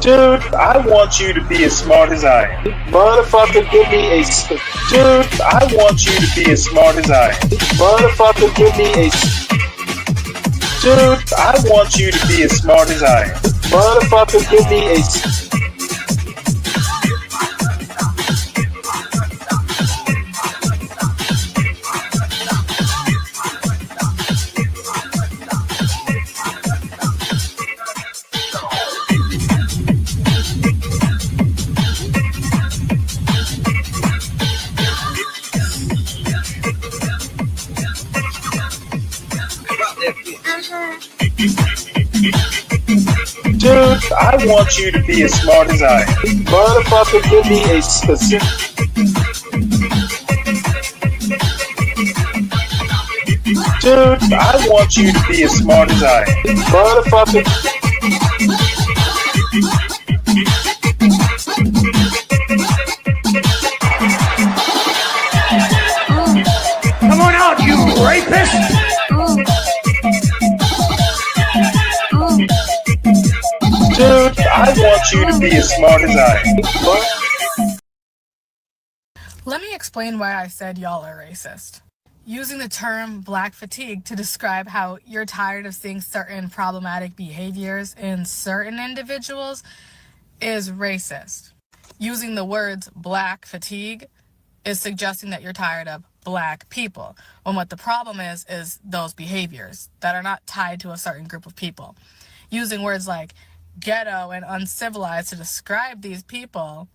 Dude, I want you to be as smart as I am. Motherfucker, give me a... Dude, I want you to be as smart as I am. Motherfucker, give me a... Dude, I want you to be as smart as I am. Motherfucker, give me a... Dude, I want you to be as smart as I am. Motherfucker, give me a specific... Dude, I want you to be as smart as I am. Motherfucker... Come on out, you rapist! Dude, I want you to be as smart as I am. Let me explain why I said y'all are racist. Using the term black fatigue to describe how you're tired of seeing certain problematic behaviors in certain individuals is racist. Using the words black fatigue is suggesting that you're tired of black people, when what the problem is those behaviors that are not tied to a certain group of people. Using words like ghetto and uncivilized to describe these people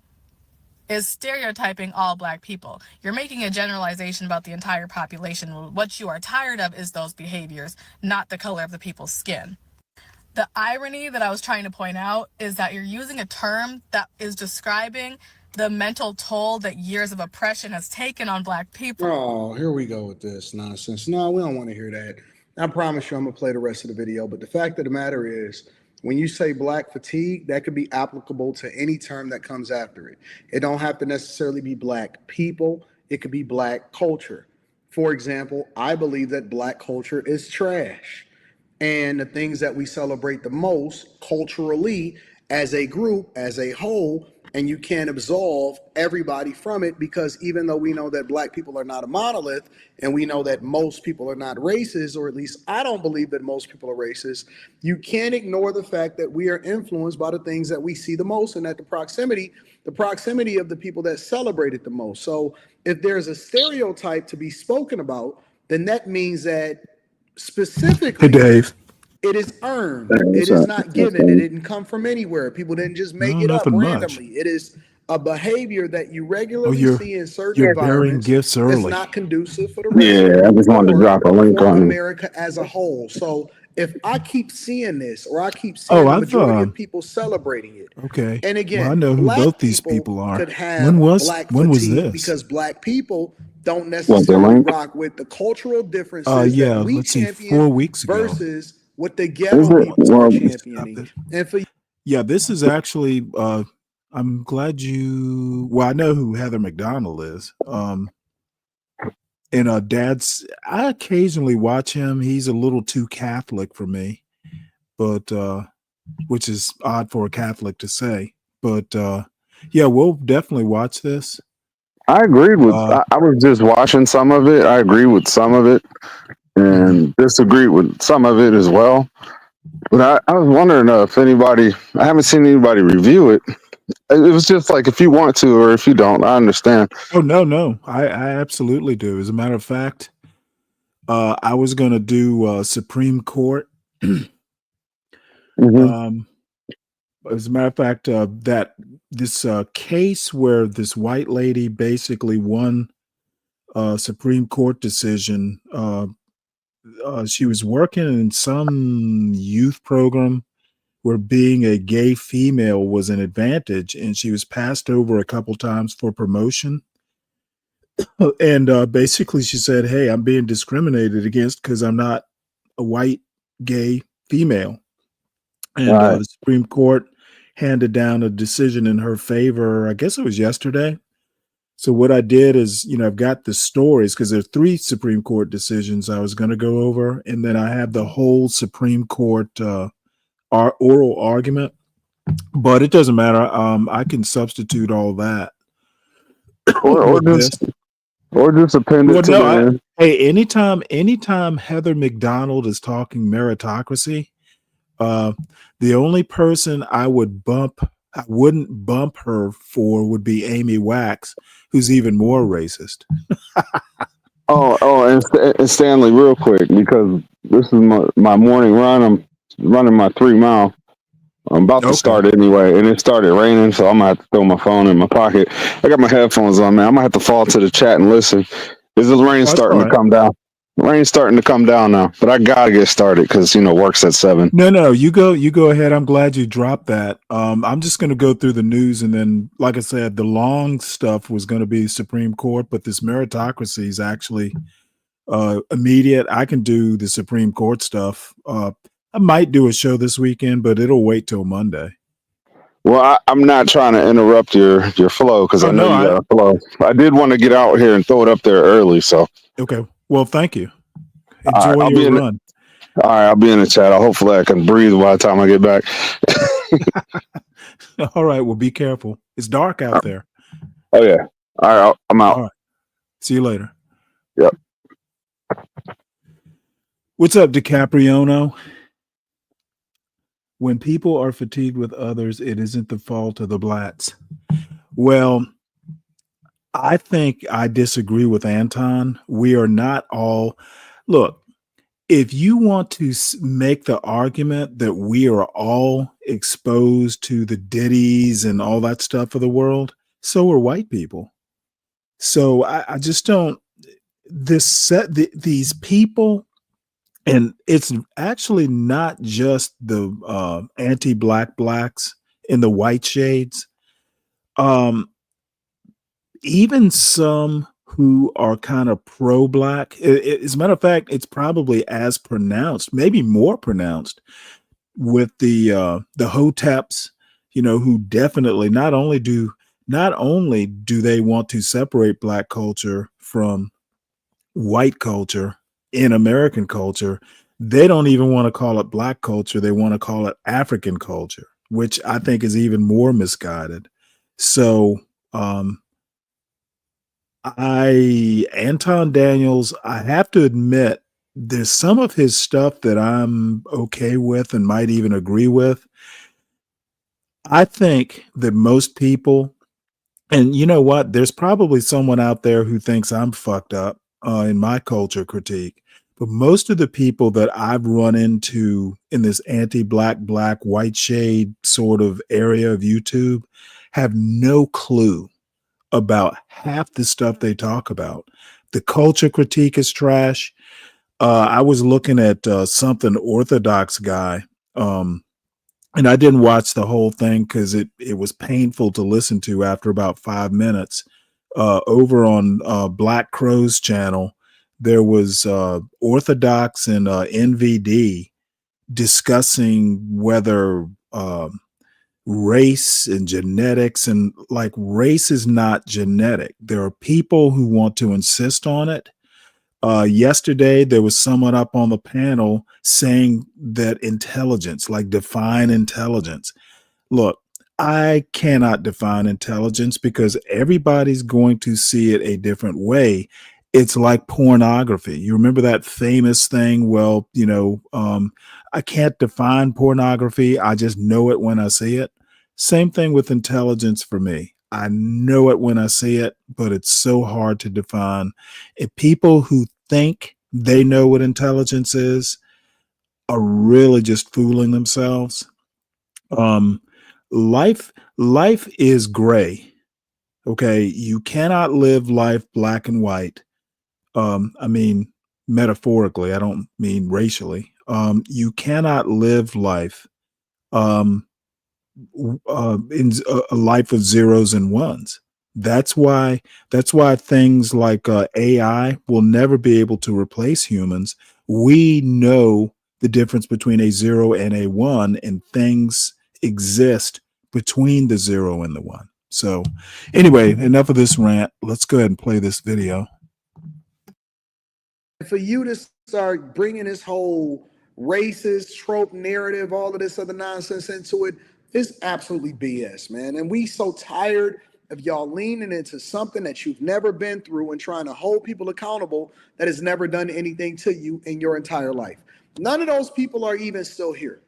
is stereotyping all black people. You're making a generalization about the entire population. What you are tired of is those behaviors, not the color of the people's skin. The irony that I was trying to point out is that you're using a term that is describing the mental toll that years of oppression has taken on black people. Oh, here we go with this nonsense. No, we don't want to hear that. I promise you I'm going to play the rest of the video. But the fact of the matter is, when you say black fatigue, that could be applicable to any term that comes after it. It don't have to necessarily be black people. It could be black culture. For example, I believe that black culture is trash. And the things that we celebrate the most culturally as a group, as a whole, and you can't absolve everybody from it, because even though we know that black people are not a monolith, and we know that most people are not racist, or at least I don't believe that most people are racist, you can't ignore the fact that we are influenced by the things that we see the most, and that the proximity of the people that celebrate it the most. So if there's a stereotype to be spoken about, then that means that specifically, Hey, Dave. it is earned. It is not given. It didn't come from anywhere. People didn't just make it up randomly. It is a behavior that you regularly see in certain environments. Gifts early. It's not conducive for the rest I just wanted to drop a link on America as a whole. So if I keep seeing this, or I keep seeing the majority of people celebrating it, okay. And again, well, I know who both these people are. When was this? Because black people don't necessarily rock with the cultural differences that we champion 4 weeks ago versus what the ghetto people are championing. And for this is actually I'm glad you I know who Heather McDonald is. And Dad's, I occasionally watch him. He's a little too Catholic for me, but which is odd for a Catholic to say. But yeah, we'll definitely watch this. I agreed with. I was just watching some of it. I agree with some of it, and disagree with some of it as well. But I was wondering if anybody. I haven't seen anybody review it. It was just like, if you want to or if you don't, I understand. Oh no, I absolutely do. As a matter of fact, I was going to do Supreme Court. As a matter of fact, that this case where this white lady basically won a Supreme Court decision. She was working in some youth program where being a gay female was an advantage, and she was passed over a couple times for promotion. And basically she said, hey, I'm being discriminated against because I'm not a white gay female. And the Supreme Court handed down a decision in her favor. I guess it was yesterday. So what I did is, I've got the stories, because there are 3 Supreme Court decisions I was going to go over. And then I have the whole Supreme Court oral argument. but it doesn't matter. I can substitute all that or with this. just append Well, it to no, the end. hey, anytime Heather McDonald is talking meritocracy, uh, the only person I wouldn't bump her for would be Amy Wax, who's even more racist. And Stanley, real quick, because this is my morning run. I'm running my 3 mile. I'm about to Okay, start anyway, and it started raining, so I'm gonna have to throw my phone in my pocket. I got my headphones on, man. I'm gonna have to fall to the chat and listen. Is the rain that's all starting to right. come down? Rain's starting to come down now, but I gotta get started because work's at 7. No, you go ahead. I'm glad you dropped that. I'm just going to go through the news, and then, like I said, the long stuff was going to be Supreme Court, but this meritocracy is actually immediate. I can do the Supreme Court stuff. I might do a show this weekend, but it'll wait till Monday. Well, I'm not trying to interrupt your flow because Oh I know no, you got a flow. I did want to get out here and throw it up there early, so okay. Well, thank you. all right, Enjoy I'll your be in. run. All right, I'll be in the chat. Hopefully, I can breathe by the time I get back. All right. Well, be careful. It's dark out there. Oh yeah. All right, I'm out. All right. See you later. Yep. What's up, DiCapriono? When people are fatigued with others, it isn't the fault of the blacks. Well, I think I disagree with Anton. We are not all. Look, if you want to make the argument that we are all exposed to the ditties and all that stuff of the world, so are white people. So I just don't. These people, and it's actually not just the anti-black blacks in the white shades. Even some who are kind of pro-black. As a matter of fact, it's probably as pronounced, maybe more pronounced, with the hoteps. Who definitely not only do they want to separate black culture from white culture in American culture, they don't even want to call it black culture. They want to call it African culture, which I think is even more misguided. So, Anton Daniels, I have to admit, there's some of his stuff that I'm okay with and might even agree with. I think that most people, and you know what, there's probably someone out there who thinks I'm fucked up in my culture critique, but most of the people that I've run into in this anti-black, black, white shade sort of area of YouTube have no clue about half the stuff they talk about. The culture critique is trash. I was looking at something Orthodox guy, and I didn't watch the whole thing because it was painful to listen to after about 5 minutes. Over on Black Crow's channel, there was Orthodox and NVD discussing whether race and genetics, and like, race is not genetic. There are people who want to insist on it. Yesterday, there was someone up on the panel saying that intelligence, like, define intelligence. Look, I cannot define intelligence because everybody's going to see it a different way. It's like pornography. You remember that famous thing? Well, I can't define pornography. I just know it when I see it. Same thing with intelligence for me. I know it when I see it, but it's so hard to define. If people who think they know what intelligence is are really just fooling themselves. Um, life is gray. Okay, you cannot live life black and white. I mean, metaphorically, I don't mean racially. You cannot live life um, in a life of zeros and ones. That's why things like AI will never be able to replace humans. We know the difference between a zero and a one, and things exist between the zero and the one. So anyway, enough of this rant. Let's go ahead and play this video. For you to start bringing this whole racist trope narrative, all of this other nonsense into it, It's absolutely BS, man. And we so tired of y'all leaning into something that you've never been through and trying to hold people accountable that has never done anything to you in your entire life. None of those people are even still here.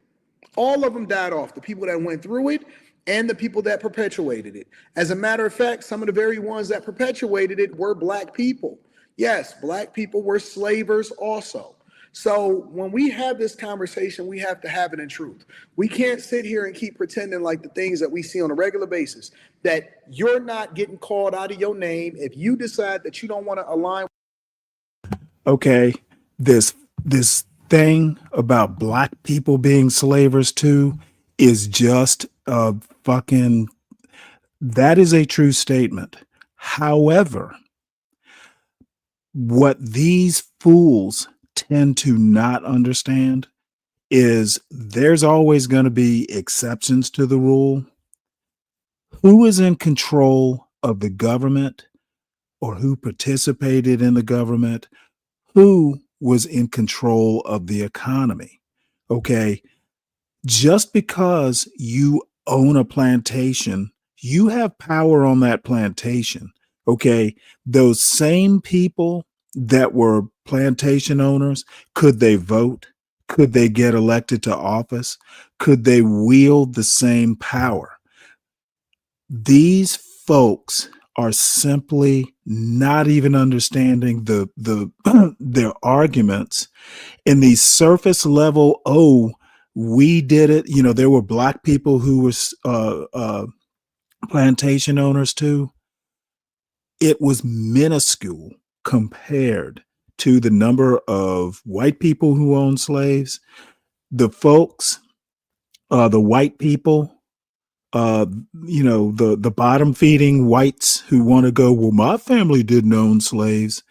All of them died off, the people that went through it and the people that perpetuated it. As a matter of fact, some of the very ones that perpetuated it were black people. Yes, black people were slavers also. So when we have this conversation, we have to have it in truth. We can't sit here and keep pretending like the things that we see on a regular basis, that you're not getting called out of your name if you decide that you don't want to align. Okay, this thing about black people being slavers too is just a fucking, that is a true statement. However, what these fools tend to not understand is there's always going to be exceptions to the rule. Who is in control of the government or who participated in the government? Who was in control of the economy? Okay. Just because you own a plantation, you have power on that plantation. Okay. Those same people that were plantation owners, could they vote? Could they get elected to office? Could they wield the same power? These folks are simply not even understanding the their arguments in the surface level. Oh, we did it. You know, there were black people who were plantation owners too. It was minuscule compared to the number of white people who owned slaves. The folks, the white people, the bottom feeding whites who want to go, well, my family didn't own slaves.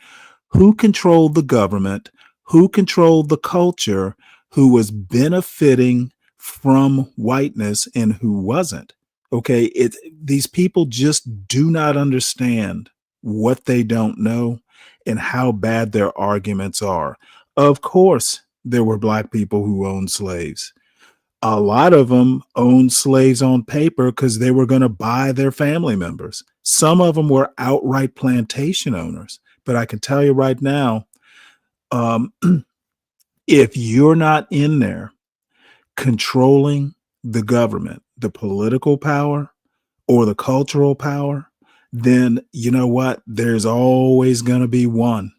Who controlled the government? Who controlled the culture? Who was benefiting from whiteness and who wasn't? Okay, these people just do not understand what they don't know and how bad their arguments are. Of course, there were black people who owned slaves. A lot of them owned slaves on paper because they were going to buy their family members. Some of them were outright plantation owners. But I can tell you right now, if you're not in there controlling the government, the political power, or the cultural power, then you know what? There's always going to be one.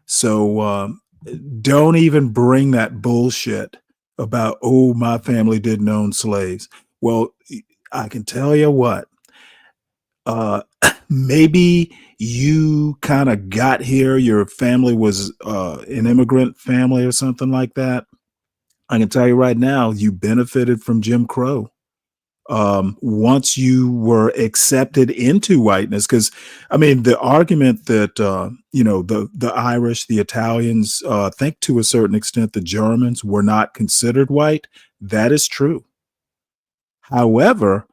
So don't even bring that bullshit about, oh, my family didn't own slaves. Well, I can tell you what, maybe you kind of got here, your family was an immigrant family or something like that. I can tell you right now, you benefited from Jim Crow. Once you were accepted into whiteness, because I mean, the argument that the Irish, the Italians, think to a certain extent the Germans were not considered white, that is true. However,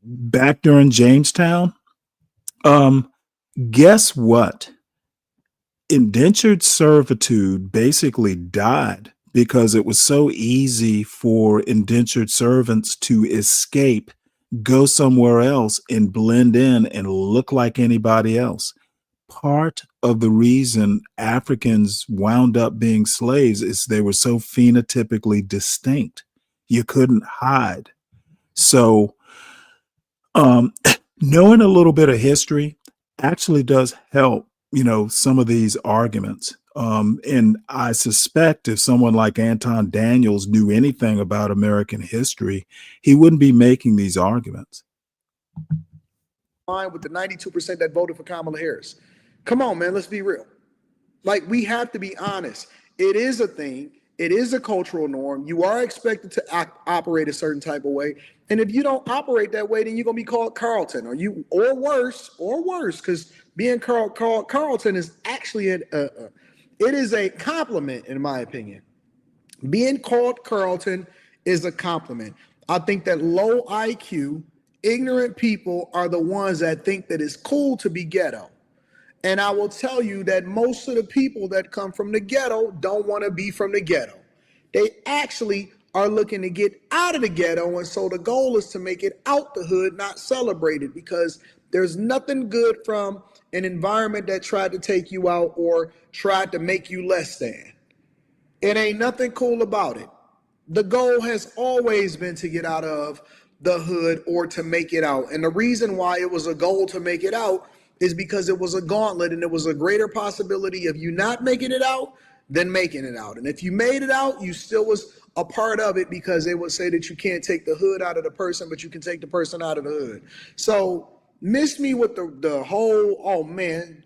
back during Jamestown, guess what? Indentured servitude basically died because it was so easy for indentured servants to escape, go somewhere else and blend in and look like anybody else. Part of the reason Africans wound up being slaves is they were so phenotypically distinct. You couldn't hide. So knowing a little bit of history actually does help, some of these arguments. And I suspect if someone like Anton Daniels knew anything about American history, he wouldn't be making these arguments. With the 92% that voted for Kamala Harris. Come on, man, let's be real. Like, we have to be honest. It is a thing. It is a cultural norm. You are expected to operate a certain type of way. And if you don't operate that way, then you're going to be called Carlton or worse, because being called Carlton is actually it is a compliment, in my opinion. Being called Carlton is a compliment. I think that low IQ, ignorant people are the ones that think that it's cool to be ghetto. And I will tell you that most of the people that come from the ghetto don't want to be from the ghetto. They actually are looking to get out of the ghetto. And so the goal is to make it out the hood, not celebrate it, because there's nothing good from an environment that tried to take you out or tried to make you less than. It ain't nothing cool about it. The goal has always been to get out of the hood or to make it out. And the reason why it was a goal to make it out is because it was a gauntlet, and it was a greater possibility of you not making it out than making it out. And if you made it out, you still was a part of it, because they would say that you can't take the hood out of the person, but you can take the person out of the hood. So miss me with the whole, oh man,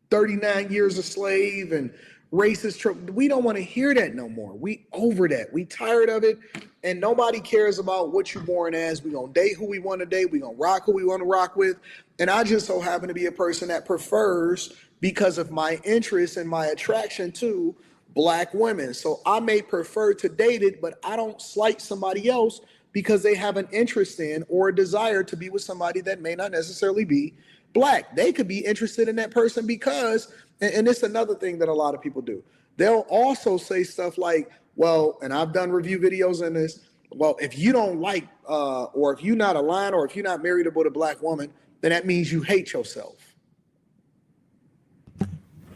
39 years a slave and racist trope. We don't want to hear that no more. We over that. We tired of it, and nobody cares about what you're born as. We gonna date who we want to date. We gonna rock who we want to rock with. And I just so happen to be a person that prefers, because of my interest and my attraction to Black women. So I may prefer to date it, but I don't slight somebody else because they have an interest in or a desire to be with somebody that may not necessarily be Black. They could be interested in that person because, and it's another thing that a lot of people do. They'll also say stuff like, well, and I've done review videos on this, well, if you don't like, or if you're not aligned, or if you're not married with a Black woman, then that means you hate yourself.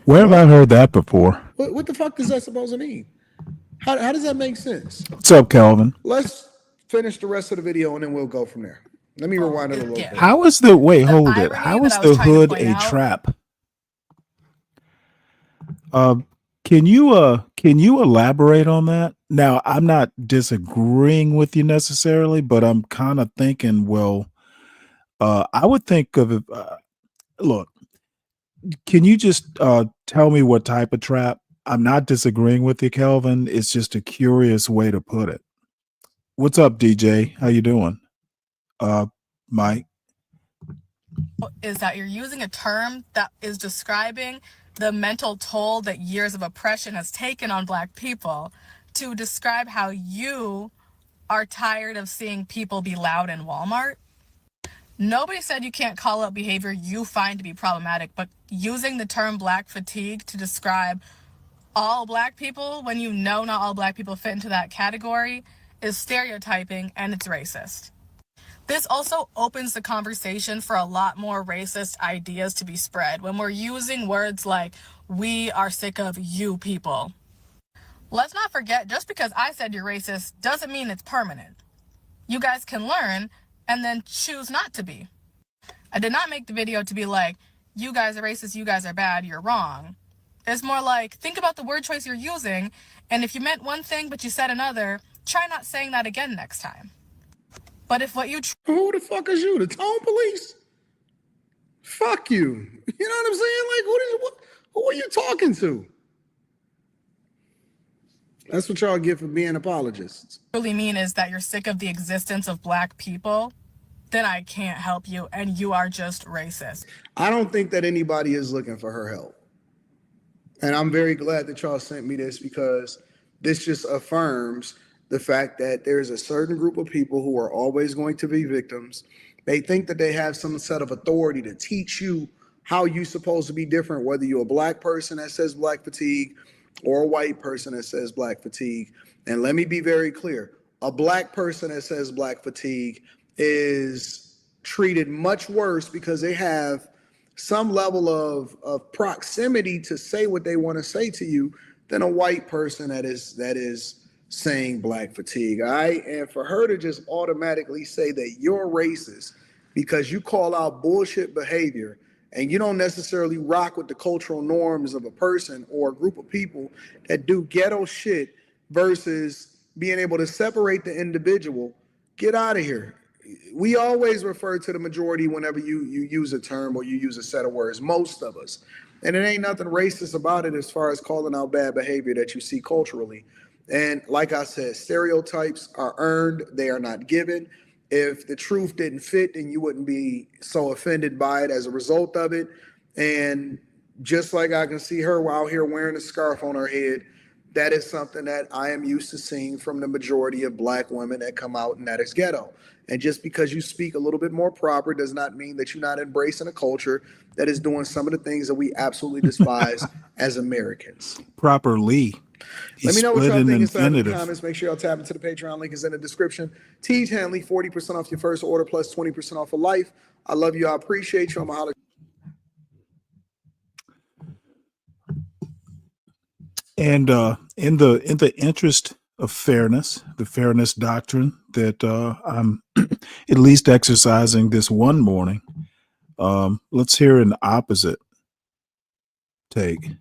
Where have I heard that before? What the fuck is that supposed to mean? How does that make sense? What's up, Calvin? Let's finish the rest of the video and then we'll go from there. Let me rewind it a little bit. How is the wait? Hold it. irony How that is I was the trying to hood point a out- trap? Can you elaborate on that? Now, I'm not disagreeing with you necessarily, but I'm kind of thinking, well, I would think of it. Look, can you just tell me what type of trap? I'm not disagreeing with you, Kelvin. It's just a curious way to put it. What's up, DJ? How you doing? Mike? is that you're using a term that is describing the mental toll that years of oppression has taken on Black people to describe how you are tired of seeing people be loud in Walmart. Nobody said you can't call out behavior you find to be problematic, but using the term Black fatigue to describe all Black people when you know not all Black people fit into that category is stereotyping, and it's racist. This also opens the conversation for a lot more racist ideas to be spread when we're using words like, we are sick of you people. Let's not forget, just because I said you're racist doesn't mean it's permanent. You guys can learn and then choose not to be. I did not make the video to be like, you guys are racist, you guys are bad, you're wrong. It's more like, think about the word choice you're using, and if you meant one thing but you said another, try not saying that again next time. But if what you Who the fuck is you? The tone police? Fuck you. You know what I'm saying? Like, who are you talking to? That's what y'all get for being apologists. really mean is that you're sick of the existence of Black people, then I can't help you, and you are just racist. I don't think that anybody is looking for her help. And I'm very glad that y'all sent me this, because this just affirms the fact that there's a certain group of people who are always going to be victims. They think that they have some set of authority to teach you how you're supposed to be different, whether you're a Black person that says Black fatigue or a white person that says Black fatigue. And let me be very clear, a Black person that says Black fatigue is treated much worse because they have some level of proximity to say what they want to say to you than a white person that is saying Black fatigue. And for her to just automatically say that you're racist because you call out bullshit behavior and you don't necessarily rock with the cultural norms of a person or a group of people that do ghetto shit versus being able to separate the individual, get out of here. We always refer to the majority whenever you use a term or you use a set of words, most of us. And it ain't nothing racist about it as far as calling out bad behavior that you see culturally. And like I said, stereotypes are earned, they are not given. If the truth didn't fit, then you wouldn't be so offended by it as a result of it. And just like I can see her out here wearing a scarf on her head, that is something that I am used to seeing from the majority of Black women that come out, and that is ghetto. And just because you speak a little bit more proper does not mean that you're not embracing a culture that is doing some of the things that we absolutely despise as Americans. Properly. He Let me know what split y'all in think inside in the infinitive. comments. Make sure y'all tap into the Patreon link is in the description. T Hanley, 40% off your first order plus 20% off for life. I love you. I appreciate you. I'm a holler. And in the interest of fairness, the fairness doctrine that I'm at least exercising this one morning, let's hear an opposite take.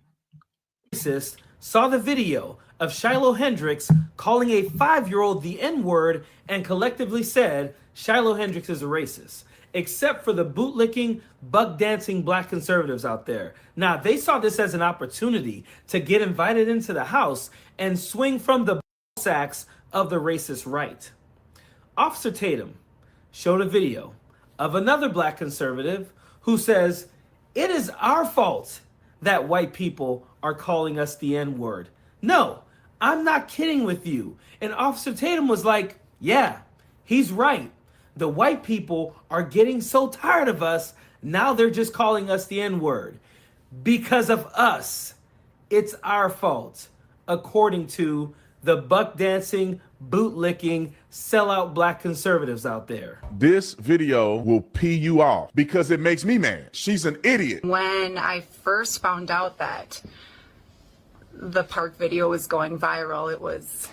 Saw the video of Shiloh Hendricks calling a 5-year-old the N-word and collectively said Shiloh Hendricks is a racist, except for the bootlicking, buck dancing black conservatives out there. Now, they saw this as an opportunity to get invited into the House and swing from the sacks of the racist right. Officer Tatum showed a video of another black conservative who says, "It is our fault that white people are calling us the N-word. No, I'm not kidding with you." And Officer Tatum was like, yeah, he's right. The white people are getting so tired of us, now they're just calling us the N-word. Because of us, it's our fault, according to the buck dancing, bootlicking, sellout black conservatives out there. This video will pee you off because it makes me mad. She's an idiot. When I first found out that the park video was going viral, it was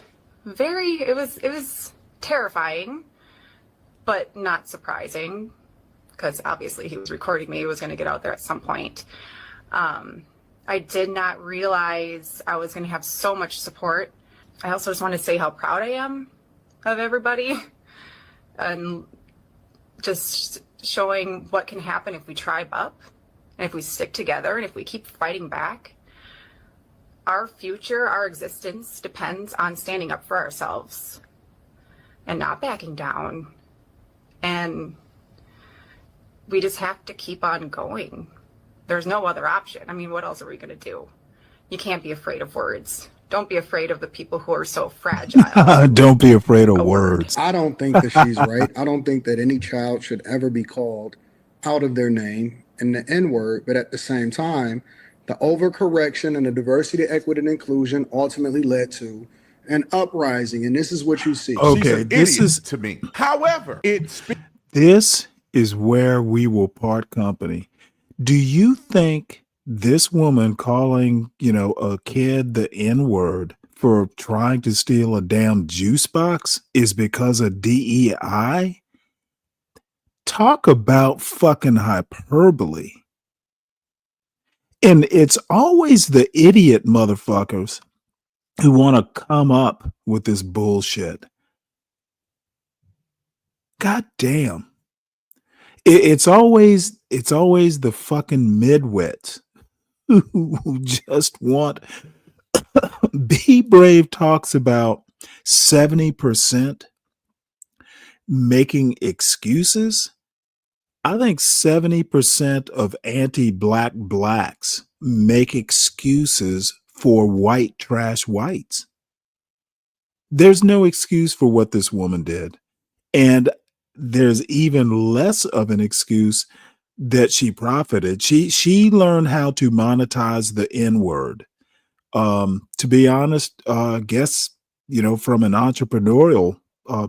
terrifying, but not surprising, because obviously he was recording me. It was going to get out there at some point. I did not realize I was going to have so much support. I also just want to say how proud I am of everybody and just showing what can happen if we tribe up and if we stick together and if we keep fighting back. Our future, our existence depends on standing up for ourselves and not backing down. And we just have to keep on going. There's no other option. I mean, what else are we going to do? You can't be afraid of words. Don't be afraid of the people who are so fragile. Don't be afraid of words. I don't think that she's right. I don't think that any child should ever be called out of their name and the N-word, but at the same time, the overcorrection and the diversity, equity, and inclusion ultimately led to an uprising, and this is what you see. Okay, this is to me. However, this is where we will part company. Do you think this woman calling, a kid the N-word for trying to steal a damn juice box is because of DEI? Talk about fucking hyperbole. And it's always the idiot motherfuckers who want to come up with this bullshit. God damn. It's always the fucking midwits who just want. Be Brave talks about 70% making excuses. I think 70% of anti-black blacks make excuses for white trash whites. There's no excuse for what this woman did. And there's even less of an excuse that she profited. She learned how to monetize the N-word. To be honest, I guess, from an entrepreneurial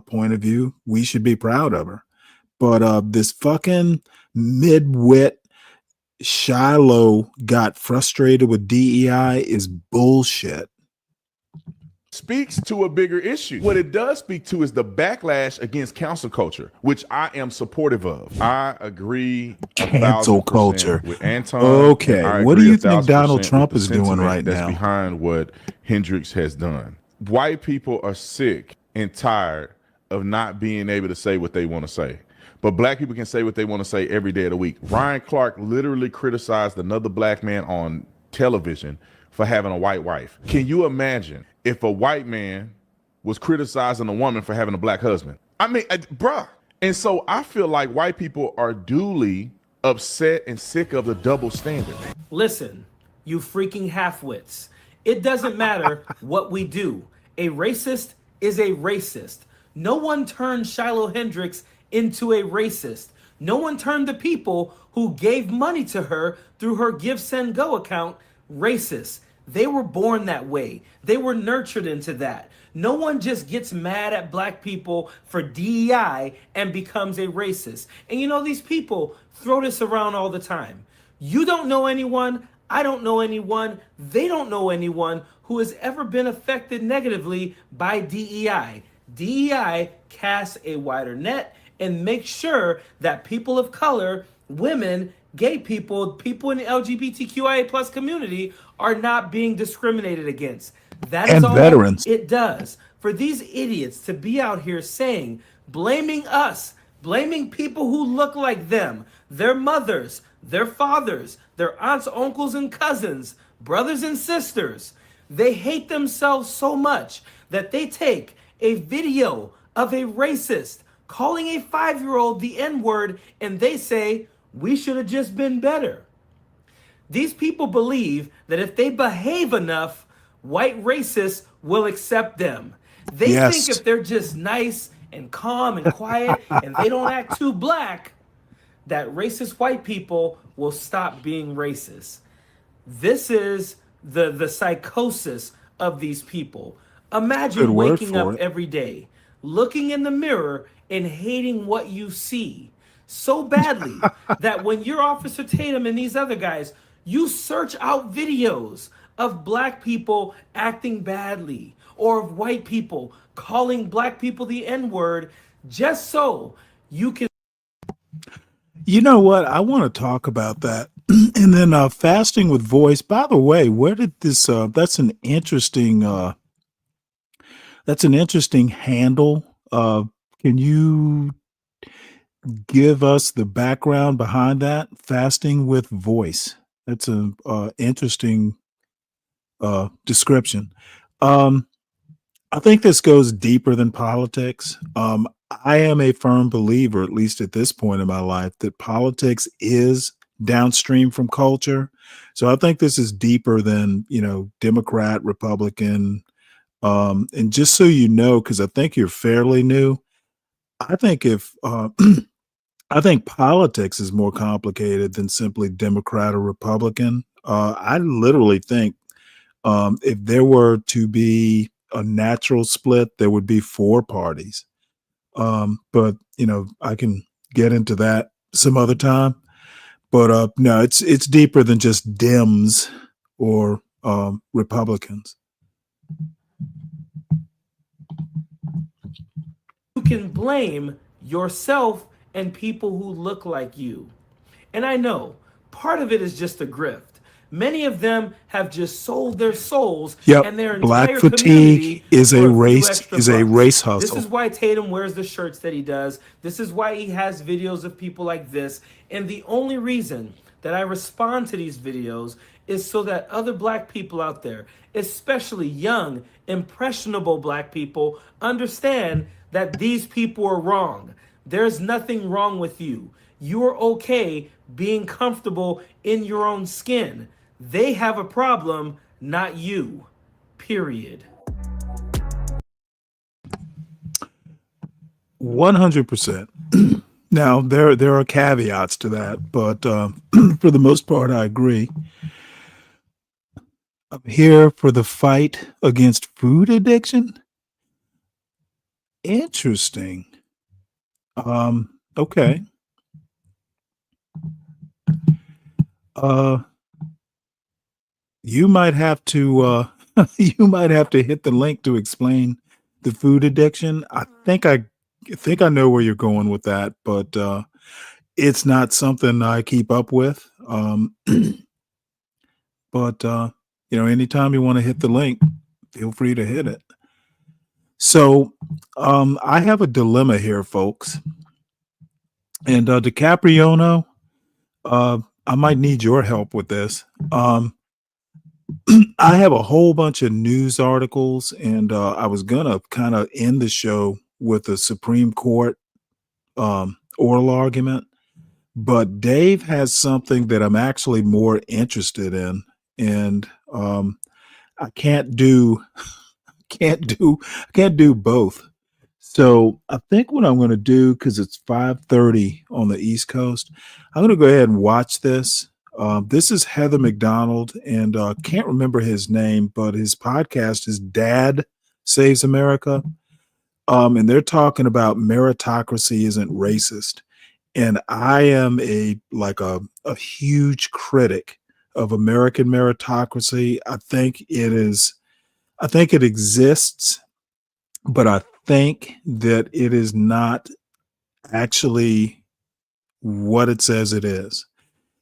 point of view, we should be proud of her. But this fucking midwit Shiloh got frustrated with DEI is bullshit. Speaks to a bigger issue. What it does speak to is the backlash against cancel culture, which I am supportive of. I agree. Cancel culture with Anton. Okay, what do you think Donald Trump is doing right that's now? Behind what Hendricks has done. White people are sick and tired of not being able to say what they want to say. But black people can say what they want to say every day of the week. Ryan Clark literally criticized another black man on television for having a white wife. Can you imagine if a white man was criticizing a woman for having a black husband? I mean, bruh. And so I feel like white people are duly upset and sick of the double standard. Listen, you freaking half-wits. It doesn't matter what we do. A racist is a racist. No one turned Shiloh Hendricks into a racist. No one turned the people who gave money to her through her Give, Send, Go account racist. They were born that way. They were nurtured into that. No one just gets mad at black people for DEI and becomes a racist. And you know, these people throw this around all the time. You don't know anyone, I don't know anyone, they don't know anyone who has ever been affected negatively by DEI. DEI casts a wider net and makes sure that people of color, women, gay people, people in the LGBTQIA plus community are not being discriminated against. That is And all veterans. it does. For these idiots to be out here saying, blaming us, blaming people who look like them, their mothers, their fathers, their aunts, uncles, and cousins, brothers and sisters, they hate themselves so much that they take a video of a racist calling a 5-year-old the N-word and they say, we should have just been better. These people believe that if they behave enough, white racists will accept them. They Yes. think if they're just nice and calm and quiet and they don't act too black, that racist white people will stop being racist. This is the psychosis of these people. Imagine Good word waking for up it. every day, looking in the mirror and hating what you see so badly that when you're Officer Tatum and these other guys, you search out videos of black people acting badly or of white people calling black people the N-word just so you can. You know what? I want to talk about that. And then fasting with voice. By the way, where did this that's an interesting handle. Can you give us the background behind that? Fasting with voice. That's an interesting description. I think this goes deeper than politics. I am a firm believer, at least at this point in my life, that politics is downstream from culture. So I think this is deeper than, Democrat, Republican. And just so you know, because I think you're fairly new, I think I think politics is more complicated than simply Democrat or Republican. I literally think if there were to be a natural split, there would be 4 parties. But I can get into that some other time. But no, it's deeper than just Dems or Republicans. You can blame yourself and people who look like you. And I know part of it is just a grift. Many of them have just sold their souls Yep. and their Black entire fatigue community is for a few race extra is a bucks. race This hustle. is why Tatum wears the shirts that he does. This is why he has videos of people like this. And the only reason that I respond to these videos is so that other black people out there, especially young, impressionable black people, understand that these people are wrong. There's nothing wrong with you. You're okay being comfortable in your own skin. They have a problem, not you. Period. 100%. Now there are caveats to that, but for the most part, I agree. I'm here for the fight against food addiction. Interesting. Okay. You might have to you might have to hit the link to explain the food addiction. I think I know where you're going with that, but it's not something I keep up with. But anytime you want to hit the link, feel free to hit it. So I have a dilemma here, folks. And DiCapriono, I might need your help with this. I have a whole bunch of news articles, and I was gonna kind of end the show with a Supreme Court oral argument, but Dave has something that I'm actually more interested in, and I can't do both. So I think what I'm going to do, because it's 5:30 on the East Coast, I'm going to go ahead and watch this. This is Heather McDonald, and can't remember his name, but his podcast is Dad Saves America. And they're talking about meritocracy isn't racist. And I am a huge critic of American meritocracy. I think it exists, but I think that it is not actually what it says it is.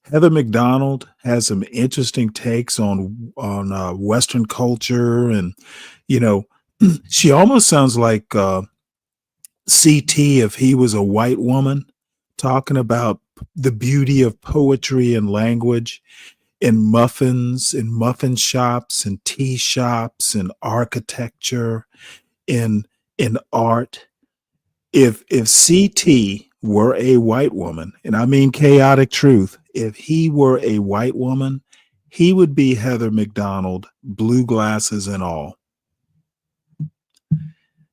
Heather McDonald has some interesting takes on Western culture, and she almost sounds like CT if he was a white woman, talking about the beauty of poetry and language in muffins, in muffin shops, and tea shops, and architecture, in art. If CT were a white woman, and I mean chaotic truth, if he were a white woman, he would be Heather McDonald, blue glasses and all.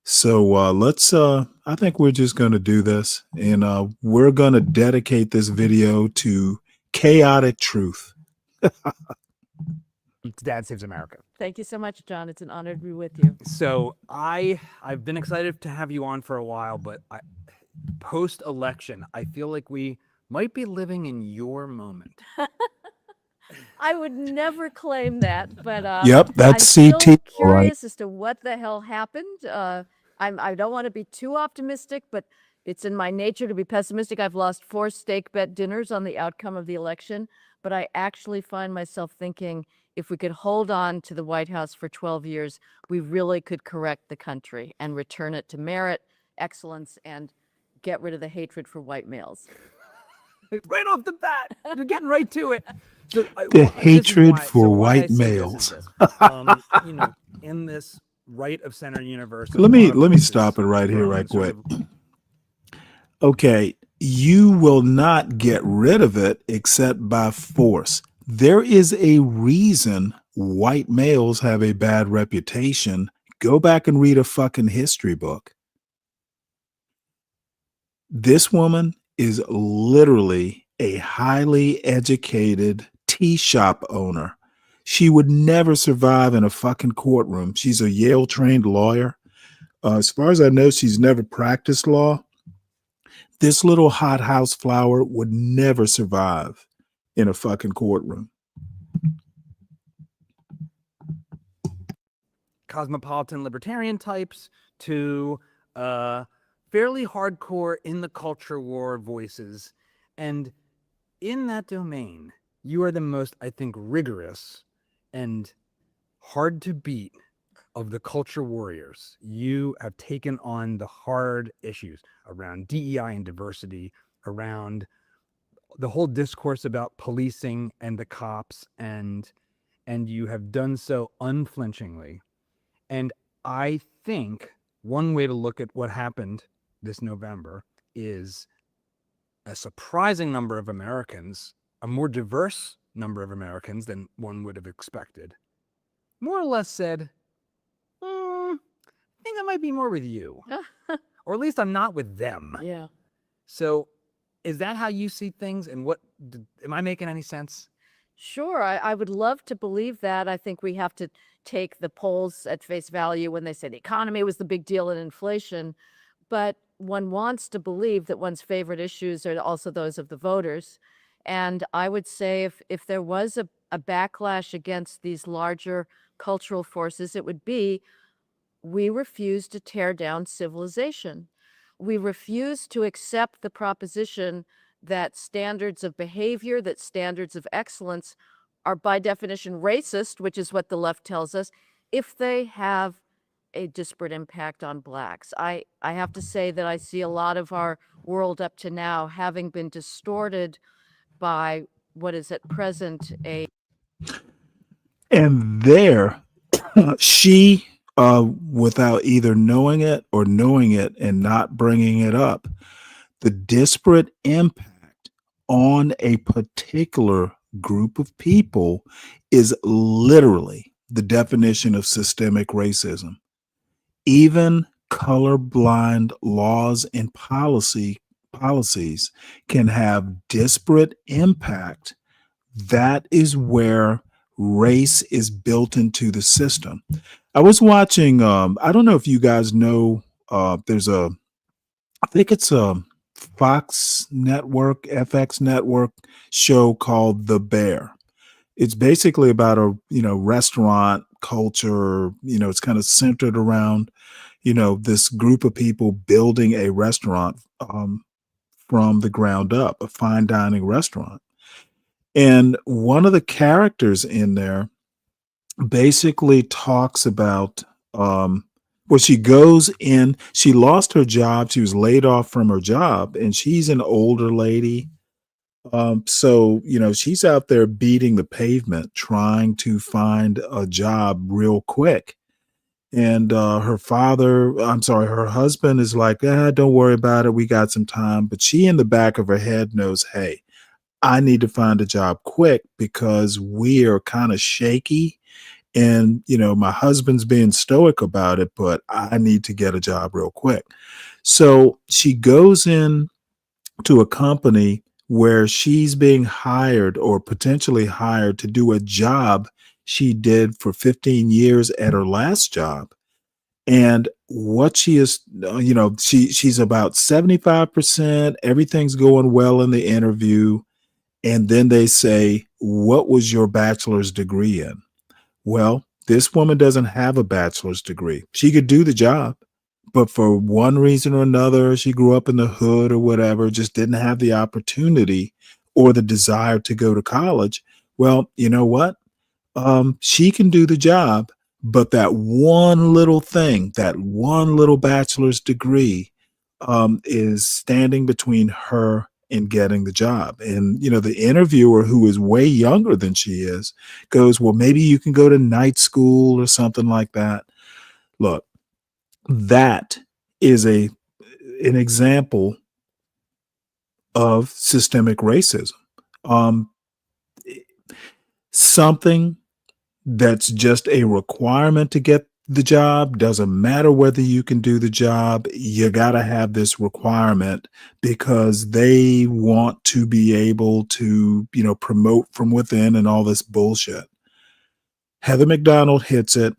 So I think we're just going to do this, and we're going to dedicate this video to chaotic truth. It's Dad Saves America. Thank you so much, John. It's an honor to be with you. So I've been excited to have you on for a while, but post-election, I feel like we might be living in your moment. I would never claim that, but Yep, that's I'm CT, still all right. curious as to what the hell happened. I don't want to be too optimistic, but it's in my nature to be pessimistic. I've lost 4 stake bet dinners on the outcome of the election, but I actually find myself thinking if we could hold on to the White House for 12 years, we really could correct the country and return it to merit, excellence, and get rid of the hatred for white males. Right off the bat, you're getting right to it. So, Hatred for white males. In this right of center universe. Let me stop it right here, right quick. Okay, you will not get rid of it except by force. There is a reason white males have a bad reputation. Go back and read a fucking history book. This woman is literally a highly educated tea shop owner. She would never survive in a fucking courtroom. She's a Yale trained lawyer. As far as I know, she's never practiced law. This little hothouse flower would never survive in a fucking courtroom. Cosmopolitan libertarian types to fairly hardcore in the culture war voices. And in that domain, you are the most, I think, rigorous and hard to beat of the culture warriors. You have taken on the hard issues around DEI and diversity, around the whole discourse about policing and the cops, and you have done so unflinchingly. And I think one way to look at what happened this November is a surprising number of Americans, a more diverse number of Americans than one would have expected, more or less said, I think I might be more with you. Or at least I'm not with them. Yeah. So is that how you see things? And am I making any sense? Sure. I would love to believe that. I think we have to take the polls at face value when they say the economy was the big deal and inflation. But one wants to believe that one's favorite issues are also those of the voters. And I would say if there was a backlash against these larger cultural forces, it would be we refuse to tear down civilization. We refuse to accept the proposition that standards of behavior, that standards of excellence are by definition racist, which is what the left tells us, if they have a disparate impact on blacks. I have to say that I see a lot of our world up to now having been distorted by what is at present a... And there, she, without either knowing it or knowing it and not bringing it up, the disparate impact on a particular group of people is literally the definition of systemic racism. Even colorblind laws and policies can have disparate impact That is where race is built into the system. I was watching, I don't know if you guys know, I think it's a Fox network, FX network show called The Bear. It's basically about a, restaurant culture, it's kind of centered around, this group of people building a restaurant from the ground up, a fine dining restaurant. And one of the characters in there basically talks about she goes in, she lost her job, she was laid off from her job, and she's an older lady. So she's out there beating the pavement trying to find a job real quick. And her husband is like, don't worry about it, we got some time. But she in the back of her head knows, hey, I need to find a job quick because we are kind of shaky. And, my husband's being stoic about it, but I need to get a job real quick. So she goes in to a company where she's being hired or potentially hired to do a job she did for 15 years at her last job. And what she is, she's about 75%, everything's going well in the interview. And then they say, what was your bachelor's degree in? Well, this woman doesn't have a bachelor's degree. She could do the job, but for one reason or another, she grew up in the hood or whatever, just didn't have the opportunity or the desire to go to college. Well, you know what? She can do the job, but that one little thing, that one little bachelor's degree, is standing between her and getting the job. And, the interviewer, who is way younger than she is, goes, well, maybe you can go to night school or something like that. Look, that is an example of systemic racism. Something that's just a requirement to get the job. Doesn't matter whether you can do the job. You got to have this requirement because they want to be able to, promote from within and all this bullshit. Heather McDonald hits it.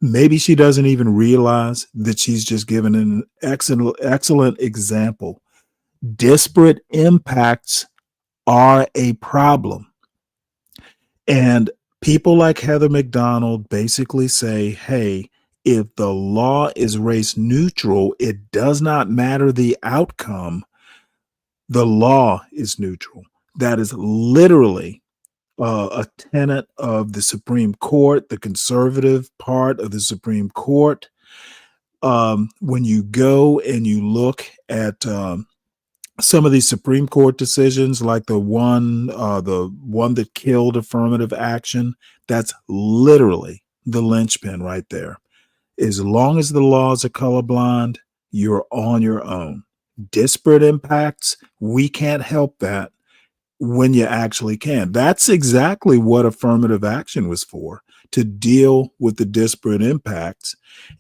Maybe she doesn't even realize that she's just given an excellent example. Disparate impacts are a problem. And people like Heather McDonald basically say, hey, if the law is race neutral, it does not matter the outcome. The law is neutral. That is literally a tenet of the Supreme Court, the conservative part of the Supreme Court. When you go and you look at some of these Supreme Court decisions, like the one that killed affirmative action, that's literally the linchpin right there. As long as the laws are colorblind, you're on your own. Disparate impacts, we can't help that when you actually can. That's exactly what affirmative action was for, to deal with the disparate impacts.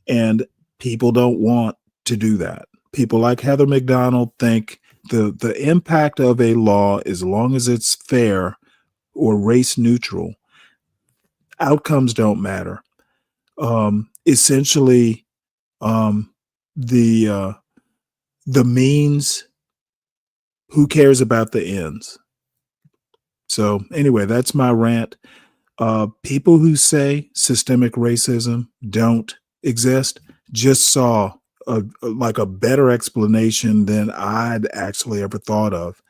And people don't want to do that. People like Heather McDonald think the impact of a law, as long as it's fair or race neutral, outcomes don't matter. Essentially, the means, who cares about the ends? So anyway, that's my rant. People who say systemic racism don't exist just saw a better explanation than I'd actually ever thought of.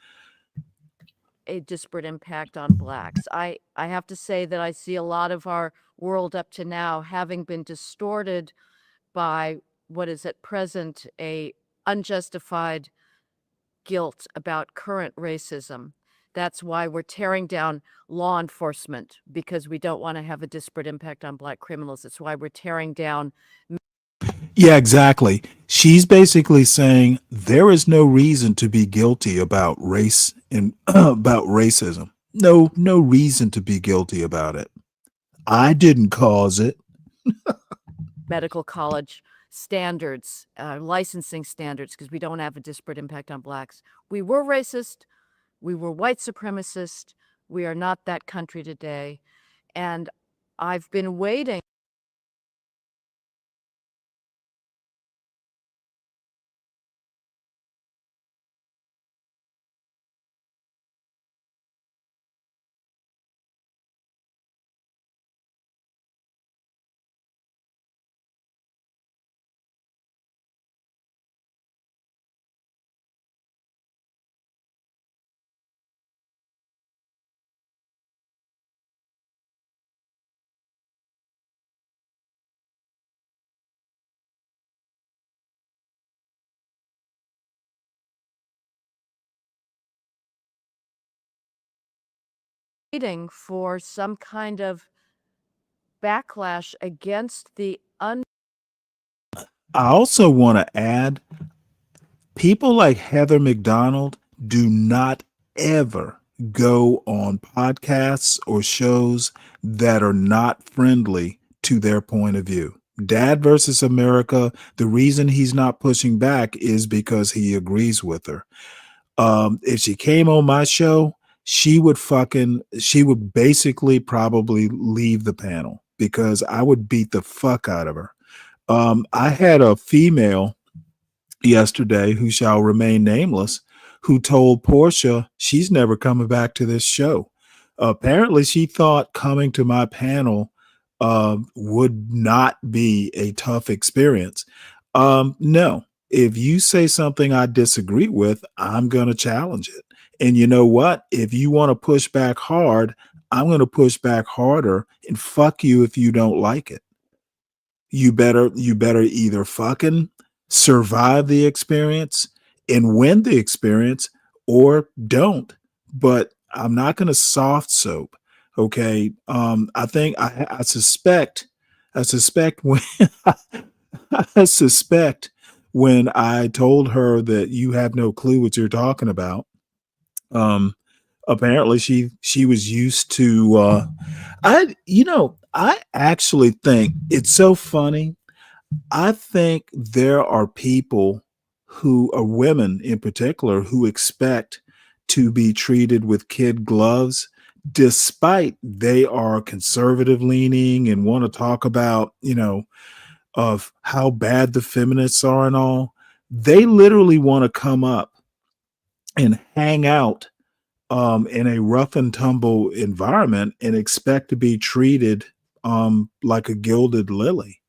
A disparate impact on blacks. I have to say that I see a lot of our world up to now having been distorted by what is at present a unjustified guilt about current racism. That's why we're tearing down law enforcement, because we don't want to have a disparate impact on black criminals. It's why we're tearing down. Yeah, exactly. She's basically saying there is no reason to be guilty about race and about racism. No reason to be guilty about it. I didn't cause it. Medical college standards, licensing standards, because we don't have a disparate impact on blacks. We were racist. We were white supremacist. We are not that country today. And I've been waiting. Waiting for some kind of backlash against the I also want to add, people like Heather McDonald do not ever go on podcasts or shows that are not friendly to their point of view. Dad versus America, the reason he's not pushing back is because he agrees with her. If she came on my show, she would basically probably leave the panel because I would beat the fuck out of her. I had a female yesterday who shall remain nameless who told Portia she's never coming back to this show. Apparently she thought coming to my panel would not be a tough experience. No, if you say something I disagree with, I'm going to challenge it. And you know what? If you want to push back hard, I'm going to push back harder, and fuck you if you don't like it. You better either fucking survive the experience and win the experience, or don't. But I'm not going to soft soap. Okay. I suspect when I suspect when I told her that you have no clue what you're talking about, apparently she was used to I actually think it's so funny. I think there are people who are women in particular who expect to be treated with kid gloves despite they are conservative leaning and want to talk about, of how bad the feminists are and all. They literally want to come up and hang out in a rough and tumble environment and expect to be treated like a gilded lily.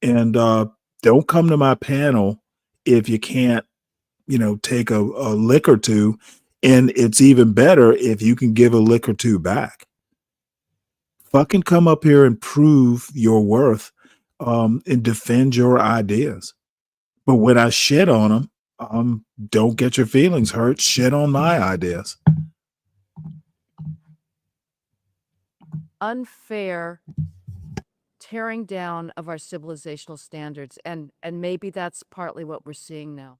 And don't come to my panel if you can't, take a lick or two. And it's even better if you can give a lick or two back. Fucking come up here and prove your worth and defend your ideas. But when I shit on them, don't get your feelings hurt. Shit on my ideas. unfair tearing down of our civilizational standards, and maybe that's partly what we're seeing now.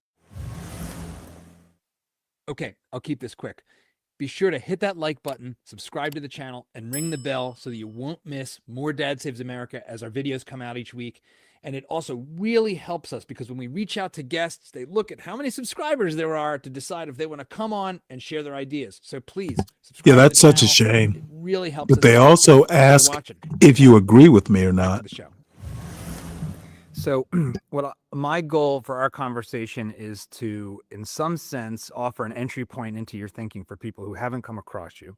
Okay, I'll keep this quick. Be sure to hit that like button, subscribe to the channel, and ring the bell so that you won't miss more Dad Saves America as our videos come out each week. And it also really helps us because when we reach out to guests, they look at how many subscribers there are to decide if they want to come on and share their ideas. So please subscribe. Yeah, that's to the such a channel. shame. It really helps But us they out. also Thanks for ask watching. if you agree with me or Back to not. the show. So my goal for our conversation is to, in some sense, offer an entry point into your thinking for people who haven't come across you,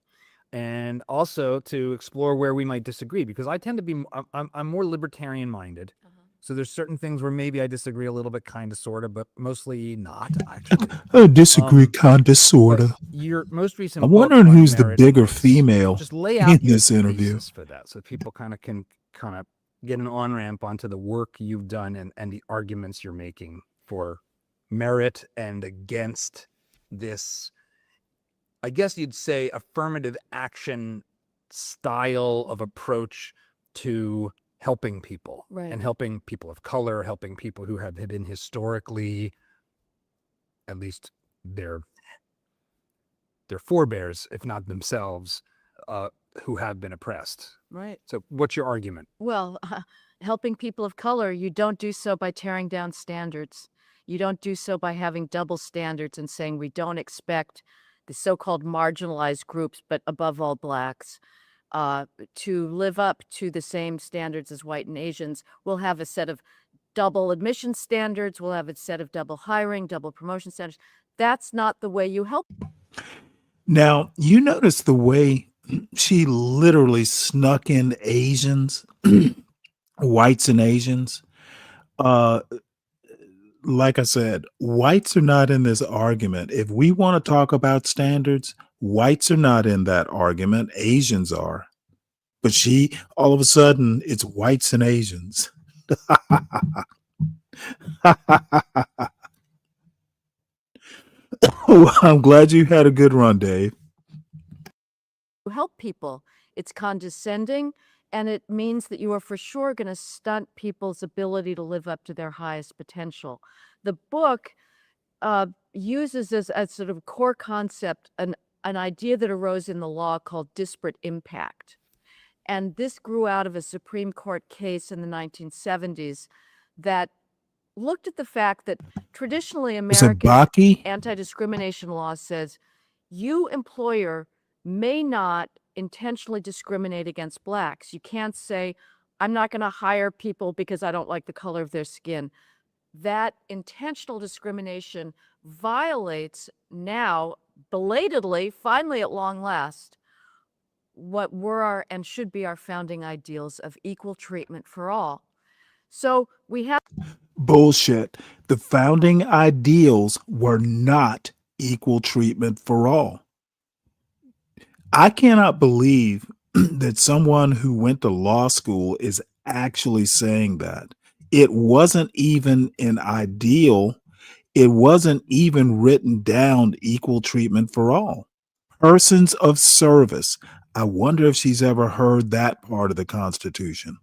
and also to explore where we might disagree, because I tend to be, I'm more libertarian minded. So there's certain things where maybe I disagree a little bit, kind of, sort of, but mostly not, actually. I disagree, kind of, sort of. Your most recent I'm book wondering on who's the merit bigger ethics, female just lay in out your this interview. basis for that, so people can get an on-ramp onto the work you've done and the arguments you're making for merit and against this, I guess you'd say, affirmative action style of approach to helping people. Right. And helping people of color, helping people who have been historically, at least their forebears, if not themselves, who have been oppressed. Right. So what's your argument? Well, helping people of color, you don't do so by tearing down standards. You don't do so by having double standards and saying we don't expect the so-called marginalized groups, but above all blacks, to live up to the same standards as white and Asians. We'll have a set of double admission standards. We'll have a set of double hiring, double promotion standards. That's not the way you help. Now, you notice the way she literally snuck in Asians, whites and Asians. Uh, like I said, whites are not in this argument. If we want to talk about standards, whites are not in that argument. Asians are. But she, all of a sudden, it's whites and Asians. Well, I'm glad you had a good run, Dave. Help people. It's condescending, and it means that you are for sure going to stunt people's ability to live up to their highest potential. The book uses as sort of core concept an idea that arose in the law called disparate impact. And this grew out of a Supreme Court case in the 1970s that looked at the fact that traditionally American anti-discrimination law says you, employer, may not intentionally discriminate against blacks. You can't say, I'm not going to hire people because I don't like the color of their skin. That intentional discrimination violates now, belatedly, finally at long last, what were our and should be our founding ideals of equal treatment for all. So we have Bullshit. The founding ideals were not equal treatment for all. I cannot believe that someone who went to law school is actually saying that. It wasn't even an ideal. It wasn't even written down, equal treatment for all. Persons of service. I wonder if she's ever heard that part of the Constitution.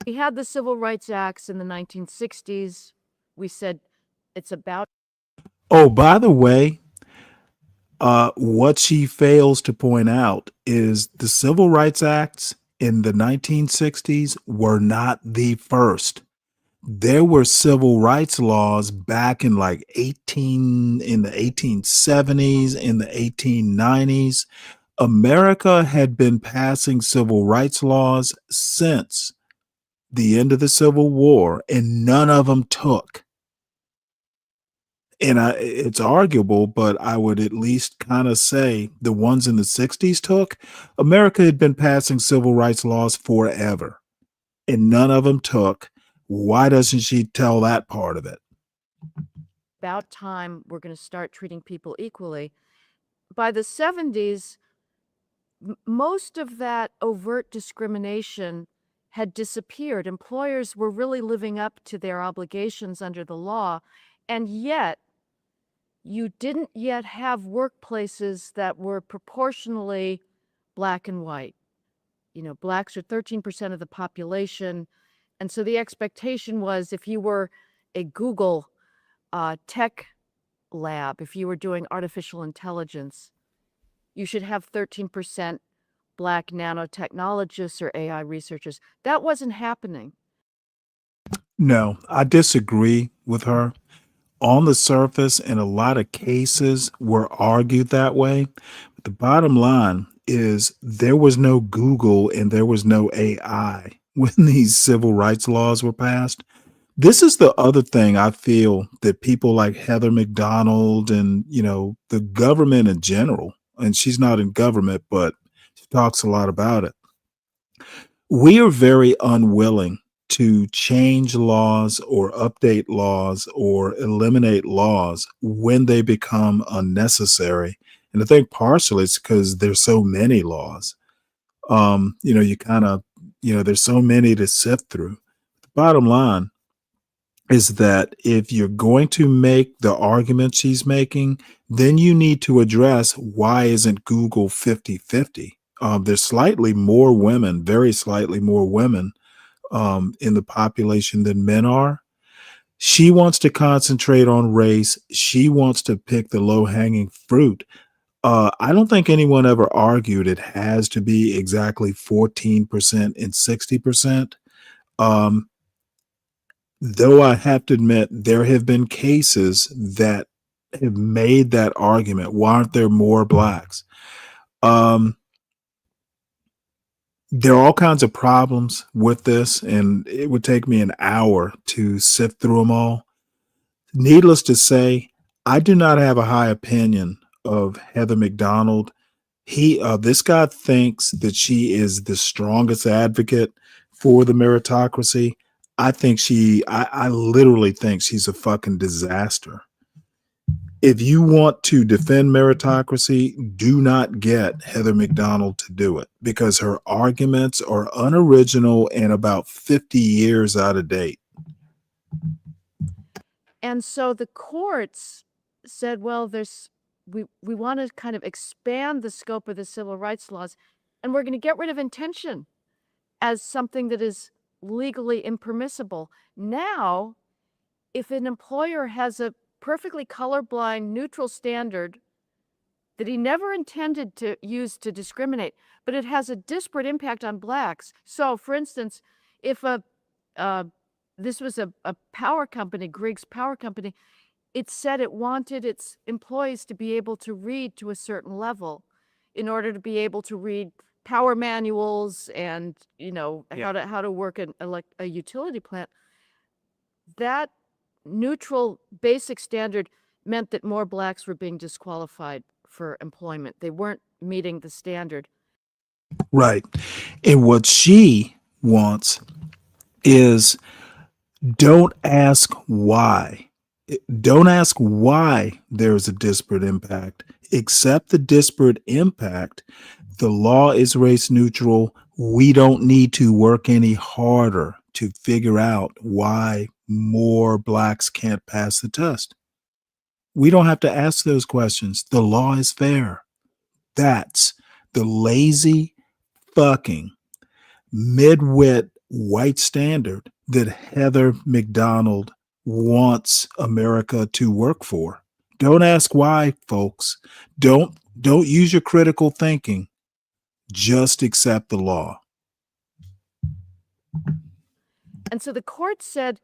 We had the Civil Rights Acts in the 1960s. We said it's about. Oh, by the way, what she fails to point out is the Civil Rights Acts in the 1960s were not the first. There were civil rights laws back in like in the 1870s, in the 1890s. America had been passing civil rights laws since the end of the Civil War, and none of them took. And it's arguable, but I would at least kind of say the ones in the 60s took. America had been passing civil rights laws forever, and none of them took. Why doesn't she tell that part of it? About time we're going to start treating people equally. By the 70s, most of that overt discrimination had disappeared. Employers were really living up to their obligations under the law, and yet you didn't yet have workplaces that were proportionally black and white. You know, blacks are 13% of the population, and so the expectation was if you were a Google tech lab, if you were doing artificial intelligence, you should have 13% black nanotechnologists or AI researchers. That wasn't happening. No, I disagree with her. On the surface, in a lot of cases, were argued that way. But the bottom line is there was no Google and there was no AI when these civil rights laws were passed. This is the other thing I feel that people like Heather McDonald and, you know, the government in general, and she's not in government, but she talks a lot about it. We are very unwilling to change laws or update laws or eliminate laws when they become unnecessary. And I think partially it's because there's so many laws. You know, you kind of, you know, there's so many to sift through. The bottom line is that if you're going to make the argument she's making, then you need to address why isn't Google 50-50? There's slightly more women, very slightly more women in the population than men are. She wants to concentrate on race. She wants to pick the low-hanging fruit. I don't think anyone ever argued it has to be exactly 14% and 60%. Though I have to admit, there have been cases that have made that argument. Why aren't there more blacks? There are all kinds of problems with this, and it would take me an hour to sift through them all. Needless to say, I do not have a high opinion of Heather McDonald. This guy thinks that she is the strongest advocate for the meritocracy. I literally think she's a fucking disaster. If you want to defend meritocracy, do not get Heather McDonald to do it, because her arguments are unoriginal and about 50 years out of date. And so the courts said, well, we want to kind of expand the scope of the civil rights laws, and we're going to get rid of intention as something that is legally impermissible. Now, if an employer has a perfectly colorblind neutral standard that he never intended to use to discriminate, but it has a disparate impact on blacks. So, for instance, if this was a power company, Griggs Power Company, it said it wanted its employees to be able to read to a certain level in order to be able to read power manuals and, how to work a utility plant. That neutral basic standard meant that more blacks were being disqualified for employment. They weren't meeting the standard. Right. And what she wants is don't ask why. Don't ask why there's a disparate impact. Accept the disparate impact. The law is race neutral. We don't need to work any harder to figure out why more blacks can't pass the test. We don't have to ask those questions. The law is fair. That's the lazy fucking mid-wit white standard that Heather McDonald wants America to work for. Don't ask why, folks. Don't use your critical thinking. Just accept the law. And so the court said,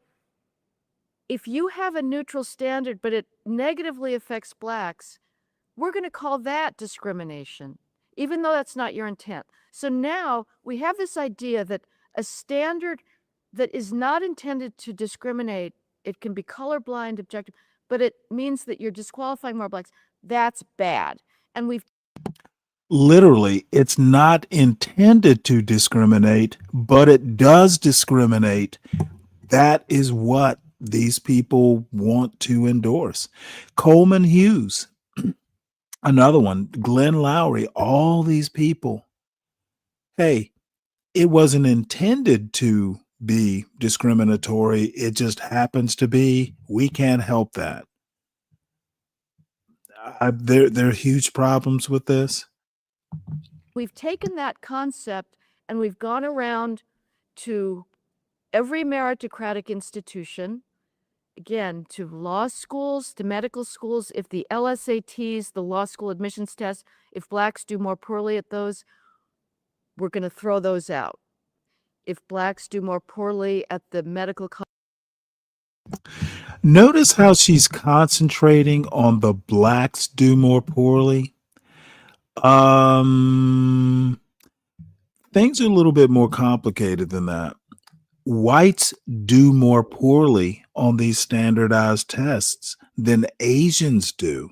if you have a neutral standard, but it negatively affects blacks, we're going to call that discrimination, even though that's not your intent. So now we have this idea that a standard that is not intended to discriminate, it can be colorblind, objective, but it means that you're disqualifying more blacks. That's bad. And we've literally, it's not intended to discriminate, but it does discriminate. That is what these people want to endorse. Coleman Hughes, another one, Glenn Lowry, all these people. Hey, it wasn't intended to be discriminatory. It just happens to be. We can't help that. There are huge problems with this. We've taken that concept and we've gone around to every meritocratic institution, again, to law schools, to medical schools. If the LSATs, the law school admissions tests, if blacks do more poorly at those, we're going to throw those out. If blacks do more poorly at the medical college. Notice how she's concentrating on the blacks do more poorly. Things are a little bit more complicated than that. Whites do more poorly on these standardized tests than Asians do.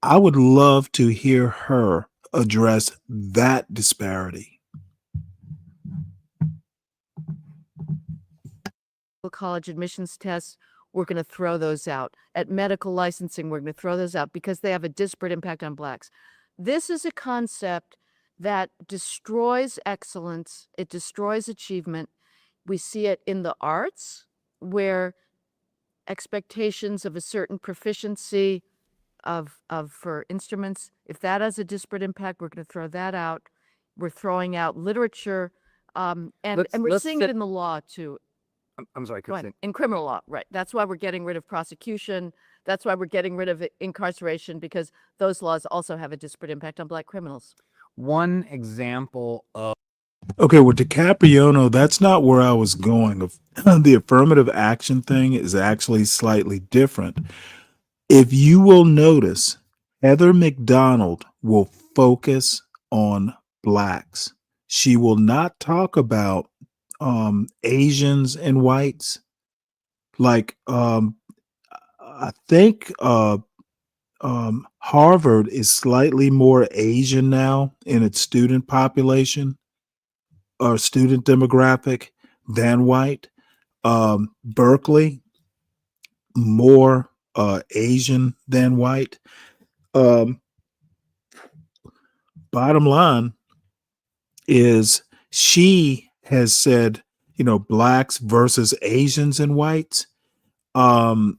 I would love to hear her address that disparity. College admissions tests, we're going to throw those out. At medical licensing, we're going to throw those out because they have a disparate impact on blacks. This is a concept that destroys excellence. It destroys achievement. We see it in the arts, where expectations of a certain proficiency for instruments, if that has a disparate impact, we're going to throw that out. We're throwing out literature, and we're seeing it in the law too. I'm sorry, Go ahead. In criminal law, right. That's why we're getting rid of prosecution. That's why we're getting rid of incarceration, because those laws also have a disparate impact on black criminals. One example of Okay, with DiCapriono, that's not where I was going. The affirmative action thing is actually slightly different. If you will notice, Heather McDonald will focus on blacks. She will not talk about Asians and whites. Like I think Harvard is slightly more Asian now in its student population or student demographic than white. Berkeley, more Asian than white. Um, Bottom line is she has said, blacks versus Asians and whites. Um,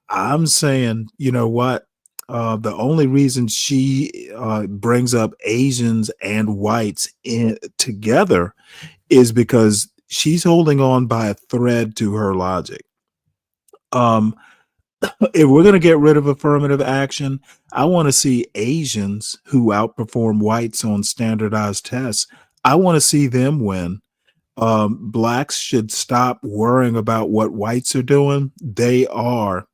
I'm saying, you know what? The only reason she brings up Asians and whites together is because she's holding on by a thread to her logic. If we're going to get rid of affirmative action, I want to see Asians who outperform whites on standardized tests. I want to see them win. Blacks should stop worrying about what whites are doing. They are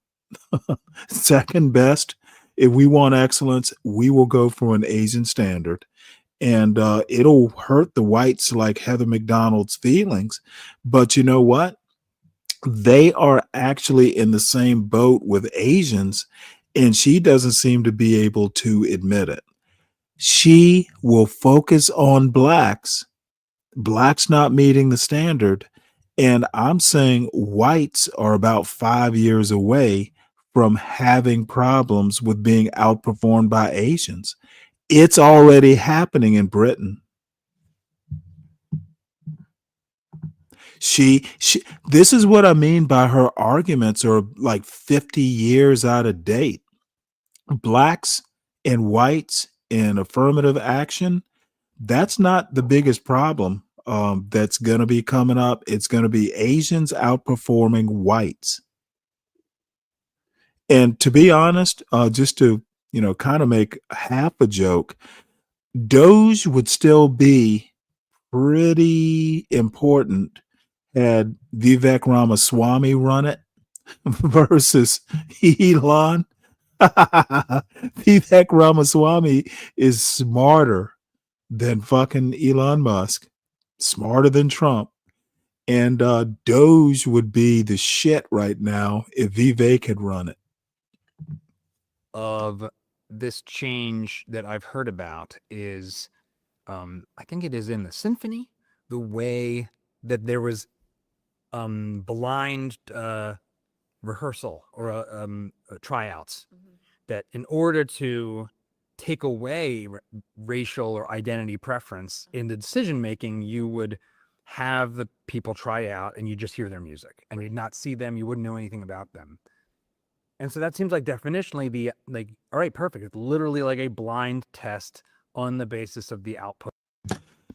second best. If we want excellence, we will go for an Asian standard. And it'll hurt the whites like Heather McDonald's feelings. But you know what? They are actually in the same boat with Asians, and she doesn't seem to be able to admit it. She will focus on blacks not meeting the standard. And I'm saying whites are about 5 years away from having problems with being outperformed by Asians. It's already happening in Britain. She this is what I mean by her arguments are like 50 years out of date. Blacks and whites in affirmative action, that's not the biggest problem that's going to be coming up. It's going to be Asians outperforming whites. And to be honest, just to, kind of make half a joke, Doge would still be pretty important had Vivek Ramaswamy run it versus Elon. Vivek Ramaswamy is smarter than fucking Elon Musk, smarter than Trump. And Doge would be the shit right now if Vivek had run it. Of this change that I've heard about is, I think it is in the symphony, the way that there was blind rehearsal or tryouts, that in order to take away racial or identity preference in the decision making, you would have the people try out and you just hear their music and you'd not see them, you wouldn't know anything about them. And so that seems like definitionally all right, perfect. It's literally like a blind test on the basis of the output.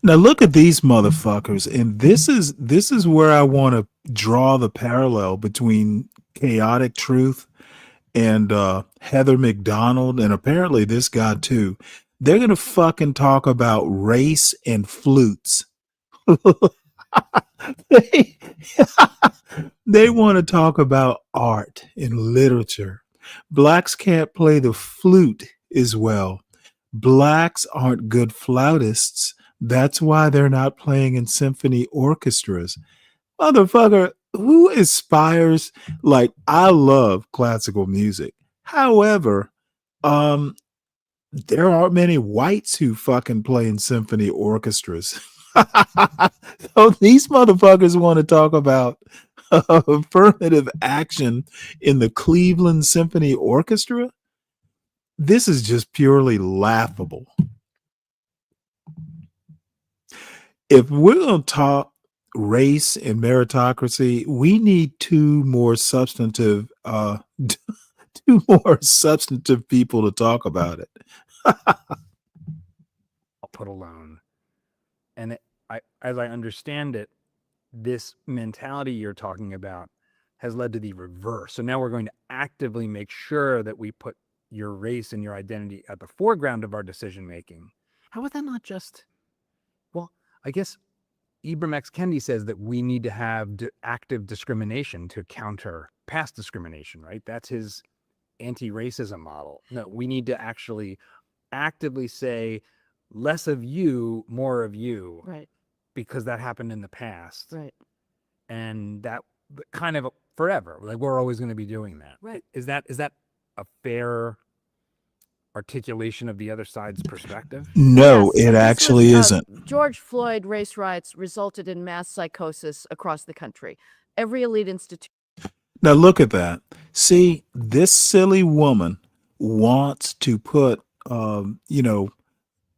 Now look at these motherfuckers, and this is where I want to draw the parallel between Chaotic Truth and Heather McDonald, and apparently this guy too. They're gonna fucking talk about race and flutes. They want to talk about art and literature. Blacks can't play the flute as well. Blacks aren't good flautists. That's why they're not playing in symphony orchestras. Motherfucker, who aspires? Like, I love classical music. However, there aren't many whites who fucking play in symphony orchestras. So these motherfuckers want to talk about affirmative action in the Cleveland Symphony Orchestra. This is just purely laughable. If we're going to talk race and meritocracy, we need two more substantive people to talk about it. Output alone. And as I understand it, this mentality you're talking about has led to the reverse. So now we're going to actively make sure that we put your race and your identity at the foreground of our decision making. How is that not just, well, I guess Ibram X. Kendi says that we need to have active discrimination to counter past discrimination, right? That's his anti-racism model. No, we need to actually actively say less of you, more of you, Right. because that happened in the past. Right. And that kind of forever, like we're always going to be doing that. Right. Is that a fair articulation of the other side's perspective? No, Yes, it this actually was, isn't. George Floyd race riots resulted in mass psychosis across the country. Every elite institution. Now look at that. See, this silly woman wants to put,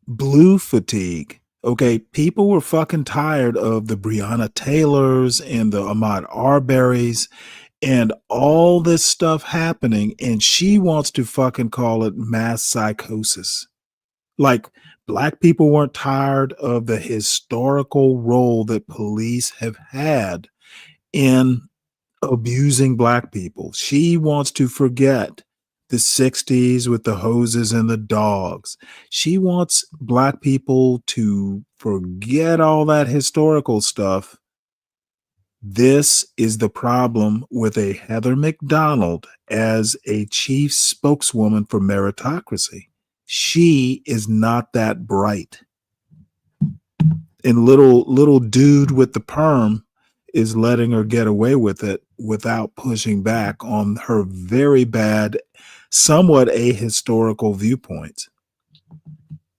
blue fatigue. Okay, people were fucking tired of the Breonna Taylors and the Ahmaud Arbery's and all this stuff happening, and she wants to fucking call it mass psychosis. Like, black people weren't tired of the historical role that police have had in abusing black people. She wants to forget the 60s with the hoses and the dogs. She wants black people to forget all that historical stuff. This is the problem with a Heather McDonald as a chief spokeswoman for meritocracy. She is not that bright. And little dude with the perm is letting her get away with it without pushing back on her very bad, somewhat ahistorical viewpoints.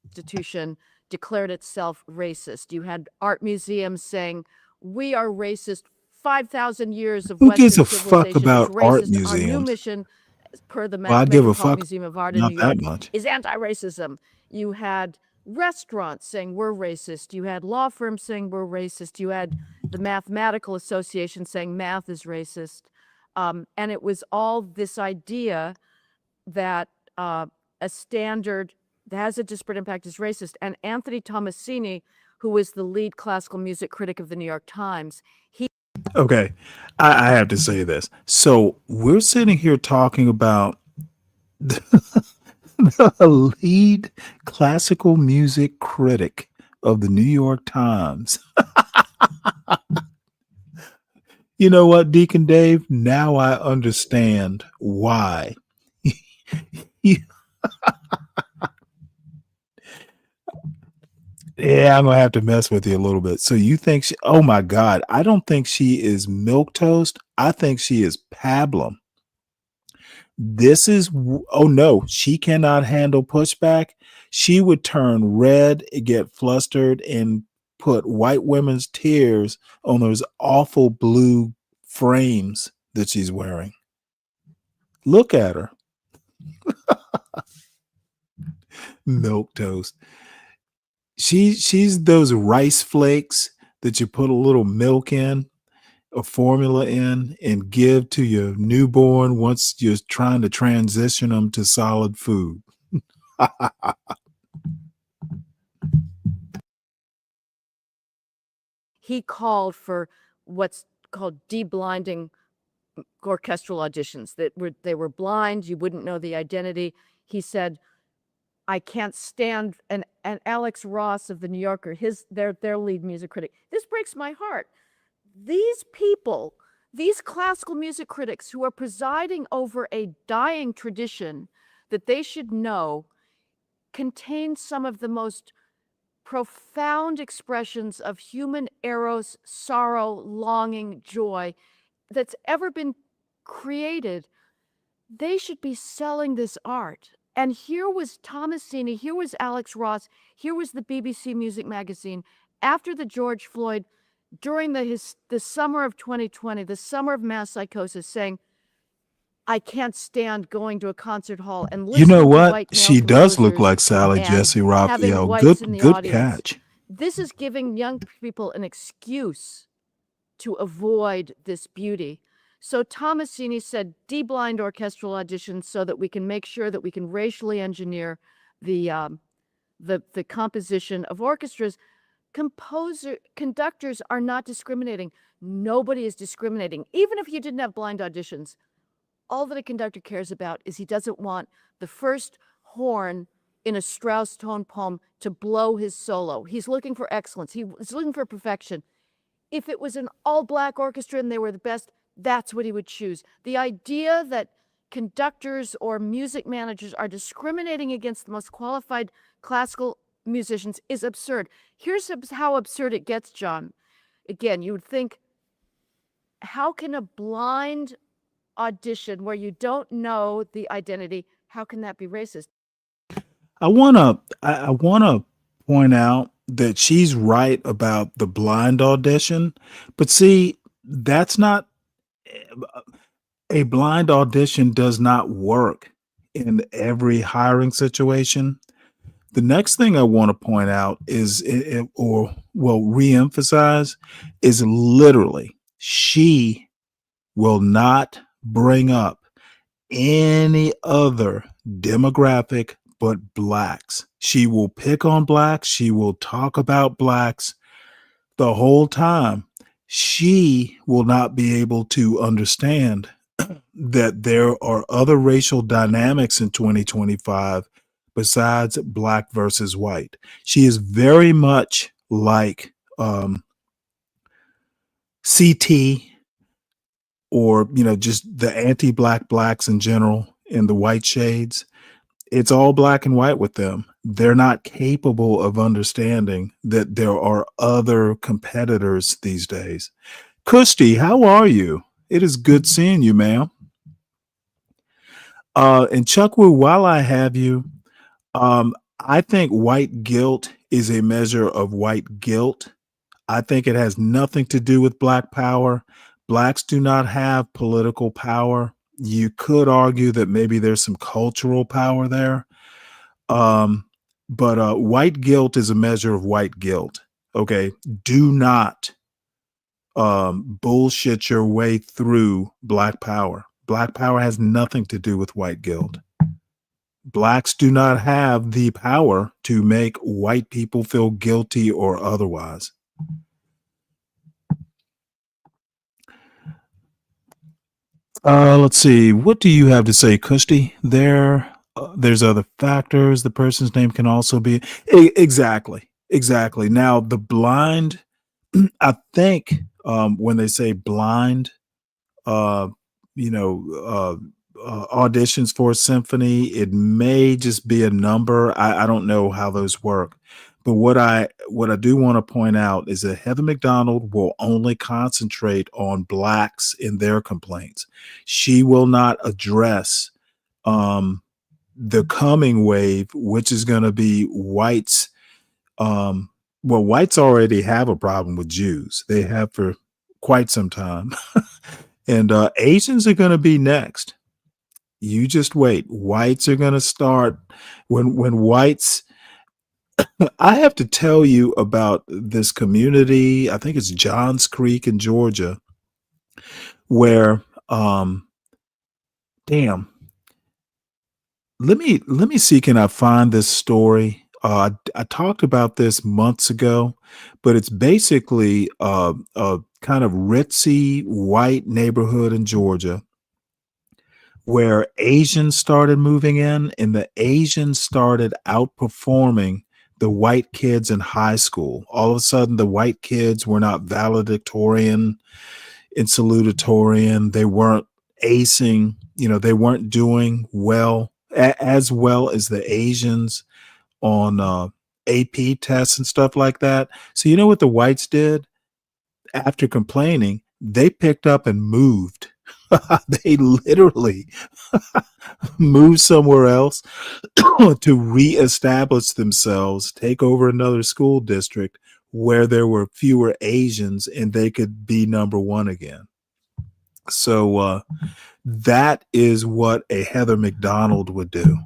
Institution declared itself racist. You had art museums saying, we are racist. 5,000 years of Who Western gives a fuck civilization about is art racist. Our new museums? mission, per the Well, I give a Metropolitan fuck, Museum of Art in not New York, that much. is anti-racism. You had restaurants saying we're racist. You had law firms saying we're racist. You had the Mathematical Association saying math is racist. And it was all this idea that a standard that has a disparate impact is racist. And Anthony Tomasini, who was the lead classical music critic of the New York Times, he Okay, I have to say this. So we're sitting here talking about the lead classical music critic of the New York Times. You know what, Deacon Dave? Now I understand why. Yeah, I'm gonna have to mess with you a little bit. So you think she, oh my God, I don't think she is milk toast. I think she is pablum. Oh no, she cannot handle pushback. She would turn red, get flustered, and put white women's tears on those awful blue frames that she's wearing. Look at her. Milk toast. She's those rice flakes that you put a little milk in, a formula in, and give to your newborn once you're trying to transition them to solid food. he called for what's called deblinding orchestral auditions they were blind, you wouldn't know the identity. He said, I can't stand, and Alex Ross of the New Yorker, their lead music critic, this breaks my heart. These people, these classical music critics who are presiding over a dying tradition that they should know contain some of the most profound expressions of human eros, sorrow, longing, joy that's ever been created. They should be selling this art. And here was Tomasini, here was Alex Ross, here was the BBC Music Magazine after the George Floyd, during the summer of 2020, the summer of mass psychosis, saying, I can't stand going to a concert hall and listening You know to what? white male She does look composers like Sally and Jesse having Raphael. whites in the Good audience. catch. This is giving young people an excuse to avoid this beauty. So Tomasini said, deblind orchestral auditions so that we can make sure that we can racially engineer the composition of orchestras. Conductors are not discriminating. Nobody is discriminating. Even if you didn't have blind auditions, all that a conductor cares about is he doesn't want the first horn in a Strauss tone poem to blow his solo. He's looking for excellence. He's looking for perfection. If it was an all-black orchestra and they were the best, that's what he would choose. The idea that conductors or music managers are discriminating against the most qualified classical musicians is absurd. Here's how absurd it gets, John. Again, you would think, how can a blind audition where you don't know the identity, how can that be racist? I wanna point out that she's right about the blind audition, but see, that's not a blind audition does not work in every hiring situation. The next thing I want to point out is, reemphasize, is literally she will not bring up any other demographic but blacks. She will pick on blacks. She will talk about blacks the whole time. She will not be able to understand that there are other racial dynamics in 2025 besides black versus white. She is very much like CT, or just the anti-black blacks in general, in the white shades. It's all black and white with them. They're not capable of understanding that there are other competitors these days. Kushti, how are you? It is good seeing you, ma'am. And Chuckwu, while I have you, I think white guilt is a measure of white guilt. I think it has nothing to do with black power. Blacks do not have political power. You could argue that maybe there's some cultural power there. But white guilt is a measure of white guilt. Okay. Do not bullshit your way through black power. Black power has nothing to do with white guilt. Blacks do not have the power to make white people feel guilty or otherwise. Let's see. What do you have to say, Kushti? There's other factors. The person's name can also be exactly. Now, the blind. I think when they say blind, auditions for a symphony, it may just be a number. I don't know how those work. But what I do want to point out is that Heather McDonald will only concentrate on blacks in their complaints. She will not address the coming wave, which is going to be whites. Whites already have a problem with Jews. They have for quite some time. And Asians are going to be next. You just wait. Whites are going to start when whites. I have to tell you about this community. I think it's Johns Creek in Georgia, where let me see, can I find this story? I talked about this months ago, but it's basically a kind of ritzy white neighborhood in Georgia where Asians started moving in, and the Asians started outperforming the white kids in high school. All of a sudden, the white kids were not valedictorian and salutatorian. They weren't acing, they weren't doing well, as well as the Asians on AP tests and stuff like that. So you know what the whites did? After complaining, they picked up and moved. They literally moved somewhere else to reestablish themselves, take over another school district where there were fewer Asians and they could be number one again. So that is what a Heather McDonald would do.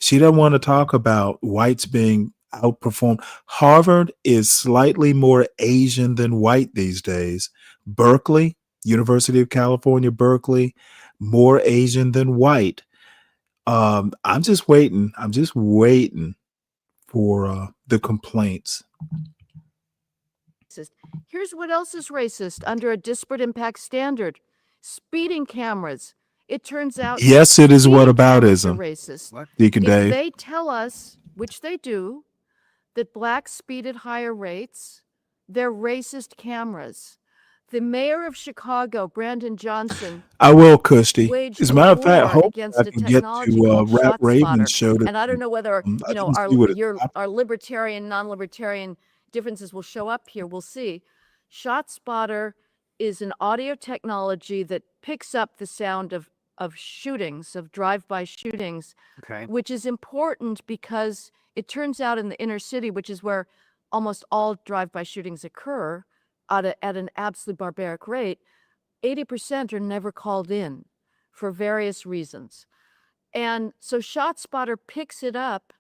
She doesn't want to talk about whites being outperformed. Harvard is slightly more Asian than white these days. Berkeley, University of California, Berkeley, more Asian than white. I'm just waiting. I'm just waiting for the complaints. Here's what else is racist under a disparate impact standard: speeding cameras. It turns out, yes, it is speeding whataboutism. cameras are racist. Deacon If Dave. they tell us, which they do, that blacks speed at higher rates, they're racist cameras. The mayor of Chicago, Brandon Johnson, I will, Kirsty. waged As a a matter of fact, war hopefully against I a can get technology to called Rap Raven's ShotSpotter. show. And I don't know whether, I didn't see what it our libertarian, non-libertarian differences will show up here. We'll see. ShotSpotter is an audio technology that picks up the sound of shootings, of drive-by shootings, Okay. which is important because it turns out in the inner city, which is where almost all drive-by shootings occur at an absolute barbaric rate, 80% are never called in for various reasons. And so ShotSpotter picks it up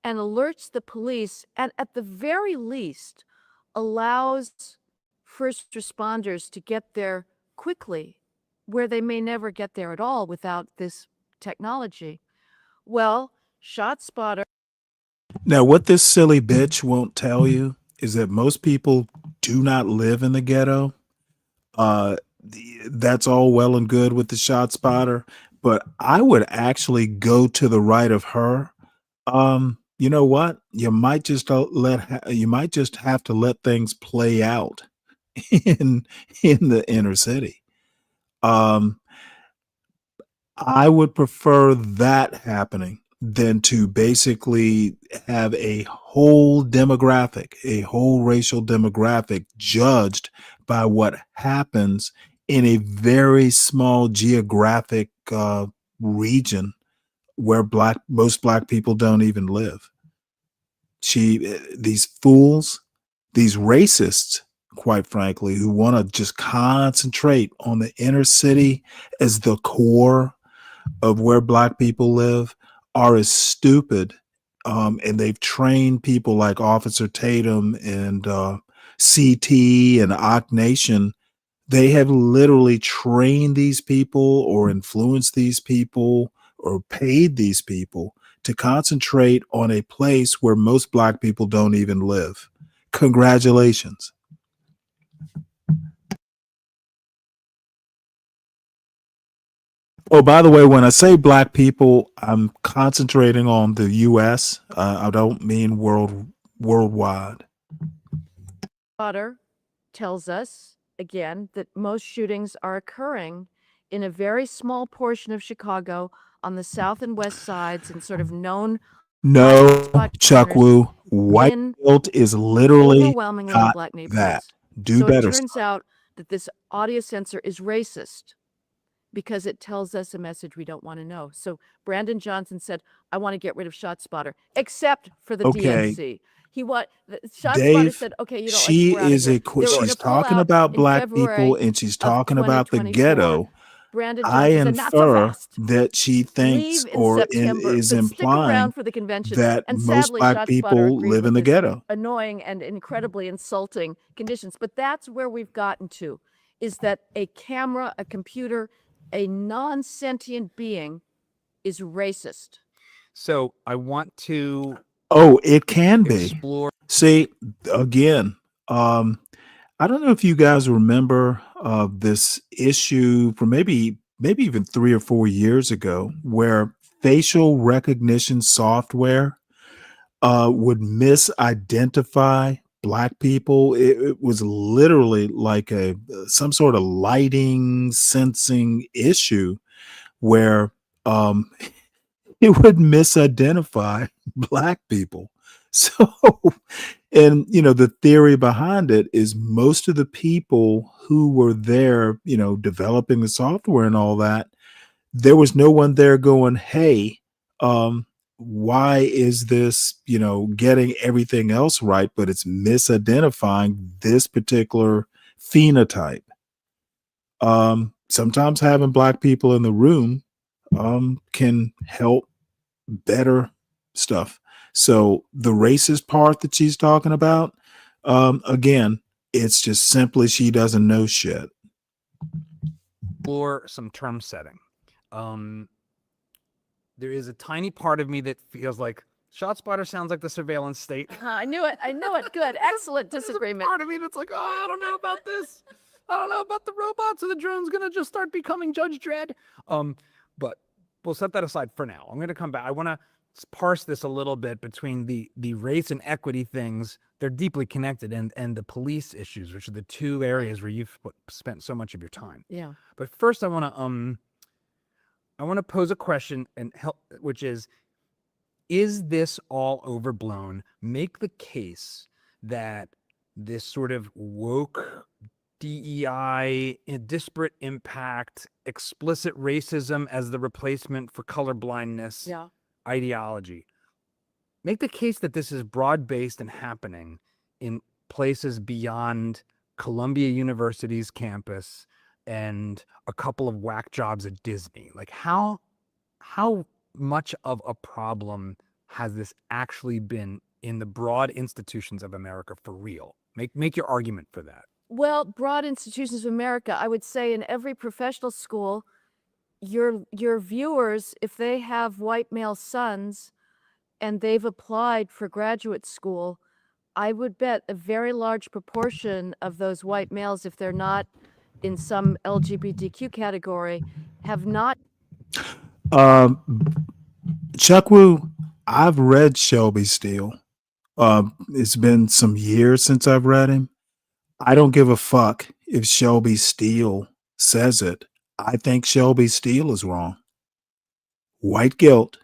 and alerts the police, and at the very least allows first responders to get there quickly, where they may never get there at all without this technology. Well, ShotSpotter. Now, what this silly bitch won't tell you is that most people do not live in the ghetto. That's all well and good with the shot spotter, but I would actually go to the right of her. You know what? You might just you might just have to let things play out in the inner city. I would prefer that happening than to basically have a whole demographic, a whole racial demographic judged by what happens in a very small geographic region where most black people don't even live. These fools, these racists, quite frankly, who want to just concentrate on the inner city as the core of where black people live, are as stupid. And they've trained people like Officer Tatum and CT and Ock Nation. They have literally trained these people or influenced these people or paid these people to concentrate on a place where most black people don't even live. Congratulations. Oh, by the way, when I say black people, I'm concentrating on the U.S. I don't mean worldwide. Potter tells us again that most shootings are occurring in a very small portion of Chicago on the south and west sides and sort of known No, hotspot Chuck corners Woo, white in guilt is literally overwhelmingly in not black that. neighborhoods. Do So it better. turns out that this audio sensor is racist because it tells us a message we don't want to know. So Brandon Johnson said, I want to get rid of ShotSpotter, except for the Okay. DNC. ShotSpotter Dave, said, okay, you don't like, she we're out of is here. They were she's gonna pull talking out about in black February people and she's of talking about the 2024. ghetto. Brandon I Johnson said, not so infer fast. that she thinks Leave in or September, is but stick around implying for the convention. that And most sadly, black ShotSpotter people agreed live in with the this ghetto. annoying and incredibly insulting conditions. But that's where we've gotten to, is that a camera, a computer, a non-sentient being is racist. So I want to Oh, it can be. explore. See, again, I don't know if you guys remember this issue from maybe even 3 or 4 years ago, where facial recognition software would misidentify black people. It was literally like some sort of lighting sensing issue where um, it would misidentify black people. So, and the theory behind it is most of the people who were there, developing the software and all that, there was no one there going, hey, why is this, getting everything else right, but it's misidentifying this particular phenotype. Sometimes having black people in the room can help better stuff. So the racist part that she's talking about, again, it's just simply she doesn't know shit. Explore some term setting. There is a tiny part of me that feels like ShotSpotter sounds like the surveillance state. I knew it. Good. Excellent disagreement. Part of me that's like, oh, I don't know about this. I don't know about the robots or the drones gonna just start becoming Judge Dredd. But we'll set that aside for now. I'm gonna come back. I want to parse this a little bit between the race and equity things. They're deeply connected, and the police issues, which are the two areas where you've spent so much of your time. Yeah. But first, I want to pose a question and help, which is this all overblown? Make the case that this sort of woke DEI, disparate impact, explicit racism as the replacement for colorblindness Yeah. ideology. Make the case that this is broad-based and happening in places beyond Columbia University's campus and a couple of whack jobs at Disney. Like how much of a problem has this actually been in the broad institutions of America for real? Make your argument for that. Well, broad institutions of America, I would say in every professional school, your viewers, if they have white male sons and they've applied for graduate school, I would bet a very large proportion of those white males, if they're not in some LGBTQ category, have not. Chuck Wu, I've read Shelby Steele. It's been some years since I've read him. I don't give a fuck if Shelby Steele says it. I think Shelby Steele is wrong. White guilt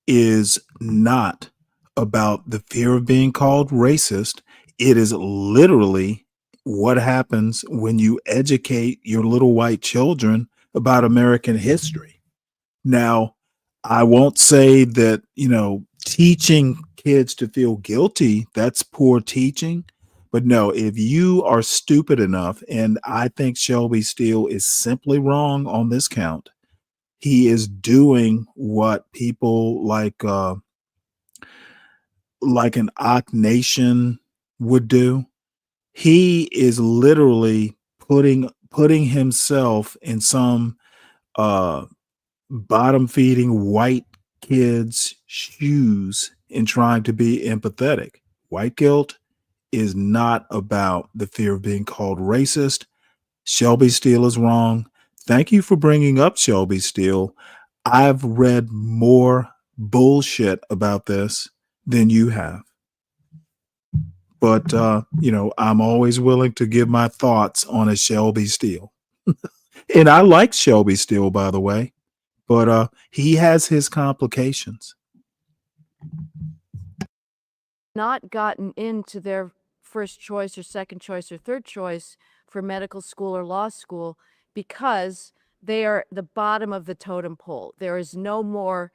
is not about the fear of being called racist. It is literally what happens when you educate your little white children about American history. Now, I won't say that, teaching kids to feel guilty, that's poor teaching. But no, if you are stupid enough, and I think Shelby Steele is simply wrong on this count, he is doing what people like an Ock Nation would do. He is literally putting himself in some bottom feeding white kids' shoes and trying to be empathetic. White guilt is not about the fear of being called racist. Shelby Steele is wrong. Thank you for bringing up Shelby Steele. I've read more bullshit about this than you have. But, I'm always willing to give my thoughts on a Shelby Steele. And I like Shelby Steele, by the way, but he has his complications. Not gotten into their first choice or second choice or third choice for medical school or law school because they are the bottom of the totem pole. There is no more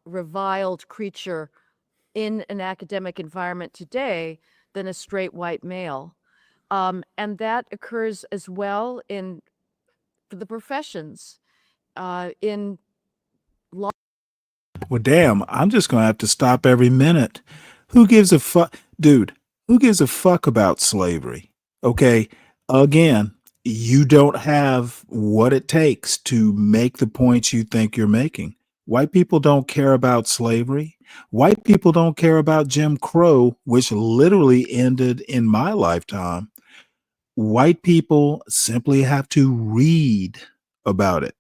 reviled creature in an academic environment today than a straight white male. And that occurs as well in the professions, in law. Well, damn, I'm just going to have to stop every minute. Who gives a fuck? Dude, who gives a fuck about slavery? Okay, again, you don't have what it takes to make the points you think you're making. White people don't care about slavery. White people don't care about Jim Crow, which literally ended in my lifetime. White people simply have to read about it.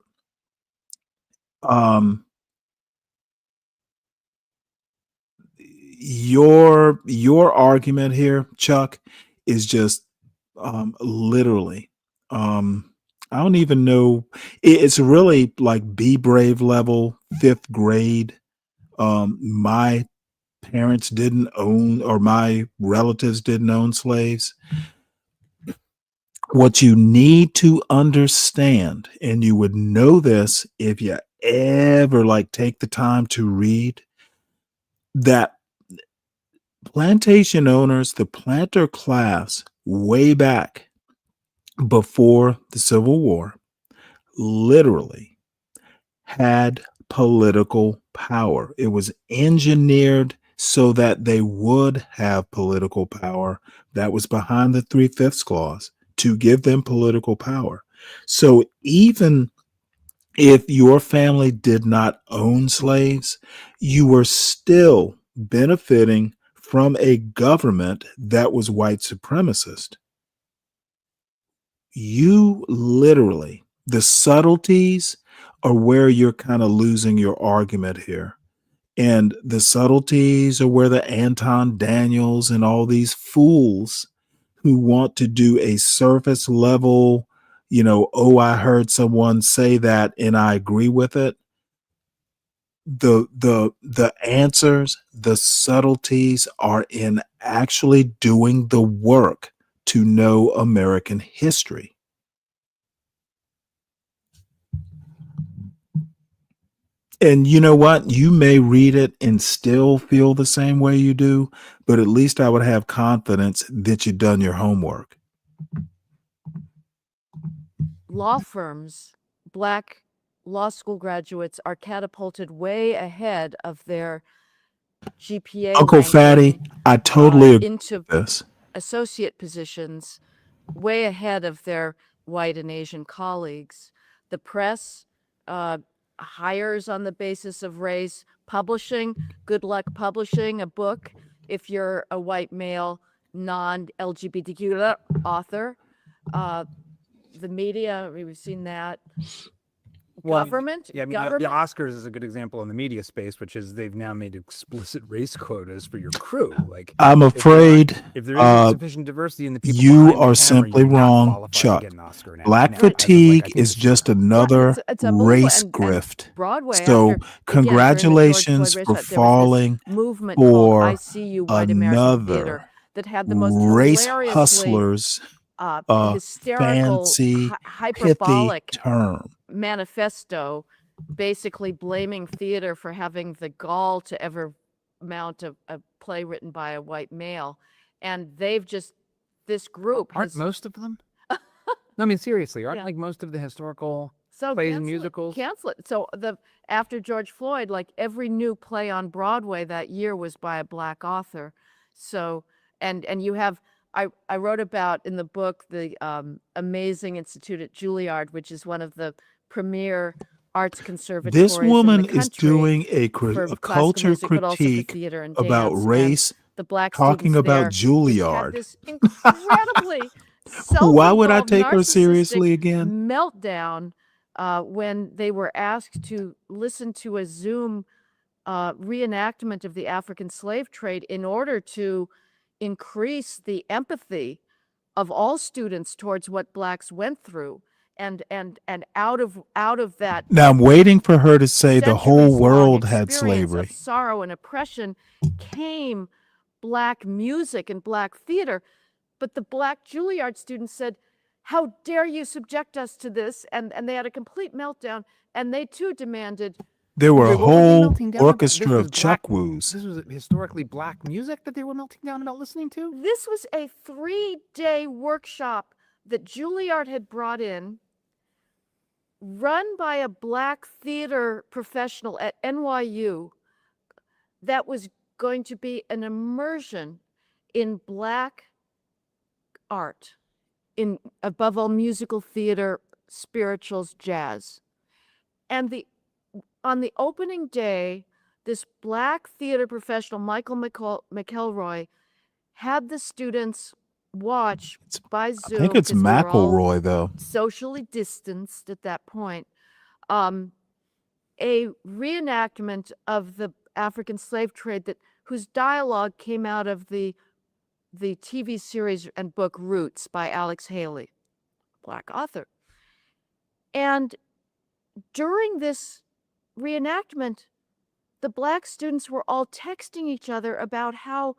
Your argument here, Chuck, is just literally I don't even know. It's really like Be Brave level, 5th grade. My parents didn't own, or my relatives didn't own slaves. What you need to understand, and you would know this if you ever take the time to read, that plantation owners, the planter class, way back before the Civil War, literally had political power. It was engineered so that they would have political power. That was behind the 3/5 clause, to give them political power. So even if your family did not own slaves, you were still benefiting from a government that was white supremacist. You literally, the subtleties are where you're kind of losing your argument here. And the subtleties are where the Anton Daniels and all these fools who want to do a surface level, oh, I heard someone say that and I agree with it. The answers, the subtleties are in actually doing the work to know American history. And you know what? You may read it and still feel the same way you do, but at least I would have confidence that you've done your homework. Law firms, Black law school graduates are catapulted way ahead of their GPA Uncle Fatty, ranking, I totally agree into with this. associate positions, way ahead of their white and Asian colleagues. The press hires on the basis of race. Publishing, good luck publishing a book if you're a white male, non-LGBTQ author. The media, we've seen that. Government, the government. Oscars is a good example in the media space, which is they've now made explicit race quotas for your crew. Like, I'm afraid if there isn't sufficient diversity in the people you behind the are camera, simply you're not wrong, qualified to Chuck. get an Oscar now. Black As of, like, I fatigue think is this just year. another It's unbelievable. race And grift. Broadway, So after, again, during the George congratulations Floyd for race, there was this falling movement called I for See You White American Theater another that had the most race hilariously hustlers hysterical, fancy, pithy hyperbolic term. manifesto, basically blaming theater for having the gall to ever mount a play written by a white male. And they've just, this group Aren't has, most of them? No, I mean, seriously, aren't Yeah. like most of the historical so plays and cancel it, musicals? cancel it. So after George Floyd, like every new play on Broadway that year was by a Black author. So, and you have, I wrote about in the book the amazing institute at Juilliard, which is one of the premier arts conservatories This woman in the is country doing a for classical culture music, but also for critique theater and about dance. race, And the Black talking students about there just had Juilliard. this incredibly Why would I self-involved, take her narcissistic seriously again? meltdown when they were asked to listen to a Zoom reenactment of the African slave trade in order to increase the empathy of all students towards what Blacks went through. And out of that Now I'm waiting for her to say the whole centuries-long world had experience slavery. of sorrow and oppression came Black music and Black theater. But the Black Juilliard students said, "How dare you subject us to this?" And they had a complete meltdown, and they too demanded. There were Okay, a what were they whole melting down about? This orchestra was of black. chuckwoos. This was historically Black music that they were melting down about listening to? This was a 3-day workshop that Juilliard had brought in, run by a Black theater professional at NYU, that was going to be an immersion in Black art, in above all musical theater, spirituals, jazz. And on the opening day, this Black theater professional, Michael McElroy, had the students watch by Zoom. I think it's 'cause we were all McElroy, though. socially distanced at that point, a reenactment of the African slave trade whose dialogue came out of the TV series and book Roots by Alex Haley, Black author. And during this reenactment, the Black students were all texting each other about how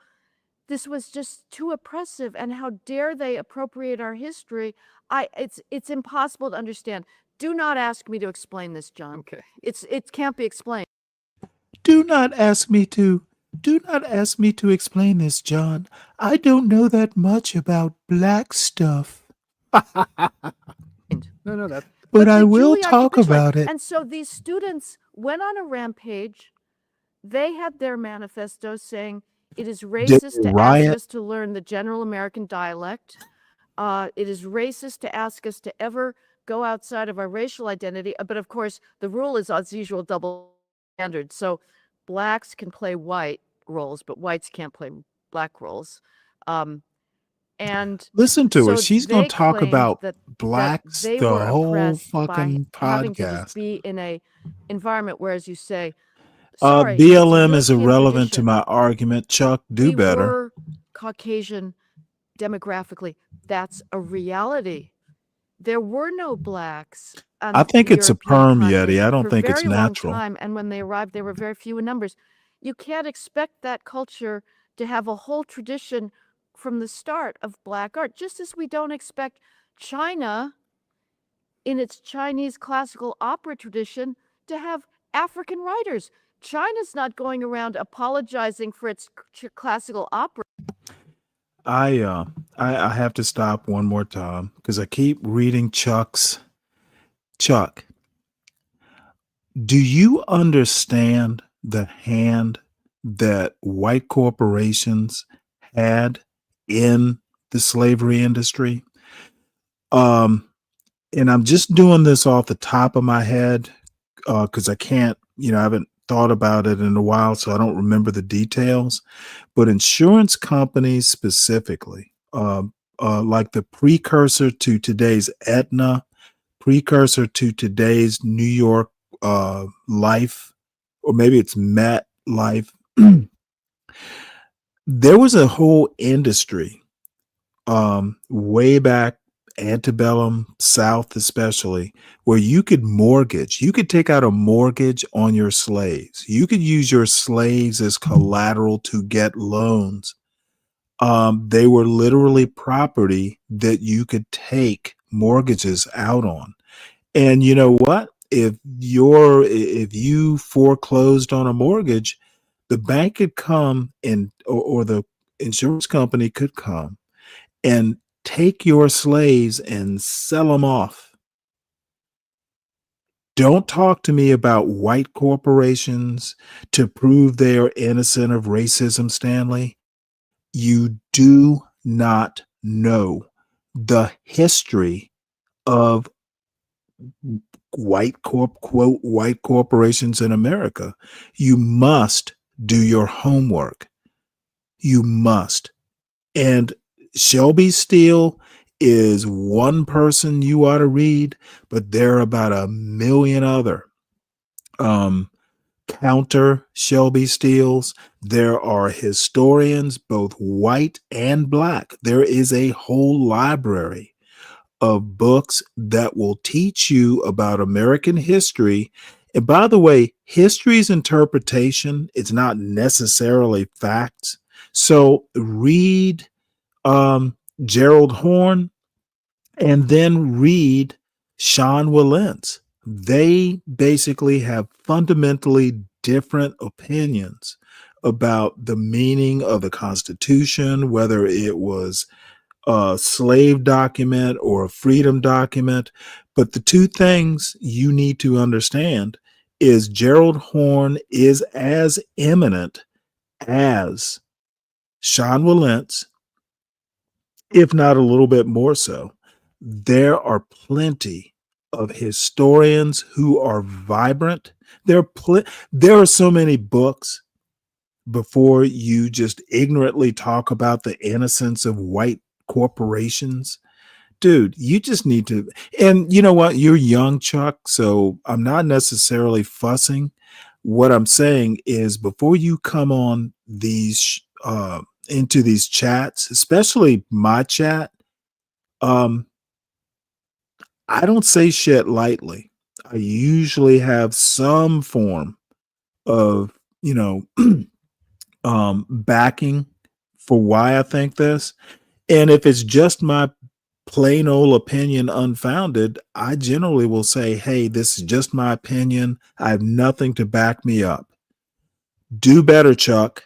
this was just too oppressive and how dare they appropriate our history. It's impossible to understand. Do not ask me to explain this, John. Okay. It can't be explained. Do not ask me to explain this, John. I don't know that much about Black stuff. No, that's But I the will Juilliard talk capitulated. about it. And so these students went on a rampage. They had their manifesto saying it is racist to riot. ask us to learn the general American dialect. It is racist to ask us to ever go outside of our racial identity. But of course, the rule is, as usual, double standard. So Blacks can play white roles, but whites can't play Black roles. And listen to her. so She's going they to talk claimed about that Blacks they the were whole oppressed by fucking having to just podcast. be in a environment where, as you say, sorry, it's BLM is European irrelevant to tradition. my argument. Chuck, do We better. were Caucasian demographically. That's a reality. There were no blacks I on think the it's a European perm yeti. continent I don't for a think it's very long natural. time, and when they arrived, they were very few in numbers. You can't expect that culture to have a whole tradition from the start of black art, just as we don't expect China, in its Chinese classical opera tradition, to have African writers. China's not going around apologizing for its classical opera. I have to stop one more time because I keep reading Chuck's. Chuck, do you understand the hand that white corporations had in the slavery industry? And I'm just doing this off the top of my head because I can't, I haven't thought about it in a while, so I don't remember the details. But insurance companies specifically, like the precursor to today's Aetna, precursor to today's New York Life, or maybe it's Met Life. There was a whole industry way back antebellum South, especially, where you could take out a mortgage on your slaves. You could use your slaves as collateral to get loans. They were literally property that you could take mortgages out on. And you know what? If you foreclosed on a mortgage, the bank could come or the insurance company could come and take your slaves and sell them off. Don't talk to me about white corporations to prove they are innocent of racism, Stanley. You do not know the history of white corporations in America. You must do your homework. You must. And Shelby Steele is one person you ought to read, but there are about a million other counter Shelby Steeles. There are historians, both white and black. There is a whole library of books that will teach you about American history. And by the way, history's interpretation, it's not necessarily facts. So read Gerald Horne and then read Sean Willentz. They basically have fundamentally different opinions about the meaning of the Constitution, whether it was a slave document or a freedom document. But the two things you need to understand is Gerald Horne is as eminent as Sean Willentz, if not a little bit more so. There are plenty of historians who are vibrant. There are so many books before you just ignorantly talk about the innocence of white corporations. Dude, you just need to. And you know what? You're young, Chuck, so I'm not necessarily fussing. What I'm saying is before you come on these into these chats, especially my chat, I don't say shit lightly. I usually have some form of, backing for why I think this. And if it's just my plain old opinion unfounded, I generally will say, hey, this is just my opinion. I have nothing to back me up. Do better, Chuck.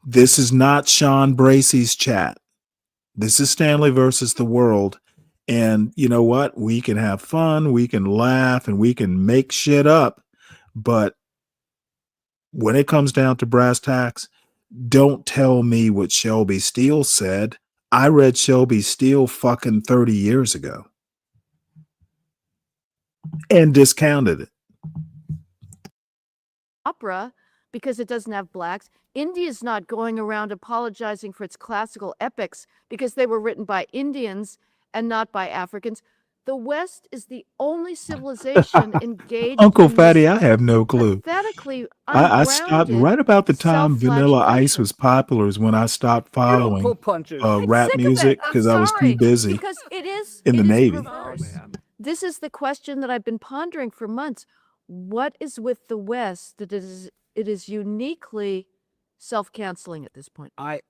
This is not Sean Bracey's chat. This is Stanley versus the world. And you know what? We can have fun, we can laugh, and we can make shit up. But when it comes down to brass tacks, don't tell me what Shelby Steele said. I read Shelby Steele fucking 30 years ago and discounted it. Opera, because it doesn't have blacks. India's not going around apologizing for its classical epics because they were written by Indians and not by Africans. The West is the only civilization engaged Uncle in this Fatty, I have no clue. pathetically I stopped ungrounded right about the time Vanilla Ice self-flagellation. was popular is when I stopped You don't pull following punches. I'm rap sick of it. music I'm because I was too sorry. busy Because it in the is Navy. perverse. This is the question that I've been pondering for months. What is with the West that it is uniquely self-canceling at this point? I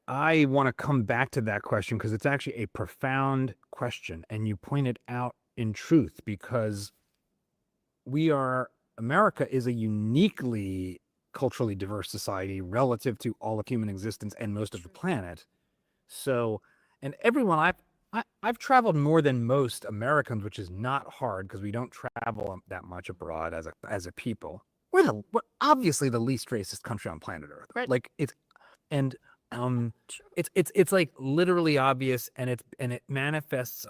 want to come back to that question because it's actually a profound question, and you point it out in truth, because America is a uniquely culturally diverse society relative to all of human existence and most of the planet. So, and everyone I've traveled more than most Americans, which is not hard because we don't travel that much abroad as a people. We're obviously the least racist country on planet Earth. Right. Like it's like literally obvious, and it manifests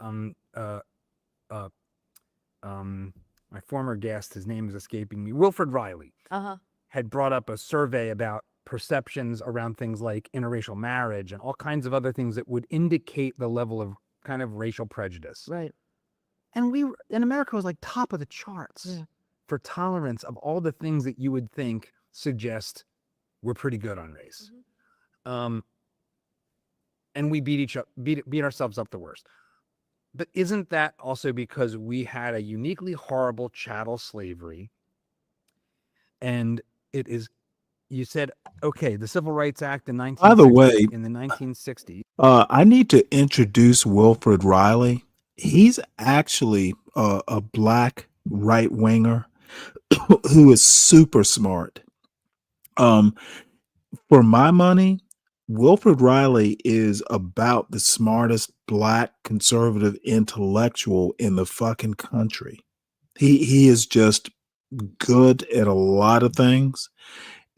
my former guest, his name is escaping me, Wilfred Riley, had brought up a survey about perceptions around things like interracial marriage and all kinds of other things that would indicate the level of kind of racial prejudice. Right. And America was like top of the charts for tolerance of all the things that you would think suggest we're pretty good on race. And we beat ourselves up the worst. But isn't that also because we had a uniquely horrible chattel slavery? And it is, you said, okay, the Civil Rights Act in By the way, in the 1960s. I need to introduce Wilfred Riley. He's actually a black right winger who is super smart. For my money, Wilfred Riley is about the smartest black conservative intellectual in the fucking country. He is just good at a lot of things,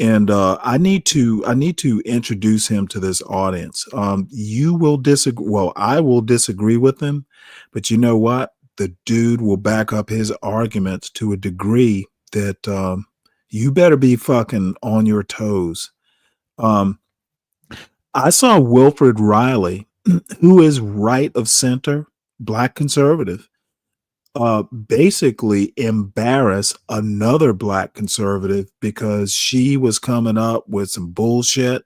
and I need to introduce him to this audience. You will disagree. Well, I will disagree with him, but you know what? The dude will back up his arguments to a degree that you better be fucking on your toes. I saw Wilfred Riley, who is right of center, black conservative, basically embarrass another black conservative because she was coming up with some bullshit,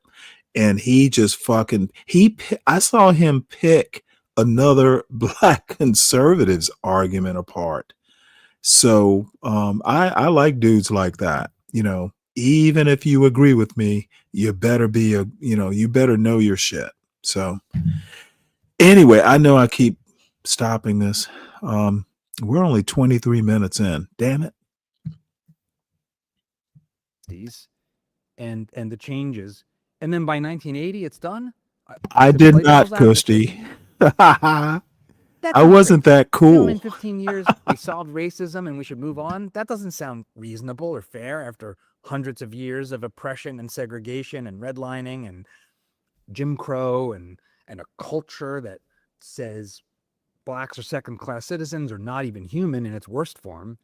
and he just fucking I saw him pick another black conservative's argument apart. So I like dudes like that. Even if you agree with me, you better you better know your shit. So anyway, I know I keep stopping this. We're only 23 minutes in. Damn it. And the changes. And then by 1980, it's done. I did not, Kirsty. I wasn't that cool. In 15 years, we solved racism and we should move on. That doesn't sound reasonable or fair after hundreds of years of oppression and segregation and redlining and Jim Crow and a culture that says blacks are second-class citizens or not even human in its worst form.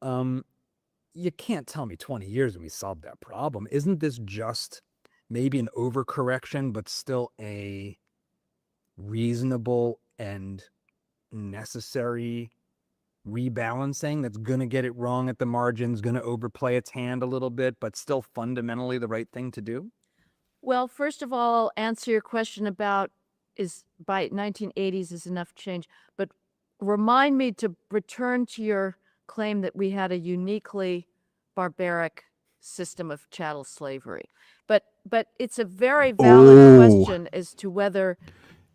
You can't tell me 20 years and we solved that problem. Isn't this just maybe an overcorrection, but still a reasonable and necessary rebalancing that's going to get it wrong at the margins, going to overplay its hand a little bit, but still fundamentally the right thing to do? Well, first of all, I'll answer your question about is by 1980s is enough change, but remind me to return to your claim that we had a uniquely barbaric system of chattel slavery. But it's a very valid question as to whether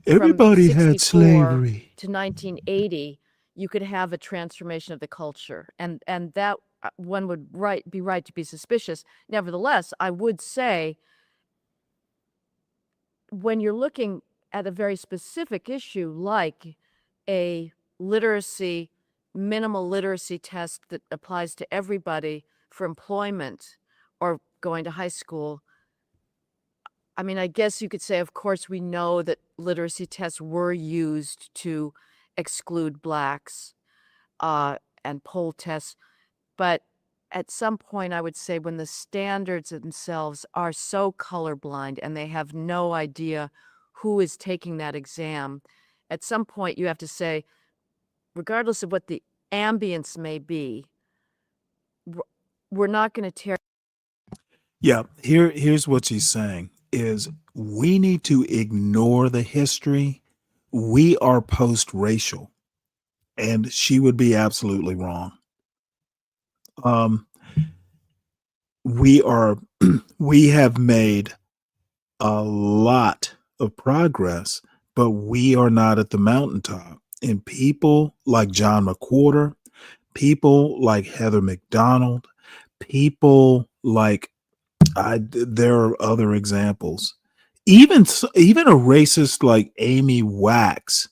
everybody from had slavery to 1980 you could have a transformation of the culture, and that one would be right to be suspicious. Nevertheless, I would say when you're looking at a very specific issue like a minimal literacy test that applies to everybody for employment or going to high school, I mean, I guess you could say, of course, we know that literacy tests were used to exclude blacks and poll tests. But at some point, I would say when the standards themselves are so colorblind and they have no idea who is taking that exam, at some point you have to say, regardless of what the ambience may be, we're not going to tear. Yeah, here's what she's saying is we need to ignore the history. We are post-racial, and she would be absolutely wrong. We are we have made a lot of progress, but we are not at the mountaintop. And people like John McWhorter, people like Heather McDonald, people like there are other examples. Even a racist like Amy Wax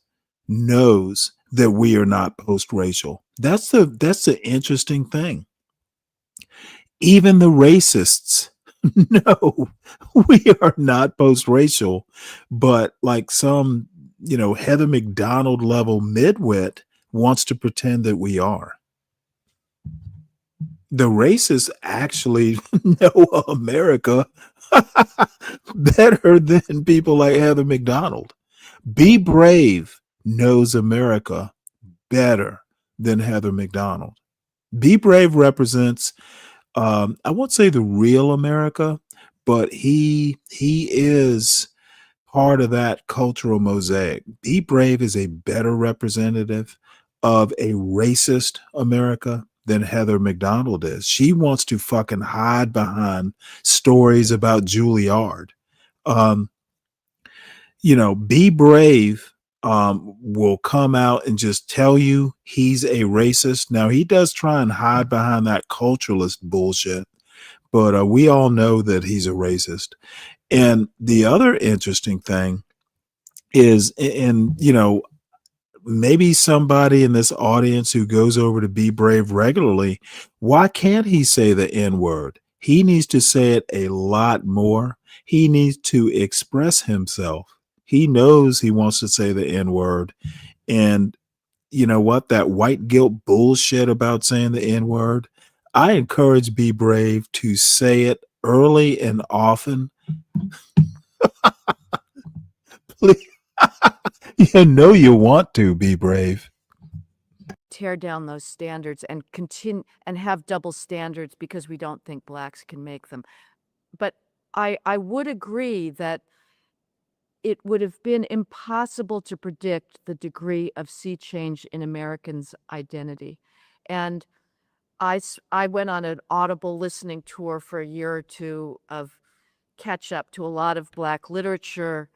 knows that we are not post-racial. That's the interesting thing. Even the racists know we are not post-racial, but like some, Heather McDonald level midwit wants to pretend that we are. The racists actually know America better than people like Heather McDonald. Be Brave knows America better than Heather McDonald. Be Brave represents, I won't say the real America, but he is part of that cultural mosaic. Be Brave is a better representative of a racist America than Heather McDonald is. She wants to fucking hide behind stories about Juilliard. Be Brave will come out and just tell you he's a racist. Now, he does try and hide behind that culturalist bullshit, but we all know that he's a racist. And the other interesting thing is, and maybe somebody in this audience who goes over to Be Brave regularly, why can't he say the N-word? He needs to say it a lot more. He needs to express himself. He knows he wants to say the N-word. And you know what? That white guilt bullshit about saying the N-word, I encourage Be Brave to say it early and often. Please. You want to Be Brave. Tear down those standards and continue and have double standards because we don't think blacks can make them. But I would agree that it would have been impossible to predict the degree of sea change in Americans' identity. And I went on an Audible listening tour for a year or two of catch up to a lot of Black literature,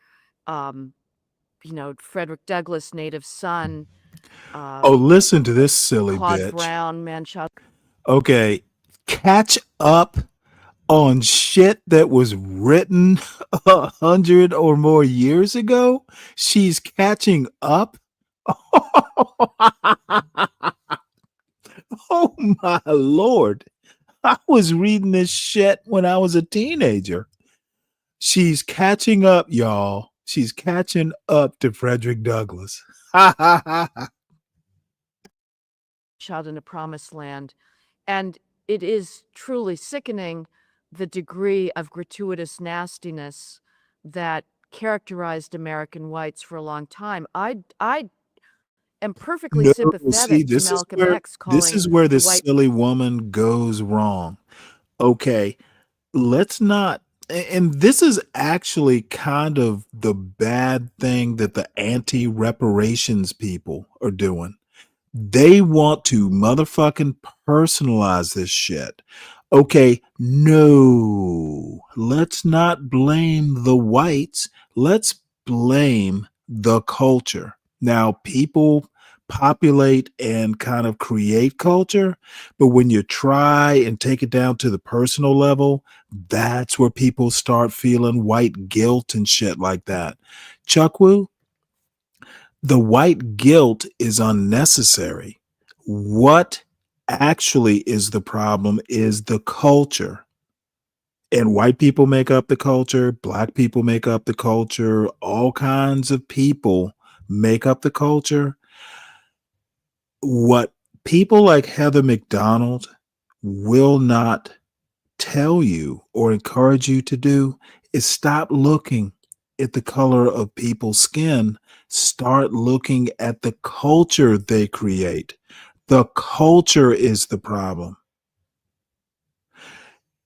Frederick Douglass, Native Son. Listen to this silly Claude bitch. Brown, Manchester. Okay, catch up on shit that was written 100 or more years ago. She's catching up. Oh my Lord. I was reading this shit when I was a teenager. She's catching up, y'all. She's catching up to Frederick Douglass. Child in a Promised Land. And it is truly sickening the degree of gratuitous nastiness that characterized American whites for a long time. I am perfectly sympathetic to Malcolm X calling this is where this white silly woman goes wrong. Okay, let's not, and this is actually kind of the bad thing that the anti-reparations people are doing. They want to motherfucking personalize this shit. Okay, no, let's not blame the whites. Let's blame the culture. Now, people populate and kind of create culture, but when you try and take it down to the personal level, that's where people start feeling white guilt and shit like that. Chuckwu, the white guilt is unnecessary. What actually is the problem is the culture. And white people make up the culture, black people make up the culture, all kinds of people make up the culture. What people like Heather McDonald will not tell you or encourage you to do is stop looking at the color of people's skin Start looking at the culture they create. The culture is the problem.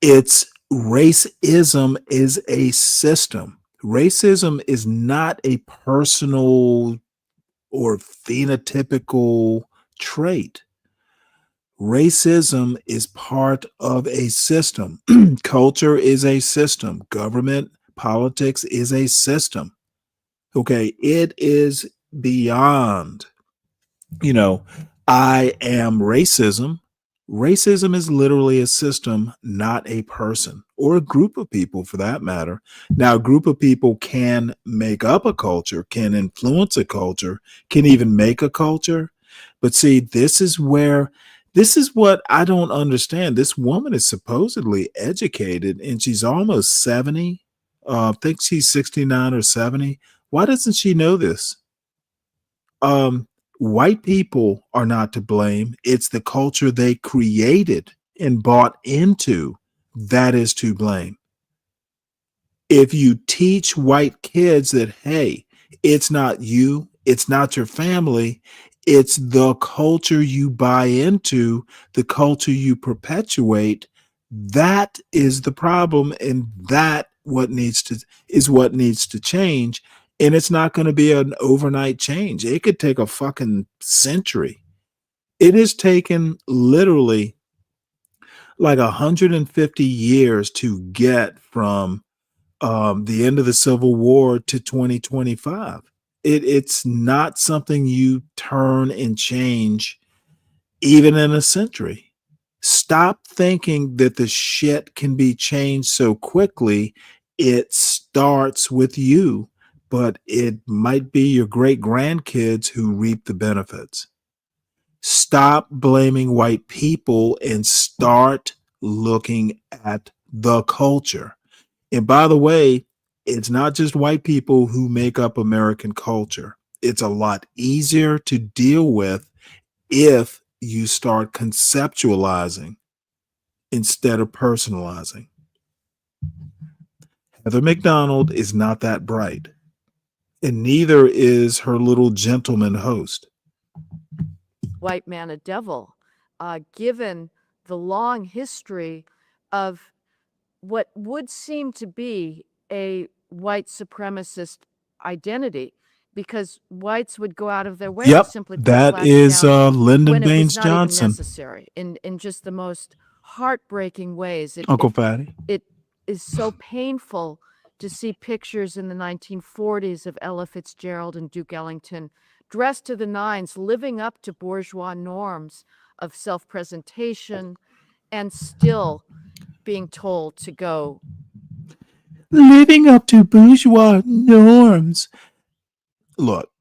It's racism is a system. Racism is not a personal or phenotypical trait. Racism is part of a system. Culture is a system. Government, politics is a system. Okay, it is beyond, I am racism. Racism is literally a system, not a person or a group of people for that matter. Now, a group of people can make up a culture, can influence a culture, can even make a culture. But see, this is what I don't understand. This woman is supposedly educated and she's almost 70. I think she's 69 or 70. Why doesn't she know this? White people are not to blame. It's the culture they created and bought into that is to blame. If you teach white kids that, hey, it's not you, it's not your family, it's the culture you buy into, the culture you perpetuate, that is the problem, and that is what needs to change. And it's not going to be an overnight change. It could take a fucking century. It has taken literally like 150 years to get from the end of the Civil War to 2025. It's not something you turn and change even in a century. Stop thinking that the shit can be changed so quickly. It starts with you, but it might be your great grandkids who reap the benefits. Stop blaming white people and start looking at the culture. And by the way, it's not just white people who make up American culture. It's a lot easier to deal with if you start conceptualizing instead of personalizing. Heather McDonald is not that bright, and neither is her little gentleman host. White man a devil, given the long history of what would seem to be a white supremacist identity, because whites would go out of their way to simply put That blacks is down Lyndon when it was Baines not even Johnson. necessary, in just the most heartbreaking ways. Uncle Fatty. It is so painful to see pictures in the 1940s of Ella Fitzgerald and Duke Ellington dressed to the nines, living up to bourgeois norms of self-presentation, and still being told to go. Living up to bourgeois norms. Look,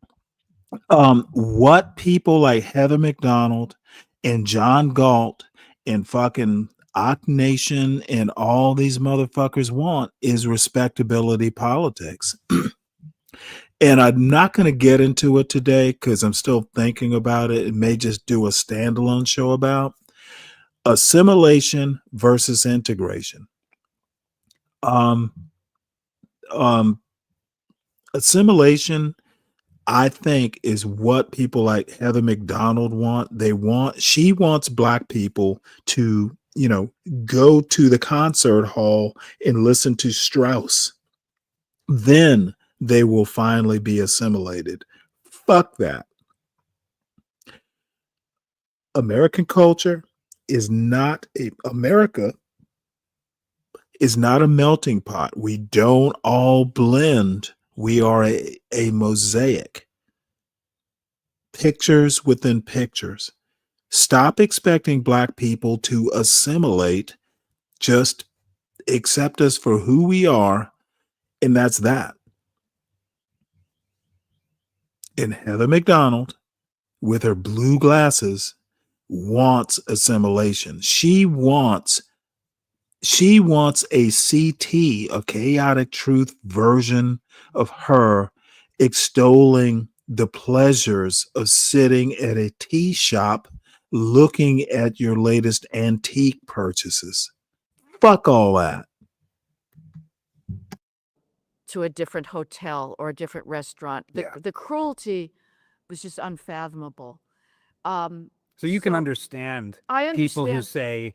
what people like Heather McDonald and John Galt and fucking Ock Nation and all these motherfuckers want is respectability politics. And I'm not going to get into it today because I'm still thinking about it. It may just do a standalone show about assimilation versus integration. Assimilation, I think, is what people like Heather McDonald want. She wants black people to, go to the concert hall and listen to Strauss. Then they will finally be assimilated. Fuck that. American culture is not America is not a melting pot. We don't all blend. We are a mosaic. Pictures within pictures. Stop expecting black people to assimilate. Just accept us for who we are, and that's that. And Heather McDonald, with her blue glasses, wants assimilation. She wants a CT, a chaotic truth version of her extolling the pleasures of sitting at a tea shop looking at your latest antique purchases. Fuck all that. to a different hotel or a different restaurant. The cruelty was just unfathomable. So you can understand I people who understand. say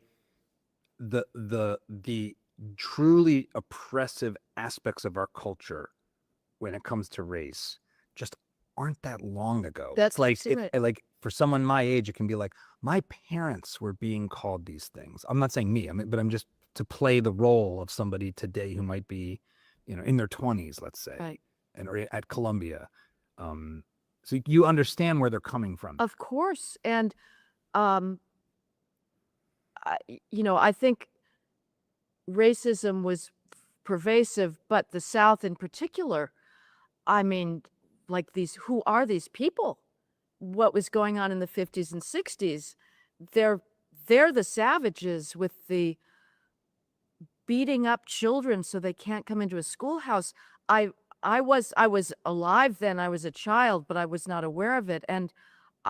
the truly oppressive aspects of our culture when it comes to race just aren't that long ago. That's like right. like for someone my age, it can be like my parents were being called these things. I'm not saying me, but I'm just to play the role of somebody today who might be, in their 20s, let's say, Right. and or at Columbia. So you understand where they're coming from. Of course. And, I think racism was pervasive, but the South in particular, I mean, like who are these people? What was going on in the 50s and 60s? They're the savages with the beating up children so they can't come into a schoolhouse. I was alive then. I was a child, but I was not aware of it. And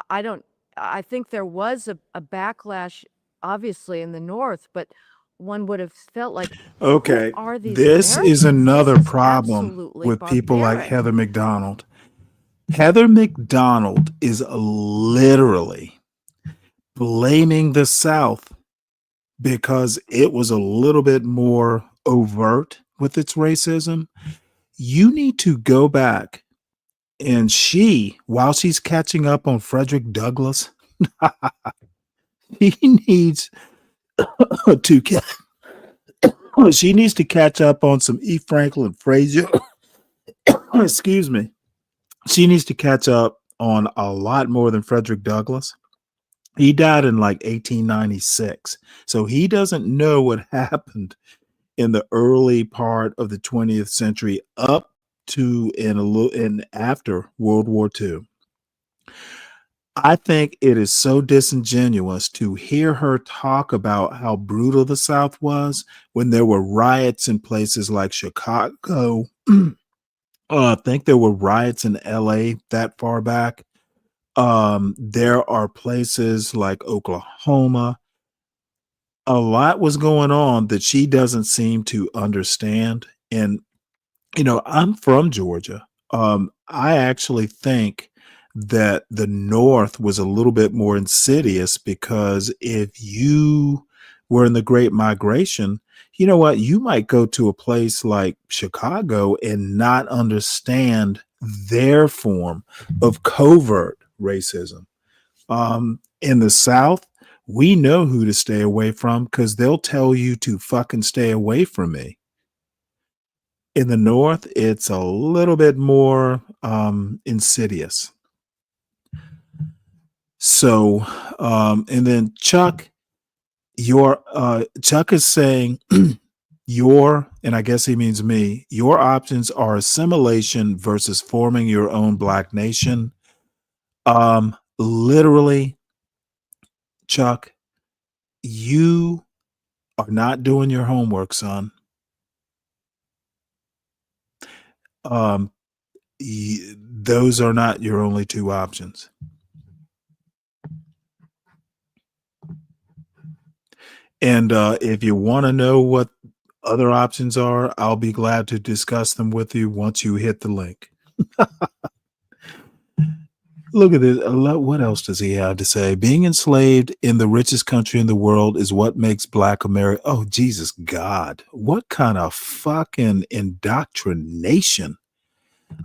I think there was a backlash, obviously, in the North, but one would have felt like, Okay, who are these this is Americans? another This is problem absolutely with people like barbaric. Heather McDonald. Heather McDonald is literally blaming the South because it was a little bit more overt with its racism. You need to go back, and while she's catching up on Frederick Douglass, she needs to she needs to catch up on some E. Franklin Frazier. Excuse me. She needs to catch up on a lot more than Frederick Douglass. He died in like 1896. So he doesn't know what happened in the early part of the 20th century up to and after World War II. I think it is so disingenuous to hear her talk about how brutal the South was when there were riots in places like Chicago. I think there were riots in LA that far back. There are places like Oklahoma. A lot was going on that she doesn't seem to understand. And, I'm from Georgia. I actually think that the North was a little bit more insidious because if you were in the Great Migration, you know what? You might go to a place like Chicago and not understand their form of covert racism. In the South, we know who to stay away from because they'll tell you to fucking stay away from me. In the North, it's a little bit more insidious. So, and then Chuck is saying and I guess he means me, your options are assimilation versus forming your own black nation. Literally, Chuck, you are not doing your homework, son. Those are not your only two options. And if you want to know what other options are, I'll be glad to discuss them with you once you hit the link. Look at this. What else does he have to say? Being enslaved in the richest country in the world is what makes Black America. Oh, Jesus God. What kind of fucking indoctrination?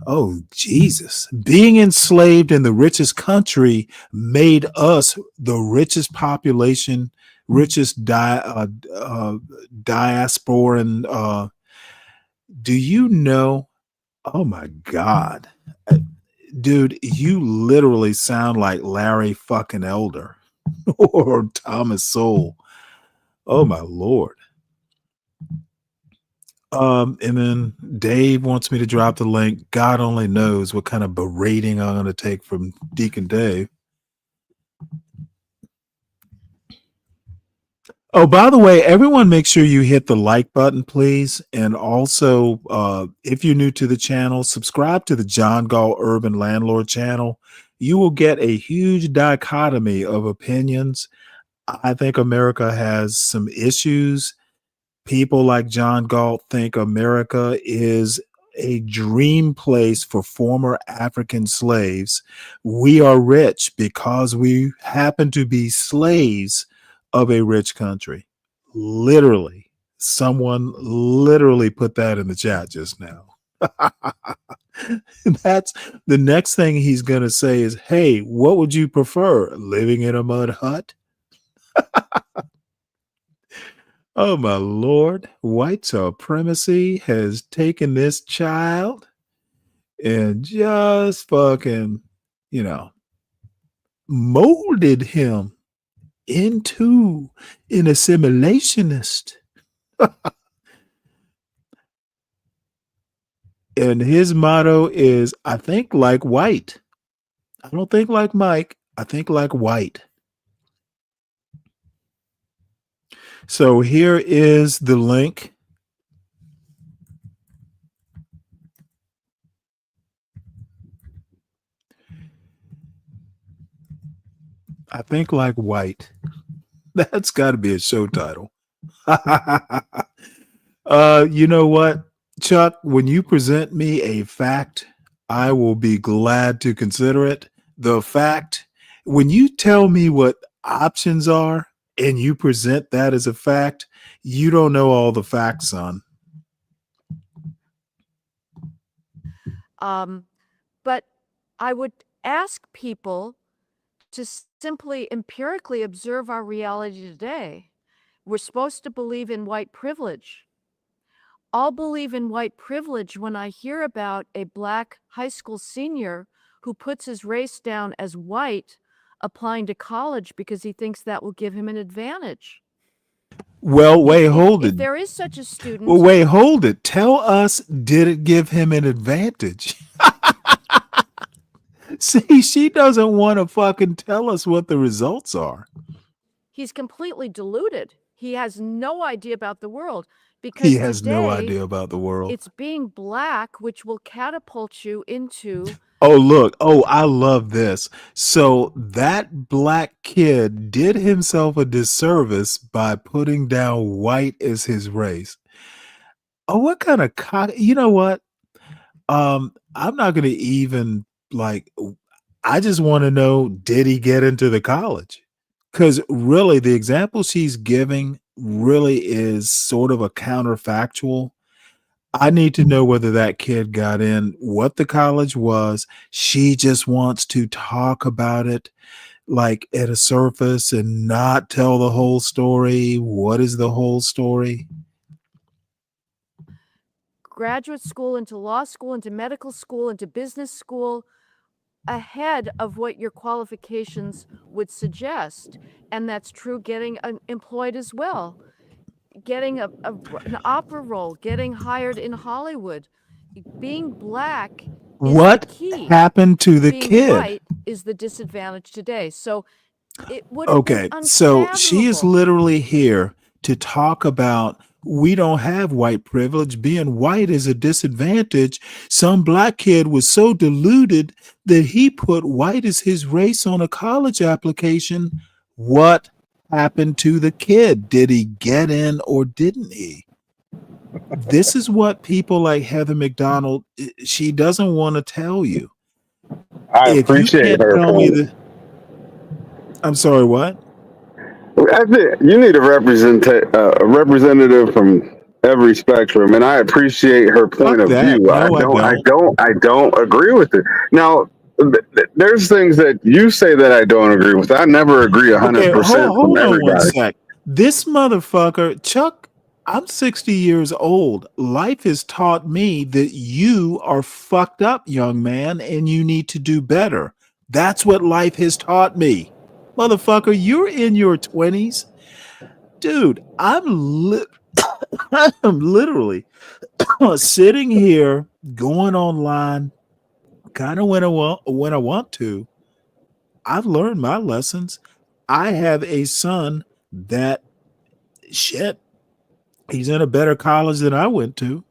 Oh, Jesus. Being enslaved in the richest country made us the richest population, richest diasporan. Do you know? Oh, my God. Dude, you literally sound like Larry fucking Elder or Thomas Sowell. Oh, my Lord. And then Dave wants me to drop the link. God only knows what kind of berating I'm going to take from Deacon Dave. Oh, by the way, everyone make sure you hit the like button, please. And also, if you're new to the channel, subscribe to the John Gall Urban Landlord channel. You will get a huge dichotomy of opinions. I think America has some issues. People like John Galt think America is a dream place for former African slaves. We are rich because we happen to be slaves of a rich country. Literally, someone literally put that in the chat just now. That's the next thing he's going to say is, hey, what would you prefer? Living in a mud hut? Oh, my Lord. White supremacy has taken this child and just fucking, molded him into an assimilationist. And his motto is, I think like white. I don't think like Mike. I think like white. So here is the link. I think like white. That's got to be a show title. You know what, Chuck? When you present me a fact, I will be glad to consider it. The fact, when you tell me what options are and you present that as a fact, you don't know all the facts, son. But I would ask people to simply empirically observe our reality today. We're supposed to believe in white privilege. I'll believe in white privilege when I hear about a Black high school senior who puts his race down as white applying to college because he thinks that will give him an advantage. Well, wait, hold If it. there is such a student, Well, wait, hold it. Tell us, did it give him an advantage? See, she doesn't want to fucking tell us what the results are. he's completely deluded. He has no idea about the world because He has no today idea about the world. it's being Black which will catapult you into. Oh, look. Oh, I love this. So that Black kid did himself a disservice by putting down white as his race. Oh, what kind of you know what? I'm not going to even I just want to know, did he get into the college? Because really, the example she's giving really is sort of a counterfactual. I need to know whether that kid got in, what the college was. She just wants to talk about it like at a surface and not tell the whole story. What is the whole story? Graduate school, into law school, into medical school, into business school, ahead of what your qualifications would suggest. And that's true getting employed as well. Getting an opera role, getting hired in Hollywood. Being Black is What the key. happened to the Being kid? white is the disadvantage today. So it would have been Okay, so she is unfathomable. literally here to talk about we don't have white privilege. Being white is a disadvantage. Some Black kid was so deluded that he put white as his race on a college application. What happened to the kid? Did he get in or didn't he? This is what people like Heather McDonald, she doesn't want to tell you. I If you appreciate can't her tell me point. I'm sorry, what? I think you need a representative from every spectrum, and I appreciate her point Fuck of that. view. No, I don't. I don't agree with it. Now, there's things that you say that I don't agree with. I never agree Okay, 100% from hold on one everybody. sec. This motherfucker, Chuck, I'm 60 years old. Life has taught me that you are fucked up, young man, and you need to do better. That's what life has taught me. Motherfucker, you're in your 20s. Dude, I'm literally sitting here going online kind of when I want to. I've learned my lessons. I have a son that shit, he's in a better college than I went to,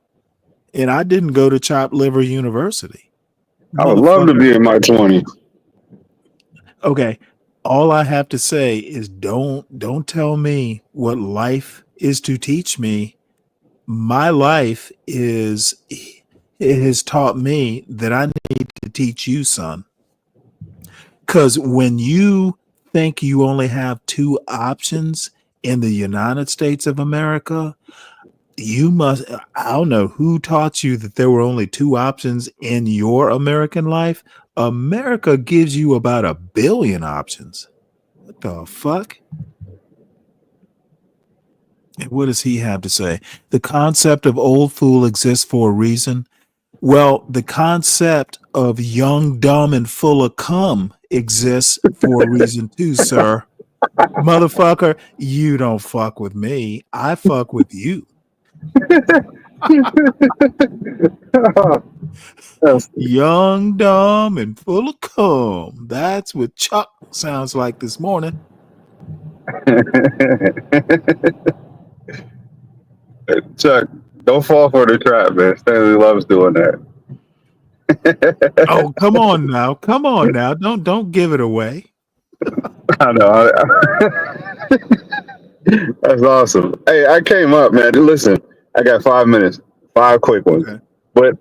and I didn't go to Chopped Liver University. I would love to be in my 20s. Okay, all I have to say is don't tell me what life is to teach me. My life is it has taught me that I need to teach you, son. Because when you think you only have two options in the United States of America, you must, I don't know who taught you that there were only two options in your American life. America gives you about 1 billion options. What the fuck? And what does he have to say? The concept of old fool exists for a reason. Well, the concept of young, dumb, and full of cum exists for a reason too, sir. Motherfucker, you don't fuck with me. I fuck with you. Young, dumb, and full of cum. That's what Chuck sounds like this morning. Chuck, don't fall for the trap, man. Stanley loves doing that. Oh, come on now. Come on now. Don't give it away. I know. That's awesome. Hey, I came up, man. Listen, I got 5 minutes, 5 quick ones. Okay. But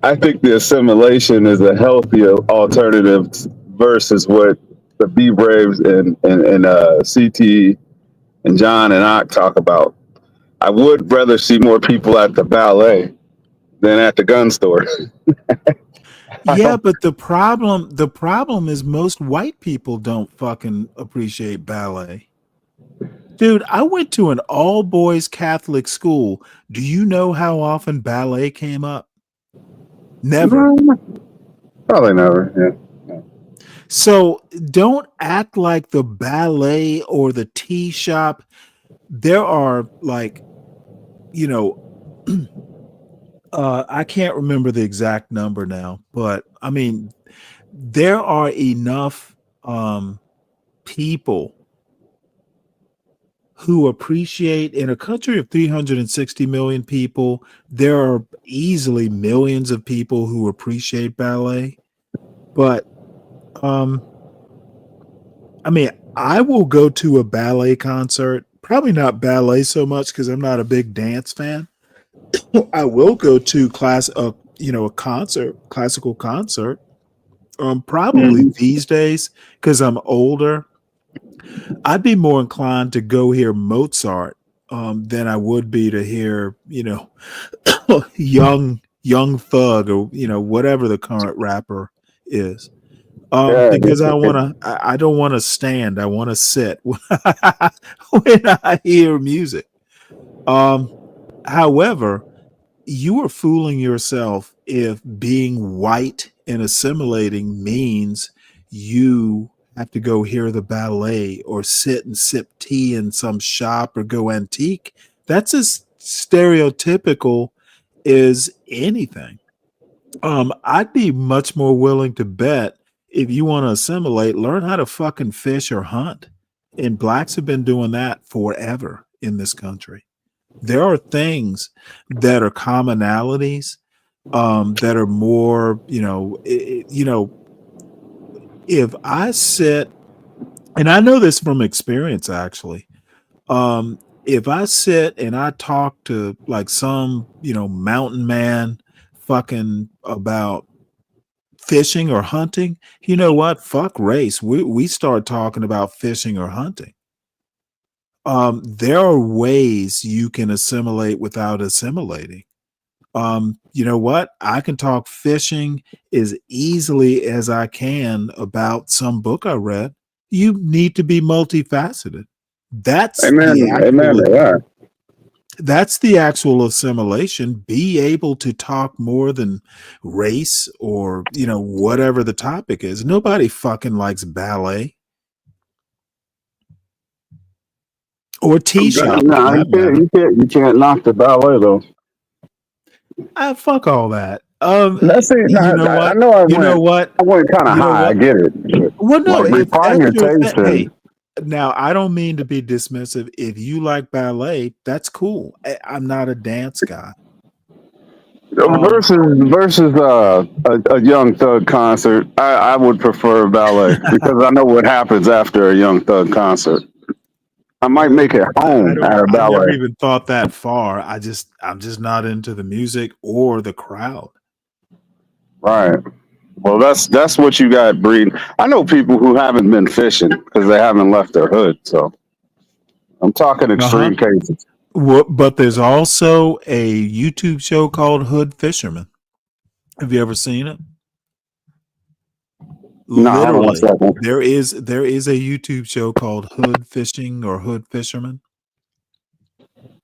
I think the assimilation is a healthier alternative versus what the B Braves and CT and John and I talk about. I would rather see more people at the ballet than at the gun store. Yeah, but the problem is most white people don't fucking appreciate ballet. Dude, I went to an all boys Catholic school. Do you know how often ballet came up? Never. Probably never. Yeah. So don't act like the ballet or the tea shop. There are like, you know, I can't remember the exact number now, but I mean, there are enough people who appreciate, in a country of 360 million people, there are easily millions of people who appreciate ballet. But I mean, I will go to a ballet concert, probably not ballet so much because I'm not a big dance fan. I will go to a classical concert. Probably these days, because I'm older, I'd be more inclined to go hear Mozart than I would be to hear, young Thug or whatever the current rapper is. Because I don't want to stand. I want to sit when I hear music. However, you are fooling yourself if being white and assimilating means you have to go hear the ballet or sit and sip tea in some shop or go antique. That's as stereotypical as anything. I'd be much more willing to bet if you want to assimilate, learn how to fucking fish or hunt. And blacks have been doing that forever in this country. There are things that are commonalities that are more, if I sit, and I know this from experience actually, if I sit and I talk to like some, mountain man fucking about fishing or hunting, you know what? Fuck race. We start talking about fishing or hunting. There are ways you can assimilate without assimilating. You know what? I can talk fishing as easily as I can about some book I read. You need to be multifaceted. That's that's the actual assimilation. Be able to talk more than race or, whatever the topic is. Nobody fucking likes ballet. Or T-shop. No, you can't knock the ballet though. Fuck all that. That's it. You know what? I know I went kind of high. I get it. Well, no, like, if that's your your taste. hey, now I don't mean to be dismissive. If you like ballet, that's cool. I'm not a dance guy. Versus a Young Thug concert, I would prefer ballet because I know what happens after a Young Thug concert. I might make it home at a I never ballet. even thought that far. I'm just not into the music or the crowd. Right. Well, that's what you got breeding. I know people who haven't been fishing because they haven't left their hood. So I'm talking Uh-huh. extreme cases. But there's also a YouTube show called Hood Fisherman. Have you ever seen it? No, I haven't watched Literally, that one. there is a YouTube show called Hood Fishing or Hood Fisherman.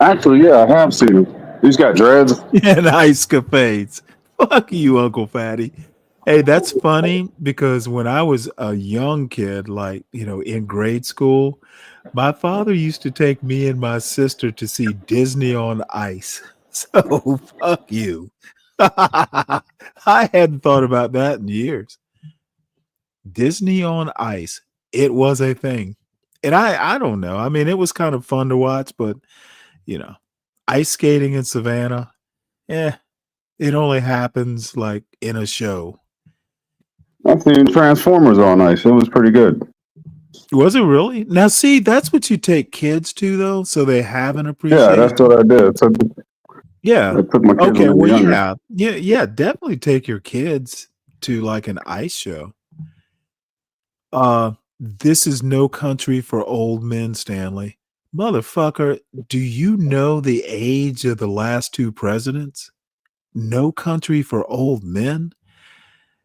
Actually, yeah, I have seen him. He's got dreads. And ice capades. Fuck you, Uncle Fatty. Hey, that's funny because when I was a young kid, like, in grade school, my father used to take me and my sister to see Disney on Ice. So fuck you. I hadn't thought about that in years. Disney on Ice. It was a thing. And I don't know. I mean, it was kind of fun to watch, but ice skating in Savannah, it only happens like in a show. I've seen Transformers on ice. It was pretty good. Was it really? Now, see, that's what you take kids to, though, so they have an Yeah, appreciation. that's what I did. Yeah. I took my kids Okay. when they were Well, younger. yeah. Definitely take your kids to like an ice show. This is No Country for Old Men, Stanley. Motherfucker, do you know the age of the last two presidents? No Country for Old Men?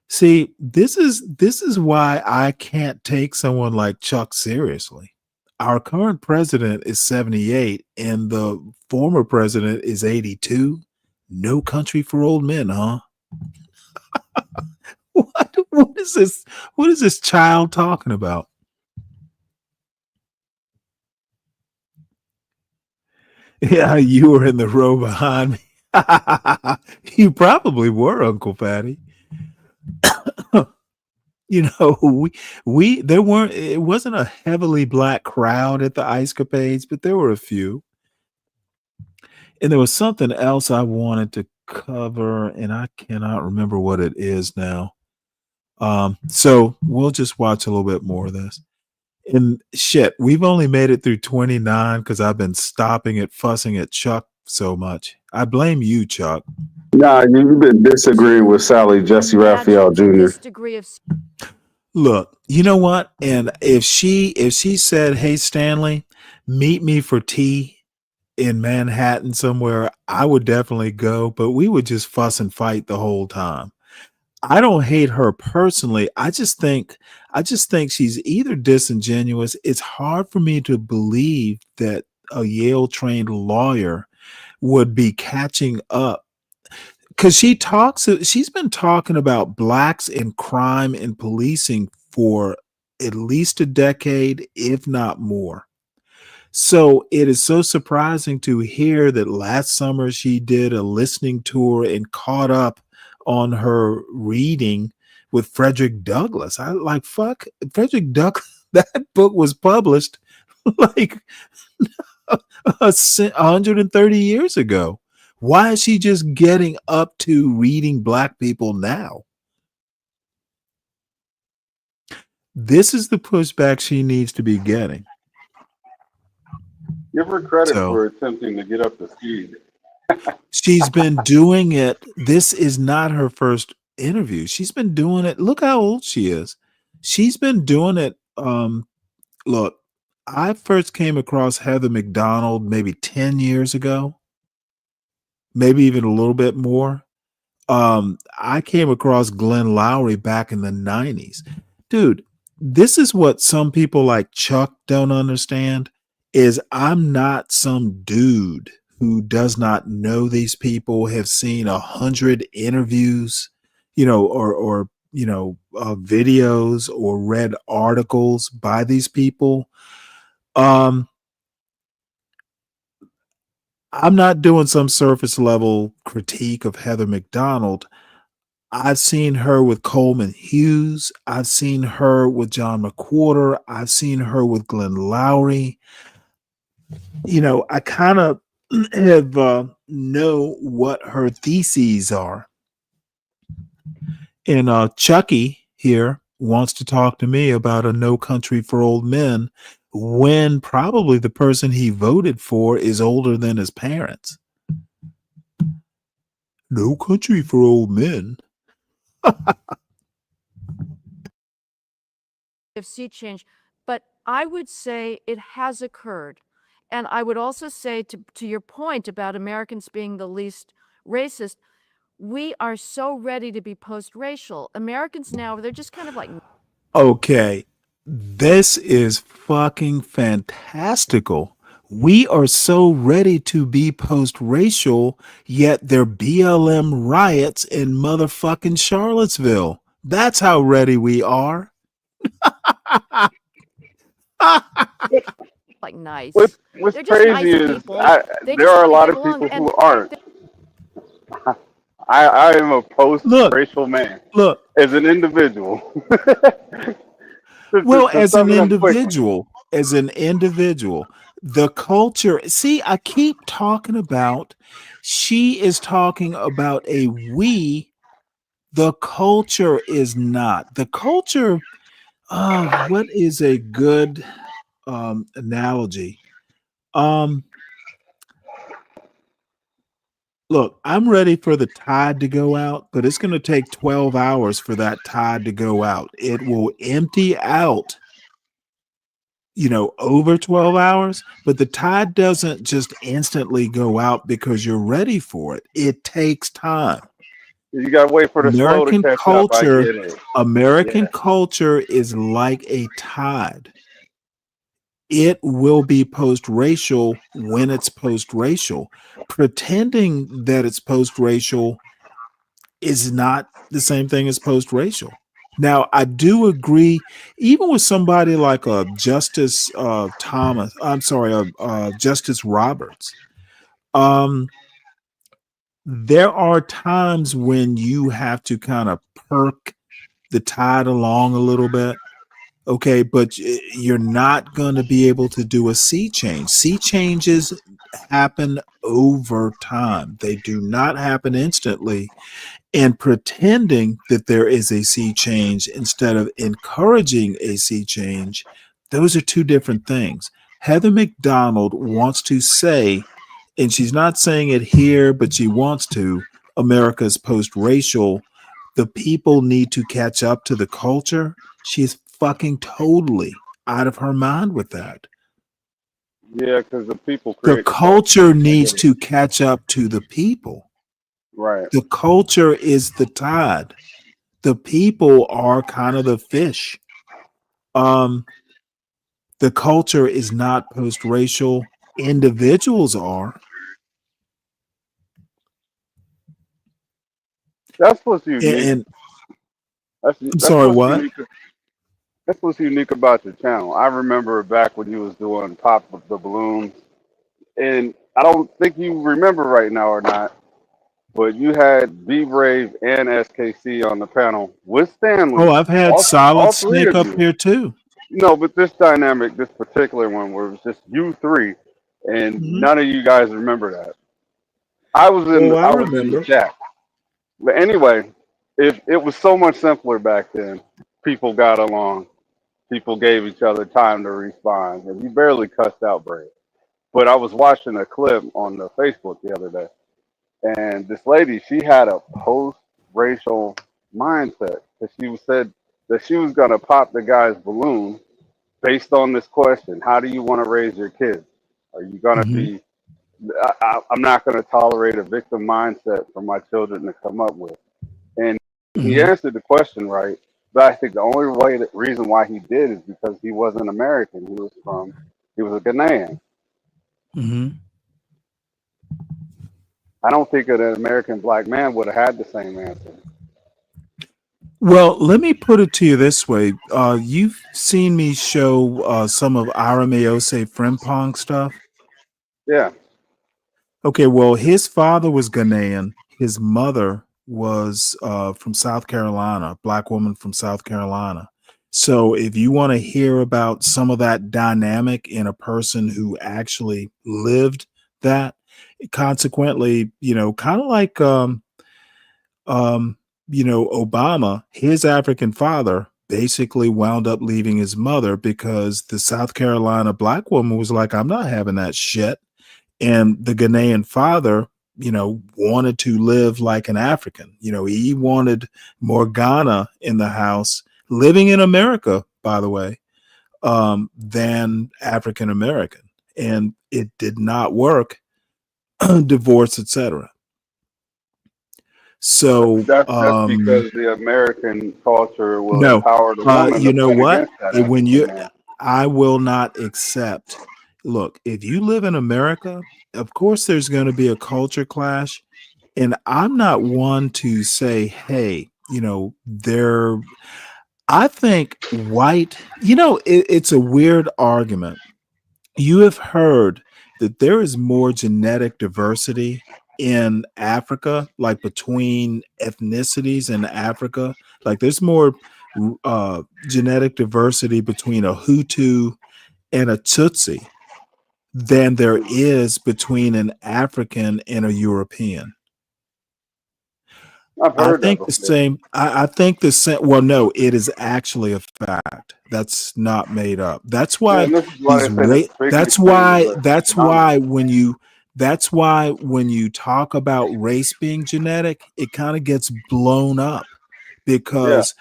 See, this is why I can't take someone like Chuck seriously. Our current president is 78 and the former president is 82. No Country for Old Men, huh? What is this? What is this child talking about? Yeah, you were in the row behind me. You probably were, Uncle Fatty. It wasn't a heavily black crowd at the Ice Capades, but there were a few. And there was something else I wanted to cover, and I cannot remember what it is now. So we'll just watch a little bit more of this. And shit, we've only made it through 29 because I've been stopping at fussing at Chuck so much. I blame you, Chuck. Nah, you've been disagreeing with Sally Jesse Raphael Jr. This degree of Look, you know what? And if she said, "Hey Stanley, meet me for tea in Manhattan somewhere," I would definitely go, but we would just fuss and fight the whole time. I don't hate her personally. I just think she's either disingenuous. It's hard for me to believe that a Yale trained lawyer would be catching up because she's been talking about blacks in crime and policing for at least a decade, if not more. So it is so surprising to hear that last summer she did a listening tour and caught up on her reading with Frederick Douglass. I like fuck Frederick Douglass. That book was published like 130 years ago. Why is she just getting up to reading black people now? This is the pushback she needs to be getting. Give her credit for attempting to get up to speed. She's been doing it. This is not her first interview. She's been doing it. Look how old she is. She's been doing it. Look, I first came across Heather McDonald maybe 10 years ago, maybe even a little bit more. I came across Glenn Lowry back in the 90s. Dude, this is what some people like Chuck don't understand is I'm not some dude who does not know these people, have seen 100 interviews, or videos or read articles by these people. I'm not doing some surface level critique of Heather McDonald. I've seen her with Coleman Hughes. I've seen her with John McWhorter. I've seen her with Glenn Lowry. I kind of have know what her theses are. And Chucky here wants to talk to me about a No Country for Old Men, when probably the person he voted for is older than his parents. No country for old men. Sea change, but I would say it has occurred. And I would also say to your point about Americans being the least racist, we are so ready to be post-racial. Americans now, they're just kind of like, Okay, this is fucking fantastical. We are so ready to be post-racial, yet there BLM riots in motherfucking Charlottesville. That's how ready we are. like nice. What's They're just crazy nice is people. They there just are a want to lot get of along. people And who aren't. I am a Look, post-racial man look. as an individual. Well, To as sum an it up quickly. individual, the culture. See, I keep talking about, she is talking about a we, the culture is not. The culture, what is a good analogy? Look, I'm ready for the tide to go out, but it's going to take 12 hours for that tide to go out. It will empty out, over 12 hours, but the tide doesn't just instantly go out because you're ready for it. It takes time. You gotta wait for the slow to American catch up. I culture, get it. American Yeah. culture is like a tide. It will be post-racial when it's post-racial. Pretending that it's post-racial is not the same thing as post-racial. Now, I do agree, even with somebody like Justice Justice Roberts. There are times when you have to kind of perk the tide along a little bit. Okay, but you're not going to be able to do a sea change. Sea changes happen over time. They do not happen instantly. And pretending that there is a sea change instead of encouraging a sea change, those are two different things. Heather McDonald wants to say, and she's not saying it here, but she wants to, America's post-racial, the people need to catch up to the culture. She's fucking totally out of her mind with that. Yeah, because the people The create the culture. culture I needs get it. to catch up to the people. Right. The culture is the tide. The people are kind of the fish. The culture is not post-racial. Individuals are. That's what's unique. And I'm That's sorry, what's what? unique. That's what's unique about your channel. I remember back when you was doing Pop of the Balloons, and I don't think you remember right now or not, but you had Be Brave and SKC on the panel with Oh, Stanley. I've had All Solid three Snake of up you. here too. No, but this dynamic, this particular one, where it was just you three, and Hmm. none of you guys remember that. Oh, I I was in the remember. chat. But anyway, it was so much simpler back then. People got along. People gave each other time to respond, and you barely cussed out Brave. But I was watching a clip on the Facebook the other day, and this lady, she had a post-racial mindset because she said that she was gonna pop the guy's balloon based on this question: how do you want to raise your kids? Are you gonna Hmm. be? I'm not gonna tolerate a victim mindset for my children to come up with. And he Hmm. answered the question right, but I think the only reason why he did is because he wasn't American. He was a Ghanaian. Hmm. I don't think an American black man would have had the same answer. Well, let me put it to you this way. You've seen me show some of Arameose Frimpong stuff. Yeah. Okay, well, his father was Ghanaian. His mother was from South Carolina, black woman from South Carolina. So if you want to hear about some of that dynamic in a person who actually lived that, consequently, kind of like, Obama, his African father basically wound up leaving his mother because the South Carolina black woman was like, I'm not having that shit. And the Ghanaian father, wanted to live like an African. He wanted more Ghana in the house, living in America, by the way, than African American. And it did not work, divorce, etc. So That's because the American culture will no, empower the woman you to know fight what? against that When African man. I will not accept. Look, if you live in America, of course there's going to be a culture clash, and I'm not one to say, hey, I think white. It's a weird argument. You have heard that there is more genetic diversity in Africa, like between ethnicities in Africa. Like there's more genetic diversity between a Hutu and a Tutsi than there is between an African and a European. I've I heard that think the before. same. I think the same. Well, no, it is actually a fact. That's not made up. That's Yeah, why and this is why they say the biggest thing is the That's why economics. when you. That's why when you talk about race being genetic, it kind of gets blown up Yeah. because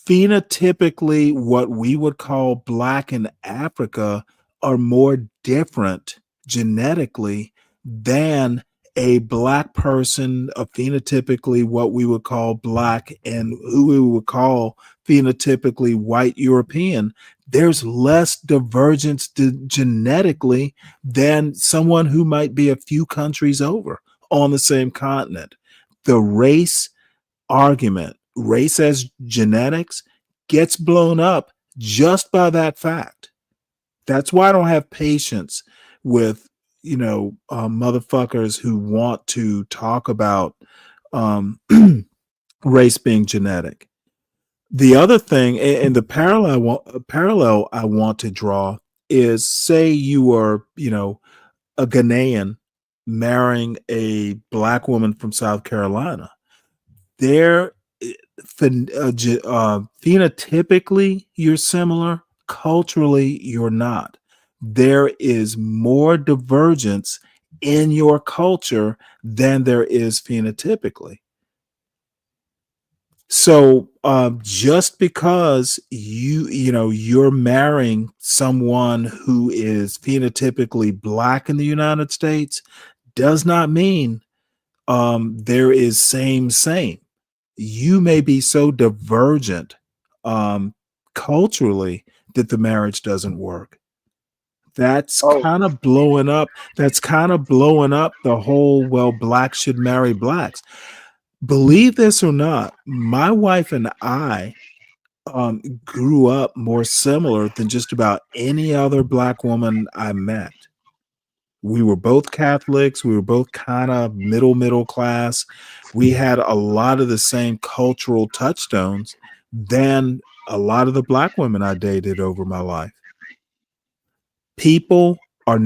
phenotypically, what we would call black in Africa are more different genetically than a black person, phenotypically what we would call black and who we would call phenotypically white European. There's less divergence genetically than someone who might be a few countries over on the same continent. The race argument, race as genetics, gets blown up just by that fact. That's why I don't have patience with motherfuckers who want to talk about race being genetic. The other thing, and the parallel I want to draw is, say you are a Ghanaian marrying a black woman from South Carolina. They're phenotypically you're similar, culturally you're not. There is more divergence in your culture than there is phenotypically. So just because you're marrying someone who is phenotypically black in the United States does not mean there is same. You may be so divergent culturally that the marriage doesn't work. That's Oh, kind of blowing up. That's kind of blowing up the whole, well, blacks should marry blacks. Believe this or not, my wife and I grew up more similar than just about any other black woman I met. We were both Catholics. We were both kind of middle class. We had a lot of the same cultural touchstones than a lot of the black women I dated over my life. People are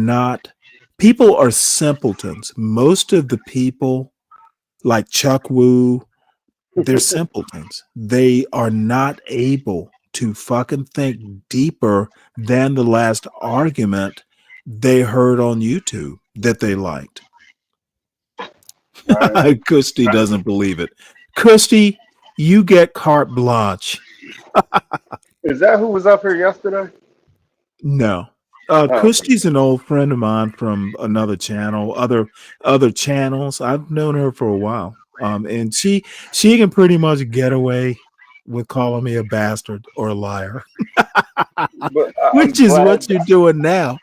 simpletons. Most of the people, like Chuck Woo, they're simpletons. They are not able to fucking think deeper than the last argument they heard on YouTube that they liked. right. Kusti doesn't believe it. Kusti, you get carte blanche. Is that who was up here yesterday? No. Oh, okay. Kusti's an old friend of mine from another channel, other channels. I've known her for a while. And she can pretty much get away with calling me a bastard or a liar, But which is what you're doing now.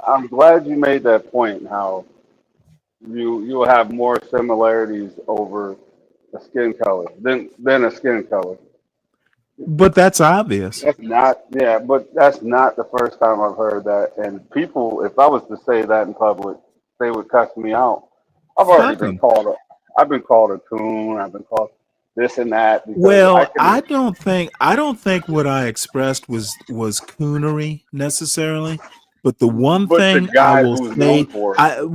I'm glad you made that point. How you'll have more similarities over a skin color than a skin color. But that's obvious. That's not, yeah, but that's not the first time I've heard that. And people, if I was to say that in public, they would cuss me out. I've already Fuck been 'em. called I've been called a coon. I've been called this and that because I Well, can. I don't think what I expressed was coonery necessarily, but the one But the thing I guy will who's known say, for it.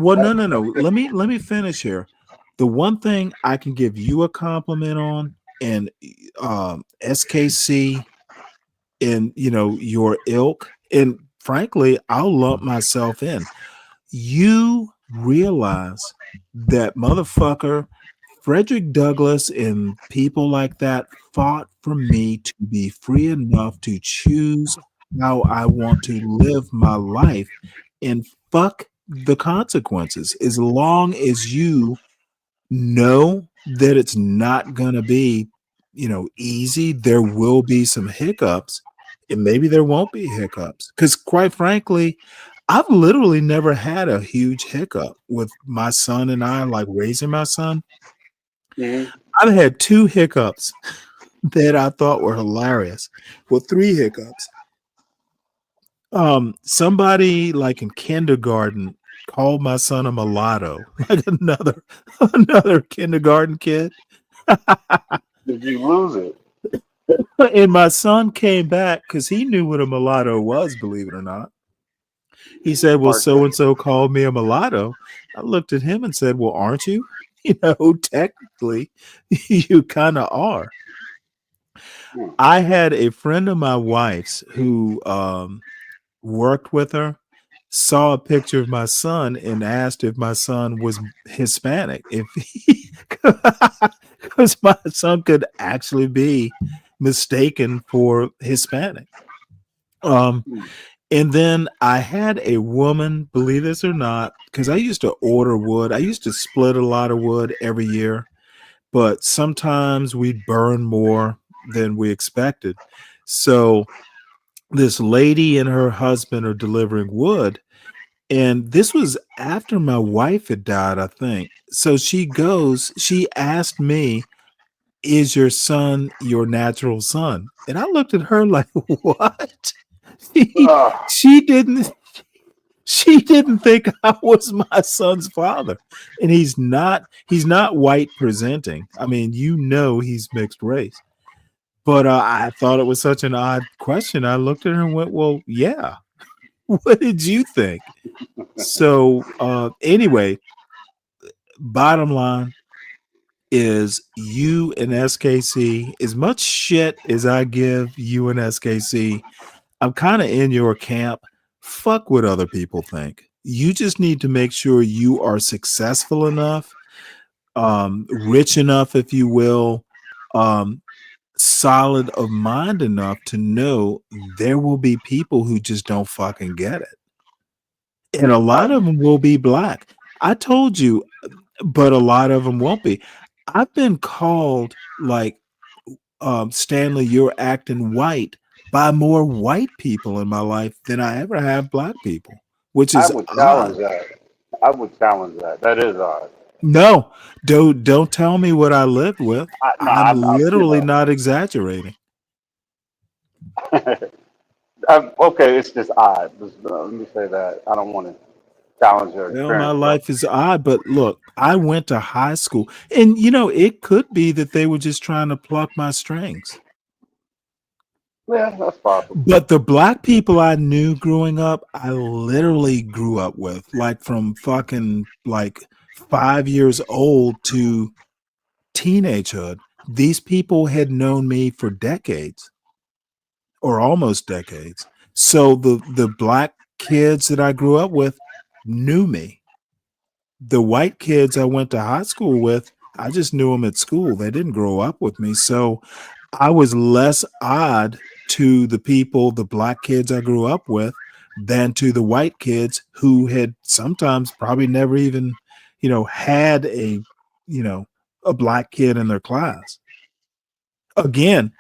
no. Let me finish here. The one thing I can give you a compliment on and SKC and your ilk, and frankly, I'll lump myself in. You realize that motherfucker Frederick Douglass and people like that fought for me to be free enough to choose how I want to live my life, and fuck the consequences. As long as you know that it's not going to be, easy, there will be some hiccups, and maybe there won't be hiccups. Because quite frankly, I've literally never had a huge hiccup with my son and I, like raising my son. Mhm. I've had 2 hiccups that I thought were hilarious. Well, 3 hiccups. Somebody like in kindergarten called my son a mulatto, like another kindergarten kid. Did you lose it? And my son came back because he knew what a mulatto was, believe it or not. He said, well, Mark so and so called me a mulatto. I looked at him and said, well, aren't you? Technically, you kind of are. Hmm. I had a friend of my wife's who worked with her, saw a picture of my son and asked if my son was Hispanic. Because my son could actually be mistaken for Hispanic. And then I had a woman, believe this or not, because I used to order wood. I used to split a lot of wood every year, but sometimes we'd burn more than we expected. So this lady and her husband are delivering wood. And this was after my wife had died, I think. So she asked me, is your son your natural son? And I looked at her like, what? Ah, She didn't think I was my son's father. And he's not white presenting. I mean, he's mixed race. But I thought it was such an odd question. I looked at her and went, well, yeah. What did you think? So anyway, bottom line is you and SKC, as much shit as I give you and SKC, I'm kind of in your camp. Fuck what other people think. You just need to make sure you are successful enough, rich enough, if you will, solid of mind enough to know there will be people who just don't fucking get it. And a lot of them will be black. I told you, but a lot of them won't be. I've been called like, Stanley, you're acting white by more white people in my life than I ever have black people, which I is would challenge odd. that. I would challenge that. That is odd. No, don't tell me what I lived with. No, I'm I'm literally not exaggerating. okay, it's just odd. Let me say that. I don't want to challenge your Well, my experience, but life is odd, but look, I went to high school, and it could be that they were just trying to pluck my strings. yeah, that's possible. But the black people I knew growing up, I literally grew up with, like from fucking like 5 years old to teenagehood. These people had known me for decades or almost decades. So the black kids that I grew up with knew me. The white kids I went to high school with, I just knew them at school. They didn't grow up with me. So I was less odd to the black kids I grew up with than to the white kids who had sometimes probably never even, had a black kid in their class. Again,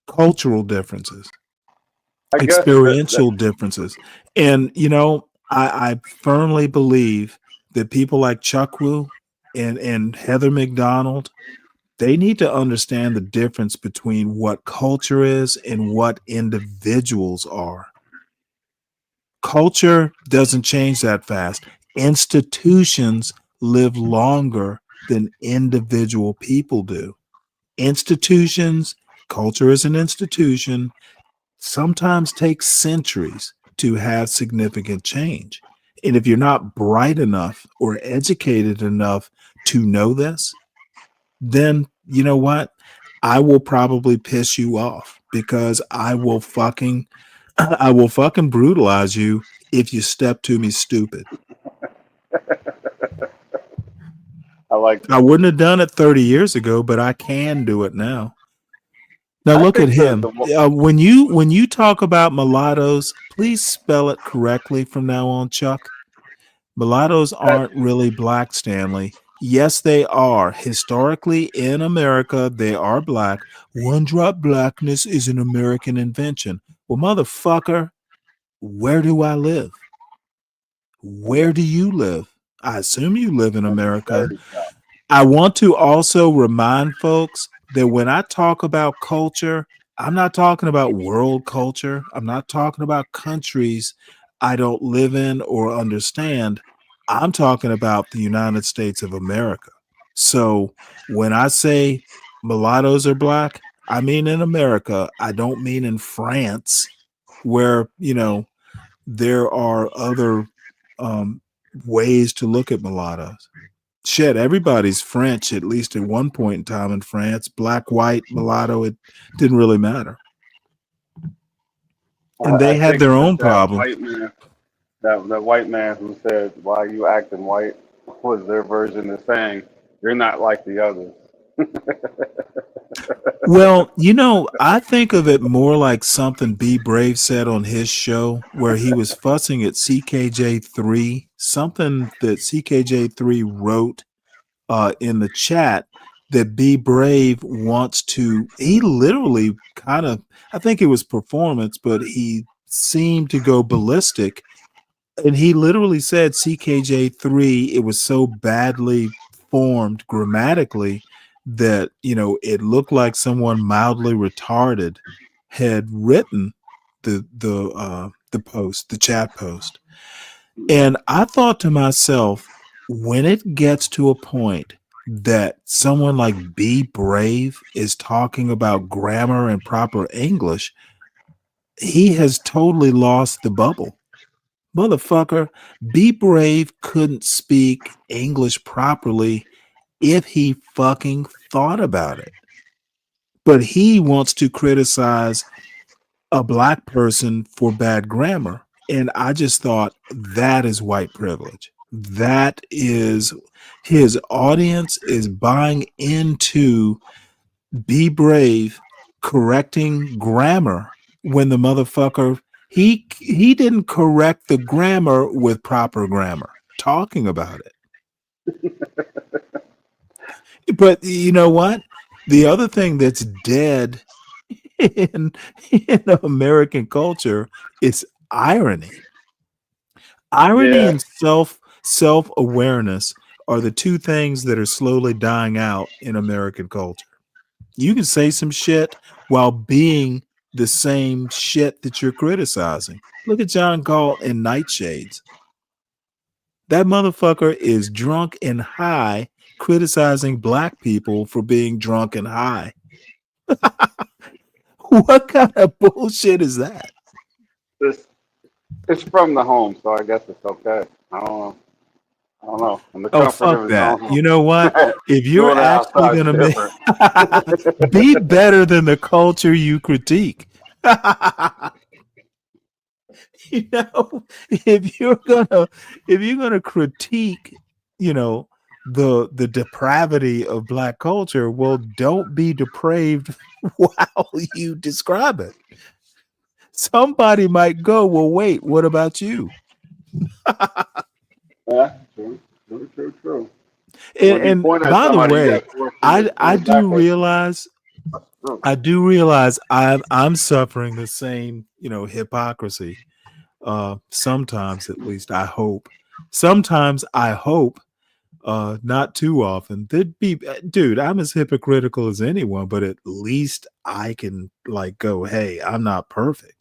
cultural differences, I guess that experiential differences. And, I firmly believe that people like Chuck Wu and Heather McDonald, they need to understand the difference between what culture is and what individuals are. Culture doesn't change that fast. Institutions live longer than individual people do. Institutions, culture is an institution, sometimes takes centuries to have significant change. And if you're not bright enough or educated enough to know this, then you know what? I will probably piss you off because I will fucking brutalize you if you step to me stupid. I like I that. wouldn't have done it 30 years ago, but I can do it now. Now I look at think him. When you talk about mulattoes, please spell it correctly from now on, Chuck. Mulattoes aren't really black, Stanley. Yes, they are. Historically, in America, they are black. One drop blackness is an American invention. Well, motherfucker, where do I live? Where do you live? I assume you live in America. I want to also remind folks that when I talk about culture, I'm not talking about world culture. I'm not talking about countries I don't live in or understand. I'm talking about the United States of America. So when I say mulattoes are black, I mean in America. I don't mean in France, where, there are other ways to look at mulattoes. Shit, everybody's French, at least at one point in time in France. Black, white, mulatto, it didn't really matter. And they I had think their it was own that problems. white man, that white man who said, "Why are you acting white?" was their version of saying, "You're not like the others." Well, I think of it more like something B Brave said on his show where he was fussing at CKJ3, something that CKJ3 wrote in the chat that Be Brave wants to. He literally kind of, I think it was performance, but he seemed to go ballistic. And he literally said CKJ3, it was so badly formed grammatically that, it looked like someone mildly retarded had written the post, the chat post. And I thought to myself, when it gets to a point that someone like Be Brave is talking about grammar and proper English, he has totally lost the bubble. Motherfucker, Be Brave couldn't speak English properly if he fucking thought about it. But he wants to criticize a black person for bad grammar. And I just thought that is white privilege. That is his audience is buying into Be Brave correcting grammar when the motherfucker he didn't correct the grammar with proper grammar, talking about it. But you know what? The other thing that's dead in, in American culture is irony. Irony Yeah, and self-awareness are the two things that are slowly dying out in American culture. You can say some shit while being the same shit that you're criticizing. Look at John Galt in Nightshades. That motherfucker is drunk and high criticizing black people for being drunk and high. What kind of bullshit is that? it's it's from the home, so I guess it's okay. I don't know. In the Oh, comfort fuck of his that. own home. You know what? If you're Doing it actually outside going is to different. be better than the culture you critique. If you're gonna critique, the depravity of black culture, well, don't be depraved while you describe it. Somebody might go, well, wait, what about you? Yeah, true, true, true, true. And, When you and point at by the somebody, you way, got four fingers I I pointed do back at realize you. I do realize I'm suffering the same, hypocrisy. Sometimes, at least, I hope. Sometimes I hope, not too often. Dude, I'm as hypocritical as anyone, but at least I can like go, hey, I'm not perfect.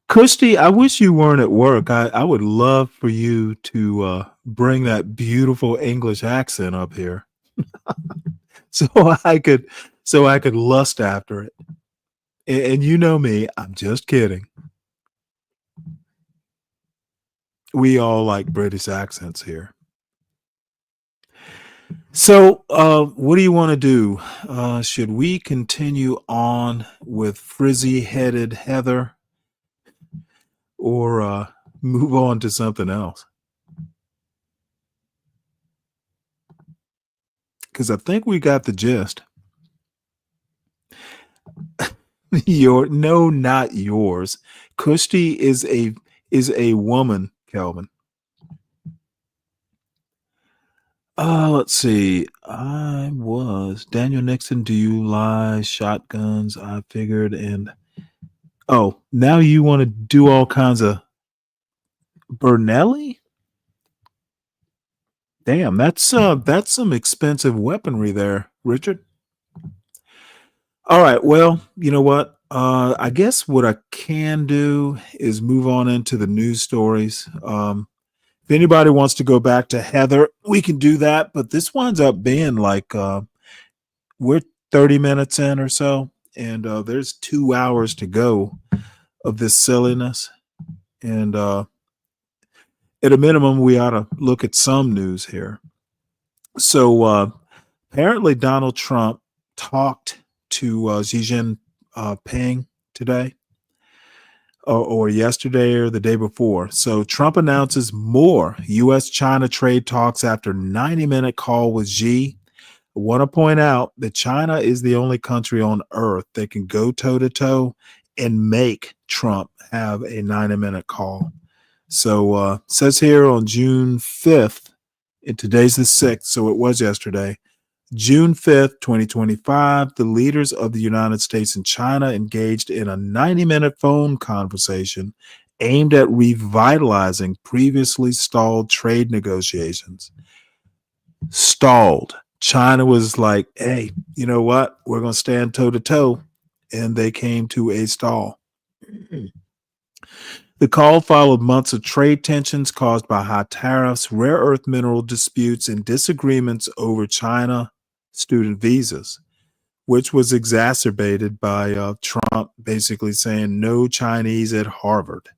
Kushti, I wish you weren't at work. I would love for you to bring that beautiful English accent up here, so I could lust after it. And you know me, I'm just kidding. We all like British accents here. So, what do you want to do? Should we continue on with frizzy-headed Heather, or move on to something else? Because I think we got the gist. No, not yours. Kushti is a woman, Kelvin. Let's see. I was Daniel Nixon. Do you lie? Shotguns. I figured. And oh, now you want to do all kinds of Bernelli? Damn, that's some expensive weaponry there, Richard. All right. Well, you know what? I guess what I can do is move on into the news stories. If anybody wants to go back to Heather, we can do that. But this winds up being like we're 30 minutes in or so, and there's 2 hours to go of this silliness. And at a minimum, we ought to look at some news here. So apparently, Donald Trump talked to Xi Jinping today, or yesterday, or the day before. So Trump announces more U.S.-China trade talks after 90-minute call with Xi. I want to point out that China is the only country on earth that can go toe-to-toe and make Trump have a 90-minute call. So says here on June 5th, and today's the 6th, so it was yesterday, June 5th, 2025, the leaders of the United States and China engaged in a 90-minute phone conversation aimed at revitalizing previously stalled trade negotiations. Stalled. China was like, hey, you know what? We're going to stand toe-to-toe. And they came to a stall. The call followed months of trade tensions caused by high tariffs, rare earth mineral disputes, and disagreements over China student visas, which was exacerbated by Trump basically saying no Chinese at Harvard.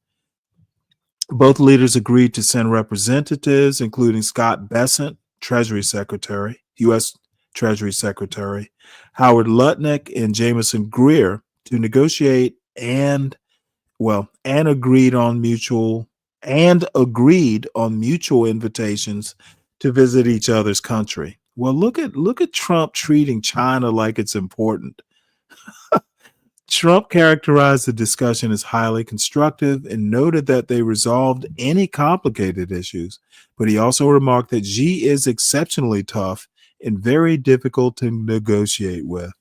Both leaders agreed to send representatives, including Scott Bessent, Treasury Secretary, U.S. Treasury Secretary, Howard Lutnick, and Jameson Greer to negotiate and agreed on mutual invitations to visit each other's country. Well, look at Trump treating China like it's important. Trump characterized the discussion as highly constructive and noted that they resolved any complicated issues, but he also remarked that Xi is exceptionally tough and very difficult to negotiate with.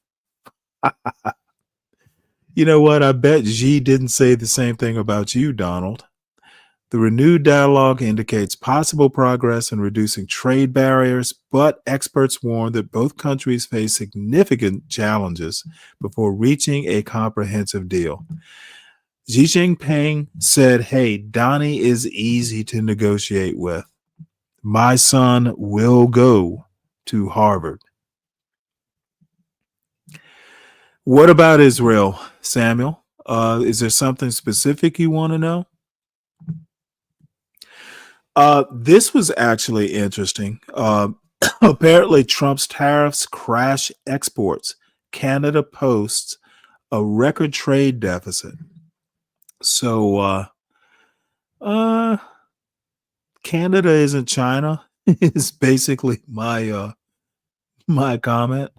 You know what? I bet Xi didn't say the same thing about you, Donald. The renewed dialogue indicates possible progress in reducing trade barriers, but experts warn that both countries face significant challenges before reaching a comprehensive deal. Xi Jinping said, hey, Donnie is easy to negotiate with. My son will go to Harvard. What about Israel, Samuel? Is there something specific you want to know? This was actually interesting. Apparently, Trump's tariffs crash exports. Canada posts a record trade deficit. So, Canada isn't China is basically my comment.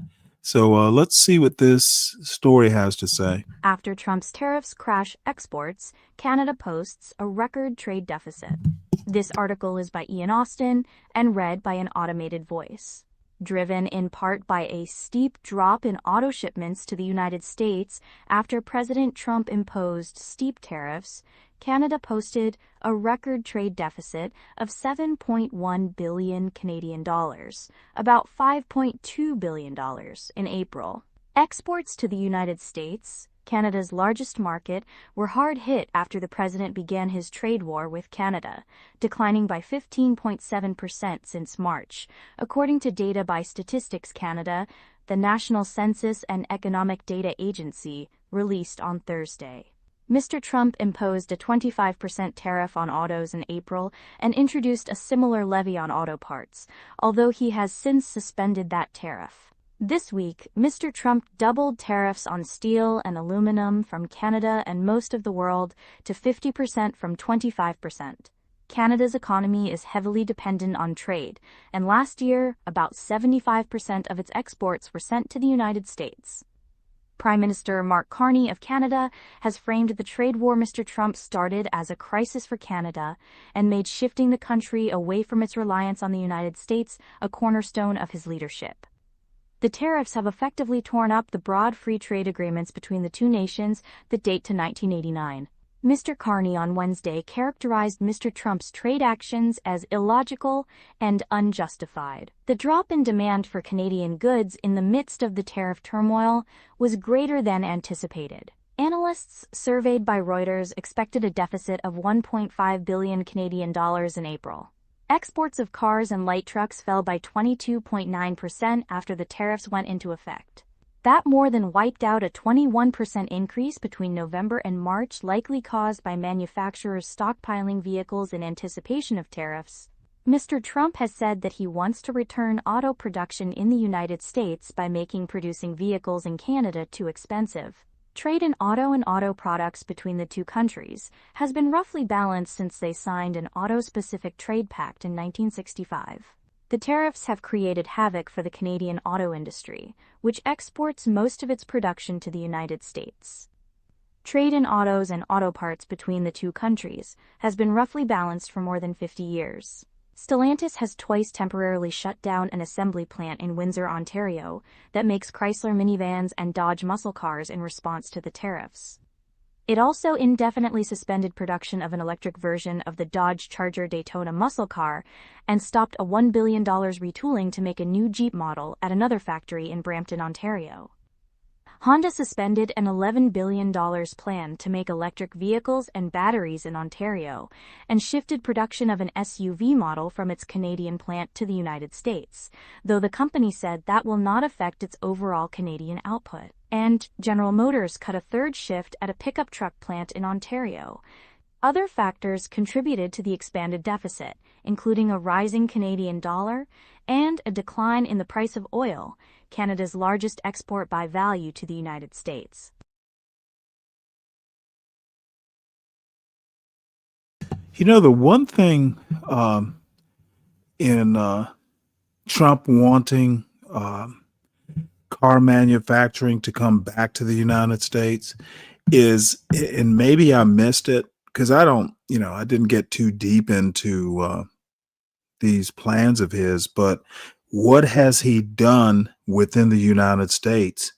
So let's see what this story has to say. After Trump's tariffs crash exports, Canada posts a record trade deficit. This article is by Ian Austin and read by an automated voice. Driven in part by a steep drop in auto shipments to the United States after President Trump imposed steep tariffs, Canada posted a record trade deficit of 7.1 billion Canadian dollars, about $5.2 billion in April. Exports to the United States, Canada's largest market, were hard hit after the president began his trade war with Canada, declining by 15.7% since March, according to data by Statistics Canada, the National Census and Economic Data Agency, released on Thursday. Mr. Trump imposed a 25% tariff on autos in April and introduced a similar levy on auto parts, although he has since suspended that tariff. This week, Mr. Trump doubled tariffs on steel and aluminum from Canada and most of the world to 50% from 25%. Canada's economy is heavily dependent on trade, and last year, about 75% of its exports were sent to the United States. Prime Minister Mark Carney of Canada has framed the trade war Mr. Trump started as a crisis for Canada and made shifting the country away from its reliance on the United States a cornerstone of his leadership. The tariffs have effectively torn up the broad free trade agreements between the two nations that date to 1989. Mr. Carney on Wednesday characterized Mr. Trump's trade actions as illogical and unjustified. The drop in demand for Canadian goods in the midst of the tariff turmoil was greater than anticipated. Analysts surveyed by Reuters expected a deficit of 1.5 billion Canadian dollars in April. Exports of cars and light trucks fell by 22.9% after the tariffs went into effect. That more than wiped out a 21% increase between November and March, likely caused by manufacturers stockpiling vehicles in anticipation of tariffs. Mr. Trump has said that he wants to return auto production in the United States by making producing vehicles in Canada too expensive. Trade in auto and auto products between the two countries has been roughly balanced since they signed an auto-specific trade pact in 1965. The tariffs have created havoc for the Canadian auto industry, which exports most of its production to the United States. Trade in autos and auto parts between the two countries has been roughly balanced for more than 50 years. Stellantis has twice temporarily shut down an assembly plant in Windsor, Ontario, that makes Chrysler minivans and Dodge muscle cars in response to the tariffs. It also indefinitely suspended production of an electric version of the Dodge Charger Daytona muscle car and stopped a $1 billion retooling to make a new Jeep model at another factory in Brampton, Ontario. Honda suspended an $11 billion plan to make electric vehicles and batteries in Ontario and shifted production of an SUV model from its Canadian plant to the United States, though the company said that will not affect its overall Canadian output. And General Motors cut a third shift at a pickup truck plant in Ontario. Other factors contributed to the expanded deficit, including a rising Canadian dollar and a decline in the price of oil, Canada's largest export by value to the United States. You know, the one thing in Trump wanting car manufacturing to come back to the United States is, and maybe I missed it because I didn't get too deep into these plans of his, but what has he done within the United States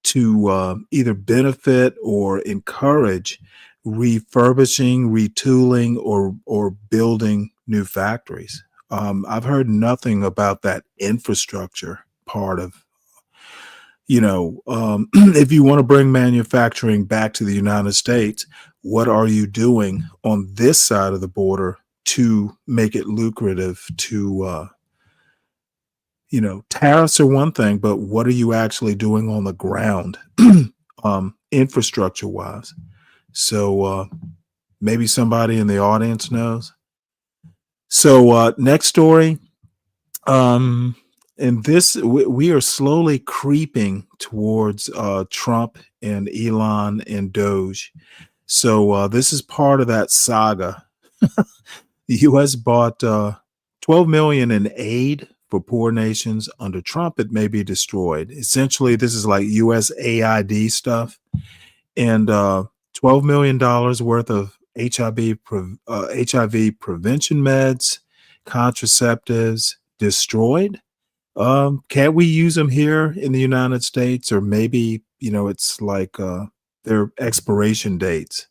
to either benefit or encourage refurbishing, retooling, or building new factories? I've heard nothing about that infrastructure part of, if you want to bring manufacturing back to the United States, what are you doing on this side of the border to make it lucrative to, tariffs are one thing, but what are you actually doing on the ground, infrastructure wise? So maybe somebody in the audience knows. So next story. And this, we are slowly creeping towards Trump and Elon and Doge. So this is part of that saga. The U.S. bought 12 million in aid for poor nations. Under Trump, it may be destroyed. Essentially, this is like USAID stuff. And $12 million worth of HIV prevention meds, contraceptives destroyed. Can't we use them here in the United States? Or maybe, it's like their expiration dates.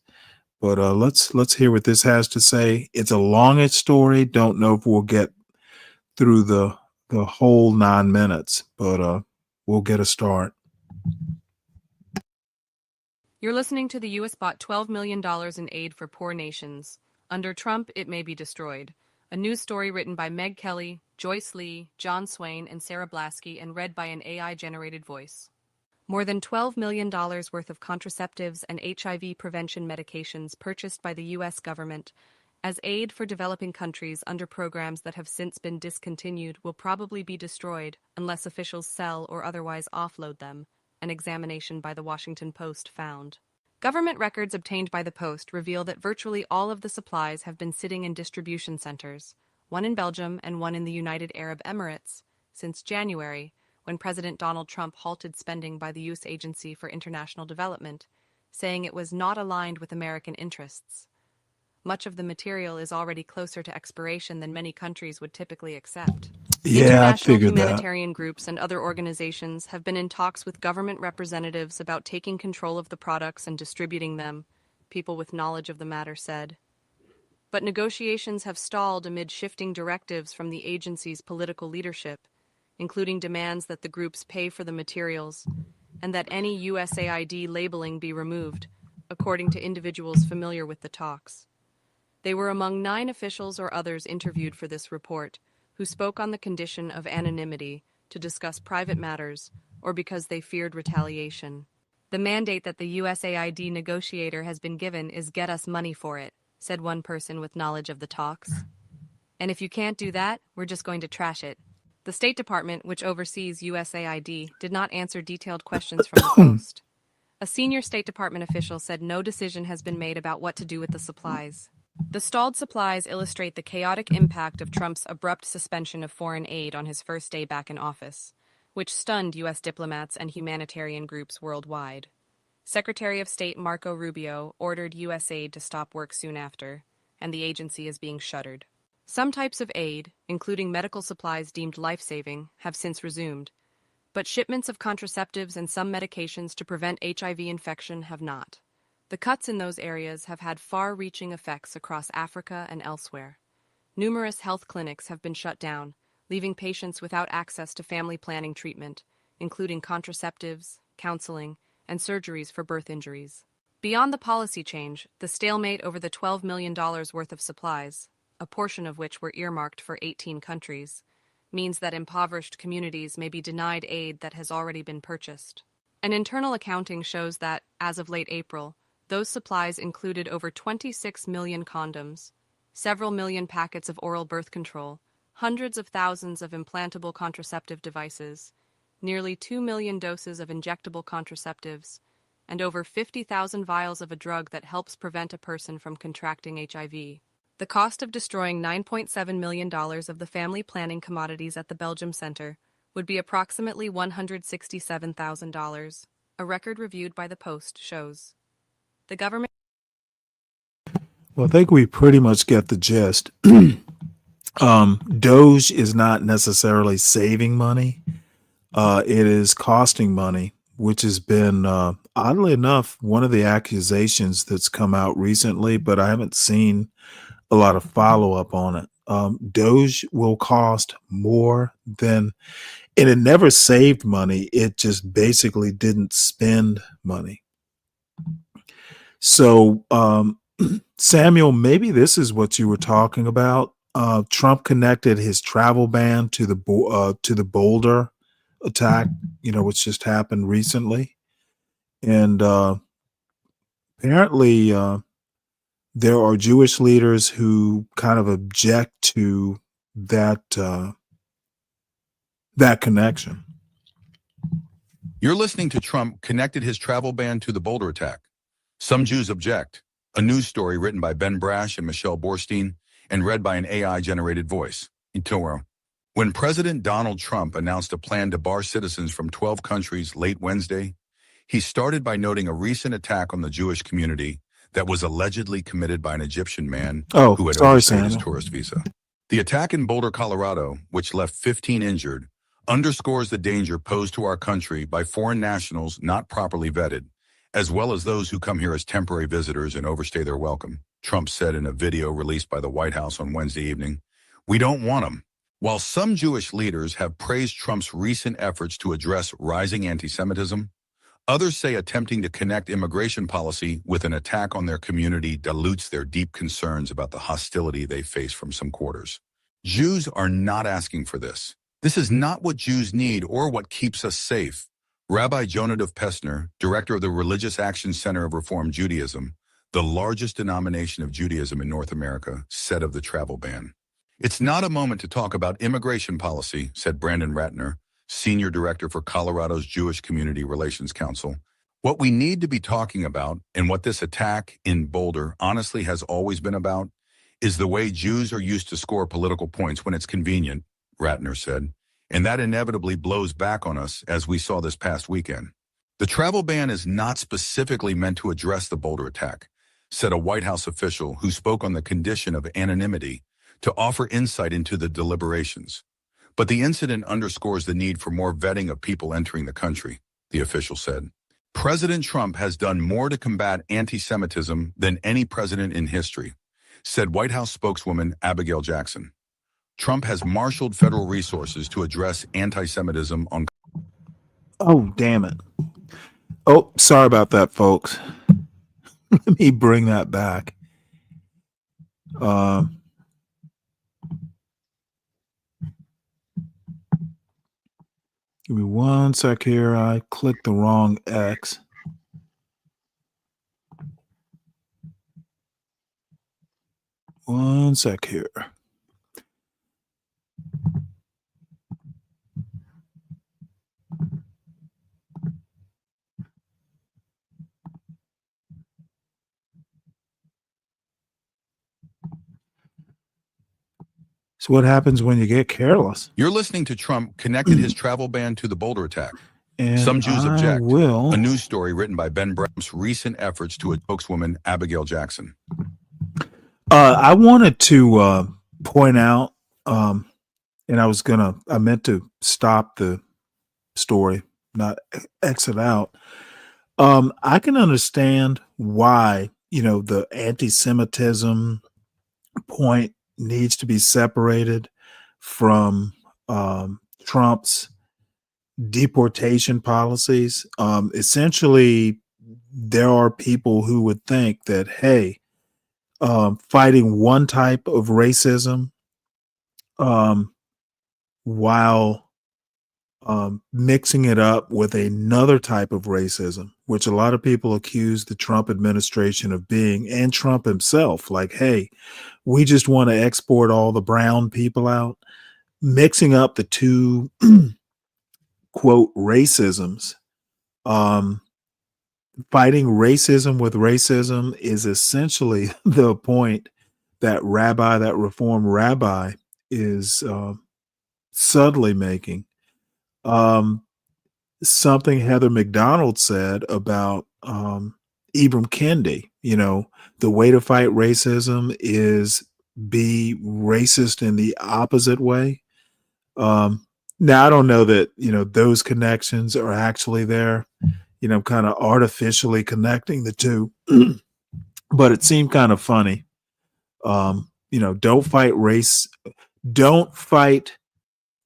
But let's hear what this has to say. It's a longish story. Don't know if we'll get through the whole 9 minutes, but we'll get a start. You're listening to the U.S. bought $12 million in aid for poor nations. Under Trump, it may be destroyed. A news story written by Meg Kelly, Joyce Lee, John Swain, and Sarah Blasky, and read by an AI-generated voice. more than $12 million worth of contraceptives and HIV prevention medications purchased by the U.S. government as aid for developing countries under programs that have since been discontinued will probably be destroyed unless officials sell or otherwise offload them, an examination by the Washington Post found. Government records obtained by the Post reveal that virtually all of the supplies have been sitting in distribution centers, one in Belgium and one in the United Arab Emirates, since January, when President Donald Trump halted spending by the U.S. Agency for International Development, saying it was not aligned with American interests. Much of the material is already closer to expiration than many countries would typically accept. Yeah, I International figured that. humanitarian groups and other organizations have been in talks with government representatives about taking control of the products and distributing them, people with knowledge of the matter said. But negotiations have stalled amid shifting directives from the agency's political leadership, including demands that the groups pay for the materials and that any USAID labeling be removed, according to individuals familiar with the talks. They were among 9 officials or others interviewed for this report, who spoke on the condition of anonymity to discuss private matters or because they feared retaliation. The mandate that the USAID negotiator has been given is get us money for it, said one person with knowledge of the talks. And if you can't do that, we're just going to trash it. The State Department, which oversees USAID, did not answer detailed questions from the Post. A senior State Department official said no decision has been made about what to do with the supplies. The stalled supplies illustrate the chaotic impact of Trump's abrupt suspension of foreign aid on his first day back in office, which stunned U.S. diplomats and humanitarian groups worldwide. Secretary of State Marco Rubio ordered USAID to stop work soon after, and the agency is being shuttered. Some types of aid, including medical supplies deemed life-saving, have since resumed, but shipments of contraceptives and some medications to prevent HIV infection have not. The cuts in those areas have had far-reaching effects across Africa and elsewhere. Numerous health clinics have been shut down, leaving patients without access to family planning treatment, including contraceptives, counseling, and surgeries for birth injuries. Beyond the policy change, the stalemate over the $12 million worth of supplies, a portion of which were earmarked for 18 countries, means that impoverished communities may be denied aid that has already been purchased. An internal accounting shows that, as of late April, those supplies included over 26 million condoms, several million packets of oral birth control, hundreds of thousands of implantable contraceptive devices, nearly 2 million doses of injectable contraceptives, and over 50,000 vials of a drug that helps prevent a person from contracting HIV. The cost of destroying $9.7 million of the family planning commodities at the Belgium Center would be approximately $167,000, a record reviewed by the Post shows. The government. Well, I think we pretty much get the gist. Doge is not necessarily saving money. It is costing money, which has been, oddly enough, one of the accusations that's come out recently, but I haven't seen a lot of follow-up on it. Doge will cost more than, and it never saved money. It just basically didn't spend money. So, Samuel, maybe this is what you were talking about. Trump connected his travel ban to the Boulder attack, which just happened recently, and apparently there are Jewish leaders who kind of object to that connection. You're listening to Trump connected his travel ban to the Boulder attack. Some Jews object. A news story written by Ben Brash and Michelle Borstein and read by an AI-generated voice. When President Donald Trump announced a plan to bar citizens from 12 countries late Wednesday, he started by noting a recent attack on the Jewish community that was allegedly committed by an Egyptian man who had overstayed his tourist visa. The attack in Boulder, Colorado, which left 15 injured, underscores the danger posed to our country by foreign nationals not properly vetted, as well as those who come here as temporary visitors and overstay their welcome. Trump said in a video released by the White House on Wednesday evening, "We don't want them." While some Jewish leaders have praised Trump's recent efforts to address rising anti-Semitism, others say attempting to connect immigration policy with an attack on their community dilutes their deep concerns about the hostility they face from some quarters. Jews are not asking for this. This is not what Jews need or what keeps us safe. Rabbi Jonadab Pestner, director of the Religious Action Center of Reform Judaism, the largest denomination of Judaism in North America, said of the travel ban. It's not a moment to talk about immigration policy, said Brandon Ratner, senior director for Colorado's Jewish Community Relations Council. What we need to be talking about, and what this attack in Boulder honestly has always been about, is the way Jews are used to score political points when it's convenient, Ratner said, and that inevitably blows back on us as we saw this past weekend. The travel ban is not specifically meant to address the Boulder attack, said a White House official who spoke on the condition of anonymity to offer insight into the deliberations. But the incident underscores the need for more vetting of people entering the country, the official said. President Trump has done more to combat anti-Semitism than any president in history, said White House spokeswoman Abigail Jackson. Trump has marshaled federal resources to address anti-Semitism on... Oh, damn it. Oh, sorry about that, folks. Let me bring that back. Give me one sec here. I clicked the wrong X. One sec here. So what happens when you get careless? You're listening to Trump connected his travel ban to the Boulder attack. And Some Jews object. Will. A news story written by Ben Braham's recent efforts to a spokeswoman, Abigail Jackson. I wanted to point out, and I meant to stop the story, not exit out. I can understand why, the anti-Semitism point needs to be separated from Trump's deportation policies. Essentially, there are people who would think that, hey, fighting one type of racism while mixing it up with another type of racism, which a lot of people accuse the Trump administration of being, and Trump himself, like, hey, we just want to export all the brown people out. Mixing up the two, quote, racisms, fighting racism with racism is essentially the point that Reform Rabbi is subtly making. Something Heather McDonald said about Ibram Kendi, the way to fight racism is be racist in the opposite way. Now, I don't know that, those connections are actually there, kind of artificially connecting the two, but it seemed kind of funny. Don't fight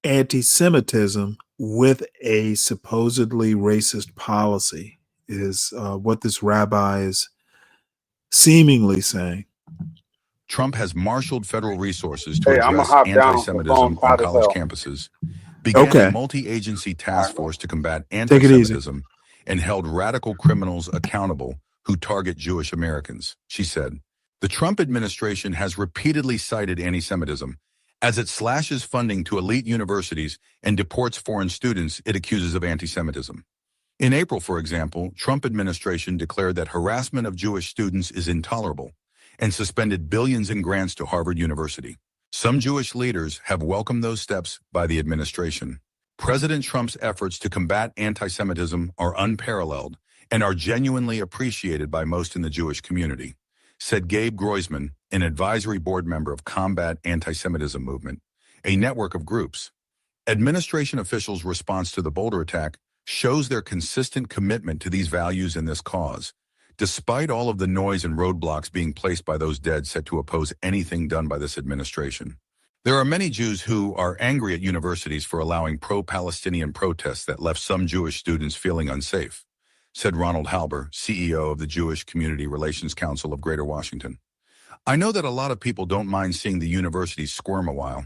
anti-Semitism with a supposedly racist policy is what this rabbi is seemingly saying. Trump has marshaled federal resources to address anti-Semitism on college campuses, began a multi-agency task force to combat anti-Semitism, and held radical criminals accountable who target Jewish Americans, she said. The Trump administration has repeatedly cited anti-Semitism as it slashes funding to elite universities and deports foreign students it accuses of anti-Semitism. In April, for example, Trump administration declared that harassment of Jewish students is intolerable and suspended billions in grants to Harvard University. Some Jewish leaders have welcomed those steps by the administration. President Trump's efforts to combat anti-Semitism are unparalleled and are genuinely appreciated by most in the Jewish community, said Gabe Groisman, an advisory board member of Combat Anti-Semitism Movement, a network of groups. Administration officials' response to the Boulder attack shows their consistent commitment to these values and this cause, despite all of the noise and roadblocks being placed by those dead set to oppose anything done by this administration. There are many Jews who are angry at universities for allowing pro-Palestinian protests that left some Jewish students feeling unsafe, said Ronald Halber, CEO of the Jewish Community Relations Council of Greater Washington. I know that a lot of people don't mind seeing the universities squirm a while.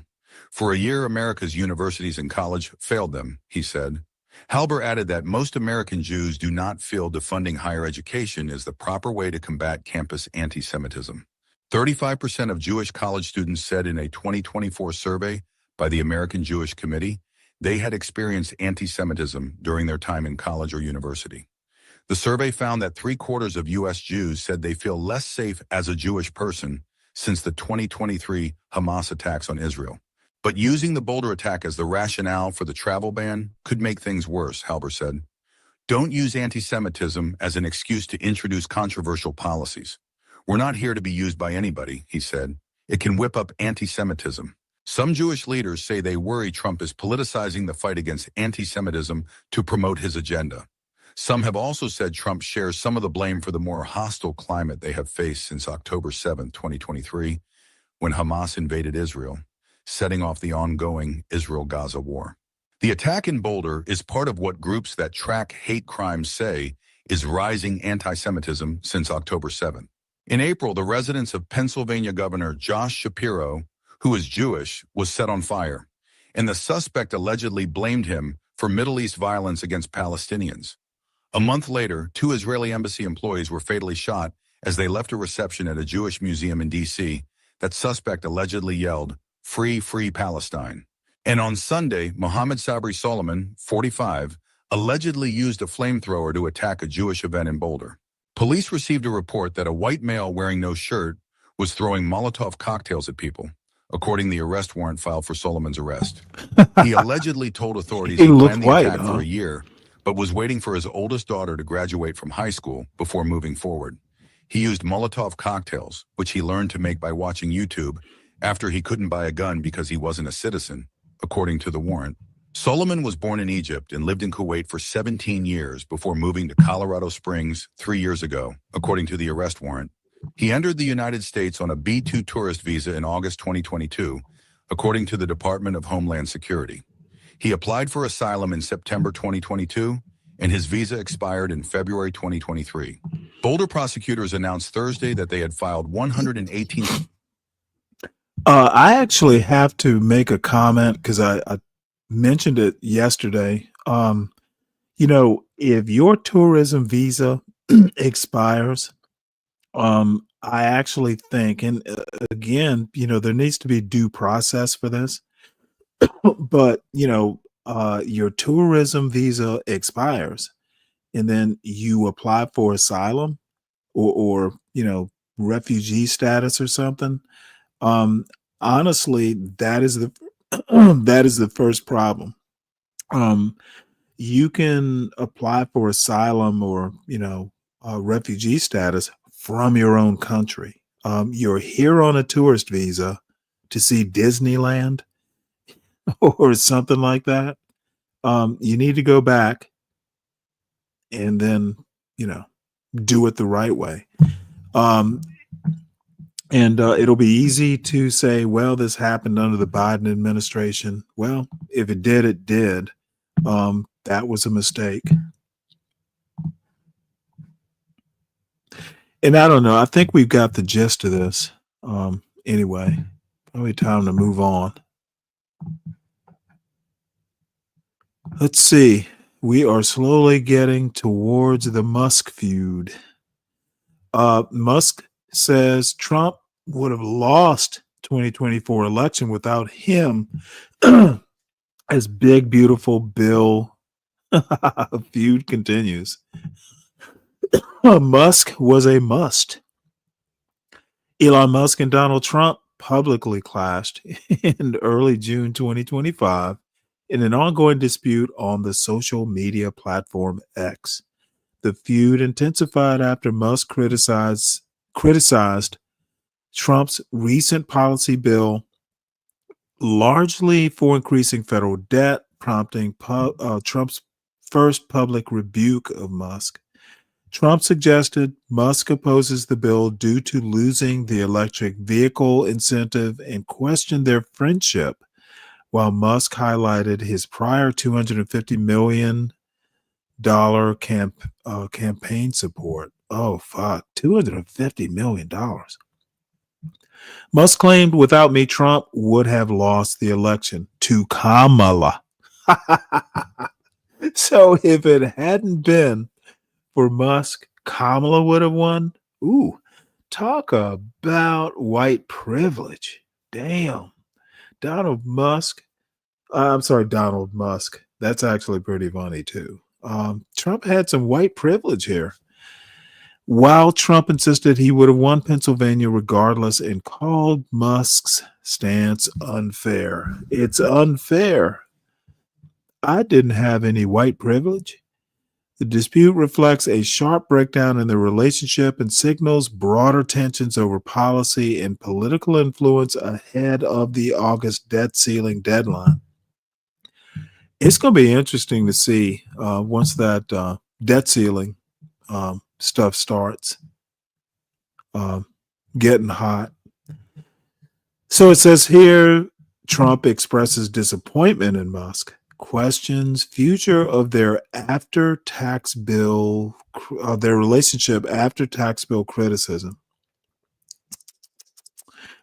For a year, America's universities and college failed them, he said. Halber added that most American Jews do not feel defunding higher education is the proper way to combat campus anti-Semitism. 35% of Jewish college students said in a 2024 survey by the American Jewish Committee they had experienced anti-Semitism during their time in college or university. The survey found that 3/4 of U.S. Jews said they feel less safe as a Jewish person since the 2023 Hamas attacks on Israel. But using the Boulder attack as the rationale for the travel ban could make things worse, Halber said. Don't use anti-Semitism as an excuse to introduce controversial policies. We're not here to be used by anybody, he said. It can whip up anti-Semitism. Some Jewish leaders say they worry Trump is politicizing the fight against anti-Semitism to promote his agenda. Some have also said Trump shares some of the blame for the more hostile climate they have faced since October 7, 2023, when Hamas invaded Israel, setting off the ongoing Israel-Gaza war. The attack in Boulder is part of what groups that track hate crimes say is rising anti-Semitism since October 7. In April, the residence of Pennsylvania Governor Josh Shapiro, who is Jewish, was set on fire, and the suspect allegedly blamed him for Middle East violence against Palestinians. A month later, 2 Israeli embassy employees were fatally shot as they left a reception at a Jewish museum in D.C. That suspect allegedly yelled, "Free, free Palestine." And on Sunday, Mohammed Sabri Solomon, 45, allegedly used a flamethrower to attack a Jewish event in Boulder. Police received a report that a white male wearing no shirt was throwing Molotov cocktails at people, according to the arrest warrant filed for Solomon's arrest. He allegedly told authorities He he looked planned the white, attack huh? for a year, but was waiting for his oldest daughter to graduate from high school before moving forward. He used Molotov cocktails, which he learned to make by watching YouTube, after he couldn't buy a gun because he wasn't a citizen, according to the warrant. Solomon was born in Egypt and lived in Kuwait for 17 years before moving to Colorado Springs 3 years ago, according to the arrest warrant. He entered the United States on a B-2 tourist visa in August 2022, according to the Department of Homeland Security. He applied for asylum in September 2022, and his visa expired in February 2023. Boulder prosecutors announced Thursday that they had filed 118... I actually have to make a comment because I mentioned it yesterday. If your tourism visa expires, I actually think, and again, there needs to be due process for this, but, your tourism visa expires and then you apply for asylum or refugee status or something. Honestly, that is the that is the first problem. You can apply for asylum or refugee status from your own country. You're here on a tourist visa to see Disneyland or something like that. You need to go back and then do it the right way. And it'll be easy to say, well, this happened under the Biden administration. Well, if it did, it did. That was a mistake. And I don't know. I think we've got the gist of this. Anyway, probably time to move on. Let's see. We are slowly getting towards the Musk feud. Musk says Trump would have lost 2024 election without him as big, beautiful Bill feud continues. Musk was a must. Elon Musk and Donald Trump publicly clashed in early June 2025 in an ongoing dispute on the social media platform X. The feud intensified after Musk criticized Trump's recent policy bill, largely for increasing federal debt, prompting Trump's first public rebuke of Musk. Trump suggested Musk opposes the bill due to losing the electric vehicle incentive and questioned their friendship, while Musk highlighted his prior $250 million campaign support. Oh, fuck. $250 million. Musk claimed without me, Trump would have lost the election to Kamala. So if it hadn't been for Musk, Kamala would have won. Ooh, talk about white privilege. Damn. Donald Musk. I'm sorry, Donald Musk. That's actually pretty funny too. Trump had some white privilege here. While Trump insisted he would have won Pennsylvania regardless and called Musk's stance unfair. It's unfair. I didn't have any white privilege. The dispute reflects a sharp breakdown in the relationship and signals broader tensions over policy and political influence ahead of the August debt ceiling deadline. It's going to be interesting to see once that debt ceiling stuff starts getting hot. So it says here, Trump expresses disappointment in Musk, questions future of their after tax bill, their relationship after tax bill criticism.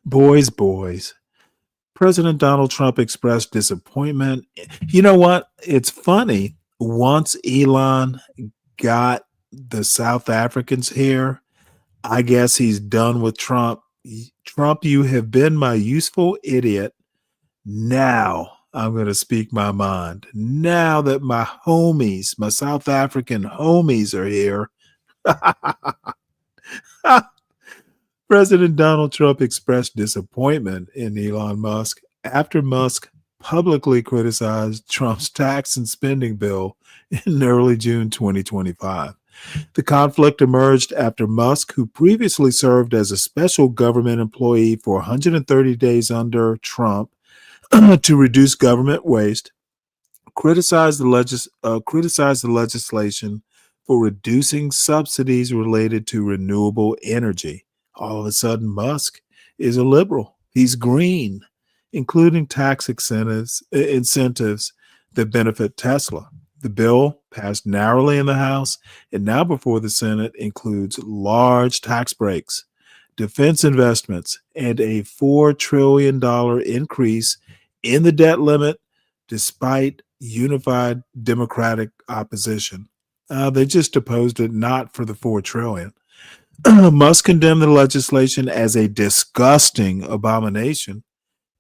Boys. President Donald Trump expressed disappointment. You know what? It's funny. Once Elon got the South Africans here, I guess he's done with Trump. Trump, you have been my useful idiot. Now I'm going to speak my mind. Now that my homies, my South African homies are here. President Donald Trump expressed disappointment in Elon Musk after Musk publicly criticized Trump's tax and spending bill in early June 2025. The conflict emerged after Musk, who previously served as a special government employee for 130 days under Trump to reduce government waste, criticized the legislation for reducing subsidies related to renewable energy. All of a sudden, Musk is a liberal. He's green, including tax incentives that benefit Tesla. The bill passed narrowly in the House and now before the Senate includes large tax breaks, defense investments, and a $4 trillion increase in the debt limit despite unified Democratic opposition. They just opposed it not for the $4 trillion. Musk condemned the legislation as a disgusting abomination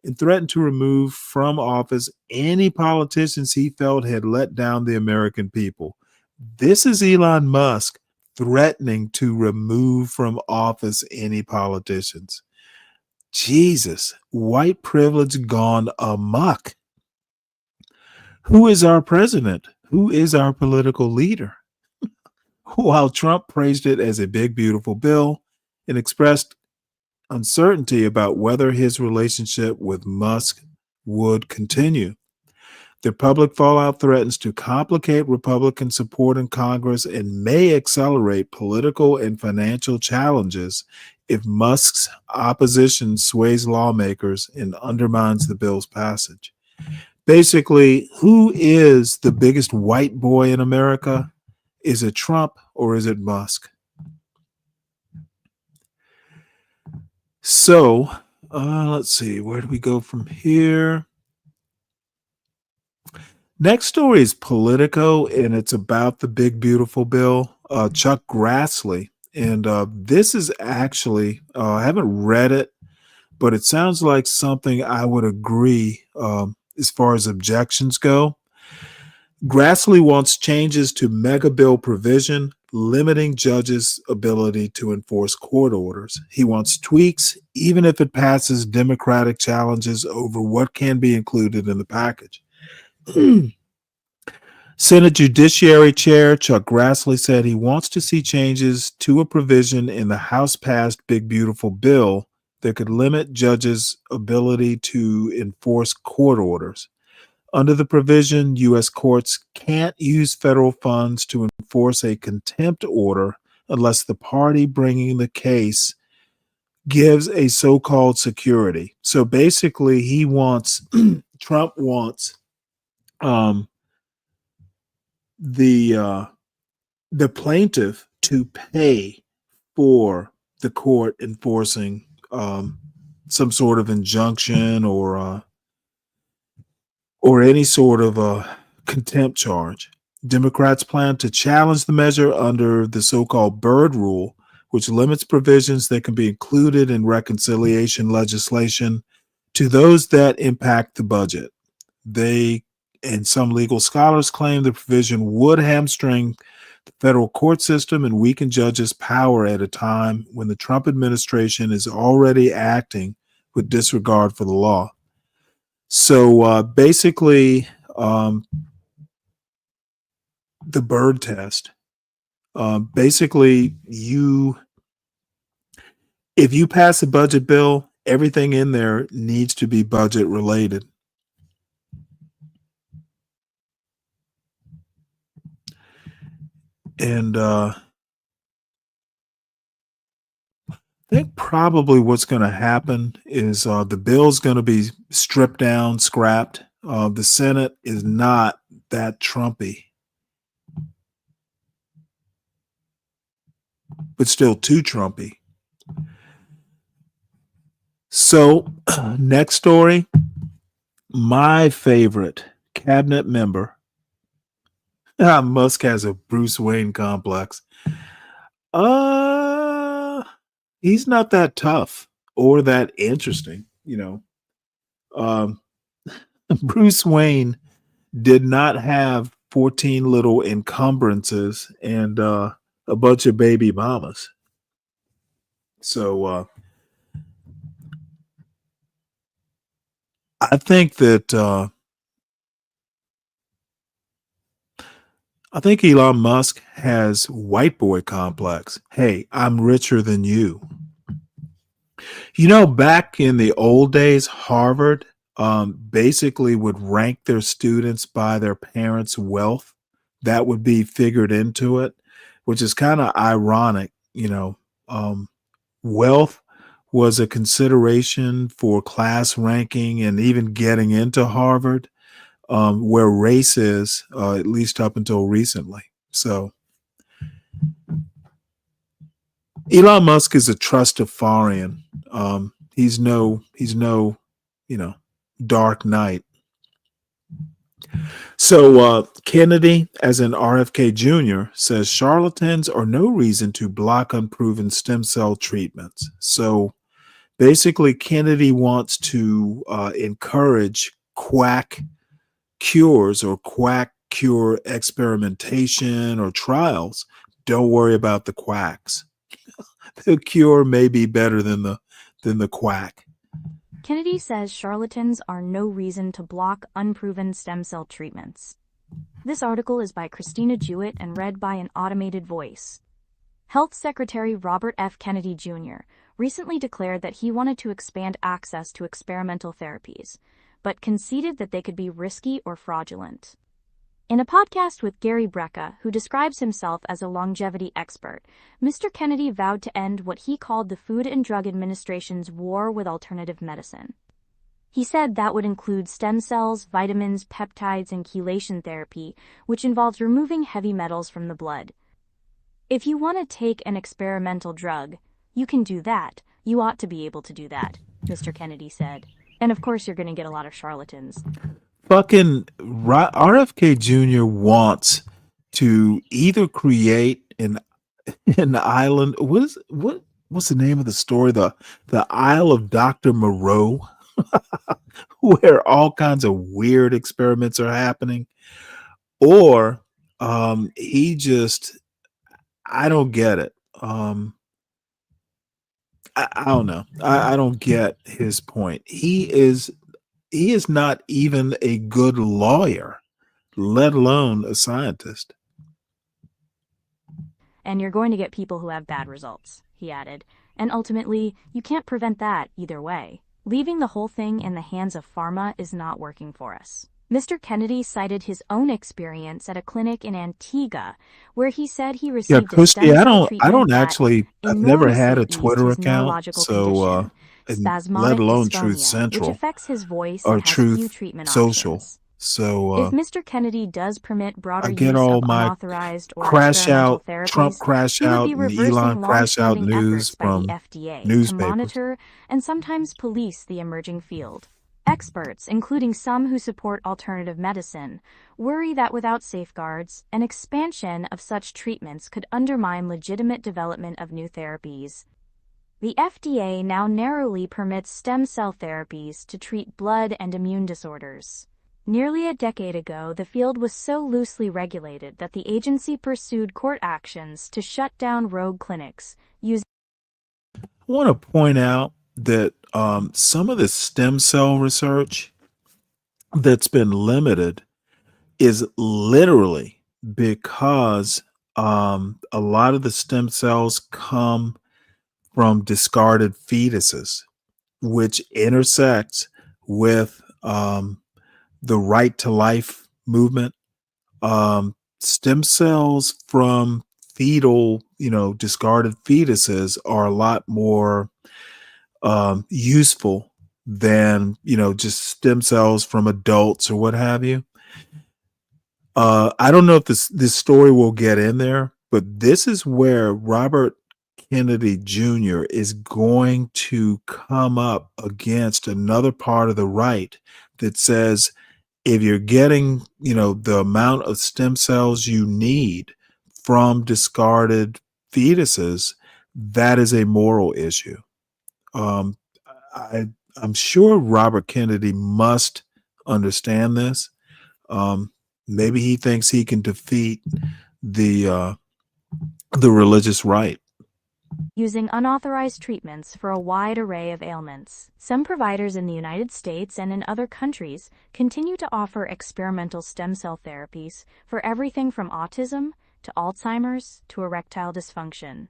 and threatened to remove from office any politicians he felt had let down the American people. This is Elon Musk threatening to remove from office any politicians. Jesus, white privilege gone amok. Who is our president? Who is our political leader? While Trump praised it as a big, beautiful bill and expressed uncertainty about whether his relationship with Musk would continue. The public fallout threatens to complicate Republican support in Congress and may accelerate political and financial challenges if Musk's opposition sways lawmakers and undermines the bill's passage. Basically, who is the biggest white boy in America? Is it Trump or is it Musk? So, let's see, where do we go from here? Next story is Politico, and it's about the big, beautiful bill. Chuck Grassley. And this is actually, I haven't read it, but it sounds like something I would agree as far as objections go. Grassley wants changes to mega bill provision, limiting judges' ability to enforce court orders. He wants tweaks, even if it passes Democratic challenges over what can be included in the package. Senate Judiciary Chair Chuck Grassley said he wants to see changes to a provision in the House-passed Big Beautiful Bill that could limit judges' ability to enforce court orders. Under the provision, U.S. courts can't use federal funds to enforce a contempt order unless the party bringing the case gives a so-called security. So basically, Trump wants the plaintiff to pay for the court enforcing some sort of injunction or any sort of contempt charge. Democrats plan to challenge the measure under the so-called Byrd Rule, which limits provisions that can be included in reconciliation legislation to those that impact the budget. They and some legal scholars claim the provision would hamstring the federal court system and weaken judges' power at a time when the Trump administration is already acting with disregard for the law. So basically, the Byrd test. Basically, if you pass a budget bill, everything in there needs to be budget related. And I think probably what's going to happen is the bill's going to be stripped down, scrapped. The Senate is not that Trumpy, but still too Trumpy. So, next story. My favorite cabinet member. Musk has a Bruce Wayne complex. He's not that tough or that interesting, Bruce Wayne did not have 14 little encumbrances and a bunch of baby mamas. So I think that I think Elon Musk has white boy complex. Hey, I'm richer than you. Back in the old days, Harvard basically would rank their students by their parents' wealth. That would be figured into it, which is kind of ironic. Wealth was a consideration for class ranking and even getting into Harvard. Where race is, at least up until recently. So Elon Musk is a trustafarian. He's no, Dark Knight. So Kennedy, as in RFK Jr., says charlatans are no reason to block unproven stem cell treatments. So basically, Kennedy wants to encourage quack cures or quack cure experimentation or trials. Don't worry about the quacks. The cure may be better than the quack. Kennedy says charlatans are no reason to block unproven stem cell treatments. This article is by Christina Jewett and read by an automated voice. Health Secretary Robert F. Kennedy Jr. recently declared that he wanted to expand access to experimental therapies, but conceded that they could be risky or fraudulent. In a podcast with Gary Brecka, who describes himself as a longevity expert, Mr. Kennedy vowed to end what he called the Food and Drug Administration's war with alternative medicine. He said that would include stem cells, vitamins, peptides, and chelation therapy, which involves removing heavy metals from the blood. If you want to take an experimental drug, you can do that. You ought to be able to do that, Mr. Kennedy said. And of course, you're going to get a lot of charlatans. Fucking RFK Jr. wants to either create an island. What's the name of the story? The Isle of Dr. Moreau, where all kinds of weird experiments are happening, or he just, I don't get it. I don't know. I don't get his point. He is not even a good lawyer, let alone a scientist. And you're going to get people who have bad results, he added. And ultimately, you can't prevent that either way. Leaving the whole thing in the hands of pharma is not working for us. Mr. Kennedy cited his own experience at a clinic in Antigua, where he said he received a stem cell treatment I've never had a enormously Twitter eased his account, neurological so condition, let spasmodic alone dysphonia, Truth Central which affects his voice or and has few Truth treatment Social. options. So If Mr. Kennedy does permit broader I get use all of my unauthorized or crash experimental out, therapies, Trump crash he would out, be and reversing Elon crash out long-standing news efforts by the from FDA to newspapers. monitor and sometimes police the emerging field. Experts, including some who support alternative medicine, worry that without safeguards, an expansion of such treatments could undermine legitimate development of new therapies. The FDA now narrowly permits stem cell therapies to treat blood and immune disorders. Nearly a decade ago, the field was so loosely regulated that the agency pursued court actions to shut down rogue clinics using. I want to point out that some of the stem cell research that's been limited is literally because a lot of the stem cells come from discarded fetuses, which intersects with the right to life movement. Stem cells from fetal, discarded fetuses are a lot more useful than, just stem cells from adults or what have you. I don't know if this story will get in there, but this is where Robert Kennedy Jr. is going to come up against another part of the right that says if you're getting, the amount of stem cells you need from discarded fetuses, that is a moral issue. I'm sure Robert Kennedy must understand this. Maybe he thinks he can defeat the religious right. Using unauthorized treatments for a wide array of ailments. Some providers in the United States and in other countries continue to offer experimental stem cell therapies for everything from autism to Alzheimer's to erectile dysfunction.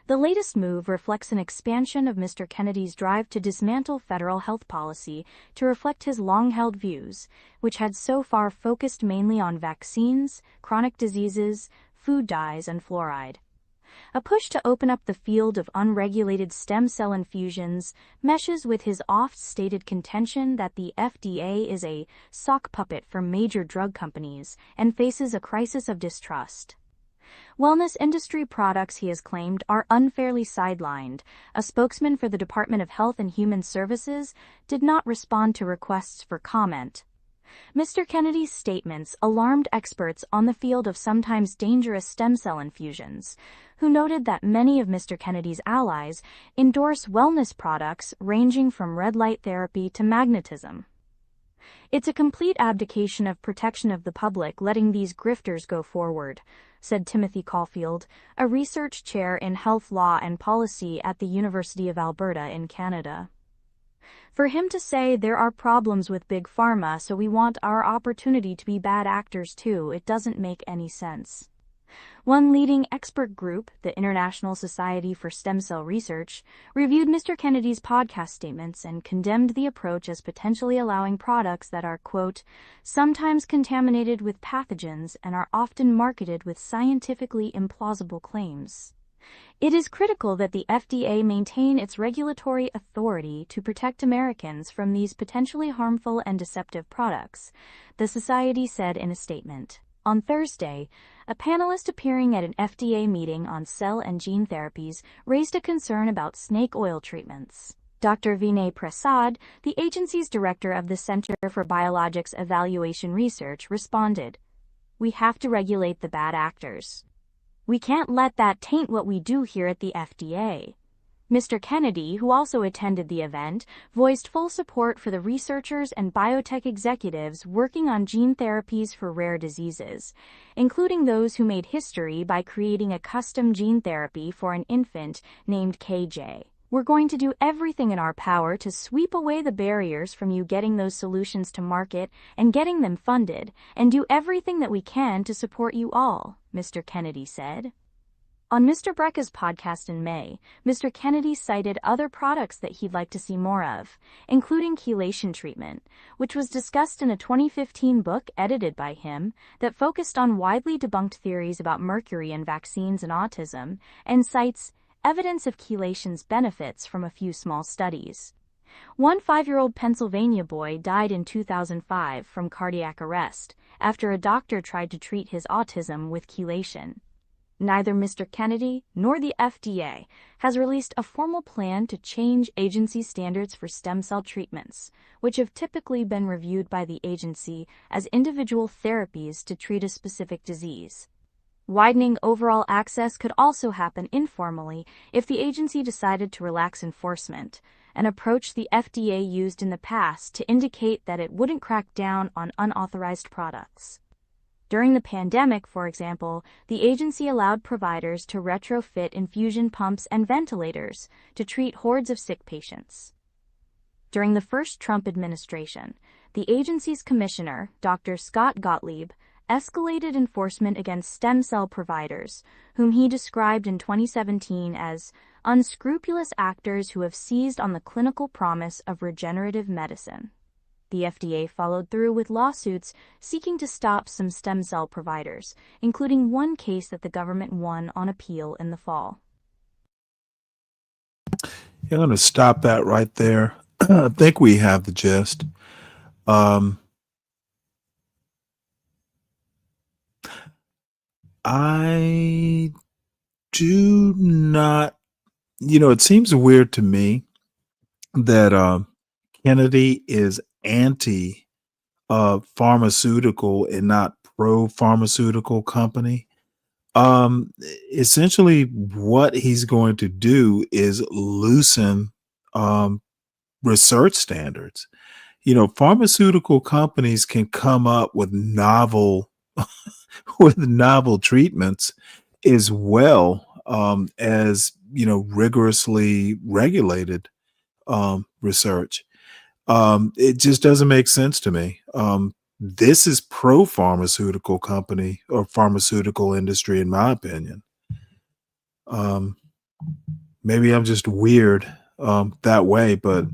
The latest move reflects an expansion of Mr. Kennedy's drive to dismantle federal health policy to reflect his long-held views, which had so far focused mainly on vaccines, chronic diseases, food dyes, and fluoride. A push to open up the field of unregulated stem cell infusions meshes with his oft-stated contention that the FDA is a sock puppet for major drug companies and faces a crisis of distrust. Wellness industry products, he has claimed, are unfairly sidelined. A spokesman for the Department of Health and Human Services did not respond to requests for comment. Mr. Kennedy's statements alarmed experts on the field of sometimes dangerous stem cell infusions, who noted that many of Mr. Kennedy's allies endorse wellness products ranging from red light therapy to magnetism. It's a complete abdication of protection of the public letting these grifters go forward, said Timothy Caulfield, a research chair in health law and policy at the University of Alberta in Canada. For him to say there are problems with Big Pharma, so we want our opportunity to be bad actors too, it doesn't make any sense. One leading expert group, the International Society for Stem Cell Research, reviewed Mr. Kennedy's podcast statements and condemned the approach as potentially allowing products that are, quote, sometimes contaminated with pathogens and are often marketed with scientifically implausible claims. It is critical that the FDA maintain its regulatory authority to protect Americans from these potentially harmful and deceptive products, the Society said in a statement. On Thursday, a panelist appearing at an FDA meeting on cell and gene therapies raised a concern about snake oil treatments. Dr. Vinay Prasad, the agency's director of the Center for Biologics Evaluation Research, responded, "We have to regulate the bad actors. We can't let that taint what we do here at the FDA." Mr. Kennedy, who also attended the event, voiced full support for the researchers and biotech executives working on gene therapies for rare diseases, including those who made history by creating a custom gene therapy for an infant named KJ. "We're going to do everything in our power to sweep away the barriers from you getting those solutions to market and getting them funded, and do everything that we can to support you all," Mr. Kennedy said. On Mr. Brecka's podcast in May, Mr. Kennedy cited other products that he'd like to see more of, including chelation treatment, which was discussed in a 2015 book edited by him that focused on widely debunked theories about mercury in vaccines and autism, and cites evidence of chelation's benefits from a few small studies. One 5-year-old Pennsylvania boy died in 2005 from cardiac arrest after a doctor tried to treat his autism with chelation. neither Mr. Kennedy nor the FDA has released a formal plan to change agency standards for stem cell treatments, which have typically been reviewed by the agency as individual therapies to treat a specific disease. Widening overall access could also happen informally if the agency decided to relax enforcement, an approach the FDA used in the past to indicate that it wouldn't crack down on unauthorized products. During the pandemic, for example, the agency allowed providers to retrofit infusion pumps and ventilators to treat hordes of sick patients. During the first Trump administration, the agency's commissioner, Dr. Scott Gottlieb, escalated enforcement against stem cell providers, whom he described in 2017 as unscrupulous actors who have seized on the clinical promise of regenerative medicine. The FDA followed through with lawsuits seeking to stop some stem cell providers, including one case that the government won on appeal in the fall. I'm going to stop that right there. I think we have the gist. I do not, it seems weird to me that Kennedy is anti pharmaceutical and not pro pharmaceutical company. Essentially what he's going to do is loosen research standards. Pharmaceutical companies can come up with novel treatments as well as rigorously regulated research. It just doesn't make sense to me. This is pro pharmaceutical company or pharmaceutical industry, in my opinion. Maybe I'm just weird that way, but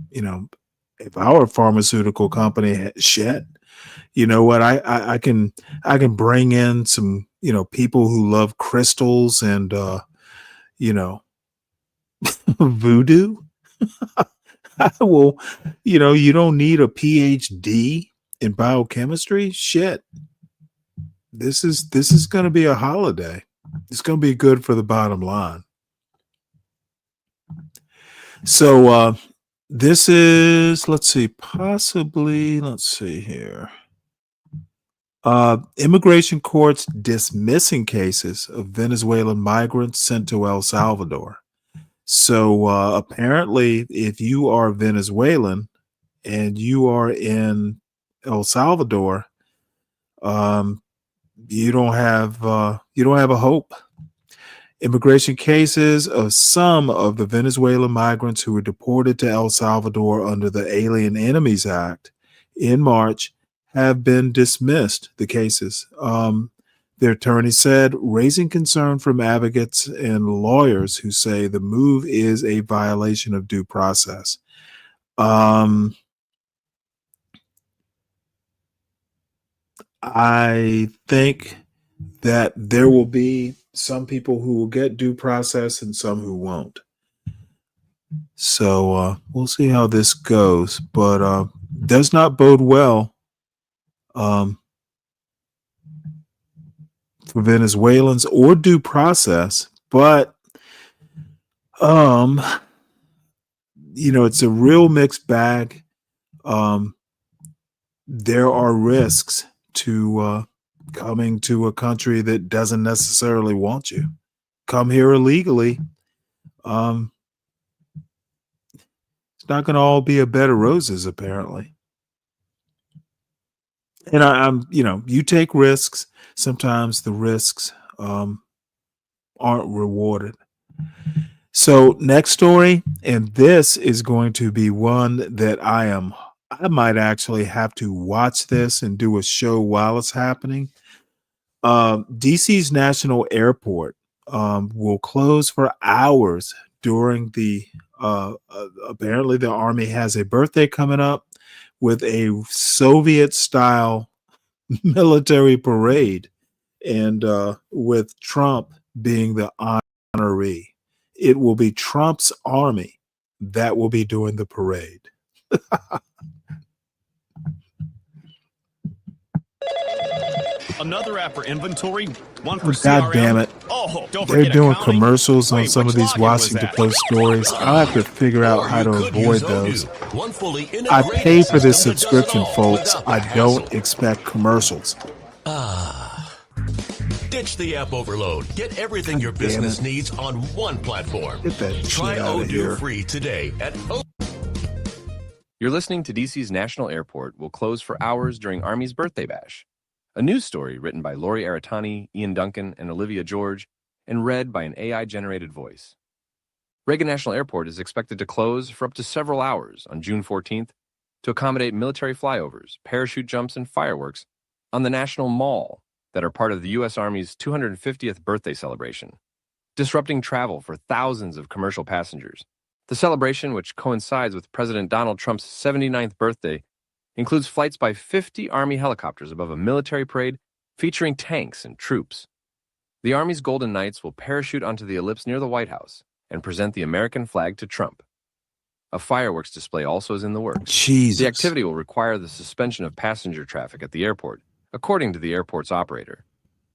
if our pharmaceutical company shit, you know what? I can bring in some people who love crystals and voodoo. Well, you don't need a PhD in biochemistry. Shit, this is going to be a holiday. It's going to be good for the bottom line. So this is, let's see here. Immigration courts dismissing cases of Venezuelan migrants sent to El Salvador. So apparently, if you are Venezuelan and you are in El Salvador, you don't have a hope. Immigration cases of some of the Venezuelan migrants who were deported to El Salvador under the Alien Enemies Act in March have been dismissed. The cases. Their attorney said, raising concern from advocates and lawyers who say the move is a violation of due process. I think that there will be some people who will get due process and some who won't. So we'll see how this goes, but does not bode well for Venezuelans or due process, but it's a real mixed bag. There are risks to coming to a country that doesn't necessarily want you. Come here illegally. It's not going to all be a bed of roses, apparently. And I'm you take risks. Sometimes the risks aren't rewarded. So next story, and this is going to be one that I might actually have to watch this and do a show while it's happening. DC's National Airport will close for hours during the apparently the Army has a birthday coming up with a Soviet-style military parade, and with Trump being the honoree. It will be Trump's army that will be doing the parade. Another app for inventory, one for Oh, CRM. God damn it. Oh, don't They're forget doing accounting. commercials on Wait, some which of these login was Washington that? Post stories. I'll have to figure out Or how you to could avoid use those. Odoo, one fully I integrated pay for this system that does it subscription, all folks. without the I hassle. don't expect commercials. Ditch the app overload. Get everything your Damn business it. needs on one platform. Get that Try shit out of here. Odoo free today at You're listening to DC's National Airport will close for hours during Army's birthday bash. A news story written by Lori Aratani, Ian Duncan, and Olivia George, and read by an AI-generated voice. Reagan National Airport is expected to close for up to several hours on June 14th to accommodate military flyovers, parachute jumps, and fireworks on the National Mall that are part of the U.S. Army's 250th birthday celebration, disrupting travel for thousands of commercial passengers. The celebration, which coincides with President Donald Trump's 79th birthday, includes flights by 50 Army helicopters above a military parade featuring tanks and troops. The Army's Golden Knights will parachute onto the ellipse near the White House and present the American flag to Trump. A fireworks display also is in the works. Jesus. The activity will require the suspension of passenger traffic at the airport, according to the airport's operator.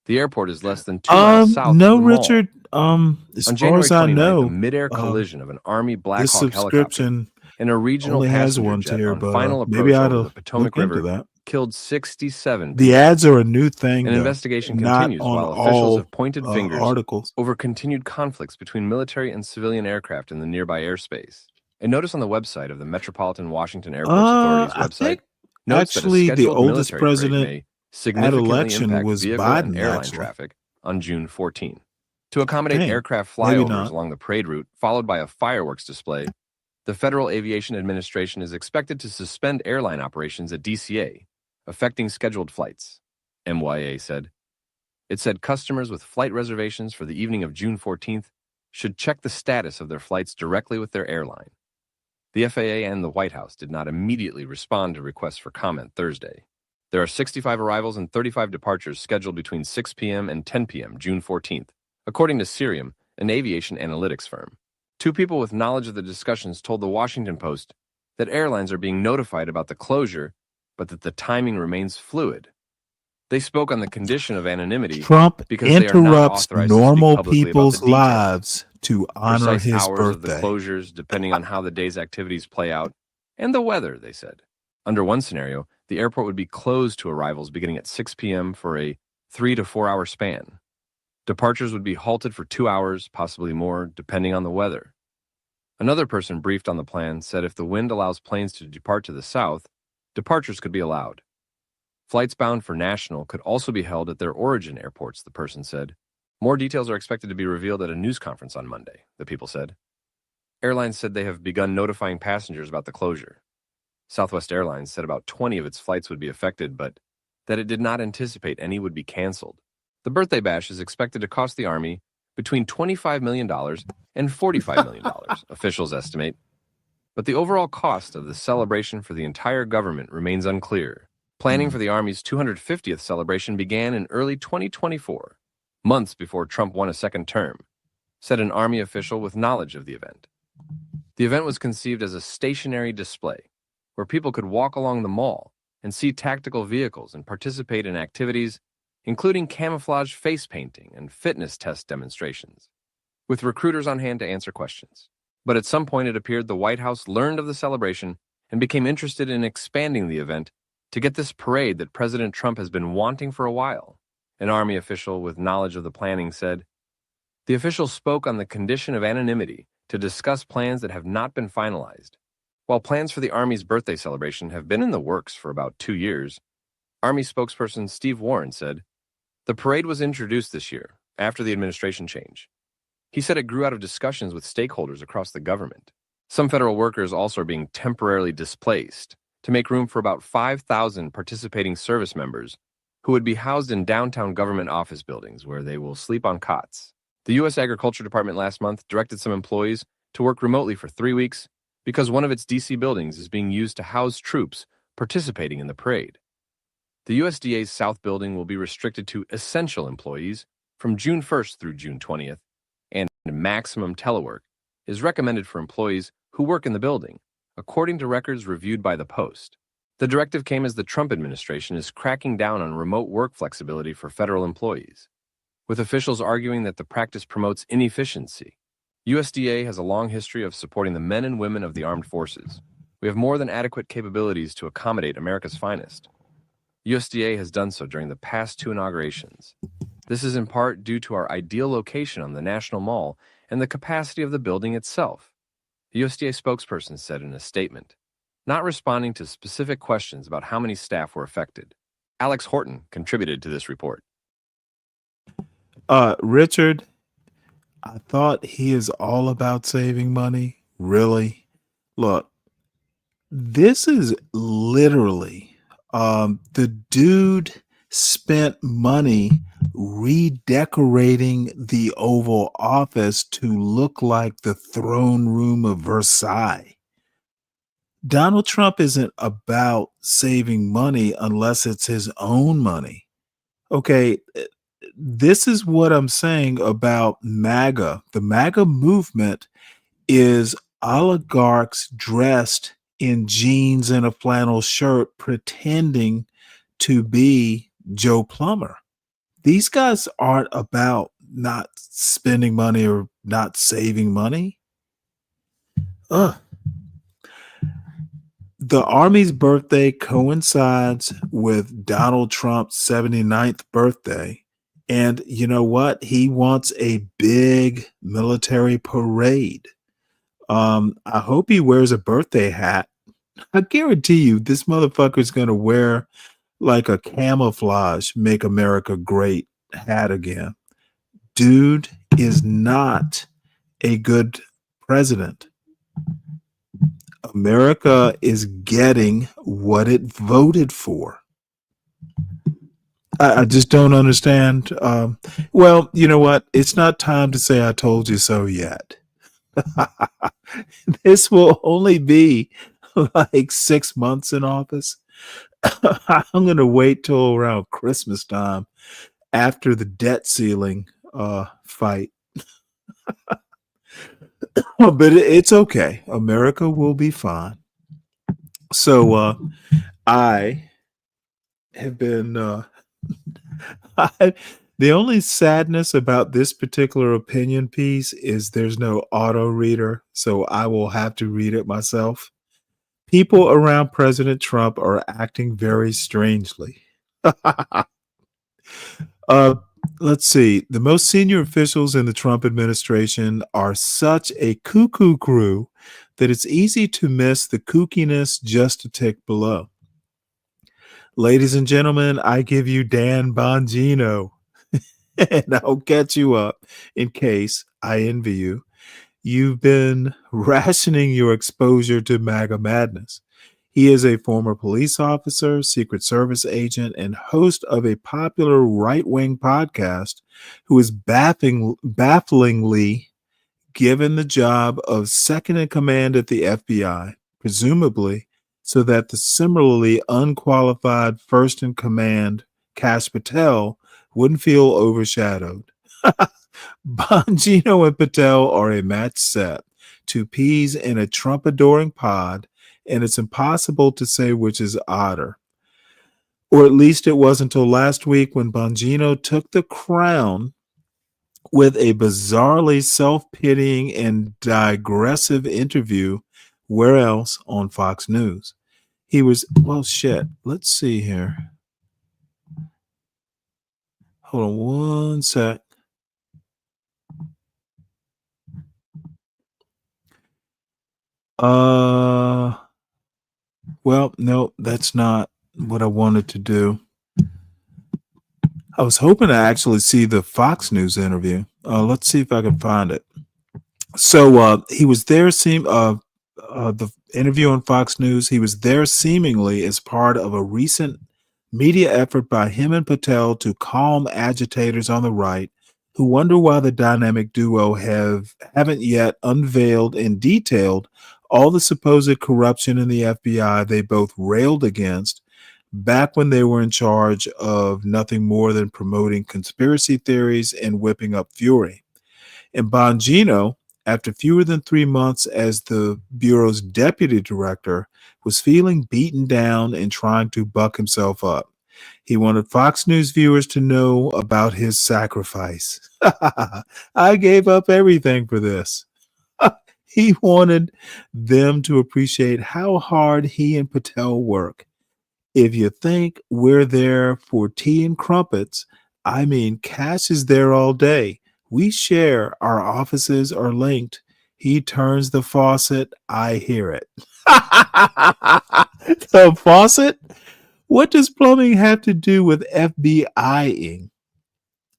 The airport is less than 2 miles south No, of the mall. Richard. As On far January as I 29th, know, a mid-air collision of an Army Black this Hawk helicopter subscription and a regional only has passenger one jet tier, on but final approach maybe I ought over to the Potomac look into River that. killed 67 The people. ads are a new thing, An though, investigation not continues on while officials all have pointed fingers articles. over continued conflicts between military and civilian aircraft in the nearby airspace. A notice on the website of the Metropolitan Washington Airports Authority's I website think notes that a actually the scheduled oldest military parade president may at significantly election impact was vehicle and Biden, airline actually. traffic on June 14. To accommodate Dang, aircraft maybe flyovers not. along the parade route, followed by a fireworks display, the Federal Aviation Administration is expected to suspend airline operations at DCA, affecting scheduled flights, MYA said. It said customers with flight reservations for the evening of June 14th should check the status of their flights directly with their airline. The FAA and the White House did not immediately respond to requests for comment Thursday. There are 65 arrivals and 35 departures scheduled between 6 p.m. and 10 p.m. June 14th, according to Cirium, an aviation analytics firm. Two people with knowledge of the discussions told the Washington Post that airlines are being notified about the closure, but that the timing remains fluid. They spoke on the condition of anonymity Trump because they are not interrupts authorized to speak normal publicly about the people's details. lives to honor Precise his hours of the birthday. closures depending on how the day's activities play out, and the weather, they said. Under one scenario, the airport would be closed to arrivals beginning at 6 p.m. for a 3 to 4 hour span. Departures would be halted for 2 hours, possibly more, depending on the weather. Another person briefed on the plan said if the wind allows planes to depart to the south, departures could be allowed. Flights bound for national could also be held at their origin airports, the person said. More details are expected to be revealed at a news conference on Monday, the people said. Airlines said they have begun notifying passengers about the closure. Southwest Airlines said about 20 of its flights would be affected, but that it did not anticipate any would be canceled. The birthday bash is expected to cost the Army between $25 million and $45 million, officials estimate. But the overall cost of the celebration for the entire government remains unclear. Planning for the Army's 250th celebration began in early 2024, months before Trump won a second term, said an Army official with knowledge of the event. The event was conceived as a stationary display, where people could walk along the mall and see tactical vehicles and participate in activities, including camouflage face painting and fitness test demonstrations, with recruiters on hand to answer questions. But at some point it appeared the White House learned of the celebration and became interested in expanding the event to get this parade that President Trump has been wanting for a while. An Army official with knowledge of the planning said, "The official spoke on the condition of anonymity to discuss plans that have not been finalized. While plans for the Army's birthday celebration have been in the works for about 2 years, Army spokesperson Steve Warren said, the parade was introduced this year, after the administration change. He said it grew out of discussions with stakeholders across the government. Some federal workers also are being temporarily displaced to make room for about 5,000 participating service members who would be housed in downtown government office buildings where they will sleep on cots. The U.S. Agriculture Department last month directed some employees to work remotely for 3 weeks because one of its D.C. buildings is being used to house troops participating in the parade. The USDA's South Building will be restricted to essential employees from June 1st through June 20th, and maximum telework is recommended for employees who work in the building, according to records reviewed by the Post. The directive came as the Trump administration is cracking down on remote work flexibility for federal employees, with officials arguing that the practice promotes inefficiency. USDA has a long history of supporting the men and women of the armed forces. We have more than adequate capabilities to accommodate America's finest. USDA has done so during the past 2 inaugurations. This is in part due to our ideal location on the National Mall and the capacity of the building itself, the USDA spokesperson said in a statement, not responding to specific questions about how many staff were affected. Alex Horton contributed to this report. Richard, I thought he is all about saving money. Really? Look, this is literally the dude spent money redecorating the Oval Office to look like the throne room of Versailles. Donald Trump isn't about saving money unless it's his own money. Okay, this is what I'm saying about MAGA. The MAGA movement is oligarchs dressed in jeans and a flannel shirt pretending to be Joe Plumber. These guys aren't about not spending money or not saving money. Ugh. The Army's birthday coincides with Donald Trump's 79th birthday. And you know what? He wants a big military parade. I hope he wears a birthday hat. I guarantee you this motherfucker's going to wear like a camouflage Make America Great hat again. Dude is not a good president. America is getting what it voted for. I just don't understand. Well, you know what? It's not time to say I told you so yet. This will only be like 6 months in office. I'm going to wait till around Christmas time after the debt ceiling fight. But it's okay. America will be fine. So I have been the only sadness about this particular opinion piece is there's no auto reader, so I will have to read it myself. People around President Trump are acting very strangely. Let's see. The most senior officials in the Trump administration are such a cuckoo crew that it's easy to miss the kookiness just a tick below. Ladies and gentlemen, I give you Dan Bongino, and I'll catch you up in case I envy you. You've been rationing your exposure to MAGA madness. He is a former police officer, Secret Service agent, and host of a popular right-wing podcast who is bafflingly given the job of second in command at the FBI, presumably so that the similarly unqualified first in command, Kash Patel, wouldn't feel overshadowed. Bongino and Patel are a match set, two peas in a Trump-adoring pod, and it's impossible to say which is odder. Or at least it was until last week when Bongino took the crown with a bizarrely self-pitying and digressive interview, where else, on Fox News. He was, well, shit, let's see here. Hold on one sec. Well, no, that's not what I wanted to do. I was hoping to actually see the Fox News interview. Let's see if I can find it. So he was there, the interview on Fox News, he was there seemingly as part of a recent media effort by him and Patel to calm agitators on the right who wonder why the dynamic duo haven't yet unveiled and detailed all the supposed corruption in the FBI they both railed against back when they were in charge of nothing more than promoting conspiracy theories and whipping up fury. And Bongino, after fewer than 3 months as the Bureau's deputy director, was feeling beaten down and trying to buck himself up. He wanted Fox News viewers to know about his sacrifice. I gave up everything for this. He wanted them to appreciate how hard he and Patel work. If you think we're there for tea and crumpets, I mean, Cash is there all day. We share, our offices are linked. He turns the faucet, I hear it. The faucet? What does plumbing have to do with FBIing?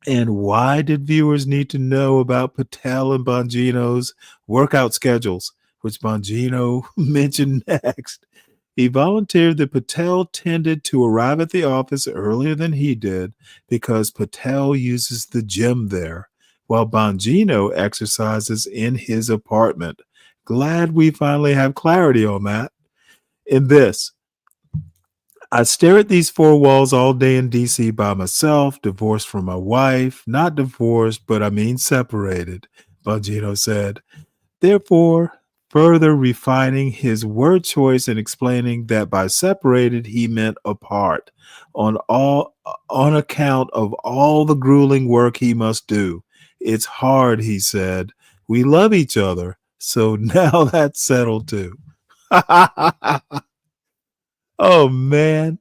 And why did viewers need to know about Patel and Bongino's workout schedules, which Bongino mentioned next? He volunteered that Patel tended to arrive at the office earlier than he did because Patel uses the gym there, while Bongino exercises in his apartment. Glad we finally have clarity on that. In this, I stare at these four walls all day in DC by myself, divorced from my wife, not divorced, but I mean separated, Bongino said. Therefore, further refining his word choice and explaining that by separated he meant apart, on account of all the grueling work he must do. It's hard, he said. We love each other, so now that's settled too. Oh man.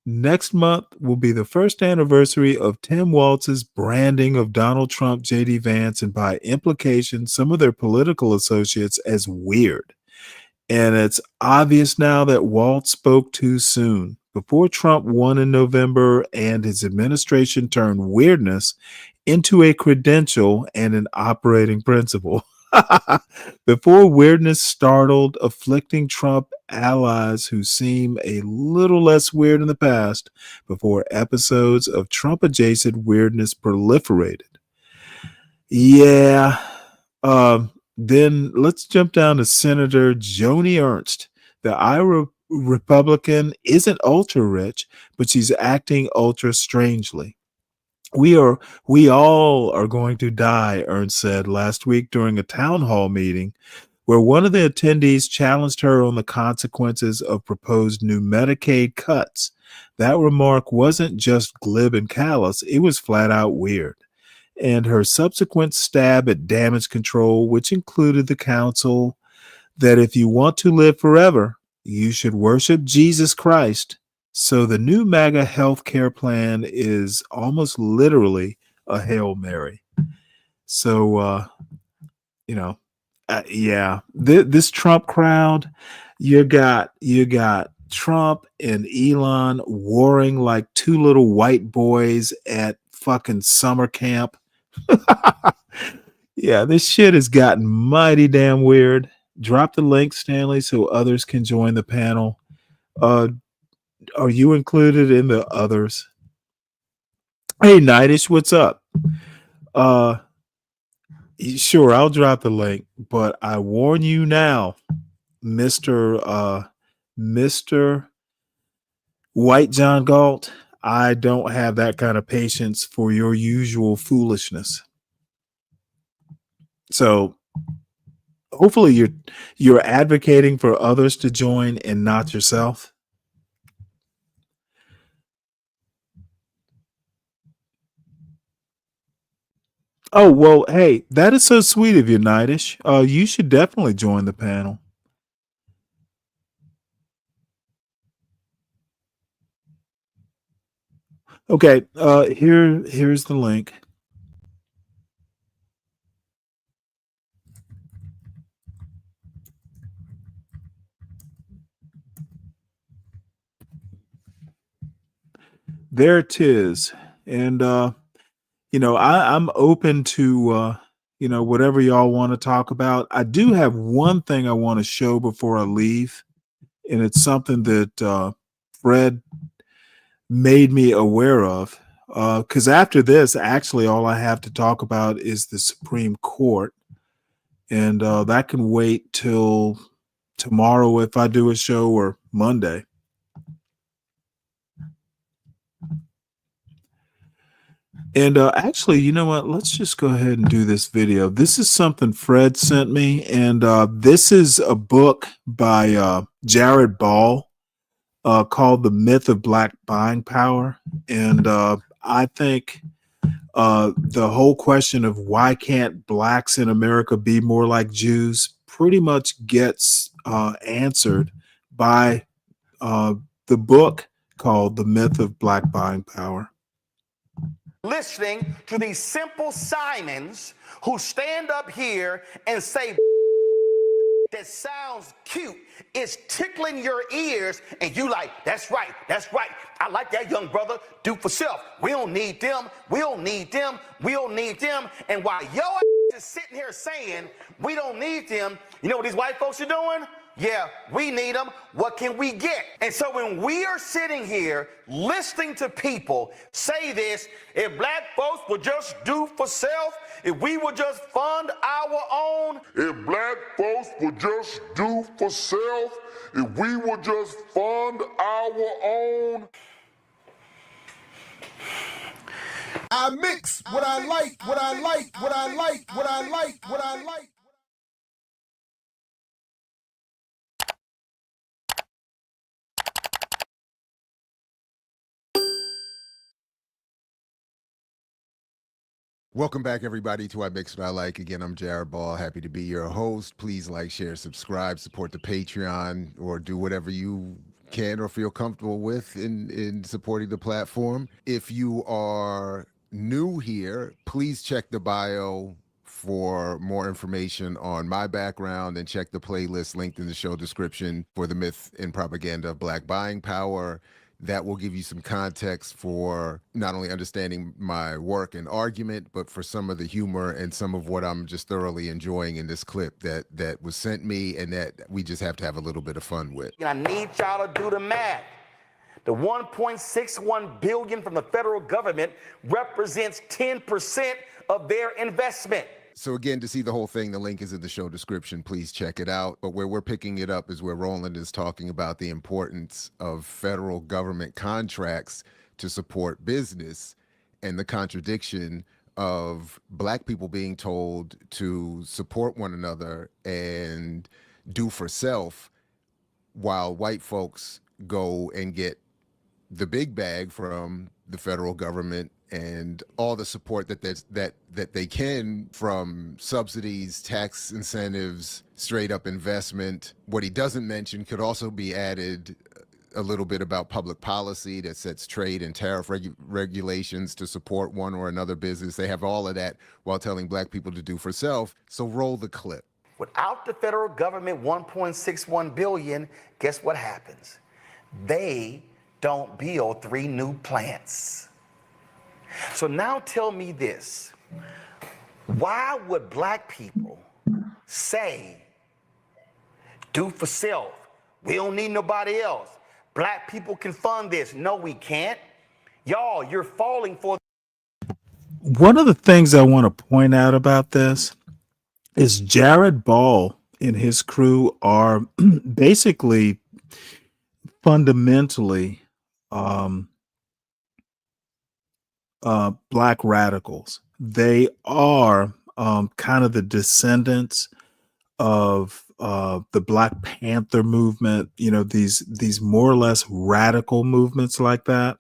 Next month will be the first anniversary of Tim Walz's branding of Donald Trump, J.D. Vance, and by implication, some of their political associates as weird. And it's obvious now that Walz spoke too soon. Before Trump won in November and his administration turned weirdness into a credential and an operating principle. Before weirdness startled afflicting Trump allies who seem a little less weird in the past, before episodes of Trump adjacent weirdness proliferated. Yeah. Then let's jump down to Senator Joni Ernst. The Iowa Republican isn't ultra rich, but she's acting ultra strangely. We all are going to die, Ernst said last week during a town hall meeting where one of the attendees challenged her on the consequences of proposed new Medicaid cuts. That remark wasn't just glib and callous, it was flat out weird. And her subsequent stab at damage control, which included the counsel that if you want to live forever, you should worship Jesus Christ. So the new MAGA health care plan is almost literally a Hail Mary. So, this Trump crowd, you got Trump and Elon warring like two little white boys at fucking summer camp. Yeah, this shit has gotten mighty damn weird. Drop the link, Stanley, so others can join the panel. Are you included in the others? Hey, Nightish, what's up? Sure, I'll drop the link, but I warn you now, Mr. White John Galt, I don't have that kind of patience for your usual foolishness. So hopefully you're advocating for others to join and not yourself. Oh, well, hey, that is so sweet of you, Nightish. You should definitely join the panel. Okay, here's the link. There it is. And I'm open to whatever y'all want to talk about. I do have one thing I want to show before I leave, and it's something that Fred made me aware of. Because after this, actually, all I have to talk about is the Supreme Court, and that can wait till tomorrow if I do a show, or Monday. And actually, you know what? Let's just go ahead and do this video. This is something Fred sent me, and this is a book by Jared Ball called The Myth of Black Buying Power. And I think the whole question of why can't blacks in America be more like Jews pretty much gets answered by the book called The Myth of Black Buying Power. Listening to these simple Simons who stand up here and say that sounds cute, is tickling your ears, and you like, that's right, I like that young brother, do for self. We don't need them, we don't need them, we don't need them. And while your ass is sitting here saying we don't need them, you know what these white folks are doing? Yeah, we need them. What can we get? And so when we are sitting here listening to people say this, if black folks would just do for self, if we would just fund our own, if black folks would just do for self, if we would just fund our own. I mix what I like, what I like, what I like, what I like, what I like. Welcome back, everybody, to I Mix What I Like. Again, I'm Jared Ball. Happy to be your host. Please like, share, subscribe, support the Patreon, or do whatever you can or feel comfortable with in supporting the platform. If you are new here, please check the bio for more information on my background, and check the playlist linked in the show description for The Myth and Propaganda of Black Buying Power. That will give you some context for not only understanding my work and argument, but for some of the humor and some of what I'm just thoroughly enjoying in this clip that was sent me, and that we just have to have a little bit of fun with. and I need y'all to do the math. The 1.61 billion from the federal government represents 10% of their investment. So again, to see the whole thing, the link is in the show description. Please check it out. But where we're picking it up is where Roland is talking about the importance of federal government contracts to support business, and the contradiction of black people being told to support one another and do for self, while white folks go and get the big bag from the federal government and all the support that they can, from subsidies, tax incentives, straight up investment. What he doesn't mention could also be added a little bit about public policy that sets trade and tariff regulations to support one or another business. They have all of that while telling black people to do for self. So roll the clip. Without the federal government 1.61 billion, guess what happens? They don't build 3 new plants. So now tell me this. Why would black people say, do for self? We don't need nobody else. Black people can fund this. No, we can't. Y'all, you're falling for. One of the things I want to point out about this is Jared Ball and his crew are basically fundamentally black radicals. They are kind of the descendants of the Black Panther movement, you know, these more or less radical movements like that.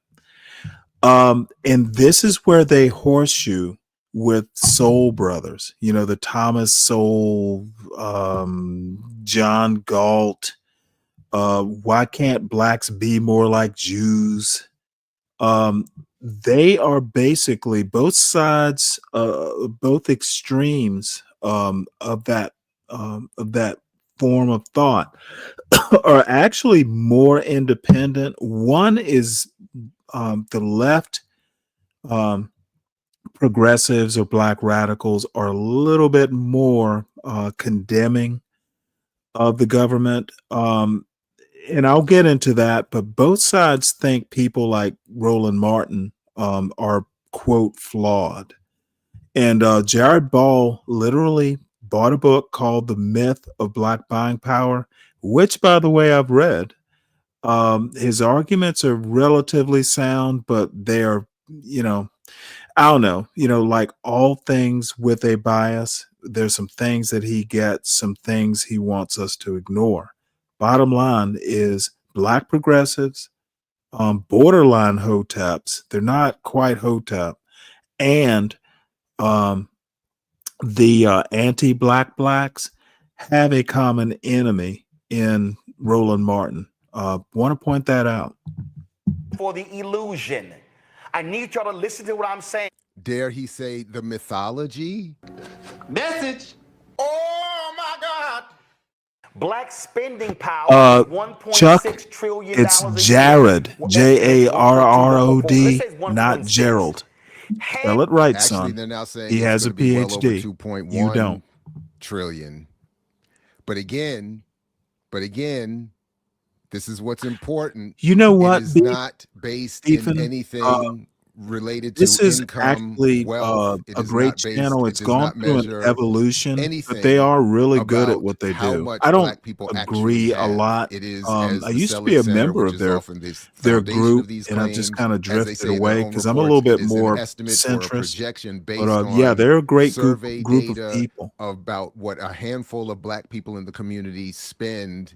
And this is where they horseshoe with Soul Brothers, you know, the Thomas Sowell, John Galt, why can't blacks be more like Jews? They are basically both sides, both extremes of that form of thought are actually more independent. One is the left progressives or black radicals are a little bit more condemning of the government. And I'll get into that, but both sides think people like Roland Martin are, quote, flawed. And Jared Ball literally bought a book called The Myth of Black Buying Power, which, by the way, I've read. His arguments are relatively sound, but they're, you know, I don't know, like all things with a bias, there's some things that he gets, some things he wants us to ignore. Bottom line is black progressives, borderline hoteps, they're not quite hotep, and the anti-black blacks have a common enemy in Roland Martin. Want to point that out. For the illusion. I need y'all to listen to what I'm saying. Dare he say the mythology? Message. Oh my God. Black spending power is Chuck, $1.6 trillion it's a year. Jared, Jarrod, not Gerald. Spell it right, Actually, son. they're now saying He it's has a gonna be well over PhD. 2.1 You don't. trillion. But again, this is what's important. You know what? It is not based Ethan, in anything related to this is income, actually wealth. It a is great not based, channel. it It's does gone not through an measure evolution, anything but they are really good at about what they how do. much I don't black people actually agree a have. lot. It is, I as the used to Selleck be a Center, member which of is often the their foundation group, of these and I've just claims, kind of as they drifted say in their away own because I'm a reports, little it bit is an more estimate or a centrist. projection based But on yeah, they're a great survey group of data people. about what a handful of black people in the community spend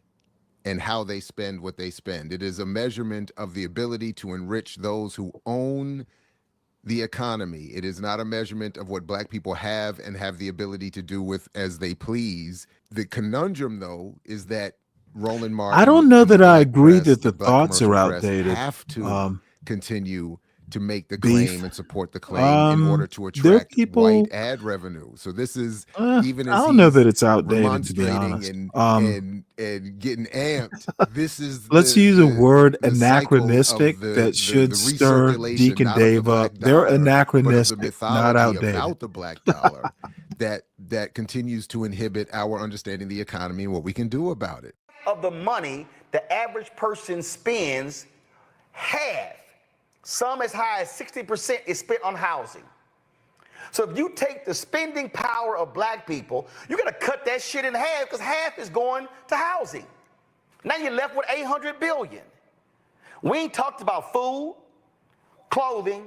and how they spend what they spend. It is a measurement of the ability to enrich those who own the economy. It is not a measurement of what black people have and have the ability to do with as they please. The conundrum, though, is that Roland Martin I don't know and the that I black agree press, that the the black thoughts commercial are press, outdated. have to continue to make the Beef. claim and support the claim in order to There are attract people. white ad revenue. So this is even I as don't know he's that it's outdated, to be remonstrating honest. and getting amped. This is Let's use a word the cycle of anachronistic that should the stir recirculation, Deacon not of the Dave up. black They're dollar, but of the anachronistic, not mythology outdated. about the black dollar that continues to inhibit our understanding the economy and what we can do about it. Of the money the average person spends, half, some as high as 60% is spent on housing. So if you take the spending power of black people, you got to cut that shit in half because half is going to housing. Now you're left with $800 billion. We ain't talked about food, clothing,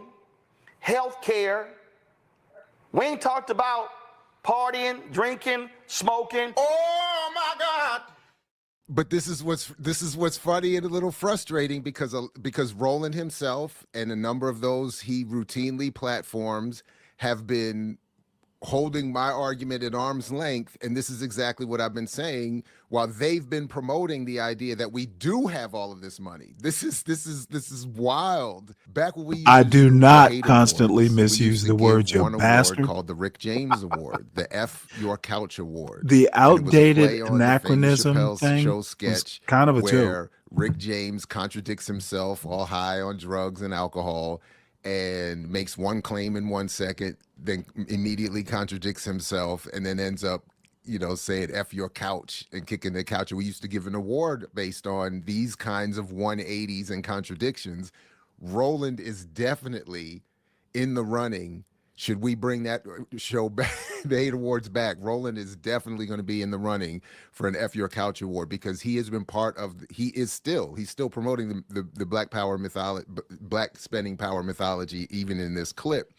health care. We ain't talked about partying, drinking, smoking. Oh my God. But this is what's funny and a little frustrating because Roland himself and a number of those he routinely platforms have been holding my argument at arm's length, and this is exactly what I've been saying while they've been promoting the idea that we do have all of this money. This is wild. Back when we used I to do the not hate constantly awards, we misuse used to the word, give you one award bastard. called the Rick James Award, the F Your Couch Award. The And it was a outdated play on the famous anachronism Chappelle thing Show was sketch kind of a joke. where Rick James contradicts himself, all high on drugs and alcohol, and makes one claim in 1 second, then immediately contradicts himself, and then ends up, saying F your couch and kicking the couch. We used to give an award based on these kinds of 180s and contradictions. Roland is definitely in the running. Should we bring that show back, the 8 awards back? Roland is definitely going to be in the running for an F Your Couch award because he has been part of. He's still promoting the Black Power mythology, Black spending power mythology, even in this clip.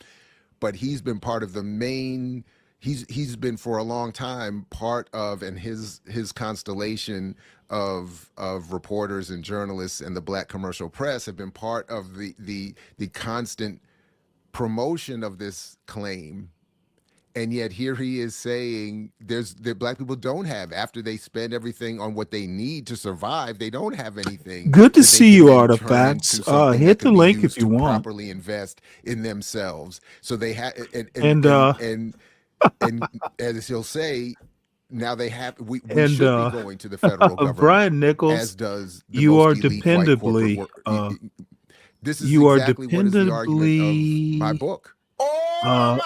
But he's been part of the main. He's been for a long time part of, and his constellation of reporters and journalists and the Black commercial press have been part of the constant promotion of this claim, and yet here he is saying that black people don't have, after they spend everything on what they need to survive, they don't have anything. Good to see you, Artifacts. Hit the link if you want. Properly invest in themselves, so they have, and as he'll say, now they have. We should be going to the federal government. Brian Nichols, as does the you most are elite white dependably. This is You exactly are what is the argument of my book.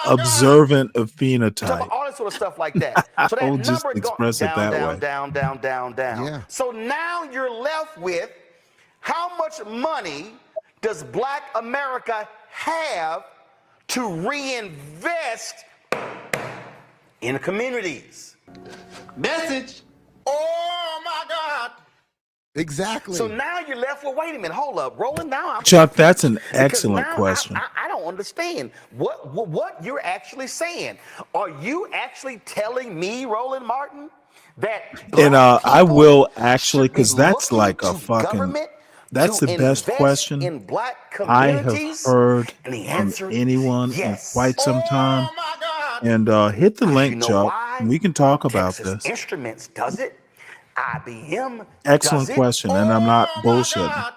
Observant of phenotype. All that sort of stuff like that. So that I'll just number express goes it down, that down, way. down, down, down, down. Yeah. So now you're left with how much money does Black America have to reinvest in communities? Message. Oh my God. Exactly. So now you're left with, wait a minute, hold up, Roland. Now I'm Chuck, that's an excellent question. I don't understand what you're actually saying. Are you actually telling me, Roland Martin, that And black I people will actually, should be because that's looking like a to fucking, government that's to the best invest question in black I have communities? heard And the from answer anyone is in yes. quite some time. And hit the Because you link, know Chuck. why? We can talk about Texas this. Instruments does it. IBM Excellent does it. question, and I'm not bullshitting.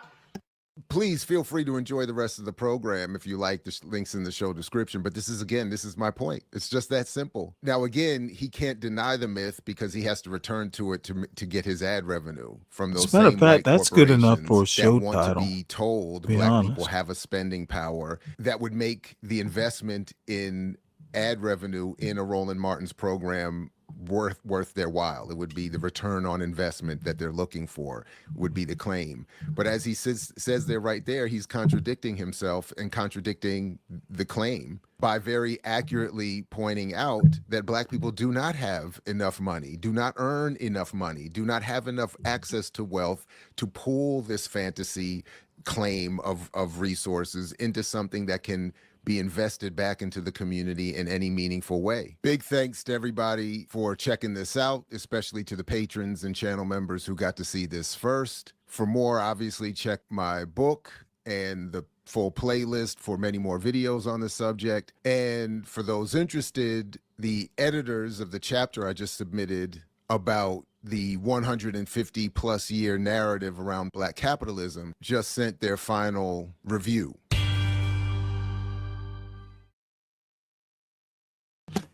Please feel free to enjoy the rest of the program if you like. The links in the show description. But this is my point. It's just that simple. Now, again, he can't deny the myth because he has to return to it to get his ad revenue from those As a matter of same fact, white that's good enough corporations for a that show want to title. be told To be black honest. people have a spending power that would make the investment in ad revenue in a Roland Martin's program worth their while. It would be the return on investment that they're looking for, would be the claim. But as he says there right there, he's contradicting himself and contradicting the claim by very accurately pointing out that black people do not have enough money, do not earn enough money, do not have enough access to wealth to pool this fantasy claim of resources into something that can be invested back into the community in any meaningful way. Big thanks to everybody for checking this out, especially to the patrons and channel members who got to see this first. For more, obviously, check my book and the full playlist for many more videos on the subject. And for those interested, the editors of the chapter I just submitted about the 150 plus year narrative around black capitalism just sent their final review.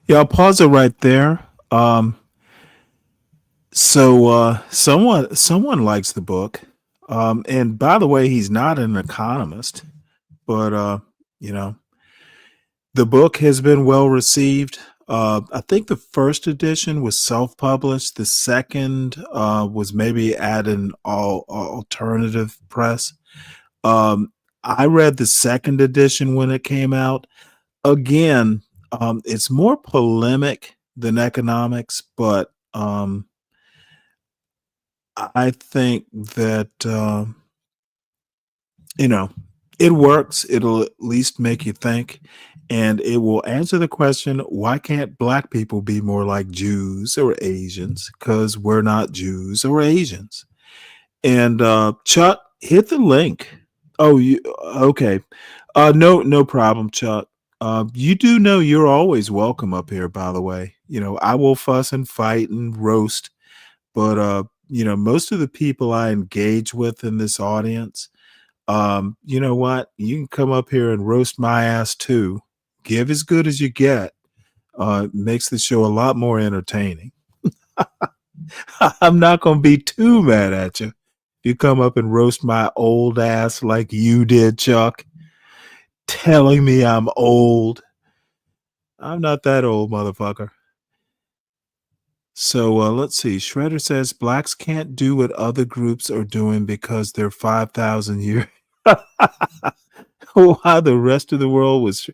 Yeah, I'll pause it right there. So someone likes the book. And by the way, he's not an economist, but the book has been well received. I think the first edition was self-published. The second was maybe at an alternative press. I read the second edition when it came out. Again, it's more polemic than economics, but I think that it works. It'll at least make you think, and it will answer the question: why can't black people be more like Jews or Asians? Because we're not Jews or Asians. And Chuck, hit the link. Oh, okay? No problem, Chuck. You do know you're always welcome up here, by the way. I will fuss and fight and roast, but most of the people I engage with in this audience, you know what? You can come up here and roast my ass too. Give as good as you get. It makes the show a lot more entertaining. I'm not going to be too mad at you. You come up and roast my old ass like you did, Chuck, telling me I'm old. I'm not that old, motherfucker. So let's see. Shredder says blacks can't do what other groups are doing because they're 5,000 years. While the rest of the world was.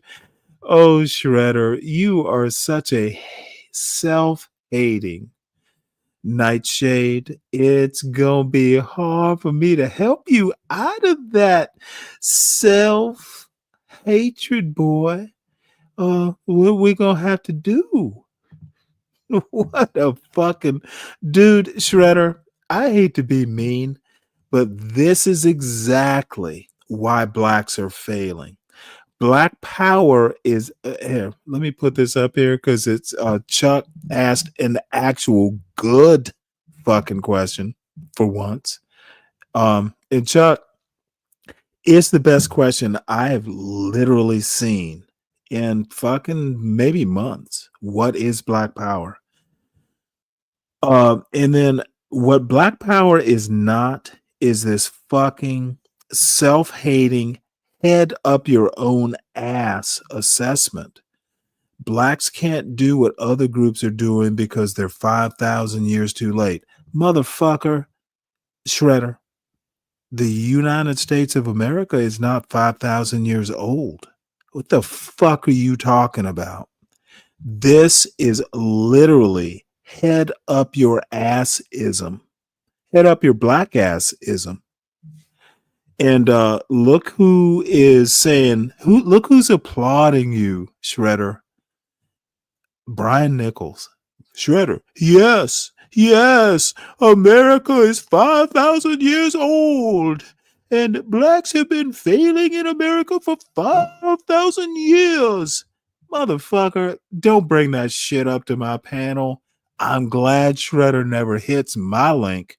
Oh, Shredder, you are such a self-hating Nightshade. It's gonna be hard for me to help you out of that self-hatred, boy. What we gonna have to do? What a fucking dude, Shredder. I hate to be mean, but this is exactly why blacks are failing. Black power is here. Let me put this up here because it's Chuck asked an actual good fucking question for once. And Chuck, it's the best question I have literally seen in fucking maybe months. What is black power? And then what black power is not is this fucking self-hating, head up your own ass assessment. Blacks can't do what other groups are doing because they're 5,000 years too late. Motherfucker, Shredder, the United States of America is not 5,000 years old. What the fuck are you talking about? This is literally head up your ass-ism. Head up your black ass-ism. And look who is saying, look who's applauding you, Shredder. Brian Nichols. Shredder. Yes, yes, America is 5,000 years old. And blacks have been failing in America for 5,000 years. Motherfucker, don't bring that shit up to my panel. I'm glad Shredder never hits my link.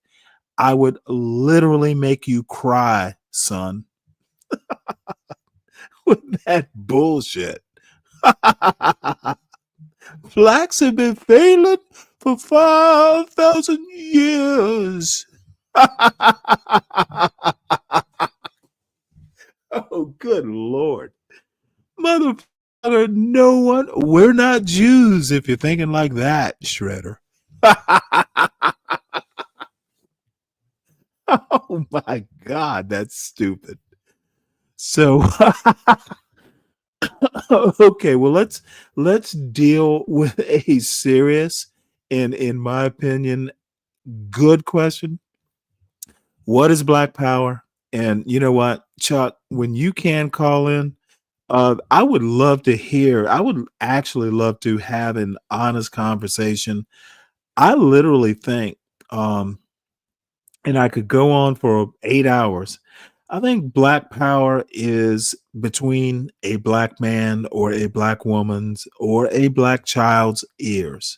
I would literally make you cry, son, with that bullshit. Blacks have been failing for 5,000 years. Oh, good Lord. Motherfucker, no one, we're not Jews if you're thinking like that, Shredder. Oh my God, that's stupid. So, okay, well, let's deal with a serious and, in my opinion, good question. What is Black Power? And you know what, Chuck, when you can call in, I would love to hear. I would actually love to have an honest conversation. I literally think, and I could go on for 8 hours. I think Black Power is between a black man or a black woman's or a black child's ears.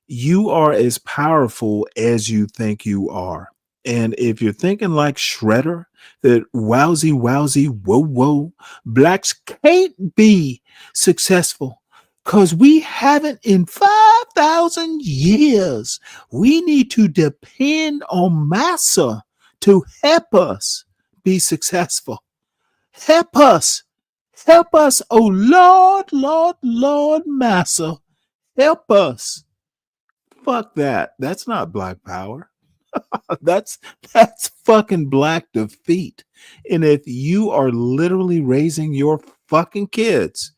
You are as powerful as you think you are. And if you're thinking like Shredder, that wowsy, wowsy, whoa, whoa, blacks can't be successful because we haven't in 5,000 years. We need to depend on massa to help us be successful. Help us. Help us, oh Lord, Lord, Lord, massa. Help us. Fuck that. That's not Black Power. That's fucking black defeat. And if you are literally raising your fucking kids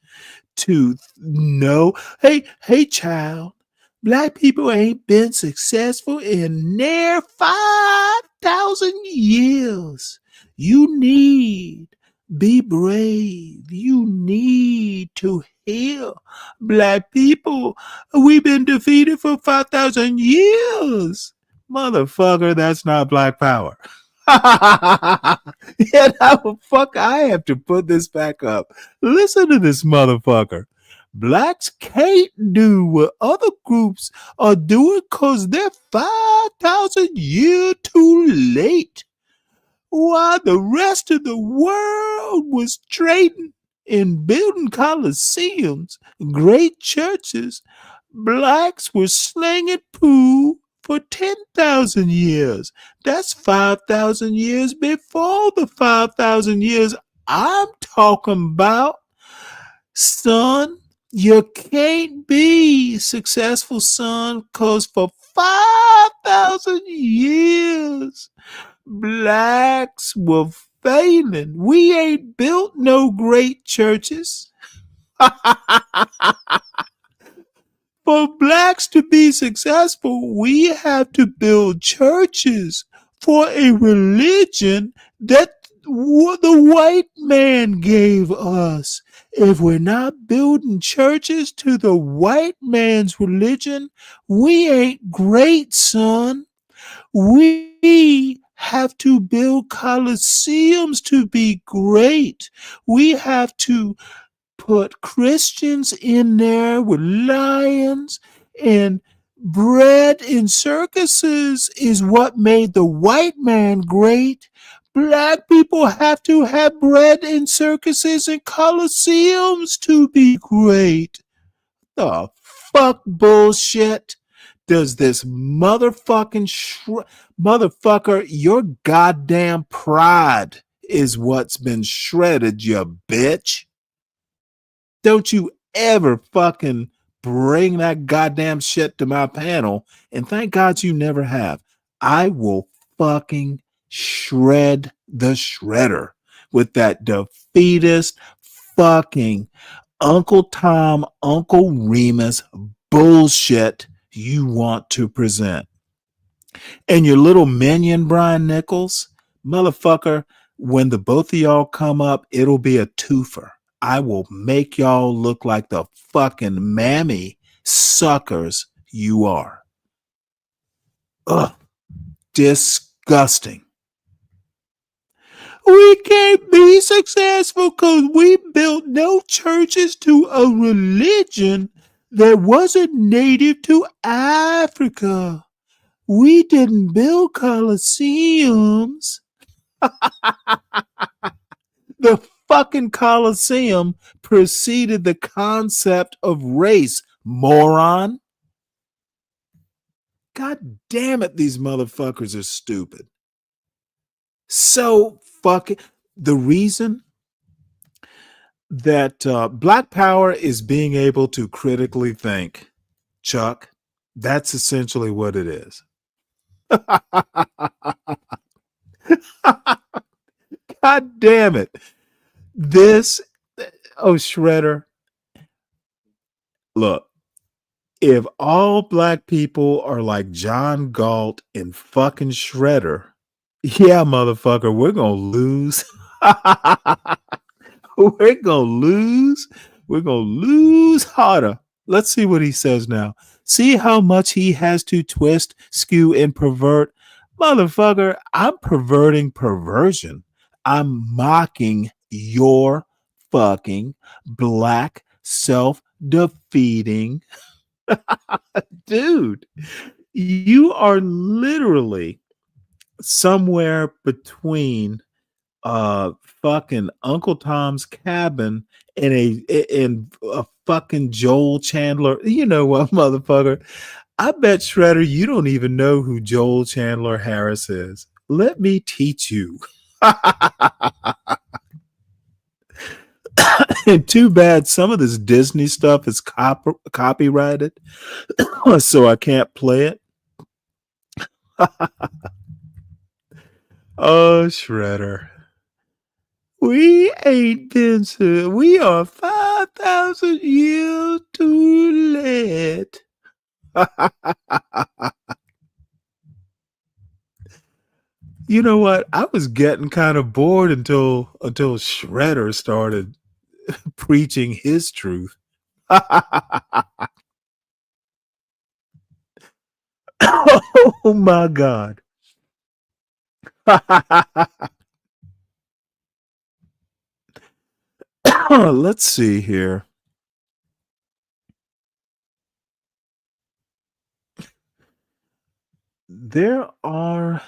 to know, hey child, black people ain't been successful in near 5,000 years. You need be brave. You need to heal. Black people, we've been defeated for 5,000 years. Motherfucker, that's not Black Power. Yeah, now, fuck, I have to put this back up. Listen to this motherfucker. Blacks can't do what other groups are doing because they're 5,000 years too late. While the rest of the world was trading and building coliseums, great churches, blacks were slinging poo for 10,000 years. That's 5,000 years before the 5,000 years I'm talking about. Son, you can't be successful, son, because for 5,000 years, blacks were failing. We ain't built no great churches. For blacks to be successful, we have to build churches for a religion that the white man gave us. If we're not building churches to the white man's religion, we ain't great, son. We have to build coliseums to be great. We have to put Christians in there with lions, and bread in circuses is what made the white man great. Black people have to have bread in circuses and coliseums to be great. The fuck bullshit does this motherfucker, your goddamn pride is what's been shredded, you bitch. Don't you ever fucking bring that goddamn shit to my panel, and thank God you never have. I will fucking shred the shredder with that defeatist fucking Uncle Tom, Uncle Remus bullshit you want to present. And your little minion, Brian Nichols, motherfucker, when the both of y'all come up, it'll be a twofer. I will make y'all look like the fucking mammy suckers you are. Ugh, disgusting. We can't be successful because we built no churches to a religion that wasn't native to Africa. We didn't build coliseums. The fucking Colosseum preceded the concept of race, moron. God damn it, these motherfuckers are stupid. So fucking. The reason that Black Power is being able to critically think, Chuck, that's essentially what it is. God damn it. This, oh, Shredder. Look, if all black people are like John Galt and fucking Shredder, yeah, motherfucker, we're going to lose. We're going to lose. We're going to lose harder. Let's see what he says now. See how much he has to twist, skew, and pervert. Motherfucker, I'm perverting perversion. I'm mocking your fucking black self-defeating. Dude, you are literally somewhere between fucking Uncle Tom's Cabin and a fucking Joel Chandler. You know what, motherfucker? I bet Shredder, you don't even know who Joel Chandler Harris is. Let me teach you. And too bad some of this Disney stuff is copyrighted, so I can't play it. Oh, Shredder. We ain't been so. We are 5,000 years too late. You know what? I was getting kind of bored until Shredder started preaching his truth. Oh my God. Let's see here. There are,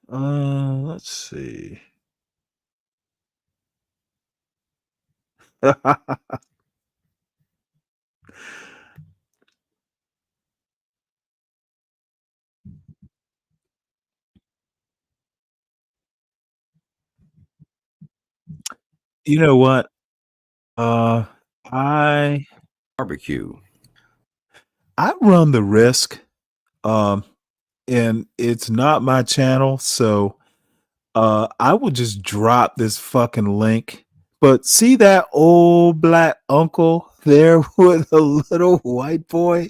let's see. You know what? I Barbecue. I run the risk, and it's not my channel, so I will just drop this fucking link. But see that old black uncle there with a little white boy?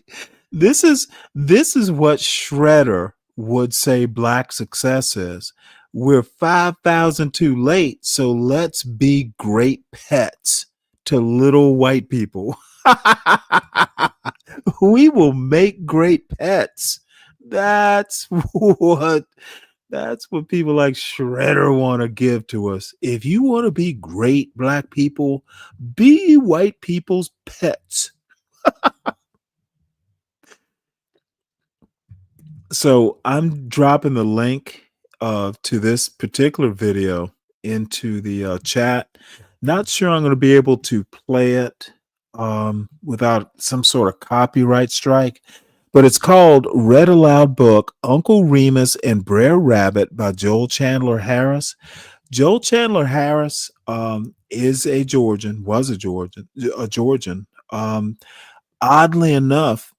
This is what Shredder would say black success is. We're 5,000 too late, so let's be great pets to little white people. We will make great pets. That's what people like Shredder want to give to us. If you want to be great black people, be white people's pets. So I'm dropping the link to this particular video into the chat. Not sure I'm going to be able to play it without some sort of copyright strike, but it's called Read Aloud Book, Uncle Remus and Brer Rabbit by Joel Chandler Harris. Joel Chandler Harris is a Georgian, was a Georgian. Oddly enough,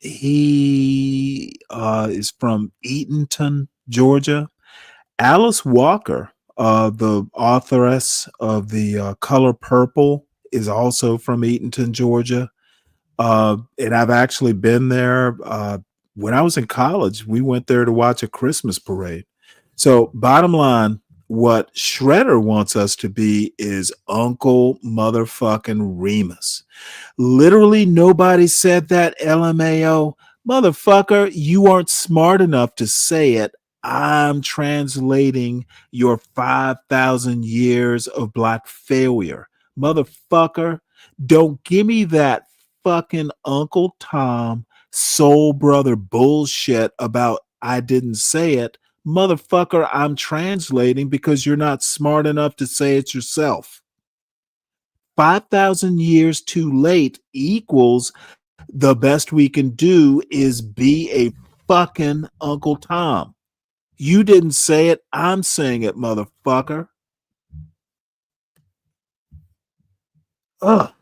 he is from Eatonton, Georgia. Alice Walker, the authoress of The Color Purple, is also from Eatonton, Georgia. And I've actually been there. When I was in college, we went there to watch a Christmas parade. So bottom line, What Shredder wants us to be is Uncle motherfucking Remus. Literally nobody said that, LMAO. Motherfucker, you aren't smart enough to say it. I'm translating your 5,000 years of black failure. Motherfucker, don't give me that fucking Uncle Tom soul brother bullshit about I didn't say it. Motherfucker, I'm translating because you're not smart enough to say it yourself. 5,000 years too late equals the best we can do is be a fucking Uncle Tom. You didn't say it. I'm saying it, motherfucker. Ugh,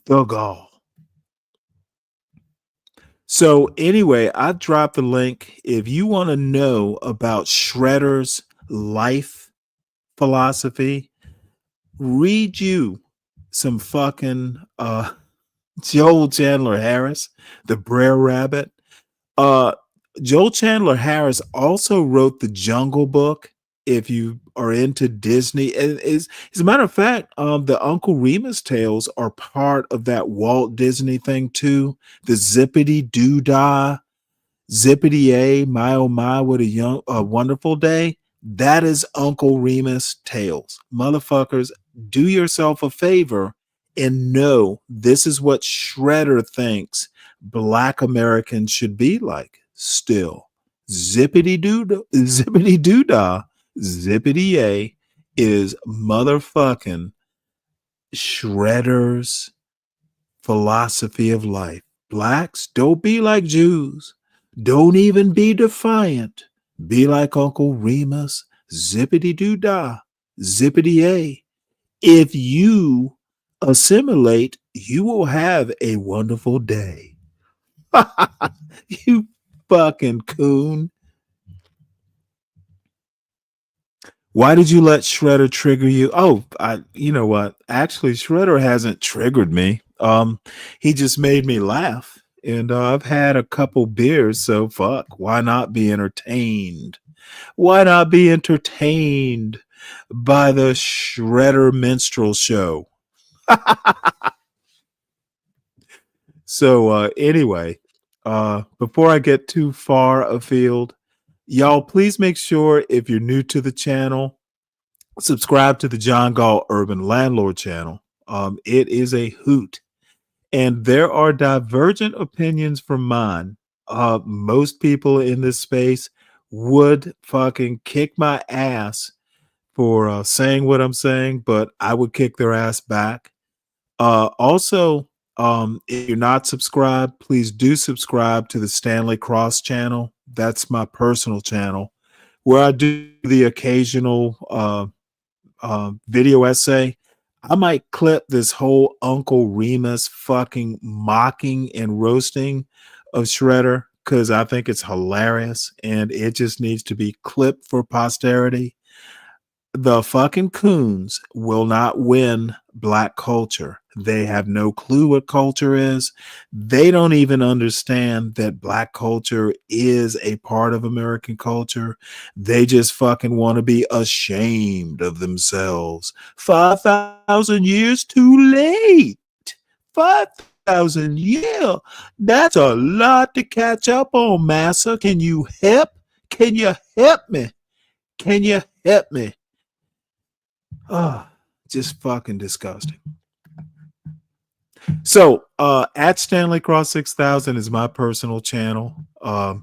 the gall. So anyway, I dropped the link. If you want to know about Shredder's life philosophy, read you some fucking Joel Chandler Harris, the Brer Rabbit. Joel Chandler Harris also wrote the Jungle Book. If you are into Disney, and as a matter of fact, the Uncle Remus tales are part of that Walt Disney thing too. The Zippity Doo Dah, Zippity A, my oh my, what a wonderful day. That is Uncle Remus tales. Motherfuckers, do yourself a favor and know this is what Shredder thinks Black Americans should be like. Still, zippity doo dah, zippity a is motherfucking Shredder's philosophy of life. Blacks, don't be like Jews. Don't even be defiant. Be like Uncle Remus, zippity doo dah, zippity a. If you assimilate, you will have a wonderful day. You fucking coon. Why did you let Shredder trigger you? Oh, you know what? Actually, Shredder hasn't triggered me. He just made me laugh. And I've had a couple beers, so fuck. Why not be entertained? Why not be entertained by the Shredder minstrel show? So anyway, before I get too far afield, y'all please make sure if you're new to the channel, subscribe to the John Gall Urban Landlord channel. It is a hoot. And there are divergent opinions from mine. Most people in this space would fucking kick my ass for saying what I'm saying, but I would kick their ass back. Also, if you're not subscribed, please do subscribe to the Stanley Cross channel. That's my personal channel where I do the occasional video essay. I might clip this whole Uncle Remus fucking mocking and roasting of Shredder because I think it's hilarious and it just needs to be clipped for posterity. The fucking coons will not win black culture. They have no clue what culture is. They don't even understand that black culture is a part of American culture. They just fucking want to be ashamed of themselves. 5,000 years too late. 5,000 years. That's a lot to catch up on, massa. Can you help? Can you help me? Can you help me? Oh, just fucking disgusting. So, at Stanley Cross 6000 is my personal channel. I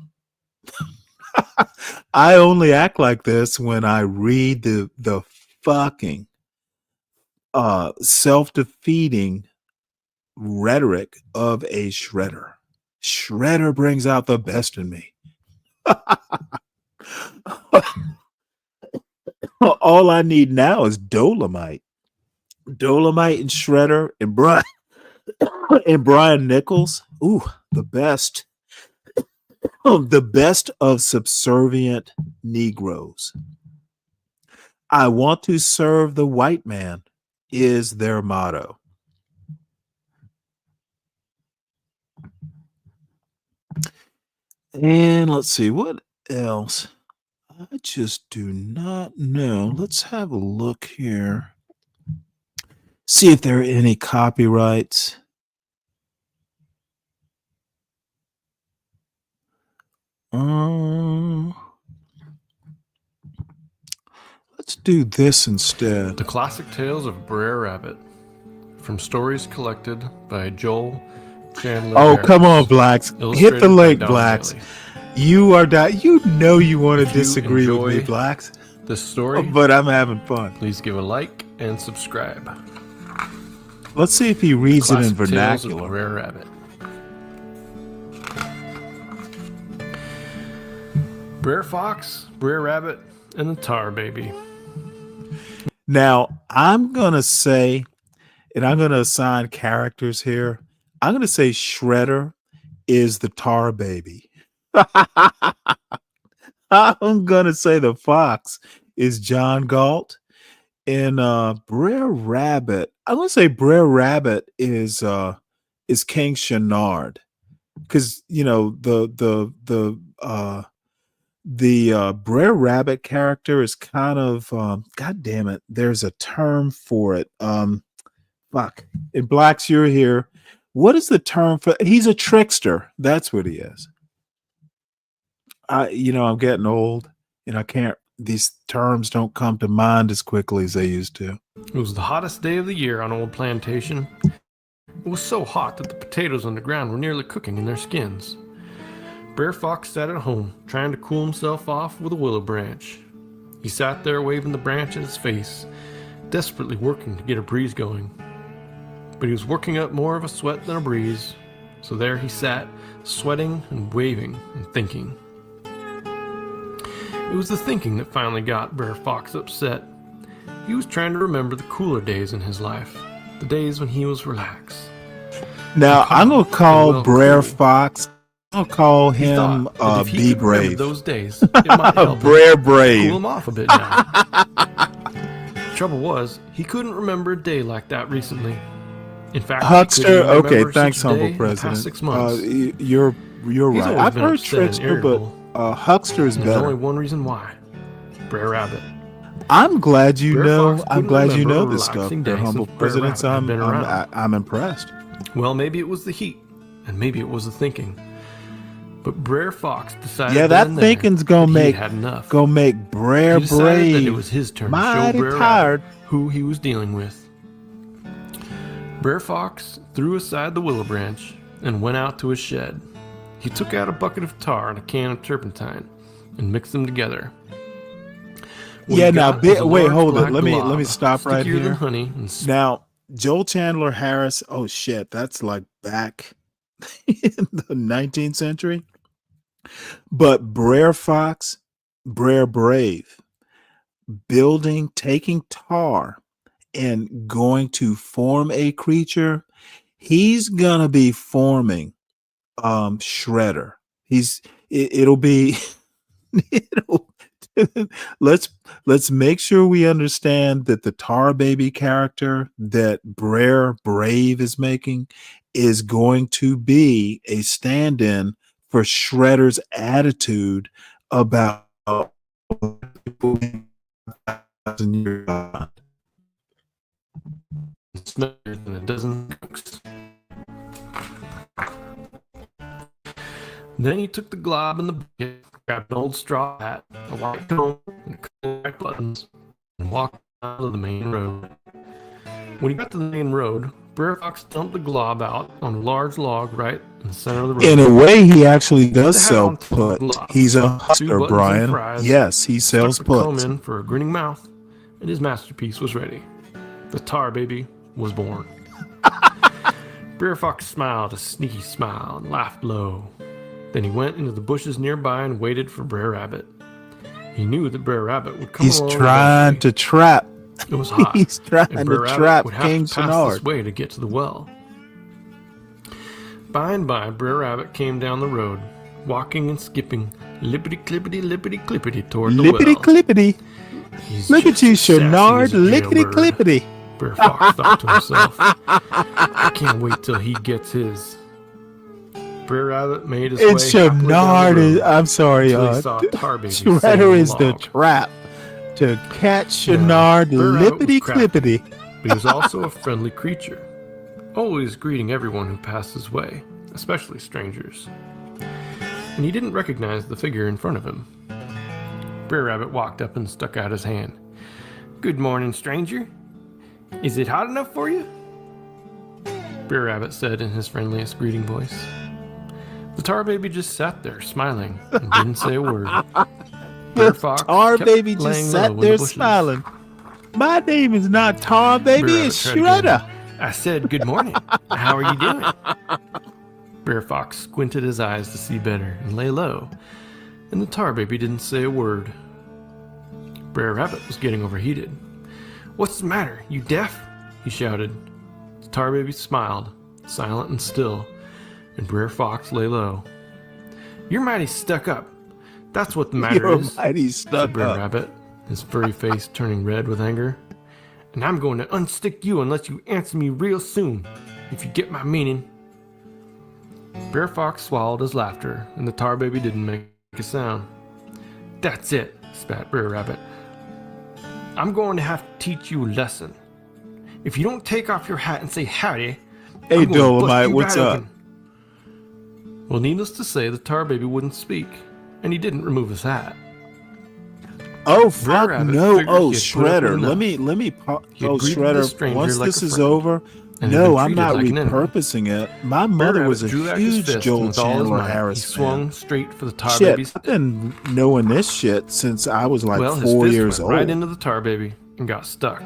only act like this when I read the fucking self-defeating rhetoric of a Shredder. Shredder brings out the best in me. All I need now is Dolomite. Dolomite and Shredder and Brian and Brian Nichols. Ooh, the best. The best of subservient Negroes. I want to serve the white man is their motto. And let's see what else. I just do not know. Let's have a look here. See if there are any copyrights. Let's do this instead. The Classic Tales of Brer Rabbit, from stories collected by Joel Chandler. Oh, Harris, come on, Blacks. Hit the illustrated link, by Don Blacks. Bailey. You are that. You know you want to If you disagree with me, enjoy Blacks. This story, But I'm having fun. please give a like and subscribe. Let's see if he reads it in Classic Tales of vernacular. Brer Rabbit. Brer Fox, Brer Rabbit, and the Tar Baby. Now, I'm going to say, and I'm going to assign characters here. I'm going to say Shredder is the Tar Baby. I'm going to say the Fox is John Galt. And Brer Rabbit, I'm going to say Brer Rabbit is King Shenard. Because, you know, the Brer Rabbit character is kind of God damn it, there's a term for it. Fuck. In Blacks, you're here. What is the term for? He's a trickster. That's what he is. I'm getting old and I can't, these terms don't come to mind as quickly as they used to. It was the hottest day of the year on Old Plantation. It was so hot that the potatoes on the ground were nearly cooking in their skins. Brer Fox sat at home, trying to cool himself off with a willow branch. He sat there waving the branch at his face, desperately working to get a breeze going. But he was working up more of a sweat than a breeze, so there he sat, sweating and waving and thinking. It was the thinking that finally got Brer Fox upset. He was trying to remember the cooler days in his life, the days when he was relaxed. Now, I'm going to call Brer Fox, I'll call him Be Brave. Those days, it might help Brer him Brave. cool him off a bit now. The trouble was, he couldn't remember a day like that recently. In fact, Huckster, okay, thanks, such a day humble in the past president. 6 months. You're He's right. always I've been heard upset and Trickster, but irritable. Huckster is And there's better. only one reason why. Brer Rabbit. I'm glad you Brer know. Fox I'm couldn't glad you remember know a this stuff. relaxing The day humble since Brer presidents. Rabbit had been around. I'm impressed. Well, maybe it was the heat, and maybe it was the thinking. But Brer Fox decided Yeah, then that and there thinking's gonna that he make had enough. Brer He decided Brave. that it was his turn to show Mighty Brer tired. Rabbit who he was dealing with. Brer Fox threw aside the willow branch and went out to his shed. He took out a bucket of tar and a can of turpentine and mixed them together. What Yeah, he now got was a wait, large hold it. black Let me glob, stop right stickier than here. honey and Now, Joel Chandler Harris. Oh shit, that's like back in the 19th century. But Brer Fox, Brer Brave, taking tar and going to form a creature. He's gonna be forming Shredder. It'll be let's make sure we understand that the Tar Baby character that Brer Brave is making is going to be a stand-in for Shredder's attitude about people being 1,000 years old. smellier than a dozen cooks. Then he took the glob and the bucket, grabbed an old straw hat, a white comb, and a couple of white buttons, and walked out of the main road. When he got to the main road, Brer Fox dumped the glob out on a large log right in the center of the road. In a way, he actually does The hat sell on top of the put. glob, He's a 2 hustler, buttons and Brian. fries, Yes, he sells stuck the comb puts. in for a grinning mouth, and his masterpiece was ready. The Tar Baby was born. Brer Fox smiled a sneaky smile and laughed low. Then he went into the bushes nearby and waited for Brer Rabbit. He knew that Brer Rabbit would come He's along trying to trap. eventually. It was hot. He's trying and Brer to Rabbit trap would have King to pass Shenard. this way to get to the well. By and by, Brer Rabbit came down the road, walking and skipping, lippity-clippity toward the Lippity well. clippity. He's Look at just you, as sassy Shenard. as a Lickety jailbird. clippity. Brer Fox thought to himself, I can't wait till he gets his. Brer Rabbit made his It's way halfway down the Shenard. road I'm sorry. until he saw a tar baby sitting Shredder on a is the log. trap to catch Now, Shenard Brer Rabbit was lippity crafty, clippity. but he was also a friendly creature, always greeting everyone who passed his way, especially strangers. And he didn't recognize the figure in front of him. Brer Rabbit walked up and stuck out his hand. "Good morning, stranger. Is it hot enough for you?" Brer Rabbit said in his friendliest greeting voice. The tar baby just sat there smiling and didn't say a word. Brer Fox Tar kept baby laying just low sat in there the bushes. smiling. My name is not Tar Baby, Brer it's Rabbit tried again. Shredder. I said, "Good morning. How are you doing?" Brer Fox squinted his eyes to see better and lay low, and the tar baby didn't say a word. Brer Rabbit was getting overheated. "What's the matter? You deaf?" he shouted. The tar baby smiled, silent and still, and Brer Fox lay low. "You're mighty stuck up. That's what the matter You're is," mighty said stuck Brer up. Rabbit, his furry face turning red with anger. "And I'm going to unstick you unless you answer me real soon, if you get my meaning." Brer Fox swallowed his laughter, and the tar baby didn't make a sound. "That's it," spat Brer Rabbit. "I'm going to have to teach you a lesson. If you don't take off your hat and say howdy, Hey, I'm going to bust Dolomite, you what's right up? open." Well, needless to say, the tar baby wouldn't speak, and he didn't remove his hat. Oh Brer fuck Rabbit no! figured Oh he had put up with Shredder, enough. let me. He had Oh greeted the Shredder, stranger once like this a is friend, over, and had no, been I'm treated not like an enemy. repurposing it. My Brer mother Rabbit was a drew back his huge fist, and Joel with all his Chandler might, Harris he fan. swung straight for the tar Shit, baby's. I've been knowing this shit since I was like Well, his 4 fist years went old. right into the tar baby and got stuck.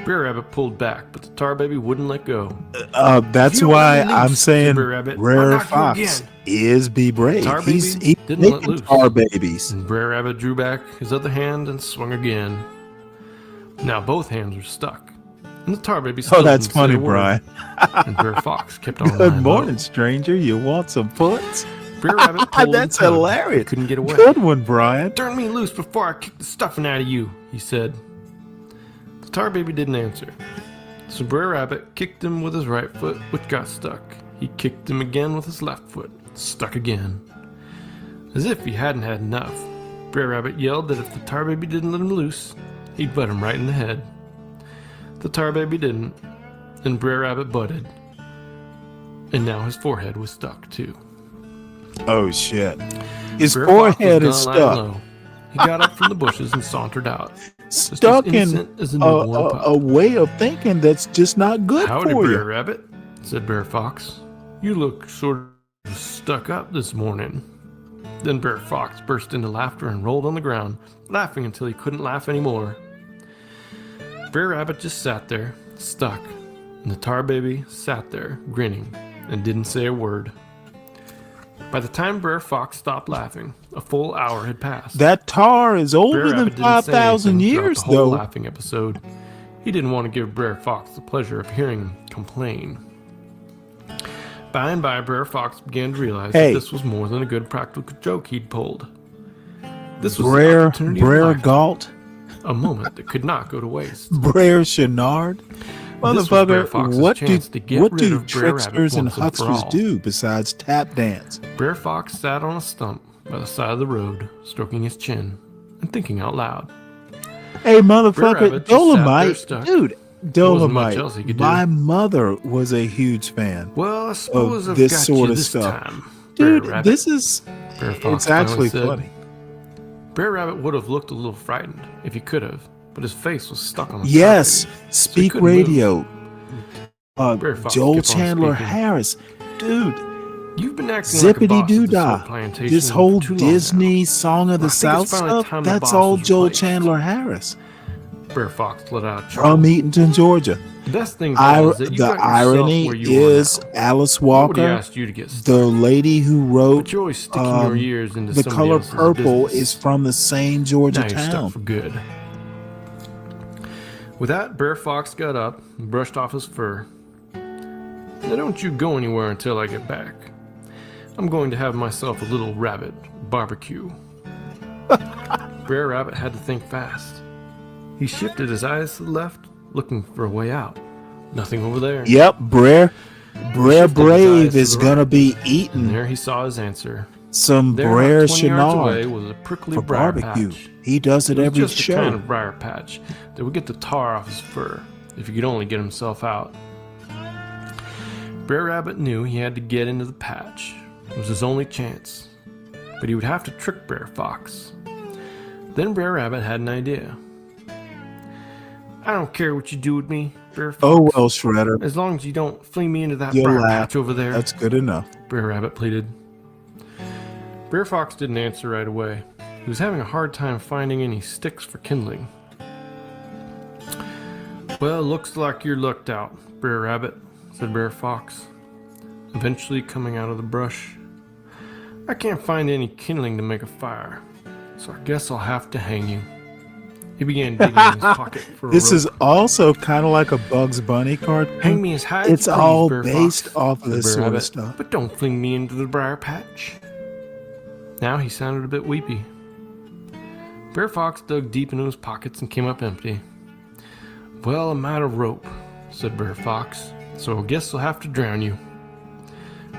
Brer Rabbit pulled back, but the tar baby wouldn't let go. That's "If you don't why let me I'm loose," saying said Brer Rabbit, "I'll Rare knock you Fox again." is be brave. Tar He's baby didn't let making loose. tar babies. And Brer Rabbit drew back his other hand and swung again. Now both hands were stuck, and the tar baby still Oh, that's didn't say funny, a word. Brian. And Brer Fox kept on Good lying morning, low. stranger. You want some foots? Brer Rabbit pulled That's and tugged, but hilarious. couldn't get away. Good one, Brian. "Turn me loose before I kick the stuffing out of you," he said. The tar baby didn't answer. So Brer Rabbit kicked him with his right foot, which got stuck. He kicked him again with his left foot, stuck again. As if he hadn't had enough, Brer Rabbit yelled that if the tar baby didn't let him loose, he'd butt him right in the head. The tar baby didn't, and Brer Rabbit butted. And now his forehead was stuck too. Oh shit! His Brer Fox forehead was is gonna lie stuck. low. He got up from the bushes and sauntered out. Just as Stuck in innocent as a newborn pup. a way of thinking that's just not good "Howdy, for Brer you. Rabbit," said Brer Fox. "You look sort of stuck up this morning." Then Brer Fox burst into laughter and rolled on the ground, laughing until he couldn't laugh anymore. Brer Rabbit just sat there, stuck, and the tar baby sat there, grinning, and didn't say a word. By the time Brer Fox stopped laughing, a full hour had passed. That tar is Brer older than Rabbit didn't say 5,000 anything throughout years, the whole though. laughing episode. He didn't want to give Brer Fox the pleasure of hearing him complain. By and by, Brer Fox began to realize Hey. that this was more than a good practical joke he'd pulled. This was the Brer opportunity of a Brer lifetime, Galt, a moment that could not go to waste. Brer Shenard. This was Brer Motherfucker, Fox's what chance to get rid do of Brer Rabbit tricksters and once and for hucksters all. do besides tap dance? Brer Fox sat on a stump by the side of the road, stroking his chin and thinking out loud. Hey, Brer motherfucker, Rabbit just sat there Dolomite, stuck. dude, There wasn't much Dolomite. else he could do. My mother was a huge fan Well, I suppose of I've this got sort you of this stuff. time, Brer Dude, Rabbit. this is, Brer Fox it's actually finally said. funny. Brer Rabbit would have looked a little frightened if he could have, but his face was stuck on the Yes, tar baby, speak couldn't move. radio. Brer Fox Joel kept on Chandler speaking. Harris, dude. You've been acting like a Zippity boss doo at this whole dah. plantation This for whole too long now. Disney Song of the I think South it's finally stuff, time the that's boss all was Joel replaced. Chandler Harris Brer Fox let out a chuckle. from Eatonton, Georgia. The best thing is that you The got yourself irony where you is are now. Alice Nobody Walker, asked you to get stuck. the lady who wrote But you're always sticking your ears into The somebody Color else's Purple business. is from the same Georgia Now you're stuck town. for good. With that, Brer Fox got up and brushed off his fur. Now don't you go anywhere until I get back. I'm going to have myself a little rabbit barbecue. Brer Rabbit had to think fast. He shifted his eyes to the left, looking for a way out. Nothing over there. Yep, Brer Brer shifted his eyes Brave to is the gonna right, be and eating there he saw his answer. some There, not Brer 20 yards away, Chenard was a prickly for briar barbecue. patch. He does it was every just the kind show. of briar patch that would get the tar off his fur if he could only get himself out. Brer Rabbit knew he had to get into the patch. It was his only chance. But he would have to trick Brer Fox. Then Brer Rabbit had an idea. I don't care what you do with me, Brer Fox. Oh well, Shredder. As long as you don't fling me into that You'll briar laugh. patch over there. That's good enough. Brer Rabbit pleaded. Brer Fox didn't answer right away. He was having a hard time finding any sticks for kindling. Well, looks like you're lucked out, Brer Rabbit, said Brer Fox, eventually coming out of the brush. I can't find any kindling to make a fire, so I guess I'll have to hang you. He began digging in his pocket for a This rope. is also kind of like a Bugs Bunny cartoon. Hang me as high as It's you please, all Brer based Fox, off of said this Brer sort Rabbit, of stuff. But don't fling me into the briar patch. Now he sounded a bit weepy. Brer Fox dug deep into his pockets and came up empty. Well, I'm out of rope, said Brer Fox, so I guess I'll have to drown you.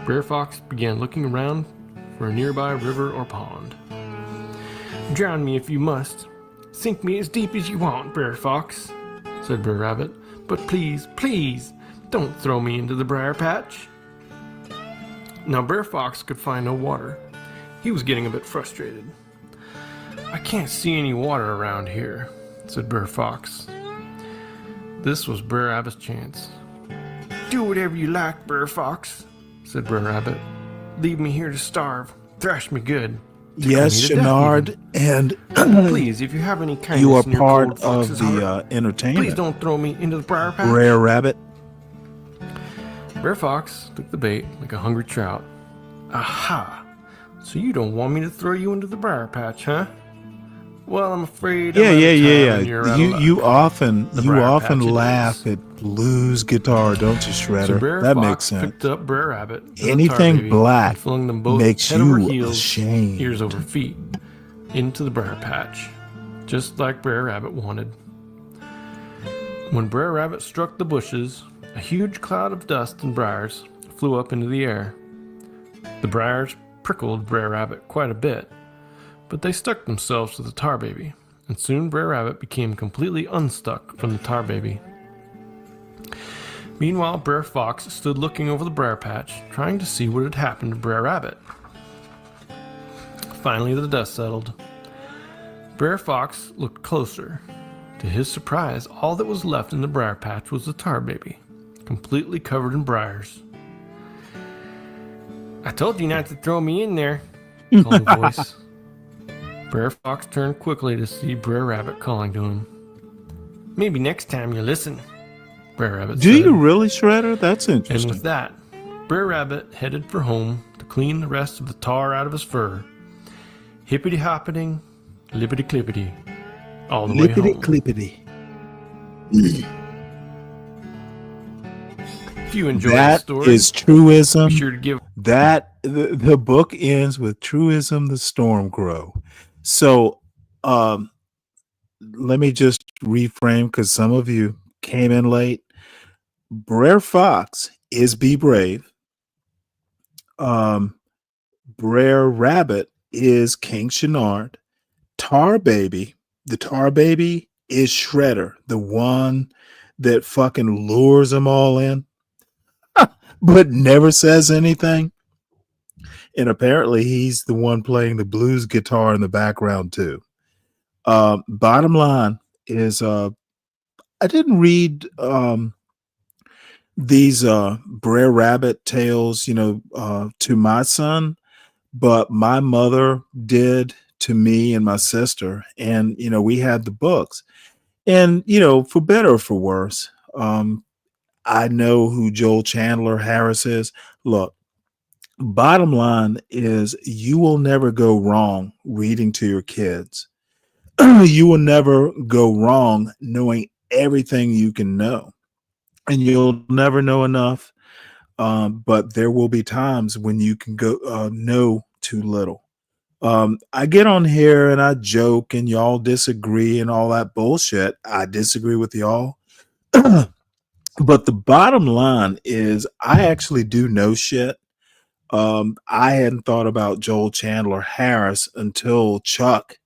Brer Fox began looking around for a nearby river or pond. Drown me if you must. Sink me as deep as you want, Brer Fox, said Brer Rabbit. But please, please, don't throw me into the briar patch. Now Brer Fox could find no water. He was getting a bit frustrated. I can't see any water around here, said Brer Fox. This was Brer Rabbit's chance. Do whatever you like, Brer Fox, said Brer Rabbit. Leave me here to starve. Thrash me good. Yes, Chenard, and please, if you have any kindness you are in your part cold of fox's heart, the entertainment. please don't throw me into the briar patch. Brer Rabbit. Brer Fox took the bait like a hungry trout. Aha! So you don't want me to throw you into the briar patch, huh? Well, I'm afraid. I'm out of time and you're out of luck. You often The briar patch it laugh is. at Blues guitar, don't you, So Shredder? Brer That Fox makes sense. picked up Brer Rabbit and the tar Anything baby black and flung them both makes head over you heels, ashamed. ears over feet, into the briar patch, just like Brer Rabbit wanted. When Brer Rabbit struck the bushes, a huge cloud of dust and briars flew up into the air. The briars prickled Brer Rabbit quite a bit, but they stuck themselves to the tar baby, and soon Brer Rabbit became completely unstuck from the tar baby. Meanwhile, Brer Fox stood looking over the briar patch, trying to see what had happened to Brer Rabbit. Finally, the dust settled. Brer Fox looked closer. To his surprise, all that was left in the briar patch was the tar baby, completely covered in briars. I told you not to throw me in there, called a voice. Brer Fox turned quickly to see Brer Rabbit calling to him. Maybe next time you'll listen, Brer Rabbit Do said. you really, Shredder? That's interesting. And with that, Brer Rabbit headed for home to clean the rest of the tar out of his fur. Hippity-hoppiting, lippity-clippity, all the way home. Lippity-clippity. If you enjoyed the That story, is truism. be sure to give The book ends with truism, the storm crow. So let me just reframe because some of you came in late. Brer Fox is be brave. Brer Rabbit is King Chenard. Tar Baby, the Tar Baby is Shredder, the one that fucking lures them all in, but never says anything. And apparently he's the one playing the blues guitar in the background too. Bottom line is I didn't read these Brer Rabbit tales, to my son, but my mother did to me and my sister. And, we had the books. And, for better or for worse, I know who Joel Chandler Harris is. Look, bottom line is you will never go wrong reading to your kids. You will never go wrong knowing everything you can know. And you'll never know enough. But there will be times when you can go know too little. I get on here and I joke and y'all disagree and all that bullshit. I disagree with y'all. But the bottom line is, I actually do know shit. I hadn't thought about Joel Chandler Harris until Chuck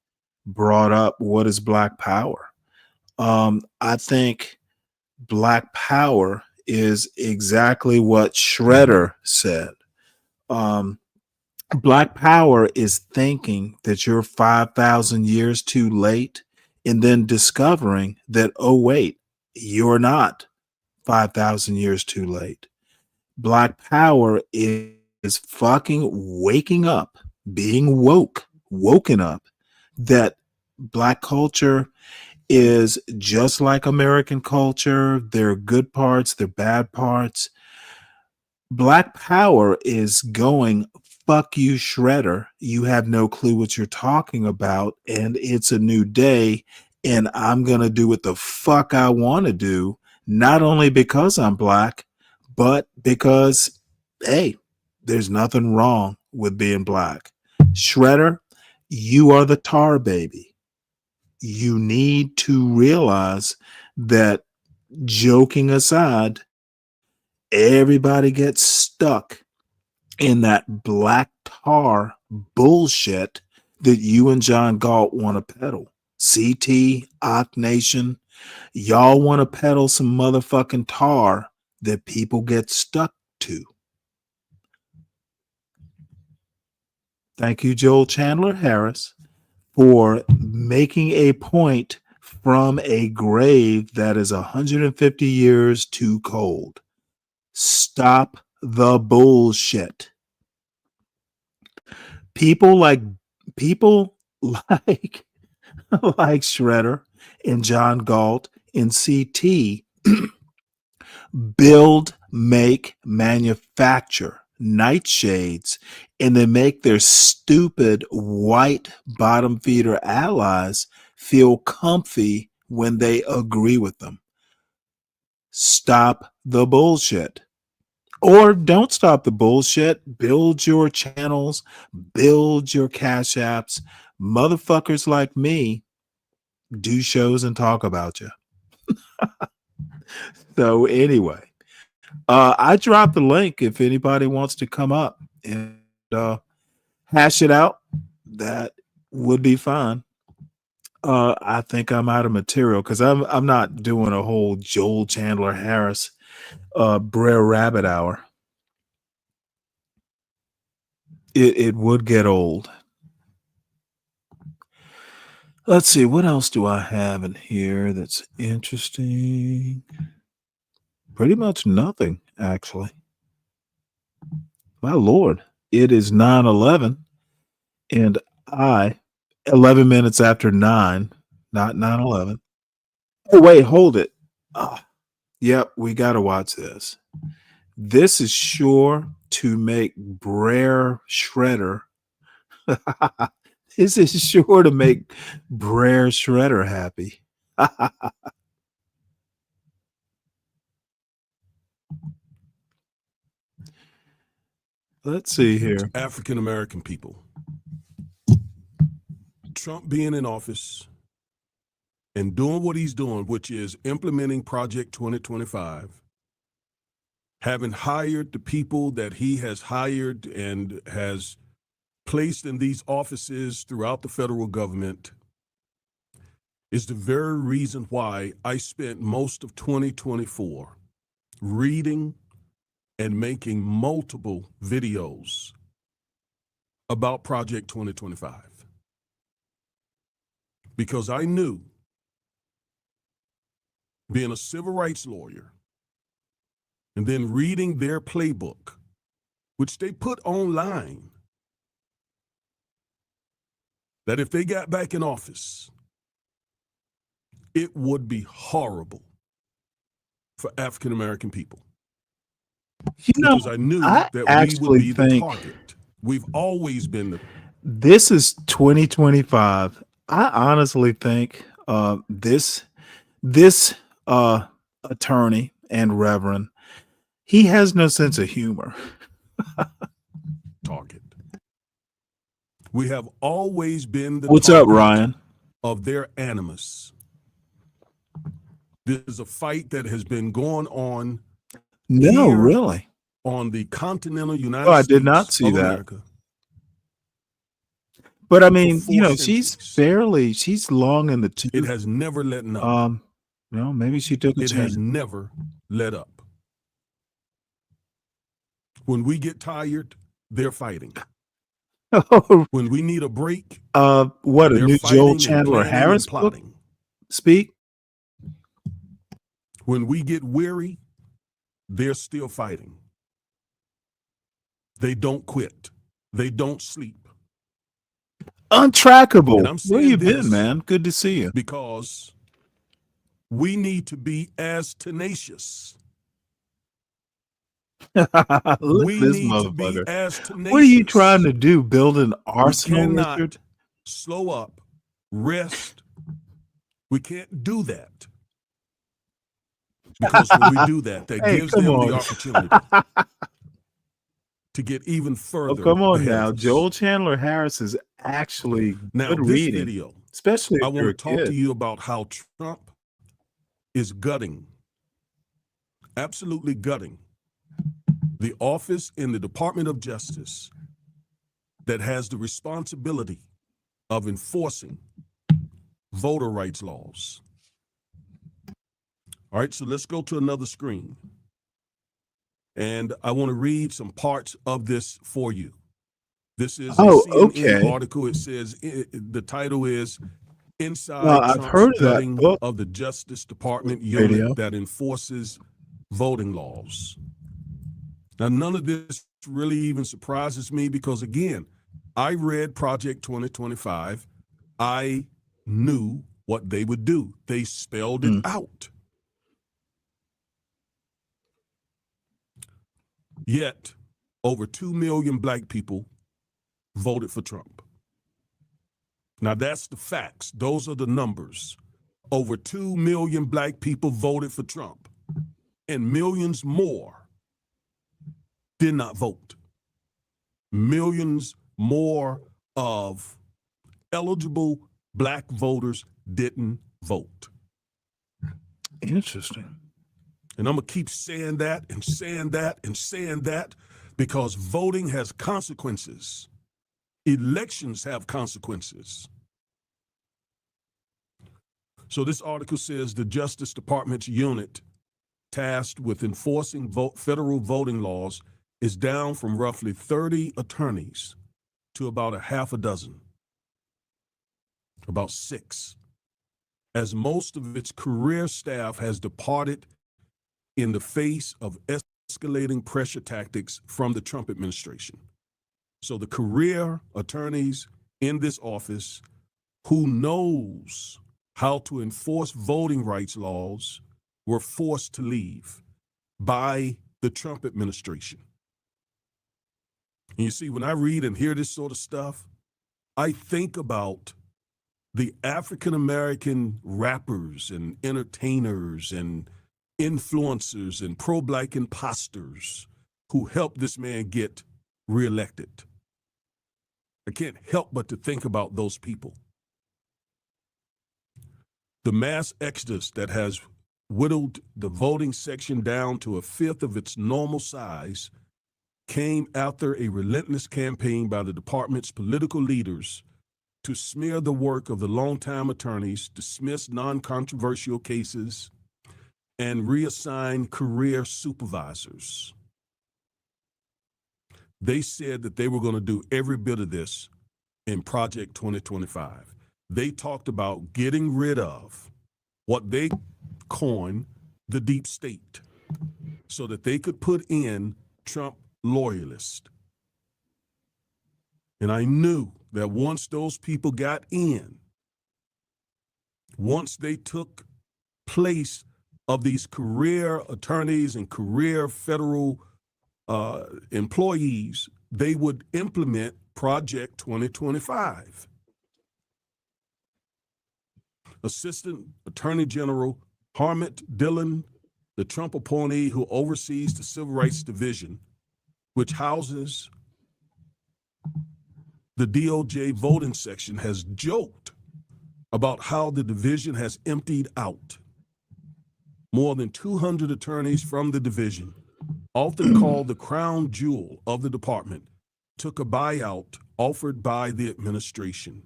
brought up what is Black Power. I think Black Power is exactly what Shredder said. Black Power is thinking that you're 5,000 years too late and then discovering that, oh, wait, you're not 5,000 years too late. Black Power is fucking waking up, being woken up, that Black culture is just like American culture. There are good parts, there are bad parts. Black Power is going, fuck you, Shredder. You have no clue what you're talking about, and it's a new day, and I'm going to do what the fuck I want to do, not only because I'm Black, but because, hey, there's nothing wrong with being Black. Shredder, you are the tar baby. You need to realize that, joking aside, everybody gets stuck in that black tar bullshit that you and John Galt want to peddle. CT, Ock Nation, y'all want to peddle some motherfucking tar that people get stuck to. Thank you, Joel Chandler Harris, for making a point from a grave that is 150 years too cold. Stop the bullshit. People like like Shredder and John Galt and CT build, make, manufacture nightshades, and they make their stupid white bottom feeder allies feel comfy when they agree with them. Stop the bullshit. Or don't stop the bullshit. Build your channels, build your cash apps. Motherfuckers like me do shows and talk about you. So anyway, I dropped the link if anybody wants to come up and hash it out. That would be fine. I think I'm out of material because I'm not doing a whole Joel Chandler Harris Brer Rabbit hour. It would get old. Let's see, what else do I have in here that's interesting? Pretty much nothing, actually. My Lord, it is 9:11, and 11 minutes after 9, not 9:11. Oh, wait, hold it. Yep, we got to watch this. This is sure to make Brer Shredder. This is sure to make Brer Shredder happy. Let's see here. African American people. Trump being in office and doing what he's doing, which is implementing Project 2025, having hired the people that he has hired and has placed in these offices throughout the federal government, is the very reason why I spent most of 2024 reading and making multiple videos about Project 2025. Because I knew, being a civil rights lawyer, and then reading their playbook, which they put online, that if they got back in office, it would be horrible for African American people. Because I knew that we would be the target. We've always been the. This is 2025. I honestly think this attorney and reverend, he has no sense of humor. Target. We have always been the What's target up, Ryan? of their animus. This is a fight that has been going on No, here really. on the continental United Oh, I States did not see of that. America. But I for mean, 4 she's long in the tooth. It has never let up. Well, maybe she took a It has chance. never let up. When we get tired, they're fighting. When we need a break, What, a they're new Joel fighting and Chandler planning Harris and book? plotting. Speak? When we get weary, they're still fighting. They don't quit. They don't sleep. Untrackable. And I'm Where saying you been, this man? Good to see you. because we need to be as tenacious. Look We at this need to be motherfucker. as tenacious. What are you trying to do? Build an We arsenal, cannot Richard? slow up, rest. We can't do that. Because when we do that, that Hey, gives come them on. the opportunity to get even Oh, further come on ahead now. of us. Joel Chandler Harris is actually Now, good this reading, video, especially I if you're want a to talk to kid. you about how Trump is gutting, absolutely gutting, the office in the Department of Justice that has the responsibility of enforcing voter rights laws. All right, so let's go to another screen. And I want to read some parts of this for you. This is a Oh, CNN okay. article. It says, the title is Inside I've Trump's heard of that Gutting book of the Justice Department video. Unit that Enforces Voting Laws. Now, none of this really even surprises me because, again, I read Project 2025. I knew what they would do. They spelled it out. Yet, over 2 million black people voted for Trump. Now, that's the facts. Those are the numbers. Over 2 million black people voted for Trump, and millions more did not vote. Millions more of eligible black voters didn't vote. Interesting. And I'm going to keep saying that and saying that and saying that because voting has consequences. Elections have consequences. So this article says the Justice Department's unit tasked with enforcing federal voting laws is down from roughly 30 attorneys to about a half a dozen, about 6, as most of its career staff has departed in the face of escalating pressure tactics from the Trump administration. So the career attorneys in this office who knows how to enforce voting rights laws were forced to leave by the Trump administration. And you see, when I read and hear this sort of stuff, I think about the African-American rappers and entertainers and influencers and pro-black imposters who helped this man get reelected. I can't help but to think about those people. The mass exodus that has whittled the voting section down to a fifth of its normal size came after a relentless campaign by the department's political leaders to smear the work of the longtime attorneys, dismiss non-controversial cases, and reassign career supervisors. They said that they were going to do every bit of this in Project 2025. They talked about getting rid of what they coined the deep state so that they could put in Trump loyalists. And I knew that once those people got in, once they took place of these career attorneys and career federal employees, they would implement Project 2025. Assistant Attorney General Harmit Dillon, the Trump appointee who oversees the Civil Rights Division, which houses the DOJ voting section, has joked about how the division has emptied out. More than 200 attorneys from the division, often called the crown jewel of the department, took a buyout offered by the administration.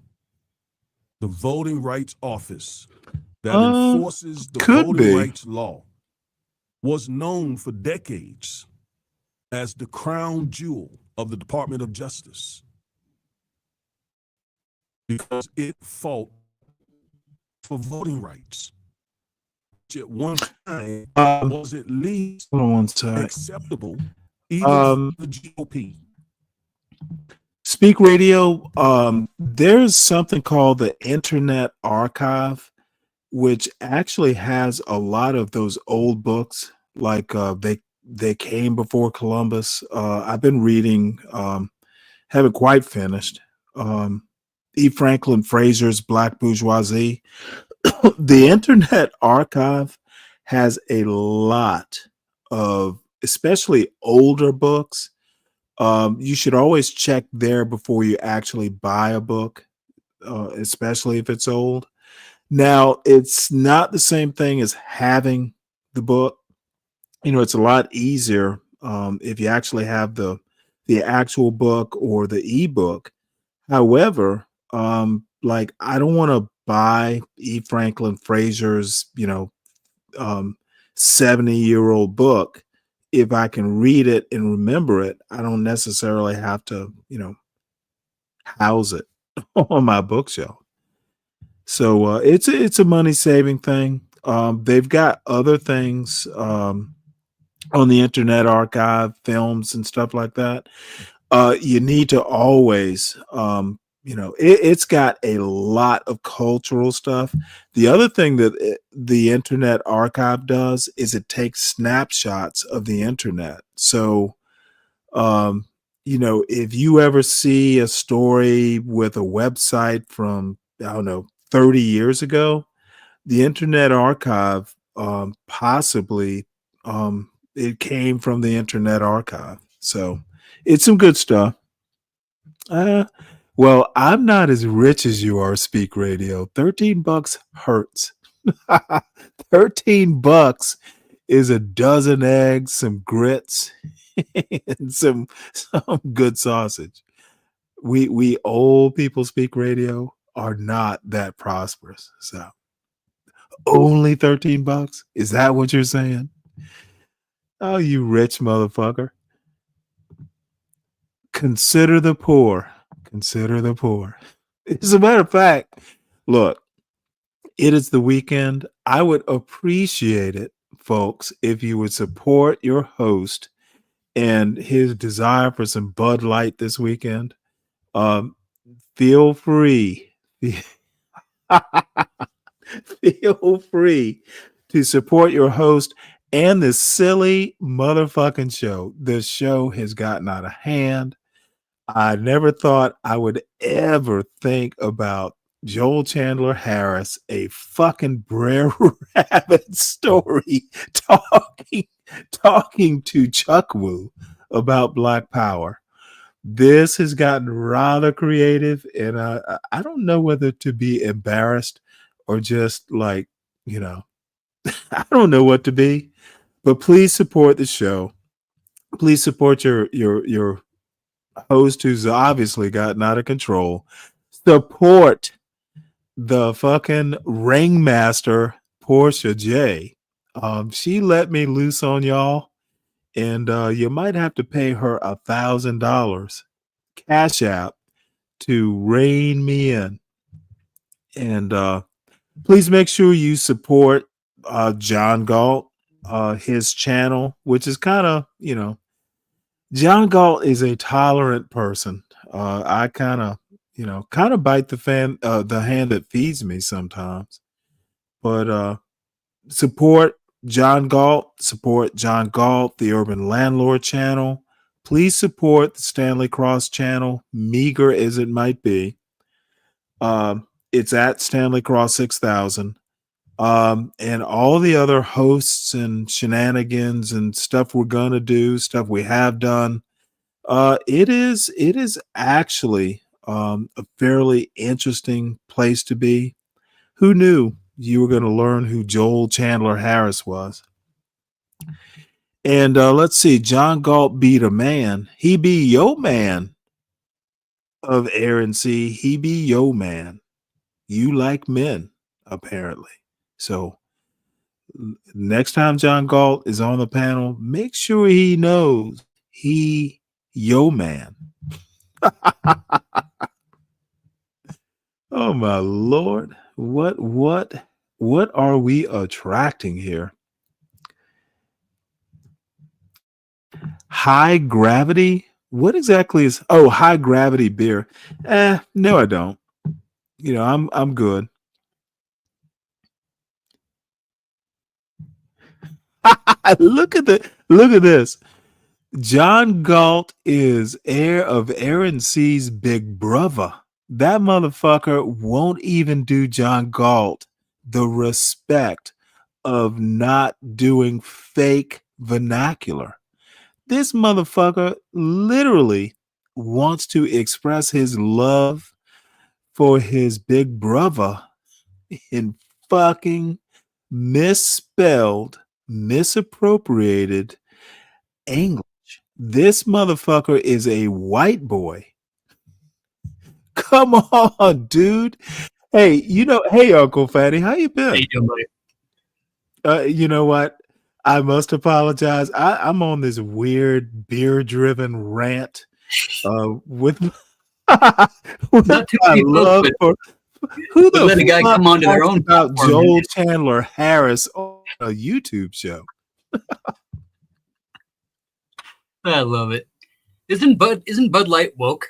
The Voting Rights Office that enforces the could voting be. rights law was known for decades as the crown jewel of the Department of Justice because it fought for voting rights, which at one time was at least hold on one sec. acceptable even for the GOP. Speak Radio, there's something called the Internet Archive, which actually has a lot of those old books, like they came before Columbus. I've been reading, haven't quite finished. E. Franklin Fraser's Black Bourgeoisie. The Internet Archive has a lot of, especially older books. You should always check there before you actually buy a book, especially if it's old. Now, it's not the same thing as having the book. You know, it's a lot easier if you actually have the actual book or the ebook. However, like I don't want to buy E. Franklin Fraser's, 70-year-old book. If I can read it and remember it, I don't necessarily have to, house it on my bookshelf. So it's a money saving thing. They've got other things on the Internet Archive, films and stuff like that. You need to always, it's got a lot of cultural stuff. The other thing that the Internet Archive does is it takes snapshots of the internet. So, if you ever see a story with a website from, I don't know, 30 years ago, the Internet Archive possibly it came from the Internet Archive. So it's some good stuff. Well, I'm not as rich as you are, Speak Radio. $13 hurts. $13 is a dozen eggs, some grits, and some good sausage. We old people Speak Radio are not that prosperous. So only $13? Is that what you're saying? Oh, you rich motherfucker. Consider the poor. Consider the poor. As a matter of fact, look, it is the weekend. I would appreciate it, folks, if you would support your host and his desire for some Bud Light this weekend. Feel free. Feel free to support your host and this silly motherfucking show. This show has gotten out of hand. I never thought I would ever think about Joel Chandler Harris, a fucking Brer Rabbit story, talking to Chuck Woo about Black Power. This has gotten rather creative, and I don't know whether to be embarrassed or just like, I don't know what to be. But please support the show. Please support your host who's obviously gotten out of control. Support the fucking ringmaster, Portia J. She let me loose on y'all, and you might have to pay her $1,000 Cash App to rein me in. And please make sure you support John Galt, his channel, which is kind of, John Galt is a tolerant person. I kind of bite the hand that feeds me sometimes. But support John Galt, the Urban Landlord channel. Please support the Stanley Cross channel, meager as it might be. It's at Stanley Cross 6000. And all the other hosts and shenanigans and stuff we're gonna do, stuff we have done. It is actually a fairly interesting place to be. Who knew you were going to learn who Joel Chandler Harris was. And let's see, John Galt beat a man. He be yo man of Aaron C. He be yo man. You like men, apparently. So next time John Galt is on the panel, make sure he knows he yo man. Oh my Lord. What are we attracting here? High gravity? What exactly is high gravity beer? No, I don't. You know, I'm good. Look at this. John Galt is heir of Aaron C's big brother. That motherfucker won't even do John Galt the respect of not doing fake vernacular. This motherfucker literally wants to express his love for his big brother in fucking misspelled, misappropriated English. This motherfucker is a white boy. Come on, dude. Hey, hey, Uncle Fatty, how you been? How you doing, buddy? You know what? I must apologize. I'm on this weird beer-driven rant with Not too my many love folks, for who the let a guy fuck come onto their talks own about platform, Joel man. Chandler Harris on a YouTube show. I love it. Isn't Bud Light woke?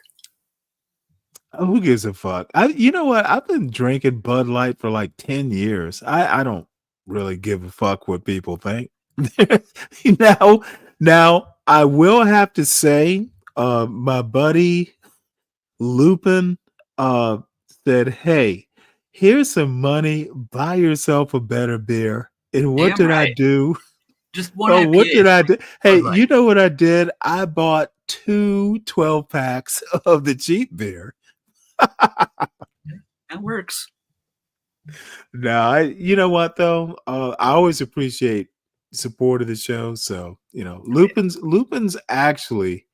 Oh, who gives a fuck? You know what? I've been drinking Bud Light for like 10 years. I don't really give a fuck what people think. Now I will have to say, my buddy Lupin said, "Hey, here's some money. Buy yourself a better beer." And what Damn did I right. do? Just one Oh, what IPA. did I do? Hey, Bud Light. you know what I did? I bought 2 12-packs of the cheap beer. That works. No, you know what though? I always appreciate support of the show. So, Lupin's actually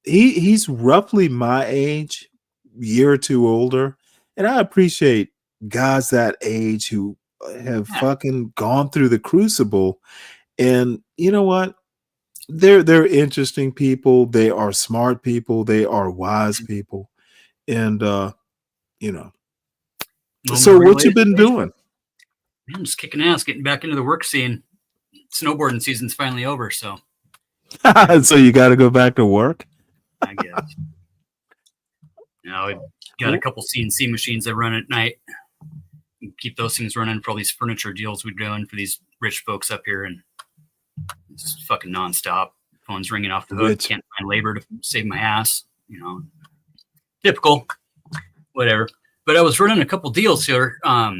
he's roughly my age, year or two older, and I appreciate guys that age who have fucking gone through the crucible. And you know what? They're interesting people, they are smart people, they are wise people. And so what you been doing? Man, just kicking ass, getting back into the work scene. Snowboarding season's finally over, so So you got to go back to work? I guess. Now I got a couple CNC machines that run at night. Keep those things running for all these furniture deals we're doing for these rich folks up here, and it's just fucking nonstop. Phone's ringing off the hook. Can't find labor to save my ass. Typical. Whatever. But I was running a couple deals here. Oh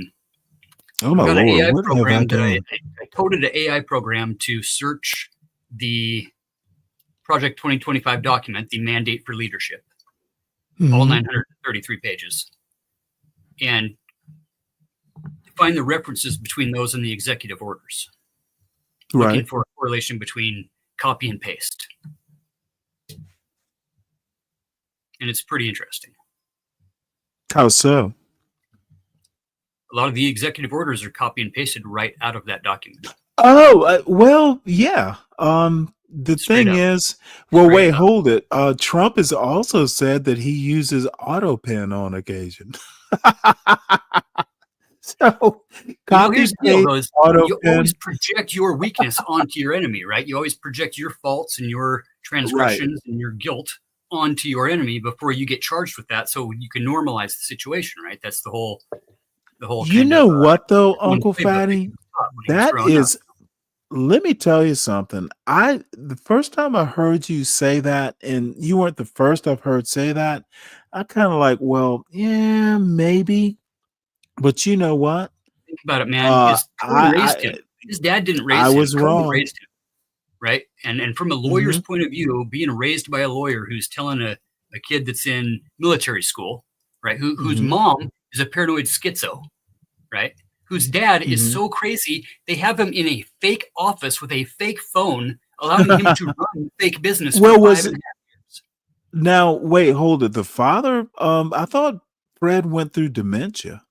my got an Lord, AI what have I program that done? I coded an AI program to search the Project 2025 document, the mandate for leadership, all Mhm. 933 pages, and find the references between those and the executive orders. Looking Right. for a correlation between copy and paste. And it's pretty interesting. How so? A lot of the executive orders are copy and pasted right out of that document. Oh, well, yeah. The Straight thing up. is, well, Straight wait, up. hold it. Trump has also said that he uses AutoPen on occasion. So, copy Here's the deal, paste though, is you AutoPen. always project your weakness onto your enemy, right? You always project your faults and your transgressions and your guilt onto your enemy before you get charged with that, so you can normalize the situation, right? That's the whole You kind know of what though, one Uncle playbook that Fatty? he was taught when he was That growing up. is, let me tell you something. The first time I heard you say that, and you weren't the first I've heard say that, I kind of like, well, yeah, maybe. But you know what? Think about it, man. His Cohen raised him. His dad didn't I raise him. was Cohen wrong. raised him, right? And from a lawyer's Mhm. point of view, being raised by a lawyer who's telling a kid that's in military school, right, whose Mhm. mom is a paranoid schizo, right? Whose dad is Mhm. so crazy, they have him in a fake office with a fake phone, allowing him to run fake business for Well, five was and it a half. now, wait, hold it. The father, I thought Fred went through dementia.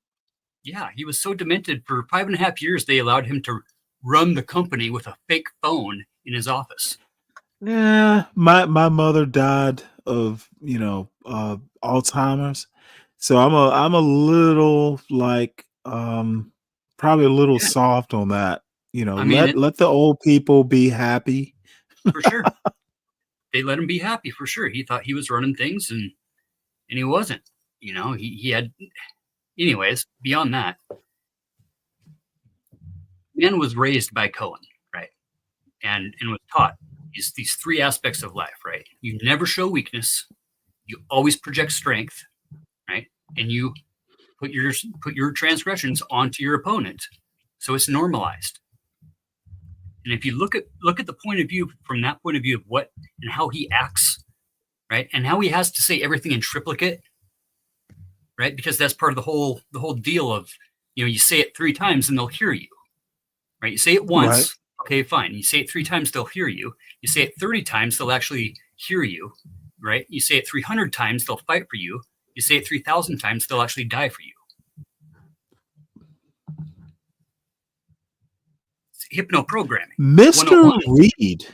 Yeah, he was so demented for 5.5 years, they allowed him to run the company with a fake phone in his office. Yeah, my mother died of, Alzheimer's. So I'm a little like probably a little Yeah. soft on that. I mean, Let the old people be happy. for sure. They let him be happy for sure. He thought he was running things and he wasn't. He had anyways, beyond that, man was raised by Cohen, right? And was taught these three aspects of life, right? You never show weakness, you always project strength, right? And you put your transgressions onto your opponent. So it's normalized. And if you look at the point of view from that point of view of what and how he acts, right? And how he has to say everything in triplicate, right? Because that's part of the whole deal of, you say it 3 times and they'll hear you. Right? You say it Right. once, okay, fine. You say it 3 times, they'll hear you. You say it 30 times, they'll actually hear you, right? You say it 300 times, they'll fight for you. You say it 3,000 times, they'll actually die for you. It's hypno programming. Mr. Reed.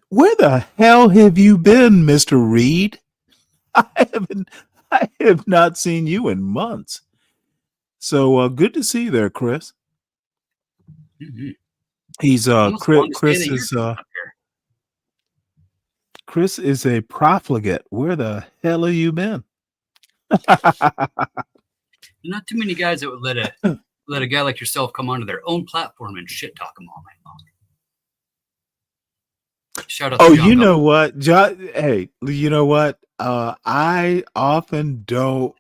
Where the hell have you been, Mr. Reed? I have not seen you in months. So good to see you there, Chris. Mm-hmm. He's Almost wanted to Chris say that is you're up here. Chris is a profligate. Where the hell have you been? Not too many guys that would let a guy like yourself come onto their own platform and shit talk them all night long. Shout out to John You Galt. know what, John? Hey, you know what? I often don't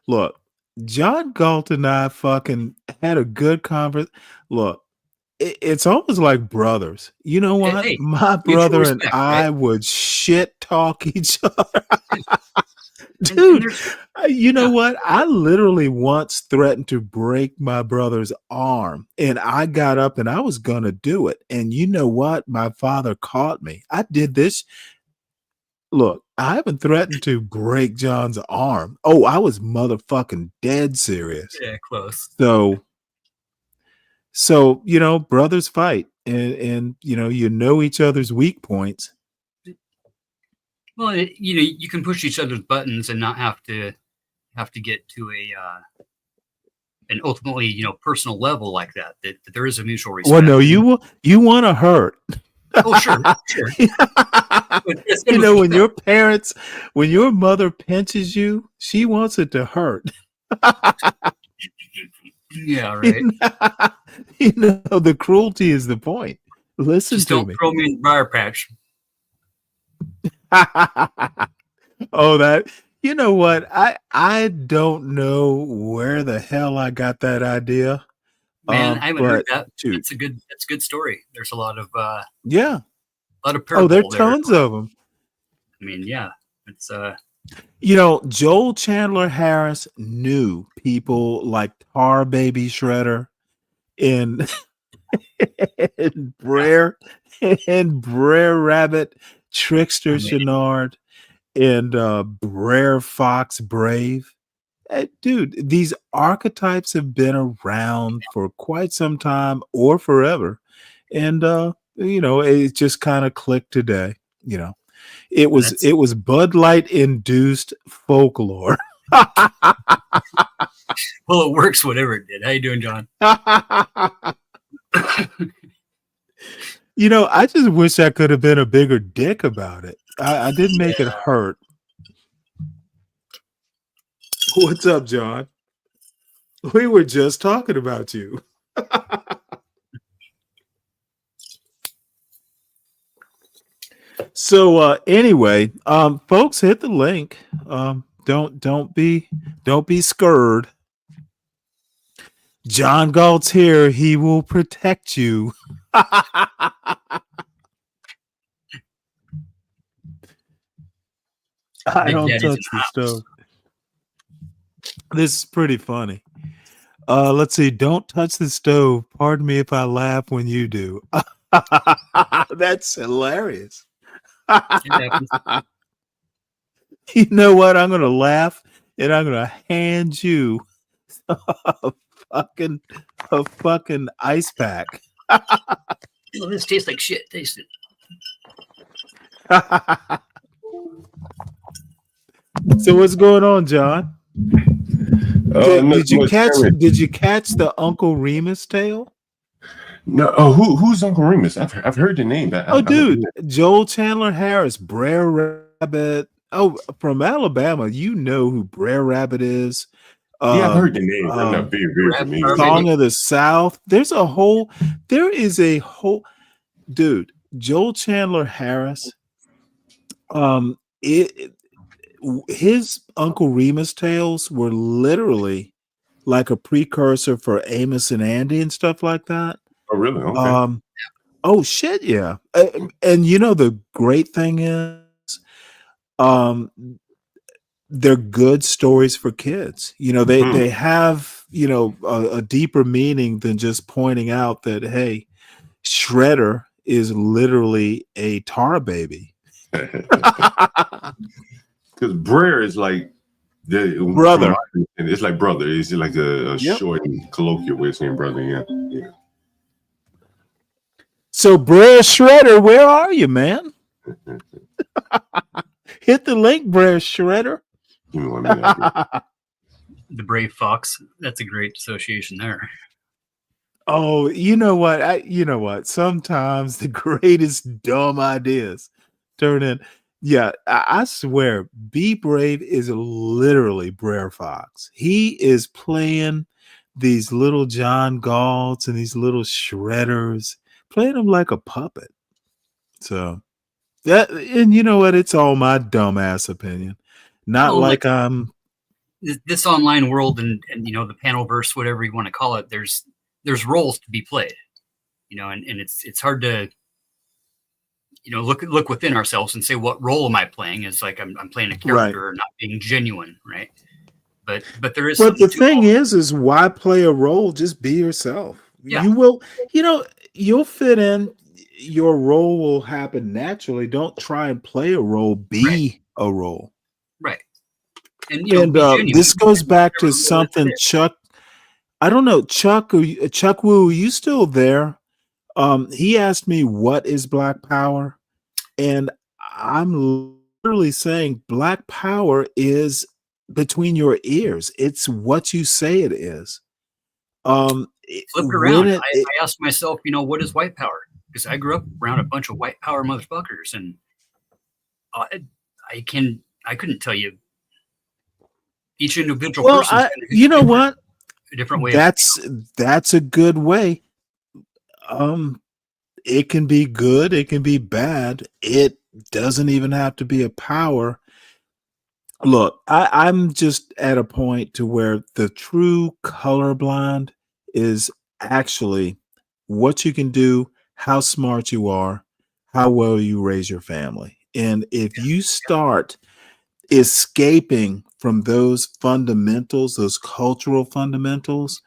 look. John Galt and I fucking had a good conversation. Look, it's almost like brothers. You know what? Hey, My mutual brother and respect, I right? would shit talk each other. And Dude, there's you know what? I literally once threatened to break my brother's arm, and I got up and I was going to do it. And you know what? My father caught me. I did this. Look, I haven't threatened to break John's arm. Oh, I was motherfucking dead serious. yeah, close. So, brothers fight and you know each other's weak points. Well, you can push each other's buttons and not have to get to an ultimately, personal level like that. That there is a mutual respect. Well, no, you want to hurt. Oh, sure. When your mother pinches you, she wants it to hurt. Yeah, right. The cruelty is the point. Listen Just to don't me. throw me in the briar patch. Oh, that you know what? I don't know where the hell I got that idea. Man, I haven't heard But that. dude, That's a good story. There's a lot of yeah. a lot of Oh, there are parable there. tons of them. I mean, yeah, it's Joel Chandler Harris knew people like Tar Baby Shredder and and Brer Rabbit, Trickster Chenard, and Brer Fox Brave. Dude, these archetypes have been around for quite some time or forever. And it just kind of clicked today. It was Bud Light induced folklore. well, it works whatever it did. How you doing, John? I just wish I could have been a bigger dick about it. I didn't make it hurt. What's up, John? We were just talking about you. So anyway, folks, hit the link. Don't be scared. John Galt's here. He will protect you. I don't touch the stove. This is pretty funny. Let's see. Don't touch the stove. Pardon me if I laugh when you do. That's hilarious. You know what? I'm gonna laugh and I'm gonna hand you a fucking ice pack. Oh, this tastes like shit. Taste it. So what's going on, John? Did you catch the Uncle Remus tale? No. Who's Uncle Remus? I've heard the name. Dude, Joel Chandler Harris, Brer Rabbit. Oh, from Alabama. You know who Brer Rabbit is. Yeah, I've heard the name. I'm not very familiar. Song of the South. There is a whole dude, Joel Chandler Harris. His Uncle Remus tales were literally like a precursor for Amos and Andy and stuff like that. Oh, really? Okay. Oh shit, yeah. And you know the great thing is, they're good stories for kids. You know, they have, you know, a deeper meaning than just pointing out that, hey, Shredder is literally a tar baby. Because Brer is like brother. And it's like brother. It's like a short and colloquial way of saying brother. Yeah. So Brer Shredder, where are you, man? Hit the link, Brer Shredder. The brave fox. That's a great association there. Oh, you know what? Sometimes the greatest dumb ideas turn in. Yeah, I swear, Be Brave is literally Brer Fox. He is playing these little John Galts and these little Shredders, playing them like a puppet. So that, and you know what? It's all my dumbass opinion. Not like I'm this online world and you know the panel verse, whatever you want to call it. There's roles to be played, you know, and it's hard to, you know, look within ourselves and say, what role am I playing? Is like I'm playing a character or not being genuine, right? But there is. But the thing is why play a role? Just be yourself. Yeah. You will, you know, you'll fit in. Your role will happen naturally. Don't try and play a role. Be a role. Right. And you know, this goes back to something Chuck. I don't know, Chuck Woo. Are you still there? He asked me, what is Black Power? And I'm literally saying Black Power is between your ears. It's what you say it is. Flip it around. I asked myself, you know, what is white power? Because I grew up around a bunch of white power motherfuckers, and I couldn't tell you each individual person. You know what? A different way. That's a good way. It can be good, it can be bad. It doesn't even have to be a power. Look, I'm just at a point to where the true colorblind is actually what you can do, how smart you are, how well you raise your family. And if you start escaping from those fundamentals, those cultural fundamentals,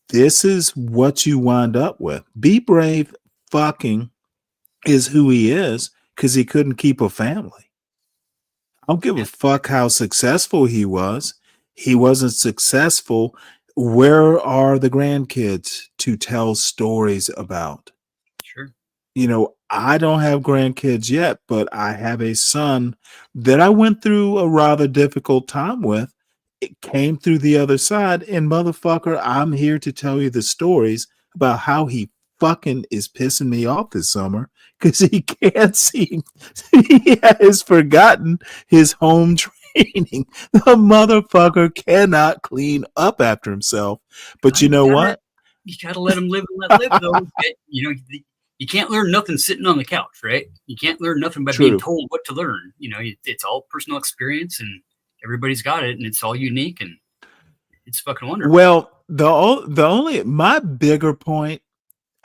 this is what you wind up with. Be Brave fucking is who he is because he couldn't keep a family. I don't give a fuck how successful he was. He wasn't successful. Where are the grandkids to tell stories about? Sure. You know, I don't have grandkids yet, but I have a son that I went through a rather difficult time with. It came through the other side, and motherfucker, I'm here to tell you the stories about how he fucking is pissing me off this summer because he can't see. He has forgotten his home training. The motherfucker cannot clean up after himself. But you know what? You gotta let him live and let live, though. You know, you can't learn nothing sitting on the couch, right? You can't learn nothing by being told what to learn. You know, it's all personal experience, and everybody's got it, and it's all unique, and it's fucking wonderful. Well, my bigger point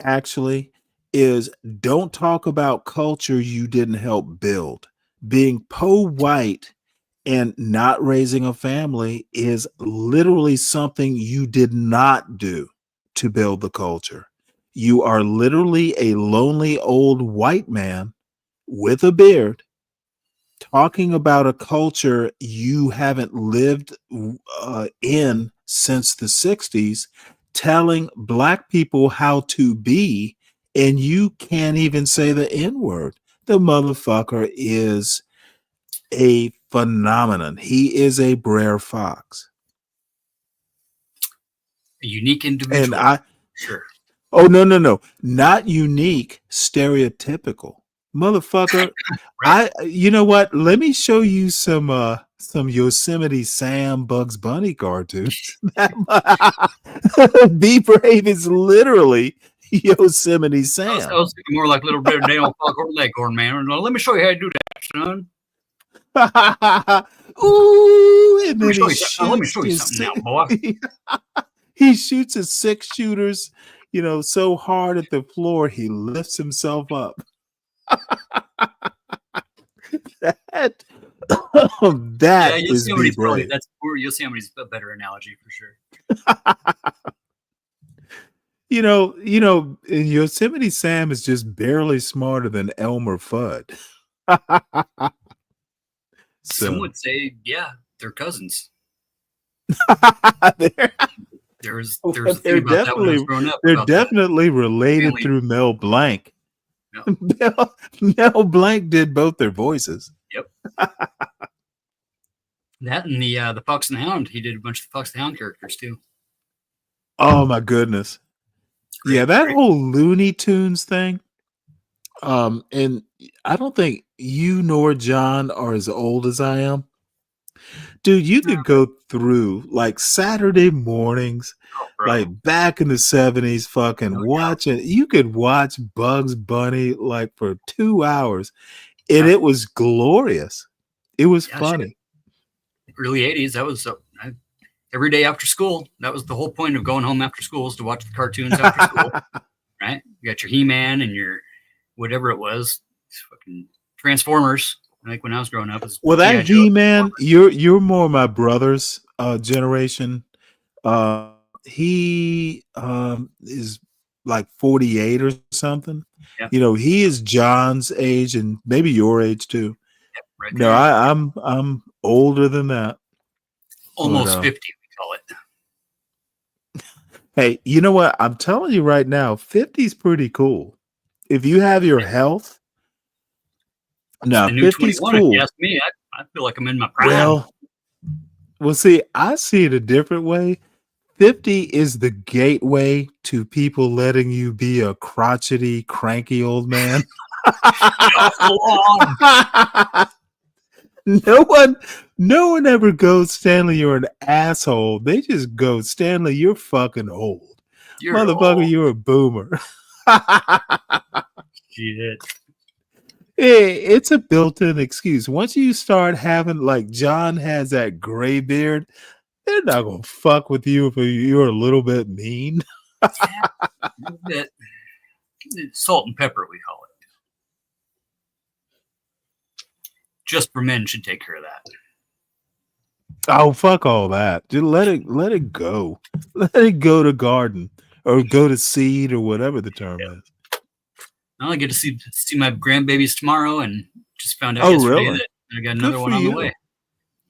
actually is don't talk about culture you didn't help build. Being white And not raising a family is literally something you did not do to build the culture. You are literally a lonely old white man with a beard talking about a culture you haven't lived in since the 60s, telling black people how to be, and you can't even say the N word. The motherfucker is a phenomenon. He is a Brer Fox. A unique And individual. Sure. oh, no. Not unique, stereotypical. Motherfucker. You know what? Let me show you some Yosemite Sam Bugs Bunny cartoons. Be Brave is literally Yosemite I Sam. was thinking more like Little Red Daniel Foghorn Leghorn, man. Now, let me show you how to do that, son. Ooh, and then let me show you something now, boy. He shoots his 6 shooters, so hard at the floor he lifts himself up. that Yeah, is Be Yosemite's probably Brave. Yosemite's a better analogy for sure. And Yosemite Sam is just barely smarter than Elmer Fudd. Some would say, yeah, they're cousins. There's a thing about that when I was growing up. They're about definitely related family. through Mel Blanc. Yeah. Mel Blanc did both their voices. Yep. That and the Fox and the Hound. He did a bunch of Fox and the Hound characters too. Oh my goodness. Yeah, that whole Looney Tunes thing. And I don't think you nor John are as old as I am. Dude, you could go through like Saturday mornings, like back in the 70s, fucking watching. You could watch Bugs Bunny like for 2 hours, and it was glorious. It was funny. Early 80s, that was every day after school. That was the whole point of going home after school, is to watch the cartoons after school. Right? You got your He-Man and your whatever it was, fucking Transformers. Like when I was growing up. Well, that He-Man, you're more my brother's generation. He is like 48 or something. Yeah. He is John's age and maybe your age too. Yep, right No, I'm older than that. Almost 50, we call it. Hey, you know what? I'm telling you right now, 50 is pretty cool. If you have your health. No, 50's cool. If you ask me, I feel like I'm in my prime. Well, see, I see it a different way. 50 is the gateway to people letting you be a crotchety, cranky old man. No one ever goes, Stanley, you're an asshole. They just go, Stanley, you're fucking old. Motherfucker, old. you're a boomer. Shit. It's a built-in excuse. Once you start having, like John has that gray beard, they're not gonna fuck with you if you're a little bit mean. Salt and pepper, we call it. Just for Men should take care of that. Oh, fuck all that. Just let it go. Let it go to garden or go to seed or whatever the term is. I get to see my grandbabies tomorrow, and just found out yesterday really? that I got another one on the way.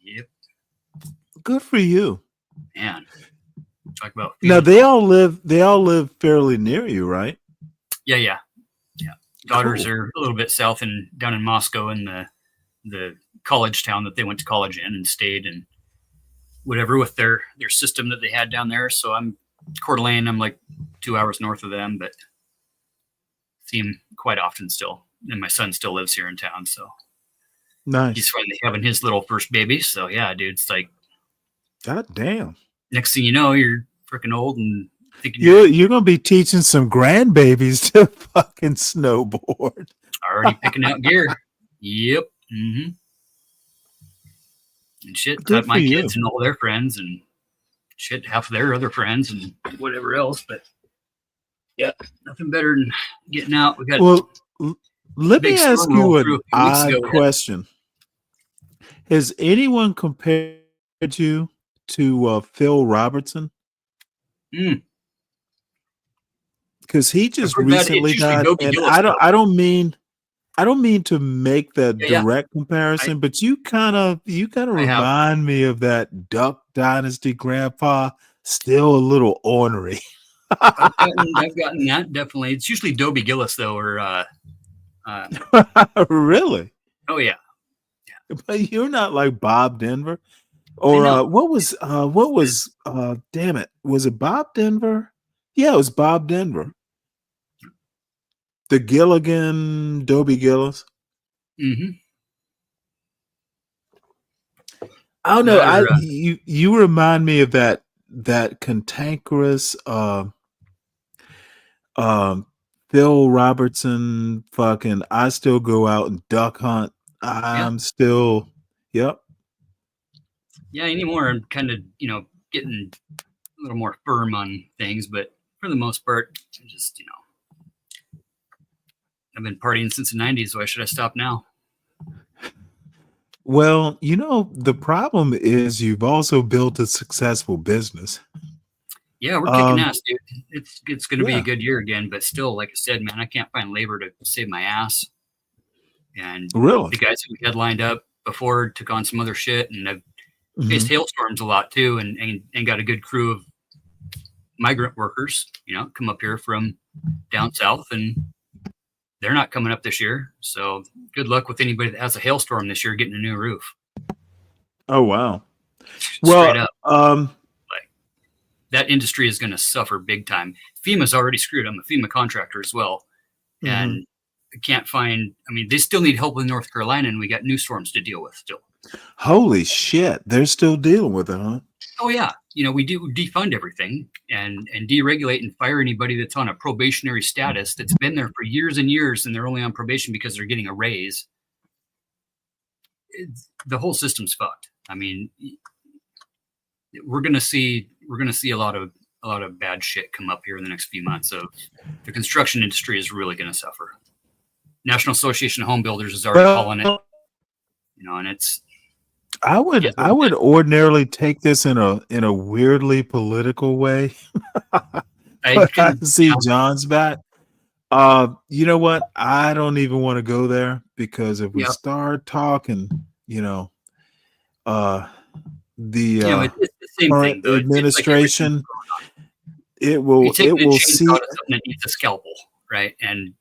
Yep. Good for you. Man. Talk about now they all live fairly near you, right? Yeah. Daughters are a little bit south and down in Moscow in the college town that they went to college in and stayed and whatever with their system that they had down there. So I'm Coeur d'Alene, I'm like 2 hours north of them, but see him quite often still. And my son still lives here in town, so nice. He's finally having his little first baby. So yeah, dude, it's like, God damn. Next thing you know, you're freaking old and thinking you're gonna be teaching some grandbabies to fucking snowboard. Already picking out gear. Yep. Mm-hmm. And shit, Good taught my for you. kids and all their friends and shit, half of their other friends and whatever else. But yeah, nothing better than getting out. We got let me ask you an odd question. Has anyone compared you to Phil Robertson? Mm. Because he I've just heard that it's recently usually died, Dobie and Gillis, though. I don't mean to make that Yeah, yeah. direct comparison, but you kind of I have. remind me of that Duck Dynasty grandpa, still a little ornery. I've gotten that, definitely. It's usually Dobie Gillis, though, or Really? oh yeah. But you're not like Bob Denver. I Or know. damn it, was it Bob Denver? Yeah, it was Bob Denver. The Gilligan, Dobie Gillis. Mm-hmm. I don't know. That or, You remind me of that cantankerous Phil Robertson fucking I still go out and duck hunt. I'm still yep. yeah, anymore I'm kind of, getting a little more firm on things, but for the most part, I just, I've been partying since the 90s. Why should I stop now? Well, the problem is you've also built a successful business. Yeah, we're kicking ass, dude. It's going to be Yeah. a good year again, but still, like I said, man, I can't find labor to save my ass. And Really? the guys who we had lined up before took on some other shit, and I've faced Mhm. hailstorms a lot too, and got a good crew of migrant workers, come up here from down south, and they're not coming up this year. So good luck with anybody that has a hailstorm this year getting a new roof. Oh wow. Straight Well, up. That industry is going to suffer big time. FEMA's already screwed. I'm a FEMA contractor as well. And I can't find, they still need help in North Carolina, and we got new storms to deal with still. holy shit, they're still dealing with it, huh? Oh yeah. We do defund everything and deregulate and fire anybody that's on a probationary status that's been there for years and years, and they're only on probation because they're getting a raise. The whole system's fucked. We're gonna see a lot of bad shit come up here in the next few months. So the construction industry is really gonna suffer. National Association of Home Builders is already calling it. And it's I would ordinarily take this in a weirdly political way. But I see John's back. You know what? I don't even want to go there because if we start talking, the it's the same current thing though. It's like administration, it will you take the see chainsaw to something that needs a scalpel, right? And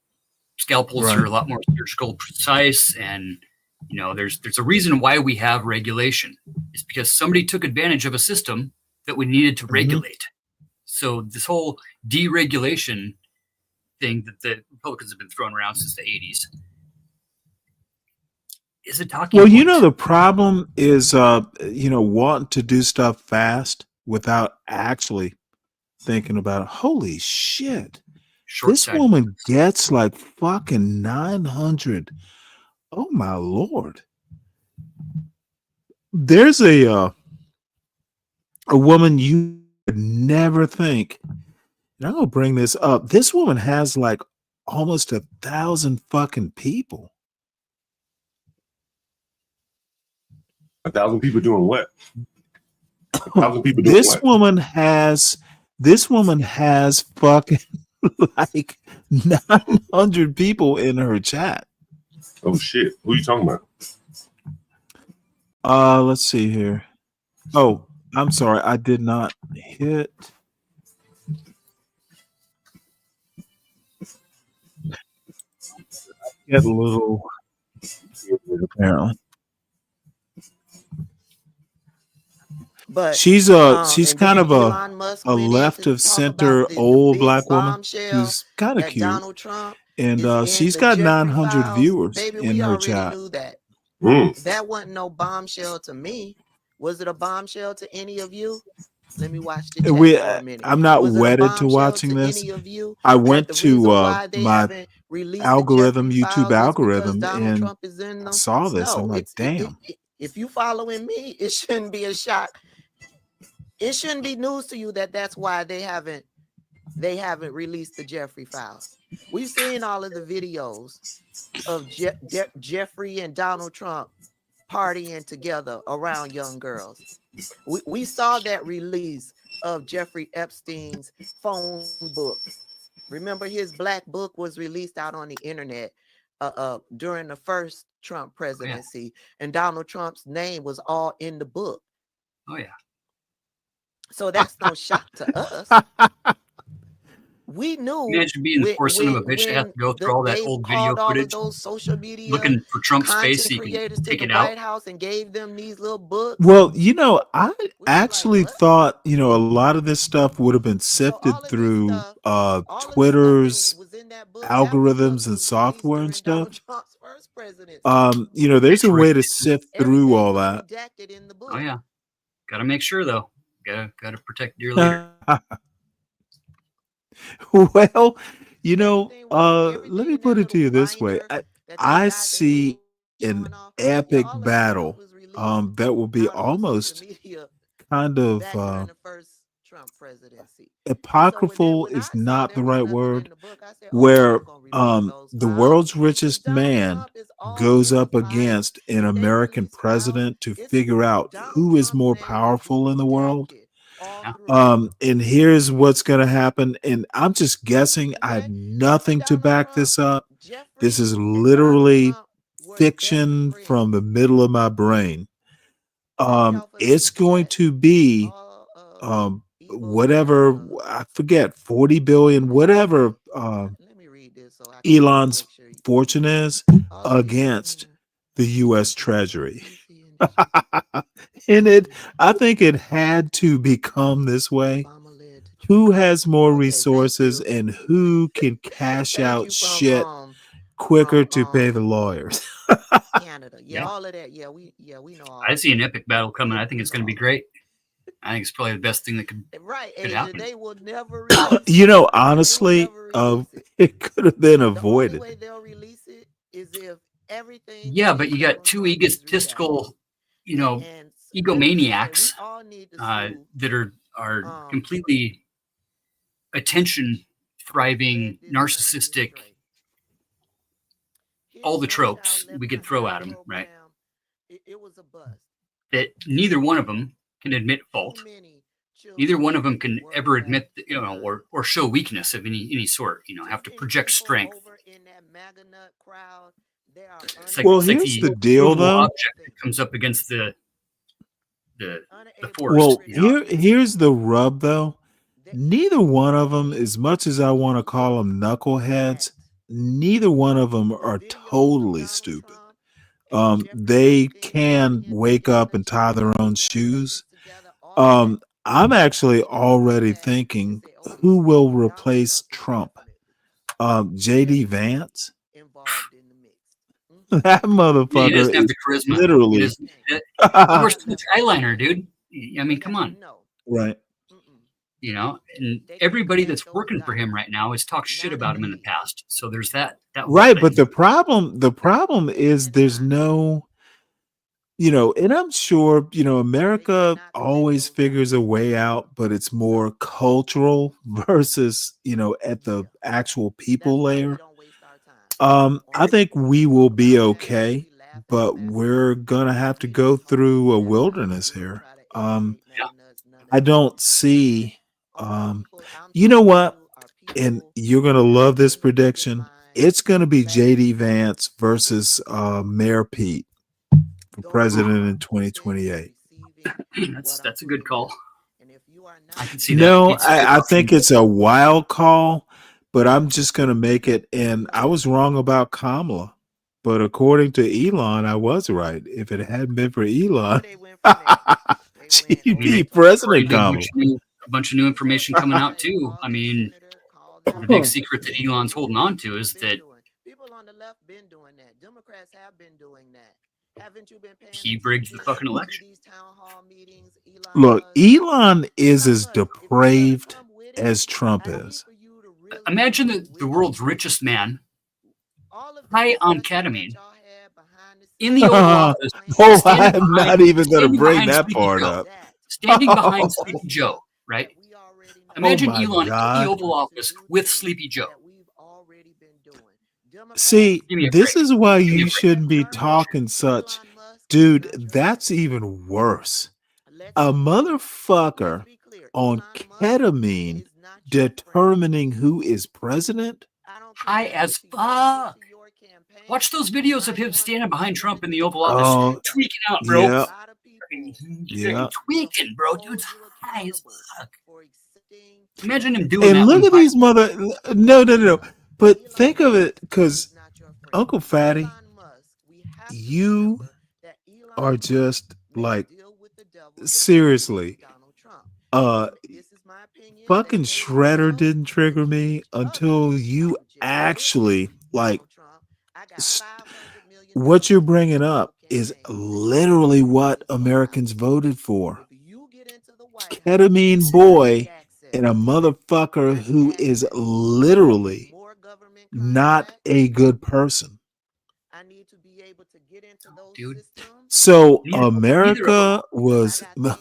scalpels are a lot more surgical precise, and there's a reason why we have regulation. It's because somebody took advantage of a system that we needed to regulate. So this whole deregulation thing that the Republicans have been throwing around since the 80s is a talking Well, point. the problem is wanting to do stuff fast without actually thinking about it. Holy shit. This Short-sighted. woman gets like fucking 900. Oh my lord. There's a woman you would never think. And I'm gonna bring this up. This woman has like almost 1,000 fucking people. 1,000 people doing what? 1,000 people doing This what? woman has fucking like 900 people in her chat. Oh shit. Who are you talking about? Let's see here. Oh, I'm sorry. I did not hit. Get a little apparently. But She's and kind then of Elon Musk a went in left to of talk center about the old big black woman bombshell who's kind of that cute. Donald Trump And is in she's the got Jeffrey 900 files. viewers Baby, in we her already chat. knew that. Mm. That wasn't no bombshell to me. Was it a bombshell to any of you? Let me watch the chat for a minute. I'm not Was it a wedded to bombshell watching to this. any of you I that went the to reason why they my haven't released the algorithm, Jeffrey YouTube files is because algorithm, Donald and Trump is in I them? saw this. I'm No, like, damn. if you following me, it shouldn't be a shock. It shouldn't be news to you that that's why they haven't released the Jeffrey files. We've seen all of the videos of Jeffrey and Donald Trump partying together around young girls. We saw that release of Jeffrey Epstein's phone book. Remember, his black book was released out on the internet during the first Trump presidency, and Donald Trump's name was all in the book. Oh yeah. So that's no shock to us. We knew. Imagine being the poor son of a bitch to have to go through all that old video footage, all of those social media looking for Trump's face so content you can creators to pick the it out. White House and gave them these little books. Well, I actually thought, a lot of this stuff would have been sifted through Twitter's algorithms and software and stuff. There's a way to sift through all that. Oh yeah. Got to make sure though. Got to protect your leader. Well, let me put it to you this way. I see an epic battle that will be almost kind of apocryphal is not the right word, where the world's richest man goes up against an American president to figure out who is more powerful in the world. And here's what's going to happen. And I'm just guessing. I have nothing to back this up. This is literally fiction from the middle of my brain. It's going to be whatever, I forget, 40 billion, whatever Elon's fortune is against the U.S. Treasury. And I think it had to become this way. Who has more resources and who can cash out shit quicker to pay the lawyers? Canada, all of that. We know. I see an epic battle coming. I think it's going to be great. I think it's probably the best thing that could happen. They will never honestly, it could have been avoided. The only way they'll release it is if everything. Yeah, but you got two egotistical, egomaniacs that are completely attention thriving, narcissistic, all the tropes we could throw at them, right? It was a bust. That neither one of them can admit fault. Neither one of them can ever admit, or show weakness of any sort. Have to project strength. Here's the deal, though. Object that comes up against the force. Well, here's the rub, though. Neither one of them, as much as I want to call them knuckleheads, neither one of them are totally stupid. They can wake up and tie their own shoes. I'm actually already thinking who will replace Trump. JD Vance. That motherfucker he doesn't have the charisma. Literally. He wears too much eyeliner, dude. I mean, come on. Right. And everybody that's working for him right now has talked shit about him in the past. So there's that Right, thing. but the problem is there's no, and I'm sure, America always figures a way out, but it's more cultural versus, at the actual people layer. I think we will be okay, but we're gonna have to go through a wilderness here. I don't see. You know what? And you're gonna love this prediction. It's gonna be JD Vance versus Mayor Pete for president in 2028. That's a good call. I can see that. No, I think it's a wild call, but I'm just gonna make it. And I was wrong about Kamala, but according to Elon, I was right. If it hadn't been for Elon, she'd be President Kamala. A bunch of new information coming out too. I mean, the big secret that Elon's holding on to is that people on the left been doing that. Democrats have been doing that. Haven't you been paying he rigged the fucking election. Look, Elon is as depraved as Trump is. Imagine the world's richest man, high on ketamine, in the Oval Office. I'm not even going to bring that part up. Standing behind Sleepy Joe, right? Imagine Elon in the Oval Office with Sleepy Joe. See, this is why you shouldn't be talking such Dude, that's even worse. A motherfucker on ketamine determining who is president? High as fuck. Watch those videos of him standing behind Trump in the Oval Office, Oh, tweaking out, bro. yeah. You're tweaking, bro. Dude's high as fuck. Imagine him doing And that. look when at these no. But think of it, because Uncle Fatty, you are just like, seriously. Fucking Shredder didn't trigger me until you actually like what you're bringing up is literally what Americans voted for. Ketamine boy and a motherfucker who is literally not a good person. Dude. So Neither of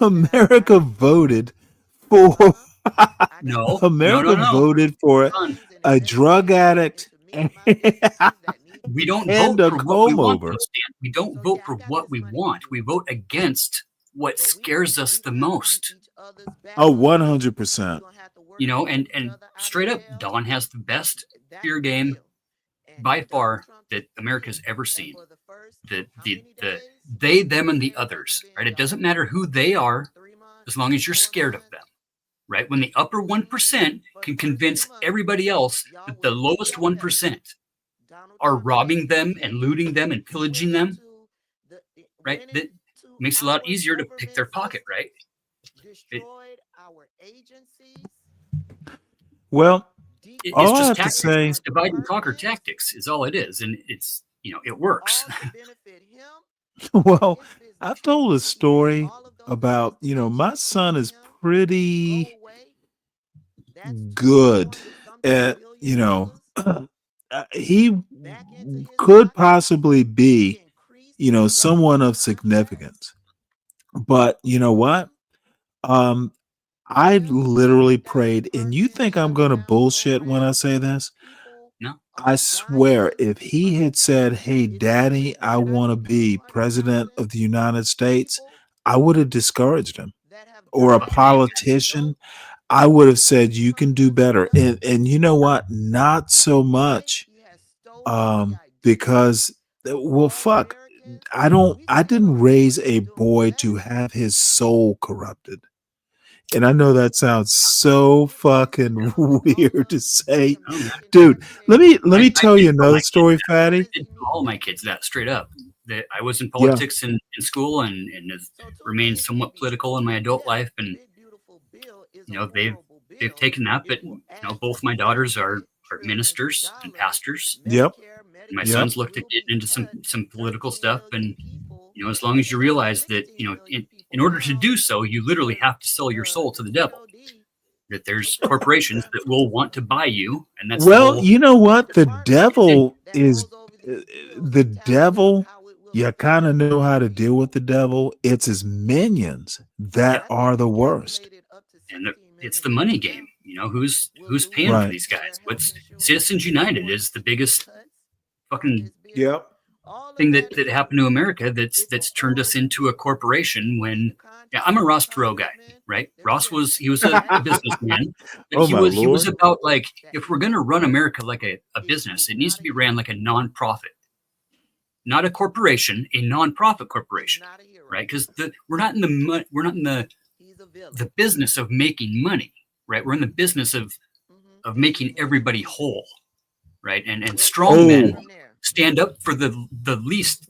America voted for No. America voted for a drug addict we don't and vote a for what we comb want, over. though, Stan. We don't vote for what we want. We vote against what scares us the most. Oh, 100%. You know, and straight up, Don has the best fear game by far that America's ever seen. The they, them, and the others, right? It doesn't matter who they are, as long as you're scared of them, right? When the upper 1% can convince everybody else that the lowest 1% are robbing them and looting them and pillaging them, right? That makes it a lot easier to pick their pocket, right? Well, It's all I just have to tactics. say, It's divide and conquer tactics is all it is, and it's it works. well, I've told a story about, my son is pretty good at, he could possibly be, someone of significance. But you know what? I literally prayed, and you think I'm going to bullshit when I say this? No. I swear, if he had said, "Hey, Daddy, I want to be president of the United States," I would have discouraged him. Or a politician, I would have said, "You can do better." And you know what? Not so much, because well, fuck, I didn't raise a boy to have his soul corrupted. And I know that sounds so fucking weird to say, dude. Let me tell you another story, Fatty. I did tell all my kids that straight up. That I was in Yeah. politics in school and have remained somewhat political in my adult life, and they've taken that. But both my daughters are ministers and pastors. Yep. My son's looked at getting into some political stuff, and as long as you realize that in order to do so, you literally have to sell your soul to the devil. That there's corporations that will want to buy you, and that's Well, you know what? The devil is the devil. You kind of know how to deal with the devil. It's his minions that are the worst. And it's the money game. Who's paying for Right. these guys? What's Citizens United is the biggest fucking thing that happened to America that's turned us into a corporation. When I'm a Ross Perot guy, right? Ross was a businessman, but Oh, he my was Lord. about like, if we're gonna run America like a business, it needs to be ran like a nonprofit, not a corporation, a nonprofit corporation, right? Because we're not in the business of making money, right? We're in the business of making everybody whole, right? And strong men stand up for the least.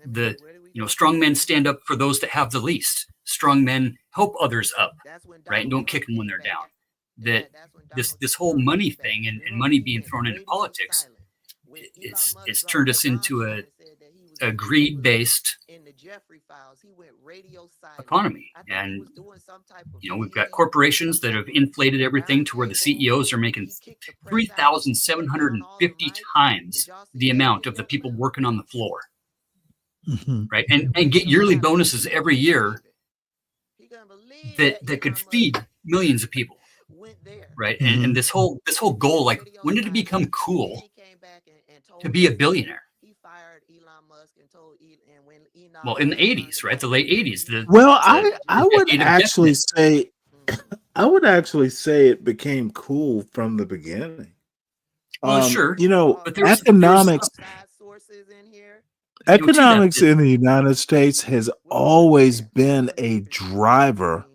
Strong men stand up for those that have the least. Strong men help others up, right? And don't kick them when they're down. That this whole money thing and money being thrown into politics, it's turned us into a greed-based economy. And we've got corporations that have inflated everything to where the CEOs are making 3,750 times the amount of the people working on the floor, right? And get yearly bonuses every year that could feed millions of people, right? And this whole goal, like, when did it become cool to be a billionaire? Well, in the 80s, right? The late 80s. Well, I would actually say it became cool from the beginning. Well, sure, You know, but there was economics in the United States has always been a driver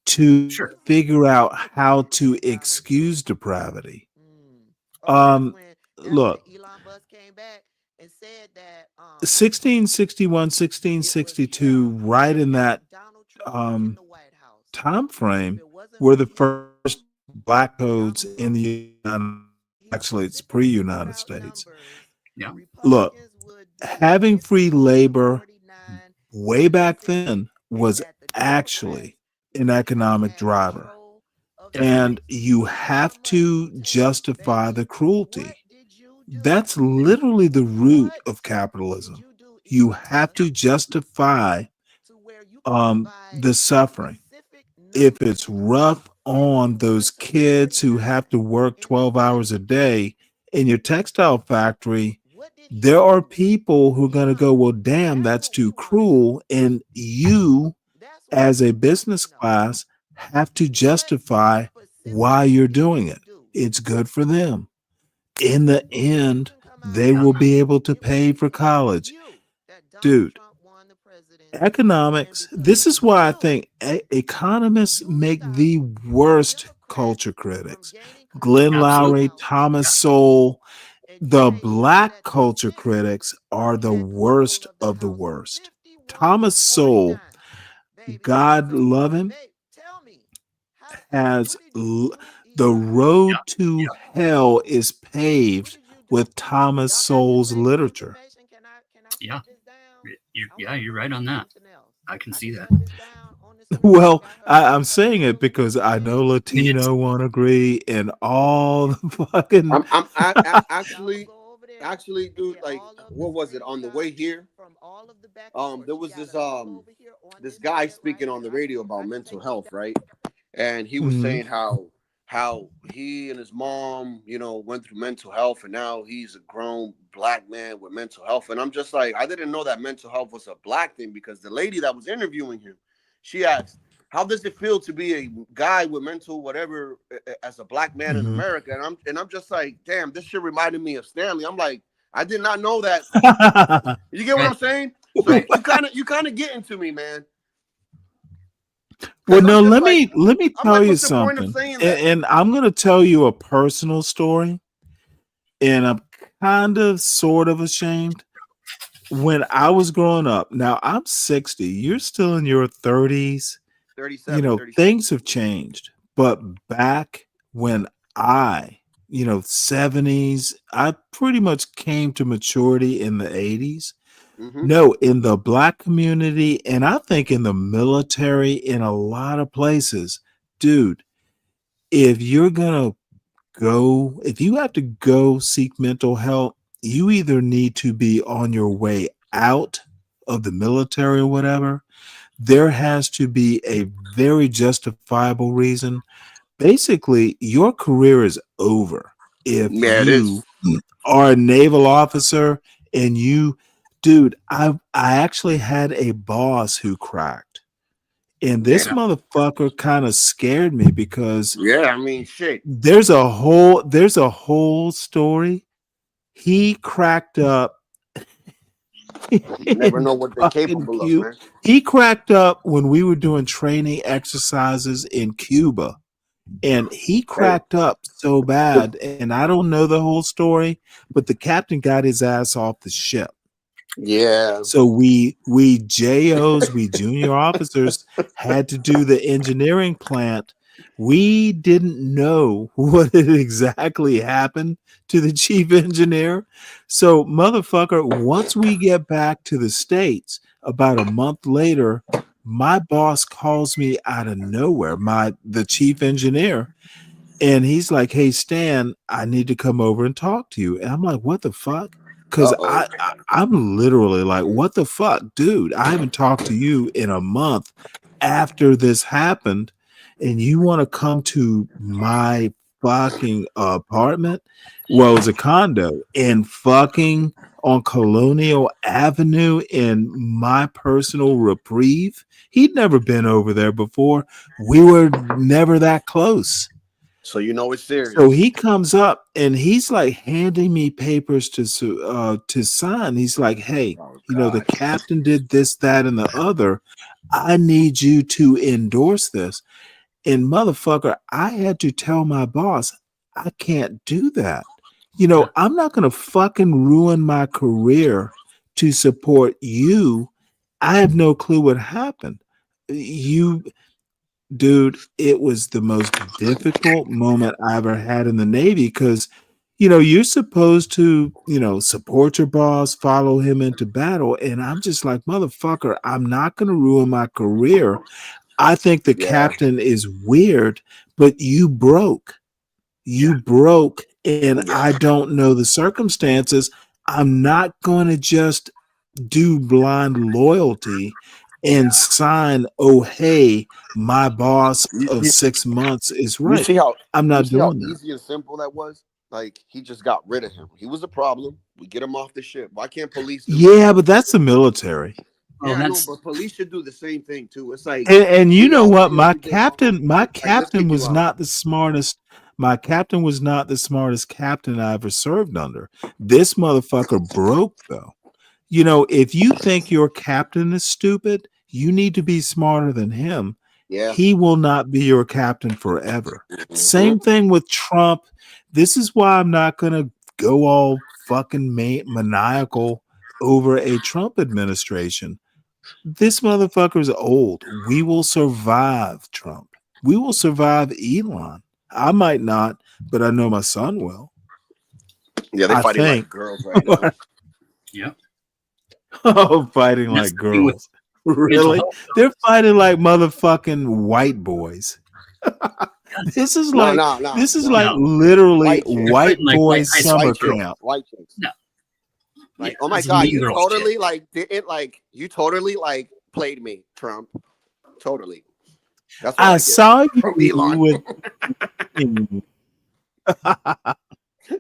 to figure out how to excuse depravity. Look, 1661, 1662, right in that time frame, were the first black codes in the United. Actually, it's pre-United States. Yeah. Look, having free labor way back then was actually an economic driver. And you have to justify the cruelty. That's literally the root of capitalism. You have to justify the suffering. If it's rough on those kids who have to work 12 hours a day in your textile factory, there are people who are going to go, well, damn, that's too cruel. And you, as a business class, have to justify why you're doing it. It's good for them. In the end, they will be able to pay for college. Dude, economics, this is why I think economists make the worst culture critics. Glenn Lowry, Thomas Sowell, the black culture critics are the worst of the worst. Thomas Sowell, God love him, has the road to hell is paved with Thomas Sowell's literature. Yeah. You're right on that. I can see that. Well, I'm saying it because I know Latino won't agree, and all the fucking. Actually, dude, like, what was it on the way here? There was this guy speaking on the radio about mental health, right? And he was saying how he and his mom, went through mental health, and now he's a grown black man with mental health. And I'm just like, I didn't know that mental health was a black thing, because the lady that was interviewing him, she asked, how does it feel to be a guy with mental whatever as a black man in America? And I'm just like, damn, this shit reminded me of Stanley. I'm like, I did not know that. You get what I'm saying? So you kind of get into me, man. Well, no, let me tell you something, and I'm going to tell you a personal story, and I'm kind of sort of ashamed. When I was growing up, now I'm 60, you're still in your 30s. 37, things have changed, but back when 70s, I pretty much came to maturity in the 80s. No, in the black community, and I think in the military, in a lot of places, dude, if you have to go seek mental health, you either need to be on your way out of the military or whatever. There has to be a very justifiable reason. Basically, your career is over if you are a naval officer and dude, I actually had a boss who cracked, and this motherfucker kind of scared me because shit. There's a whole story. He cracked up. You never know what they're capable of, man. He cracked up when we were doing training exercises in Cuba, and he cracked up so bad. And I don't know the whole story, but the captain got his ass off the ship. Yeah. So we JOs, we junior officers, had to do the engineering plant. We didn't know what had exactly happened to the chief engineer. So, motherfucker, once we get back to the States, about a month later, my boss calls me out of nowhere, the chief engineer, and he's like, "Hey, Stan, I need to come over and talk to you." And I'm like, "What the fuck?" Because I'm literally like, what the fuck, dude? I haven't talked to you in a month after this happened, and you want to come to my fucking apartment? Well, it was a condo, and fucking on Colonial Avenue in my personal reprieve. He'd never been over there before. We were never that close. So you know it's serious. So he comes up and he's like handing me papers to sign. He's like, "Hey, the captain did this, that, and the other. I need you to endorse this." And motherfucker, I had to tell my boss, I can't do that. I'm not going to fucking ruin my career to support you. I have no clue what happened. Dude, it was the most difficult moment I ever had in the Navy because, you're supposed to, support your boss, follow him into battle. And I'm just like, motherfucker, I'm not going to ruin my career. I think the captain is weird, but you broke. You broke, and I don't know the circumstances. I'm not going to just do blind loyalty and sign, "Oh, hey, my boss of 6 months is You right." see how I'm not doing that. easy and simple that was? Like he just got rid of him. He was a problem. We get him off the ship. Why can't police do Yeah, but that's the military. Yeah, I know, but police should do the same thing too. It's like, And you we know all what? see My everything wrong. captain Like, let's kick was you out. not the smartest. My captain was not the smartest captain I ever served under. This motherfucker broke though. If you think your captain is stupid, you need to be smarter than him. Yeah. He will not be your captain forever. Same thing with Trump. This is why I'm not going to go all fucking maniacal over a Trump administration. This motherfucker is old. We will survive Trump. We will survive Elon. I might not, but I know my son will. Yeah, they're fighting like girls right now. Yeah. Oh, fighting That's like the thing with girls. Really? health, They're fighting like motherfucking white boys. This is like literally white boys summer camp. White chicks. No. Like, oh my God, you totally like didn't like you totally like played me, Trump. Totally. That's what I saw you from Elon. with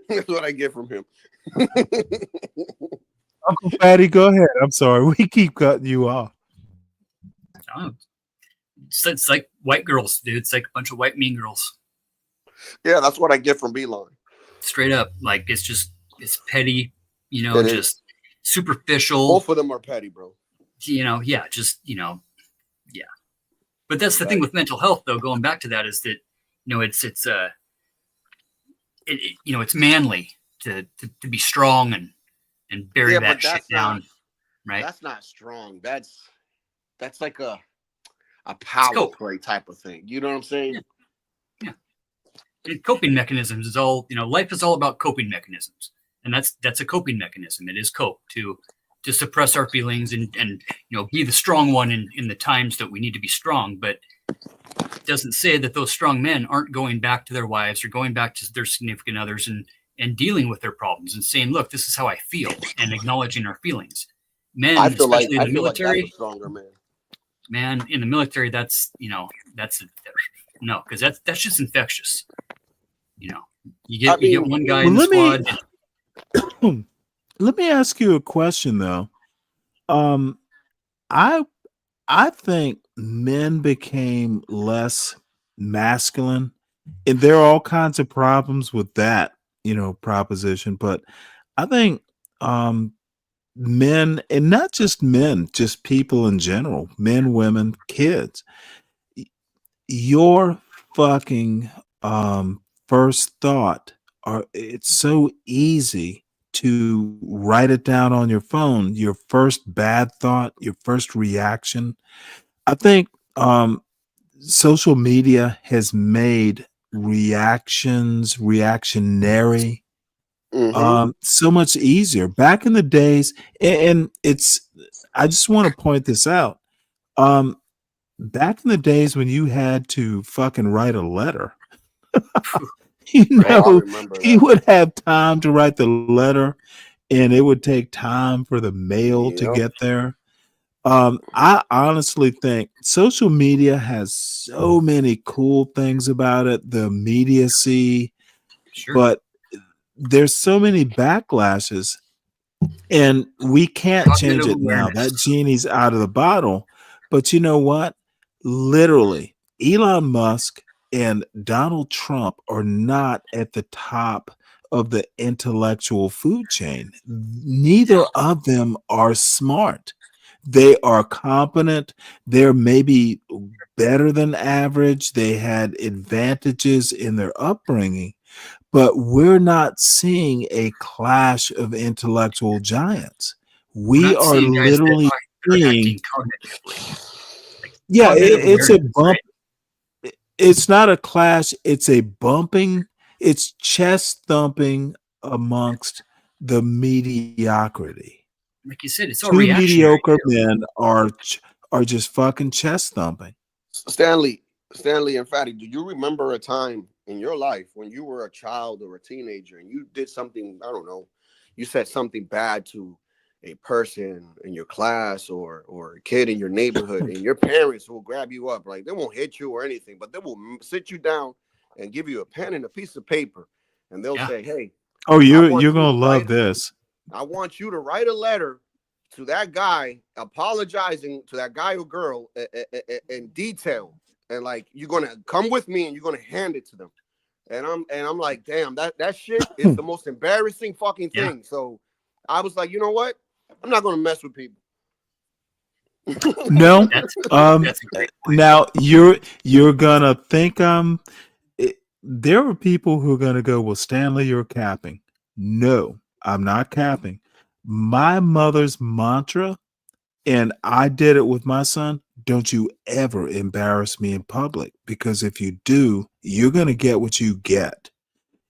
That's what I get from him. Uncle Fatty, go ahead. I'm sorry. We keep cutting you off. Oh, it's like white girls, dude. It's like a bunch of white mean girls. Yeah, that's what I get from Elon. Straight up. Like it's petty, It just superficial. Both of them are petty, bro. Yeah. But that's the thing with mental health, though. Going back to that is that, it's manly to be strong and bury that shit down, right? That's not strong. That's like a power play type of thing. You know what I'm saying? Yeah. And coping mechanisms is all, life is all about coping mechanisms. And that's a coping mechanism. It is cope to suppress our feelings and be the strong one in the times that we need to be strong. But it doesn't say that those strong men aren't going back to their wives or going back to their significant others and dealing with their problems and saying, look, this is how I feel, and acknowledging our feelings. Men, especially in the military, that's a stronger man. Man, in the military, that's no, because that's just infectious. You get one guy in the squad. Let me ask you a question though. I think men became less masculine, and there are all kinds of problems with that, proposition. But I think men, and not just men, just people in general, men, women, kids, your fucking first thought it's so easy to write it down on your phone, your first bad thought, your first reaction. I think social media has made reactionary so much easier. Back in the days, and I just want to point this out. Back in the days when you had to fucking write a letter, you would have time to write the letter, and it would take time for the mail to get there. I honestly think social media has so many cool things about it, the immediacy, but there's so many backlashes. And we can't change Cognitive it now. That awareness. genie's out of the bottle. But you know what? Literally, Elon Musk and Donald Trump are not at the top of the intellectual food chain. Neither of them are smart. They are competent. They're maybe better than average. They had advantages in their upbringing, but we're not seeing a clash of intellectual giants. We're We not are seeing guys that literally are seeing, acting cognitively. Like yeah, cognitive it's a awareness, bump. right? It's not a clash. It's a bumping. It's chest thumping amongst the mediocrity. Like you said, it's all Two reactionary mediocre too. men are just fucking chest thumping. Stanley, and Fatty, do you remember a time in your life when you were a child or a teenager and you did something, I don't know, you said something bad to a person in your class or a kid in your neighborhood, and your parents will grab you up, like they won't hit you or anything, but they will sit you down and give you a pen and a piece of paper, and they'll say, hey, Oh, I you're want you gonna to love write this. I want you to write a letter to that guy apologizing to that guy or girl in detail, and like you're gonna come with me and you're gonna hand it to them. And I'm like, damn, that shit is the most embarrassing fucking thing. So I was like, you know what? I'm not gonna mess with people. No, That's a great point. now you're gonna think there are people who are gonna go, well, Stanley, you're capping. No, I'm not capping. My mother's mantra, and I did it with my son, don't you ever embarrass me in public, because if you do, you're gonna get what you get.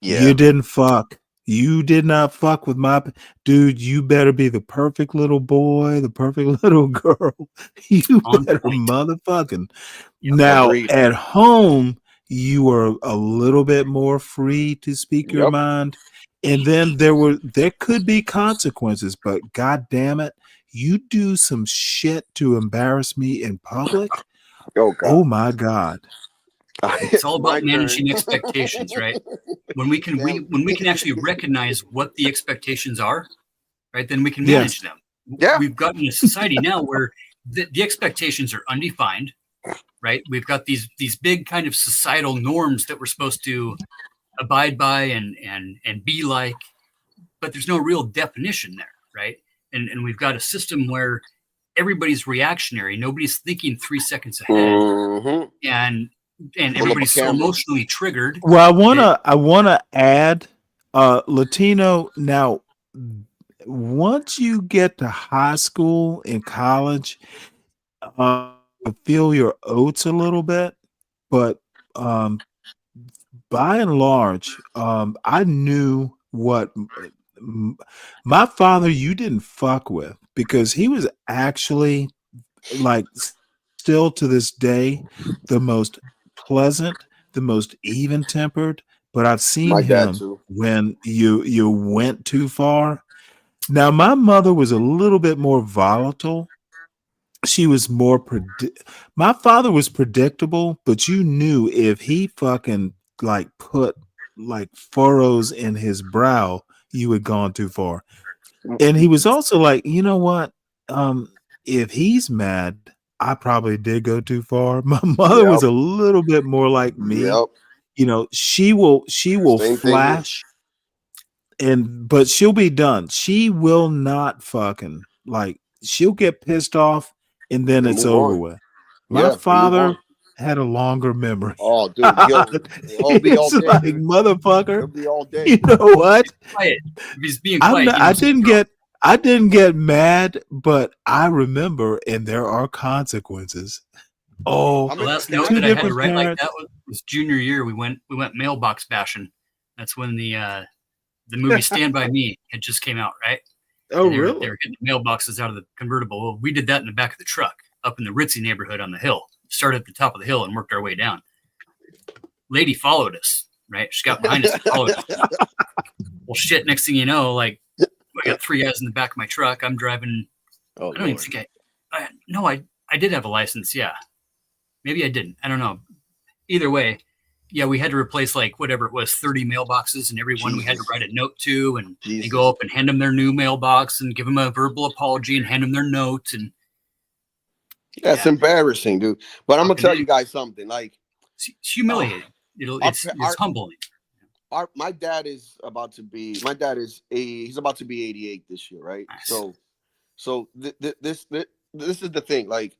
Yeah. You didn't fuck. You did not fuck with my dude. You better be the perfect little boy, the perfect little girl. You On better point. motherfucking. Yep. Now Agreed. at home, you were a little bit more free to speak your Yep. mind, and then there could be consequences. But god damn it, you do some shit to embarrass me in public. Oh God. Oh my god. It's all My about turn. managing expectations, right? When we can actually recognize what the expectations are, right? Then we can manage them. Yeah. We've gotten a society now where the expectations are undefined, right? We've got these big kind of societal norms that we're supposed to abide by and be like, but there's no real definition there, right? And we've got a system where everybody's reactionary, nobody's thinking 3 seconds ahead, Mhm. and Pull up a everybody's so camera. emotionally triggered. Well, I wanna add, Latino. Now, once you get to high school and college, you feel your oats a little bit, but by and large, I knew what my father you didn't fuck with, because he was actually, like, still to this day, the most pleasant, the most even tempered. But I've seen My dad him too. when you went too far. Now, my mother was a little bit more volatile. She was more my father was predictable, but you knew if he fucking like put like furrows in his brow, you had gone too far. And he was also like, you know what? If he's mad, I probably did go too far. My mother was Yep. a little bit more like me. Yep. You know, she will Same thing here. flash, but she'll be done. She will not fucking, like, she'll get pissed off and then And it's move over on. with. My Yeah, and move father on. had a longer memory. Oh, dude, yo, it'll be all It's day, like, dude. motherfucker, It'll be all day. you know what? Quiet. If he's being I'm quiet, not, he knows he's wrong. I didn't get mad, but I remember, and there are consequences. Oh, The last Can note I that I had to different write like parents. that was junior year. We went mailbox bashing. That's when the movie Stand By Me had just came out, right? Oh, And they really? were getting the mailboxes out of the convertible. Well, we did that in the back of the truck up in the ritzy neighborhood on the hill. Started at the top of the hill and worked our way down. Lady followed us, right? She got behind us and followed us. Well, shit, next thing you know, like, I got 3 guys in the back of my truck. I'm driving. Oh, I don't even think I did have a license. Yeah. Maybe I didn't. I don't know. Either way, Yeah, we had to replace like whatever it was, 30 mailboxes, and every one we had to write a note to, and go up and hand them their new mailbox and give them a verbal apology and hand them their note. And that's embarrassing, dude. But I'm gonna tell you guys something. Like, it's humiliating. It's humbling. My dad is about to be. He's about to be 88 this year, right? Nice. So this is the thing. Like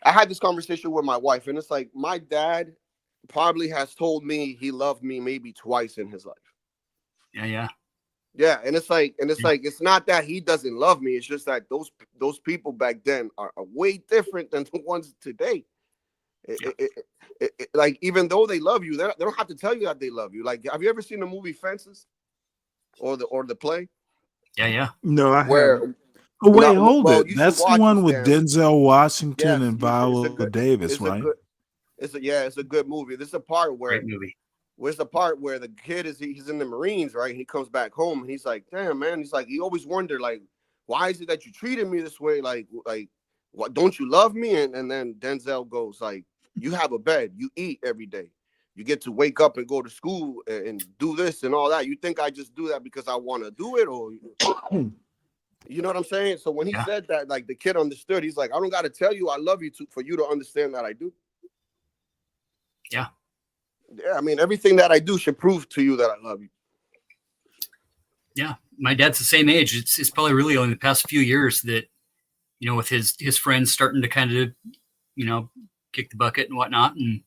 I had this conversation with my wife, and it's like my dad probably has told me he loved me maybe twice in his life. Yeah, and it's like it's not that he doesn't love me. It's just that those people back then are way different than the ones today. Like, even though they love you, they don't have to tell you that they love you. Like, have you ever seen the movie Fences or the play? Yeah. No, I haven't. Oh, wait, hold it. That's the one with Denzel Washington and Viola Davis, right? It's a good movie. This is a part where great movie. Where's the part where the kid he's in the Marines, right? And he comes back home and he's like, damn, man. He's like, he always wondered, like, why is it that you treated me this way? Like, what, don't you love me? And then Denzel goes, like, you have a bed, you eat every day. You get to wake up and go to school and do this and all that. You think I just do that because I want to do it? Or you know what I'm saying? So when he said that, like, the kid understood. He's like, I don't got to tell you I love you for you to understand that I do. Yeah. Yeah, I mean, everything that I do should prove to you that I love you. Yeah, my dad's the same age. It's probably really only the past few years that, with his friends starting to kind of, kick the bucket and whatnot, and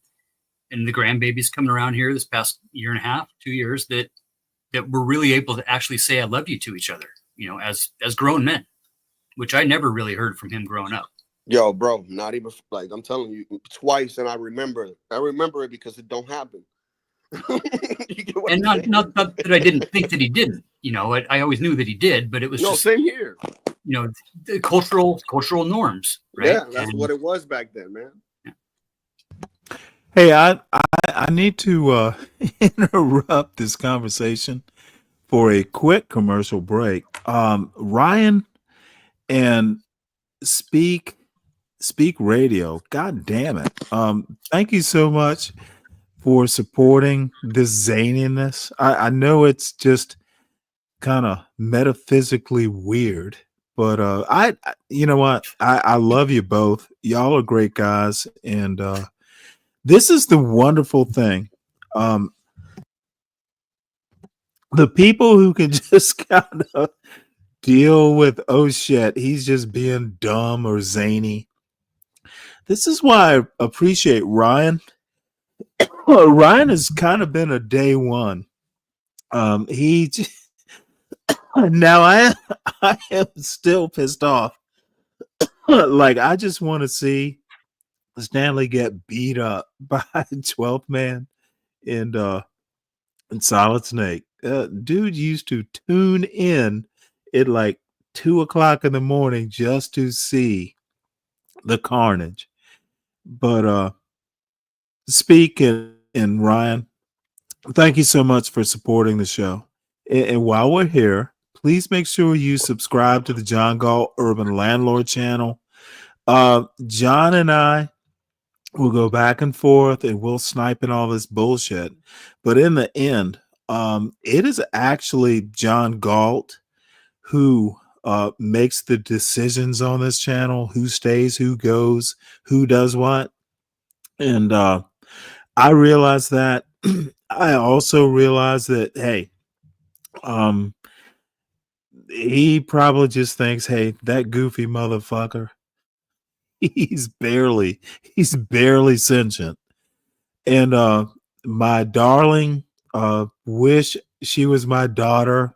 the grandbabies coming around here this past year and a half, 2 years, that we're really able to actually say I love you to each other, as grown men, which I never really heard from him growing up. Yo, bro, not even, like, I'm telling you, twice, and I remember it because it don't happen. And not that I didn't think that he didn't. I always knew that he did, but it was just same here. The cultural norms, right? Yeah, that's what it was back then, man. Yeah. Hey, I need to interrupt this conversation for a quick commercial break. Ryan and Speak Radio. God damn it. Thank you so much for supporting this zaniness. I know it's just kind of metaphysically weird, but I you know what? I love you both. Y'all are great guys, and this is the wonderful thing. The people who can just kind of deal with, oh shit, he's just being dumb or zany. This is why I appreciate Ryan. Ryan has kind of been a day one. He now I am still pissed off. Like, I just want to see Stanley get beat up by 12th man and Solid Snake. Dude used to tune in at like 2:00 in the morning just to see the carnage. But Speak and Ryan, thank you so much for supporting the show. And while we're here, please make sure you subscribe to the John Gall Urban Landlord channel. John and I will go back and forth and we'll snipe in all this bullshit. But in the end, it is actually John Galt who makes the decisions on this channel, who stays, who goes, who does what. And I realize that. I also realize that, hey, he probably just thinks, hey, that goofy motherfucker, he's barely sentient. And my darling, wish she was my daughter,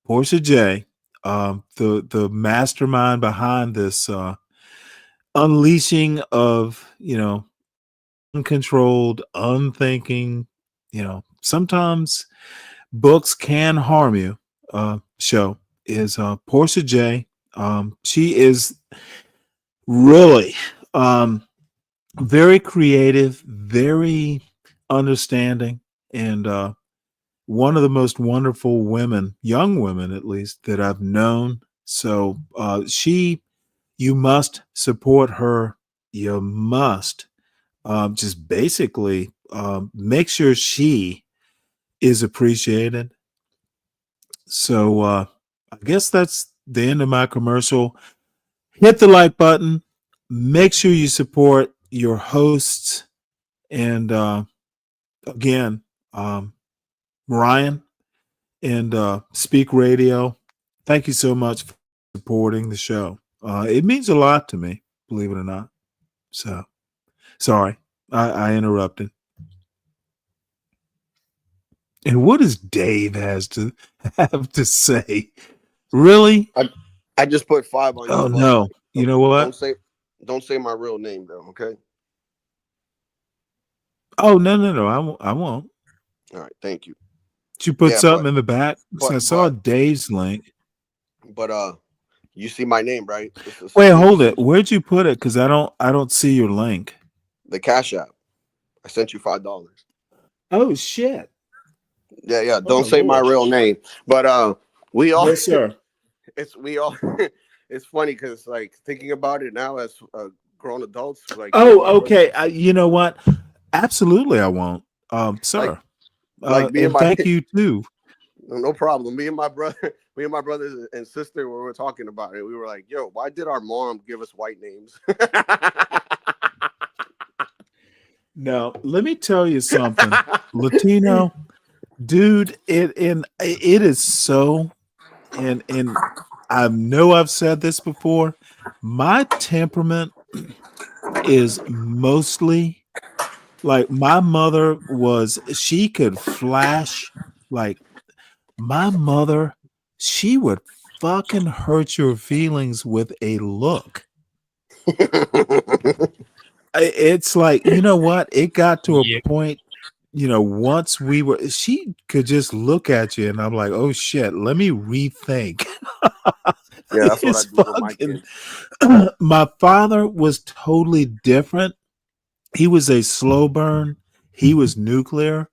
Portia J, the mastermind behind this unleashing of, uncontrolled, unthinking, sometimes books can harm you, show is Portia J. She is really very creative, very understanding, and one of the most wonderful women, young women at least, that I've known. So you must support her. You must just basically make sure she is appreciated. So I guess that's the end of my commercial. Hit the like button. Make sure you support your hosts. And again, Ryan and Speak Radio, thank you so much for supporting the show. It means a lot to me, believe it or not. So, sorry, I interrupted. And what does Dave have to say? Really? I just put 5 on you. Oh no! You know what? Don't say my real name though. Okay. Oh no! I won't. All right. Thank you. Did you put something in the back? I saw but Dave's link. But you see my name, right? Wait, hold it. Where'd you put it? Because I don't see your link. The Cash App. I sent you $5. Oh shit. Yeah. Don't say my real name. But we all. Yes, sir. It's funny because like thinking about it now as grown adults. Like. Oh, okay. You know what? Absolutely, I won't. Sir. And thank you too. No problem. Me and my brothers and sister, when we were talking about it, we were like, "Yo, why did our mom give us white names?" Now, let me tell you something, Latino, dude. It is so, and I know I've said this before. My temperament is mostly like my mother was. She could flash like. My mother, she would fucking hurt your feelings with a look. It's like, you know what? It got to a point, once she could just look at you and I'm like, oh shit, let me rethink. Yeah, that's what I do with my kids. My father was totally different. He was a slow burn. He was nuclear.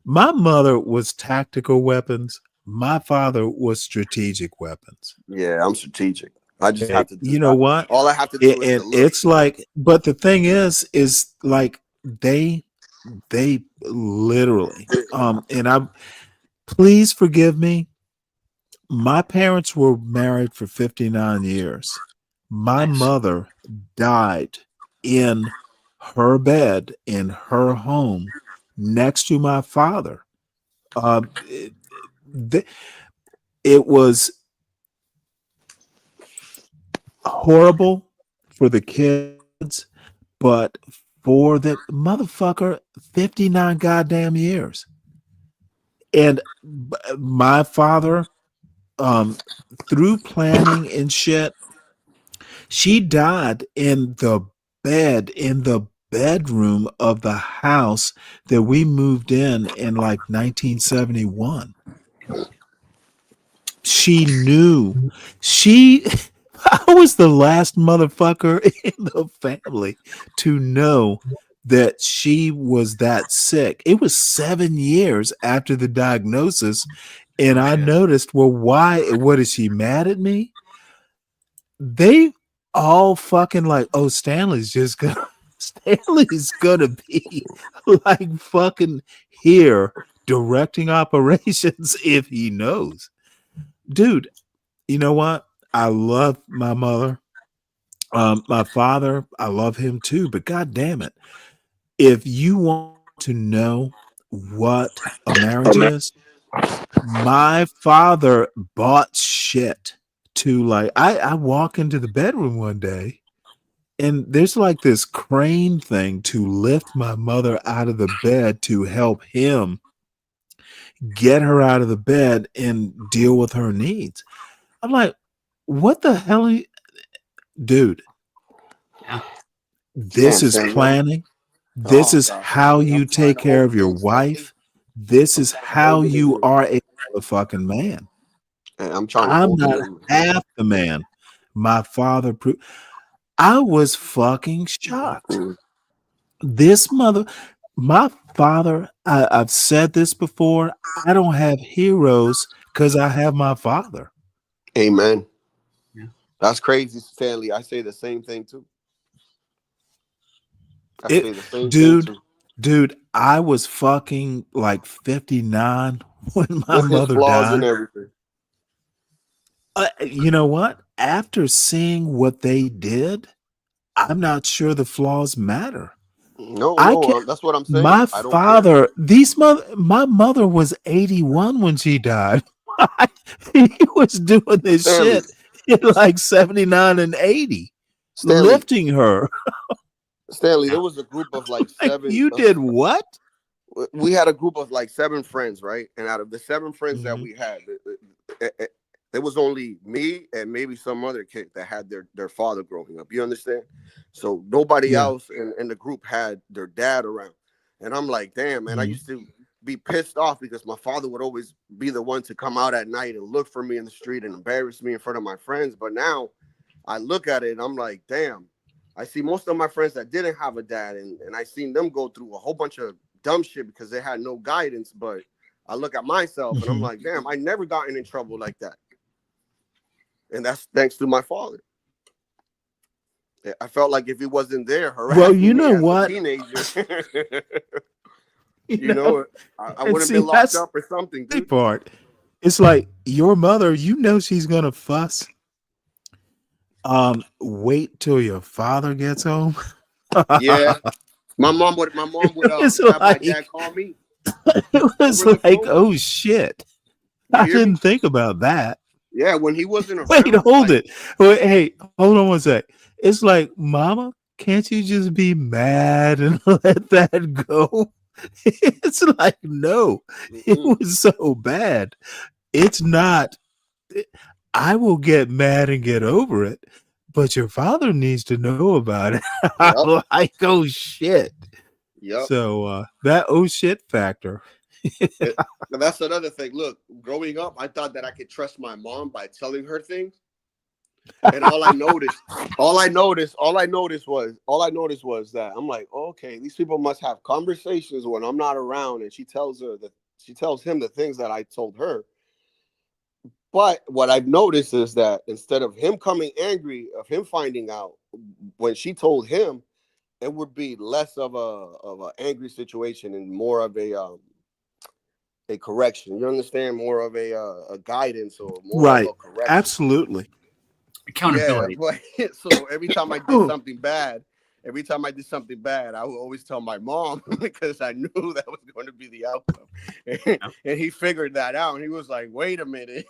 My mother was tactical weapons. My father was strategic weapons. Yeah, I'm strategic. I just have to. You know what? All I have to do is. And it's like, but the thing is like they literally. And I'm. Please forgive me. My parents were married for 59 years. My mother died in her bed in her home next to my father. It was horrible for the kids, but for the motherfucker, 59 goddamn years. And my father, through planning and shit, she died in the bedroom of the house that we moved in like 1971. She knew. I was the last motherfucker in the family to know that she was that sick. It was 7 years after the diagnosis. And I noticed, well, why? What is she mad at me? They all fucking like, oh, Stanley's gonna be like fucking here directing operations if he knows. Dude, you know what? I love my mother. My father, I love him too, but god damn it. If you want to know what a marriage is, my father bought shit to like I walk into the bedroom one day and there's like this crane thing to lift my mother out of the bed to help him get her out of the bed and deal with her needs. I'm like, what the hell are you, dude? Yeah. This is planning. This is how you take care of your wife. This is how you are a motherfucking man. I'm not half the man my father proved. I was fucking shocked. My father, I've said this before, I don't have heroes because I have my father. Amen. Yeah. That's crazy, Stanley. I say the same thing too. I say the same thing Dude, too. dude, I was fucking like 59 when my With his mother flaws and died. everything. You know what? After seeing what they did, I'm not sure the flaws matter. No, I no, can that's what I'm saying. My I don't care. father, my mother was 81 when she died. He was doing this Stanley, shit in like 79 and 80, Stanley, lifting her. Stanley. There was a group of like Like, seven. you did what? We had a group of like 7 friends, right? And out of the 7 friends that Mhm. we had, there was only me and maybe some other kid that had their father growing up. You understand? So nobody Yeah. else in the group had their dad around. And I'm like, damn, man, I Mhm. used to be pissed off because my father would always be the one to come out at night and look for me in the street and embarrass me in front of my friends. But now I look at it and I'm like, damn, I see most of my friends that didn't have a dad, and I seen them go through a whole bunch of dumb shit because they had no guidance. But I look at myself and I'm Mhm. like, damn, I never gotten in trouble like that. And that's thanks to my father. I felt like if he wasn't there Well, you harassing me know as a what? teenager, You you know, know, I and would have see, been locked that's up or something, the dude. part. It's like your mother, you know she's gonna fuss. Wait till your father gets home. Yeah. My mom would It was have my dad like call me it was over the like, phone. oh shit. You I hear me? didn't think about that. Yeah, when he wasn't Wait, around, hold like, it. Wait, hey, hold on one sec. It's like, Mama, can't you just be mad and let that go? It's like, no, it mm-mm. was so bad. It's not. I will get mad and get over it, but your father needs to know about it. Yep. I'm like, oh shit. Yep. So that oh shit factor. That's another thing. Look, growing up, I thought that I could trust my mom by telling her things. And all I noticed was that I'm like, okay, these people must have conversations when I'm not around, and she tells him the things that I told her. But what I've noticed is that instead of him coming angry of him finding out, when she told him, it would be less of a angry situation and more of a correction. You understand? More of a guidance or more of Right. a correction. Absolutely. Yeah, Accountability. but so every time I did something bad, I would always tell my mom because I knew that was going to be the outcome. And he figured that out, and he was like, "Wait a minute."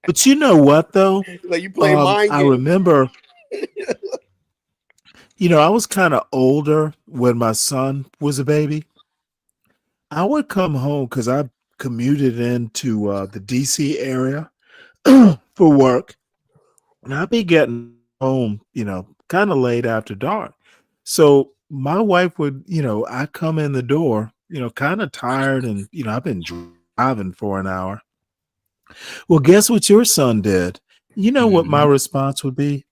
But you know what though? Like, you play mind I games. remember, I was kind of older when my son was a baby. I would come home because I commuted into the DC area Yep. for work, and I'd be getting home, kind of late after dark. So my wife would, I come in the door, kind of tired, and I've been driving for an hour. Well, guess what your son did? You know what my Mhm. response would be?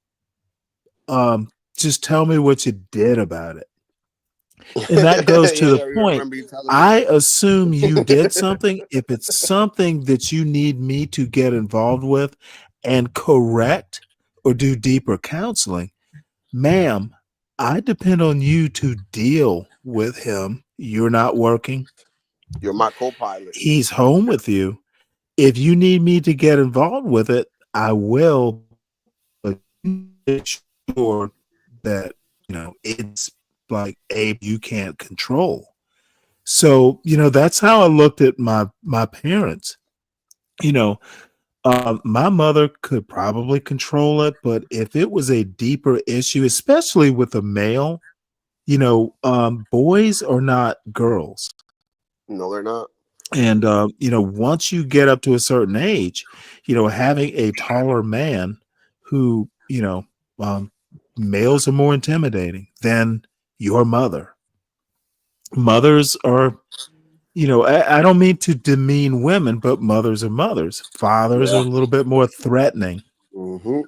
Just tell me what you did about it. And that goes to the Yeah, I point. remember you telling me. I assume you did something. If it's something that you need me to get involved with and correct or do deeper counseling, ma'am, I depend on you to deal with him. You're not working. You're my co-pilot. He's home with you. If you need me to get involved with it, I will, but make sure that, it's like you can't control. So, that's how I looked at my parents. You know, my mother could probably control it, but if it was a deeper issue, especially with a male, boys are not girls. No, they're not. And once you get up to a certain age, having a taller man who, um, males are more intimidating than your mother. Mothers are, I don't mean to demean women, but mothers are mothers. Fathers are Yeah. a little bit more threatening. Mm-hmm.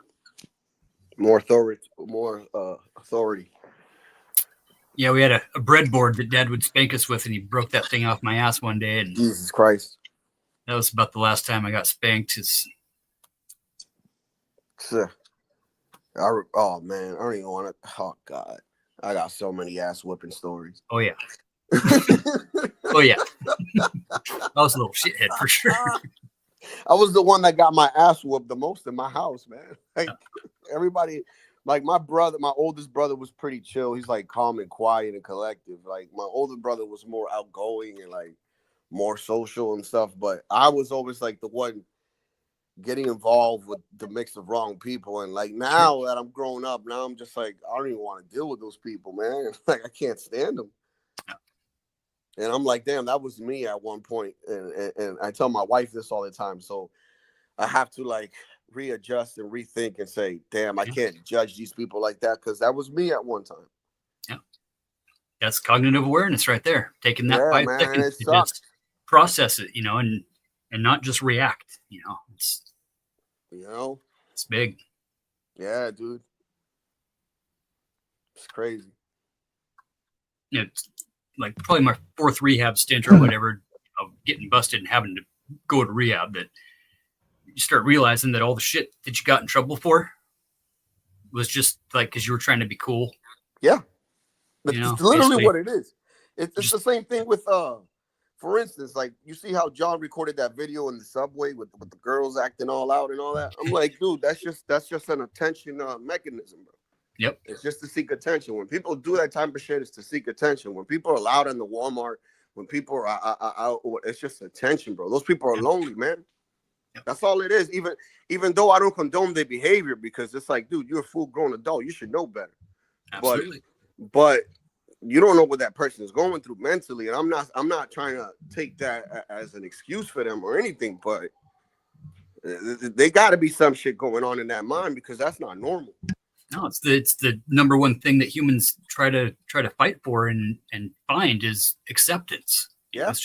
More authority. Authority. Yeah, we had a breadboard that Dad would spank us with, and he broke that thing off my ass one day, and Jesus Christ. that was about the last time I got spanked. Sir. Oh man, I don't even want to. Oh God, I got so many ass whipping stories. Oh yeah. Oh yeah. I was a little shithead for sure. I was the one that got my ass whooped the most in my house, man. Like everybody, like my oldest brother was pretty chill. He's like calm and quiet and collective. Like my older brother was more outgoing and like more social and stuff. But I was always like the one getting involved with the mix of wrong people. And like now that I'm grown up, now I'm just like, I don't even want to deal with those people, man. Like I can't stand them. And I'm like, damn, that was me at one point. And I tell my wife this all the time. So I have to like readjust and rethink and say, damn, I can't judge these people like that because that was me at one time. Yeah. That's cognitive awareness right there. Taking that 5 man, seconds to just process it, and not just react, It's big. Yeah, dude. It's crazy. It's like probably my 4th rehab stint or whatever of getting busted and having to go to rehab, that you start realizing that all the shit that you got in trouble for was just like because you were trying to be cool. Yeah. That's literally what it is. It's the same thing with for instance, like you see how John recorded that video in the subway with the girls acting all out and all that. I'm like, dude, that's just an attention mechanism, bro. Yep. It's just to seek attention. When people do that type of shit, it's to seek attention. When people are loud in the Walmart, when people are out, it's just attention, bro. Those people are lonely, man. Yep. That's all it is. Even though I don't condone their behavior, because it's like, dude, you're a full-grown adult. You should know better. Absolutely. But you don't know what that person is going through mentally, and I'm not trying to take that as an excuse for them or anything, but they got to be some shit going on in that mind because that's not normal. No, it's the number one thing that humans try to fight for and find is acceptance. Yeah, it's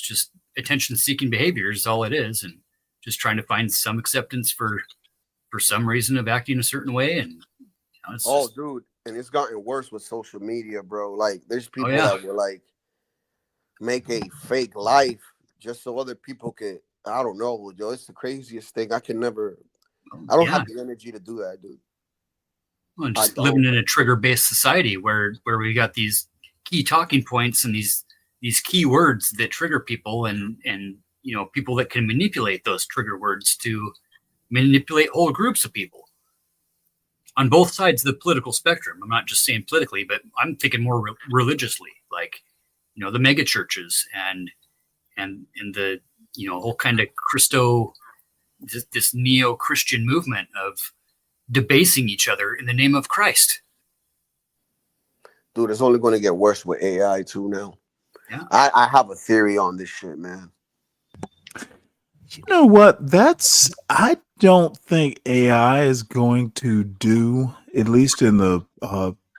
just attention-seeking behavior is all it is, and just trying to find some acceptance for some reason of acting a certain way. And dude, and it's gotten worse with social media, bro. Like there's people that will like make a fake life just so other people can. I don't know, yo. It's the craziest thing. I don't have the energy to do that, dude. Well, just living in a trigger-based society where we got these key talking points and these key words that trigger people, and people that can manipulate those trigger words to manipulate whole groups of people on both sides of the political spectrum. I'm not just saying politically, but I'm thinking more religiously, like the mega churches and the whole kind of this neo-Christian movement of debasing each other in the name of Christ. Dude, it's only going to get worse with AI too now. Yeah. I have a theory on this shit, man. You know what? I don't think AI is going to do, at least in the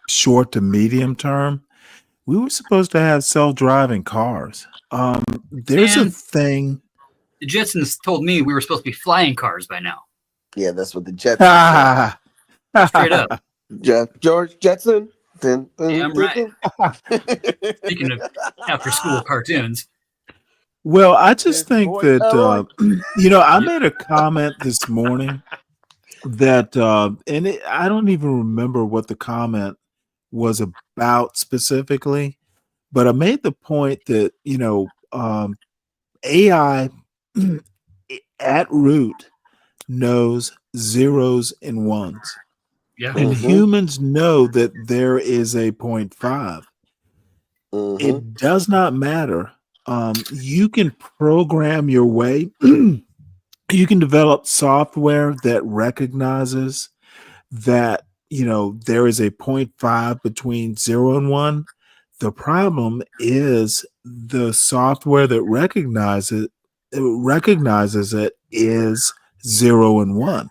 short to medium term. We were supposed to have self-driving cars. There's a thing. The Jetsons told me we were supposed to be flying cars by now. Yeah, that's what the Jetsons said. Straight up. George Jetson. I'm right. Speaking of after-school cartoons. Well, I just think that, I made a comment this morning that, I don't even remember what the comment was about specifically, but I made the point that, AI at root knows zeros and ones. Yeah. And humans know that there is a 0.5. It does not matter. You can program your way. You can develop software that recognizes that, there is a 0.5 between 0 and 1. The problem is the software that recognizes it is 0 and 1.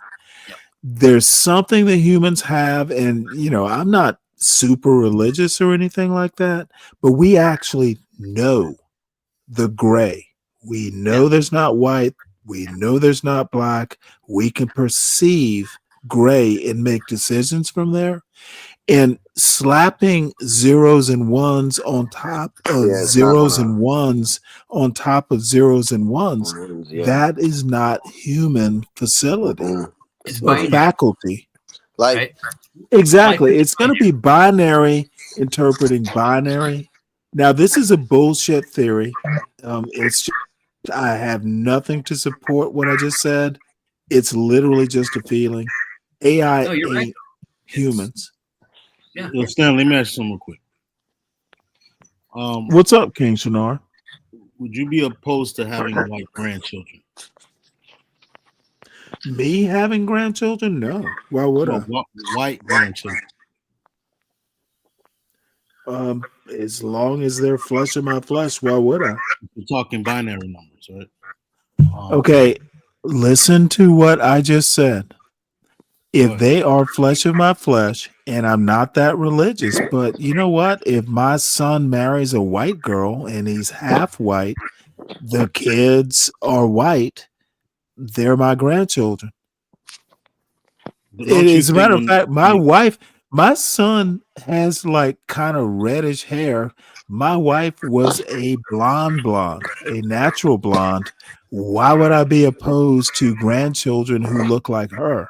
There's something that humans have, and I'm not super religious or anything like that, but we actually know the gray. We know there's not white. We know there's not black. We can perceive gray and make decisions from there. And slapping zeros and ones on top of zeros and ones on top of zeros and ones, that is not human facility or faculty. Like right? Exactly. It's going to be binary interpreting binary. Now, this is a bullshit theory. It's just, I have nothing to support what I just said. It's literally just a feeling. AI No, you're right. ain't humans. Yeah. Yo, Stan, let me ask you something real quick. What's up, King Shinar? Would you be opposed to having white grandchildren? Me having grandchildren? No. Why would I? White grandchildren. As long as they're flesh of my flesh, why would I? We're talking binary numbers, right? Okay, listen to what I just said. If they are flesh of my flesh, and I'm not that religious, but you know what? If my son marries a white girl and he's half white, the kids are white, they're my grandchildren. As a matter of fact, my son has like kind of reddish hair. My wife was a blonde, a natural blonde. Why would I be opposed to grandchildren who look like her?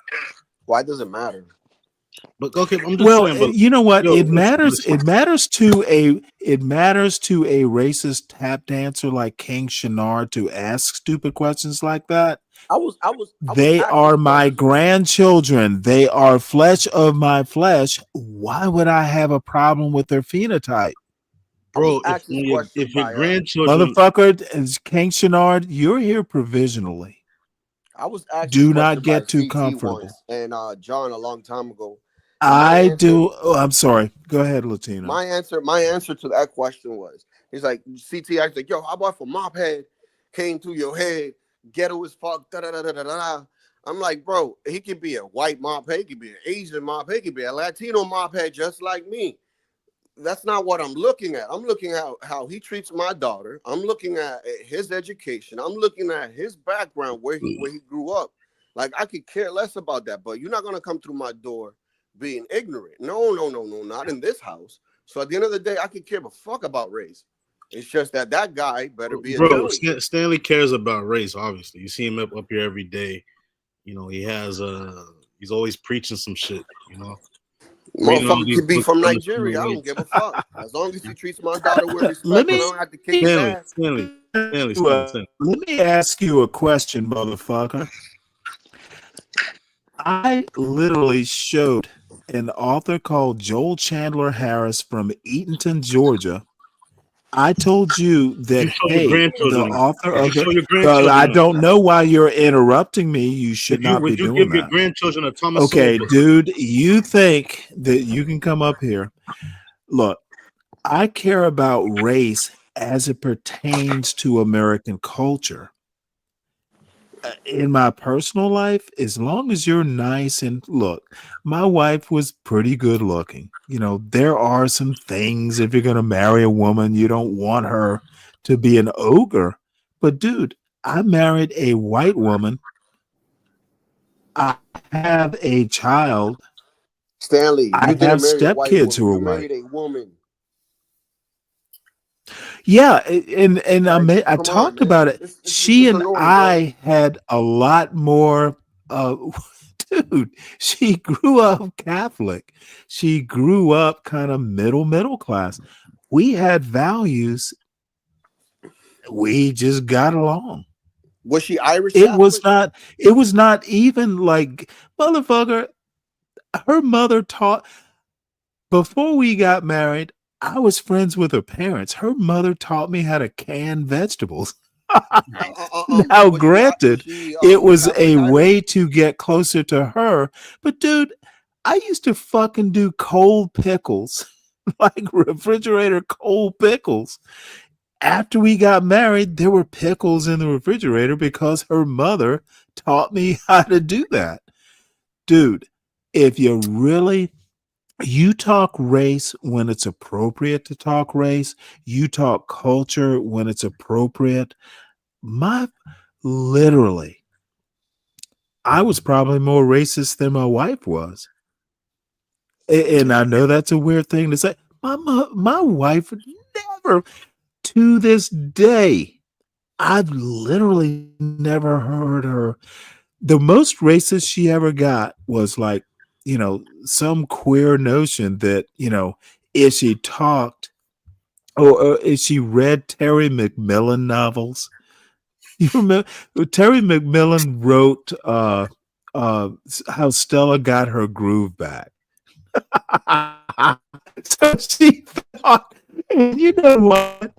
Why does it matter? But okay, I'm just saying. But You know what? yo, It matters. listen. It matters to a racist tap dancer like King Shinar to ask stupid questions like that. They are my grandchildren. They are flesh of my flesh. Why would I have a problem with their phenotype? Bro, if your grandchildren, motherfucker, as King Shinar, you're here provisionally. I was asked Do this not question by get too CT comfortable. once and John a long time ago. I do. Oh, I'm sorry. Go ahead, Latino. My answer to that question was, he's like, CT asked like, yo, how about if a mop head came through your head, ghetto as fuck, da da da da da da. I'm like, bro, he could be a white mop head, he could be an Asian mop head, he could be a Latino mop head just like me. That's not what I'm looking at. I'm looking at how he treats my daughter. I'm looking at his education. I'm looking at his background, where he grew up. Like, I could care less about that, but you're not gonna come through my door being ignorant. No, not in this house. So at the end of the day, I could care a fuck about race. It's just that guy better be bro, intelligent. Stanley cares about race. Obviously, you see him up here every day. You know, he has he's always preaching some shit. You know, Motherfucker could be from Nigeria. I don't give a fuck. As long as he treats my daughter with respect, and I don't have to kick his ass. Stanley. Let me ask you a question, motherfucker. I literally showed an author called Joel Chandler Harris from Eatonton, Georgia. I told you that, hey, the author of the, I don't know why you're interrupting me. You should not be doing that. Would you give your grandchildren a Thomas? Okay, dude, you think that you can come up here. Look, I care about race as it pertains to American culture. In my personal life, as long as you're nice and look, my wife was pretty good looking. You know, there are some things if you're going to marry a woman, you don't want her to be an ogre. But dude, I married a white woman. I have a child. Stanley, I have stepkids who are white. white. You married a woman. Yeah, and I talked about it. She and I had a lot more. Dude, she grew up Catholic. She grew up kind of middle class. We had values. We just got along. Was she Irish? It was not. It was not even like, motherfucker. Her mother taught. Before we got married, I was friends with her parents. Her mother taught me how to can vegetables. Now, granted, it was a way to get closer to her, but dude, I used to fucking do cold pickles, like refrigerator cold pickles. After we got married, there were pickles in the refrigerator because her mother taught me how to do that. Dude, if you really you talk race when it's appropriate to talk race. You talk culture when it's appropriate. Literally, I was probably more racist than my wife was. And I know that's a weird thing to say. My wife never, to this day, I've literally never heard her. The most racist she ever got was like, some queer notion that, if she talked or if she read Terry McMillan novels. You remember Terry McMillan wrote how Stella got her groove back. So she thought, and you know what?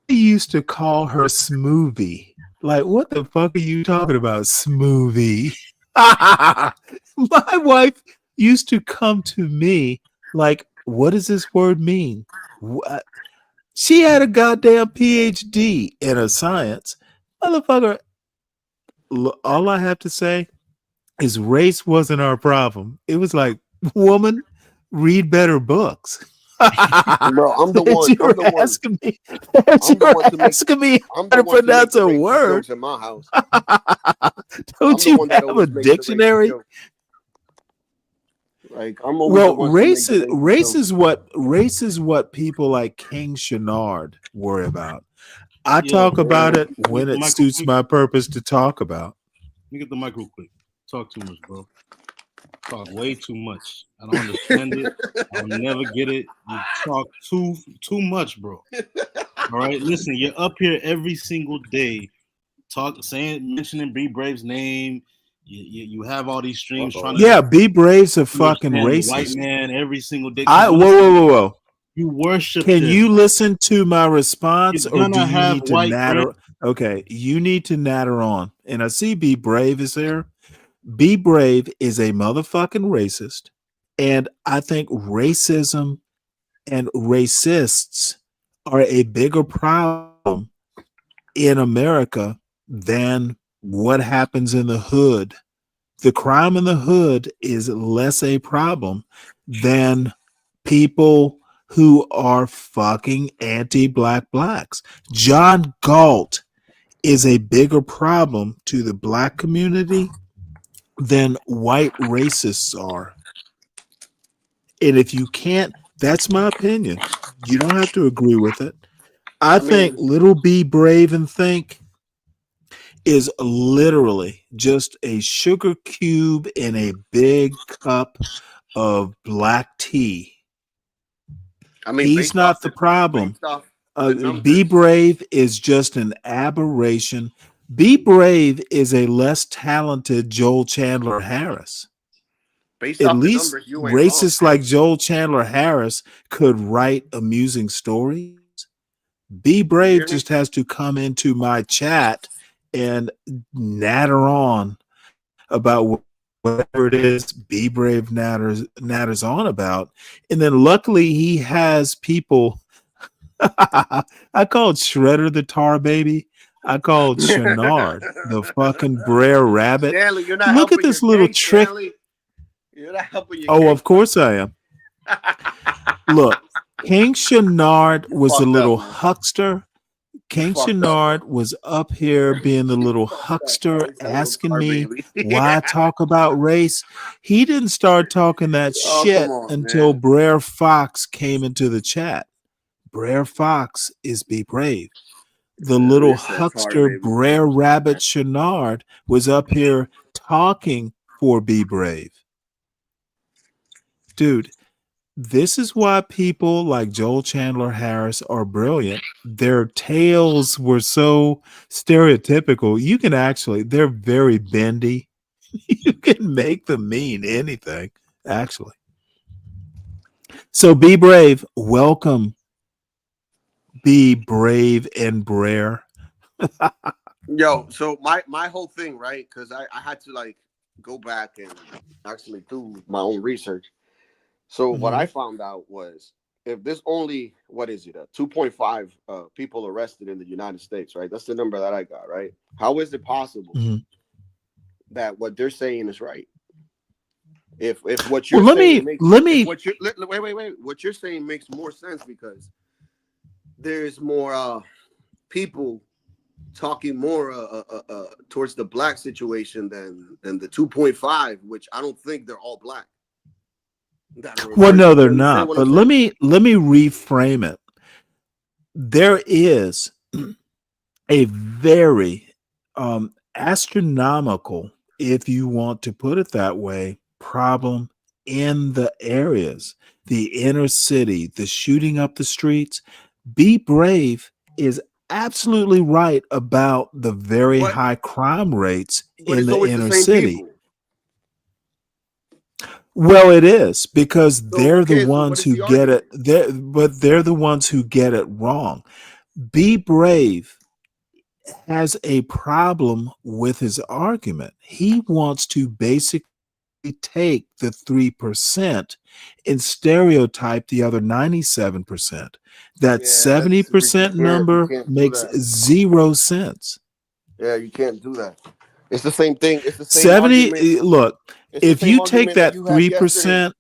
He used to call her Smoothie. Like, what the fuck are you talking about, Smoothie? My wife used to come to me like, what does this word mean? What? She had a goddamn PhD in a science. Motherfucker, all I have to say is race wasn't our problem. It was like, woman, read better books. Bro, I'm the one. You're I'm the one. asking me. I'm the one to make. Asking me I'm how the to one to make pronounce the a racist word. jokes in my house. Don't I'm you the one that have a always makes the racist dictionary? jokes. Like, I'm always the Well, one to make the racist jokes. race is what people like King Chenard worry about. I Yo, talk about it let me when get the it mic real suits quick. my purpose to talk about. Let me get the mic real quick. Talk too much, bro. Talk way too much. I don't understand it. I'll never get it. You talk too much, bro. All right, listen. You're up here every single day, mentioning B Brave's name. You have all these streams trying to Yeah, Be Brave's a fucking understand the white racist. man every single day. Whoa. You worship Can them. you listen to my response, You're or do gonna you have need to white natter? Okay, you need to natter on. And I see Be Brave is there. Be Brave is a motherfucking racist. And I think racism and racists are a bigger problem in America than what happens in the hood. The crime in the hood is less a problem than people who are fucking anti-black blacks. John Galt is a bigger problem to the black community than white racists are. And if you can't, that's my opinion. You don't have to agree with it. I think mean, Little Be Brave and Think is literally just a sugar cube in a big cup of black tea. He's not the problem. based off the Be numbers, Brave is just an aberration. Be Brave is a less talented Joel Chandler Harris. based At off the least numbers, you ain't wrong. racists like Joel Chandler Harris could write amusing stories. Be Brave just has to come into my chat and natter on about whatever it is Be Brave natters on about. And then luckily he has people. I called Shredder the tar baby. I called Chenard the fucking Brer Rabbit. Stanley, you're not Look at helping this your little case, trick. Stanley. You're not helping your Oh, case. of course I am. Look, King Chenard was a fucked little up, man. huckster. King fucked up, Chenard was up here being the little huckster, asking me why I talk about race. He didn't start talking that Oh, shit come on, until man. Brer Fox came into the chat. Brer Fox is Be Brave. The little It's that tar huckster baby. Brer Rabbit Chenard was up here talking for Be Brave. Dude, this is why people like Joel Chandler Harris are brilliant. Their tales were so stereotypical. You can actually, they're very bendy. You can make them mean anything, actually. So Be Brave. Welcome. Be Brave and Brer. Yo, so my whole thing, right? Because I had to like go back and actually do my own research. So what I found out was if there's only 2.5 people arrested in the United States, right? That's the number that I got, right? How is it possible that what they're saying is right? If what you're saying what you're saying makes more sense because there's more people talking more towards the black situation than the 2.5, which I don't think they're all black. Well, no, they're not. But let me reframe it. There is a very astronomical, if you want to put it that way, problem in the areas, the inner city, the shooting up the streets. Be Brave is absolutely right about the very But high crime rates but in it's the always the inner same city. people. Well, it is because So they're the okay, so what ones is who the get it. argument? They're the ones who get it wrong. Be Brave has a problem with his argument. He wants to basically take the 3% and stereotype the other 97%. That Yeah, that's you 70% you number can't do makes that. 0 sense. Yeah, you can't do that. It's the same thing. It's the same 70, argument. look, It's the if same you take argument that that you had yesterday.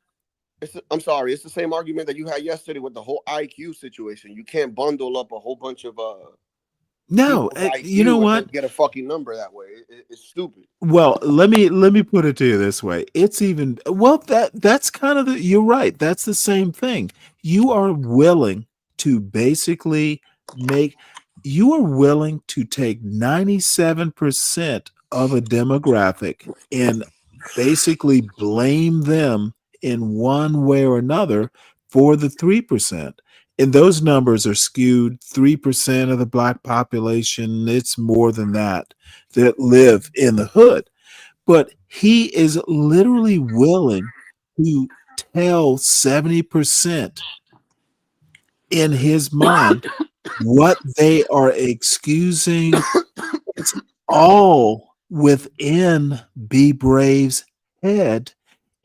3%, I'm sorry. It's the same argument that you had yesterday with the whole IQ situation. You can't bundle up a whole bunch of no, people's you know IQ and then what? get a fucking number that way. It's stupid. Well, let me put it to you this way. It's even well that's kind of the you're right. That's the same thing. You are willing to basically make you are willing to take 97% of a demographic and basically blame them in one way or another for the 3%. And those numbers are skewed. 3% of the black population, it's more than that live in the hood. But he is literally willing to tell 70% in his mind what they are excusing. It's all within Be Brave's head,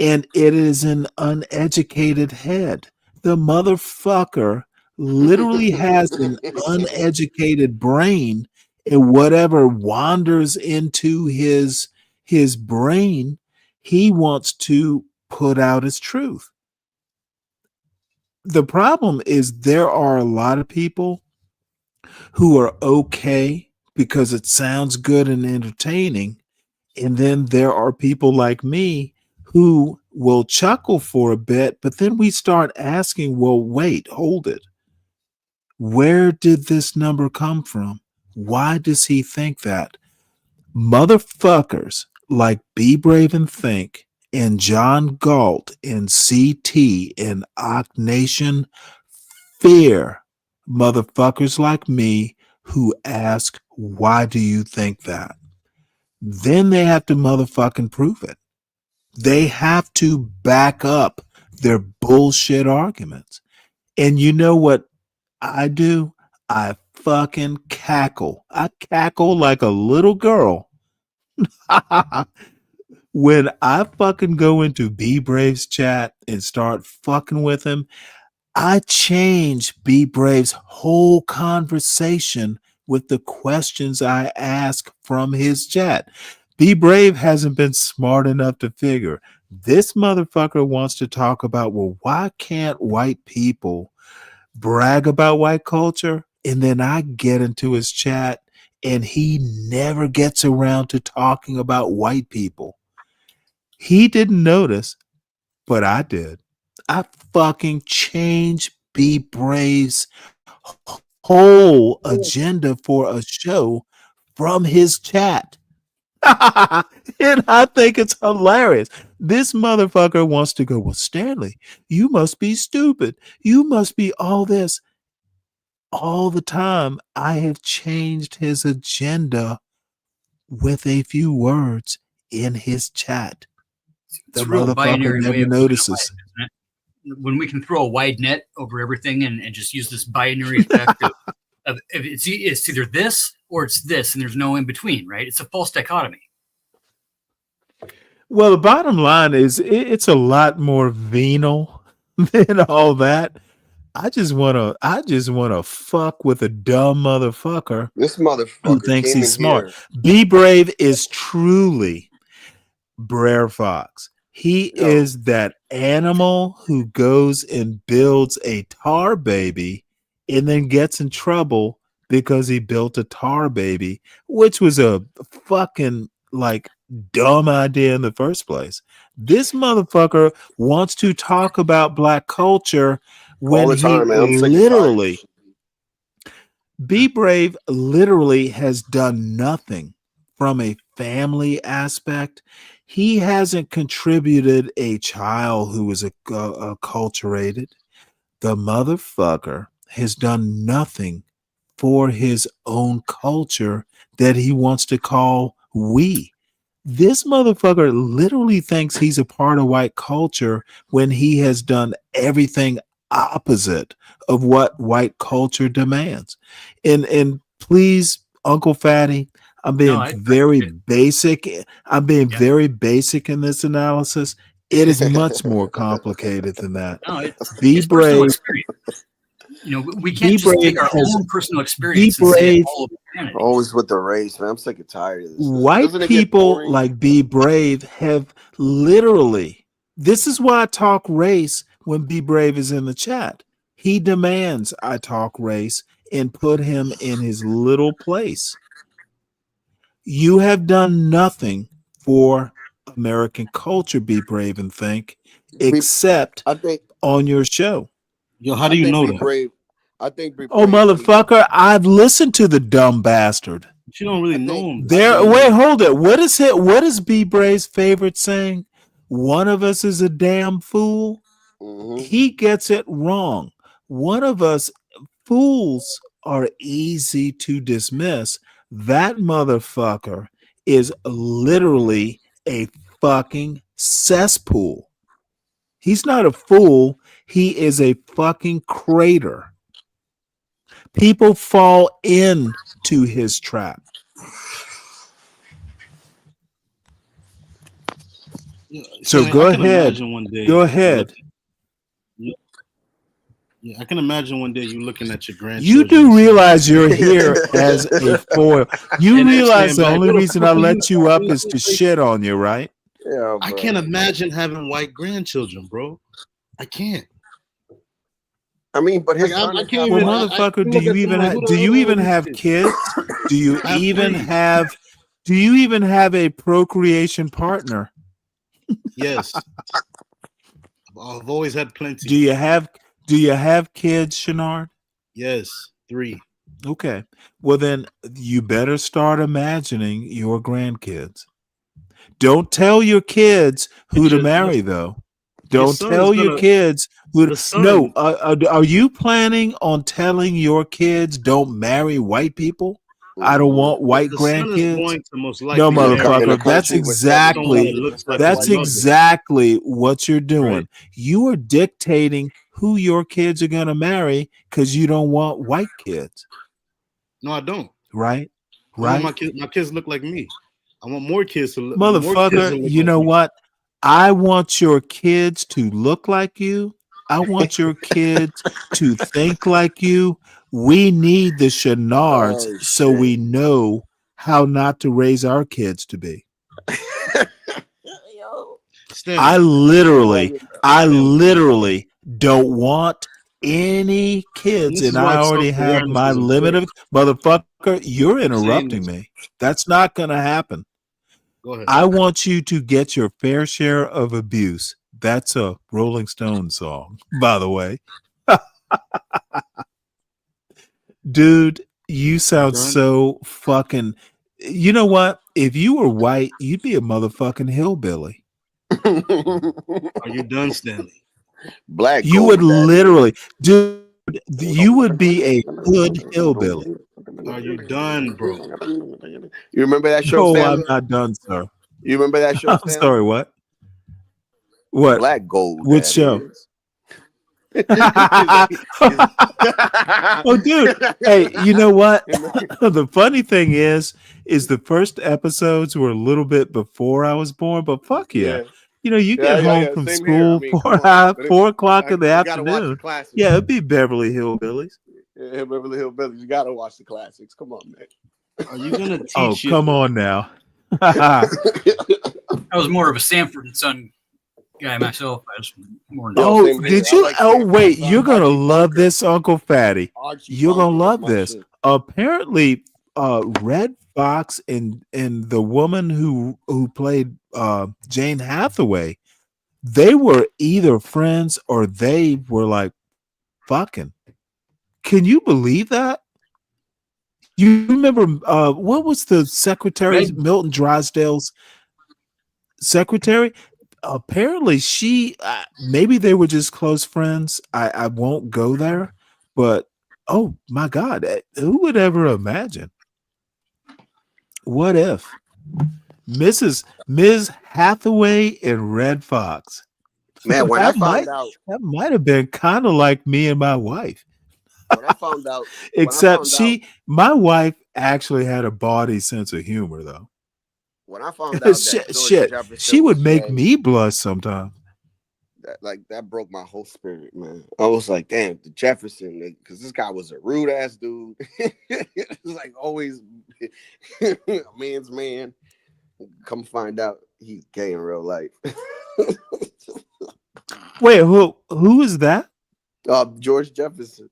and it is an uneducated head. The motherfucker literally has an uneducated brain, and whatever wanders into his brain, he wants to put out as truth. The problem is there are a lot of people who are okay because it sounds good and entertaining. And then there are people like me who will chuckle for a bit, but then we start asking, well, wait, hold it. Where did this number come from? Why does he think that? Motherfuckers like Be Brave and Think and John Galt and CT and Ock Nation fear motherfuckers like me who ask, why do you think that? Then they have to motherfucking prove it. They have to back up their bullshit arguments. And you know what I do? I fucking cackle. I cackle like a little girl. When I fucking go into Be Brave's chat and start fucking with him, I change Be Brave's whole conversation with the questions I ask from his chat. Be Brave hasn't been smart enough to figure this motherfucker wants to talk about, well, why can't white people brag about white culture? And then I get into his chat and he never gets around to talking about white people. He didn't notice, but I did. I fucking changed Be Brave's whole agenda for a show from his chat. And I think it's hilarious. This motherfucker wants to go, well, Stanley, you must be stupid. You must be all this. All the time, I have changed his agenda with a few words in his chat. It's The a real motherfucker binary way never of looking at notices. life, isn't it? When we can throw a wide net over everything and just use this binary effect of it's either this or it's this, and there's no in between, right? It's a false dichotomy. Well, the bottom line is it's a lot more venal than all that. I just wanna fuck with a dumb motherfucker This who motherfucker thinks came he's in smart. here. Be Brave is truly Brer Fox. He Yo, is that animal who goes and builds a tar baby and then gets in trouble because he built a tar baby, which was a fucking like dumb idea in the first place. This motherfucker wants to talk about black culture all when the he time, man. I'm sick and tired of this literally shit. Be Brave literally has done nothing from a family aspect, he hasn't contributed a child who is acculturated. The motherfucker has done nothing for his own culture that he wants to call we. This motherfucker literally thinks he's a part of white culture when he has done everything opposite of what white culture demands. And please, Uncle Fatty, I'm No, being very basic. I'm being very basic in this analysis. It is much more complicated than that. No, Be it's personal brave. experience. You know, we Be can't just brave take our has own personal be experience and say it's brave. all of humanity. Always with the race, man. I'm sick and tired of this. White Doesn't it get people boring? like Be Brave have literally, this is why I talk race when Be Brave is in the chat. He demands I talk race and put him in his little place. You have done nothing for American culture, Be Brave and Think, except I think on your show. Yo, how do you know Be that? Brave. I think Be Oh, Brave. motherfucker, I've listened to the dumb bastard. But you don't really know him. There, wait, hold it. What is it? What is B. Bray's favorite saying? One of us is a damn fool. He gets it wrong. One of us fools are easy to dismiss. That motherfucker is literally a fucking cesspool. He's not a fool. He is a fucking crater. People fall into his trap. So Stanley, go I can ahead. imagine one day Go you ahead. Yeah, I can imagine one day you looking at your You grandchildren. do realize you're here as a foil. You And then realize saying the back, only "Where the reason fuck I are you let you from?" up is to shit on you, right? Yeah, I can't imagine having white grandchildren, bro. I can't. I mean, but his Like, son I is can't Well, even. motherfucker, look at them like, who do the you hell are even these have kids? kids? Do you I have even 3. have a procreation partner? Yes, I've always had plenty. Do you have kids, Shenard? Yes, 3. Okay. Well, then you better start imagining your grandkids. Don't tell your kids who to marry, though. Don't son is tell your gonna. kids who. The No, son. are you planning on telling your kids don't marry white people? I don't want white The son is grandkids. going to most No, likely marry motherfucker. That's someone that looks like his mother. exactly what you're doing. Right. You are dictating who your kids are going to marry because you don't want white kids. No, I don't. Right? I want Right? my kids look like me. I want more kids to look. Motherfucker, you know what? I want your kids to look like you. I want your kids to think like you. We need the Chenards so we know how not to raise our kids to be. I literally don't want any kids, This is and why I already have self-awareness my is limit of motherfucker. You're interrupting me. That's not going to happen. Go ahead. I want you to get your fair share of abuse. That's a Rolling Stone song, by the way. Dude, you sound so fucking. You know what? If you were white, you'd be a motherfucking hillbilly. Are you done, Stanley? Black. You would literally, dude. You would be a hood hillbilly. Are you done, bro? You remember that show, No, Stanley? I'm not done, sir. You remember that show, I'm Stanley? sorry. What? What? Black Gold. Which show? Oh, dude. Hey, you know what? The funny thing is the first episodes were a little bit before I was born, but fuck yeah. You know, you get home from Same school here. I mean, 4 o'clock in the you gotta watch the afternoon. classics. Yeah, it'd be Beverly Hillbillies. Yeah, Beverly Hillbillies. You gotta watch the classics. Come on, man. Are you gonna teach? Oh, come on now. I was more of a Sanford and Son guy myself. I was more. Oh, did you? Oh, wait. You're gonna love this, Uncle Fatty. You're gonna love this. Apparently, Red Fox and the woman who played Jane Hathaway, they were either friends or they were like fucking. Can you believe that? You remember what was the secretary, Red. Milton Drysdale's secretary? Apparently, she maybe they were just close friends. I won't go there, but oh my God, who would ever imagine? What if Ms. Hathaway and Red Fox? Man, when I found out, That might have been kind of like me and my wife. when I found out, when I Except found out, my wife actually had a body sense of humor, though. when I found out that George Shit, she Jefferson would was make gay, me blush sometimes. that broke my whole spirit, man. I was like, damn, the Jefferson, because this guy was a rude ass dude. It was like always a man's man. Come find out he's gay in real life. Wait, who is that? George Jefferson.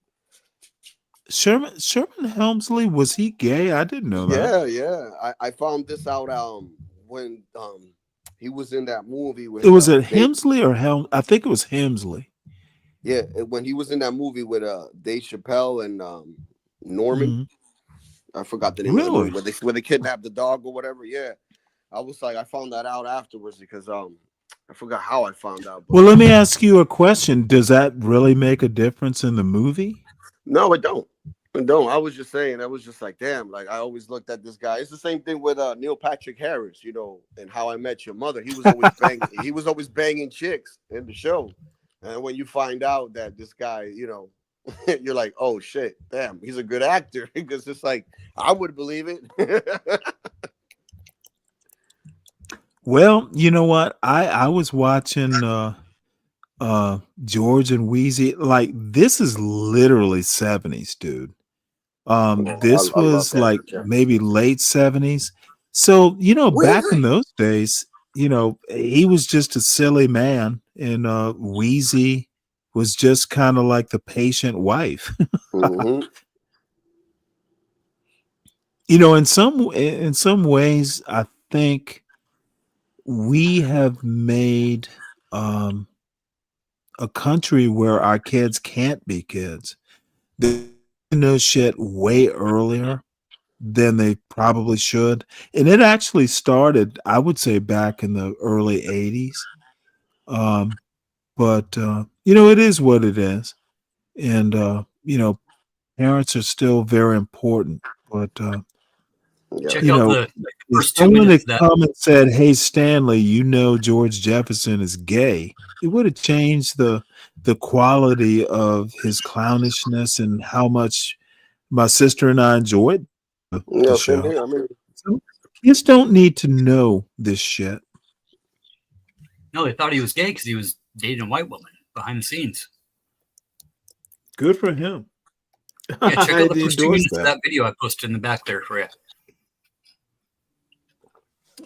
Sherman Helmsley, was he gay? I didn't know that. Yeah. I found this out when he was in that movie with It was it Hemsley or Helm? I think it was Hemsley. Yeah, when he was in that movie with Dave Chappelle and Norman. Mm-hmm. I forgot the name of the Really? movie where they kidnapped the dog or whatever. Yeah. I was like, I found that out afterwards because I forgot how I found out. But Well, let me ask you a question. Does that really make a difference in the movie? no, it don't. It don't. I was just saying, I was just like, damn, like I always looked at this guy. It's the same thing with Neil Patrick Harris, you know, and How I Met Your Mother. He was always banging chicks in the show. And when you find out that this guy, you know, you're like, oh shit, damn, he's a good actor. Because it's like, I would believe it. Well, you know what? I was watching George and Wheezy. Like, this is literally 70s, dude. This I love was that. like maybe late 70s. So, you know, back in those days, you know, he was just a silly man, and Wheezy was just kind of like the patient wife. Mm-hmm. You know, in some ways, I think we have made a country where our kids can't be kids. They know shit way earlier than they probably should. And it actually started, I would say, back in the early 80s. But you know, it is what it is. And you know, parents are still very important. But Check you out know, the if first 2 someone minutes had of that. come and said, "Hey, Stanley, you know George Jefferson is gay," it would have changed the quality of his clownishness and how much my sister and I enjoyed the Same show. here. I mean, So kids don't need to know this shit. No, they thought he was gay because he was dating a white woman behind the scenes. Good for him. Yeah, check I out the first 2 endorse minutes of that. that video I posted in the back there for you.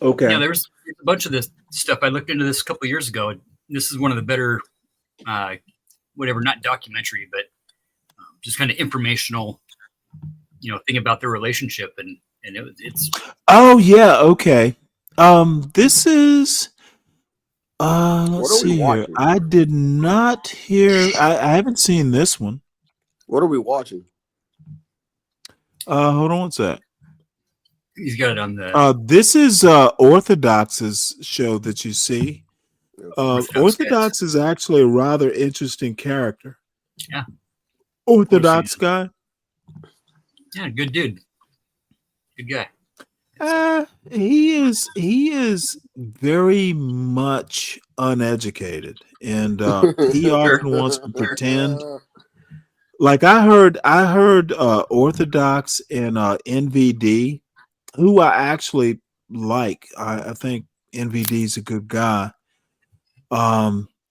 Okay. Yeah, there's a bunch of this stuff. I looked into this a couple years ago. This is one of the better, whatever, not documentary, but just kind of informational, you know, thing about their relationship, and it's. Oh yeah, okay. This is let's What are we see here. watching? I did not hear. I haven't seen this one. What are we watching? Hold on one sec. He's got it on the. This is Orthodox's show that you see. Orthodox is actually a rather interesting character. Yeah. Orthodox guy. Yeah, good dude. Good guy. He is very much uneducated, and he often wants to pretend. Like I heard Orthodox and NVD, who I actually like. I think NVD is a good guy.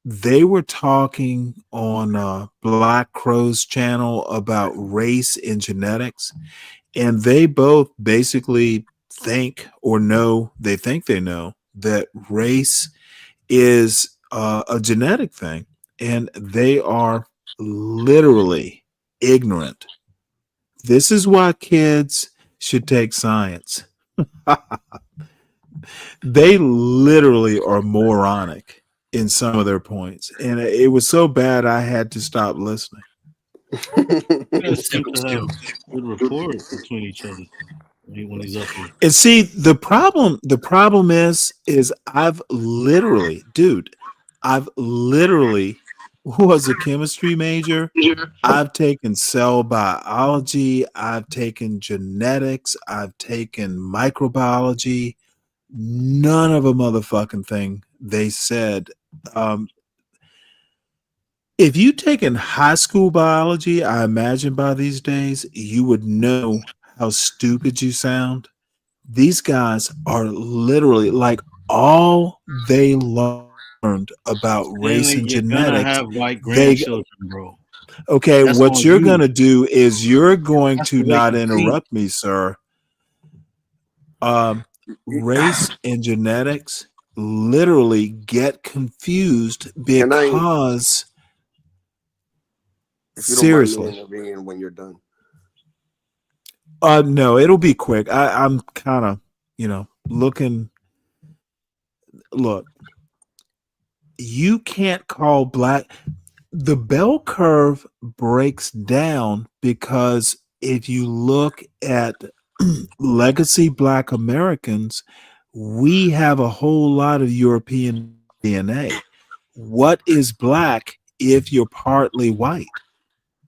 They were talking on Black Crow's channel about race and genetics, and they both basically think or know, they think they know that race is a genetic thing, and they are literally ignorant. This is why kids should take science. They literally are moronic in some of their points, and it was so bad I had to stop listening. You guys seem to have good rapport between each other when he's up here. And see, the problem is I've literally, dude, I've literally was a chemistry major. I've taken cell biology, I've taken genetics, I've taken microbiology. None of a motherfucking thing they said. If you taken high school biology, I imagine by these days, you would know how stupid you sound. These guys are literally like all they learned about race Stanley, and you're gonna genetics. have white They grandchildren, bro. okay, That's what on you're you. gonna do is you're going That's to the way not you think. interrupt me, sir. Race and genetics literally get confused Can I, because if you don't mind me seriously. intervening when you're done? No, it'll be quick. I'm kind of, looking. Look, you can't call black. The bell curve breaks down because if you look at legacy Black Americans, we have a whole lot of European DNA. What is black if you're partly white?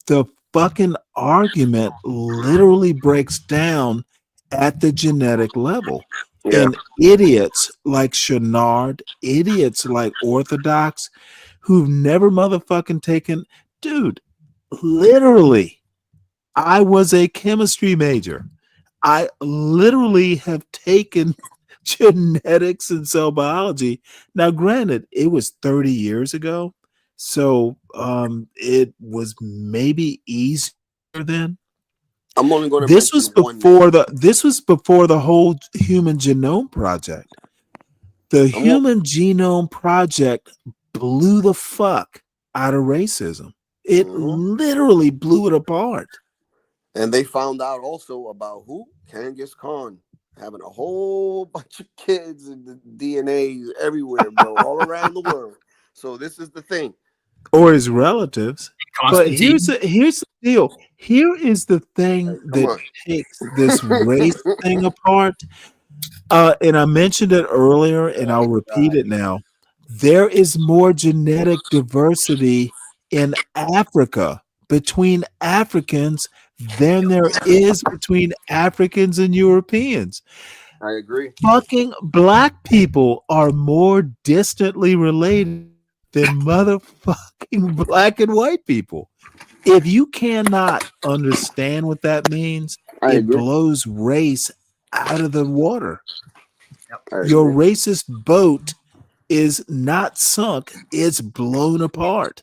The fucking argument literally breaks down at the genetic level. Yeah. And idiots like Chenard, idiots like Orthodox, who've never motherfucking taken, dude, literally, I was a chemistry major. I literally have taken genetics and cell biology. Now, granted, it was 30 years ago. So it was maybe easier then. I'm only going to This was mention one before name. the whole Human Genome Project. The Human Genome Project blew the fuck out of racism. It literally blew it apart. And they found out also about who? Genghis Khan having a whole bunch of kids and the DNA everywhere, bro, all around the world. So this is the thing. Or his relatives. But here's the deal. Here is the thing that takes this race thing apart. And I mentioned it earlier, and I'll repeat it now. There is more genetic diversity in Africa between Africans than there is between Africans and Europeans. I agree. Fucking black people are more distantly related than motherfucking black and white people. If you cannot understand what that means, it blows race out of the water. Your racist boat is not sunk, it's blown apart.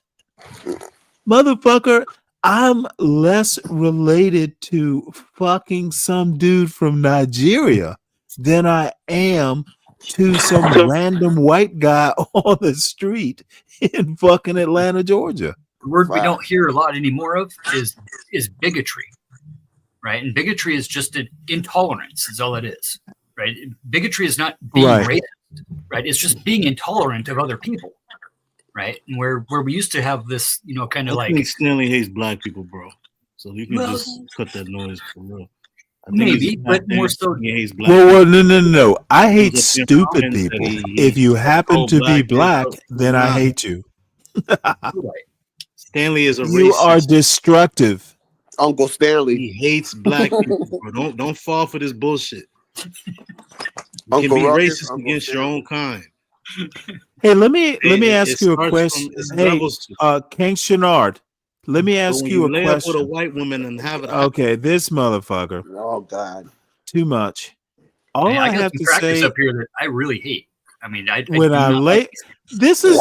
Motherfucker, I'm less related to fucking some dude from Nigeria than I am to some random white guy on the street in fucking Atlanta, Georgia. The word we don't hear a lot anymore of is bigotry, right? And bigotry is just an intolerance is all it is, right? Bigotry is not being racist, right? It's just being intolerant of other people, right? And where we used to have this, kind of I like think Stanley hates black people, bro. So you can just cut that noise for real. Maybe, but more so. He hates black Well, no. I hate stupid people. If you happen to be black, then I hate you. Stanley is a You racist. are destructive. Uncle Stanley. He hates black people, bro. Don't fall for this bullshit. You Uncle can be Ruckus, racist Uncle against your own kind. Hey, let me ask you a starts question. from- Hey, levels to- King Chenard, let me But ask when you a lay up with a question. white woman and have it Okay, this motherfucker. Oh God. Too much. All Man, I got have some to crackers say up here that I really hate. I mean, I when do I not lay like this is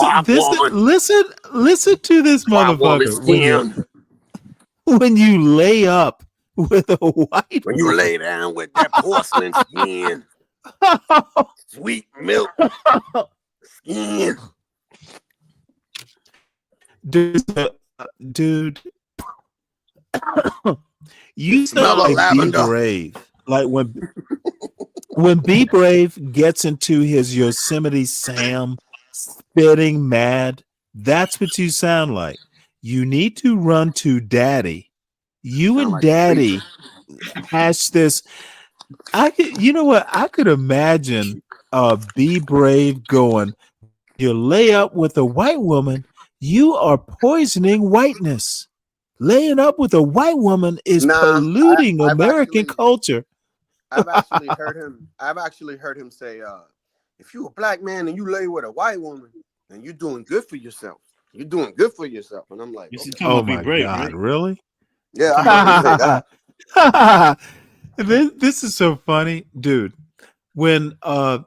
listen to this motherfucker when you lay up with a white When you woman. lay down with that porcelain skin, sweet milk skin. Dude, you Smell sound of like Be lavender. Brave. Like when Be Brave gets into his Yosemite Sam spitting mad, that's what you sound like. You need to run to daddy. You Sound and like a daddy preacher. hash this. I could, you know what? I could imagine Be Brave going, you lay up with a white woman, you are poisoning whiteness. Laying up with a white woman is Nah, polluting I've American culture. I've actually heard him say, if you a black man and you lay with a white woman, then you're doing good for yourself. You're doing good for yourself. And I'm like, You see, okay. talking Oh about Be my Brave, God, right? really? Yeah, I heard him say that. This is so funny, dude. When But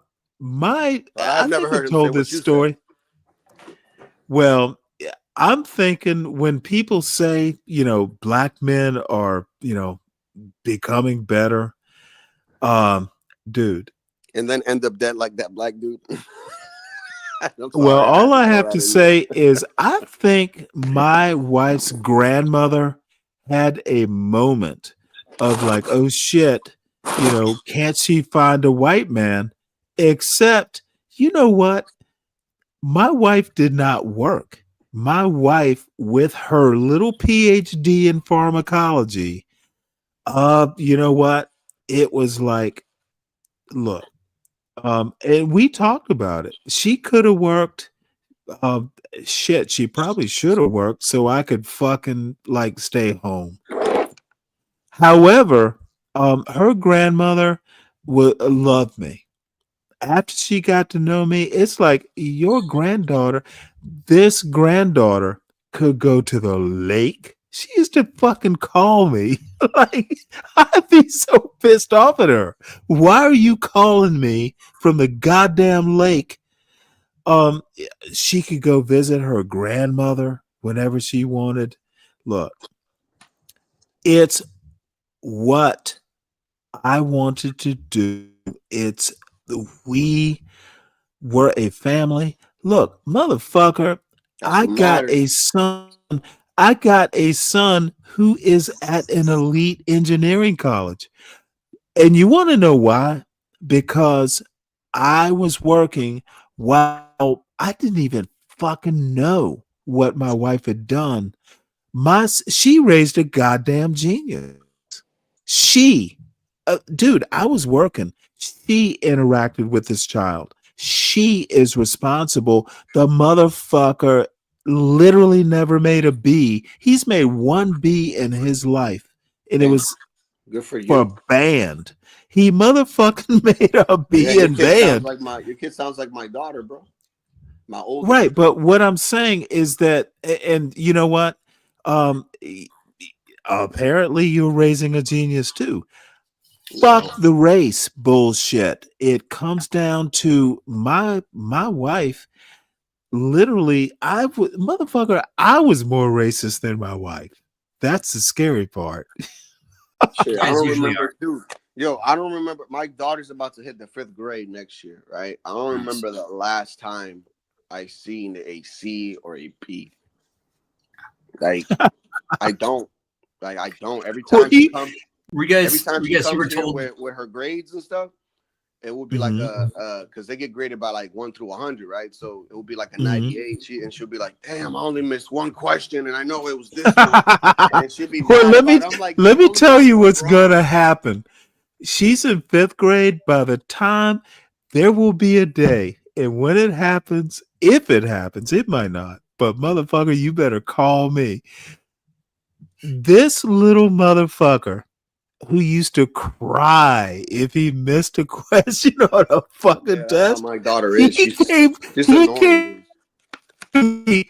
I've I never think I've heard him say told what this you said. story. Well, I'm thinking when people say, black men are, becoming better, dude. And then end up dead like that black dude. I'm Well, sorry, I all had to I throw have that to in there. say is I think my wife's grandmother had a moment of like, oh shit, can't she find a white man? Except, you know what? My wife did not work. My wife, with her little PhD in pharmacology, you know what? It was like, look, and we talked about it. She could have worked. Um, Shit, she probably should have worked so I could fucking like stay home. However, her grandmother would love me. After she got to know me, it's like your granddaughter, this granddaughter could go to the lake. She used to fucking call me. Like, I'd be so pissed off at her. Why are you calling me from the goddamn lake? Um, she could go visit her grandmother whenever she wanted. Look, it's what I wanted to do. It's we were a family. Look, motherfucker, That's what matters. I got a son who is at an elite engineering college. And you want to know why? Because I was working while I didn't even fucking know what my wife had done. She raised a goddamn genius. She, dude, I was working. She interacted with this child. She is responsible. The motherfucker literally never made a B. He's made one B in his life, and it Damn, was good for for you. a band. He motherfucking made a Yeah, B in band. your kid sounds like my daughter, bro. My oldest. Right, but what I'm saying is that, and you know what? Apparently you're raising a genius too. Fuck the race bullshit. It comes down to my wife. Literally, motherfucker, I was more racist than my wife. That's the scary part. Shit, I Guys don't usually remember, are. dude. Yo, I don't remember. My daughter's about to hit the 5th grade next year, right? I don't Nice. remember the last time I seen a C or a P. Like, I don't. Like, I don't. Every time she comes, you here were told. with her grades and stuff, it would be like Mhm. because they get graded by like 1 through 100, right? So it would be like a Mhm. 98. She'll be like, "Damn, I only missed one question, and I know it was this one." And then she'll be Well, mad about it. I'm like, let "You me only tell got you one what's gonna wrong." happen. She's in 5th grade. By the time there will be a day, and when it happens, if it happens, it might not. But motherfucker, you better call me. This little motherfucker who used to cry if he missed a question on a Yeah, fucking that's how test. my daughter He is. came, She's he annoying, came dude. to me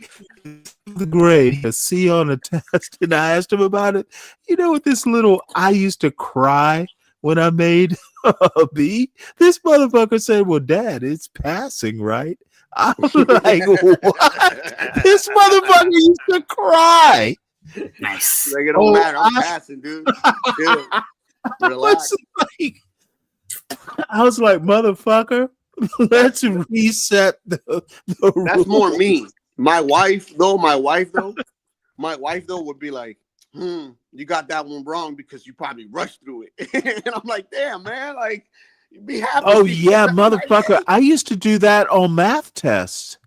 the grade, a C on a test, and I asked him about it. You know what I used to cry when I made a B? This motherfucker said, well, Dad, it's passing, right? I'm like, what? This motherfucker used to cry. Nice. Like, it don't Oh, matter. I'm passing, dude. Chill. Relax. I was like, motherfucker, let's reset the That's more rules. me. My wife though would be like, you got that one wrong because you probably rushed through it. And I'm like, damn, man, like, be happy. Oh She gets yeah, a motherfucker. 98. I used to do that on math tests.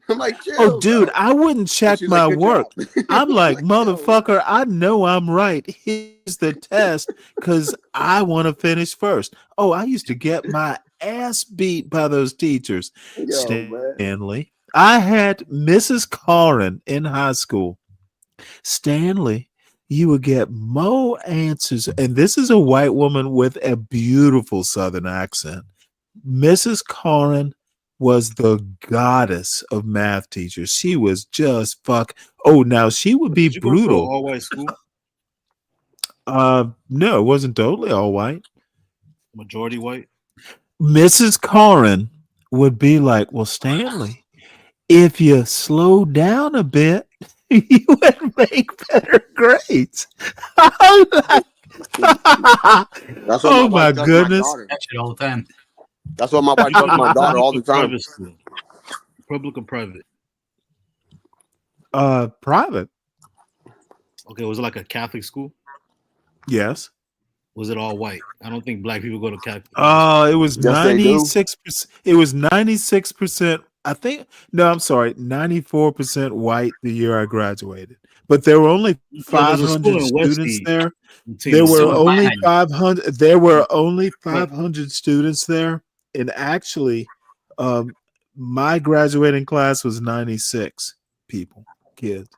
I'm like, chill. Oh, dude, bro. I wouldn't check She's my like, good work. job. I'm like, Like, yo. motherfucker, I know I'm right. Here's the test because I want to finish first. Oh, I used to get my ass beat by those teachers. Yo, man. Stanley. I had Mrs. Corrin in high school. Stanley, you would get more answers. And this is a white woman with a beautiful Southern accent. Mrs. Corrin was the goddess of math teachers. She was just fuck. Oh, now she would be Did you go to an brutal. all-white school? No, it wasn't totally all white. Majority white? Mrs. Corrin would be like, well, Stanley, if you slow down a bit, you would make better grades. I'm like, That's what oh my my wife does goodness. my daughter. That shit all the time. That's what my wife does my daughter all the time. Private school. Public or private? Private. Okay, was it like a Catholic school? Yes. Was it all white? I don't think black people go to Catholic. It was 96%. It was 96%. I think no, I'm sorry, 94% white the year I graduated. But there were only Yeah, there's a school 500 in students Westie. there. in There were Tennessee. only 500. There were only 500 students there, and actually, my graduating class was 96 kids.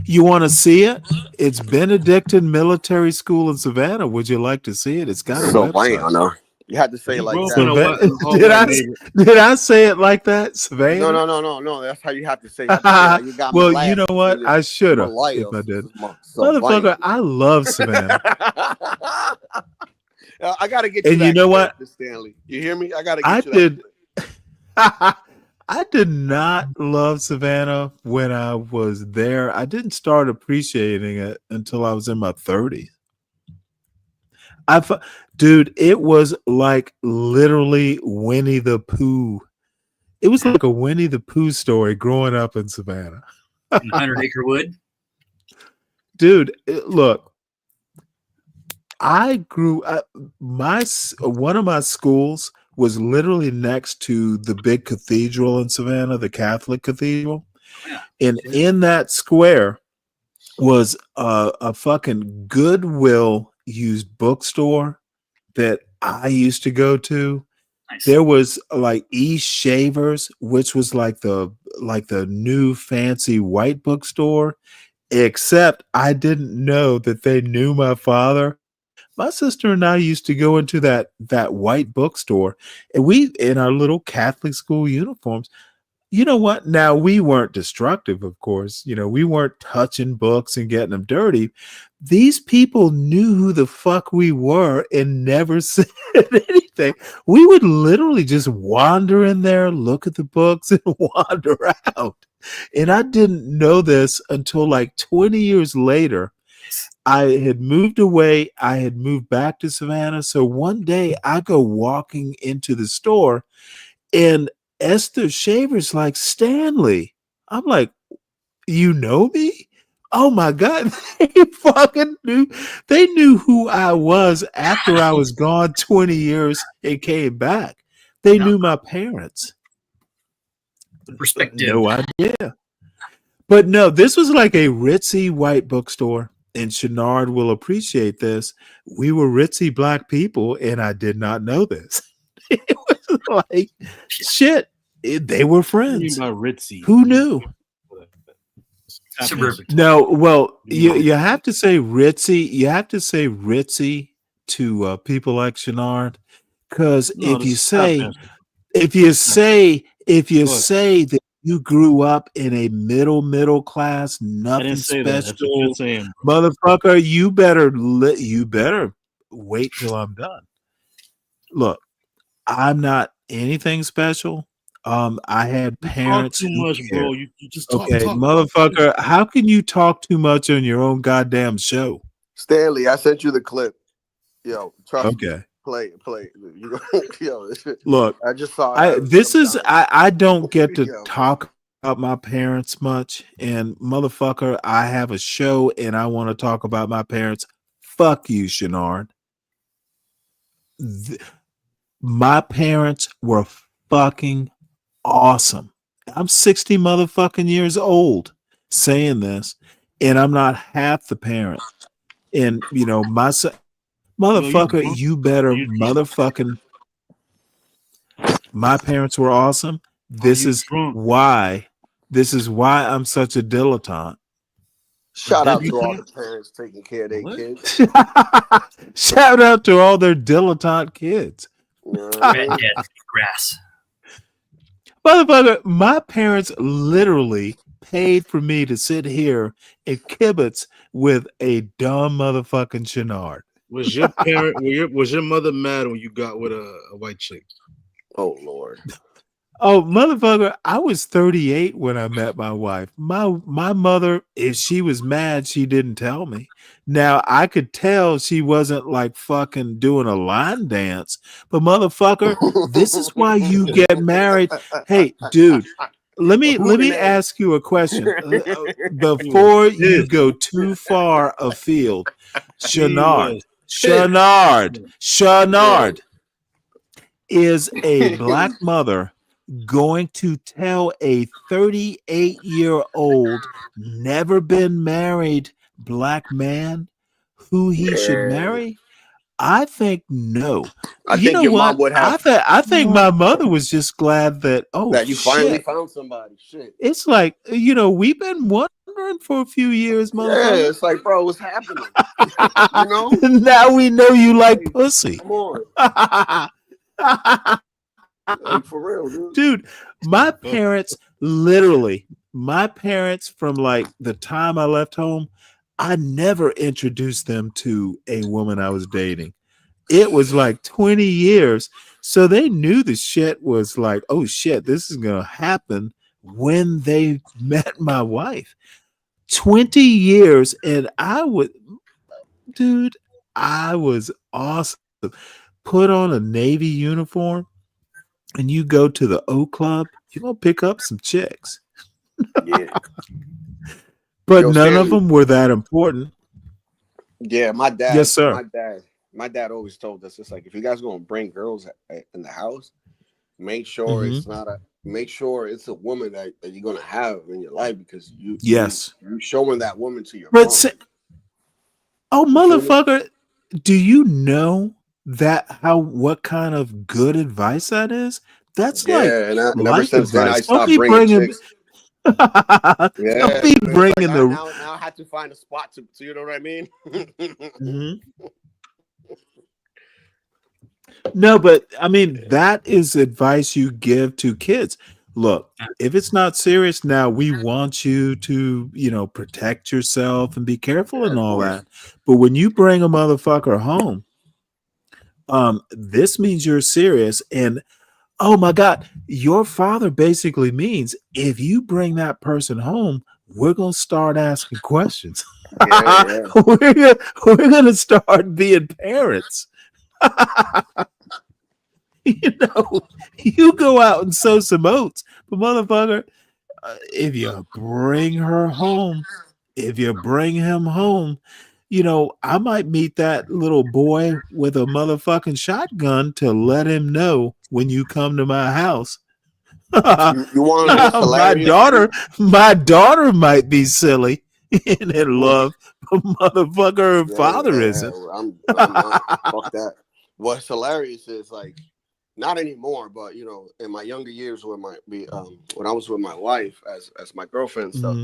You want to see it? It's Benedictine Military School in Savannah. Would you like to see it? It's got a So white, website. I know. You had to say it like that. Did I say it like that, Savannah? No. That's how you have to say it. You have to say it like you got Well, my you know laugh what? in I this should have Malaya. if I did. So Motherfucker, white. I love Savannah. I gotta get you. And that you know clip, what? Stanley? You hear me? I gotta get I you that did. I did not love Savannah when I was there. I didn't start appreciating it until I was in my 30s. Dude, it was like literally Winnie the Pooh. It was like a Winnie the Pooh story growing up in Savannah. 100 Acre Wood. Dude, look, I grew up. One of my schools was literally next to the big cathedral in Savannah, the Catholic cathedral, and in that square was a fucking Goodwill used bookstore that I used to go to. Nice. There was like East Shavers, which was like the new fancy white bookstore, except I didn't know that they knew my father. My sister and I used to go into that white bookstore, and we in our little Catholic school uniforms. You know what? Now, we weren't destructive, of course. You know, we weren't touching books and getting them dirty. These people knew who the fuck we were and never said anything. We would literally just wander in there, look at the books, and wander out. And I didn't know this until like 20 years later. I had moved away. I had moved back to Savannah. So one day I go walking into the store, and Esther Shaver's like, Stanley. I'm like, you know me? Oh my God. They fucking knew. They knew who I was after I was gone 20 years and came back. They knew my parents. Perspective. No idea. But no, this was like a ritzy white bookstore. And Shenard will appreciate this. We were ritzy black people, and I did not know this. It was like shit. They were friends. Ritzy? Who knew? No, well, you have to say ritzy. You have to say ritzy to people like Shenard, because if you say that you grew up in a middle class, nothing special, motherfucker, you better wait till I'm done. Look, I'm not anything special. I had parents. Too much, bro. You just talk. Okay, motherfucker. How can you talk too much on your own goddamn show? Stanley, I sent you the clip. Yo, trust me. Okay. Play. Yo, Look, I just saw. I don't get to talk about my parents much, and motherfucker, I have a show and I want to talk about my parents. Fuck you, Shenard. My parents were fucking awesome. I'm 60 motherfucking years old saying this, and I'm not half the parent. And you know, my son, Yo, you motherfucker, drunk? you better Are you drunk? motherfucking. My parents were awesome. Are This you is drunk? why. This is why I'm such a dilettante. Shout out You to all said? the parents taking care of their What? kids. Shout out to all their dilettante kids. You know what I Red mean? dead grass. Motherfucker, my parents literally paid for me to sit here and kibitz with a dumb motherfucking Chenard. Was your parent? Was your mother mad when you got with a white chick? Oh Lord. Oh, motherfucker, I was 38 when I met my wife. My mother, if she was mad, she didn't tell me. Now, I could tell she wasn't like fucking doing a line dance, but motherfucker, this is why you get married. Hey, dude, let me ask you a question before you go too far afield. Shenard, is a black mother going to tell a 38-year-old, never been married black man who he should marry? I think no. I You think know your mom what? would have I think my mother was just glad that, oh that you finally shit. found somebody. Shit. It's like, you know, we've been wondering for a few years, Yeah, motherfucker. it's like, bro, what's happening? You know? Now we know you like pussy. Come on. Like, for real, dude. Dude, my parents from like the time I left home, I never introduced them to a woman I was dating. It was like 20 years. So they knew the shit was like, oh shit, this is going to happen when they met my wife. 20 years. And I was awesome. Put on a Navy uniform and you go to the O Club, you're going to pick up some chicks. Yeah. But Yo, none of Stanley. them were that important. Yeah, my dad. Yes, sir. My dad always told us, it's like, if you guys gonna bring girls in the house, make sure it's a woman that you're gonna have in your life, because you showing that woman to your mom. Motherfucker, do you know what kind of good advice that is? That's like and ever life since then I advice. Don't stopped be bringing bringing. chicks. Don't Yeah, be it's like bringing now I had to find a spot to you know what I mean? No, but I mean, that is advice you give to kids. Look, if it's not serious now, we want you to, you know, protect yourself and be careful and all that. But when you bring a motherfucker home, this means you're serious. And oh my God, your father basically means if you bring that person home, we're gonna start asking questions. We're gonna start being parents. You know, you go out and sow some oats, but motherfucker, if you bring her home, if you bring him home, you know, I might meet that little boy with a motherfucking shotgun to let him know when you come to my house. You want to know what's hilarious? My daughter might be silly and in love, but motherfucker, her father isn't. I'm not. Fuck that. What's hilarious is, like, not anymore, but you know, in my younger years when I was with my wife as my girlfriend and stuff,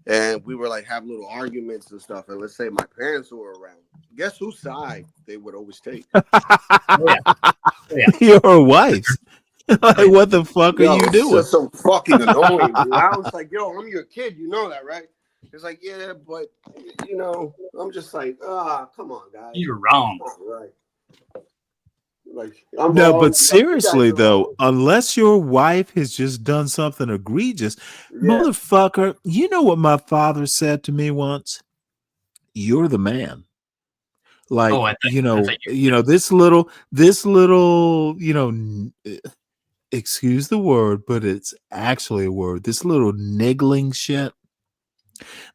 and we were like have little arguments and stuff, and let's say my parents were around, guess whose side they would always take? Your wife's. Like, what the fuck are you doing? It's just so fucking annoying, dude. I was like, yo, I'm your kid, you know that, right? It's like, yeah, but you know, I'm just like, come on, guys. You're wrong. Right. Like, No, but seriously though, unless your wife has just done something egregious, motherfucker, you know what my father said to me once? You're the man. Like, this little, you know, excuse the word, but it's actually a word. This little niggling shit.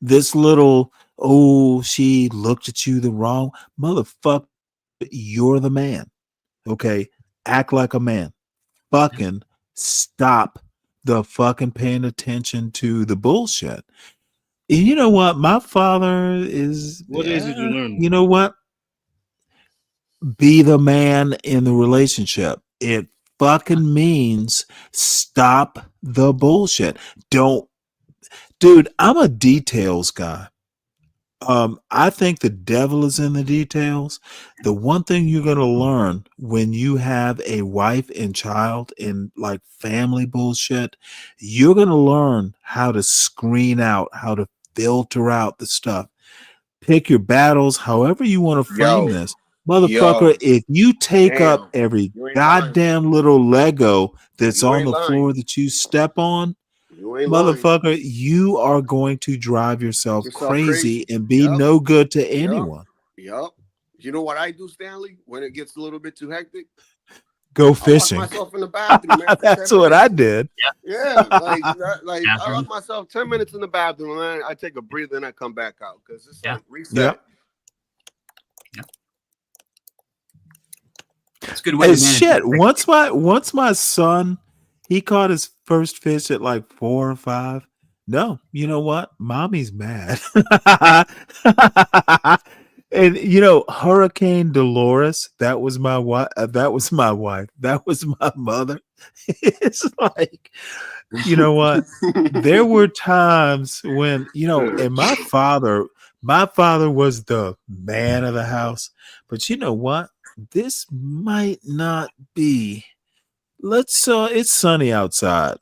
This little, oh, she looked at you the wrong motherfucker. You're the man. Okay, act like a man. Fucking stop the fucking paying attention to the bullshit. And you know what? My father is. What age did you learn? You know what? Be the man in the relationship. It fucking means stop the bullshit. Don't, dude. I'm a details guy. I think the devil is in the details. The one thing you're going to learn when you have a wife and child in like family bullshit, you're going to learn how to screen out, how to filter out the stuff. Pick your battles, however you want to frame this. Motherfucker, if you take up every goddamn little Lego that's on the floor that you step on, motherfucker, you are going to drive yourself crazy and be no good to anyone. Yup. You know what I do, Stanley? When it gets a little bit too hectic, go fishing. I lock myself in the bathroom. That's what I did. Yeah, I lock myself 10 minutes in the bathroom, and then I take a breather and I come back out because it's like reset. It's a good way to manage shit. Once my son, he caught his first fish at like 4 or 5. No, you know what? Mommy's mad. And you know, Hurricane Dolores, that was my wife. That was my wife. That was my mother. It's like, you know what? There were times when, you know, and my father was the man of the house. But you know what? This might not be. It's sunny outside.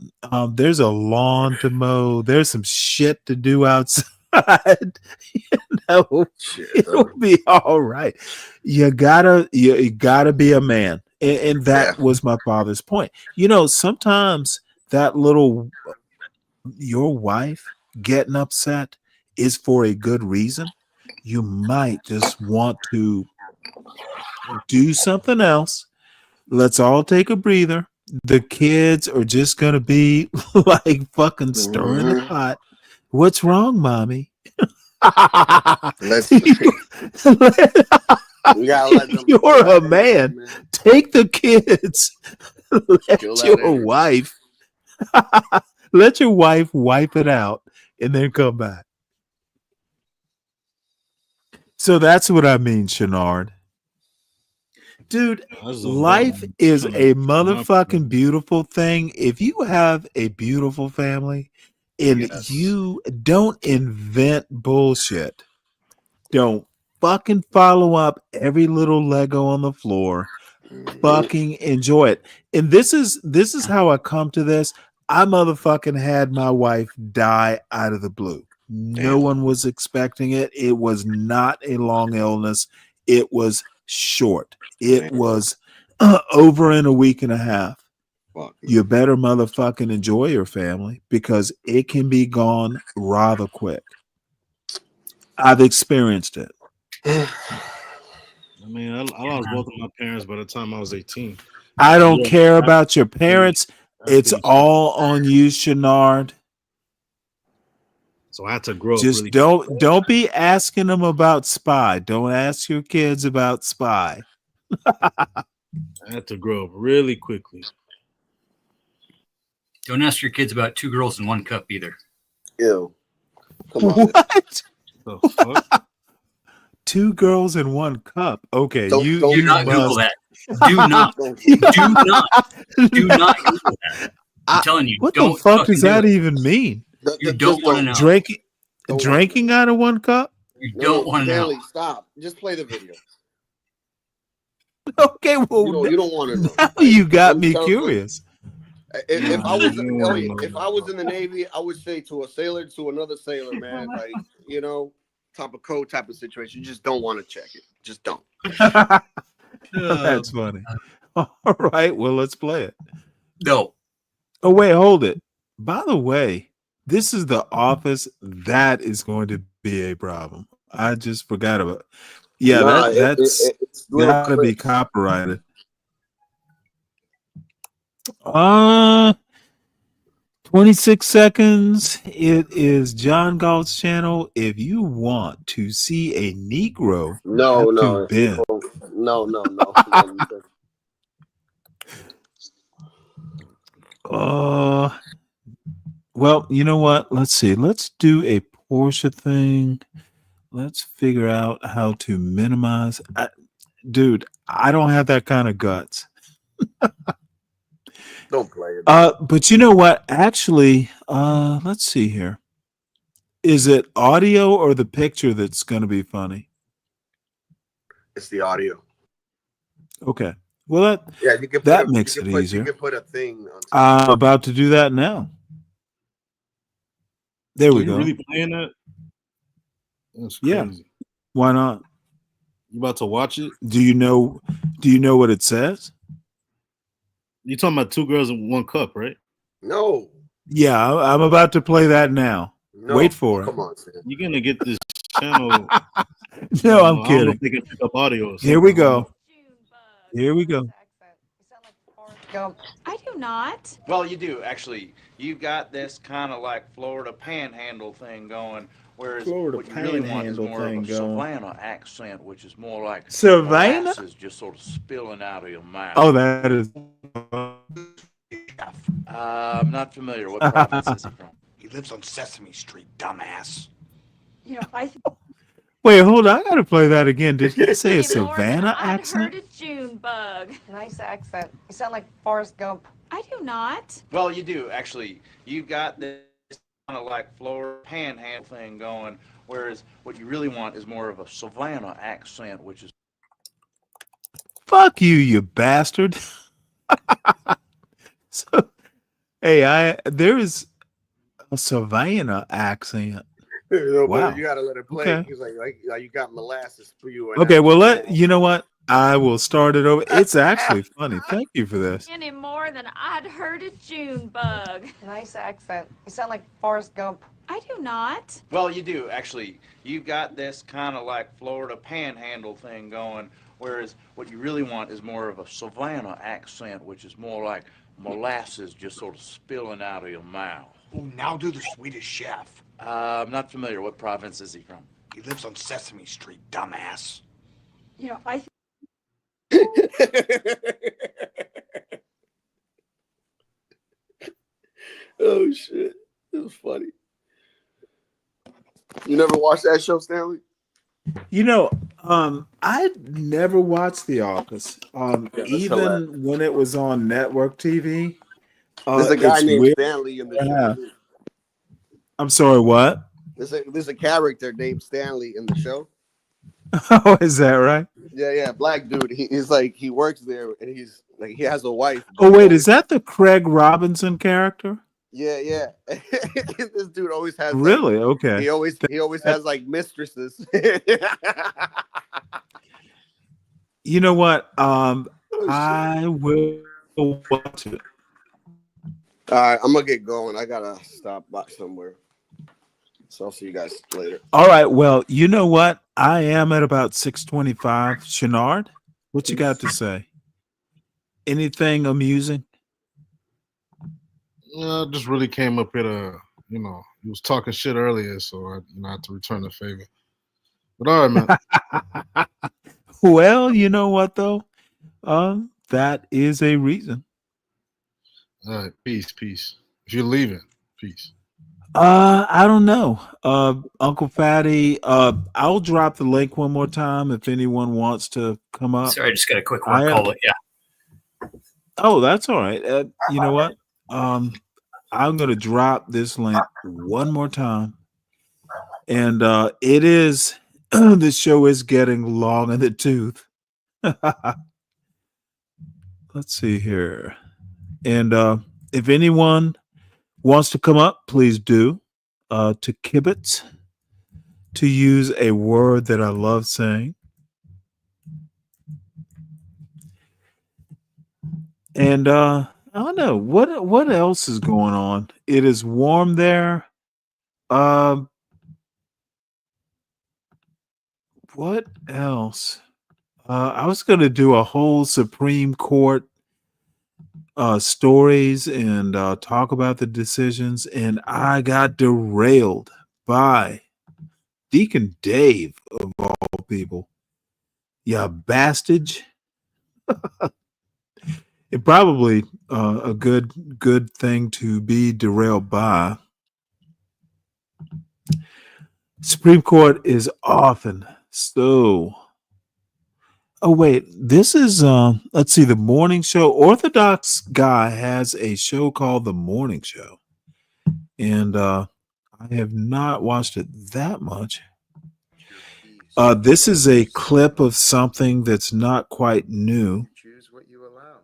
There's a lawn to mow. There's some shit to do outside. You know, it'll be all right. You gotta be a man. And that was my father's point. You know, sometimes that your wife getting upset is for a good reason. You might just want to do something else. Let's all take a breather. The kids are just gonna be like fucking stirring the pot. What's wrong, mommy? We gotta let them. You're a man. Take the kids. Let your wife wipe it out and then come back. So that's what I mean, Shenard. Dude, life is a motherfucking beautiful thing. If you have a beautiful family and you don't invent bullshit, don't fucking follow up every little Lego on the floor, fucking enjoy it. And this is how I come to this. I motherfucking had my wife die out of the blue. No one was expecting it. It was not a long illness. It was short. It was over in a week and a half. You better motherfucking enjoy your family because it can be gone rather quick. I've experienced it. I mean, I lost both of my parents by the time I was 18. I don't care about your parents. It's all on you, Shenard. So I had to grow up. Just don't be asking them about Spy. Don't ask your kids about Spy. I had to grow up really quickly. Don't ask your kids about 2 girls in 1 cup either. Ew. Come on. What? 2 girls in 1 cup. Okay, you do not Google that. Do not Google that. I'm telling you. What the fuck does that even mean? You don't want to know. Drinking out of 1 cup? You don't want to know. Stop. Just play the video. Okay, well, you don't want to know. Now you got me curious. If I was in the Navy, I would say to a sailor to another sailor, man, like, you know, type of code type of situation. You just don't want to check it. Just don't. That's funny. All right, well, let's play it. No. Oh, wait, hold it. By the way, this is The Office. That is going to be a problem. I just forgot about it. Yeah, that's got to be copyrighted. 26 seconds. It is John Galt's channel. If you want to see a Negro, no. Well, you know what? Let's see. Let's do a Porsche thing. Let's figure out how to minimize. Dude, I don't have that kind of guts. Don't play it, man. But you know what? Actually, let's see here. Is it audio or the picture that's going to be funny? It's the audio. Okay. Well, Yeah, you can put that a, makes you it can put easier. you can put a thing on. I'm about to do that now. There So we you go. really playing that? That's Yeah. crazy. Why not? You about to watch it? Do you know what it says? You talking about 2 girls in 1 cup, right? No. Yeah, I'm about to play that now. No. Wait for it. Come on, Sam. You're gonna get this channel. No, I'm I don't know kidding. if they can pick up audio. Or Here we something, I don't go. know. Here we go. I do not. Well, you do, actually. You've got this kind of like Florida panhandle thing going, whereas Florida what you really want is panhandle more of thing a going. Savannah accent, which is more like Savannah? molasses just sort of spilling out of your mouth. Oh, that is. I'm not familiar. What province is he from? He lives on Sesame Street, dumbass. You know, I Wait, hold on. I got to play that again. Did he say a think more than Savannah I'd accent? heard a June bug. Nice accent. You sound like Forrest Gump. I do not. Well, you do, actually. You've got this kind of like Florida panhandle thing going, whereas what you really want is more of a Savannah accent, which is. Fuck you, you bastard. So, hey, there is a Savannah accent. No, Wow. but you gotta let it play. Okay. He's like you got molasses for you. Okay, well, you know what? I will start it over. It's actually funny. Thank you for this. Any more than I'd heard a June bug. Nice accent. You sound like Forrest Gump. I do not. Well, you do, actually. You've got this kind of like Florida panhandle thing going, whereas what you really want is more of a Savannah accent, which is more like molasses just sort of spilling out of your mouth. Oh, now do the Swedish chef. I'm not familiar. What province is he from? He lives on Sesame Street, dumbass. You know, I Oh shit, it was funny. You never watched that show, Stanley? You know, I never watched The Office. Yeah, that's Even hilarious. when it was on network TV. There's a guy It's named weird. Stanley in the Yeah. show. I'm sorry, what? There's a character named Stanley in the show. Oh, is that right? Yeah, black dude. He's like he works there, and he's like he has a wife. Oh, wait, is that the Craig Robinson character? Yeah. This dude always has Really? Like, Okay. He always has like mistresses. You know what? I will watch it. All right, I'm gonna get going. I gotta stop by somewhere. So I'll see you guys later. All right. Well, you know what? I am at about 6:25. Shenard, what you got to say? Anything amusing? I just really came up here to, he was talking shit earlier, so I had to return the favor. But all right, man. Well, you know what though? That is a reason. All right, peace. If you're leaving, peace. I don't know. Uncle Fatty, I'll drop the link one more time if anyone wants to come up. Sorry, I just got a quick work call. It. Yeah. Oh, that's all right. You know what? I'm going to drop this link one more time. And it is, this show is getting long in the tooth. Let's see here. And if anyone wants to come up, please do. To kibitz, to use a word that I love saying. And I don't know what else is going on. It is warm there. What else? I was going to do a whole Supreme Court stories and talk about the decisions, and I got derailed by Deacon Dave of all people. Yeah, bastage. It probably a good thing to be derailed by. Supreme Court is often so. Oh wait, this is let's see, the morning show. Orthodox guy has a show called The Morning Show. And I have not watched it that much. This is a clip of something that's not quite new. Choose what you allow.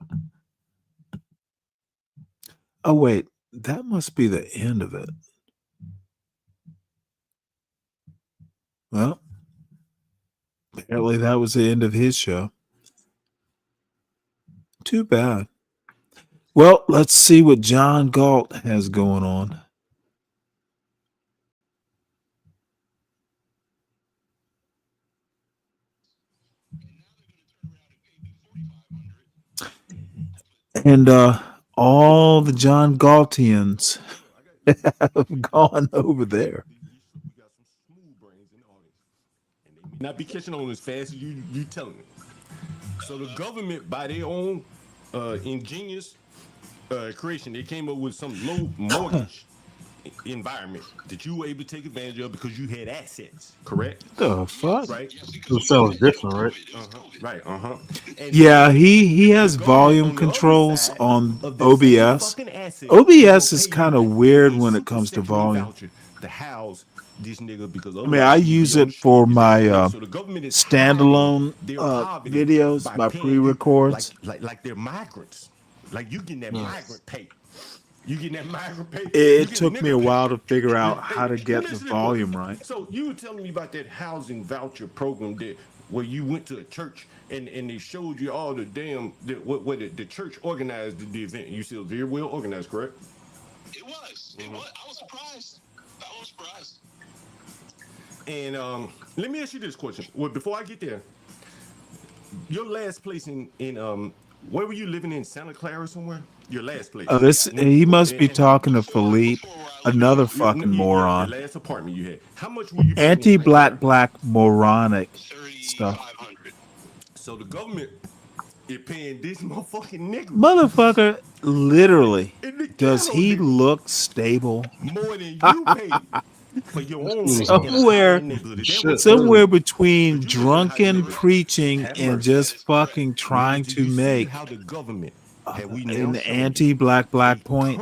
Oh wait, that must be the end of it. Well, apparently that was the end of his show. Too bad. Well, let's see what John Galt has going on. And all the John Galtians have gone over there. Not be catching on as fast as you telling me. So the government, by their own ingenious creation, they came up with some low mortgage environment that you were able to take advantage of because you had assets, correct? The fuck? Right? It sounds different, right? Right, Yeah, he has volume controls on OBS. OBS is kind of weird when it comes to volume. To house this nigga because I mean, I use it for my standalone videos, my pre-records. like they're migrants. Like you getting that migrant pay. You getting that migrant pay. It took me a while to figure out how to get the volume right. So you were telling me about that housing voucher program that where you went to a church and they showed you all the damn the church organized the event. You said it was very well organized, correct? It was. It was. I was surprised. I was surprised. And let me ask you this question. Well, before I get there, your last place in where were you living in Santa Clara somewhere? Your last place. He must be talking to Philippe, another fucking moron. The last apartment you had. How much were you? Anti-black moronic stuff. So the government is paying this motherfucking nigga. Motherfucker, literally, does he look stable? More than you paid for your own somewhere between drunken preaching and just fucking trying to make an anti-black point.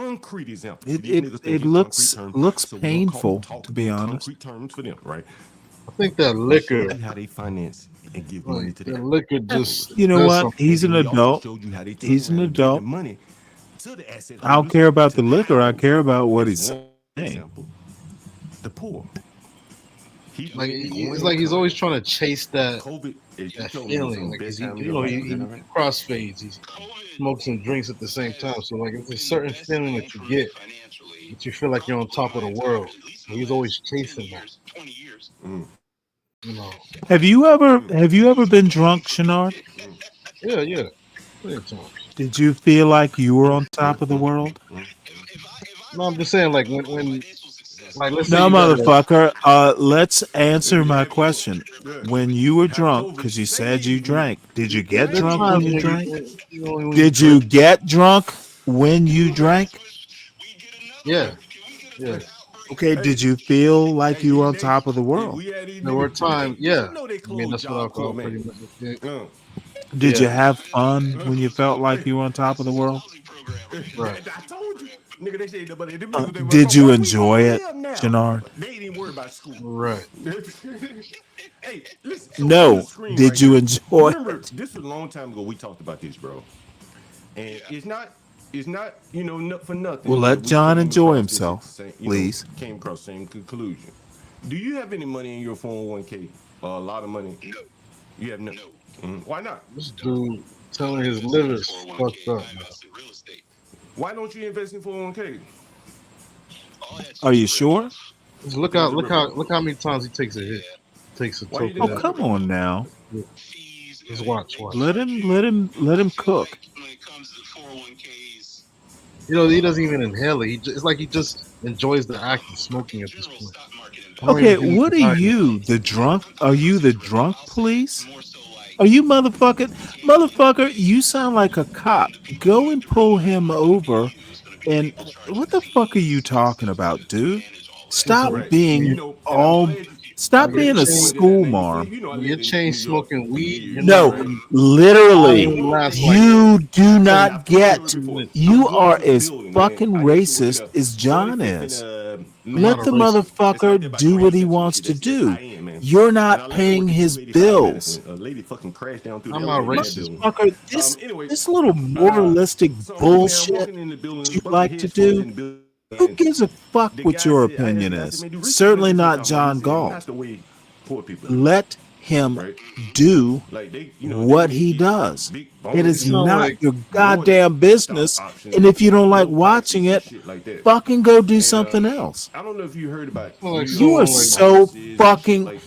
It looks painful, to be honest. Concrete terms for them, right? I think that liquor, how they finance and give money to them. liquor just. You know what? He's an adult. He's an adult. I don't care about the liquor. I care about what he's saying. The poor. It's like he's always trying to chase that feeling. Like he crossfades. He smokes and drinks at the same time. So like it's a certain feeling that you get, that you feel like you're on top of the world. And he's always chasing that. You know. Have you ever been drunk, Shenard? Yeah. Did you feel like you were on top of the world? No, I'm just saying, like when like let's no, say motherfucker. Let's answer my question. When you were drunk, because you said you drank, did you get drunk when you drank? Did you get drunk when you drank? Yeah. Okay, did you feel like you were on top of the world? There were times, yeah. I mean, that's what I call pretty much. Did you have fun when you felt like you were on top of the world? Right. Did you enjoy it, Shenard? They ain't even worried about school. Right. Hey, listen. No. Did you enjoy it? This was a long time ago. We talked about this, bro. And it's not for nothing. Well, let John enjoy himself, please. Came across the same conclusion. Do you have any money in your 401k? A lot of money? No. You have no? Why not? This dude telling his liver's fucked up. Why don't you invest in 401k? Are you sure? Just look how many times he takes a hit. Takes a token. Oh, come on now. Just watch. Let him cook. You know, he doesn't even inhale it. It's like he just enjoys the act of smoking at this point. Okay, what are you, the drunk? Are you the drunk police? Are you motherfucker? You sound like a cop. Go and pull him over. And what the fuck are you talking about, dude? Stop being all Stop When being a school marm. you're chain smoking weed, you're No, not literally, last like you do not 10 get. minutes. You are as fucking racist as John is. Let the motherfucker do what he wants to do. You're not paying his bills. A lady fucking crashed down through I'm the not elevator in that racist. building. Motherfucker, this little moralistic bullshit you like to do. Who gives a fuck what your opinion is? Certainly not John Galt. Let him do what he does. It is not your goddamn business. And if you don't like watching it, fucking go do something else. I don't know if you heard about You are so fucking.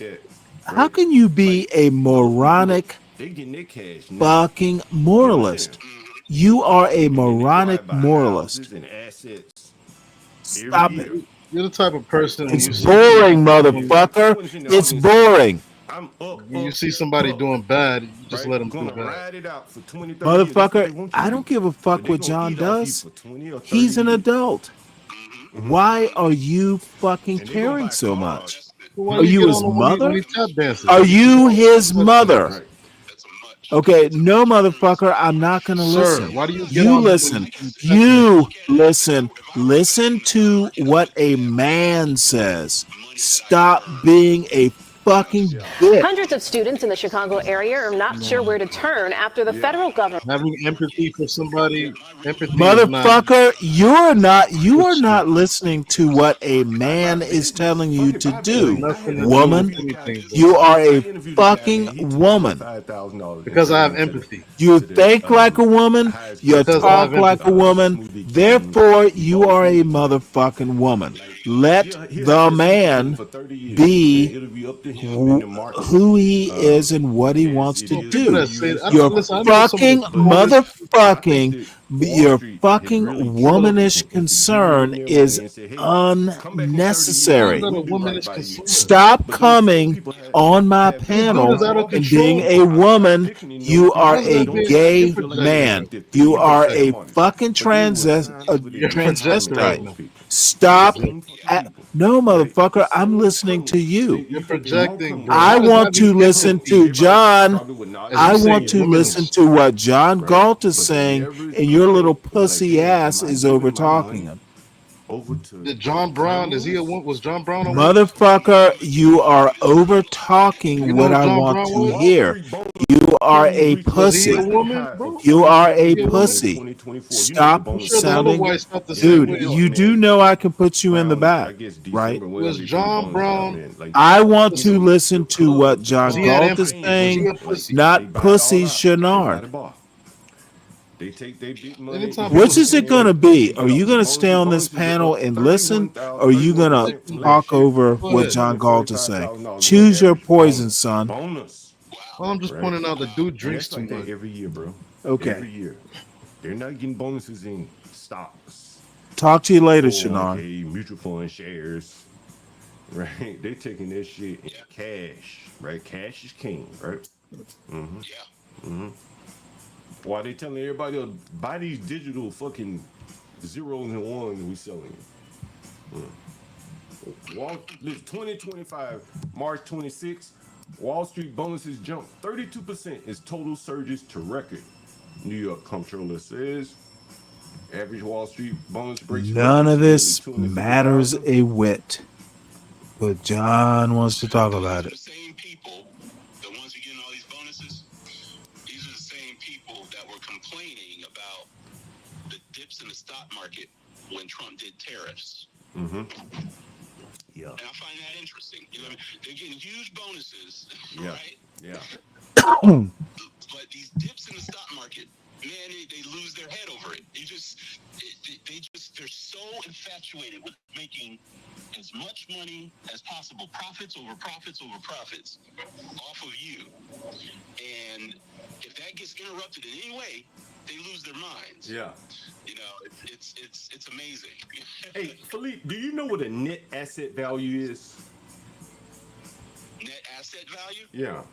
How can you be a moronic fucking moralist? You are a moronic moralist. Stop it. You're the type of person. It's boring, motherfucker. It's boring. When you see somebody doing bad, you just let them do bad. Motherfucker, I don't give a fuck what John does. He's an adult. Why are you fucking caring so much? Are you his mother? Are you his mother? Okay, no, motherfucker, I'm not going to listen. Why do you get You on listen. when You listen. Listen to what a man says. Stop being a fucking bitch. Hundreds of students in the Chicago area are not sure where to turn after the federal government. Having empathy for somebody, empathy Motherfucker, you are not listening to what a man is telling you to do. Woman, you are a fucking woman. Because I have empathy. You think like a woman, you talk like a woman, therefore you are a motherfucking woman. Let the man be who he is and what he wants to do. Your fucking motherfucking, your fucking womanish concern is unnecessary. Stop coming on my panel and being a woman. You are a gay man. You are a fucking transvestite. Stop. No, motherfucker, I'm listening to you. You're projecting. I want to listen to John. I want to listen to what John Galt is saying, and your little pussy ass is over talking him. Did John Brown? Was John Brown? Motherfucker, you are over talking what I want to hear. You are a pussy. You are a pussy. Stop sounding. Dude, you do know I can put you in the back, right? Was John Brown? I want to listen to what John Galt is saying, not pussy Shenard. Which is it going to be? Are you going to stay on this panel and listen, or are you going to talk over what John Galt is saying? Choose your poison, son. Well, I'm just pointing out the dude drinks too much every year, bro. Okay. Every year. They're not getting bonuses in stocks. Talk to you later, Shenard. Mutual fund shares. Right? They're taking this shit in cash. Right? Cash is king, right? Mm-hmm. Yeah. Mm-hmm. Why they telling everybody to buy these digital fucking zeros and ones we selling? Wall, 2025, March 26, Wall Street bonuses jumped 32% as total surges to record. New York comptroller says average Wall Street bonus breaks. None of this matters a whit, but John wants to talk about it. In the stock market when Trump did tariffs. Mm-hmm. Yeah. And I find that interesting. You know what I mean? They're getting huge bonuses, yeah. Right? Yeah. But these dips in the stock market, man, they lose their head over it. They're so infatuated with making as much money as possible, profits over profits over profits, off of you. And if that gets interrupted in any way, they lose their minds. Yeah. You know, it's amazing. Hey, Philippe, do you know what a net asset value is? Net asset value? Yeah.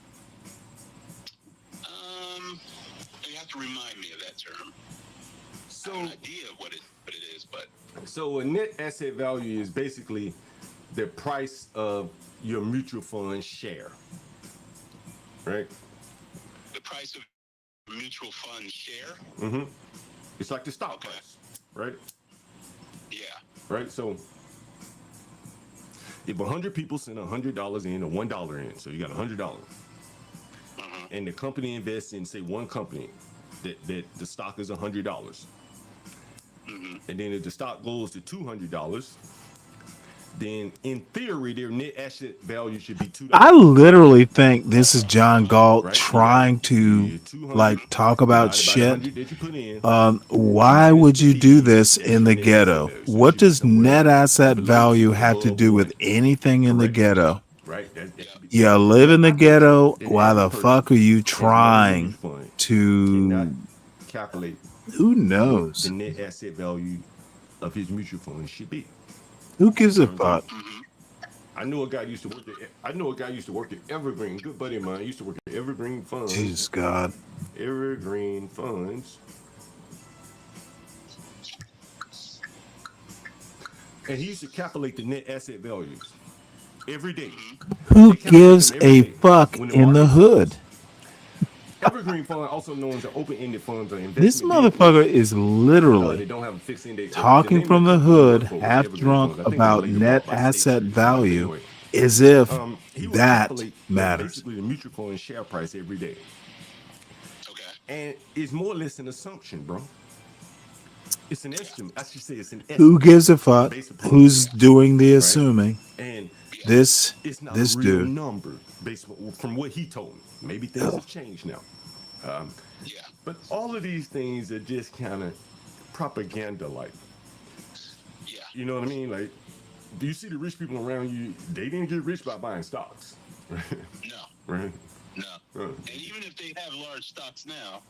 You have to remind me of that term. So, I have an idea of what it is, but so a net asset value is basically the price of your mutual fund share, right? The price of mutual fund share. Mm-hmm. It's like the stock price, right? Yeah. Right. So if 100 people send $100 in or $1 in, so you got $100, and the company invests in, say, one company that the stock is $100, and then if the stock goes to $200, then in theory their net asset value should be $2. I literally think this is John Galt trying to like talk about shit. Why would you do this in the ghetto? What does net asset value have to do with anything in the ghetto? Right. You live in the ghetto. Why the fuck are you trying to? Calculate Who knows? the net asset value of his mutual fund should be. Who gives a fuck? I know a guy used to work at Evergreen. Good buddy of mine used to work at Evergreen Funds. Jesus God. Evergreen Funds. And he used to calculate the net asset values every day. Who gives a fuck in the hood? Evergreen Fund, also known as open-ended funds, or investment. This motherfucker is literally they don't have a fixed index. talking from the hood, half drunk about net asset value, as if that matters. Basically, the mutual fund share price every day. Okay. And it's more or less an assumption, bro. It's an estimate. I should say it's an estimate. Who gives a fuck? Who's doing the assuming? And this it's not this a real dude. number based from what he told me. Maybe things have changed now. Yeah. But all of these things are just kind of propaganda-like. Yeah. You know what I mean? Like, do you see the rich people around you? They didn't get rich by buying stocks. No. Right? No. And even if they have large stocks now,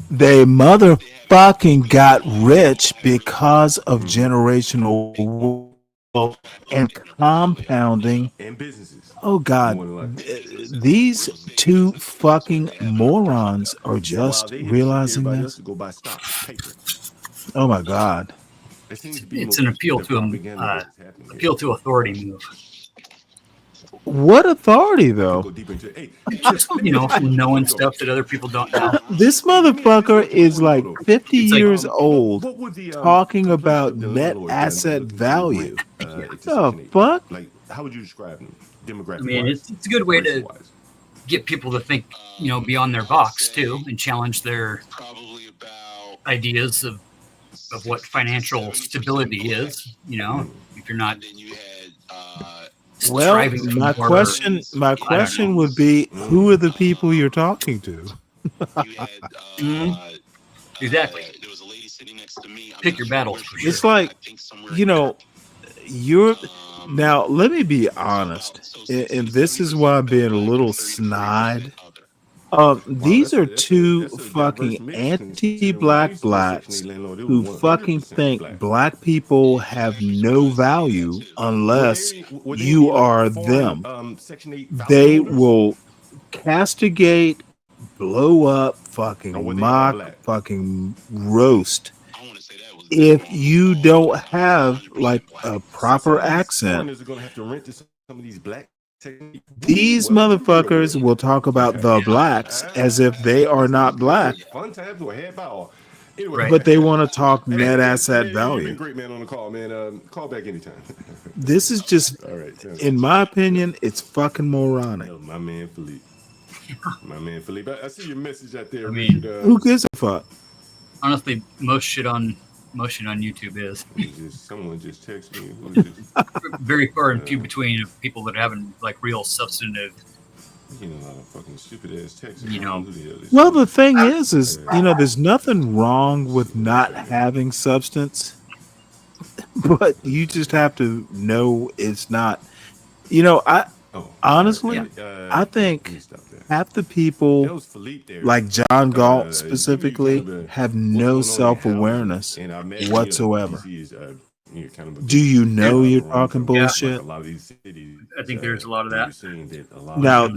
They motherfucking got rich because of generational wealth and compounding. And businesses. Oh God, these two fucking morons are just realizing this. Go buy stocks, paper. Oh my God. It's an appeal to authority move. What authority, though? Just, from knowing stuff that other people don't know. This motherfucker is like 50 years old talking about net asset value. The fuck? Like, how would you describe them? Demographic. I mean, it's a good way to get people to think, beyond their box too, and challenge their ideas of what financial stability is. If you're not. Well, my question would be, who are the people you're talking to? Exactly. Pick your battles. It's like, you're now. Let me be honest, and this is why I'm being a little snide. These are two fucking anti-black blacks who fucking think black people have no value unless you are them. They will castigate, blow up, fucking mock, fucking roast if you don't have like a proper accent. These motherfuckers will talk about the blacks as if they are not black, but they want to talk net asset value. Great man on the call, man. Call back anytime. This is just, in my opinion, it's fucking moronic. My man Philippe. I see your message out there. I mean, who gives a fuck? Honestly, most shit on YouTube is. Someone just texted me. Very far and few between of people that are having like real substantive. A lot of fucking stupid ass texts. Well, the thing is, there's nothing wrong with not having substance, but you just have to know it's not. Honestly, I think half the people, like John Galt specifically, have no self-awareness whatsoever. Do you know you're talking bullshit? I think there's a lot of that. Now,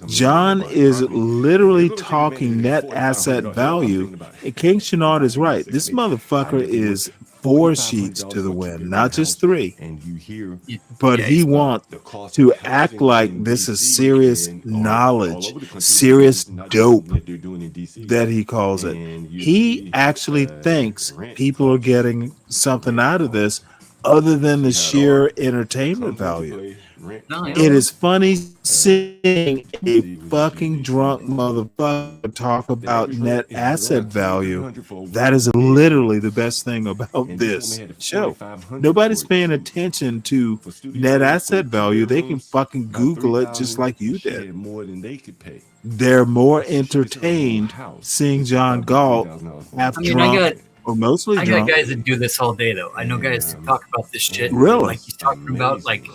John is literally talking net asset value, and King Shanard is right. This motherfucker is 4 sheets to the wind, not just 3. And you hear But Yeah, he he's- wants the cost to of act housing like in this is DC serious and knowledge, all over the country, serious not just dope something that they're doing in DC. that he calls it. And you He see, actually thinks rent people are costs, getting something rent out of costs. this other than the See how it all sheer entertainment comes into value. play. Rent No, yeah. It costs. is funny seeing a See what fucking you drunk see. motherfucker talk The about average net rent is asset around value. 2,300 for a That is one-bedroom. literally the best thing about And this woman this had show. 4,500 Nobody's for it paying too. attention to For studio net space, asset for 2 value. They can bedrooms, fucking about Google it just 3,000. like you She did. had more than they could pay. They're more So she just her whole entertained house. seeing John About Galt $3,000 for half I mean, I drunk got or mostly I got drunk. guys that do this all day though. I know guys that And talk about this shit. Really? Like he's talking about amazing.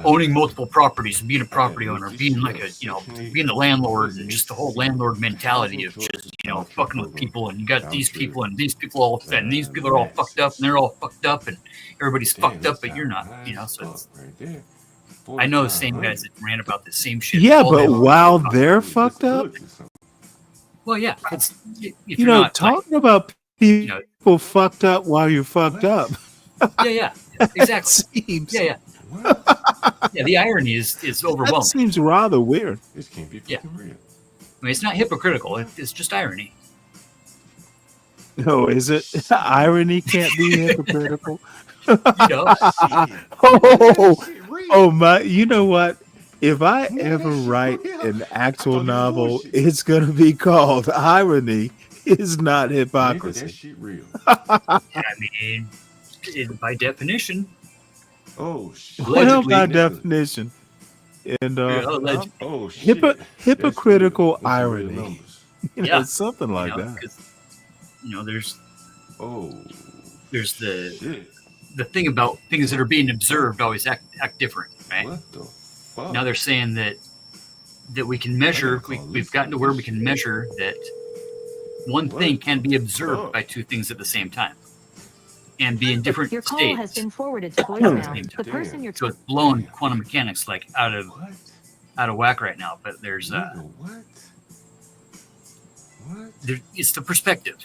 owning multiple properties and being a property I had owner, this being shit like on a Section 8. being the landlord What is and it? just the whole landlord mentality of Housing just Choice fucking with Program. people and you got these Voucher, people and these people all and these people are all fucked up and they're all fucked up and everybody's Damn, fucked up that but you're not. sound You know, nice so it's, fuck right there. I know the same 4,500. guys that rant about the same shit. Yeah, all day but long. while they're fucked up, Well, yeah, it's if you you're know, not like, talking about people fucked up while you're fucked up. yeah, exactly. Seems, Yeah. Yeah, the irony is that overwhelming. seems rather weird. This can't be Yeah. fucking real. I mean, it's not hypocritical. It's just irony. No, is it? Irony can't be hypocritical. You know, Oh my! You know what? If I ever write an actual novel, it's gonna be called "Irony Is Not Nigga, that Hypocrisy." shit real. I mean, by definition, Oh shit. Well, allegedly, by definition, and allegedly. Oh shit. hypocritical That's real. That's some real irony, numbers. you know, Yeah, something like that. 'cause, there's Oh the thing about things that are being observed always act different, right? What the fuck? Now they're saying that we can measure. We've gotten to where we can measure that one thing can be observed by two things at the same time, and be in different Your call states. has been forwarded to at the voicemail. same The time. person you're So it's blowing quantum mechanics like out of whack right now. But there's What? it's the perspective,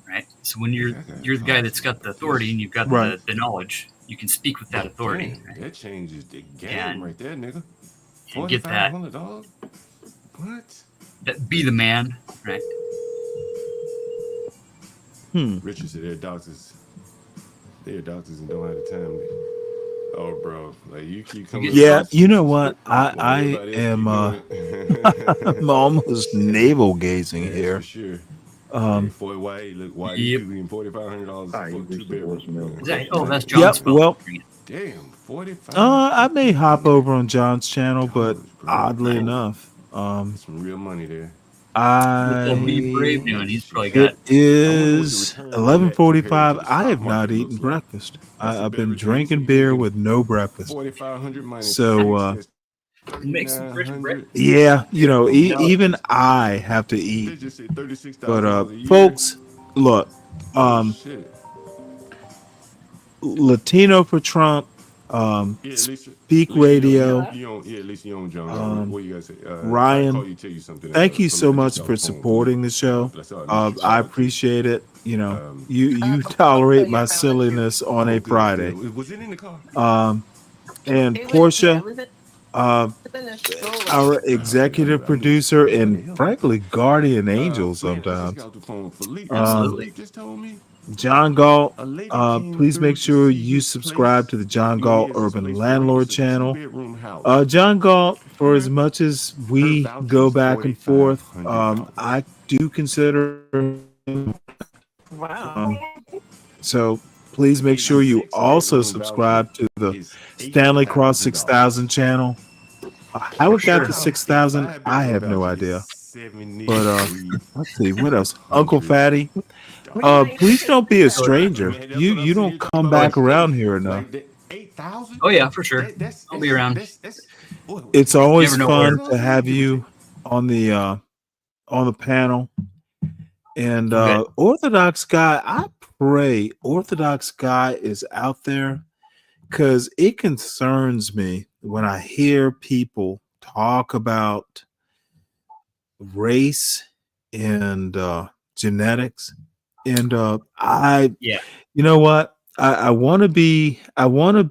right? So when you're the guy that's got the authority and you've got Right. the knowledge, you can speak with that authority. Damn, that changes the game And- right there, nigga. and get that- $4,500? What? That be the man, right? Richard said they're doctors. They're doctors and don't have the time. Oh, bro, like you keep coming. Yeah, across- you know what? While I everybody else am keep doing it. I'm almost navel gazing That's here. for sure. Why Yep. you getting $4,500 for 2 bedrooms? That's John's Yep. phone. Well, Damn, 45. I may hop over on John's channel, but oddly enough, Some real money there. Lee Brave doing? He's probably it got. is 11:45. I have not eaten breakfast. I've been drinking beer with no breakfast. 4,500 minus So, tax, Makes some rich bread. yeah, you know, even I have to eat. just said $36,000 But a year. folks, look, Shit. Latino for Trump, Speak Radio. At least you own John. What you guys say? Ryan, I'll call you, tell you something, thank you from so the much phone. for supporting the show. That's all. I appreciate it. You know, you tolerate my silliness on a Friday. Was it in the car? And Portia, our executive producer and frankly guardian angel sometimes. Absolutely. Just told me. John Galt, please make sure you subscribe to the John Galt Urban Landlord channel. John Galt, for as much as we go back and forth, I do consider so please make sure you also subscribe to the Stanley Cross 6000 channel. How it got to 6,000, I have no idea. But let's see, what else? Uncle Fatty. Please don't be a stranger. You don't come back around here enough. Oh yeah, for sure. I'll be around. It's always Never know fun to have you on the panel. And Orthodox Guy, I pray Orthodox Guy is out there, because it concerns me when I hear people talk about race and genetics And Yeah. you know what? I want to.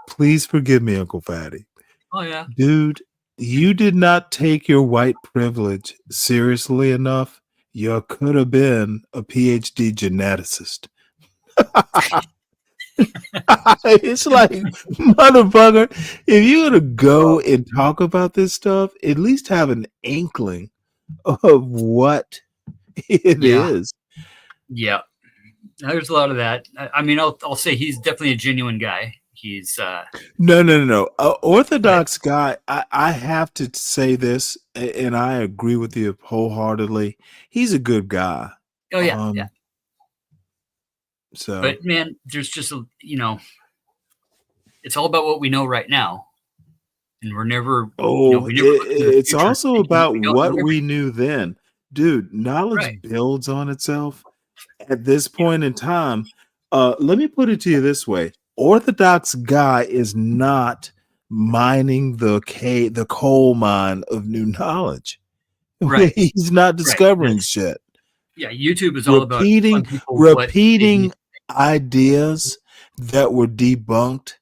Please forgive me, Uncle Fatty. Oh yeah. Dude, you did not take your white privilege seriously enough. You could have been a PhD geneticist. It's like, motherfucker, if you're gonna go and talk about this stuff, at least have an inkling of what it Yeah. is. Yeah. There's a lot of that. I mean, I'll say he's definitely a genuine guy. He's No. Orthodox guy, I have to say this, and I agree with you wholeheartedly. He's a good guy. oh yeah, yeah. So, But man, there's just it's all about what we know right now, and we're never. We never look into the it's future also thinking that about we don't know what we everything. knew then. Dude, knowledge Right. builds on itself at this point in time. Let me put it to you this way. Orthodox guy is not mining the coal mine of new knowledge. Right. He's not Right. discovering shit. Yeah. YouTube is all about telling people what they Repeating need. ideas that were debunked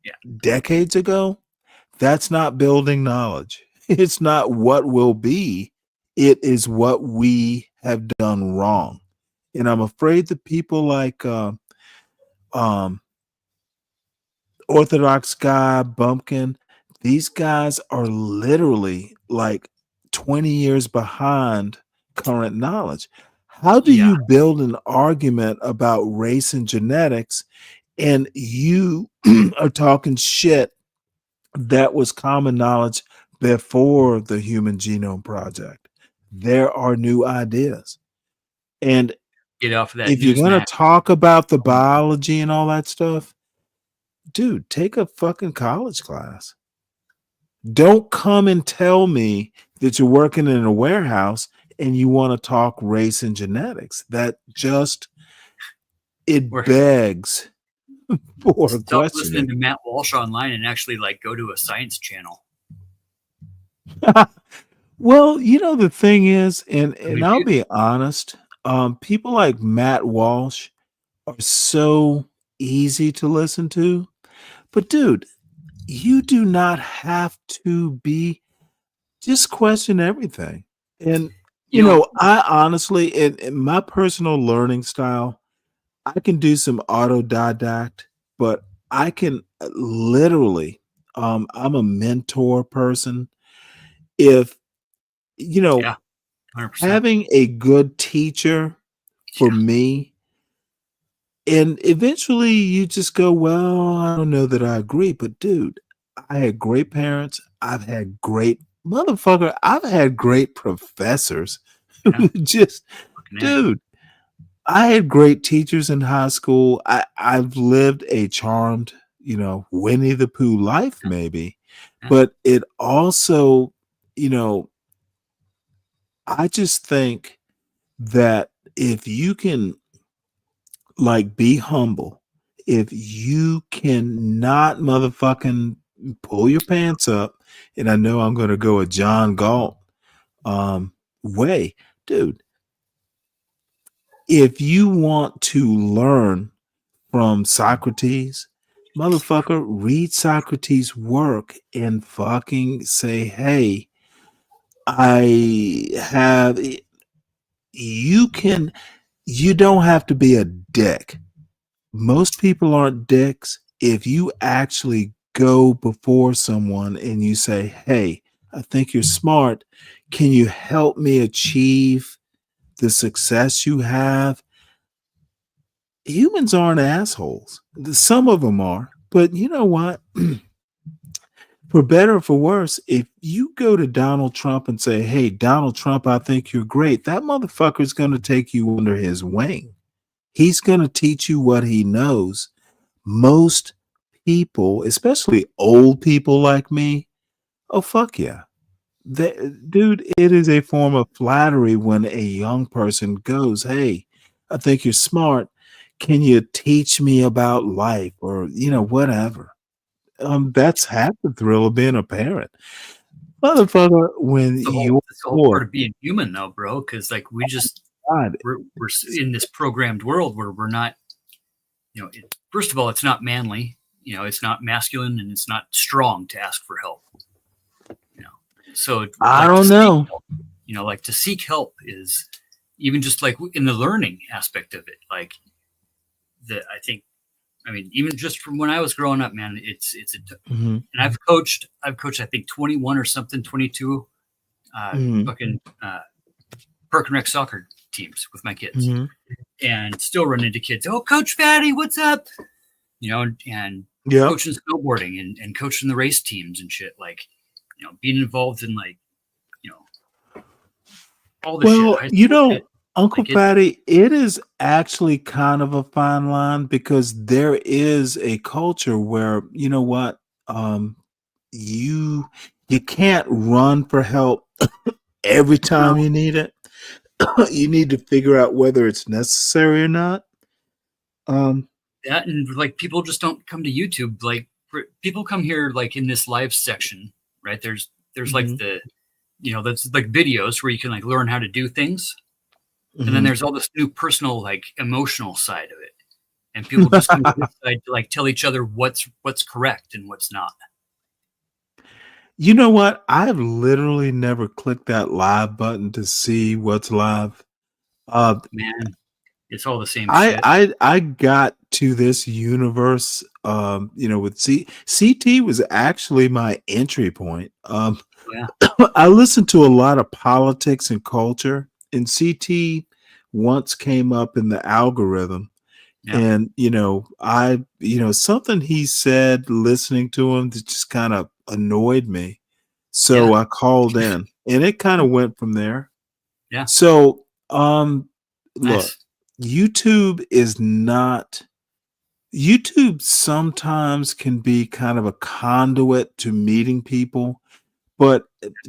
Yeah. decades ago. That's not building knowledge. It's not what will be. It is what we have done wrong. And I'm afraid that people like Orthodox guy, Bumpkin, these guys are literally like 20 years behind current knowledge. How do Yeah. you build an argument about race and genetics and you are talking shit that was common knowledge before the Human Genome Project? There are new ideas. And Get off of that if you're going to Newsmax. talk about the biology and all that stuff, dude, take a fucking college class. Don't come and tell me that you're working in a warehouse and you want to talk race and genetics. That just begs for a Stop listening questioning. to Matt Walsh online and actually go to a science channel. Well, the thing is, and mean, I'll be honest, people like Matt Walsh are so easy to listen to. But dude, you do not have to be, just question everything. And I honestly, in my personal learning style, I can do some autodidact, but I can literally, I'm a mentor person. If Yeah. 100%. having a good teacher for me, and eventually you just go, well, I don't know that I agree, but dude, I had great parents. I've had great professors who just, dude, I had great teachers in high school. I've lived a charmed, Winnie the Pooh life, maybe, but it also, I just think that if you can be humble, if you cannot motherfucking pull your pants up, and I know I'm going to go a John Galt way, dude. If you want to learn from Socrates, motherfucker, read Socrates' work and fucking say, hey, you don't have to be a dick. Most people aren't dicks. If you actually go before someone and you say, hey, I think you're smart. Can you help me achieve the success you have? Humans aren't assholes. Some of them are. But you know what? For better or for worse, if you go to Donald Trump and say, hey, Donald Trump, I think you're great, that motherfucker's going to take you under his wing. He's going to teach you what he knows. Most people, especially old people like me, oh, fuck yeah. Dude, it is a form of flattery when a young person goes, hey, I think you're smart. Can you teach me about life or, whatever? That's half the thrill of being a parent. Motherfucker, when It's the you're whole part of being human, though, bro. Because we just we're in this programmed world where we're not, first of all, it's not manly, it's not masculine, and it's not strong to ask for help. So I don't know. Like to seek help is even just like in the learning aspect of it. Like even just from when I was growing up, man, and I've coached, I think 21 or something, 22, fucking Park and Rec soccer teams with my kids, and still run into kids. Oh, Coach Fatty, what's up? And coaching snowboarding and coaching the race teams and shit. Like, being involved in like, all the shit. Uncle Patty, it is actually kind of a fine line because there is a culture where, you know what, you can't run for help every time you need it. You need to figure out whether it's necessary or not. That and like people just don't come to YouTube. Like people come here like in this live section, right? There's like the, that's like videos where you can like learn how to do things. And then there's all this new personal, like emotional side of it. And people just come to this side to like tell each other what's correct and what's not. You know what? I've literally never clicked that live button to see what's live. Man, it's all the same shit. I got to this universe, with CT was actually my entry point. I listened to a lot of politics and culture, and CT once came up in the algorithm. And something he said listening to him that just kind of annoyed me. So I called in, and it kind of went from there. Yeah. So look, YouTube sometimes can be kind of a conduit to meeting people, but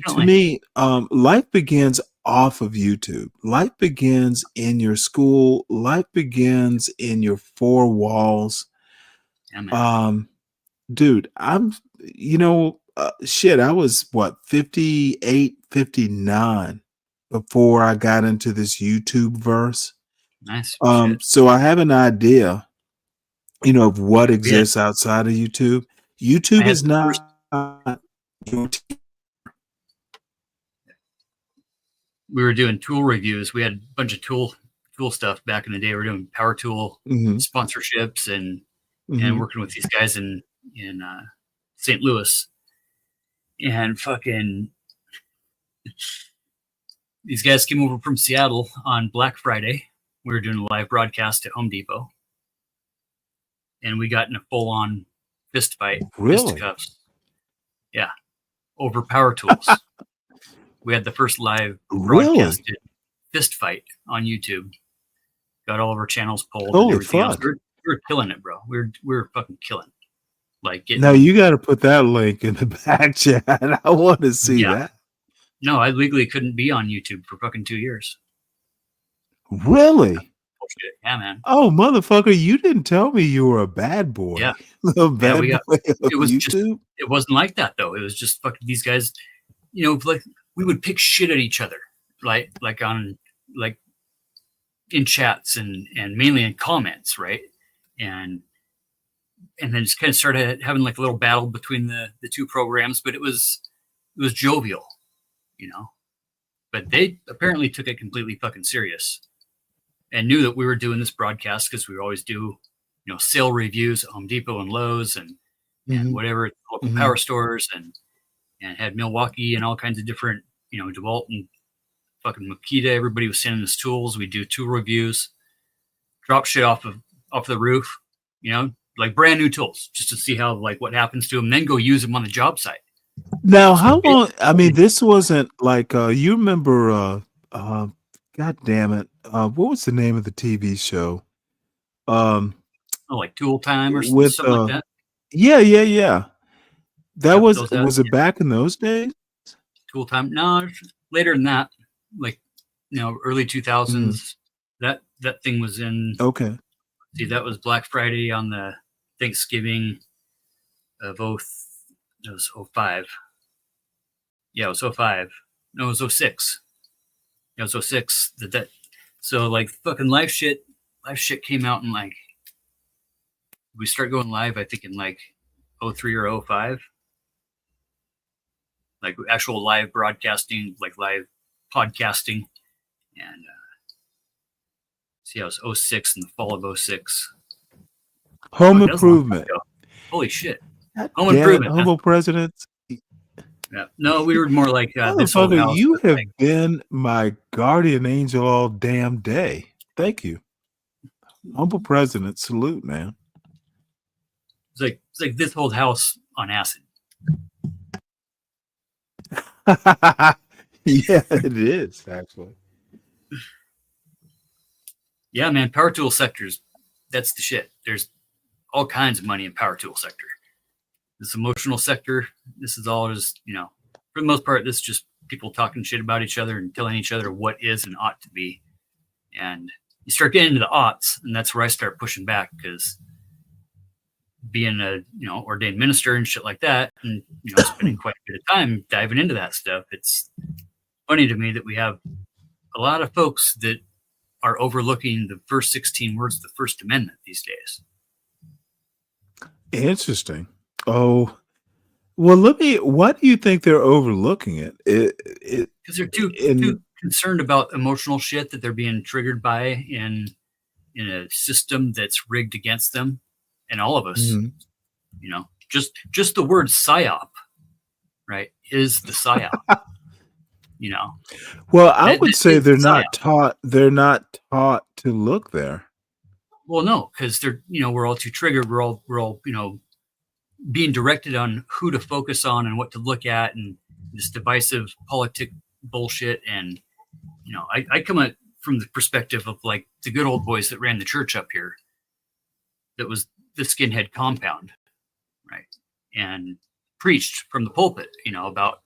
to me, life begins off of YouTube. Life begins in your school. Life begins in your four walls. Dude, I was 58, 59 before I got into this YouTube verse. Nice. So I have an idea, of what exists outside of YouTube. YouTube is not. We were doing tool reviews. We had a bunch of tool stuff back in the day. We were doing power tool sponsorships and working with these guys in St. Louis, and fucking these guys came over from Seattle on Black Friday. We were doing a live broadcast at Home Depot, and we got in a full-on fist fight, fisticuffs. Yeah, over power tools. We had the first live broadcasted fist fight on YouTube. Got all of our channels pulled. Holy and everything else. fuck! We were killing it, bro. We were fucking killing it. Like Now you got to put that link in the back chat. I want to see that. No, I legally couldn't be on YouTube for fucking 2 years. Really? Bullshit. Yeah, man. Oh, motherfucker! You didn't tell me you were a bad boy. Yeah, little bad boy of it was YouTube. It wasn't like that though. It was just fucking these guys. Like we would pick shit at each other, like in chats and mainly in comments, right? And then just kind of started having like a little battle between the two programs, but it was jovial, But they apparently took it completely fucking serious and knew that we were doing this broadcast because we always do, sale reviews at Home Depot and Lowe's and whatever local power stores and had Milwaukee and all kinds of different, DeWalt and fucking Makita. Everybody was sending us tools. We do tool reviews, drop shit off the roof, like brand new tools just to see how, like what happens to them, then go use them on the job site. Now, how long? I mean, this wasn't like you remember. God damn it! What was the name of the TV show? Like Tool Time or with something like that. Yeah. That was it back in those days? Tool Time? No, later than that. Like, early 2000s. That thing was in. Okay. See, that was Black Friday on the Thanksgiving of it was 05. Yeah, it was 05. No, it was 06. It was 06. So like fucking live shit came out in like, we start going live, I think in like 03 or 05. Like actual live broadcasting, like live podcasting. And see, I was 06 in the fall of 06. Home That was a long time Improvement. ago. Holy shit. God Home damn it, Improvement. Humble Presidents. Yeah. No, we were more like this old Motherfucker, house. you But have like, been my guardian angel all damn day. Thank you. Humble President, salute, man. it's like this old house on acid. Yeah, it is, actually. Yeah, man. Power tool sectors. That's the shit. There's all kinds of money in power tool sector. This emotional sector, this is all just, you know, for the most part, this is just people talking shit about each other and telling each other what is and ought to be. And you start getting into the oughts, and that's where I start pushing back, because being a, you know, ordained minister and shit like that, and, you know, spending quite a bit of time diving into that stuff, it's funny to me that we have a lot of folks that are overlooking the first 16 words of the First Amendment these days. Interesting. Oh, well, what do you think they're overlooking it? Because they're too concerned about emotional shit that they're being triggered by in a system that's rigged against them. And all of us, you know, just the word psyop, right, is the psyop. You know. Well, I would say they're not taught to look there. Well, no, because they're, you know, we're all too triggered. We're all, you know, being directed on who to focus on and what to look at, and this divisive politic bullshit. And, you know, I come at from the perspective of like the good old boys that ran the church up here. That was the Skinhead Compound, right? And preached from the pulpit, you know, about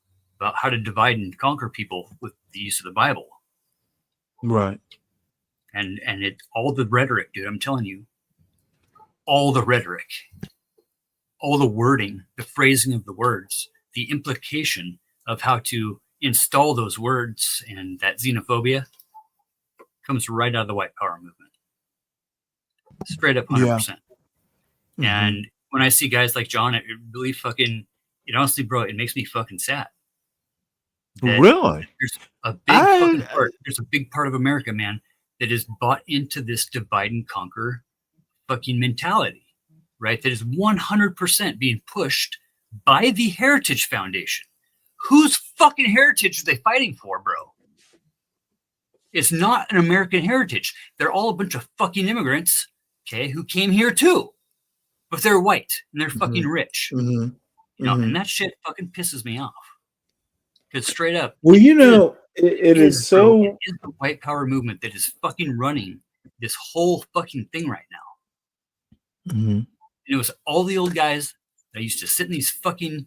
how to divide and conquer people with the use of the Bible. Right. And it, all the rhetoric, dude, I'm telling you, all the rhetoric, all the wording, the phrasing of the words, the implication of how to install those words and that xenophobia comes right out of the white power movement. Straight up 100%. Yeah. And when I see guys like John, it really fucking, it honestly, bro, it makes me fucking sad. Really? There's a big fucking part. There's a big part of America, man, that is bought into this divide and conquer fucking mentality, right? That is 100% being pushed by the Heritage Foundation. Whose fucking heritage are they fighting for, bro? It's not an American heritage. They're all a bunch of fucking immigrants, okay, who came here too. But they're white and they're fucking rich. You know, and that shit fucking pisses me off. Because straight up, well, you know, it is so. Bro, it is the white power movement that is fucking running this whole fucking thing right now. And it was all the old guys that I used to sit in these fucking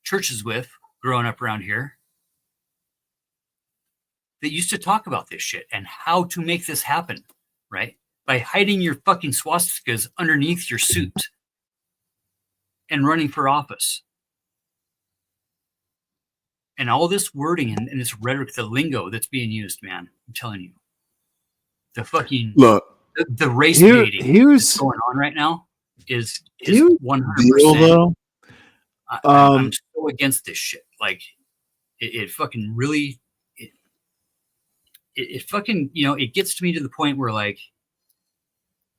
churches with growing up around here that used to talk about this shit and how to make this happen, right? By hiding your fucking swastikas underneath your suit and running for office. And all this wording and this rhetoric, the lingo that's being used, man, I'm telling you. The fucking, look, the race baiting that's going on right now is 100%. I'm so against this shit. Like, it fucking really, it fucking, you know, it gets to me to the point where, like,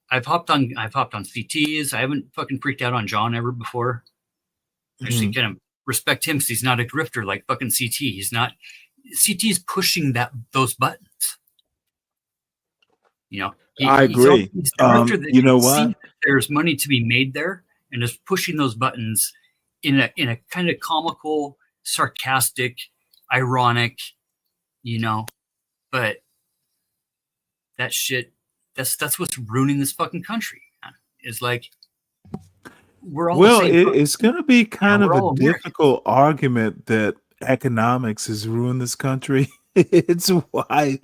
I've hopped on CTs. I haven't fucking freaked out on John ever before. I actually kind of respect him because he's not a grifter like fucking CT. He's not. CT's pushing those buttons. You know, I agree. He's a grifter that you know can see what? that there's money to be made there, and is pushing those buttons in a kind of comical, sarcastic, ironic, you know. But that shit, that's what's ruining this fucking country. Is like, we're all Well, the same it's going to be kind of a all American. difficult argument that economics has ruined this country. It's why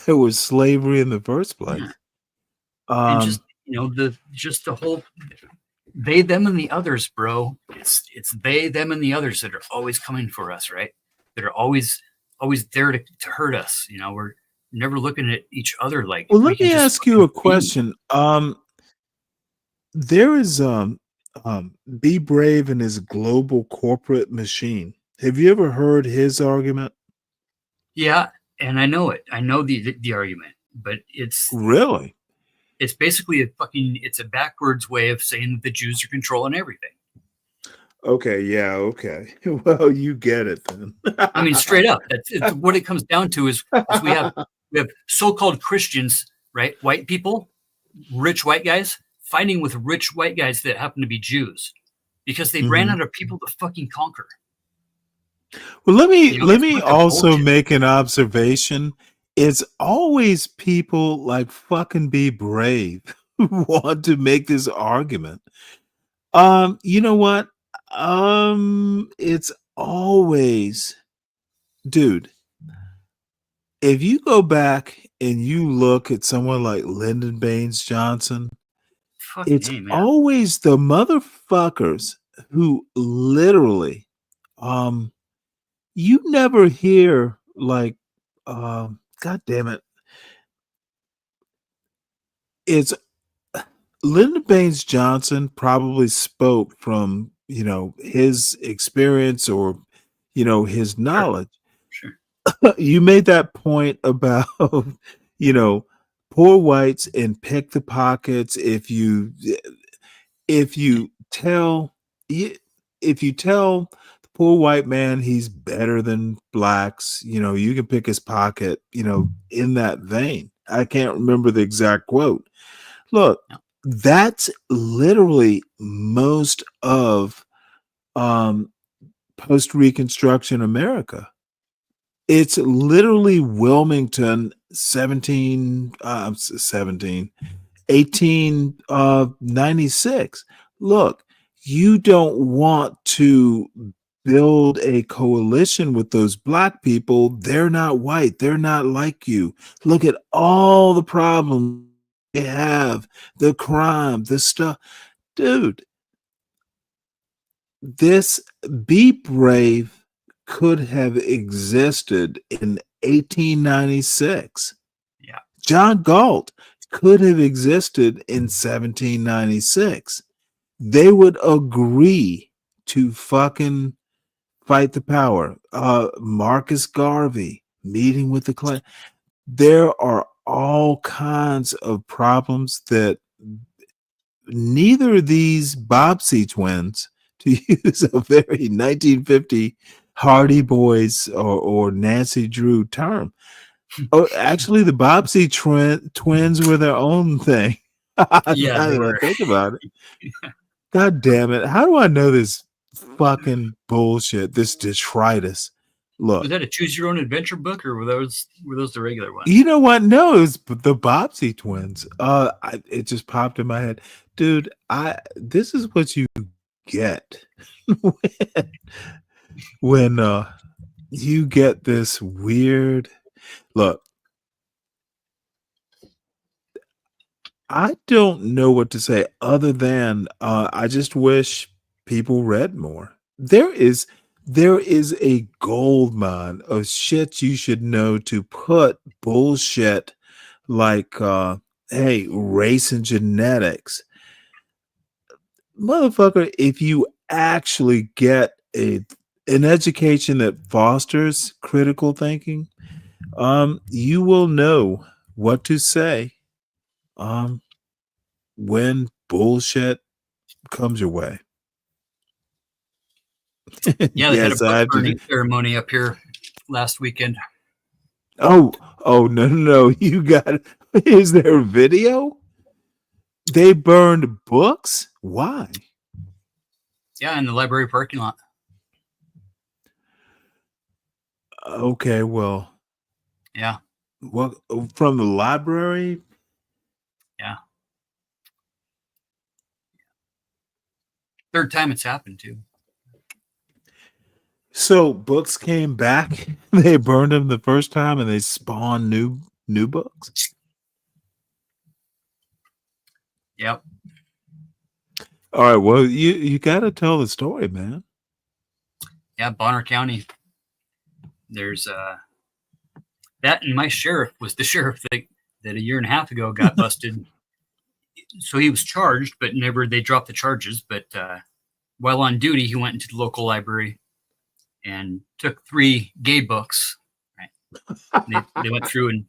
there was slavery in the first place. And just, you know, the whole they, them, and the others, bro. It's they, them, and the others that are always coming for us, right? That are always there to hurt us. You know, never looking at each other like Well, we let can me just ask you a fucking be. question. There is Be Brave and his global corporate machine. Have you ever heard his argument? Yeah, and I know it. I know the argument, but it's Really? basically it's a backwards way of saying that the Jews are controlling everything. Okay, yeah, okay. Well, you get it then. I mean, straight up. It's what it comes down to is we have so-called Christians, right? White people, rich white guys, fighting with rich white guys that happen to be Jews because they ran out of people to fucking conquer. Well, let me You know, it's a bunch of also bullshit. make an observation. It's always people like fucking Be Brave who want to make this argument. You know what? It's always, dude, if you go back and you look at someone like Lyndon Baines Johnson, it's Fucking A, man. always the motherfuckers who literally, you never hear like, God damn it. It's Lyndon Baines Johnson probably spoke from, his experience or, his knowledge. Sure. You made that point about, poor whites and pick the pockets. If you tell the poor white man he's better than blacks, you can pick his pocket, in that vein. I can't remember the exact quote. Look, that's literally most of post Reconstruction America. It's literally Wilmington 1896. Look, you don't want to build a coalition with those black people. They're not white. They're not like you. Look at all the problems they have, the crime, the stuff. Dude, this Be Brave could have existed in 1896. Yeah. John Galt could have existed in 1796. They would agree to fucking fight the power. Marcus Garvey meeting with the Klan. There are all kinds of problems that neither of these Bobbsey twins, to use a very 1950 Hardy Boys or Nancy Drew term. Oh, actually, the Bobbsey twins were their own thing. Yeah, Now they that were. I think about it. God damn it. How do I know this fucking bullshit, this detritus? Look, Was that a choose your own adventure book or were those the regular ones? you know what? No, it was the Bobbsey twins. It just popped in my head. Dude, this is what you get when you get this weird look. I don't know what to say other than I just wish people read more. There is a gold mine of shit you should know to put bullshit like hey, race and genetics. Motherfucker, if you actually get an education that fosters critical thinking, you will know what to say when bullshit comes your way. Yeah, they had a Yes, I book had to. burning ceremony up here last weekend. Oh, no. You got. Is there a video? They burned books? Why? Yeah, in the library parking lot. Okay, well. Yeah. What from the library? Yeah. Third time it's happened too. So books came back. They burned them the first time, and they spawned new books. Yep. All right. Well, you got to tell the story, man. Yeah, Bonner County. There's That and my sheriff was the sheriff that a year and a half ago got busted. So he was charged, but they dropped the charges. But while on duty, he went into the local library and took 3 gay books. Right? They went through and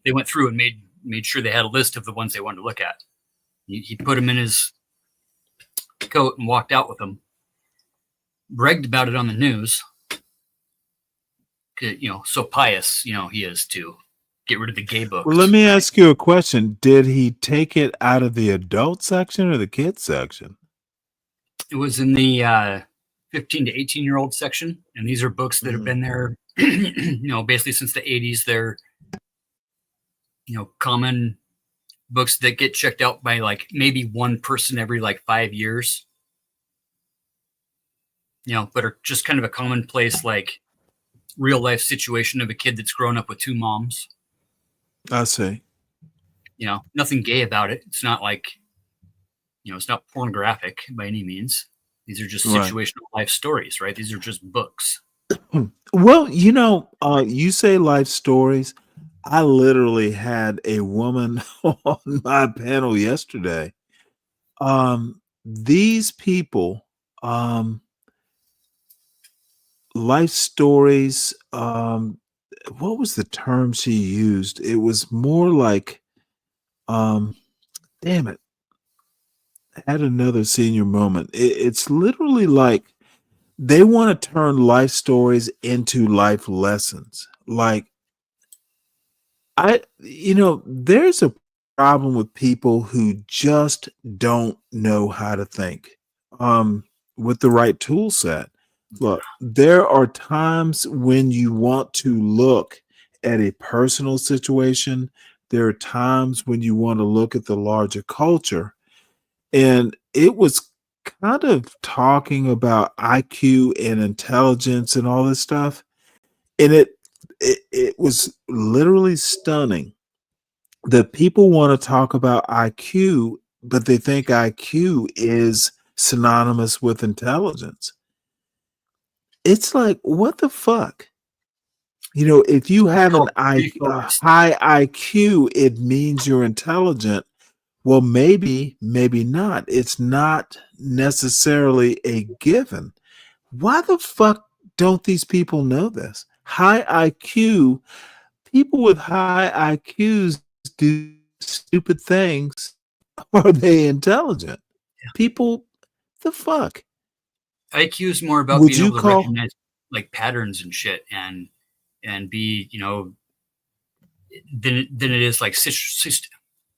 made sure they had a list of the ones they wanted to look at. He put them in his coat and walked out with them. Bragged about it on the news. So pious, he is to get rid of the gay books. Well, let me ask you a question. Did he take it out of the adult section or the kids section? It was in the 15 to 18-year-old section, and these are books that have been there, basically since the 80s. They're, common books that get checked out by like maybe one person every like 5 years. But are just kind of a commonplace, like real life situation of a kid that's grown up with 2 moms. I see. Nothing gay about it. It's not like, it's not pornographic by any means. These are just situational life stories, right? These are just books. Well, you say life stories. I literally had a woman on my panel yesterday. These people, life stories, what was the term she used? It was more like, damn it. I had another senior moment. It's literally like they want to turn life stories into life lessons. Like, there's a problem with people who just don't know how to think with the right tool set. Look, there are times when you want to look at a personal situation. There are times when you want to look at the larger culture. And it was kind of talking about IQ and intelligence and all this stuff. And it was literally stunning that people want to talk about IQ, but they think IQ is synonymous with intelligence. It's like, what the fuck? If you have a high IQ, it means you're intelligent. Well, maybe not. It's not necessarily a given. Why the fuck don't these people know this? High IQ, people with high IQs do stupid things. Are they intelligent? People, the fuck? IQ is more about being able to recognize like patterns and shit and be, than it is like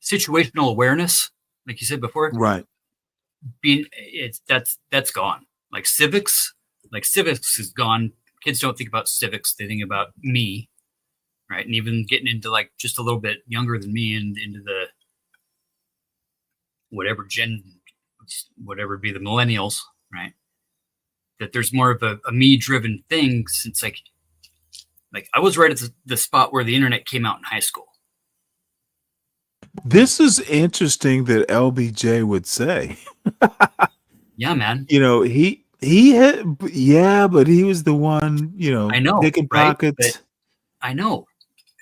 situational awareness, like you said before. Right. That's gone. Like civics is gone. Kids don't think about civics. They think about me. Right. And even getting into like just a little bit younger than me and into the whatever be the millennials. Right. That there's more of a me driven thing since like I was right at the spot where the internet came out in high school. This is interesting that LBJ would say. Yeah, man. He had, but he was the one, I know, picking pockets. But I know.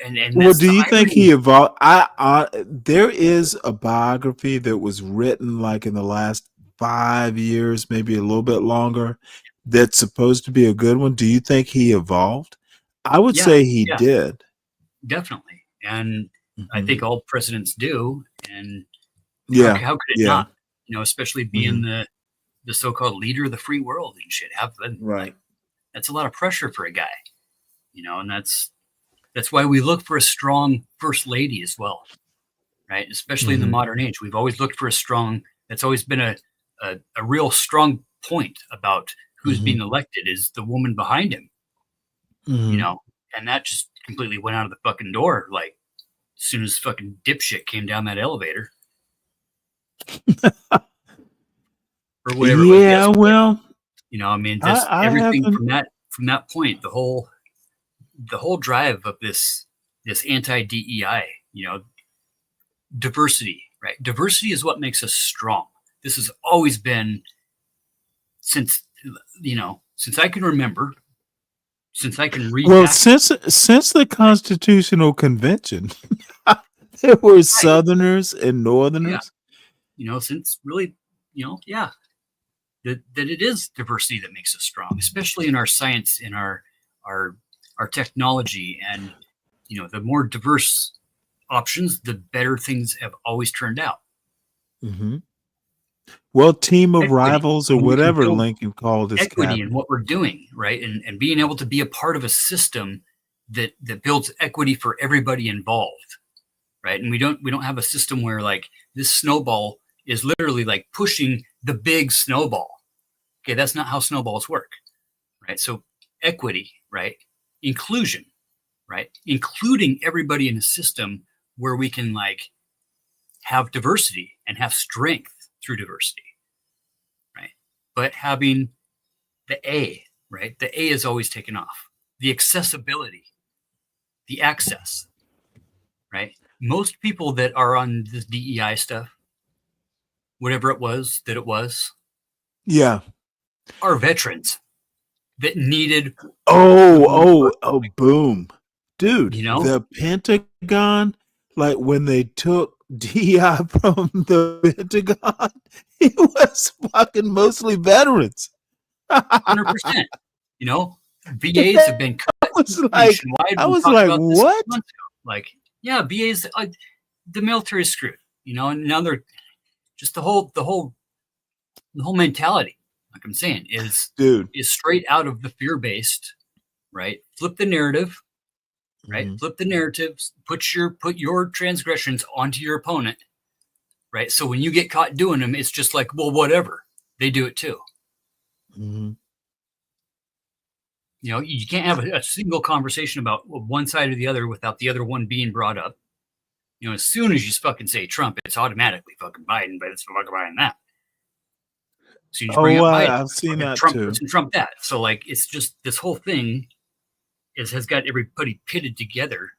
And well, do you think he evolved? There is a biography that was written like in the last 5 years, maybe a little bit longer, that's supposed to be a good one. Do you think he evolved? I would say he did. Definitely. And I think all presidents do. And how could it not? Especially being the so-called leader of the free world and shit. Right. That's a lot of pressure for a guy. And that's why we look for a strong first lady as well. Right. Especially in the modern age. We've always looked for that's always been a real strong point about who's being elected is the woman behind him. And that just completely went out of the fucking door. Like as soon as fucking dipshit came down that elevator. Or whatever. Yeah, well, just everything from that point, the whole drive of this anti-DEI, diversity, right? Diversity is what makes us strong. This has always been since I can remember, since I can read. Well, since the Constitutional Convention, there were Southerners and Northerners. Yeah. Since really, that it is diversity that makes us strong, especially in our science, in our technology, and the more diverse options, the better things have always turned out. Mm-hmm. Well, team of rivals or when we can whatever build Lincoln called his equity cabinet. in what we're doing, right? And being able to be a part of a system that builds equity for everybody involved, right? And we don't have a system where like this snowball is literally like pushing the big snowball. Okay, that's not how snowballs work, right? So equity, right? Inclusion, right? Including everybody in a system where we can like have diversity and have strength through diversity, right? But having the A, right? The A is always taken off. The accessibility, the access, right? Most people that are on this DEI stuff, whatever it was, Yeah. are veterans that needed. Oh, boom. Dude, You know? the Pentagon, like when they took DI from the Pentagon, it was fucking mostly veterans. 100%. VAs have been cut nationwide. I We was talked like, about this what? months ago. Like, yeah, VAs, the military is screwed, and now they're just the whole mentality, like I'm saying, is straight out of the fear-based, right? Flip the narrative, right? Mm-hmm. Flip the narratives, put your transgressions onto your opponent, right? So when you get caught doing them, it's just like, well, whatever. They do it too. Mm-hmm. You can't have a single conversation about one side or the other without the other one being brought up. As soon as you fucking say Trump, it's automatically fucking Biden, but it's fucking Biden that. So you just bring up Biden, I've seen that Trump too. this and Trump that. So like, it's just this whole thing has got everybody pitted together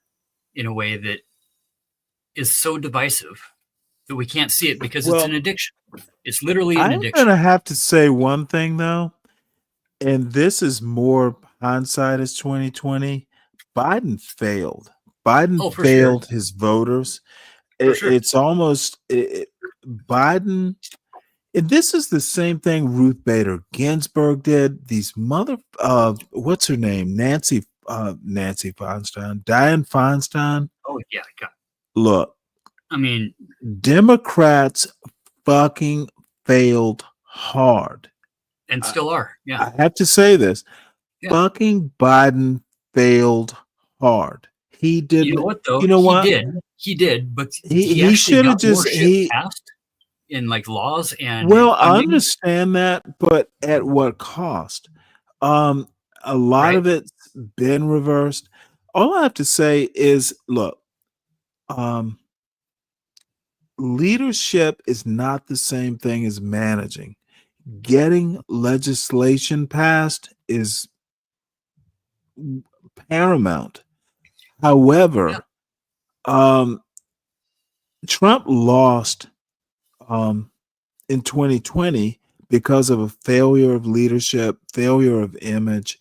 in a way that is so divisive that we can't see it because it's an addiction. It's literally an addiction. I'm gonna have to say one thing though, and this is more hindsight as 2020. Biden failed. Biden failed his voters. It's almost Biden. And this is the same thing Ruth Bader Ginsburg did. These what's her name? Nancy Feinstein, Dianne Feinstein. Oh yeah, God. Look, I mean, Democrats fucking failed hard. And still are. Yeah. I have to say this. Yeah. Fucking Biden failed hard. He did. You know what though? You know what? He did, but he should have just passed in like laws and. Well, I understand that, but at what cost? A lot of it's been reversed. All I have to say is, look, leadership is not the same thing as managing. Getting legislation passed is paramount. However, Trump lost in 2020 because of a failure of leadership, failure of image.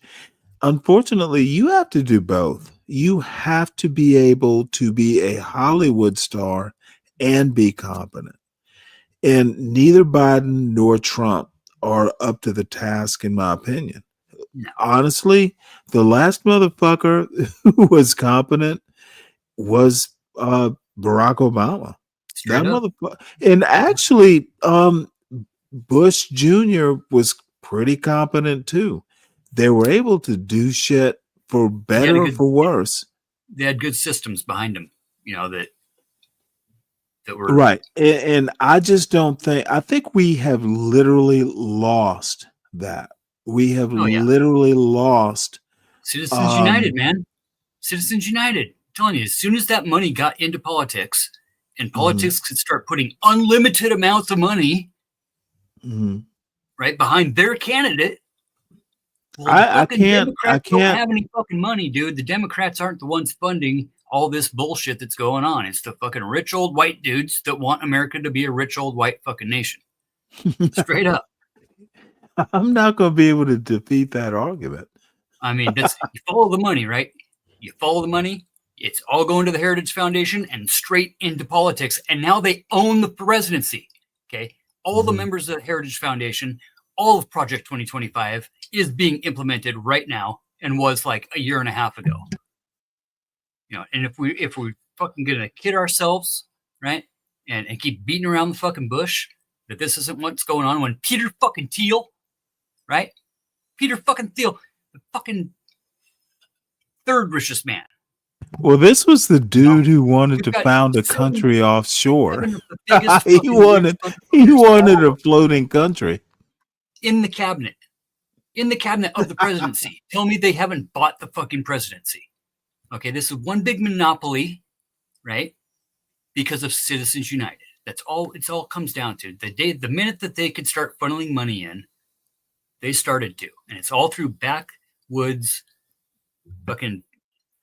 Unfortunately, you have to do both. You have to be able to be a Hollywood star and be competent. And neither Biden nor Trump are up to the task, in my opinion. No. Honestly, the last motherfucker who was competent was Barack Obama. That motherfucker. And actually, Bush Jr. was pretty competent too. They were able to do shit for better or for worse. They had good systems behind them, that were right. And I just don't think. I think we have literally lost that. We have literally lost. Citizens United, man. Citizens United. I'm telling you, as soon as that money got into politics, and politics could start putting unlimited amounts of money right behind their candidate. Well, I can't. Democrats don't have any fucking money, dude. The Democrats aren't the ones funding all this bullshit that's going on. It's the fucking rich old white dudes that want America to be a rich old white fucking nation. Straight up. I'm not going to be able to defeat that argument. I mean, that's you follow the money, right? You follow the money. It's all going to the Heritage Foundation and straight into politics. And now they own the presidency. Okay. All the members of the Heritage Foundation, all of Project 2025 is being implemented right now and was like a year and a half ago. You know, and if we fucking gonna kid ourselves, right? And keep beating around the fucking bush that this isn't what's going on when Peter fucking Thiel, right? Peter fucking Thiel, the fucking third richest man. Well, this was the dude who wanted to found a country offshore. he wanted a floating country in the cabinet of the presidency. Tell me they haven't bought the fucking presidency. Okay, this is one big monopoly, right? Because of Citizens United. That's all it's all comes down to. The minute that they could start funneling money in, they started to. And it's all through backwoods fucking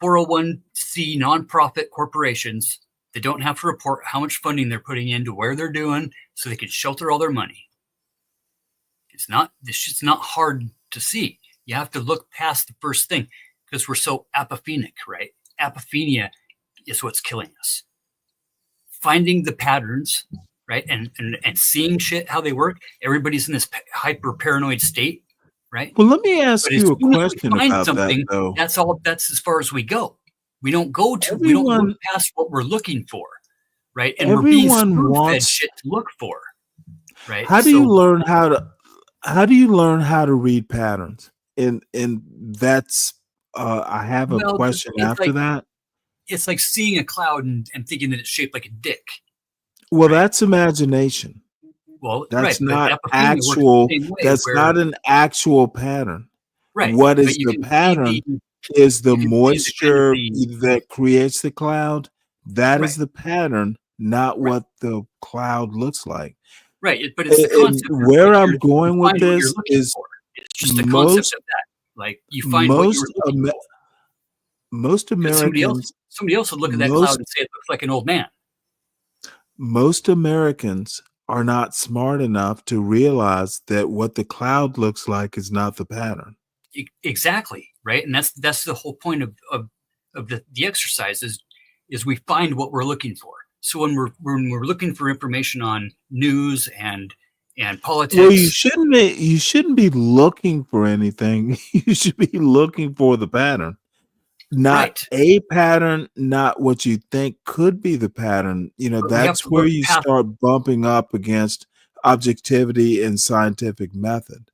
401c nonprofit corporations that don't have to report how much funding they're putting into where they're doing so they can shelter all their money. This shit's not hard to see. You have to look past the first thing because we're so apophenic, right? Apophenia is what's killing us. Finding the patterns, right? And seeing shit, how they work. Everybody's in this hyper paranoid state, right? Well, let me ask you a question about something, that, though. That's as far as we go. We don't look past what we're looking for, right? And we're being spoon-fed shit to look for, right? How do you learn how to read patterns? And that's I have a question after that. It's like seeing a cloud and thinking that it's shaped like a dick. Well, that's imagination. Well, that's not actual. That's not an actual pattern. Right. What is the pattern? Is the moisture that creates the cloud? That is the pattern, not what the cloud looks like. Right. But it's the concept. Where I'm going with this is it's just the concept of that. Like you find what you're looking for. Most Americans. Somebody else would look at that cloud and say it looks like an old man. Most Americans are not smart enough to realize that what the cloud looks like is not the pattern. Exactly, right? And that's the whole point of the exercise is we find what we're looking for. So when we're looking for information on news and politics, well, you shouldn't be looking for anything. You should be looking for the pattern. Not a pattern, not what you think could be the pattern. You know, that's where you start bumping up against objectivity and scientific method.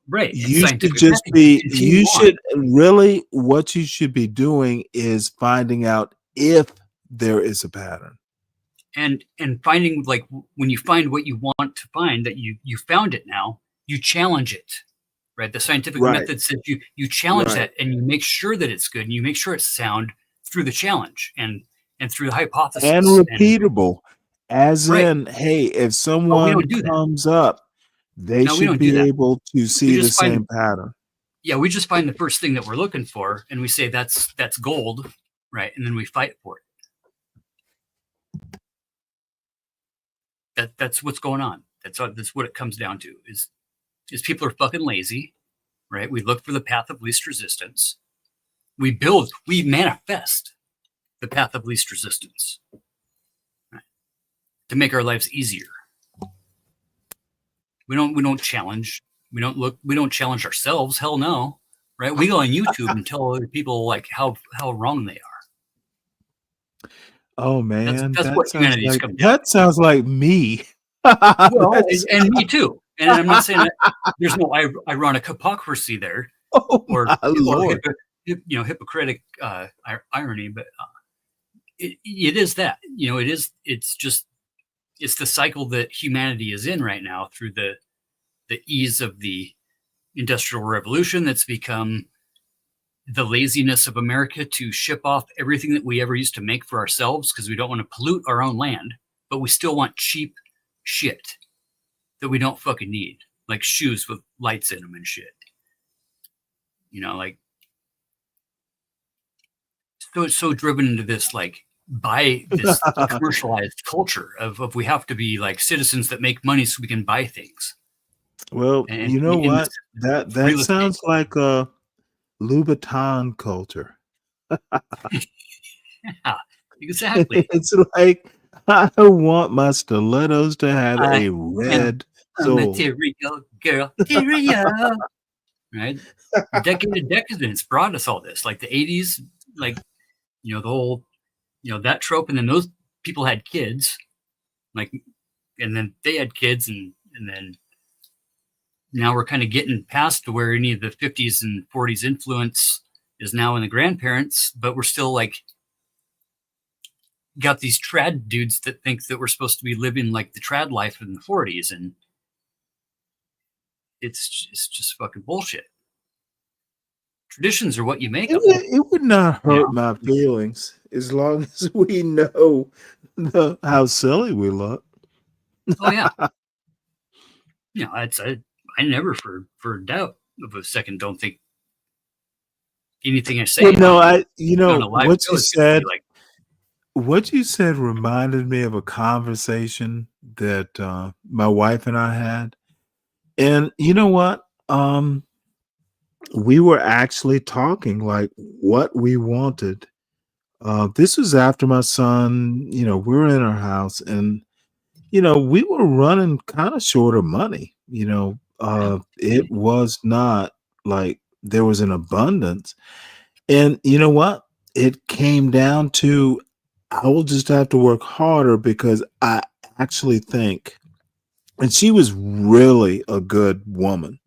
Right. You should just be, you should really, what you should be doing is finding out if there is a pattern. And finding, like, when you find what you want to find, that you found it now, you challenge it. Right. The scientific method says you challenge that and you make sure that it's good and you make sure it's sound through the challenge and through the hypothesis. And repeatable. As in, hey, if someone comes up, they should be able to see the same pattern. Yeah, we just find the first thing that we're looking for and we say that's gold, right? And then we fight for it. That's what's going on. That's what it comes down to is people are fucking lazy, right? We look for the path of least resistance. We manifest the path of least resistance, right? To make our lives easier. We don't challenge. We don't challenge ourselves. Hell no, right? We go on YouTube and tell other people like how wrong they are. Oh man, that's what humanity's come down. That sounds like me. Well, and me too. And I'm not saying that there's no ironic hypocrisy there, or hypocritic irony, but it is that, you know, it's the cycle that humanity is in right now through the ease of the Industrial Revolution that's become the laziness of America to ship off everything that we ever used to make for ourselves because we don't want to pollute our own land, but we still want cheap shit that we don't fucking need, like shoes with lights in them and shit. You know, like so driven into this, like, by this commercialized culture of we have to be like citizens that make money so we can buy things. Well, you know what? That sounds like Louboutin culture. Yeah, exactly. It's like I want my stilettos to have I a am red a sole. material girl. Material. Right? Decade of decadence brought us all this. Like the 80s, like, the whole, that trope. And then those people had kids, like, and then they had kids. And then now we're kind of getting past to where any of the 50s and 40s influence is now in the grandparents, but we're still like, got these trad dudes that think that we're supposed to be living like the trad life in the 40s. And it's just fucking bullshit. Traditions are what you make them. It would not hurt my feelings as long as we know how silly we look. Oh yeah. I never for a doubt of a second don't think anything I say Well, no, on a live what show you is gonna said, be like, what you said reminded me of a conversation that my wife and I had. And you know what? We were actually talking like what we wanted. This was after my son, we were in our house and, we were running kind of short of money. It was not like there was an abundance. And you know what? It came down to I will just have to work harder because I actually think, and she was really a good woman.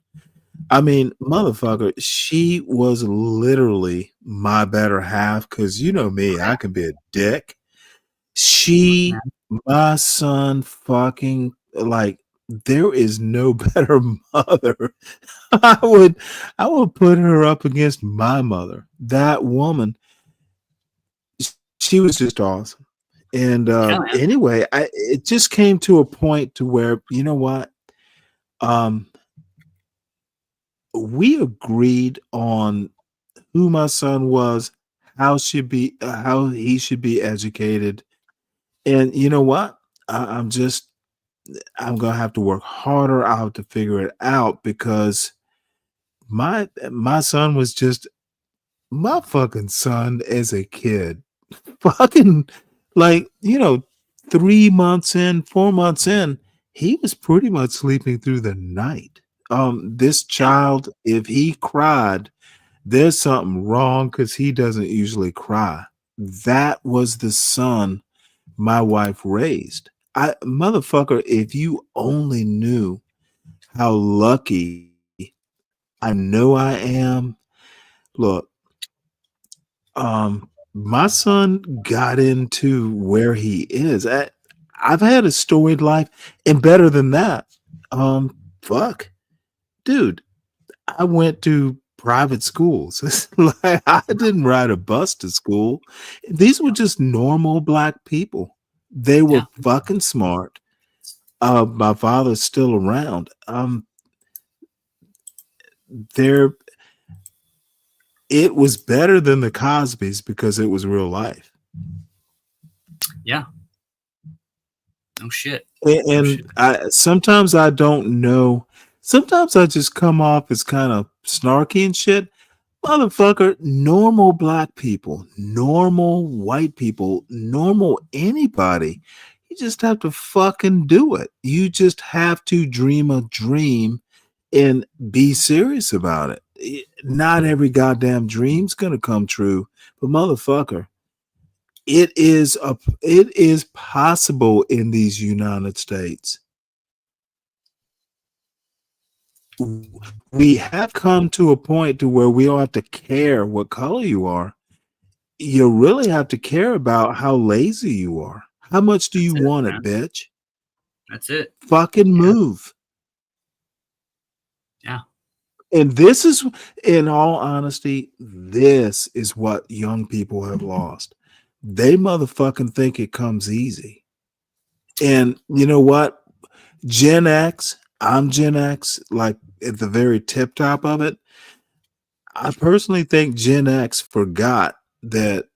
I mean, motherfucker, she was literally my better half because you know me, I can be a dick. She, my son, fucking like there is no better mother. I would put her up against my mother. That woman, she was just awesome. And anyway, it just came to a point to where you know what, um, we agreed on who my son was, how he should be educated, and you know what, I'm gonna have to work harder. I'll have to figure it out because my son was just my fucking son as a kid. Fucking like, 3 months in, 4 months in, he was pretty much sleeping through the night. This child, if he cried, there's something wrong because he doesn't usually cry. That was the son my wife raised. Motherfucker, if you only knew how lucky I know I am. Look, my son got into where he is. I've had a storied life, and better than that, fuck, dude, I went to private schools. It's like I didn't ride a bus to school. These were just normal black people. They were fucking smart. My father's still around. There, it was better than the Cosbys because it was real life. yeah. No shit. And sometimes I don't know. Sometimes I just come off as kind of snarky and shit. Motherfucker, normal black people, normal white people, normal anybody. You just have to fucking do it. You just have to dream a dream and be serious about it. Not every goddamn dream's gonna come true, but motherfucker, it is possible in these United States. We have come to a point to where we don't have to care what color you are. You really have to care about how lazy you are. How much do you want it, bitch? That's it. Fucking move. Yeah. And this is, in all honesty, this is what young people have lost. They motherfucking think it comes easy. And you know what? Gen X, I'm Gen X, like at the very tip top of it. I personally think Gen X forgot that,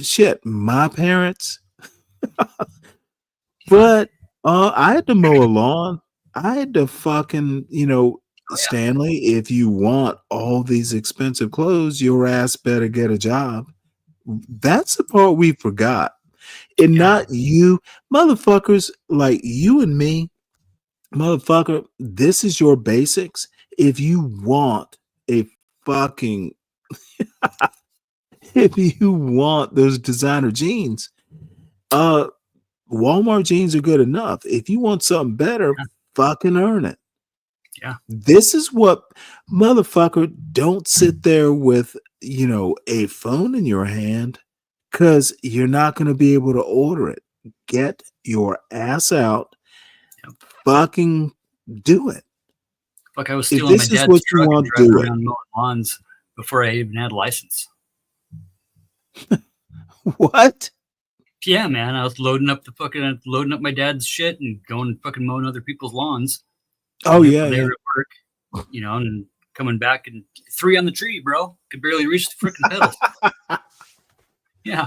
shit, my parents, but I had to mow a lawn. I had to fucking, Stanley, if you want all these expensive clothes, your ass better get a job. That's the part we forgot. And not you, motherfuckers like you and me, motherfucker. This is your basics. If you want a fucking, if you want those designer jeans, Walmart jeans are good enough. If you want something better, fucking earn it. Yeah. This is what, motherfucker, don't sit there with, a phone in your hand because you're not going to be able to order it. Get your ass out. Fucking do it. Fuck, I was If stealing my this is dad's what you truck and want, driving do it. around mowing lawns before I even had a license. What? Yeah, man. I was loading up my dad's shit and going fucking mowing other people's lawns. Oh, yeah, They yeah. were at work, and coming back and 3 on the tree, bro. Could barely reach the freaking pedals. Yeah.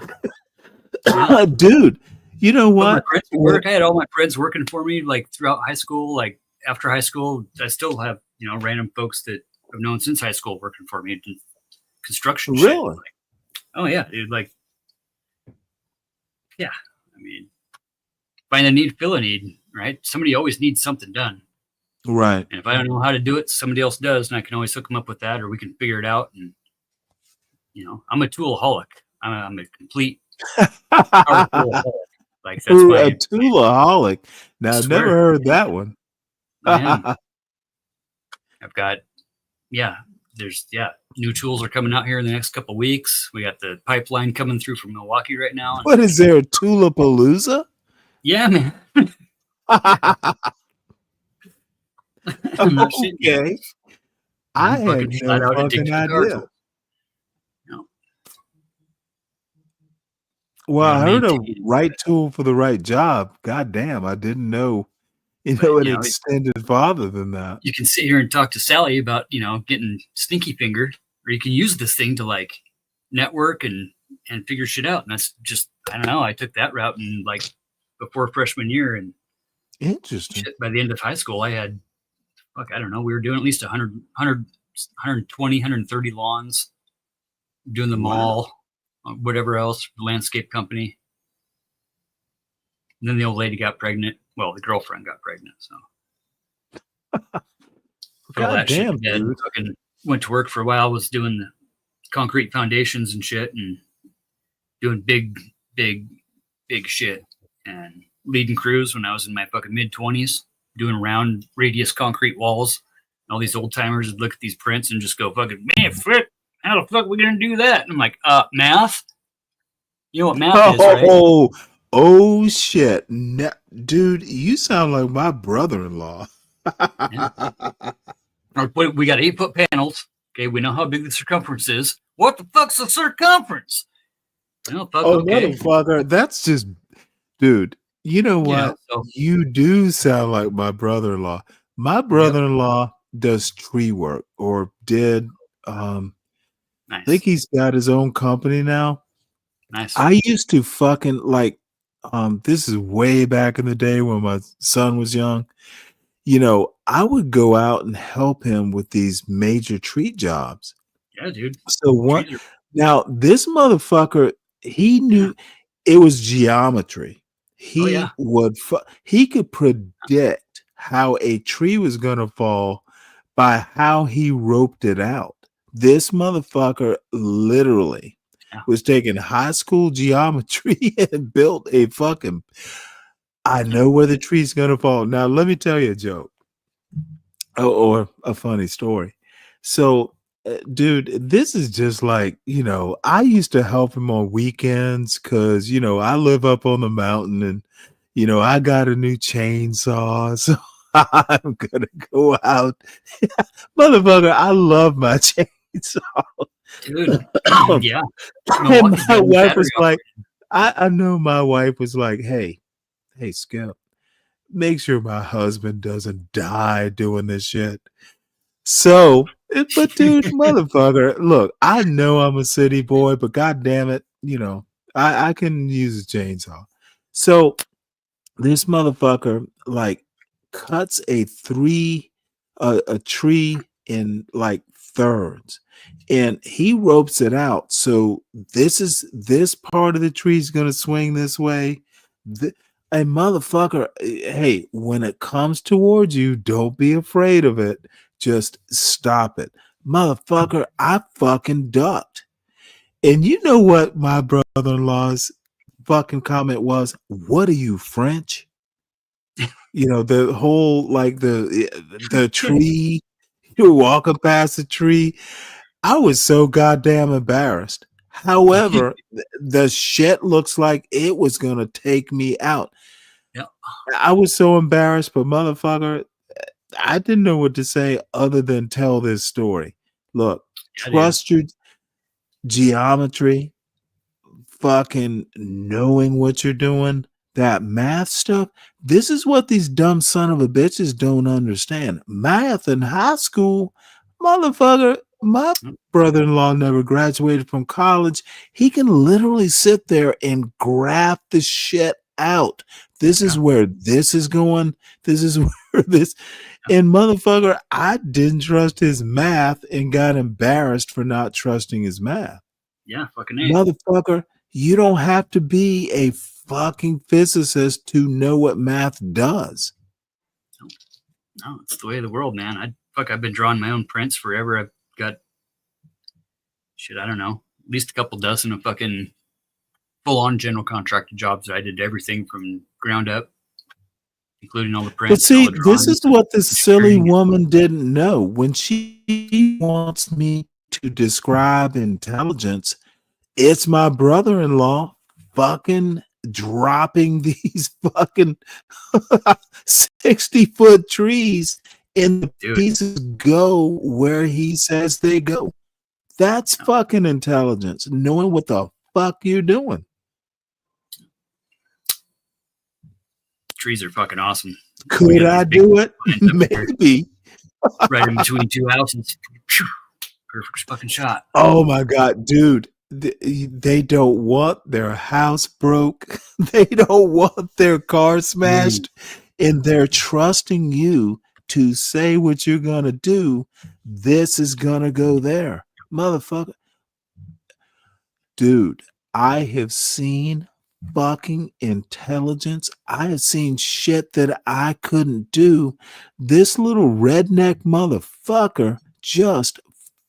Dude, you know But what? my friends at work, I had all my friends working for me, like throughout high school, like after high school. I still have, random folks that I've known since high school working for me, doing construction shit. Really? Like, oh yeah, dude. Like, yeah. I mean, find a need, fill a need, right? Somebody always needs something done. Right. And if I don't know how to do it, somebody else does, and I can always hook them up with that, or we can figure it out. And I'm a toolaholic. I'm a complete power toolaholic. Like that's Ooh, my a toolaholic. Now, I've never heard that one. I am. I've got, there's new tools are coming out here in the next couple of weeks. We got the pipeline coming through from Milwaukee right now. What is there, a Tulapalooza? Yeah, man. I'm not shitting you. Okay. I had fucking flat no out fucking addicted to idea. car tools. Well, I heard a maintain right tool for the right job. God damn, I didn't know, it extended farther than that. You can sit here and talk to Sally about, getting stinky fingered, or you can use this thing to like network and figure shit out. And that's just, I don't know. I took that route and like before freshman year, and interesting. Shit, by the end of high school, I had, I don't know. We were doing at least 120, 130 lawns, doing the mall, whatever else, landscape company. And then the old lady got pregnant. Well, the girlfriend got pregnant. So God damn, dude. Fucking went to work for a while, was doing the concrete foundations and shit, and doing big shit, and leading crews when I was in my fucking mid-20s, doing round radius concrete walls. And all these old timers would look at these prints and just go, fucking, man, frick, how the fuck are we gonna do that? And I'm like, math? You know what math is, right? Oh shit. Dude, you sound like my brother-in-law. We got 8-foot panels. Okay, we know how big the circumference is. What the fuck's the circumference? Oh, fuck, okay. Motherfucker, that's just, dude, you know what? You do sound like my brother-in-law. My brother-in-law does tree work, or did. I think he's got his own company now. Nice. I used to fucking like, this is way back in the day when my son was young. I would go out and help him with these major tree jobs. Yeah, dude. So now this motherfucker, he knew it was geometry. He he could predict how a tree was gonna fall by how he roped it out. This motherfucker literally was taking high school geometry and built a fucking, I know where the tree's gonna fall. Now let me tell you a joke. Or a funny story. So, dude, this is just like, I used to help him on weekends because, I live up on the mountain and, I got a new chainsaw. So I'm going to go out. Motherfucker, I love my chainsaw. Dude, yeah. And my wife was like, I know my wife was like, hey, Skip, make sure my husband doesn't die doing this shit. So, but dude, motherfucker, look, I know I'm a city boy, but god damn it, I can use a chainsaw. So this motherfucker like cuts a 3 a tree in like thirds, and he ropes it out. So this part of the tree is going to swing this way. A motherfucker, hey, when it comes towards you, don't be afraid of it. Just stop it. Motherfucker, I fucking ducked. And you know what my brother-in-law's fucking comment was? What are you, French? You know, the whole like the tree, you're walking past the tree. I was so goddamn embarrassed. However, the shit looks like it was gonna take me out. Yeah. I was so embarrassed, but motherfucker, I didn't know what to say other than tell this story. Look, trust your geometry, fucking knowing what you're doing, that math stuff. This is what these dumb son of a bitches don't understand. Math in high school, motherfucker. My brother-in-law never graduated from college. He can literally sit there and graph the shit out. This is where this is going. This is where this. And motherfucker, I didn't trust his math and got embarrassed for not trusting his math. Yeah, fucking A. Motherfucker, you don't have to be a fucking physicist to know what math does. No, it's the way of the world, man. I've been drawing my own prints forever. I've got shit, I don't know, at least a couple dozen of fucking full-on general contractor jobs that I did everything from ground up, including all the prints. But see, this is what this silly woman didn't know. When she wants me to describe intelligence, it's my brother-in-law fucking dropping these fucking 60-foot trees and the pieces go where he says they go. That's fucking intelligence, knowing what the fuck you're doing. Trees are fucking awesome. Could I do it? Maybe. Right in between two houses. Perfect fucking shot. Oh my God, dude. They don't want their house broke. They don't want their car smashed. And they're trusting you to say what you're going to do. This is going to go there. Motherfucker. Dude, I have seen fucking intelligence. I have seen shit that I couldn't do. This little redneck motherfucker just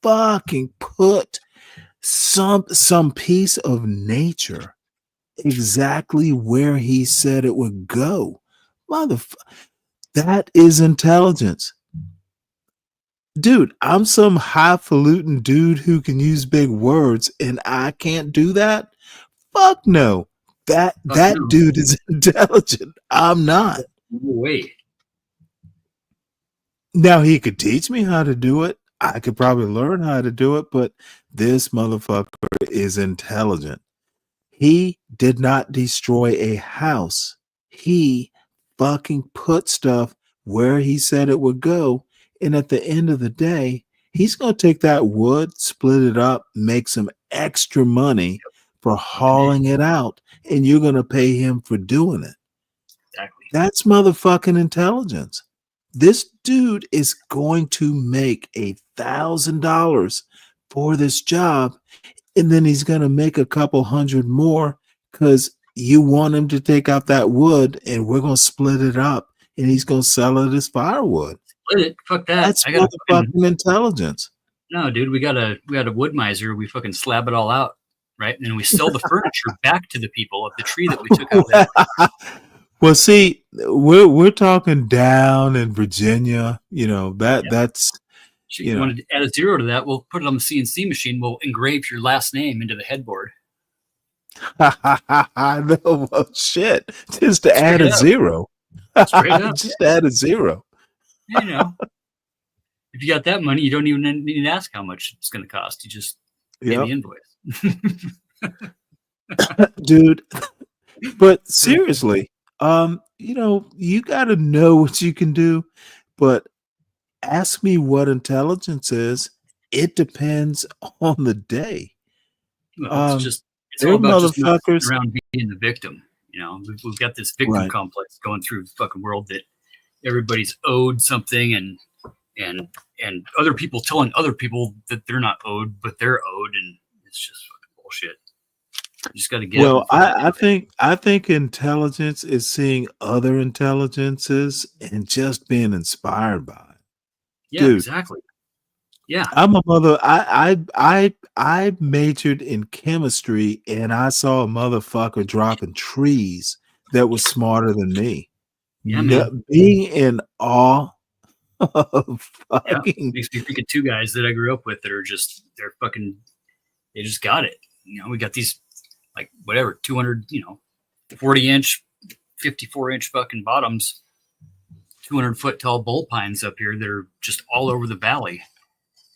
fucking put some piece of nature exactly where he said it would go. Motherfucker, that is intelligence. Dude, I'm some highfalutin dude who can use big words and I can't do that. Fuck no. That dude is intelligent. I'm not. No way. Now he could teach me how to do it. I could probably learn how to do it, but this motherfucker is intelligent. He did not destroy a house. He fucking put stuff where he said it would go. And at the end of the day, he's going to take that wood, split it up, make some extra money for hauling it out. And you're going to pay him for doing it. Exactly. That's motherfucking intelligence. This dude is going to make $1,000 for this job, and then he's going to make a couple hundred more because you want him to take out that wood, and we're going to split it up, and he's going to sell it as firewood. Split it? Fuck that. That's motherfucking intelligence. No, dude, we got a wood miser. We fucking slab it all out, right? And then we sell the furniture back to the people of the tree that we took out of there. Well, see, we're talking down in Virginia. You know that's. You want to add a 0 to that? We'll put it on the CNC machine. We'll engrave your last name into the headboard. No, well, shit. Just to add a 0. Straight up. Just add a 0. You know, if you got that money, you don't even need to ask how much it's going to cost. You just pay the invoice. Dude, but seriously, you got to know what you can do, but ask me what intelligence is. It depends on the day. Well, it's all about just not sitting around being the victim. You know, we've got this victim complex going through the fucking world that everybody's owed something, and and other people telling other people that they're not owed, but they're owed, and it's just fucking bullshit. You just got to get up. Well, And I think intelligence is seeing other intelligences and just being inspired by it. yeah, Dude, exactly. Yeah, I'm a mother. I majored in chemistry, and I saw a motherfucker dropping trees that was smarter than me. yeah, man. Being in awe of Yeah, fucking makes me think of two guys that I grew up with that are just they just got it. You know, we got these like whatever 200, 40-inch, 54-inch fucking bottoms, 200-foot tall bull pines up here that are just all over the valley,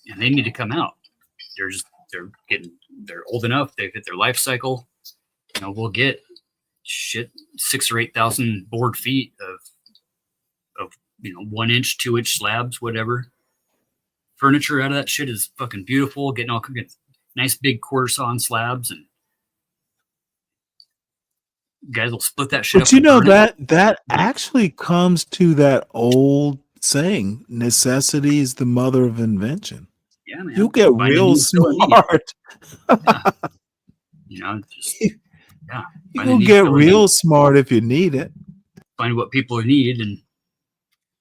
and they need to come out. They're old enough. They've hit their life cycle. You know, we'll get 6,000 or 8,000 board feet of 1-inch, 2-inch slabs, whatever. Furniture out of that shit is fucking beautiful. Getting all nice big quarter sawn slabs, and guys will split that shit up. But you know and burn it. that actually comes to that old saying: necessity is the mother of invention. Yeah, man. You'll get Find a real need, fill a need. smart. Yeah. Yeah. You'll get real smart if you need it. Find what people need, and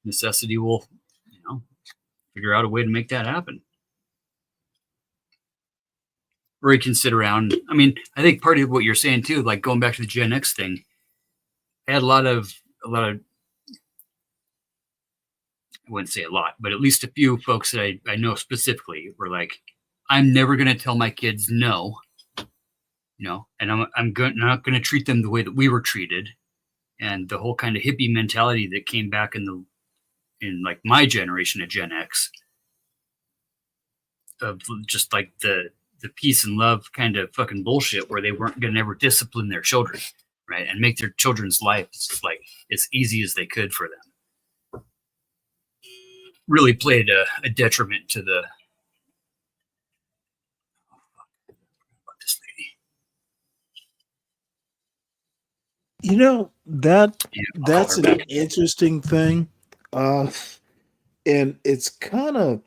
necessity will, figure out a way to make that happen. Or you can sit around. I mean, I think part of what you're saying too, like going back to the Gen X thing, I had a lot of, I wouldn't say a lot, but at least a few folks that I know specifically were like, I'm never going to tell my kids no, and I'm not going to treat them the way that we were treated. And the whole kind of hippie mentality that came back in like my generation of Gen X, of just like the peace and love kind of fucking bullshit where they weren't going to ever discipline their children, right? And make their children's life like as easy as they could for them. Really played a detriment to the this lady. That's an interesting thing. And it's kind of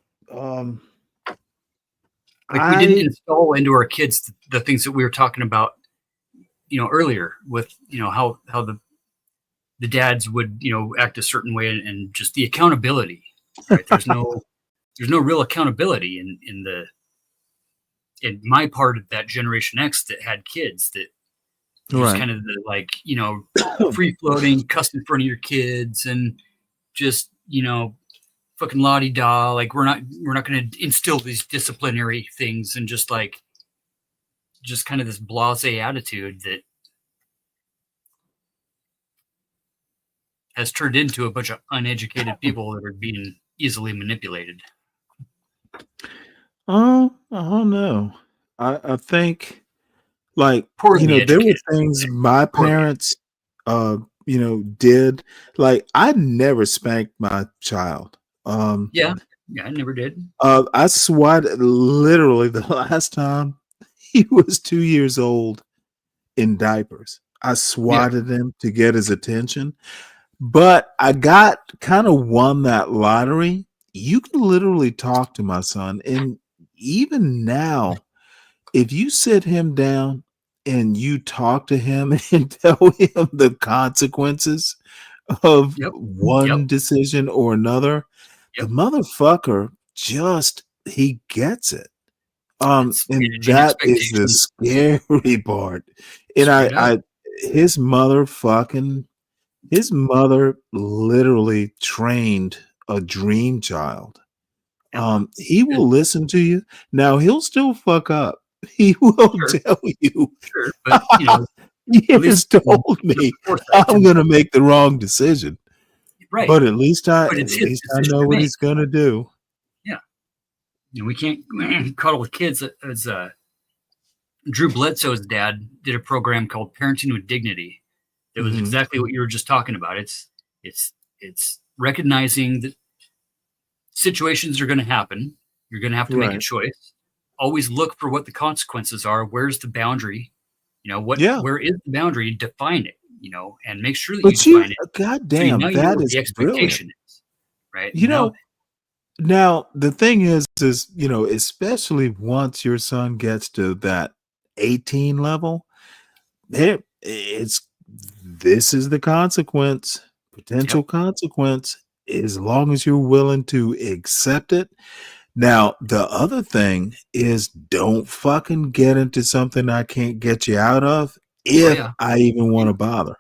like we didn't install into our kids the things that we were talking about, earlier with, how the dads would, act a certain way, and just the accountability, right? There's no real accountability in my part of that Generation X that had kids, that was kind of the, like, free floating, cuss in front of your kids, and just, fucking la-di-da, like we're not going to instill these disciplinary things, and just kind of this blasé attitude that has turned into a bunch of uneducated people that are being easily manipulated. I don't know. I think, like, there were things my parents did. Like, I never spanked my child. Yeah, I never did. I swatted literally the last time he was 2 years old in diapers. I swatted him to get his attention, but I kind of won that lottery. You can literally talk to my son, and even now, if you sit him down and you talk to him and tell him the consequences of one decision or another, the motherfucker he gets it. And that is the scary part. And his mother literally trained a dream child. He will listen to you. Now he'll still fuck up. He will tell you. Sure, but he has told me I'm going to make the wrong decision. Right. But at least I know what make. he's going to do. Yeah. We can't cuddle with kids. As Drew Bledsoe's dad did a program called Parenting with Dignity. It was exactly what you were just talking about. It's recognizing that situations are going to happen. You're going to have to make a choice. Always look for what the consequences are. Where's the boundary? Where is the boundary? Define it, and make sure that you define it. God damn, so that what is the expectation brilliant. is, right? Now, the thing is, especially once your son gets to that 18 level, this is the consequence, potential consequence, as long as you're willing to accept it. Now, the other thing is don't fucking get into something I can't get you out of if I even want to bother.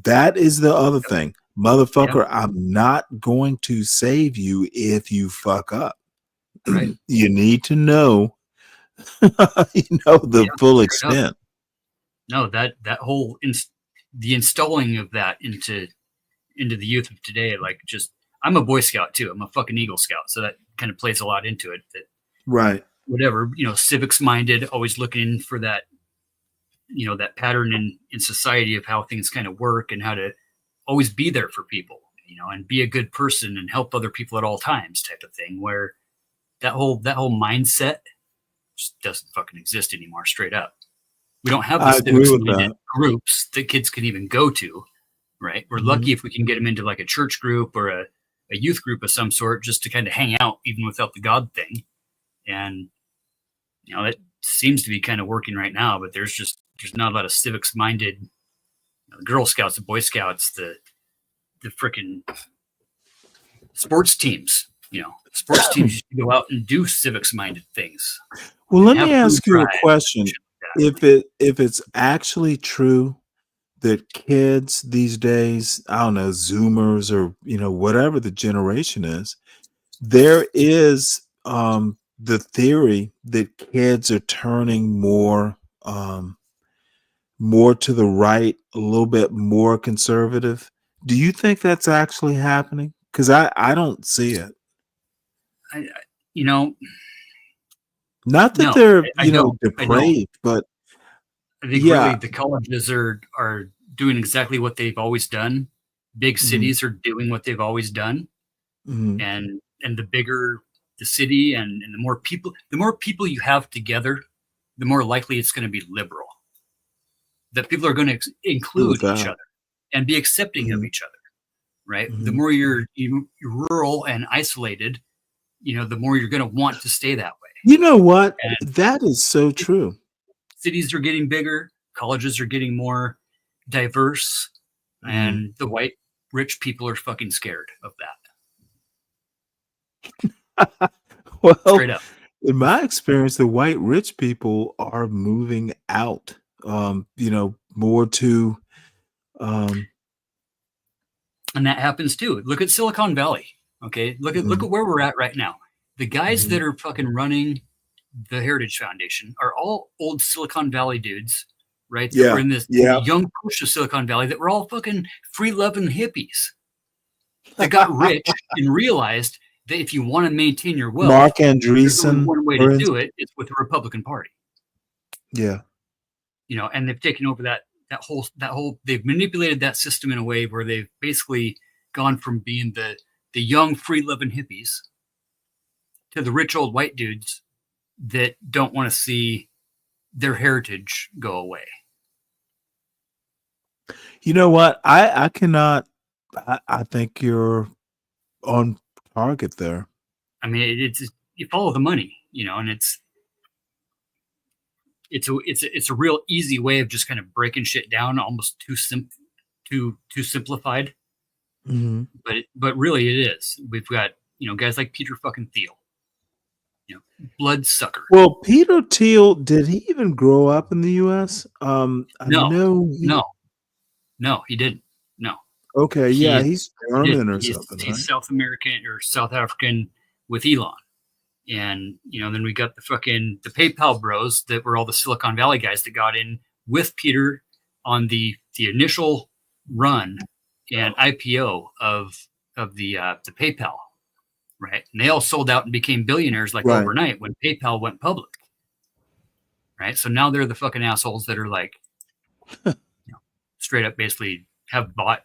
That is the other thing. Motherfucker, I'm not going to save you if you fuck up. Right. You need to know, the full extent. No, that whole the installing of that into the youth of today, like just I'm a Boy Scout too. I'm a fucking Eagle Scout, so that kind of plays a lot into it. That Right. whatever, civics minded, always looking for that, that pattern in society of how things kind of work and how to always be there for people, and be a good person and help other people at all times type of thing, where that whole mindset just doesn't fucking exist anymore, straight up. We don't have the civics minded groups that kids can even go to, right? We're lucky if we can get them into like a church group or a youth group of some sort, just to kind of hang out even without the God thing. And, that seems to be kind of working right now, but there's not a lot of civics minded Girl Scouts, the Boy Scouts, the freaking sports teams, sports teams used to go out and do civics minded things. Well, let me ask you a question. If it's actually true that kids these days, I don't know, Zoomers or, whatever the generation is, there is the theory that kids are turning more to the right, a little bit more conservative. Do you think that's actually happening? Because I don't see it. Not that they're depraved, but I think really the colleges are doing exactly what they've always done. Big cities are doing what they've always done, and the bigger the city and the more people you have together, the more likely it's going to be liberal. That people are going to include each other and be accepting of each other, right? The more you're rural and isolated, the more you're going to want to stay that way. You know what? That is so true. Cities are getting bigger, colleges are getting more diverse, and the white rich people are fucking scared of that. Well, straight up. In my experience, the white rich people are moving out, more to. And that happens too. Look at Silicon Valley. Okay. Look at where we're at right now. The guys that are fucking running the Heritage Foundation are all old Silicon Valley dudes, right? That were in this young push of Silicon Valley that were all fucking free loving hippies that got rich and realized that if you want to maintain your wealth, Mark Andreessen, one way to do it is with the Republican Party. Yeah. And they've taken over that whole they've manipulated that system in a way where they've basically gone from being the young free loving hippies to the rich old white dudes that don't want to see their heritage go away. You know what? I cannot. I think you're on target there. I mean, it's you follow the money, and it's a real easy way of just kind of breaking shit down, almost too simplified. But really, it is. We've got guys like Peter fucking Thiel, bloodsucker. Well, Peter Thiel, did he even grow up in the U.S.? No, he didn't. No. Okay, he's German or something. He's South American or South African with Elon. And, then we got the PayPal bros that were all the Silicon Valley guys that got in with Peter on the initial run and IPO of the PayPal, right? And they all sold out and became billionaires overnight when PayPal went public, right? So now they're the fucking assholes that are like, straight up basically have bought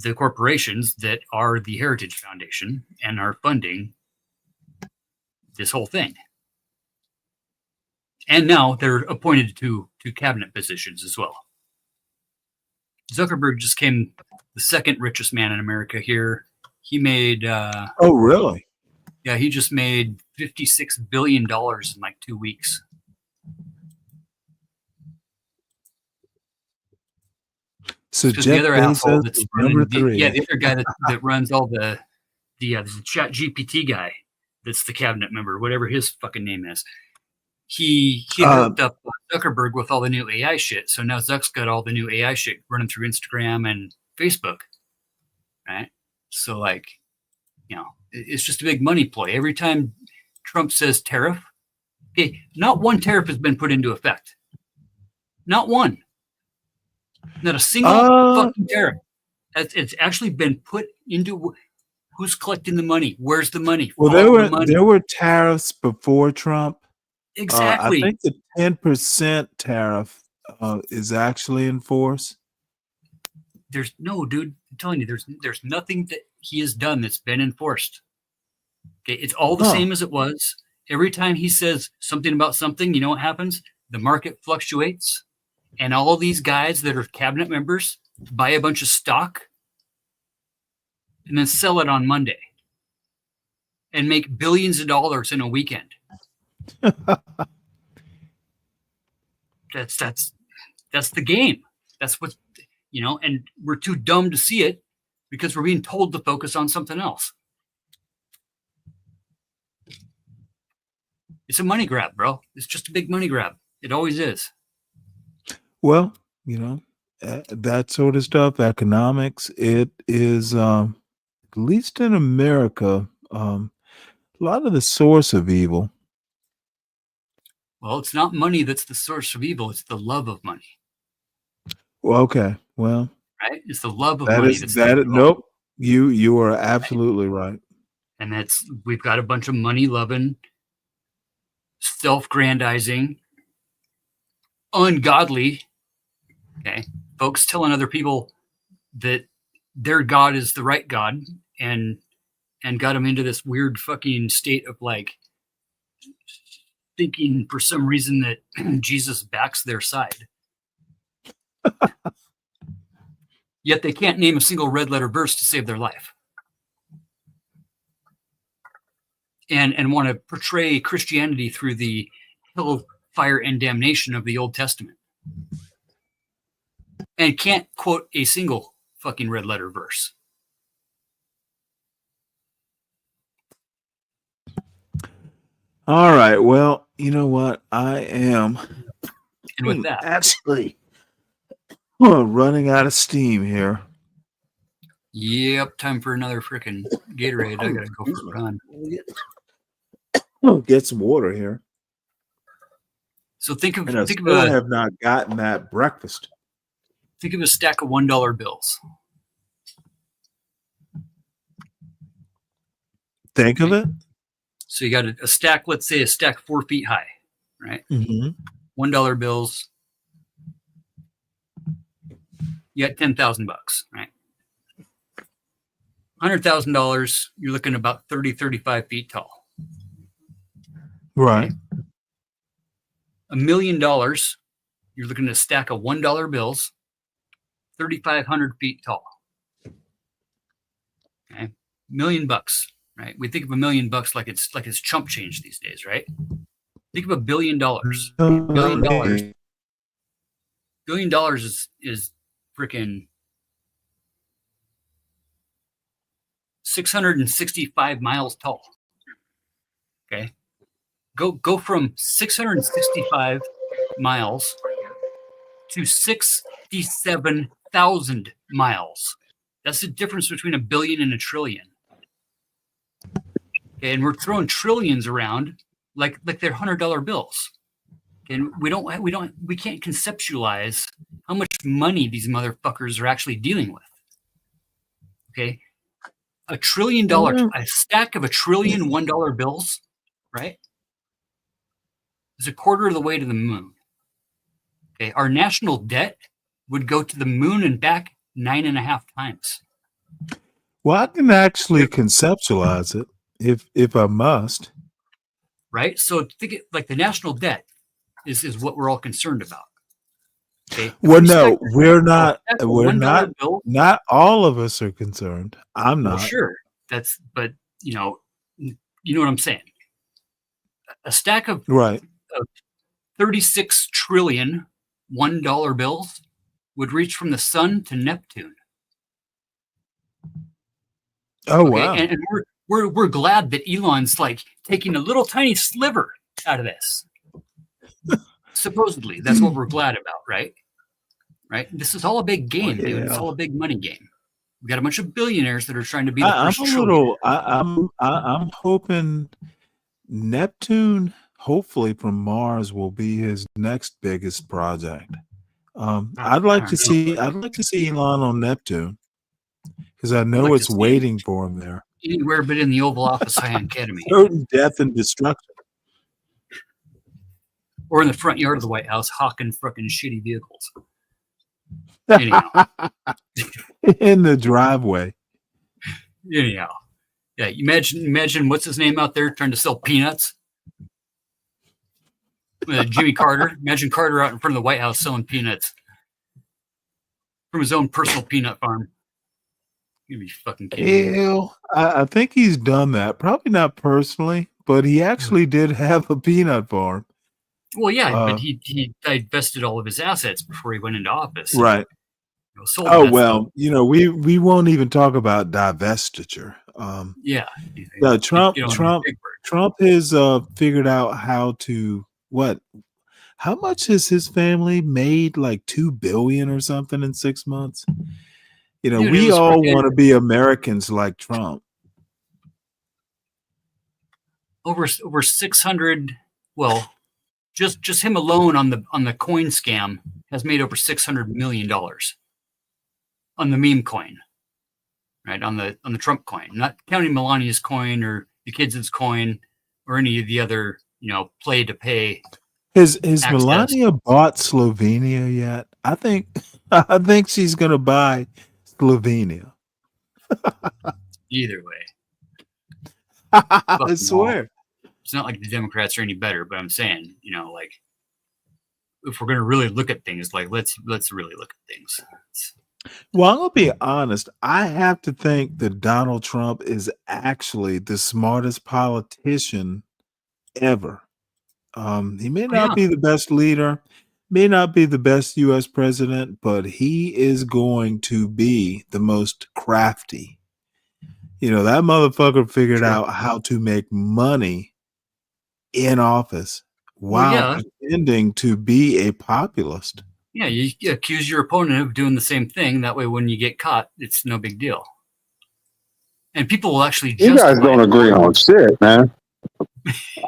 the corporations that are the Heritage Foundation and are funding this whole thing. And now they're appointed to cabinet positions as well. Zuckerberg just came the second richest man in America here He made. Oh, really? Yeah, he just made $56 billion in like 2 weeks. So Because Jeff the other Bezos asshole that's is running, number 3. the other guy that runs all the Chat GPT guy, that's the cabinet member, whatever his fucking name is. He hooked up Zuckerberg with all the new AI shit. So now Zuck's got all the new AI shit running through Instagram and Facebook, right? So like, you know, it's just a big money ploy. Every time Trump says tariff, okay, not one tariff has been put into effect. Not one. Not a single fucking tariff. It's actually been put into. Who's collecting the money? Where's the money? Well, there were tariffs before Trump. Exactly. I think the 10% tariff is actually in force. There's no, dude. I'm telling you, there's nothing that he has done that's been enforced. Okay, it's all the same as it was. Every time he says something about something, you know what happens? The market fluctuates, and all of these guys that are cabinet members buy a bunch of stock and then sell it on Monday and make billions of dollars in a weekend. That's the game. That's what, you know, and we're too dumb to see it because we're being told to focus on something else. It's a money grab, bro. It's just a big money grab. It always is. Well, you know, that sort of stuff, economics, it is, at least in America, a lot of the source of evil. Well, it's not money that's the source of evil. It's the love of money. Well, okay. Well, right? It's the love of that money. is that. Nope. You are absolutely right. And we've got a bunch of money loving, self-grandizing, ungodly, okay, folks telling other people that their God is the right God and got them into this weird fucking state of like thinking for some reason that Jesus backs their side. Yet they can't name a single red letter verse to save their life. And want to portray Christianity through the hell, fire, and damnation of the Old Testament. And can't quote a single fucking red letter verse. All right. Well, you know what? I am and with that, actually running out of steam here. Yep, time for another freaking Gatorade. I gotta go for a run. Get some water here. So think of I have not gotten that breakfast. Think of a stack of $1 bills. Think of it. So you got a stack, let's say a stack 4 feet high, right? Mm-hmm. $1 bills. You got $10,000, right? $100,000, you're looking about 30, 35 feet tall. Right. Okay. $1 million, you're looking at a stack of $1 bills, 3,500 feet tall. Okay. $1 million, right? We think of $1 million like it's chump change these days, right? Think of $1 billion. $1 billion. $1 billion is freaking 665 miles tall. Okay. Go from 665 miles to 67,000 miles. That's the difference between a billion and a trillion. Okay, and we're throwing trillions around like they're $100 bills. And we can't conceptualize how much money these motherfuckers are actually dealing with. Okay. $1 trillion, a stack of $1 trillion $1 bills, right? Is a quarter of the way to the moon. Okay, our national debt would go to the moon and back 9.5 times. Well, I can actually conceptualize it if I must. Right? So think it like the national debt is what we're all concerned about. Okay. Well, no, we're not. We're not. Not all of us are concerned. I'm not. Well, sure. But you know what I'm saying. A stack of Right. 36 trillion $1 bills would reach from the sun to Neptune. Oh Okay, wow. and we're glad that Elon's like taking a little tiny sliver out of this. Supposedly, that's what we're glad about, right? Right. This is all a big game, dude. It's all a big money game. We got a bunch of billionaires that are trying to be the first trillionaire. I'm hoping Neptune, hopefully from Mars, will be his next biggest project. I'd like to see Elon on Neptune because I know it's waiting for him there. Anywhere but in the Oval Office High Academy. Certain death and destruction. Or in the front yard of the White House hawking fucking shitty vehicles. Anyhow. In the driveway. Anyhow. Yeah, imagine what's his name out there trying to sell peanuts? Jimmy Carter. Imagine Carter out in front of the White House selling peanuts from his own personal peanut farm. You'd be fucking kidding me. Hell, I think he's done that. Probably not personally, but he actually did have a peanut farm. Well, yeah, but he divested all of his assets before he went into office. Right. Sold Oh that well, we won't even talk about divestiture. Yeah. Trump Get on the big Trump has figured out how to what? How much has his family made? Like $2 billion or something in 6 months. Dude, we all want to be Americans like Trump. Over 600. Well, just him alone on the coin scam has made over $600 million on the meme coin, right? On the Trump coin, not counting Melania's coin or the kids' coin or any of the other play to pay. Has Melania bought Slovenia yet? I think she's gonna buy Slovenia. Either way. I swear. It's not like the Democrats are any better, but I'm saying, like, if we're going to really look at things, like, let's really look at things. Well, I'm going to be honest. I have to think that Donald Trump is actually the smartest politician ever. He may not be the best leader, may not be the best U.S. president, but he is going to be the most crafty. That motherfucker figured out how to make money in office while pretending to be a populist. Yeah, you accuse your opponent of doing the same thing. That way, when you get caught, it's no big deal. And people will actually You guys don't agree on shit, man.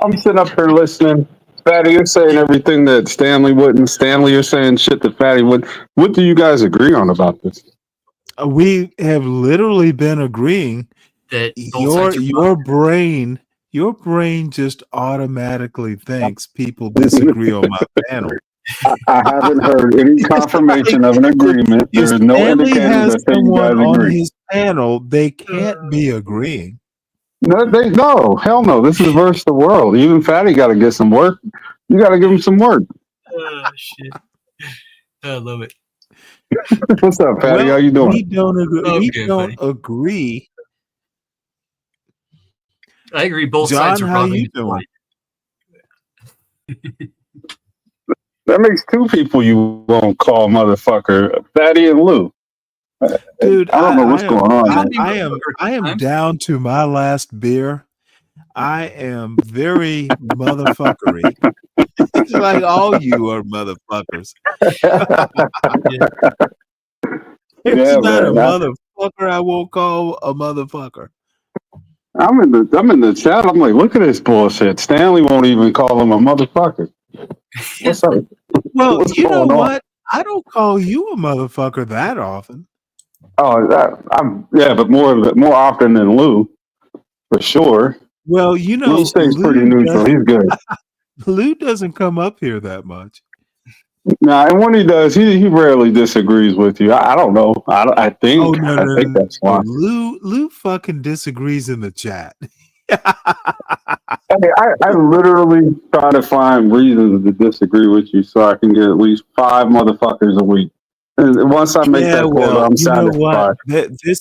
I'm sitting up here listening. Fatty, you're saying everything that Stanley wouldn't. Stanley, you're saying shit that Fatty would. What do you guys agree on about this? We have literally been agreeing that your brain just automatically thinks people disagree on my panel. I haven't heard any confirmation of an agreement. There is no indicator that you guys on agree. his panel, they can't be agreeing. No, hell no. This is versus the world. Even Fatty got to get some work. You got to give him some work. Oh shit! I love it. What's up, Fatty? How you doing? We don't agree. I agree. Both John, sides are how probably you doing? That makes two people you won't call motherfucker, Fatty and Lou. Dude, I don't know what's going on. I am down to my last beer. I am very motherfuckery. It's like all you are motherfuckers. There's not a motherfucker I won't call a motherfucker. I'm in the chat. I'm like, look at this bullshit. Stanley won't even call him a motherfucker. What's up? Well, you know what? I don't call you a motherfucker that often. Oh, but more often than Lou, for sure. Well, Lou stays pretty neutral. He's good. Lou doesn't come up here that much. Nah, and when he does, he rarely disagrees with you. I don't know. I think that's why. Lou fucking disagrees in the chat. I literally try to find reasons to disagree with you so I can get at least 5 motherfuckers a week. And once I make Yeah, that quota, well, I'm you know what? satisfied. This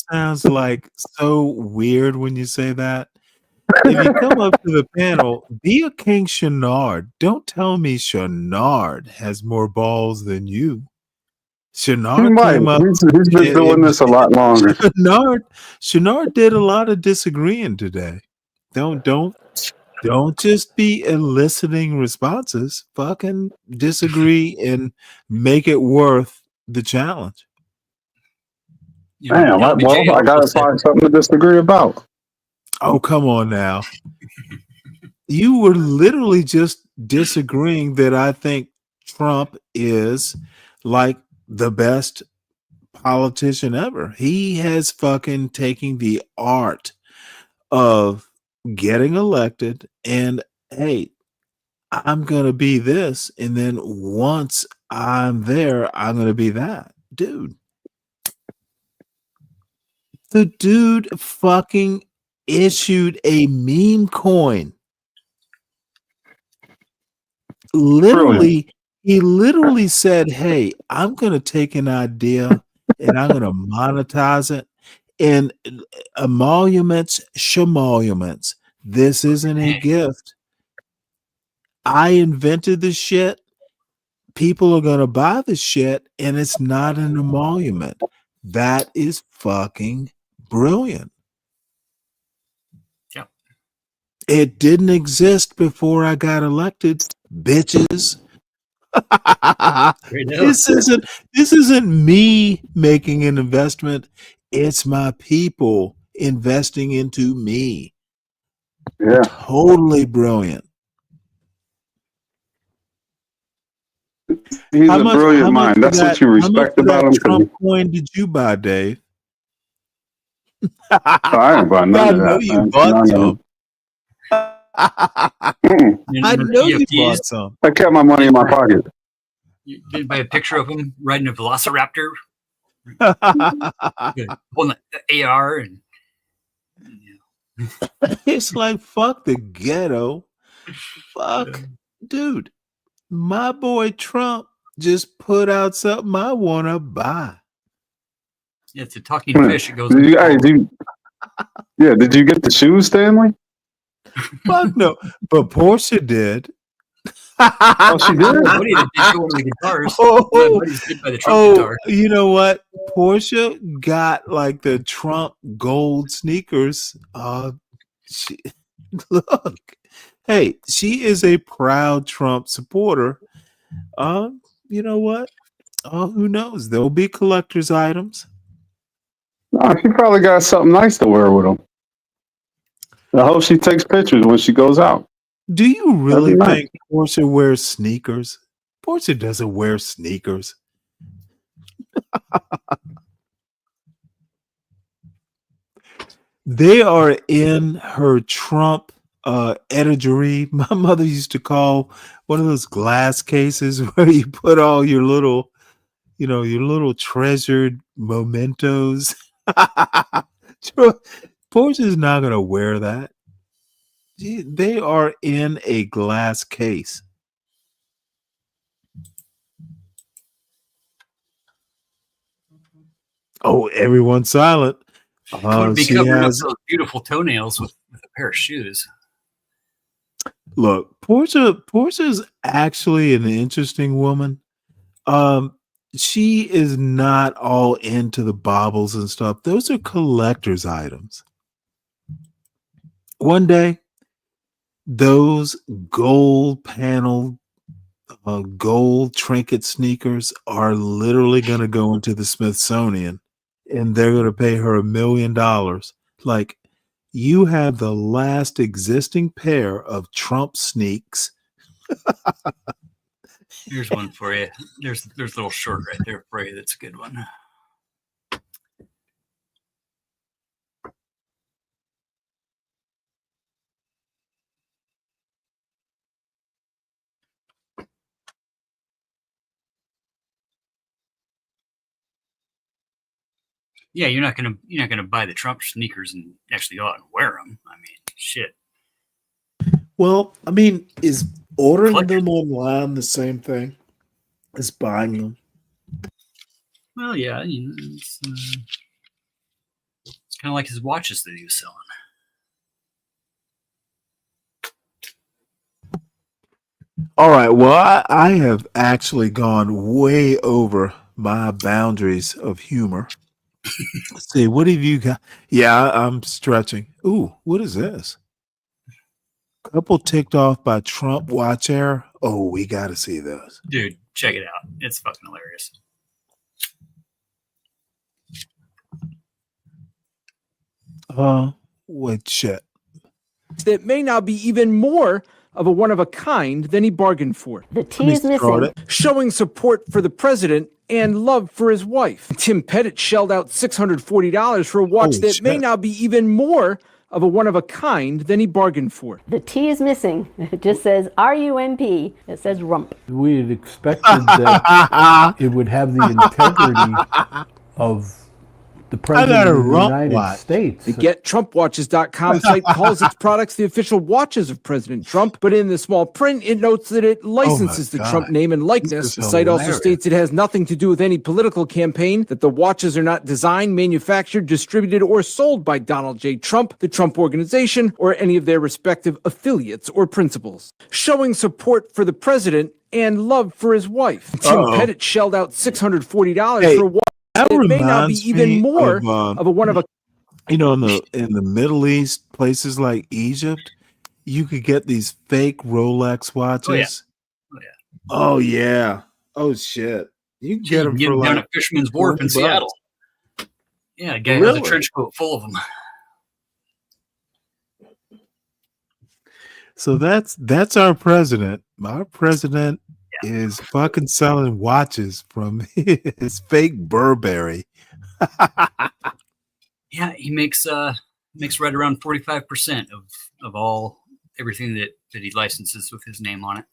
sounds like so weird when you say that. If you come up to the panel, be a King Shenard. Don't tell me Shenard has more balls than you. He Shenard might. came up. He's been doing this a lot longer. Shenard did a lot of disagreeing today. Don't just be eliciting responses. Fucking disagree and make it worth the challenge. You know, Damn. LBJ Well, I also gotta said, find something to disagree about. Oh, come on now. You were literally just disagreeing that I think Trump is like the best politician ever. He has fucking taken the art of getting elected and, hey, I'm going to be this. And then once I'm there, I'm going to be that. Dude. The dude fucking issued a meme coin. Brilliant. He literally said, "Hey, I'm going to take an idea and I'm going to monetize it and emoluments, shemoluments. This isn't a gift. I invented the shit. People are going to buy the shit and it's not an emolument." That is fucking brilliant. Yep. It didn't exist before I got elected, bitches. This isn't me making an investment. It's my people investing into me. Yeah. Totally brilliant. He's How a much brilliant mind. That's what you how much respect of about that him. 'Cause Trump coin did you buy, Dave? I didn't buy none I of know that, you man. bought None of some. Mm-mm. I know you bought EFTs, some. I kept my money in my pocket. you did buy a picture of him riding a velociraptor, holding the AR, and It's like, fuck the ghetto. Fuck, dude. My boy Trump just put out something I want to buy. it's a talking fish. It goes. Did you, hey, did you get the shoes, Stanley? Fuck no. But Portia did. Oh, she did? My buddy that did one of the guitars. Oh, My buddy's did by the Trump guitar. you know what? Portia got like the Trump gold sneakers. Look, hey, she is a proud Trump supporter. You know what? Who knows? There'll be collector's items. No, she probably got something nice to wear with him. I hope she takes pictures when she goes out. Do you really That'd be think Portia wears sneakers? Portia doesn't wear sneakers. They are in her Trump editory. My mother used to call one of those glass cases where you put all your little, your little treasured mementos. Portia's not going to wear that. They are in a glass case. Oh, everyone's silent. Wouldn't be She covering has up those beautiful toenails with a pair of shoes. Look, Portia's actually an interesting woman. She is not all into the baubles and stuff. Those are collector's items. One day, those gold panel, gold trinket sneakers are literally going to go into the Smithsonian, and they're going to pay her $1 million. Like, you have the last existing pair of Trump sneaks. Here's one for you. There's a little short right there for you. That's a good one. Yeah, you're not gonna buy the Trump sneakers and actually go out and wear them. I mean, shit. Well, I mean, is ordering them online the same thing as buying them? Well, yeah, it's kind of like his watches that he was selling. All right. Well, I have actually gone way over my boundaries of humor. Let's see. What have you got? Yeah, I'm stretching. Ooh, what is this? Couple ticked off by Trump watch error. Oh, we got to see this. Dude, check it out. It's fucking hilarious. Wait, shit. That may now be even more of a one of a kind than he bargained for. The T is missing. Showing support for the president and love for his wife. Tim Pettit shelled out $640 for a watch that may now be even more of a one of a kind than he bargained for. The T is missing. It just says RUMP. It says rump. We had expected that it would have the integrity of the president of the United States. The GetTrumpWatches.com site calls its products the official watches of President Trump, but in the small print, it notes that it licenses the Trump name and likeness. The site also states it has nothing to do with any political campaign, that the watches are not designed, manufactured, distributed, or sold by Donald J. Trump, the Trump Organization, or any of their respective affiliates or principals. Showing support for the president and love for his wife. Tim Pettit shelled out $640 for a watch. That may now be even more of a one of a. You know, in the Middle East, places like Egypt, you could get these fake Rolex watches. Oh yeah. Oh shit. You can get them for down like at Fisherman's Wharf in $20. Seattle. Yeah, a guy has a trench coat full of them. So that's our president. Our president is fucking selling watches from his fake Burberry. Yeah, he makes right around 45% of everything that he licenses with his name on it.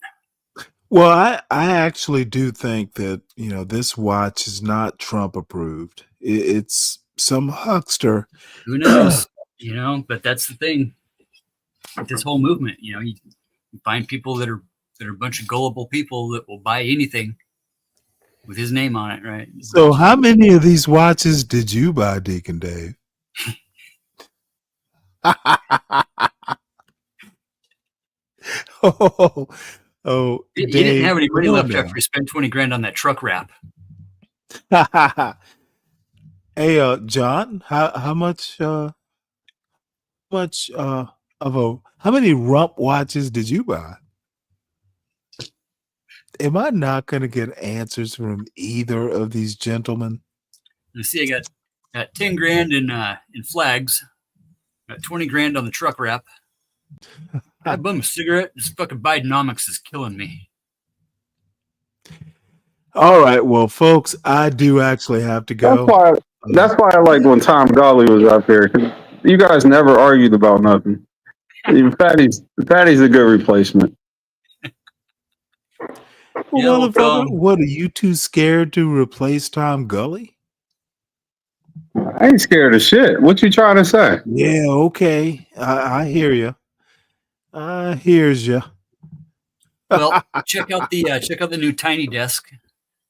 Well, I actually do think that, you know, this watch is not Trump approved. It's some huckster. Who knows? You know, but that's the thing with this whole movement. You know, you find people that are a bunch of gullible people that will buy anything with his name on it, right? So how many of these watches did you buy, Deacon Dave? He didn't have any money left after he spent 20 grand on that truck wrap. Hey, John, how many rump watches did you buy? Am I not going to get answers from either of these gentlemen? You see, I got 10 grand in flags, got 20 grand on the truck wrap. I bum a cigarette. This fucking Bidenomics is killing me. All right, well, folks, I do actually have to go. That's why I like when Tom Golly was up here. You guys never argued about nothing. Fatty's a good replacement. Well, motherfucker, what are you too scared to replace Tom Gully? I ain't scared of shit. What you trying to say? Yeah, okay. I hear you. I hears you. Well, check out the new Tiny Desk.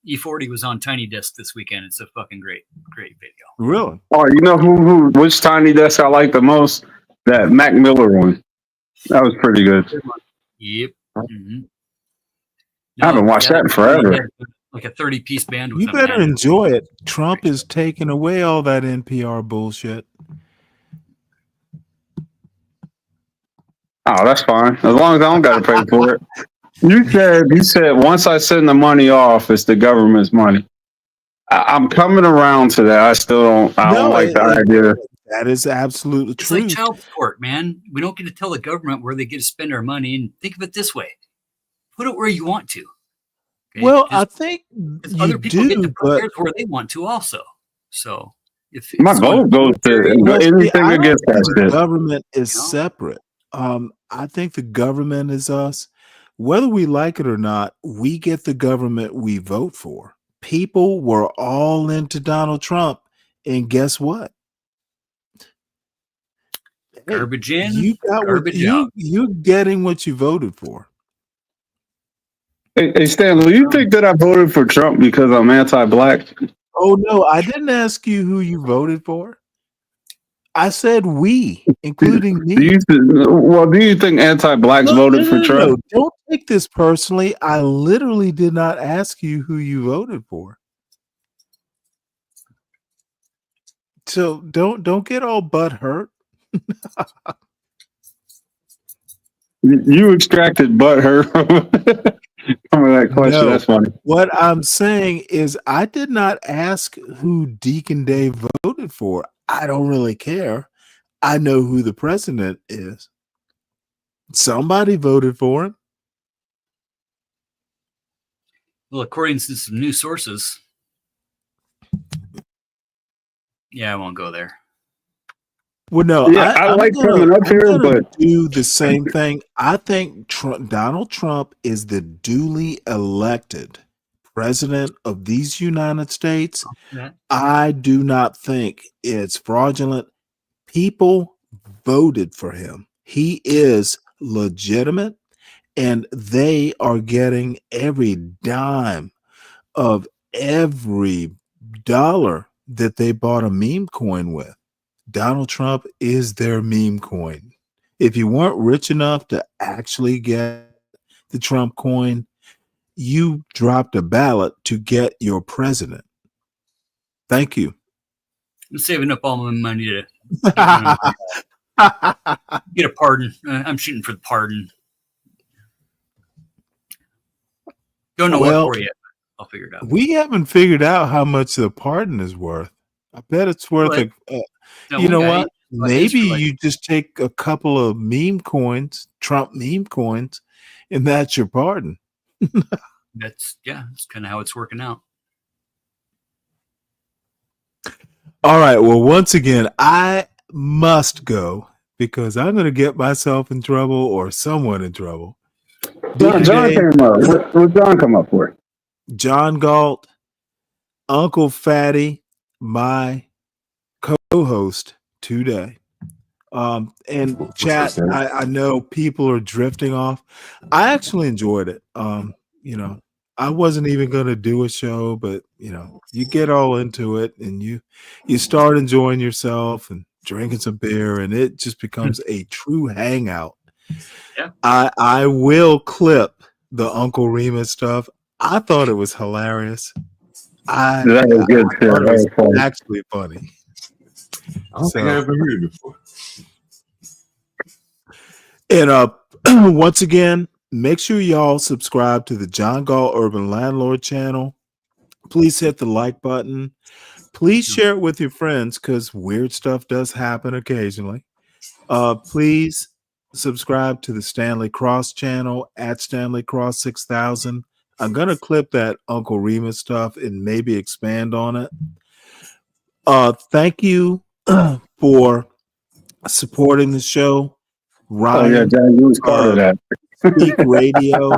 E40 was on Tiny Desk this weekend. It's a fucking great video. Really? Oh, you know which Tiny Desk I like the most? That Mac Miller one. That was pretty good. Yep. Mm-hmm. I haven't watched that in forever. Like a 30-piece band. With You better enjoy it. Trump is taking away all that NPR bullshit. Oh, that's fine. As long as I don't got to pay for it. You said once I send the money off, it's the government's money. I'm coming around to that. I still don't like the idea. That is absolutely true. It's like child support, man. We don't get to tell the government where they get to spend our money. And think of it this way: put it where you want to. Okay? Well, I think other people get to put theirs where they want to, also. So, if my vote goes to anything against that the shit. Government is separate. I think the government is us. Whether we like it or not, we get the government we vote for. People were all into Donald Trump, and guess what? Garbage in, you got garbage out. You're getting what you voted for. Hey, Stanley, you think that I voted for Trump because I'm anti-black? Oh no, I didn't ask you who you voted for. I said we, including me. Do you think anti-blacks No, voted for no. Trump? Don't take this personally. I literally did not ask you who you voted for. So don't get all butt hurt. You extracted butthurt from that question. No. That's funny. What I'm saying is I did not ask who Deacon Dave voted for. I don't really care. I know who the president is. Somebody voted for him. Well, according to some new sources. Yeah, I won't go there. Well, no, Yeah, I like coming up here, but do the same thing. I think Donald Trump is the duly elected president of these United States. Yeah. I do not think it's fraudulent. People voted for him. He is legitimate, and they are getting every dime of every dollar that they bought a meme coin with. Donald Trump is their meme coin. If you weren't rich enough to actually get the Trump coin, you dropped a ballot to get your president. Thank you. I'm saving up all my money to get a pardon. I'm shooting for the pardon. Don't know what for yet. I'll figure it out. We haven't figured out how much the pardon is worth. I bet it's worth you know what? Maybe you just take a couple of meme coins, Trump meme coins, and that's your pardon. That's kind of how it's working out. All right. Well, once again, I must go because I'm going to get myself in trouble or someone in trouble. John came up. What John come up for? John Galt, Uncle Fatty, my co-host today. And chat, I know people are drifting off. I actually enjoyed it. I wasn't even going to do a show, but you get all into it and you start enjoying yourself and drinking some beer, and it just becomes a true hangout. Yeah. I will clip the Uncle Remus stuff. I thought it was hilarious. That was good. I thought it was actually funny. I don't think I ever heard it before. And once again, make sure y'all subscribe to the John Gall Urban Landlord channel. Please hit the like button. Please share it with your friends because weird stuff does happen occasionally. Please subscribe to the Stanley Cross channel at Stanley Cross 6000. I'm going to clip that Uncle Remus stuff and maybe expand on it. Thank you for supporting the show. Ryan, oh yeah, John, you was part of that. Speak Radio,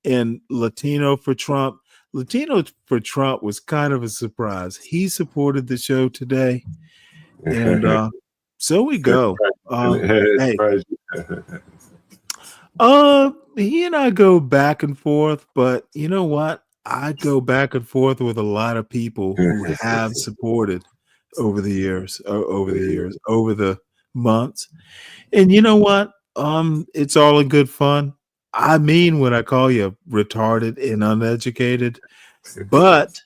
and Latino for Trump. Latino for Trump was kind of a surprise. He supported the show today, and so we go. He and I go back and forth, but you know what? I go back and forth with a lot of people who have supported over the months. And you know what? It's all in good fun. I mean when I call you retarded and uneducated, but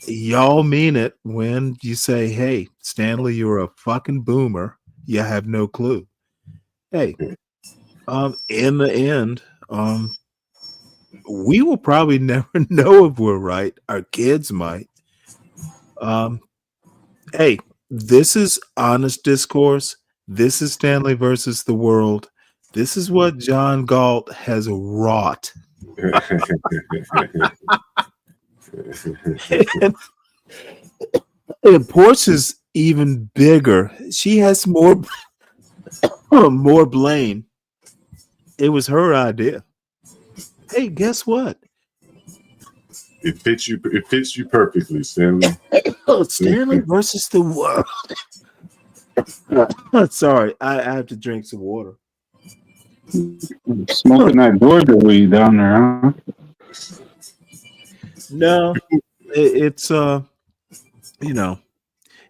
y'all mean it when you say, hey, Stanley, you're a fucking boomer. You have no clue. Hey, in the end, we will probably never know if we're right. Our kids might. Hey, this is honest discourse. This is Stanley versus the world. This is what John Galt has wrought. And Portia's even bigger. She has more blame. It was her idea. Hey, guess what? It fits you. It fits you perfectly, Stanley. Stanley versus the world. Sorry, I have to drink some water. Smoking that Georgia weed down there, huh? No, it's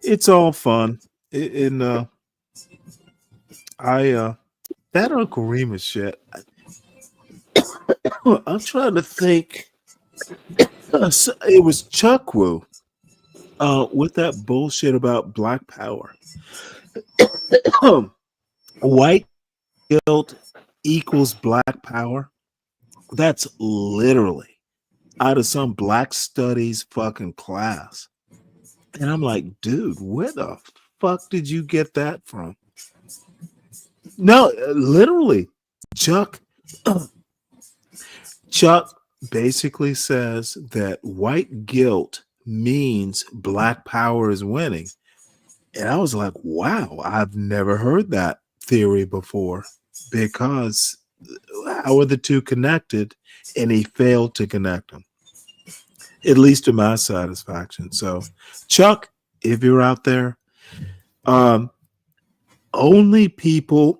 it's all fun. And I that Uncle Remus shit. I'm trying to think. It was Chuck Wu with that bullshit about Black Power. White guilt equals Black Power. That's literally out of some Black Studies fucking class. And I'm like, dude, where the fuck did you get that from? No, literally, Chuck. Chuck basically says that white guilt means Black power is winning. And I was like, wow, I've never heard that theory before, because how are the two connected? And he failed to connect them, at least to my satisfaction. So, Chuck, if you're out there, only people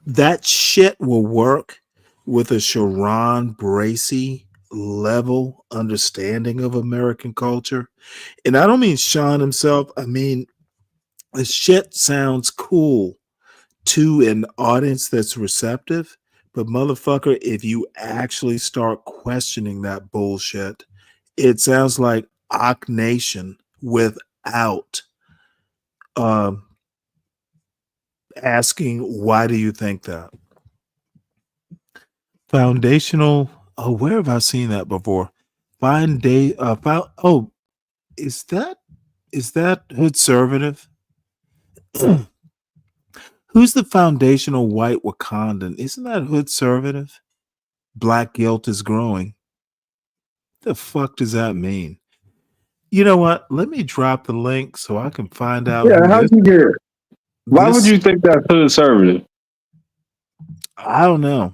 that shit will work with a Sharon Bracey level understanding of American culture. And I don't mean Sean himself. I mean, the shit sounds cool to an audience that's receptive. But motherfucker, if you actually start questioning that bullshit, it sounds like Ock Nation without asking, why do you think that? Foundational. Oh, where have I seen that before? Oh, is that Hood Conservative? Who's the foundational white Wakandan? Isn't that Hood Conservative? Black guilt is growing. The fuck does that mean? You know what? Let me drop the link so I can find out. Yeah, how'd you get it? Why would you think that's conservative? I don't know.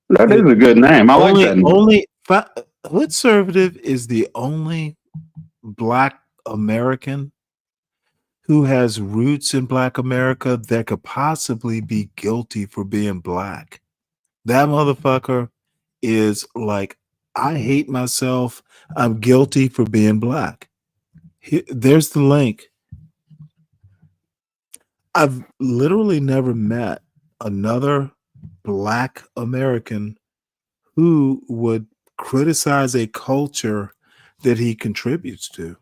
That is a good name. I like that name. Hood Conservative is the only Black American who has roots in Black America that could possibly be guilty for being Black. That motherfucker is like, I hate myself. I'm guilty for being Black. There's the link. I've literally never met another Black American who would criticize a culture that he contributes to.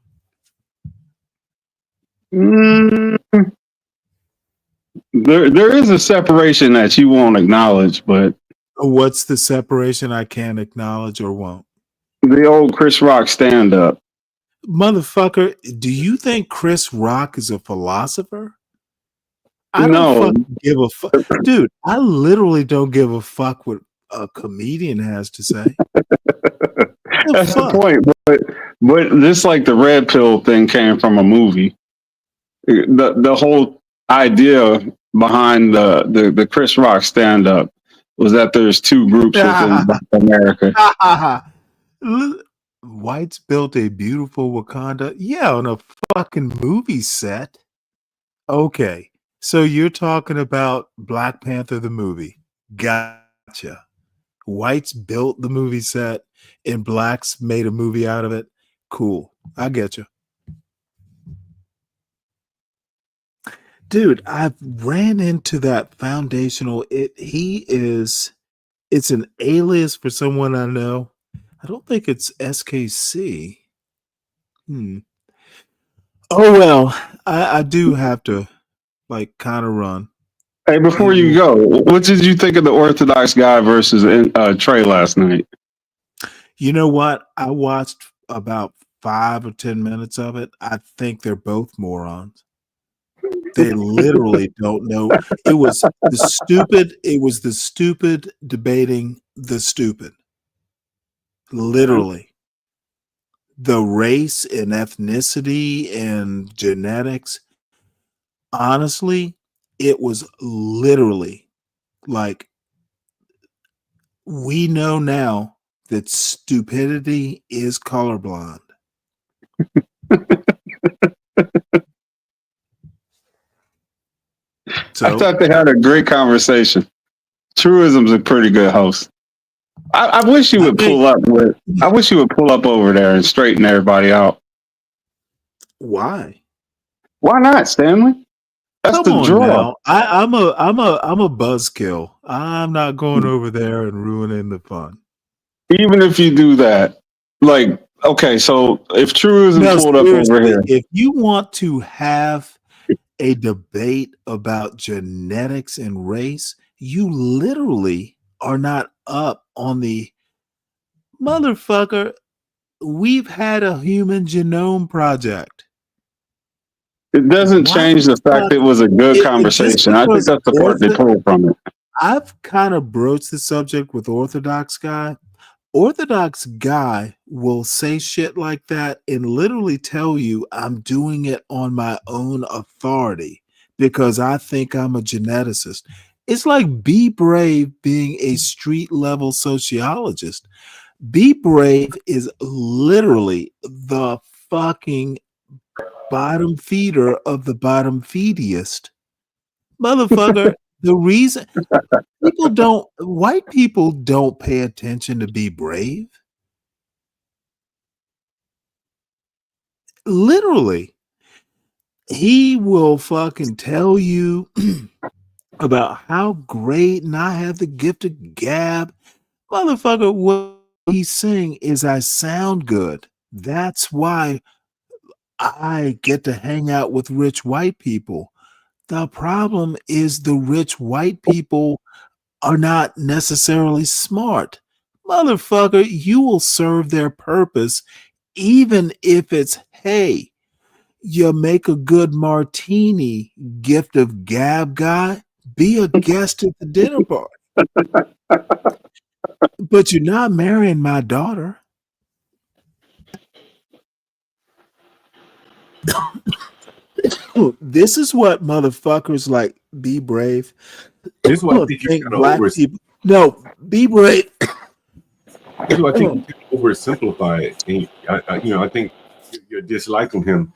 There is a separation that you won't acknowledge, but what's the separation I can't acknowledge or won't? The old Chris Rock stand-up. Motherfucker, do you think Chris Rock is a philosopher? I No. don't fucking give a fuck. Dude, I literally don't give a fuck what a comedian has to say. That's the point. But this, like, the red pill thing came from a movie. The whole idea behind the Chris Rock stand-up was that there's two groups within America. Whites built a beautiful Wakanda. Yeah, on a fucking movie set. Okay, so you're talking about Black Panther the movie. Gotcha. Whites built the movie set and blacks made a movie out of it. Cool. I get you. Dude, I've ran into that foundational. It's an alias for someone I know. I don't think it's SKC. Oh well, I do have to like kind of run. Hey, before you go, what did you think of the Orthodox guy versus Trey last night? You know what? I watched about 5 or 10 minutes of it. I think they're both morons. They literally don't know. It was the stupid debating the stupid. Literally. The race and ethnicity and genetics. Honestly, it was literally like, we know now that stupidity is colorblind. I thought they had a great conversation. Truism's a pretty good host. I wish you would pull up with. I wish you would pull up over there and straighten everybody out. Why? Why not, Stanley? That's Come the on draw. now. I'm a buzzkill. I'm not going over there and ruining the fun. Even if you do that, like, okay, so if True isn't No, pulled up over seriously, here, if you want to have a debate about genetics and race, you literally are not up on the motherfucker. We've had a human genome project. it doesn't Why change the fact it was a good just conversation. I think because that's the part they pulled from it. I've kind of broached the subject with Orthodox guy. Orthodox guy will say shit like that and literally tell you I'm doing it on my own authority because I think I'm a geneticist. It's like Be Brave being a street level sociologist. Be Brave is literally the fucking bottom feeder of the bottom feediest. Motherfucker, the reason white people don't pay attention to Be Brave. Literally, he will fucking tell you about how great and I have the gift of gab. Motherfucker, what he's saying is I sound good. That's why I get to hang out with rich white people. The problem is the rich white people are not necessarily smart. Motherfucker, you will serve their purpose even if it's, hey, you make a good martini, gift of gab guy, be a guest at the dinner party. But you're not marrying my daughter. This is what motherfuckers like Be Brave. This is why I think you're kind of over. No, Be Brave. This is why I think you can oversimplify it. And I think you're disliking him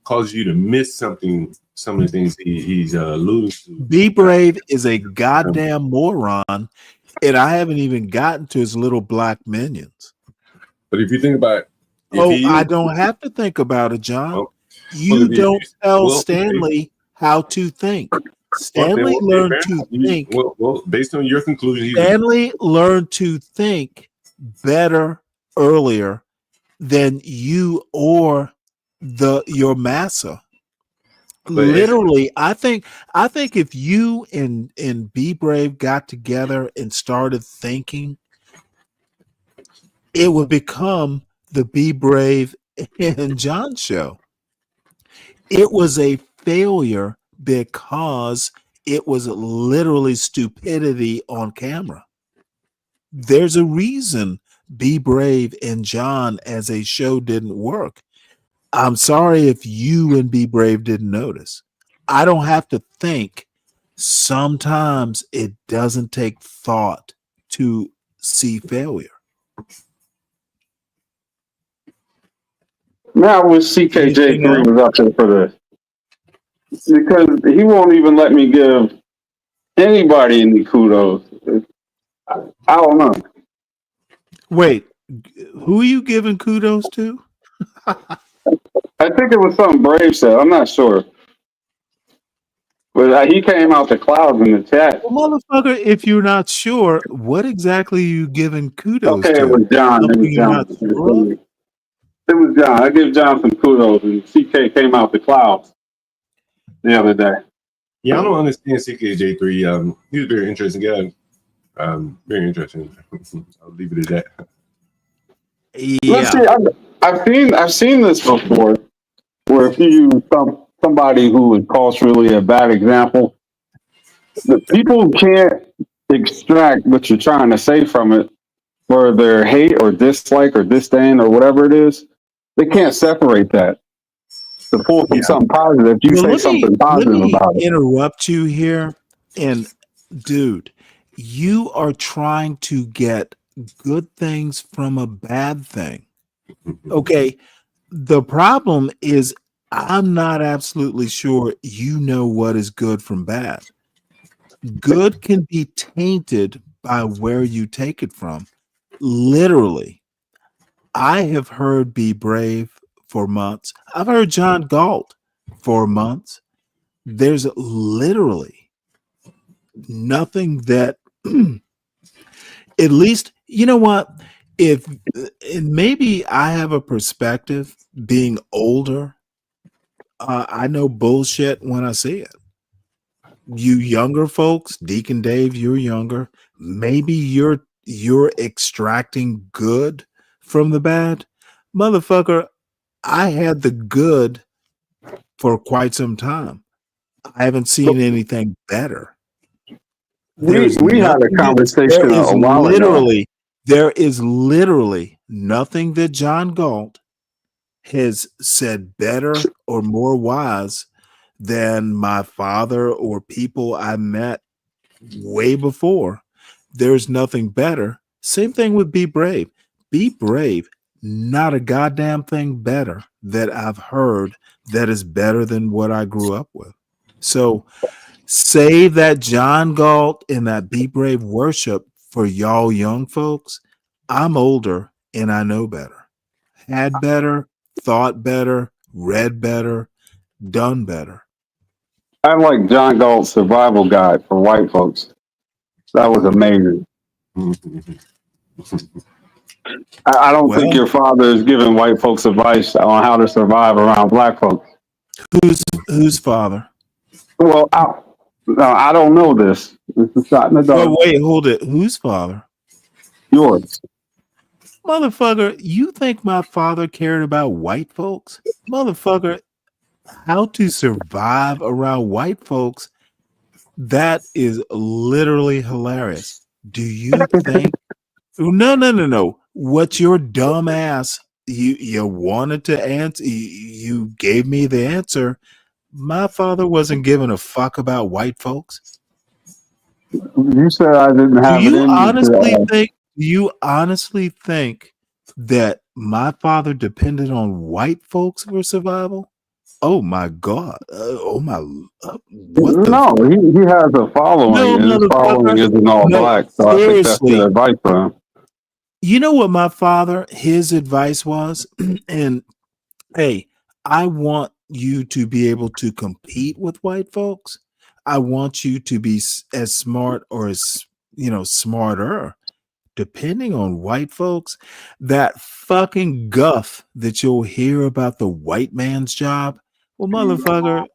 causes you to miss something. Some of the things he's alluding to. Be Brave is a goddamn moron, and I haven't even gotten to his little black minions. But if you think about, I don't have to think about it, John. You don't tell Stanley how to think. Stanley learned to think. Well, based on your conclusion, Stanley learned to think better earlier than you or your massa. Literally, I think if you and Be Brave got together and started thinking, it would become the Be Brave and John show. It was a failure because it was literally stupidity on camera. There's a reason Be Brave and John as a show didn't work. I'm sorry if you and Be Brave didn't notice. I don't have to think. Sometimes it doesn't take thought to see failure. Now I wish CKJ3 was up there for this. Because he won't even let me give anybody any kudos. I don't know. Wait, who are you giving kudos to? I think it was something Brave said. I'm not sure. But he came out the clouds in the chat. Well, motherfucker, if you're not sure, what exactly are you giving kudos to? Okay, it was John. It was John. I give John some kudos, and CK came out the clouds the other day. Yeah, I don't understand CKJ3. He's a very interesting guy. Very interesting. I'll leave it at that. Yeah. Let's see, I've seen this before, where if you use somebody who is culturally a bad example, the people can't extract what you're trying to say from it for their hate or dislike or disdain or whatever it is. They can't separate that to pull from something positive. You say something positive about it. Interrupt you here, and dude, you are trying to get good things from a bad thing. Okay, the problem is I'm not absolutely sure you know what is good from bad. Good can be tainted by where you take it from. Literally, I have heard Be Brave for months. I've heard John Galt for months. There's literally nothing that, at least, you know what? If and maybe I have a perspective being older, I know bullshit when I see it. You younger folks, Deacon Dave, you're younger. Maybe you're extracting good from the bad. Motherfucker, I had the good for quite some time. I haven't seen anything better. We had a conversation a while ago. There is literally nothing that John Galt has said better or more wise than my father or people I met way before. There's nothing better. Same thing with Be Brave. Be Brave, not a goddamn thing better that I've heard that is better than what I grew up with. So save that John Galt and that Be Brave worship for y'all young folks. I'm older and I know better. Had better, thought better, read better, done better. I like John Galt's survival guide for white folks. That was amazing. I don't think your father is giving white folks advice on how to survive around black folks. Whose father? Well, I don't know this. It's a shot in the dark. Well, wait, hold it. Whose father? Yours. Motherfucker, you think my father cared about white folks? Motherfucker, how to survive around white folks? That is literally hilarious. Do you think? No. What your dumb ass, you wanted to answer, you gave me the answer. My father wasn't giving a fuck about white folks. You said I didn't have it in me. Do you honestly think that my father depended on white folks for survival? Oh my God. No, he has a following, and his following isn't all black. So I think that's good advice for him. You know what my father, his advice was? And hey, I want you to be able to compete with white folks. I want you to be as smart or as, smarter, depending on white folks. That fucking guff that you'll hear about the white man's job. Well, motherfucker,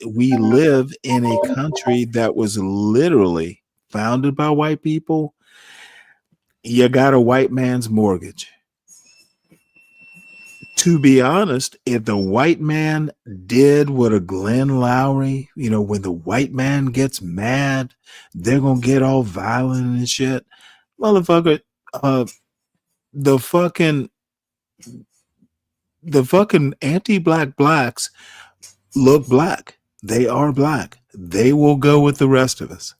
we live in a country that was literally founded by white people. You got a white man's mortgage. To be honest, if the white man did what a Glenn Lowry, when the white man gets mad, they're going to get all violent and shit. Motherfucker, the fucking anti-black blacks look black. They are black. They will go with the rest of us.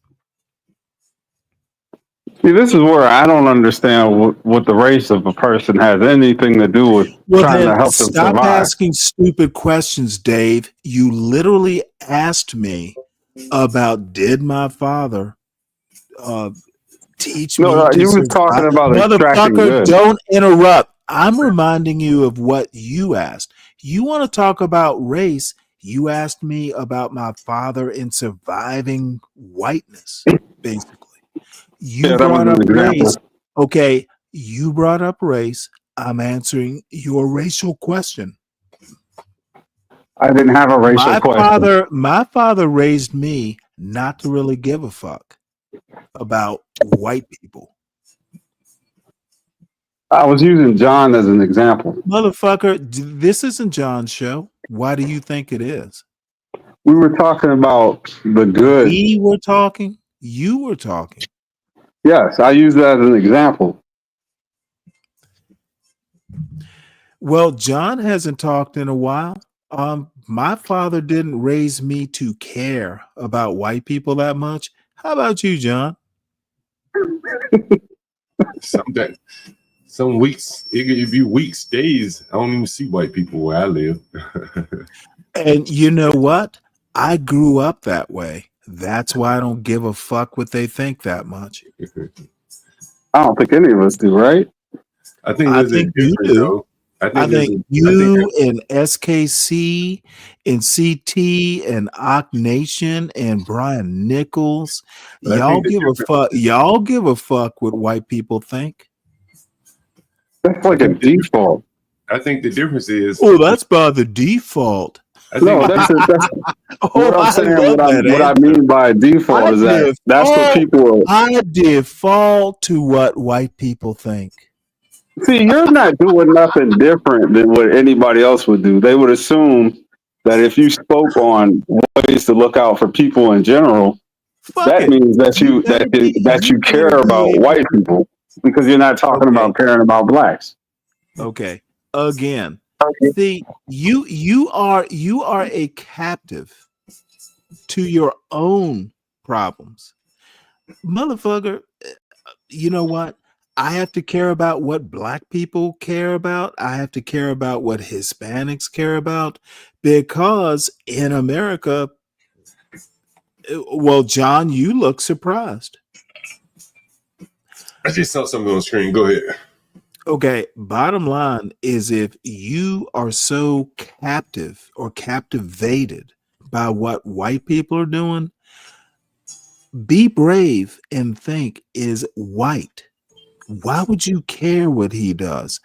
See, this is where I don't understand what the race of a person has anything to do with trying to help them survive. Stop asking stupid questions, Dave. You literally asked me about did my father teach me to you survive? was talking about extracting Motherfucker, good. don't interrupt. I'm reminding you of what you asked. You want to talk about race? You asked me about my father in surviving whiteness, basically. You brought up race. Okay, you brought up race. I'm answering your racial question. I didn't have a racial question. My father raised me not to really give a fuck about white people. I was using John as an example. Motherfucker, this isn't John's show. Why do you think it is? We were talking about the good. We were talking. You were talking. Yes, I use that as an example. Well, John hasn't talked in a while. My father didn't raise me to care about white people that much. How about you, John? Some weeks, it could be weeks, days. I don't even see white people where I live. And you know what? I grew up that way. That's why I don't give a fuck what they think that much. I don't think any of us do, right? I think I there's a think you difference, do. though. I think I think you and SKC and CT and Ock Nation and Brian Nichols, But I y'all think the give a difference. fuck. Y'all give a fuck what white people think. That's like a default. I think the difference is. Oh, that's by the default. I No, think that's Oh, what I'm I saying. love that What I answer. mean by default is that that's what people are. I default to what white people think. See, you're not doing nothing different than what anybody else would do. They would assume that if you spoke on ways to look out for people in general, Fuck that it. means that You better be. that you You care better be about able. white people because you're not talking Okay. about caring about blacks. Okay. Again. See, you are a captive to your own problems. Motherfucker, you know what? I have to care about what black people care about. I have to care about what Hispanics care about because in America, well, John, you look surprised. I just saw something on the screen. Go ahead. Okay, bottom line is if you are so captive or captivated by what white people are doing, be brave and think is white. Why would you care what he does?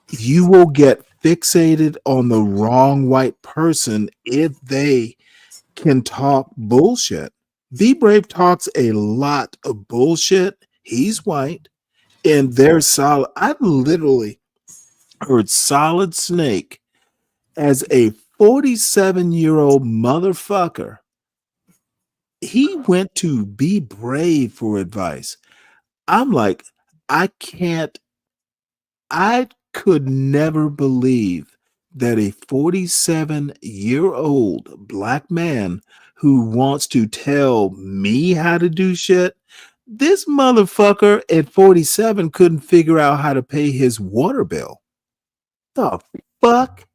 You will get fixated on the wrong white person if they can talk bullshit. Be Brave talks a lot of bullshit. He's white and they're solid. I literally heard Solid Snake as a 47-year-old motherfucker. He went to Be Brave for advice. I'm like, I could never believe that a 47-year-old black man who wants to tell me how to do shit, this motherfucker at 47 couldn't figure out how to pay his water bill. The fuck?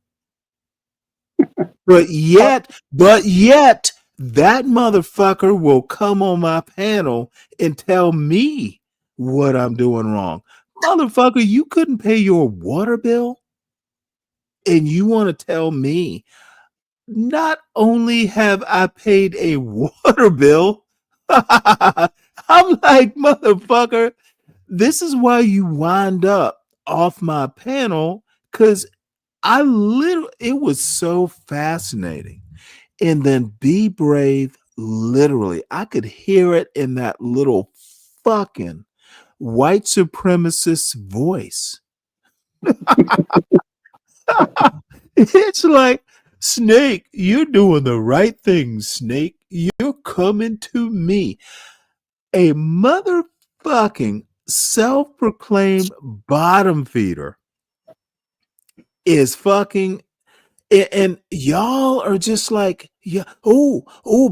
But yet, that motherfucker will come on my panel and tell me what I'm doing wrong. Motherfucker, you couldn't pay your water bill? And you want to tell me, not only have I paid a water bill, I'm like, motherfucker, this is why you wind up off my panel, because it was so fascinating. And then Be Brave, literally, I could hear it in that little fucking white supremacist voice. It's like, Snake, you're doing the right thing, Snake. You're coming to me. A motherfucking self-proclaimed bottom feeder is fucking, and y'all are just like, yeah,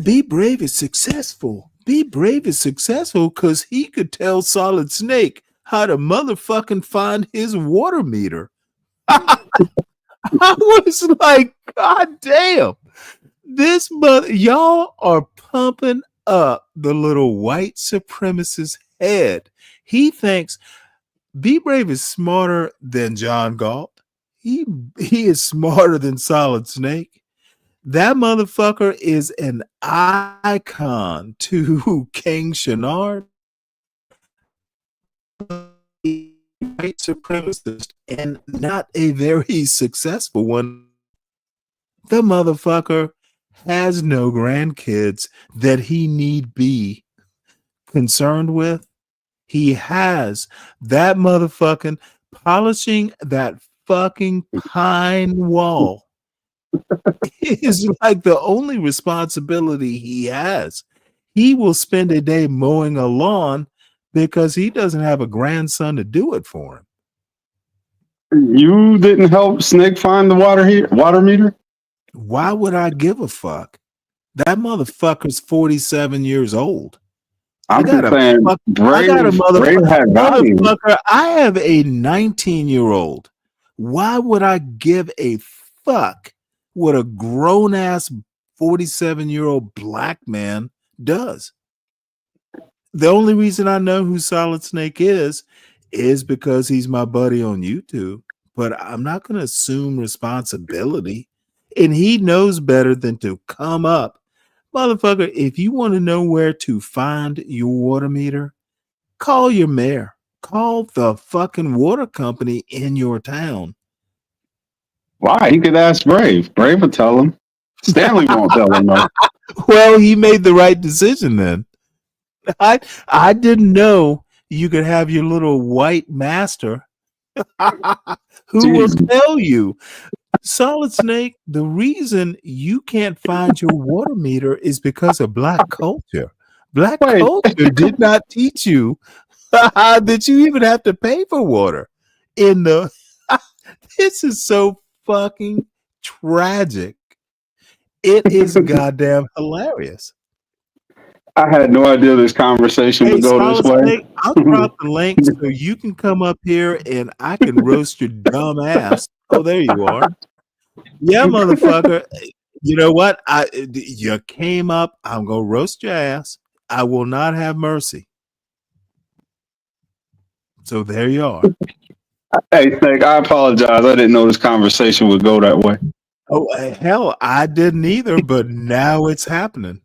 Be Brave is successful. Be Brave is successful because he could tell Solid Snake how to motherfucking find his water meter. I was like, God damn, y'all are pumping up the little white supremacist head. He thinks Be Brave is smarter than John Galt. He is smarter than Solid Snake. That motherfucker is an icon to King Shenard, white supremacist, and not a very successful one. The motherfucker has no grandkids that he need be concerned with. He has that motherfucking polishing that fucking pine wall is like the only responsibility he has. He will spend a day mowing a lawn because he doesn't have a grandson to do it for him. You didn't help Snake find the water meter? Why would I give a fuck? That motherfucker's 47 years old. I'm just saying, Brave had value. Motherfucker, I have a 19-year-old. Why would I give a fuck what a grown-ass 47-year-old black man does. The only reason I know who Solid Snake is because he's my buddy on YouTube. But I'm not going to assume responsibility. And he knows better than to come up. Motherfucker, if you want to know where to find your water meter, call your mayor. Call the fucking water company in your town. Why? He could ask Brave. Brave will tell him. Stanley won't tell him though. Well, he made the right decision then. I didn't know you could have your little white master who will tell you, Solid Snake, the reason you can't find your water meter is because of black culture. Black culture did not teach you that you even have to pay for water. This is so fucking tragic. It is goddamn hilarious. I had no idea this conversation would go this way. Snake, I'll drop the link so you can come up here and I can roast your dumb ass. Oh, there you are. Yeah, motherfucker. You know what? You came up. I'm gonna roast your ass. I will not have mercy. So there you are. Hey, Snake, I apologize. I didn't know this conversation would go that way. Oh hell, I didn't either, but now it's happening.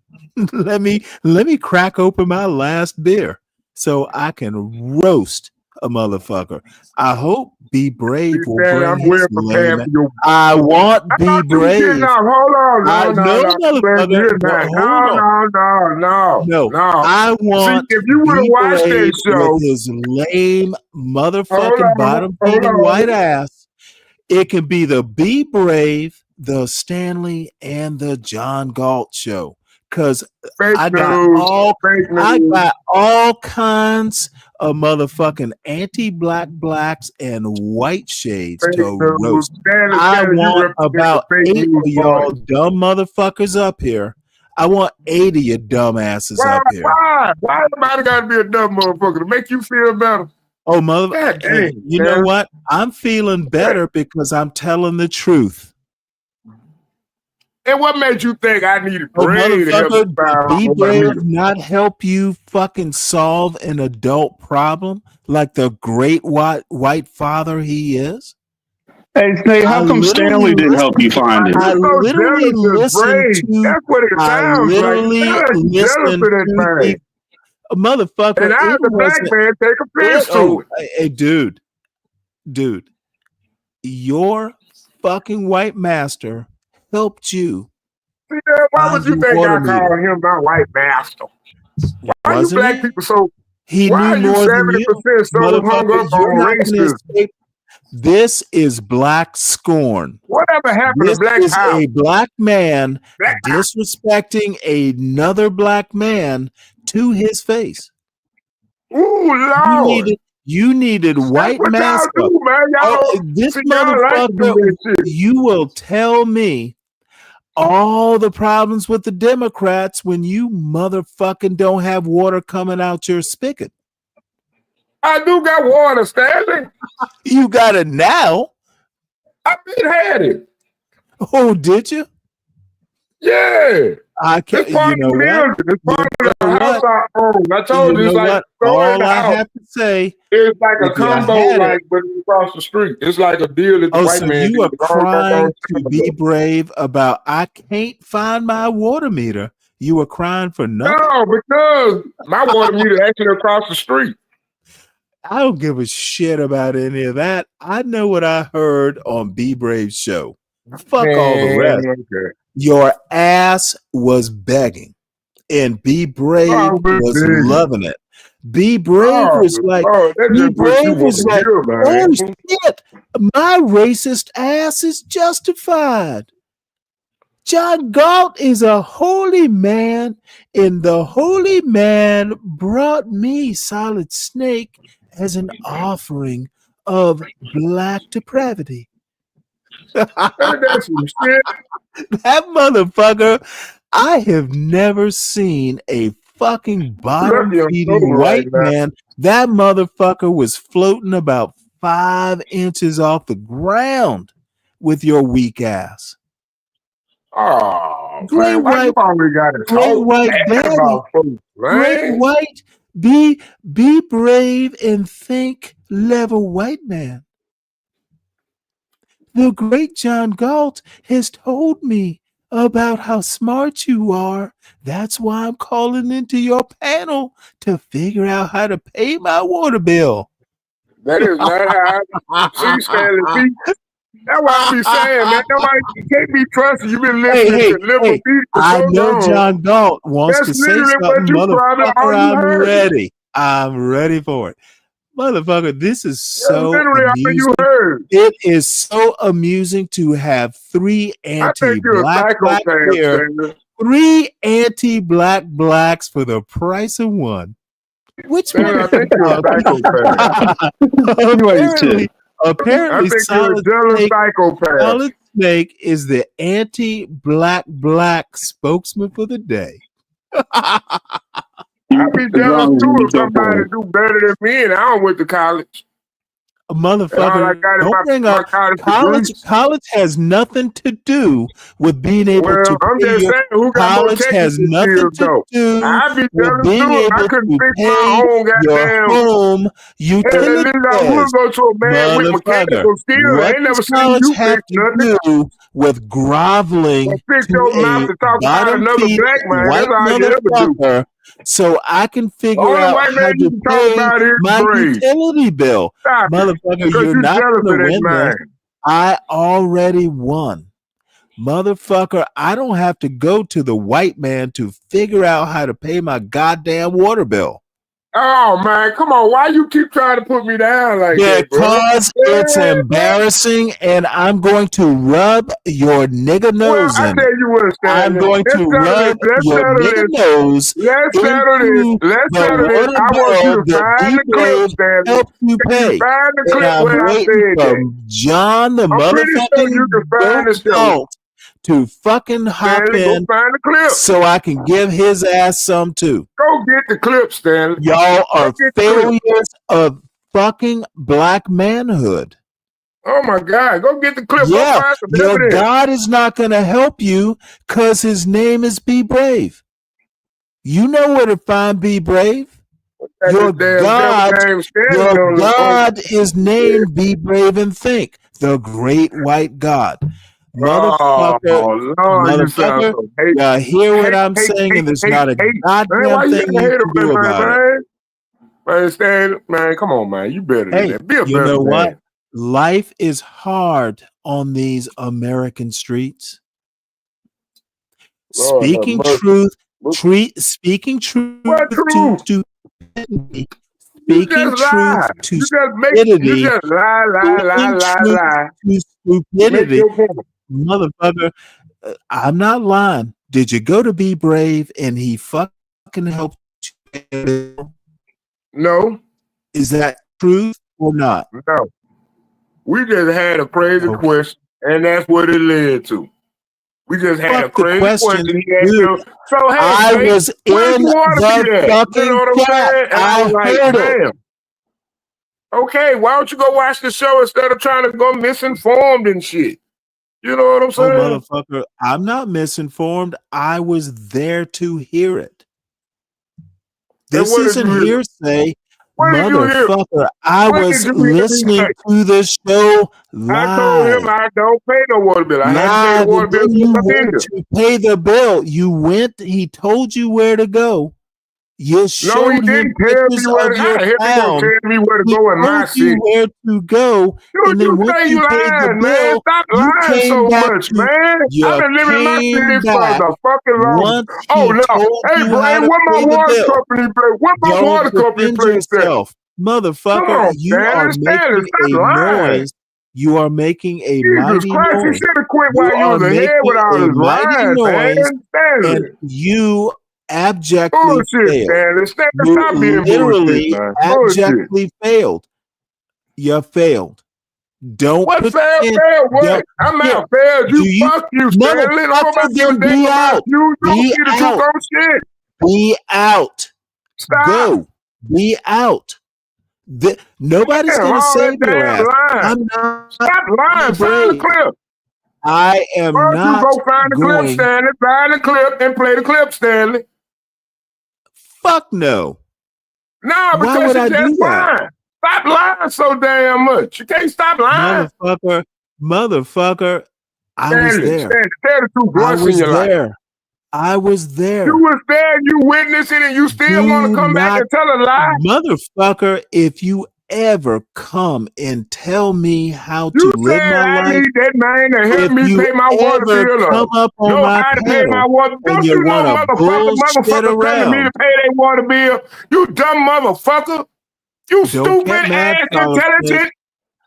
let me crack open my last beer so I can roast a motherfucker. I hope Be Brave will bring his lame. I want Be Brave. Hold on, no. I want if you would have watched that show with his lame motherfucking bottom-feeding white ass. It can be the Be Brave, the Stanley, and the John Galt show. Because I got all kinds of motherfucking anti-black blacks and white shades to roast. I want about 8 of y'all dumb motherfuckers up here. I want 8 of you dumbasses up here. Why everybody got to be a dumb motherfucker to make you feel better? Oh, motherfucker! You know what? I'm feeling better because I'm telling the truth. And what made you think I needed Brave to help Be Brave not help you fucking solve an adult problem like the great white father he is? Hey, Snake, how come Stanley didn't help you find it? I literally listened to. That's what it sounds like. Motherfucker. And I, as a black man, take offense to it. Hey, dude, your fucking white master helped you. Why would you think I call him my white master? Why you black people so? He why knew are you more than you. 70% so hung up on racism? This is black scorn. Whatever happened to black is power? A black man disrespecting another black man to his face. Ooh, Lord. You needed white mask. This motherfucker, you will tell me all the problems with the Democrats when you motherfucking don't have water coming out your spigot. I do got water, Stanley. You got it now. I been had it. Oh, did you? Yeah. I can't. It's part you know of the what? It's part of the house I own. I told you, it's like all I have to say. It's like a combo, like but it's across the street. It's like a deal that the white man. You are crying to Be Brave about I can't find my water meter. You were crying for nothing. No, because my water meter actually across the street. I don't give a shit about any of that. I know what I heard on Be Brave's show. Fuck all the rest. Okay. Your ass was begging, and Be Brave was loving it. Be Brave was like, Be Brave was like, oh shit, my racist ass is justified. John Galt is a holy man, and the holy man brought me Solid Snake as an offering of black depravity. That motherfucker, I have never seen a fucking bottom-feeding white man. That motherfucker was floating about 5 inches off the ground with your weak ass. Oh Great man, why white, you always got to great talk white bad daddy, about folks, great man? white, be brave and think level white man. The great John Galt has told me about how smart you are. That's why I'm calling into your panel to figure out how to pay my water bill. That is not how I see Stanley. See, that's what I be saying, man. Nobody can't be trusted. You've been listening to liberal beat for I so know long. John Galt wants That's to say literally what something, you probably motherfucker. all you I'm heard. ready. I'm ready for it. Motherfucker, this is That's so literally all amusing. you heard. It is so amusing to have three I think you're a anti-black blacks psychopath, here. Stanley. Three anti-black blacks for the price of one. Which Stanley, I one? think you're a psychopath. apparently, I think you're a jealous psychopath. Solid Snake is the anti-black spokesman for the day. I'd be jealous too if somebody do better than me and I don't went to college. Motherfucker, got is don't bring up college. College has nothing to do with being able to I'm pay just your saying, who got more college has technical nothing skills, to though? do I'd be with jealous being too if I able couldn't to fix my pay own your goddamn. home Hell, utility at least I would bills. go to a man with Motherfucker, mechanical skills. I what ain't does never seen college you have fix to nothing. do with groveling Fix to your mouth a to talk about bottom another feeder black man. white That's all you ever do. motherfucker so I can The figure only out white how man you to can talk pay about is my Brave. utility bill? Stop it. Motherfucker, Because you're you're not jealous going of to that win man. this. I already won. Motherfucker, I don't have to go to the white man to figure out how to pay my goddamn water bill. Oh man, come on! Why you keep trying to put me down like that, bro? Because it's embarrassing, and I'm going to rub your nigga nose Well, I in tell it. you what, Stanley. I'm going Let's to settle rub this. Let's your settle nigga this. nose Let's settle this. into Let's the settle this. water I want you bill to that find the clip, B-Brave Stanley. helped you Can you pay. find the And clip I'm where I waiting said that? for John the I'm pretty sure you can find the motherfucking show. Galt to fucking hop Stanley, go in find the clip. so I can give his ass some too. Go get the clip, Stanley. Y'all are Go get the clip. failures of fucking black manhood. Oh my God, go get the clip. Yeah, Go find some your evidence. God is not going to help you because his name is Be Brave. You know where to find Be Brave. Your God is named Be Brave and Think, the great white God. Motherfucker, Oh, Lord, you sound motherfucker, so hate. hear what I'm saying, and there's not a Man, why goddamn you thing gotta you hate can do him, about it. man? Man, Stanley, man, come on, man. You better than Hey, that. Be a you better know man. what? Life is hard on these American streets. Lord, Speaking have truth, speaking truth what to truth? stupidity. You Speaking just truth lie. to You just make. stupidity. You just lie, Speaking truth to Make stupidity. your point. Motherfucker, I'm not lying. Did you go to Be Brave and he fucking helped you? No. Is that truth or not? No. We just had a crazy question, and that's what it led to. We just had a crazy question. He asked Dude, you, so, hey, I Snake, was where in you want to the be at? fucking You know what I'm chat. saying? And I was like, heard it. damn. Okay, why don't you go watch the show instead of trying to go misinformed and shit? You know what I'm Oh, saying? motherfucker, I'm not misinformed. I was there to hear it. This isn't hearsay. Motherfucker, I was listening to the show live. I told him I don't pay no water bill. I had to pay the water bill Then to you come in went here. to pay the bill. You went, he told you where to go. You showed him didn't tell pictures me where of to your go. He gonna town. tell me where to He go in my told you city. where to go. And then You once say you you paid the lying, man. bill, Stop you lying came so back much, to, man. you I've been living in my came city for back the fucking longest. once Oh, he no. told Hey, you Bray, how to where my pay the water bill. company place? Where my Don't water company defend place at? yourself. Come Motherfucker, on, you are Stanley. making Stop a lying. noise. You are making a Jesus mighty Christ, you noise. should have quit You while you are was ahead with making all a this mighty lying, man. noise, Stanley. and you abjectly Bullshit, failed. Stanley. Stanley, You stop being bullshit, literally man. Bullshit. abjectly failed. You failed. Don't What failed? pretend. Failed what? Don't- I'm Here, out. Failed do you. Fuck you, Stanley. Don't motherfucker, nobody give a then damn be about out. you. You don't Be see the truth out. on shit. Be out. Stop. Go. Be out. Nobody's Damn, gonna all that save your damn ass. lying. I'm not Stop lying. Be Find the Brave. clip. I am Why don't you not go find the clip, going. Stanley? Find the clip and play the clip, Stanley. Fuck no. No, Why because would you're I just do that? lying. Stop lying so damn much. You can't stop lying. Motherfucker, I was Stanley, there. tell the truth I once in was your life. there. I was there. You was there, you witnessed it, and you still want to Do come back not, and tell a lie? motherfucker, if you ever come and tell me how to You live said my I life, need that man to help if me you pay my water ever bill or come up on know my how to pay my pedal water. and Don't you you know want to bullshit motherfuckers come to me to around, pay their water bill? You dumb motherfucker. You don't get stupid mad, ass Solid Snake. intelligent,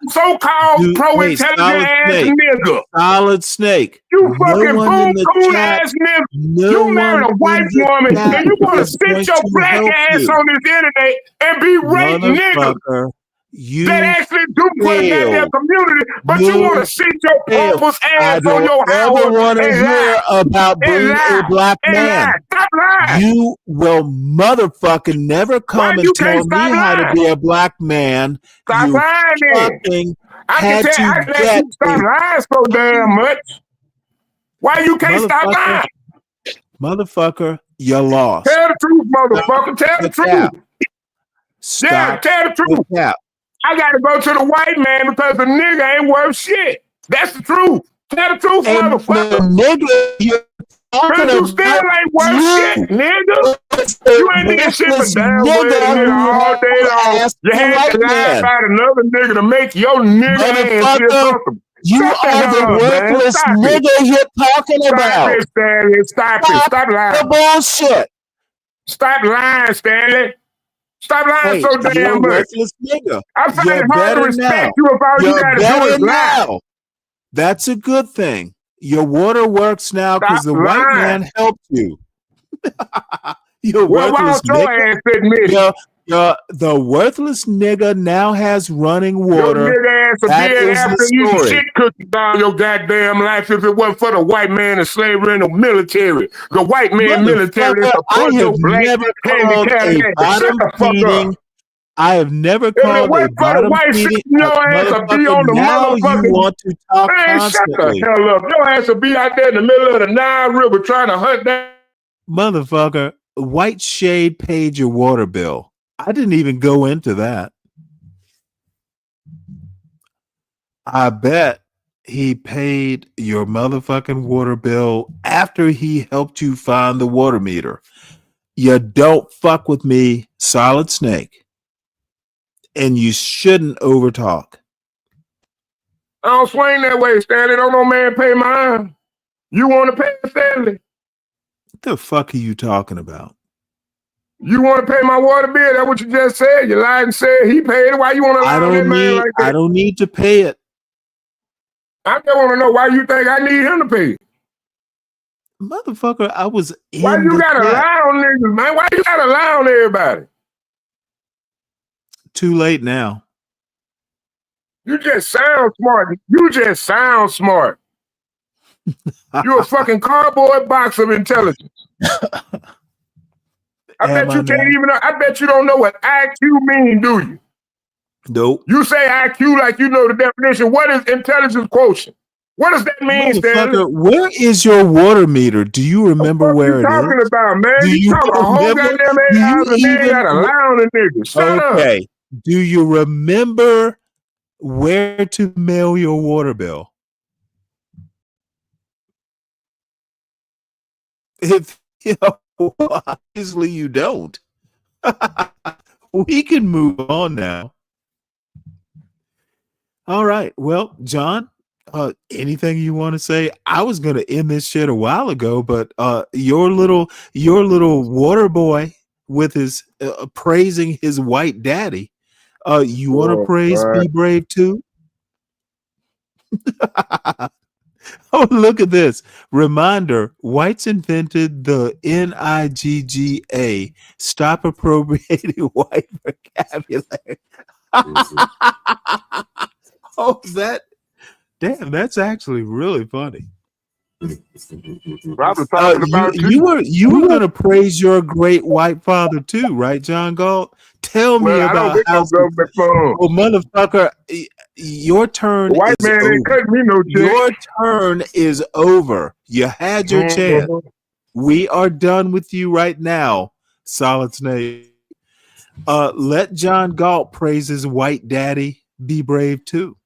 so-called Hey, pro-intelligent Solid ass Snake. nigga. Solid Snake. You No fucking one in the boom-coon chat, ass nigga. no You married one a in white the woman chat and you want to is sit going your to black help ass you. on this internet and be rape niggas Motherfucker, that you actually do for the goddamn failed. community, but you want to You sit your failed. pompous I ass on don't your ever Howard want to and hear lie about and being a lie black and man. lie. Stop lying. You will motherfucking never Why come and you tell can't me stop how to lying? be a black man. Stop You lying then. fucking I can had tell. to I can ask get you to stop a lying so damn much. Why you can't stop motherfucker. lying? Motherfucker, you lost. Tell the truth, Stop motherfucker. Tell the the truth. cap. Yeah, Stop tell the the truth. cap. I gotta go to the white man because the nigga ain't worth shit. That's the truth. Tell the truth, And the motherfucker. nigga you're talking Cause you still about, ain't worth shit, you nigga. was You the ain't did shit but worthless downgrade a nigga nigga who all day long. asked You the had to white lie man. about another nigga to make your nigga ass feel Motherfucker, comfortable. you Shut the are the hell up, man. worthless Stop it. nigga you're talking Stop about. it, Stanley. Stop it. Stop Stop the lying. bullshit. Stop lying, Stanley. Stop lying Hey, so you're a damn much. worthless nigga. I find You're it hard to better respect now. you if all you You're gotta do better is lie. now. That's a good thing. Your water works now because Stop the white lying. man helped you. You're a Well, why worthless don't your nigga. ass admit it? The worthless nigga now has running Your water. nigga ass would be That in is the after eating story. shit cookies all your goddamn life if it wasn't for the white man and slavery and the military. The white man military is Motherfucker, to I put have your black never called handicapped a ass. Shut bottom the fuck feeding. up. I have never If it called a wasn't for the bottom white shit, feeding. your ass would be Motherfucker, on the now you motherfucking. want to talk Man, shut the constantly. hell up. Your ass would be out there in the middle of the Nile River trying to hunt down. Motherfucker, White Shade paid your water bill. I didn't even go into that. I bet he paid your motherfucking water bill after he helped you find the water meter. You don't fuck with me, Solid Snake. And you shouldn't overtalk. I don't swing that way, Stanley. Don't no man pay mine. You want to pay Stanley? What the fuck are you talking about? You want to pay my water bill? That's what you just said. You lied and said he paid it. Why you want to lie on that man like that? I don't need to pay it. I just want to know why you think I need him to pay. Motherfucker, I was in Why you gotta chat. lie on niggas, man? Why you gotta lie on everybody? Too late now. You just sound smart. You just sound smart. You're a fucking cardboard box of intelligence. I bet you can't even know. I bet you don't know what IQ mean, do you? Nope. You say IQ like you know the definition. What is intelligence quotient? What does that mean, Stanley? Motherfucker, where is your water meter? Do you remember where it is? What you talking about, man? Do You talking a whole remember? goddamn 8 hours and then got a lie on the nigga. Shut up. Okay. Do you remember where to mail your water bill? If you know, obviously you don't. We can move on now. All right. Well, John, anything you want to say? I was going to end this shit a while ago, but your little water boy with his praising his white daddy. You want to praise Be Brave too? Oh, look at this. Reminder, whites invented the NIGGA. Stop appropriating white vocabulary. Oh, that's actually really funny. Probably talking about You were going to praise your great white father too, right, John Galt? Tell me Well, I don't about get no government funds. Well, motherfucker, your turn The white is man over. ain't cutting me no check. Your turn is over. You had your chance. We are done with you right now, Solid Snake. Let John Galt praise his white daddy. Be brave too.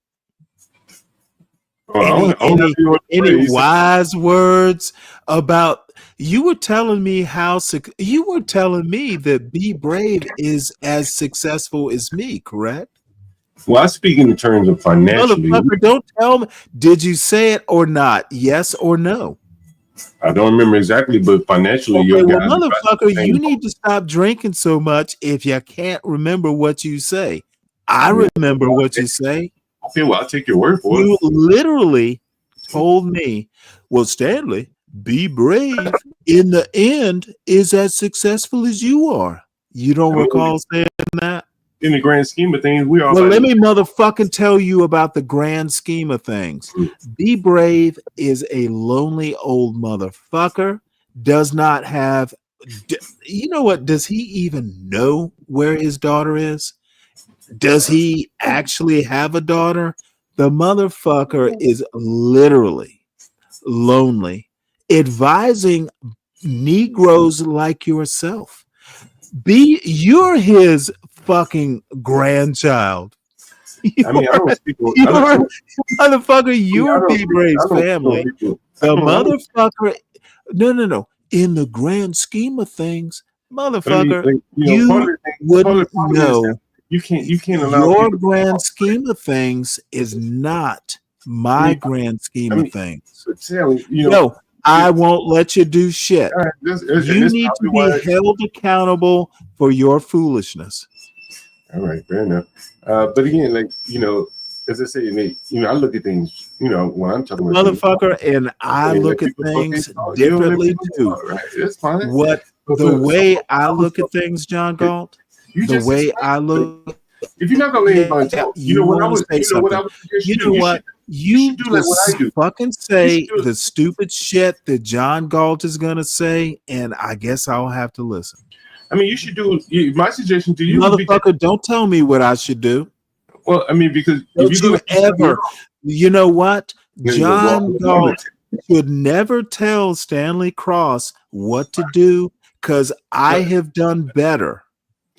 Any wise words about? You were telling me that Be Brave is as successful as me, correct? Well, I speak in terms of financially. Motherfucker, don't tell me. Did you say it or not? Yes or no? I don't remember exactly, but financially, Okay, your well, guys. motherfucker, you need to stop drinking so much if you can't remember what you say. I remember what you say. Okay, well, I'll take your word for You it. literally told me, well, Stanley, be brave. In the end, is as successful as you are. You don't recall saying that? In the grand scheme of things, we are. Well, let me motherfucking tell you about the grand scheme of things. Be Brave is a lonely old motherfucker. Does not have, you know what? Does he even know where his daughter is? Does he actually have a daughter? The motherfucker is literally lonely, advising Negroes like yourself. You're his fucking grandchild. Motherfucker, you're Be Brave's family. The motherfucker, no. In the grand scheme of things, motherfucker, you wouldn't know. You can't allow your grand scheme of things is not my grand scheme of things. No, I won't let you do shit. You need to be held accountable for your foolishness. All right, fair enough. But again, like, as I say, Nate, I look at things, when I'm talking about motherfucker, and I look at things differently too. It's fine. The way I look at things, John Galt, the way I look. If you're not gonna let anybody talk, you know what? You fucking say the stupid shit that John Galt is gonna say, and I guess I'll have to listen. I mean, you should do. My suggestion to you, motherfucker, don't tell me what I should do. Well, I mean, because if you ever, you know what, John Galt should never tell Stanley Cross what to do because I have done better.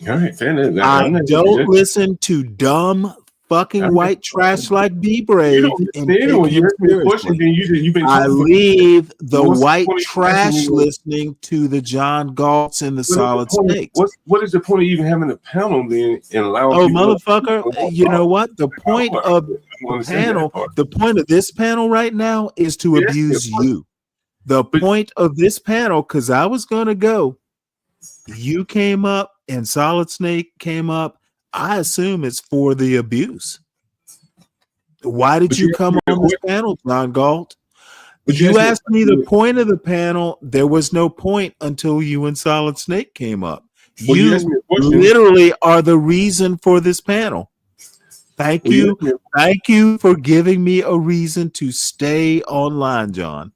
All right, I don't listen to dumb fucking white trash like Be Brave and take him seriously. I leave the white trash listening to the John Galts and the Solid Snakes. What is the point of even having a panel then and allow? Oh, motherfucker! You know what? The point of the panel, the point of this panel right now is to abuse you. The point of this panel, because I was gonna go, you came up and Solid Snake came up. I assume it's for the abuse. Why did you come on this panel, John Galt? You asked me the point of the panel. There was no point until you and Solid Snake came up. You literally are the reason for this panel. Thank you. Thank you for giving me a reason to stay online, John.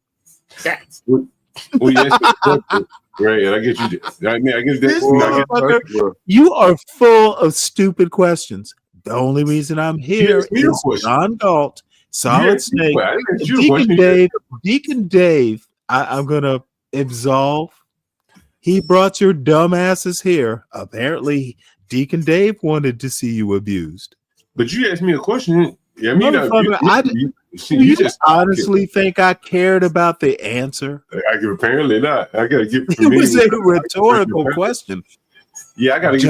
Right, and I get you. I mean, I get that. You are full of stupid questions. The only reason I'm here is John Galt, Solid Snake, Deacon Dave. I'm gonna absolve. He brought your dumb asses here. Apparently, Deacon Dave wanted to see you abused. But you asked me a question. Yeah, I mean, you just honestly think I cared about the answer? Apparently not. I gotta get. It was a rhetorical question. Yeah, I gotta get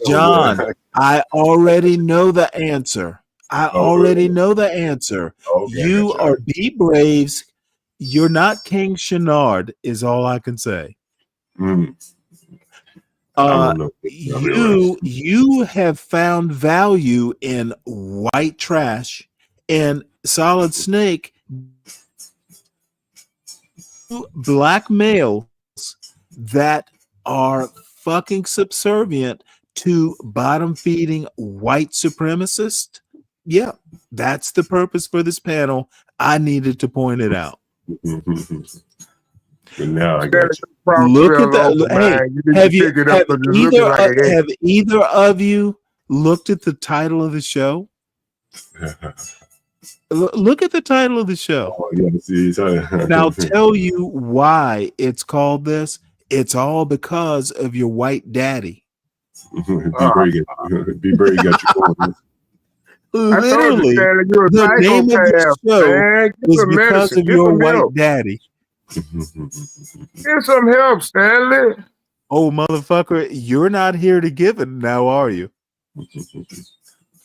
John. I already know the answer. Know the answer. You are Be Braves. You're not King Shenard. Is all I can say. You have found value in white trash. And Solid Snake, black males that are fucking subservient to bottom feeding white supremacists. Yeah, that's the purpose for this panel. I needed to point it out. But now I got you. Look at that. Hey, have either of you looked at the title of the show? Look at the title of the show. Oh, yeah, see, Now tell you why it's called this. It's all because of your white daddy. Be brave, got you going. Literally, the name of the show is because of your white daddy. Get some help, Stanley. Oh, motherfucker, you're not here to give it now, are you?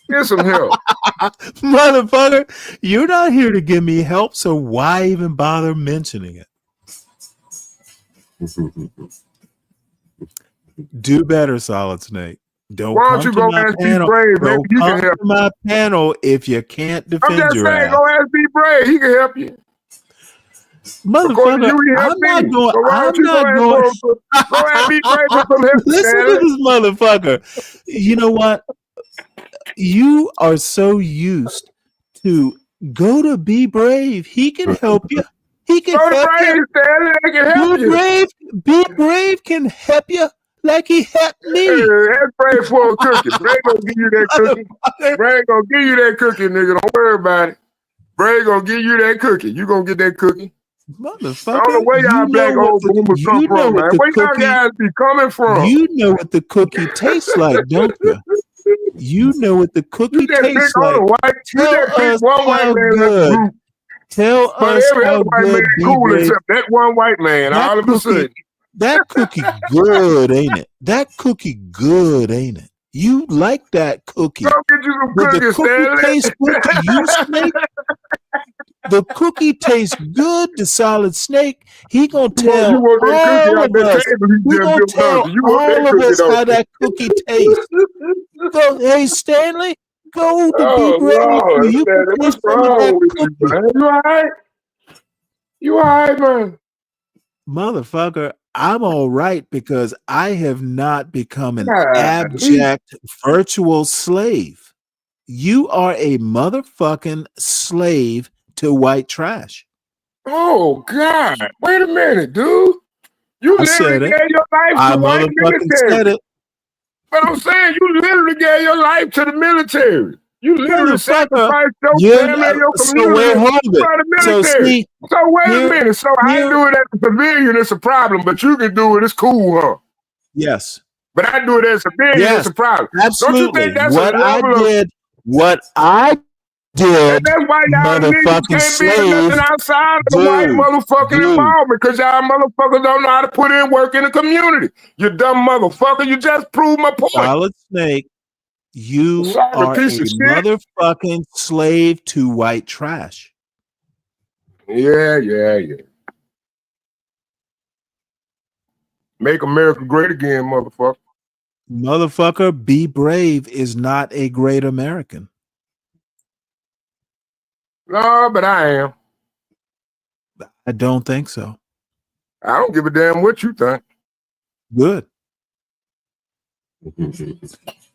Get some help. Motherfucker, you're not here to give me help, so why even bother mentioning it? Do better, Solid Snake. Don't Why don't come you to go my ask B panel. Brave? Maybe Don't he can come help to my panel if you can't I'm defend just your saying, ass. go ask B Brave. He can help you. Motherfucker, I'm not going. So why don't I'm you not go going. go ask B Brave for some help, Listen Stanley. to this motherfucker. You know what? You are so used to go to Be Brave. He can help you. He can Go to help Brave, you. Stanley. They can help you. Be Brave can help you like he helped me. That's Brave for a cookie. Brave gonna give you that cookie. Brave gonna give you that cookie, nigga. Don't worry about it. Brave gonna give you that cookie. You gonna get that cookie. Motherfucker, I don't know where y'all black old boomers come from, man. Where y'all guys be coming from? You know what the cookie tastes like, don't you? You know what the cookie tastes like. Tell us how good. Tell But us every how other white man good Be cool Brave. except that one white man. All of a sudden. That cookie good, ain't it? That cookie good, ain't it? You like that cookie. Go get you some But the cookies, cookie Stanley. tastes good to you, Snake? The cookie tastes good to Solid Snake. He gonna tell you want that cookie all out of that us. table he He just gonna built tell under. You want that all of cookie, us don't how you? that cookie tastes. Go, hey Stanley, go to Oh, Be Brave so Lord, you can Stanley, taste what's some of that wrong with you, cookie. man? You all right? You all right, man? Motherfucker, I'm all right because I have not become an Golly. abject virtual slave. You are a motherfucking slave to white trash. Oh, God. Wait a minute, dude. You I literally said it. gave your life I to white motherfucking said military. it. But I'm saying you literally gave your life to the military. You literally Motherfucker, sacrificed your you're family and your so wait, community hold it. for the So military. see, So wait a here, minute. So I do it as a civilian, it's a problem, but you can do it, it's cool, huh? yes. But I do it as a civilian, Yes, it's a problem. absolutely. Don't you think that's What a level I did, that's why y'all niggas motherfucking can't be in slave, nothing outside of the white motherfucking involvement, because y'all motherfuckers don't know how to put in work in the community. You dumb motherfucker, you just proved my point. Solid Snake, you Solid are a piece of shit. motherfucking slave to white trash. Yeah. Make America great again, motherfucker. Motherfucker, Be Brave is not a great American. No, but I am. I don't think so. I don't give a damn what you think. Good.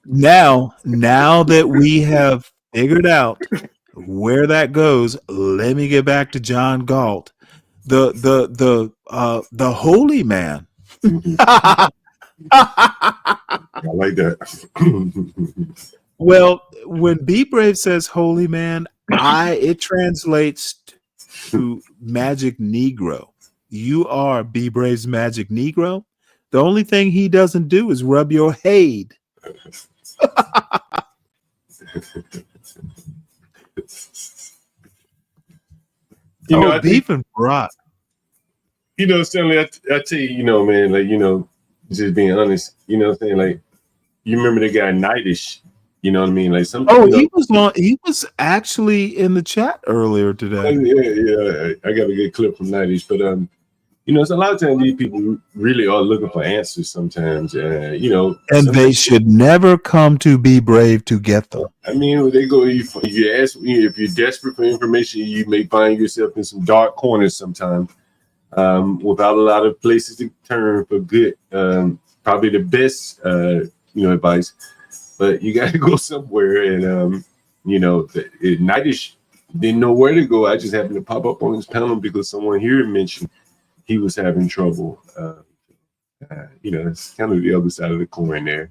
Now that we have figured out where that goes, let me get back to John Galt, the holy man. I like that. Well, when Be Brave says holy man, it translates to magic Negro. You are Be Brave's magic Negro. The only thing he doesn't do is rub your head. Beef and brat. Stanley, I tell you, man, like, just being honest, what I'm saying? Like, you remember the guy Nightish, you know what I mean? Like He was actually in the chat earlier today. Yeah. I got a good clip from Nightish, but it's a lot of times these people really are looking for answers sometimes, and they should never come to Be Brave to get them. I mean, they go. You ask, if you're desperate for information, you may find yourself in some dark corners sometimes, without a lot of places to turn for good. Probably the best, advice, but you got to go somewhere. And Nightish Didn't know where to go. I just happened to pop up on his panel because someone here mentioned he was having trouble. It's kind of the other side of the coin there.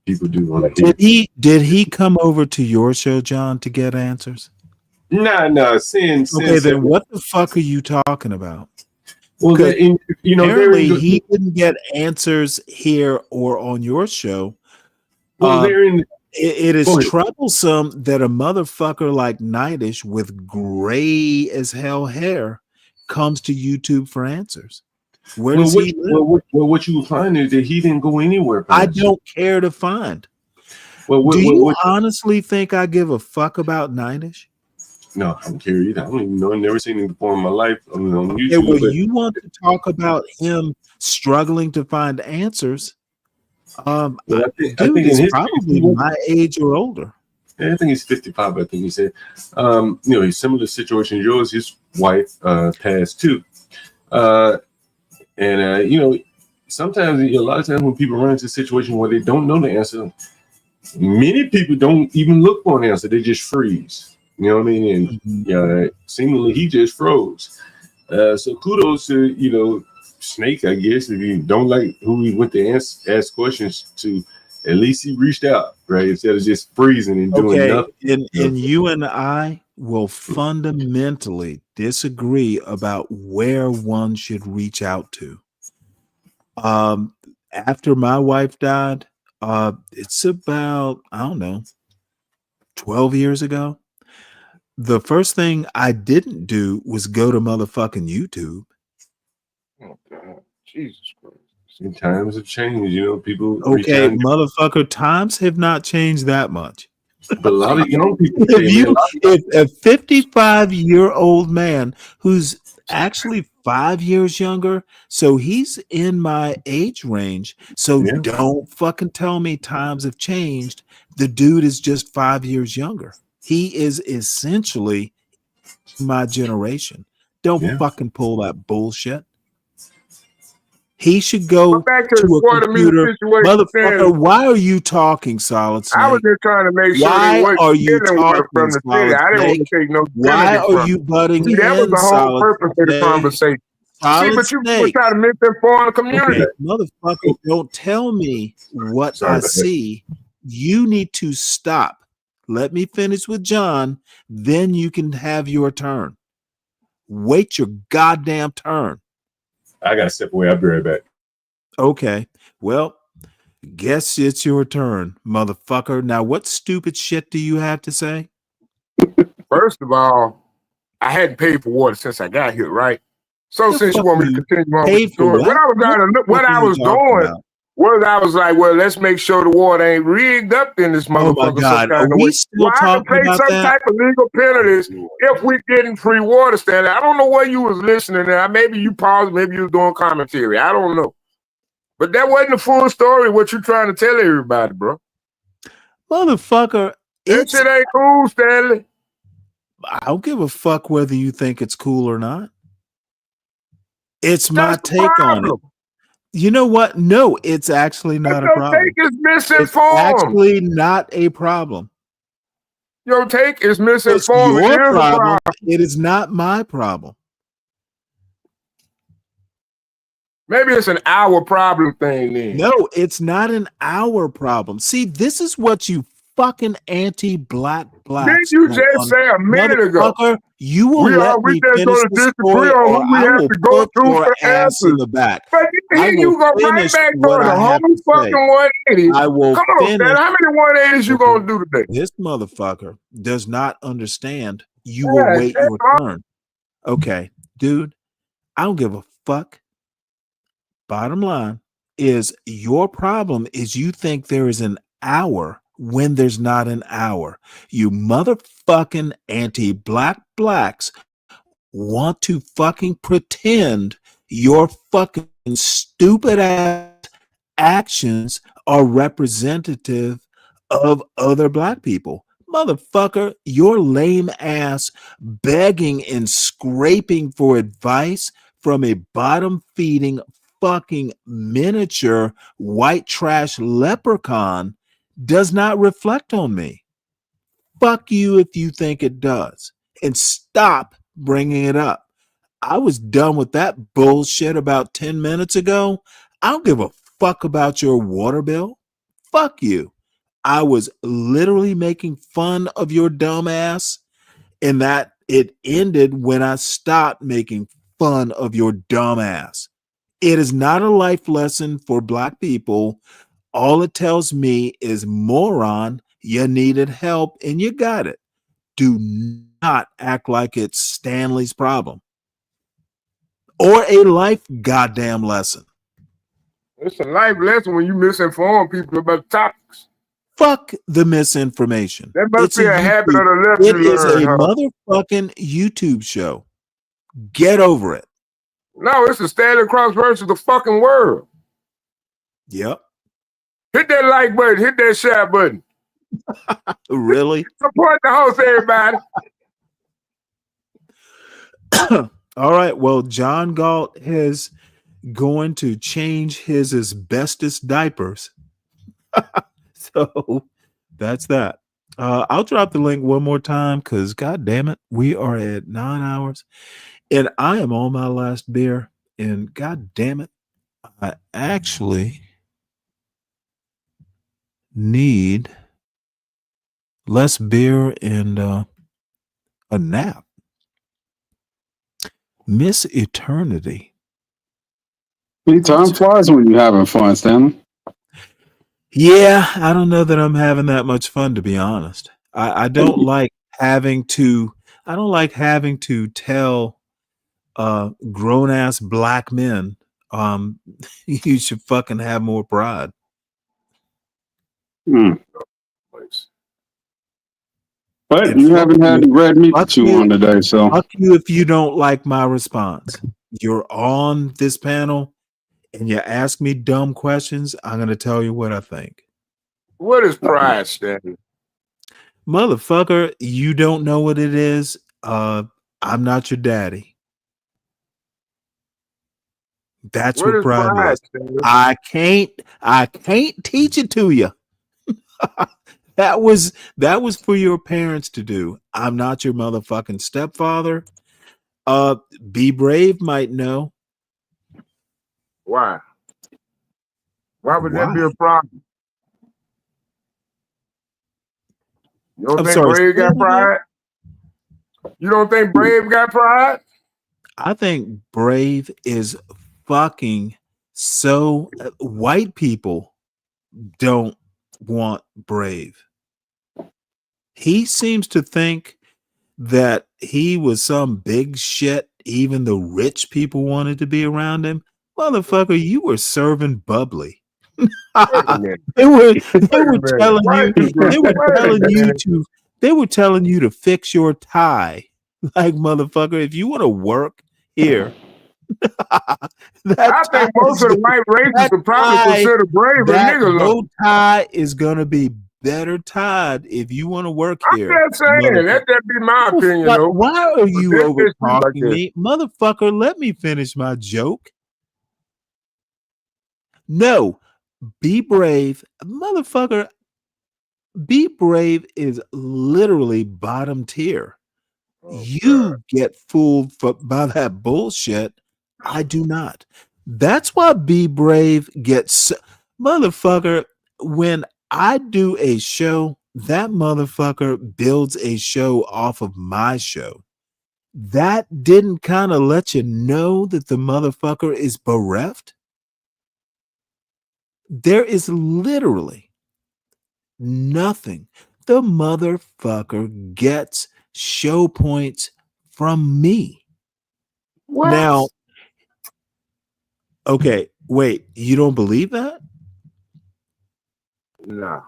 People do want to. Did he come over to your show, John, to get answers? Nah. Okay, then what the fuck are you talking about? Well, apparently he didn't get answers here or on your show. Well, it is troublesome that a motherfucker like Nightish with gray as hell hair comes to YouTube for answers. Where does he live? What you find is that he didn't go anywhere. I don't care to find. Do you honestly think I give a fuck about Nightish? No, I don't care either. I don't even know. I've never seen him before in my life. I mean, on YouTube. Okay, well, you want to talk about him struggling to find answers? I think he's probably my age or older. Yeah, I think he's 55. I think he said, he's similar situation to yours. His wife passed too, sometimes a lot of times when people run into a situation where they don't know the answer, many people don't even look for an answer. They just freeze. You know what I mean? And seemingly he just froze. So kudos to Snake, I guess. If you don't like who he went to ask questions to, at least he reached out, right? Instead of just freezing and doing nothing. And you and I will fundamentally disagree about where one should reach out to. After my wife died, it's about, 12 years ago. The first thing I didn't do was go to motherfucking YouTube. Oh God, Jesus Christ! See, times have changed, people. Okay, motherfucker, times have not changed that much. But a lot of young people. If a 55-year-old man who's actually 5 years younger, so he's in my age range. So don't fucking tell me times have changed. The dude is just 5 years younger. He is essentially my generation. Don't fucking pull that bullshit. He should go back to a computer. Motherfucker, why are you talking, Solid Snake? I was just trying to make sure. Why are you talking from the city? I didn't want to take no. Why are you butting in? That was the whole purpose of the conversation. But you were trying to misinform the community. Okay, motherfucker, don't tell me what I see. You need to stop. Let me finish with John. Then you can have your turn. Wait your goddamn turn. I gotta step away. I'll be right back. Okay. Well, guess it's your turn, motherfucker. Now, what stupid shit do you have to say? First of all, I hadn't paid for water since I got here, right? So since you want me to continue on with the story, what I was doing was I was like, well, let's make sure the water ain't rigged up in this motherfucker. Oh my God. Are we still talking about that? I can pay some type of legal penalties if we getting free water, Stanley. I don't know where you was listening there. Maybe you paused, maybe you was doing commentary. I don't know. But that wasn't the full story, what you trying to tell everybody, bro. Motherfucker. That shit ain't cool, Stanley. I don't give a fuck whether you think it's cool or not. It's my take on it. You know what? No, it's actually not a problem. Your take is misinformed. It's actually not a problem. Your take is misinformed. It's your problem. It is not my problem. Maybe it's an our problem thing then. No, it's not an our problem. See, this is what you fucking anti-black blacks. Didn't you just say a minute ago? You will let me finish the story, or I will put your ass in the back. But you go right back on the whole fucking 180. I will finish. How many 180s you gonna do today? This motherfucker does not understand. You will wait your turn. Okay, dude, I don't give a fuck. Bottom line is your problem is you think there is an hour when there's not an hour. You motherfucking anti-black blacks want to fucking pretend your fucking stupid ass actions are representative of other black people. Motherfucker, your lame ass begging and scraping for advice from a bottom-feeding fucking miniature white trash leprechaun does not reflect on me. fuck you if you think it does. And stop bringing it up. I was done with that bullshit about 10 minutes ago. I don't give a fuck about your water bill. Fuck you. I was literally making fun of your dumb ass, and that it ended when I stopped making fun of your dumb ass. It is not a life lesson for black people. All it tells me is, moron, you needed help and you got it. Do not act like it's Stanley's problem or a life goddamn lesson. It's a life lesson when you misinform people about topics. Fuck the misinformation. That must be a habit of the left It you is learn, a huh? motherfucking YouTube show. Get over it. No, it's a Stanley Cross versus the fucking world. Yep. Hit that like button. Hit that share button. Really? Support the host, everybody. All right. Well, John Galt is going to change his asbestos diapers. So that's that. I'll drop the link one more time because, God damn it, we are at 9 hours and I am on my last beer. And God damn it, I actually need less beer and a nap. Miss Eternity. Time flies when you're having fun, Stanley. Yeah, I don't know that I'm having that much fun, to be honest. I don't like having to tell grown ass black men you should fucking have more pride. But And you fuck haven't had you- the red meat to fuck chew you- on today, so Fuck you if you don't like my response. You're on this panel and you ask me dumb questions, I'm going to tell you what I think. What is pride, Stanley? Motherfucker, you don't know what it is. I'm not your daddy. That's What what is pride pride, is. Stanley? I can't teach it to you. That was for your parents to do. I'm not your motherfucking stepfather. Be Brave might know. Why? Why would that be Why? a problem? You don't I'm think sorry, Brave say got that again? pride? You don't think Brave got pride? I think Brave is fucking so white people don't want Brave. He seems to think that he was some big shit. Even the rich people wanted to be around him. Motherfucker, you were serving bubbly. Wait a minute. They were Wait a telling minute. you Wait they were telling you to fix your tie. Like, motherfucker, if you want to work here, I think most of the white racists would probably consider Brave a that nigga. bow tie is gonna be better tied if you want to work I'm here. just saying, that be my opinion, though. Why are you But over that's just like talking that. me? Motherfucker, let me finish my joke. No, Be Brave. Motherfucker, Be Brave is literally bottom tier. You get fooled by that bullshit. I do not. That's why Be Brave gets motherfucker. When I do a show, that motherfucker builds a show off of my show. That didn't kind of let you know that the motherfucker is bereft. There is literally nothing. The motherfucker gets show points from me. What? Now, okay, wait, you don't believe that? Nah.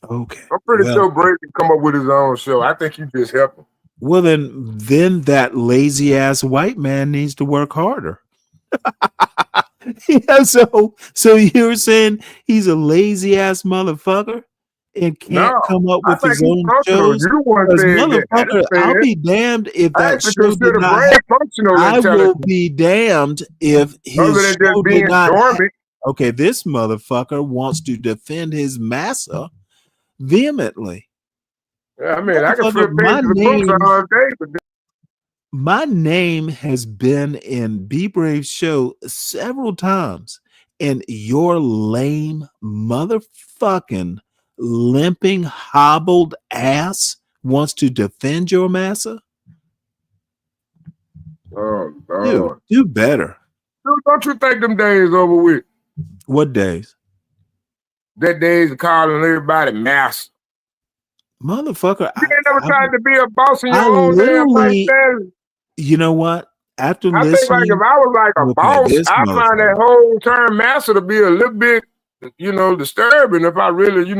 Okay. I'm pretty well, sure Brave can come up with his own show. I think you just help him. Well, then that lazy ass white man needs to work harder. Yeah, so you're saying he's a lazy ass motherfucker and can't No, come up I with think his he's own functional. shows? You the one 'Cause saying that. I didn't motherfucker, say I'll that. be damned if I that actually show consider did not Brave have. functional I will intelligence. be damned if his Other than just show being did not. dormant. Okay, this motherfucker wants to defend his massa vehemently. Yeah, I mean, I can flip Motherfucker, pages of books all day, but my name has been in Be Brave's show several times, and your lame motherfucking limping hobbled ass wants to defend your massa. oh Dude, Lord, do better. Dude, don't you think them days over with? What days? That days of calling everybody master. Motherfucker, You ain't never tried to be a boss in your I own damn literally, personality. you know what? After I think like if listening, I was like a okay, boss, this I find that motherfucker. whole term master to be a little bit, disturbing if I really,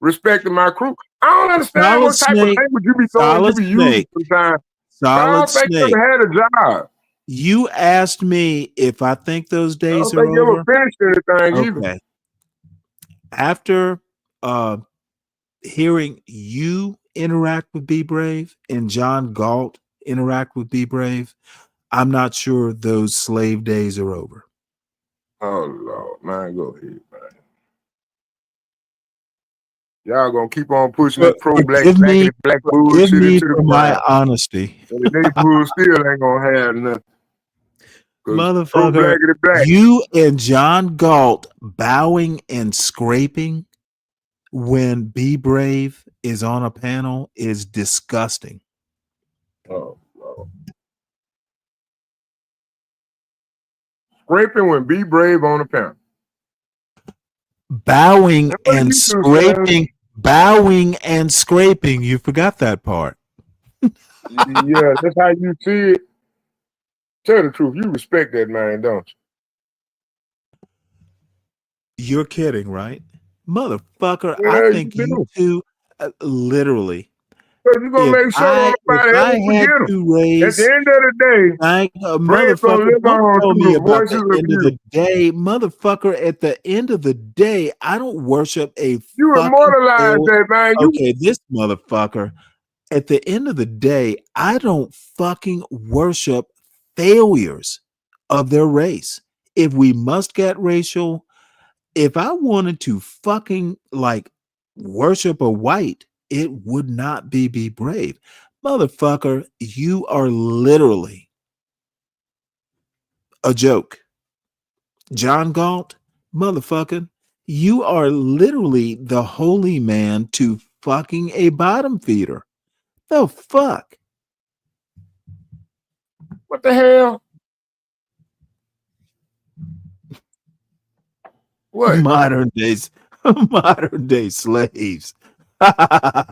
respected my crew. I don't understand Solid what type of Snake, language you be throwing, you Solid be using Snake, sometimes. I Solid don't think you Snake. ever had a job. You asked me if I think those I days don't are think you ever over. finished anything either. Okay. After hearing you interact with Be Brave and John Galt interact with Be Brave, I'm not sure those slave days are over. Oh Lord, man, go ahead, man. Y'all gonna keep on pushing this pro-black, Forgive me bullshit into the for my ground. honesty. And the neighborhood still ain't gonna have nothing. Motherfucker, pro-black. you and John Galt bowing and scraping when Be Brave is on a panel is disgusting. Oh Lord. Scraping when Be Brave on the panel. Bowing and scraping, bowing and scraping. You forgot that part. Yeah, that's how you see it. Tell the truth, you respect that man, don't you? You're kidding, right? Motherfucker, Yeah, I think you you two literally. Because you're going to make sure nobody ever forget him. To raise, at the end of the day, Brave's going to motherfucker, live don't on tell through me the about voices the of end of you. the day. Motherfucker, at the end of the day, I don't worship a You fucking immortalize that, man. Okay, this motherfucker. At the end of the day, I don't fucking worship failures of their race. If we must get racial, if I wanted to fucking like worship a white, it would not be Brave. Motherfucker, you are literally a joke. John Galt, motherfucker, you are literally the holy man to fucking a bottom feeder. The fuck? What the hell? What? Modern day slaves. I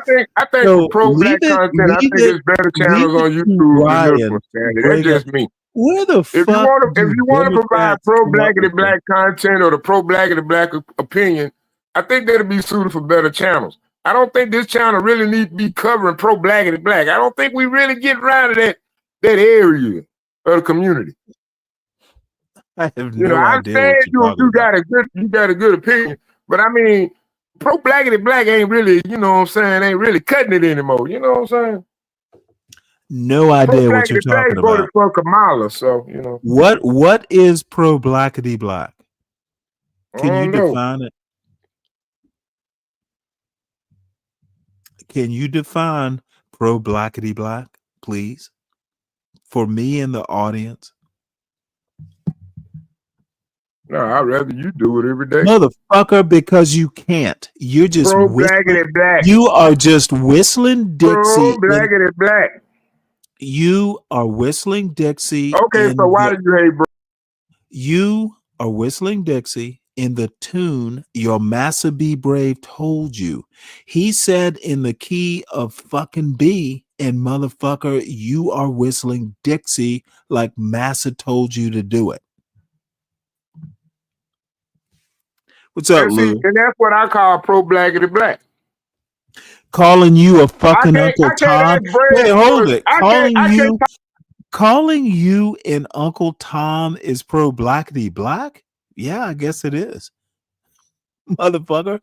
think So for pro-black content, I think there's better channels on YouTube than this one, Stanley. That's just me. Where the If you want to provide pro-blackity black content or the pro-blackity black opinion, I think that'll be suited for better channels. I don't think this channel really needs to be covering pro-blackity black. I don't think we really get around to that area of the community. I have no I idea understand what you're talking about. you got a good opinion, but I mean, pro-blackity black ain't really, ain't really cutting it anymore. You know what I'm saying? No idea what you're Pro-blackity talking black voted about. for Kamala, so What is pro blackity black? Can you define it? Can you define pro blackity black, please? For me and the audience. No, I'd rather you do it every day. Motherfucker, because you can't. You're just pro-blackity black. You are just whistling Dixie. Pro-blackity black. You are whistling Dixie. Okay, so why do you hate bro? You are whistling Dixie in the tune your Massa Be Brave told you. He said in the key of fucking B, and motherfucker, you are whistling Dixie like Massa told you to do it. What's up, Lou? And that's what I call pro-blackity black. Calling you a fucking Uncle Tom. Wait, hold it. Calling you and Uncle Tom is pro blackity black? Yeah, I guess it is. Motherfucker,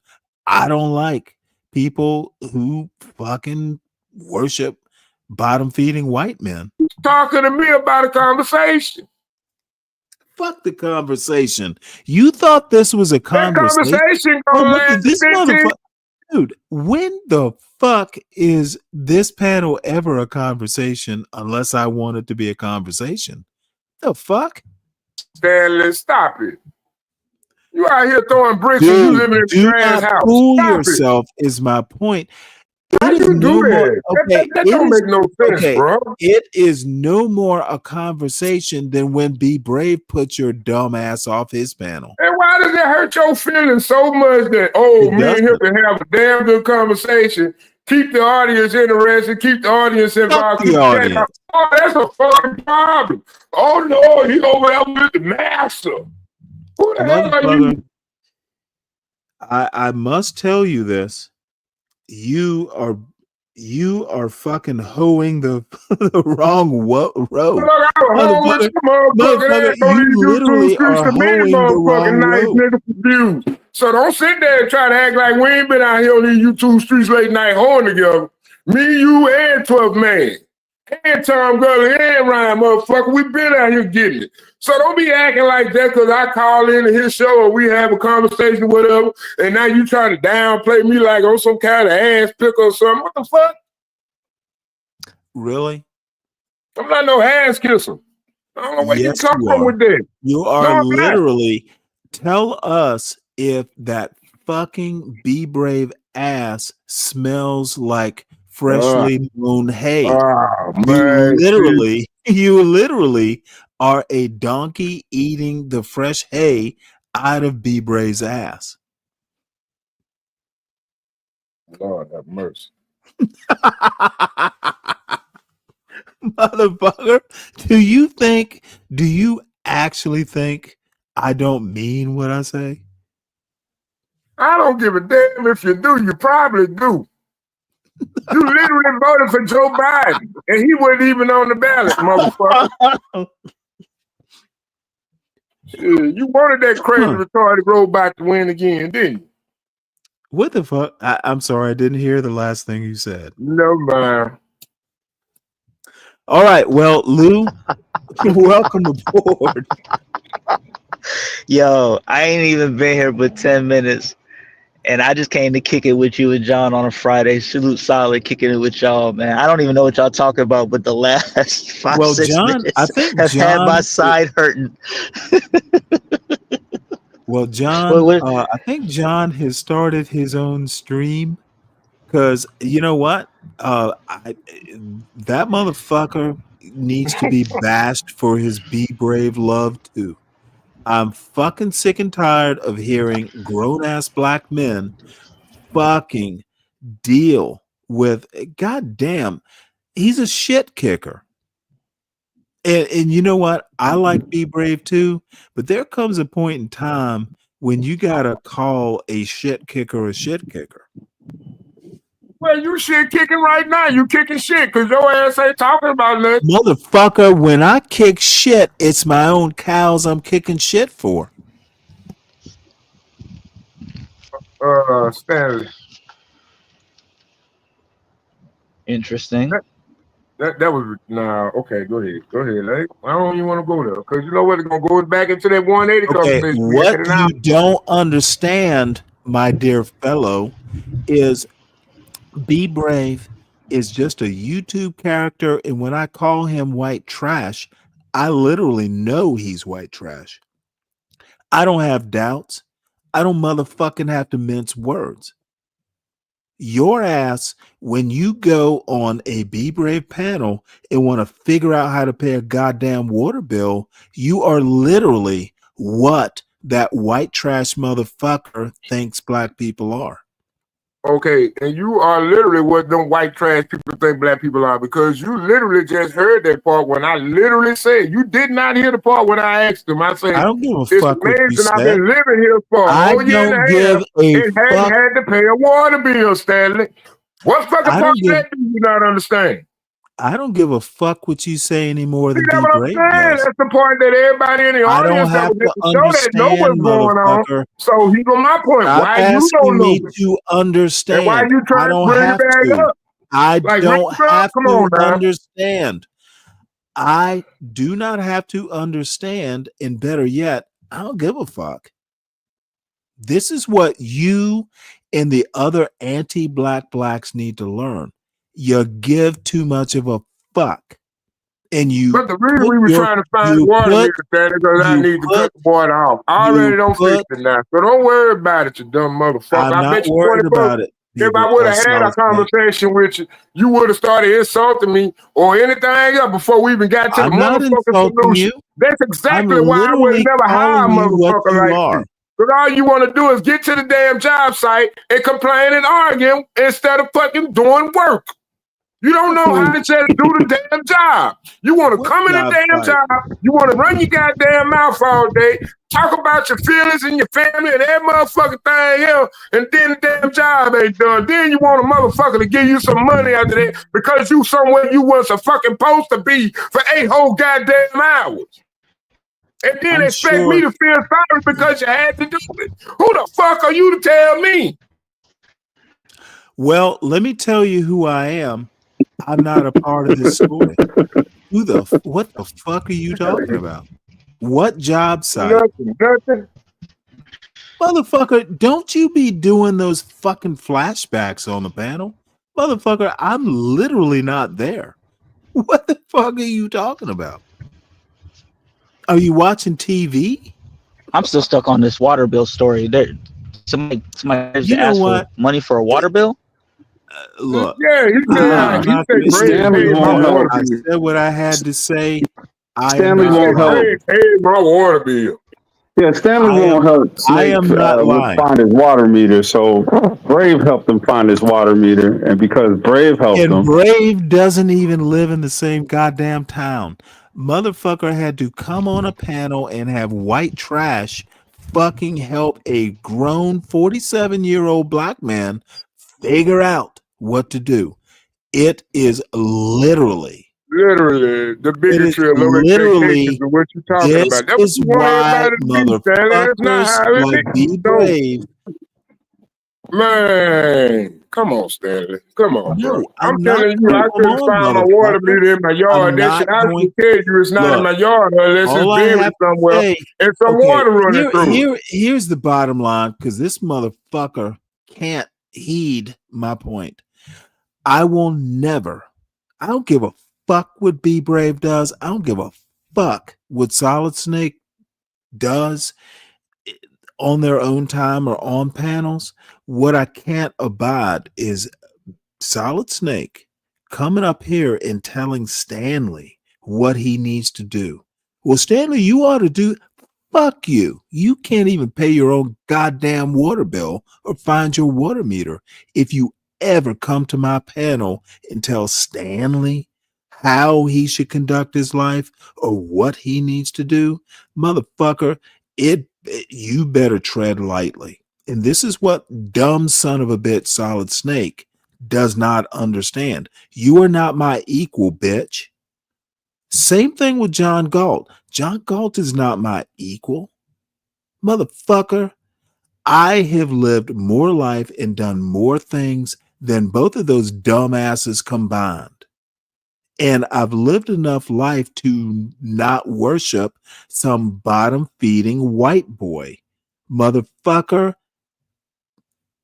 I don't like people who fucking worship bottom feeding white men. Talking to me about a conversation. Fuck the conversation. You thought this was a conversation? That conversation gonna last 15 Dude, when the fuck is this panel ever a conversation unless I want it to be a conversation? The fuck? Stanley, stop it. You out here throwing bricks and you Dude, living in a do trash not house. fool Stop yourself is my point. How It is you do no more that? okay. That It don't is make no sense, okay. bro. It is no more a conversation than when Be Brave puts your dumb ass off his panel. And why does it hurt your feelings so much that, oh, It me and him doesn't. can have a damn good conversation, keep the audience interested, keep the audience involved, Fuck the keep the chat out. audience. Oh, that's a fucking problem. Oh, no, he over there with the master. Who the hell are Motherfucker, you? I must tell you this. You are fucking hoeing the wrong road. Look, I'm home with some motherfucking Motherfucker, ass on you these YouTube literally streets are to me, hoeing the motherfucking wrong nice road. nigga for views. So don't sit there and try to act like we ain't been out here on these YouTube streets late night hoeing together. Me, you, and 12 Man. And Tom Gully and Ryan, motherfucker. We been out here getting it. So don't be acting like that because I call into his show or we have a conversation, whatever, and now you trying to downplay me like I'm some kind of ass picker or something. What the fuck? Really? I'm not no ass kisser. I don't know where you Yes, come you from are. with that. You are No, I'm not. literally. Tell us if that fucking Be Brave ass smells like freshly mown hay. Oh, You man. literally are a donkey eating the fresh hay out of Be Brave's ass. Lord have mercy. Motherfucker, do you actually think I don't mean what I say? I don't give a damn if you do. You probably do. You literally voted for Joe Biden, and he wasn't even on the ballot, motherfucker. Shit, you wanted that crazy retarded robot to win again, didn't you? What the fuck? I'm sorry, I didn't hear the last thing you said. No, man. All right, well, Lou, welcome aboard. Yo, I ain't even been here but 10 minutes. And I just came to kick it with you and John on a Friday. Salute solid, kicking it with y'all, man. I don't even know what y'all talking about, but the last 5-6 John, minutes I think have had my John- side hurting. Well, John, I think John has started his own stream because you know what? That motherfucker needs to be bashed for his Be Brave love too. I'm fucking sick and tired of hearing grown ass black men fucking deal with. Goddamn, he's a shit kicker. And you know what? I like Be Brave too, but there comes a point in time when you gotta call a shit kicker a shit kicker. Well, you shit kicking right now. You kicking shit because your ass ain't talking about nothing. Motherfucker, when I kick shit, it's my own cows I'm kicking shit for. Stanley. Interesting. That was okay. Go ahead. Like, I don't even want to go there because you know what? It's gonna go back into that 180 Okay, conversation. what you don't understand, my dear fellow, is Be Brave is just a YouTube character, and when I call him white trash, I literally know he's white trash. I don't have doubts. I don't motherfucking have to mince words. Your ass, when you go on a Be Brave panel and want to figure out how to pay a goddamn water bill, you are literally what that white trash motherfucker thinks black people are. Okay, and you are literally what them white trash people think black people are because you literally just heard that part when I literally said you did not hear the part when I asked them. I said, I don't give a it's fuck what you amazing I've said. been living here for a I whole year and don't a give half a and hadn't fuck. had to pay a water bill, Stanley. What fucking I part don't of give that do you not understand? I don't give a fuck what you say any more See, than that's Be what I'm Brave saying. does. That's the point that everybody in the I don't audience that have was to at the show that know understand, what's going on. motherfucker. So here's my point. Stop Why you asking don't know me this? to understand. And why you I trying to don't bring it have back to. up? I Like, don't man, have come to on now. understand. I do not have to understand, and better yet, I don't give a fuck. This is what you and the other anti-black blacks need to learn. You give too much of a fuck. And you But the reason we were trying to find water meter, Stanley, because I need to cut the water off. I already don't fix it now. So don't worry about it, you dumb motherfucker. I'm I not bet you worried 20 about bucks. it. If I would have had a conversation with you, you would have started insulting me or anything else before we even got to the I'm not motherfucking insulting solution. you. That's exactly I'm why I would literally never hire a calling you what motherfucker you like are. you. Because all you want to do is get to the damn job site and complain and argue instead of fucking doing work. You don't know how to just do the damn job. You want to come in the damn job. You want to run your goddamn mouth all day, talk about your feelings and your family and that motherfucking thing else, and then the damn job ain't done. Then you want a motherfucker to give you some money after that because you somewhere you was fucking supposed to be for 8 whole goddamn hours. And then expect me to feel sorry because you had to do it. Who the fuck are you to tell me? Well, let me tell you who I am. I'm not a part of this story. What the fuck are you talking about? What job site? Nothing. Motherfucker, don't you be doing those fucking flashbacks on the panel? Motherfucker, I'm literally not there. What the fuck are you talking about? Are you watching TV? I'm still stuck on this water bill story. Somebody has You to know ask what? for money for a water bill. Look, Yeah, he said Stanley won't help. I said what I had to say. Stanley won't help. Paid my water bill. Yeah, Stanley won't help Snake find his water meter. So Brave helped him find his water meter, and because Brave helped him, Brave doesn't even live in the same goddamn town. Motherfucker had to come on a panel and have white trash fucking help a grown 47-year-old black man figure out what to do. It is literally the bigotry of low expectations of what you're talking about. That's what is you want why everybody to do, Stanley. That's not how it like Be Brave. Man, come on, Stanley. Come on, bro. I'm not telling you, gonna I come couldn't on, find my water motherfucker. meter in my yard. I'm That not shit, I going- can tell you it's not in Look, my yard unless it's all I buried have to somewhere say- and some okay, water running through it. Here's the bottom line, because this motherfucker can't heed my point. I don't give a fuck what Be Brave does. I don't give a fuck what Solid Snake does on their own time or on panels. What I can't abide is Solid Snake coming up here and telling Stanley what he needs to do. Well, Stanley, you ought to do. Fuck you. You can't even pay your own goddamn water bill or find your water meter. If you ever come to my panel and tell Stanley how he should conduct his life or what he needs to do, motherfucker, you better tread lightly. And this is what dumb son of a bitch Solid Snake does not understand. You are not my equal, bitch. Same thing with John Galt. John Galt is not my equal. Motherfucker, I have lived more life and done more things than both of those dumbasses combined. And I've lived enough life to not worship some bottom-feeding white boy. Motherfucker,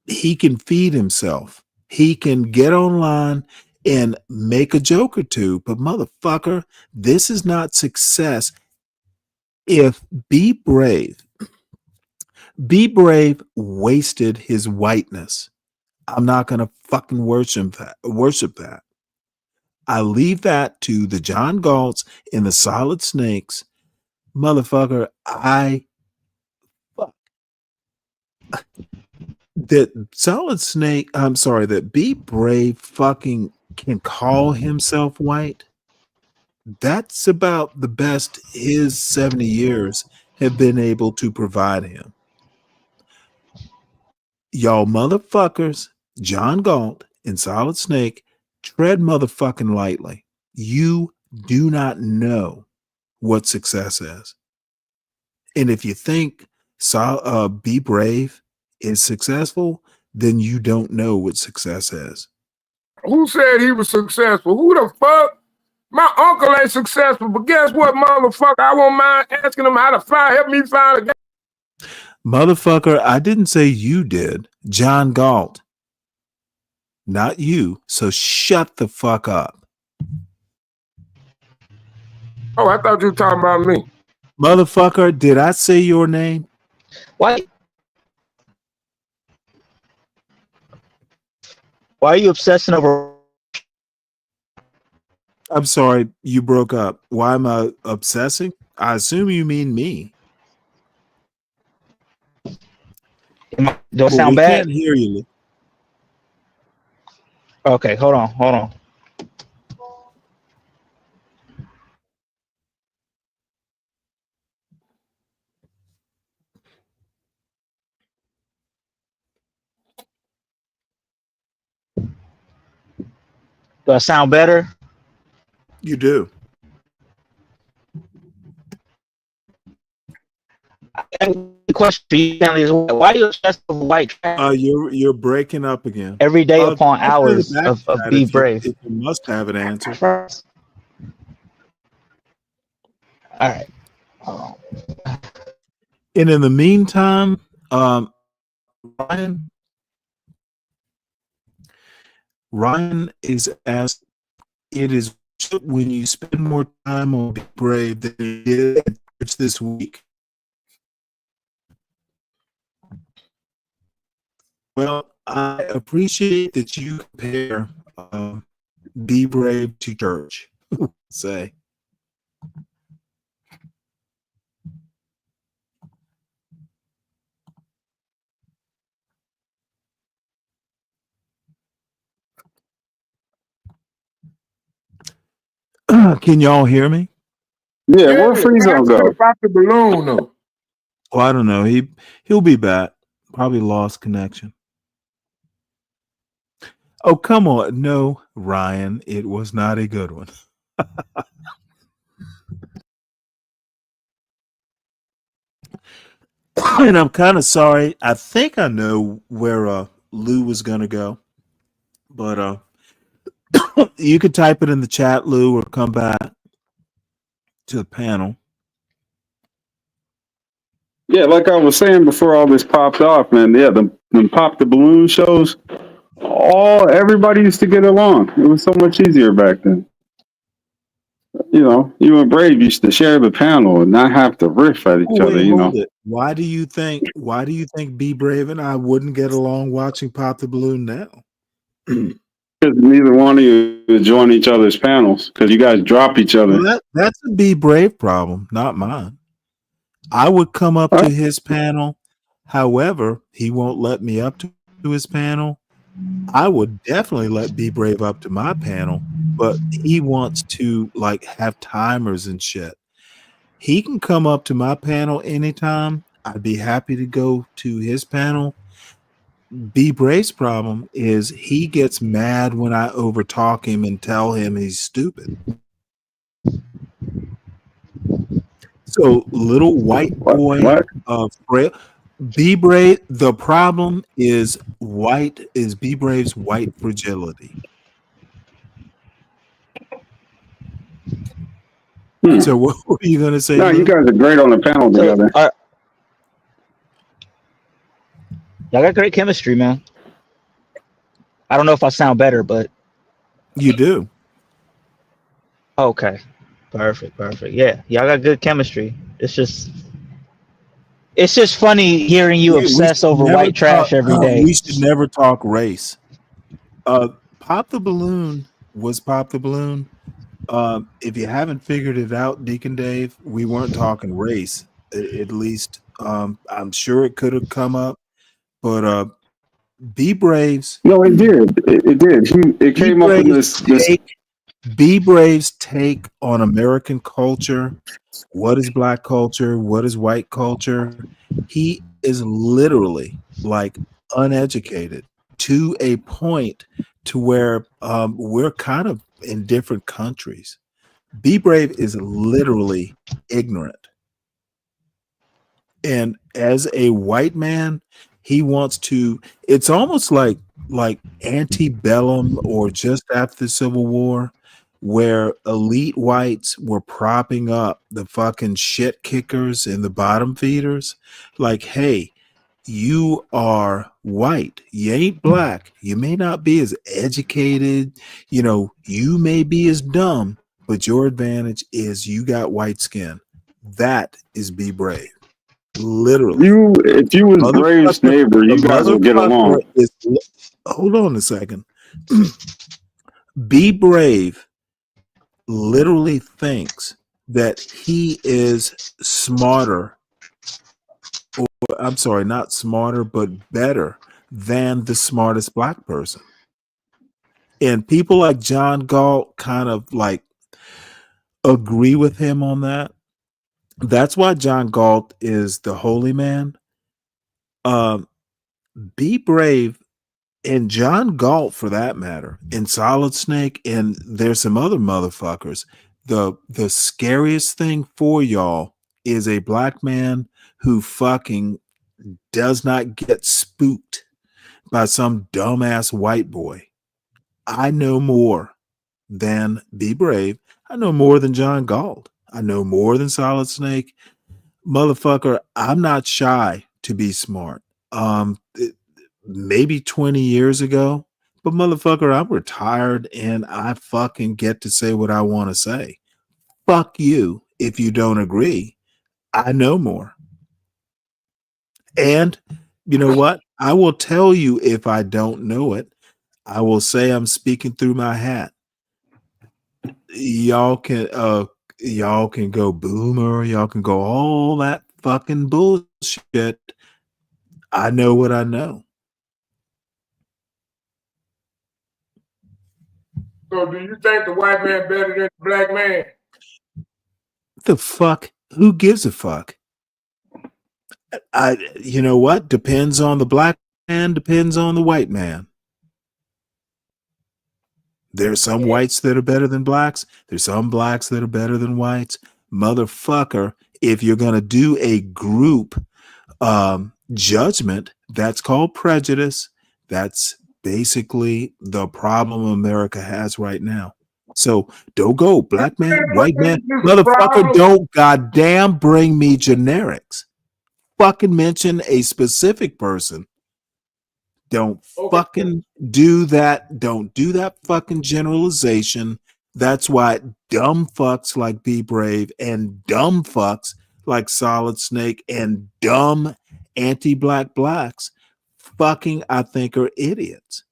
he can feed himself. He can get online and make a joke or two, but motherfucker, this is not success. If Be Brave wasted his whiteness, I'm not going to fucking worship that. I leave that to the John Galts and the Solid Snakes. Motherfucker, that Be Brave fucking can call himself white. That's about the best his 70 years have been able to provide him. Y'all motherfuckers, John Galt and Solid Snake, tread motherfucking lightly. You do not know what success is. And if you think Be Brave is successful, then you don't know what success is. Who said he was successful? Who the fuck? My uncle ain't successful, but guess what, motherfucker? I won't mind asking him how to help me find a guy. Motherfucker, I didn't say you did. John Galt. Not you. So shut the fuck up. Oh, I thought you were talking about me. Motherfucker, did I say your name? Why are you obsessing over? I'm sorry, you broke up. Why am I obsessing? I assume you mean me. Do I sound we bad? can't hear you. Okay, hold on. Do I sound better? You do. The question for you, Stanley, is why are you obsessed with white trash You're breaking up again. every day upon Talk through the hours back of chat Be if you Brave? must have an answer. All right. And in the meantime, Ryan is asked, it is when you spend more time on Be Brave than you did at church this week. Well, I appreciate that you compare Be Brave to church. Say. Can y'all hear me? Yeah, where Friezo go? Pop the balloon though. Well, I don't know. He'll be back. Probably lost connection. Oh, come on. No, Ryan, it was not a good one. And I'm kind of sorry. I think I know where Lou was going to go. But you could type it in the chat, Lou, or come back to the panel. Yeah, like I was saying before all this popped off, man. Yeah, the pop the balloon shows. Everybody used to get along. It was so much easier back then. You know, you and Brave used to share the panel and not have to riff at each other. Wait, You hold know, it. Why do you think Be Brave and I wouldn't get along watching Pop the Balloon now? because neither one of you would join each other's panels because you guys drop each other. Well, that's a Be Brave problem, not mine. I would come up to his panel. However, he won't let me up to his panel. I would definitely let Be Brave up to my panel, but he wants to like have timers and shit. He can come up to my panel anytime. I'd be happy to go to his panel. Be Brave's problem is he gets mad when I overtalk him and tell him he's stupid. So little white boy of Be Brave. The problem is Be Brave's white fragility. So what were you going to say? No, Lou? you guys are great on the panel together. Y'all got great chemistry, man. I don't know if I sound better, but you do. Okay, perfect. Yeah, y'all got good chemistry. It's just funny hearing you obsess over white trash every day. We should never talk race. Pop the Balloon was Pop the Balloon. If you haven't figured it out, Deacon Dave, we weren't talking race. At least I'm sure it could have come up, but Be Braves. No, it did. It did. It came up in this. Be Brave's take on American culture. What is black culture? What is white culture? He is literally like uneducated to a point to where we're kind of in different countries. Be Brave is literally ignorant. And as a white man, he wants to, it's almost like antebellum or just after the Civil War, where elite whites were propping up the fucking shit kickers and the bottom feeders. Like, hey, You are white. You ain't black. You may not be as educated. You know, you may be as dumb, but your advantage is you got white skin. That is be brave. Literally. If you was Brave's neighbor, you guys would get along. Hold on a second. Be Brave literally thinks that he is smarter, or I'm sorry, not smarter, but better than the smartest black person. And people like John Galt kind of like agree with him on that. That's why John Galt is the holy man. Be Brave and John Galt, for that matter, and Solid Snake, and there's some other motherfuckers. The scariest thing for y'all is a black man who fucking does not get spooked by some dumbass white boy. I know more than Be Brave. I know more than John Galt. I know more than Solid Snake. Motherfucker, I'm not shy to be smart. Maybe 20 years ago, but motherfucker, I'm retired and I fucking get to say what I want to say. Fuck you if you don't agree. I know more. And you know what? I will tell you if I don't know it. I will say I'm speaking through my hat. Y'all can go boomer, y'all can go all that fucking bullshit. I know what I know. So do you think the white man better than the black man? The fuck? Who gives a fuck? You know what? Depends on the black man, depends on the white man. There's some whites that are better than blacks. There's some blacks that are better than whites. Motherfucker, if you're going to do a group judgment, that's called prejudice. That's basically the problem America has right now. So don't go black man, white man, motherfucker, don't goddamn bring me generics. Fucking mention a specific person. Don't fucking do that. Don't do that fucking generalization. That's why dumb fucks like Be Brave and dumb fucks like Solid Snake and dumb anti-black blacks fucking, I think, are idiots.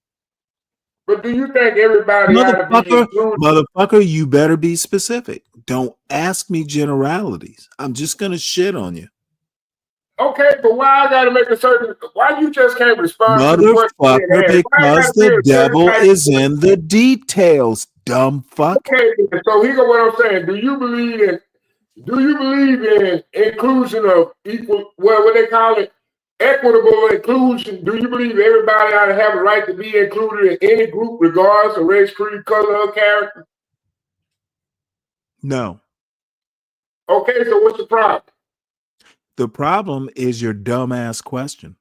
But do you think everybody Motherfucker, you better be specific. Don't ask me generalities. I'm just going to shit on you. Okay, but why I gotta make a certain? Why you just can't respond to the question? Because the devil is in the details, dumb fuck. Okay, so here go what I'm saying. Do you believe in inclusion of equal? Well, what they call it, equitable inclusion? Do you believe everybody ought to have a right to be included in any group, regardless of race, creed, color, or character? No. Okay, so what's the problem? The problem is your dumbass question.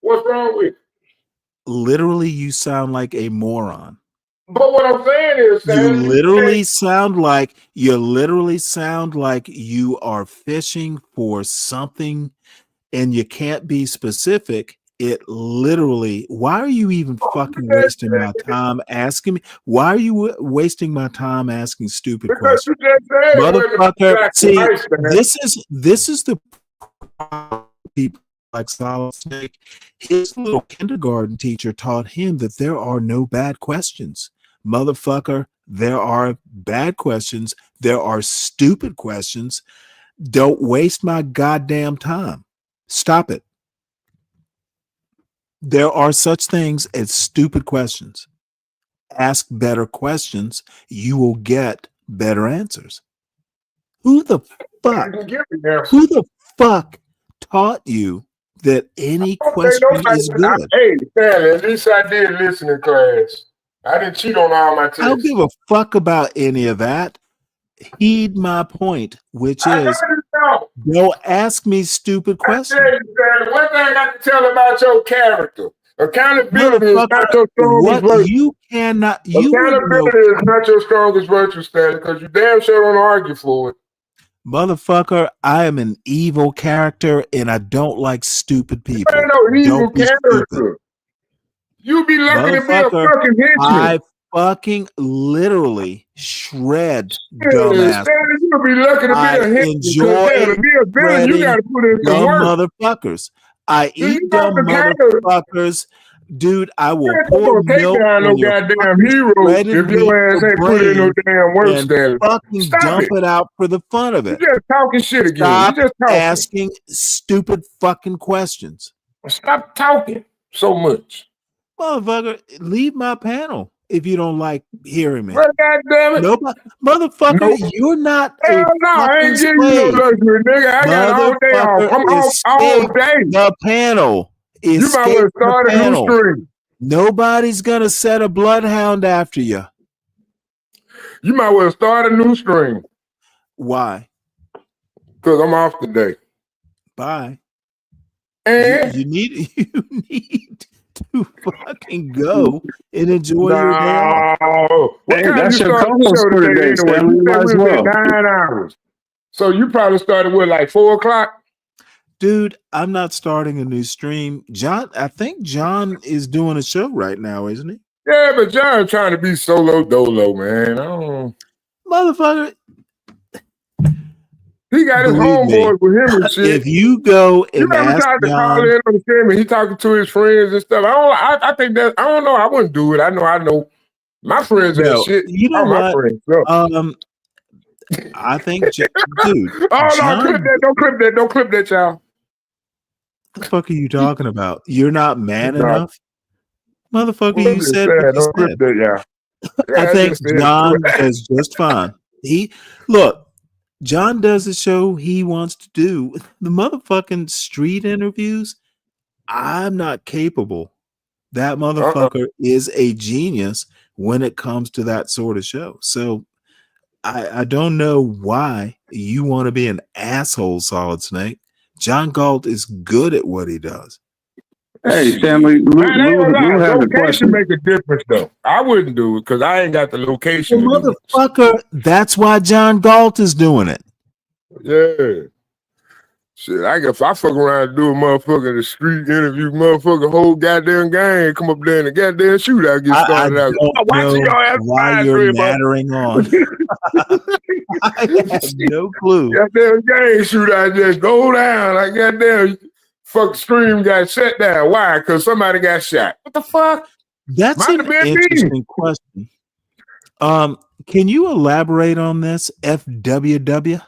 What's wrong with it? Literally, you sound like a moron. But what I'm saying is, you literally sound like you are fishing for something and you can't be specific. It literally, why are you even fucking wasting my time asking me? Why are you wasting my time asking stupid questions? Motherfucker, see, this is the people like Solid Snake. His little kindergarten teacher taught him that there are no bad questions. Motherfucker, there are bad questions. There are stupid questions. Don't waste my goddamn time. Stop it. There are such things as stupid questions. Ask better questions. You will get better answers. Who the fuck taught you that any question is good? Hey, Stanley, at least I did listen in class. I didn't cheat on all my tests. I don't give a fuck about any of that. Heed my point, which is don't ask me stupid questions. One thing I can tell about your character: accountability is not your strongest virtue. Accountability is not your strongest virtue, Stanley, because you damn sure don't argue for it. Motherfucker, I am an evil character and I don't like stupid people. Ain't no evil Don't be character. stupid. You be lucky to be a Motherfucker, fucking henchman. I fucking literally shred Yeah, dumbass. Stanley, you be lucky to be I a henchman. Because enjoy to be a villain, you shredding got to put in some dumb work. motherfuckers. I So you eat got dumb to kind of. motherfuckers. Dude, I will You ain't pour gonna take milk down no on your goddamn fucking hero shredded if wheat your ass for ain't put in no brain damn work, and Stanley. fucking Stop dump it. it out for the fun of You it. just talking shit again. You Stop just talking. asking stupid fucking questions. Stop talking so much. Motherfucker, leave my panel if you don't like hearing me. Well, goddamn it. Nobody, motherfucker, Nope. you're not Hell a no, I fucking ain't giving you no slave. luxury, nigga. I got all day off. Motherfucker, I'm off all escape day. the panel. You might Escape well the start a new panel. stream. Nobody's gonna set a bloodhound after you. You might well start a new stream. Why? Because I'm off today. Bye. And you need to fucking go and enjoy your day off. no. What Hey, time that's you your started the co-host show for today today, anyway? Stanley. You Might said as we was well. at 9 hours. So you probably started with like 4 o'clock? Dude, I'm not starting a new stream. John, I think John is doing a show right now, isn't he? Yeah, but John trying to be solo dolo, man. I don't. Motherfucker. He got his Believe me, homeboys with him and shit. if you go You and ever ask tried to call John, in on the stream and he talking to his friends and stuff? I think that I don't know. I wouldn't do it. I know. My friends ain't no, shit. you know All my what? friends suck. I think, dude, Oh no, clip John, that! Don't clip that, y'all. what the fuck are you talking about? You're not man No. enough? Motherfucker, I'm you just said saying, what you don't clip said. that, y'all. Yeah, I think just said John it. does just fine. Look, John does the show he wants to do. The motherfucking street interviews, I'm not capable. That motherfucker is a genius when it comes to that sort of show. So I don't know why you want to be an asshole, Solid Snake. John Galt is good at what he does. Hey, Stanley, Man, I ain't gonna Lou lie. has a Location question. make a difference, though. I wouldn't do it because I ain't got the location to do it. Motherfucker, that's why John Galt is doing it. Yeah. Shit, I fuck around and do a motherfucker the street interview, motherfucker whole goddamn gang come up there and the goddamn shootout get started out. Don't Watching know your ass why fire you're stream up. nattering on. I have no clue. Goddamn gang shootout just go down. Like goddamn fuck stream got shut down. Why? Because somebody got shot. What the fuck? That's Might an have been me. interesting question. Can you elaborate on this, FWW?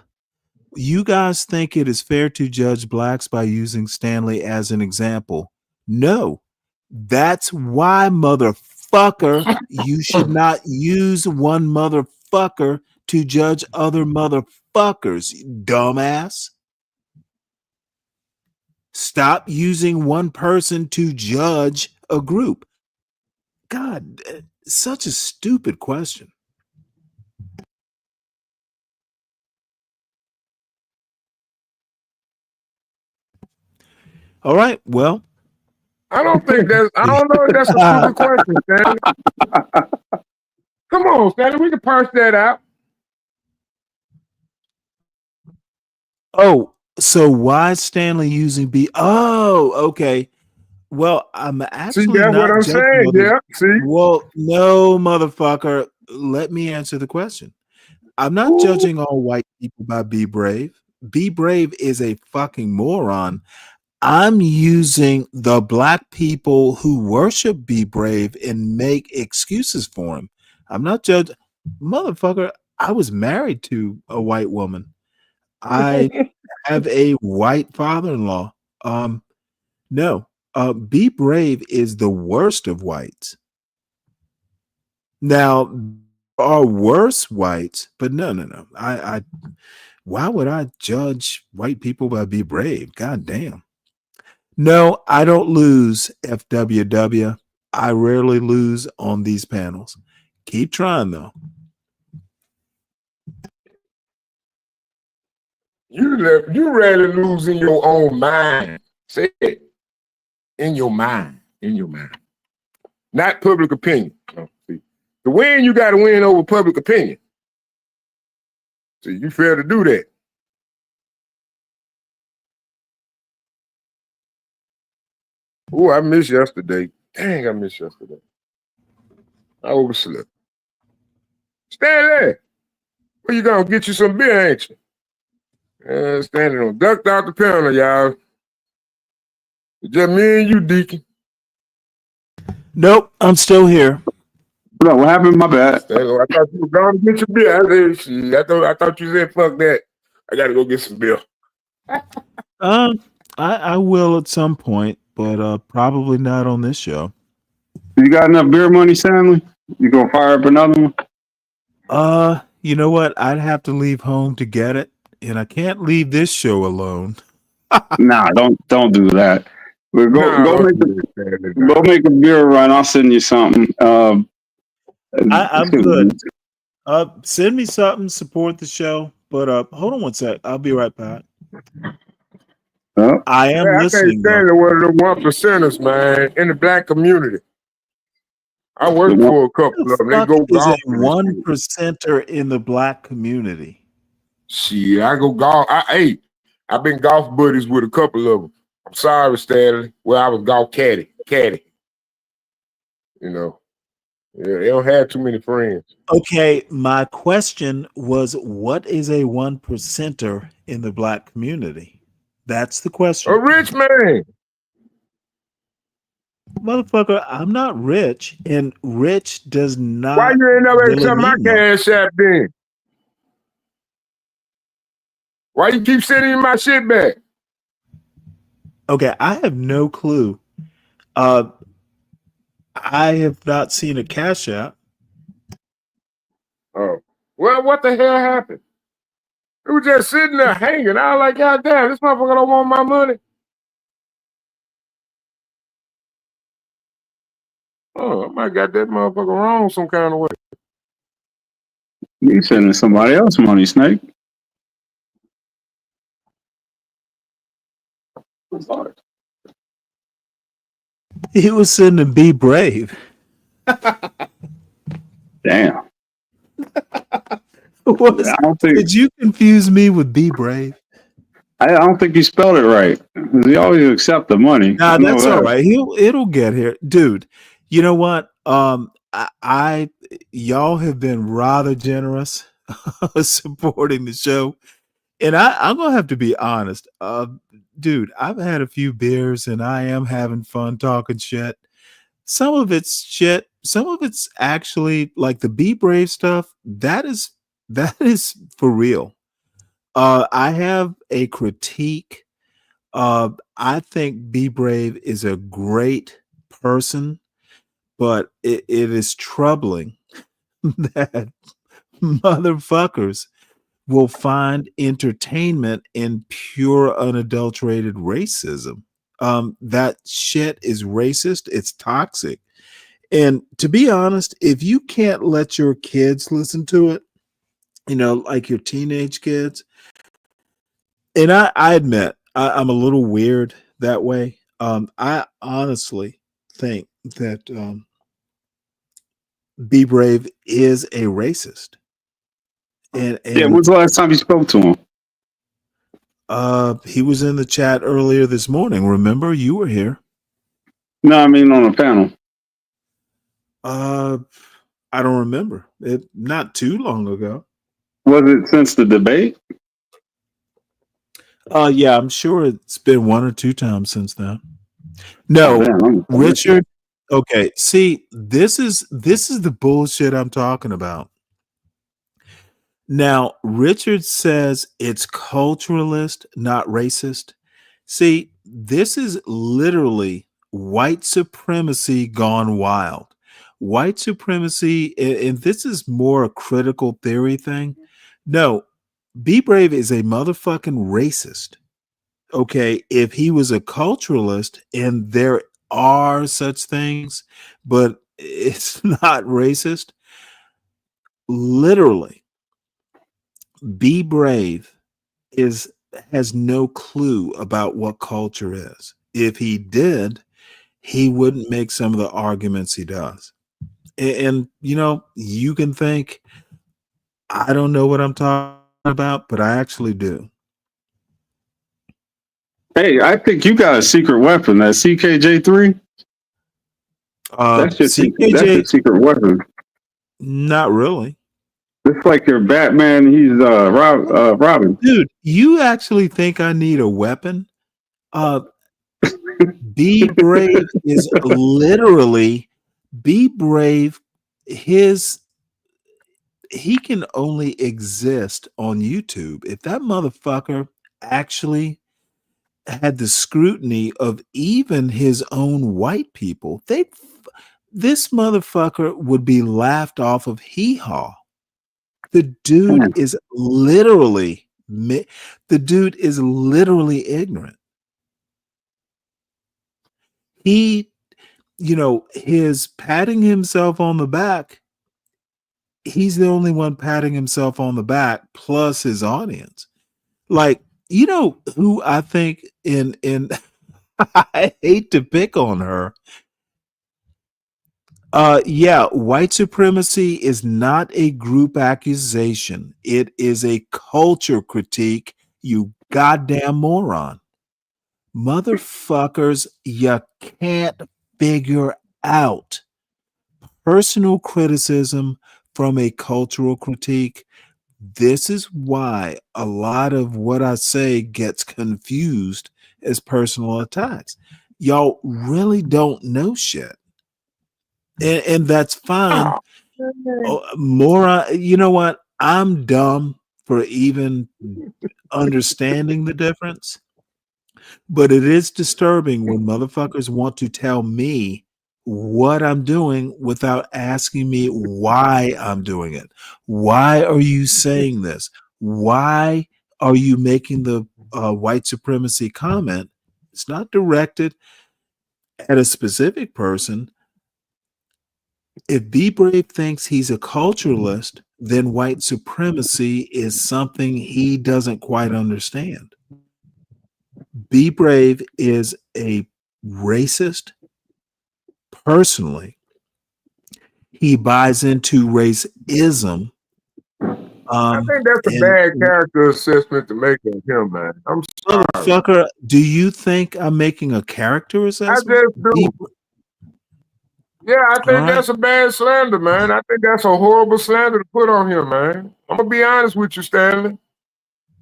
You guys think it is fair to judge blacks by using Stanley as an example? No. That's why, motherfucker, you should not use one motherfucker to judge other motherfuckers, dumbass. Stop using one person to judge a group. God, such a stupid question. All right, well. I don't think that's, I don't know if that's a stupid question, Stanley. Come on, Stanley, we can parse that out. Oh, so why is Stanley using B? Oh, okay. Well, I'm actually that's not what I'm judging saying. others. Yeah, see? Well, no, motherfucker. Let me answer the question. I'm not judging all white people by Be Brave. Be Brave is a fucking moron. I'm using the black people who worship Be Brave and make excuses for him. I'm not judging. Motherfucker, I was married to a white woman. I have a white father-in-law. No. Be Brave is the worst of whites. Now, there are worse whites, but no. I why would I judge white people by Be Brave? God damn. No, I don't lose, FWW. I rarely lose on these panels. Keep trying, though. You rarely lose in your own mind. Say it. In your mind. In your mind. Not public opinion. No, see. To win, you got to win over public opinion. So you fail to do that. Oh, I missed yesterday. Dang, I missed yesterday. I overslept. Stanley, where you gonna get you some beer, ain't you? Stanley on ducked out the panel, y'all. It's just me and you, Deacon. Nope, I'm still here. Bro, what happened? My bad. Stanley, I thought you were going to get your beer. I said, shit, I thought you said, fuck that. I got to go get some beer. I will at some point, but probably not on this show. You got enough beer money, Stanley? You gonna fire up another one? You know what? I'd have to leave home to get it, and I can't leave this show alone. Nah, don't do that. But go make a beer run. I'll send you something. I'm good. Send me something, support the show. But hold on one sec. I'll be right back. I am listening. I think Stanley one of the 1%ers, man, in the black community. I work for a couple of them. They go is a golfing. 1%er in the black community? Shit, I go golf. I've been golf buddies with a couple of them. I'm sorry, Stanley. Well, I was golf caddy. You know, yeah, they don't have too many friends. Okay, my question was, what is a 1%er in the black community? That's the question. A rich man. Motherfucker, I'm not rich, and rich does not. Why you ain't never really accept my mean much. cash app then? Why you keep sending me my shit back? Okay, I have no clue. I have not seen a cash app. Oh, well, what the hell happened? It was just sitting there hanging. I was like, God damn, this motherfucker don't want my money. Oh, I might got that motherfucker wrong some kind of way. You sending somebody else money, Snake? He was sending "Be Brave." Damn. Did you confuse me with "Be Brave"? I don't think you spelled it right. He always accept the money. Nah, that's all right. It'll get here, dude. You know what? I y'all have been rather generous supporting the show, and I'm gonna have to be honest. Dude, I've had a few beers, and I am having fun talking shit. Some of it's shit. Some of it's actually like the "Be Brave" stuff. That is for real. I have a critique. I think Be Brave is a great person, but it is troubling that motherfuckers will find entertainment in pure, unadulterated racism. That shit is racist. It's toxic. And to be honest, if you can't let your kids listen to it, like your teenage kids, and I admit I'm a little weird that way. I honestly think that Be Brave is a racist. And when's the last time you spoke to him? He was in the chat earlier this morning. Remember, you were here. No, I mean on a panel. I don't remember. Not too long ago. Was it since the debate? Yeah, I'm sure it's been one or two times since then. No, Richard. Okay, see, this is the bullshit I'm talking about. Now, Richard says it's culturalist, not racist. See, this is literally white supremacy gone wild. White supremacy, and this is more a critical theory thing. No, Be Brave is a motherfucking racist. Okay, if he was a culturalist, and there are such things, but it's not racist, literally, Be Brave has no clue about what culture is. If he did, he wouldn't make some of the arguments he does. And you can think, I don't know what I'm talking about, but I actually do. Hey, I think you got a secret weapon. That CKJ3. That's your CKJ, secret weapon. not really. It's like your Batman. He's Robin. Dude, you actually think I need a weapon? Be Brave is literally Be Brave. He can only exist on YouTube. If that motherfucker actually had the scrutiny of even his own white people, this motherfucker would be laughed off of Hee Haw. The dude is literally ignorant. He, his patting himself on the back, he's the only one patting himself on the back plus his audience. Like, who I think in I hate to pick on her. Yeah, white supremacy is not a group accusation. It is a culture critique, you goddamn moron. Motherfuckers, you can't figure out personal criticism from a cultural critique. This is why a lot of what I say gets confused as personal attacks. Y'all really don't know shit. And that's fine. You know what? I'm dumb for even understanding the difference. But it is disturbing when motherfuckers want to tell me what I'm doing without asking me why I'm doing it. Why are you saying this? Why are you making the white supremacy comment? It's not directed at a specific person. If Be Brave thinks he's a culturalist, then white supremacy is something he doesn't quite understand. Be Brave is a racist. Personally, he buys into racism. I think that's a bad character assessment to make of him, man. I'm sorry. Motherfucker, do you think I'm making a character assessment? I just do. Yeah, I think that's a bad slander, man. I think that's a horrible slander to put on him, man. I'm gonna be honest with you, Stanley.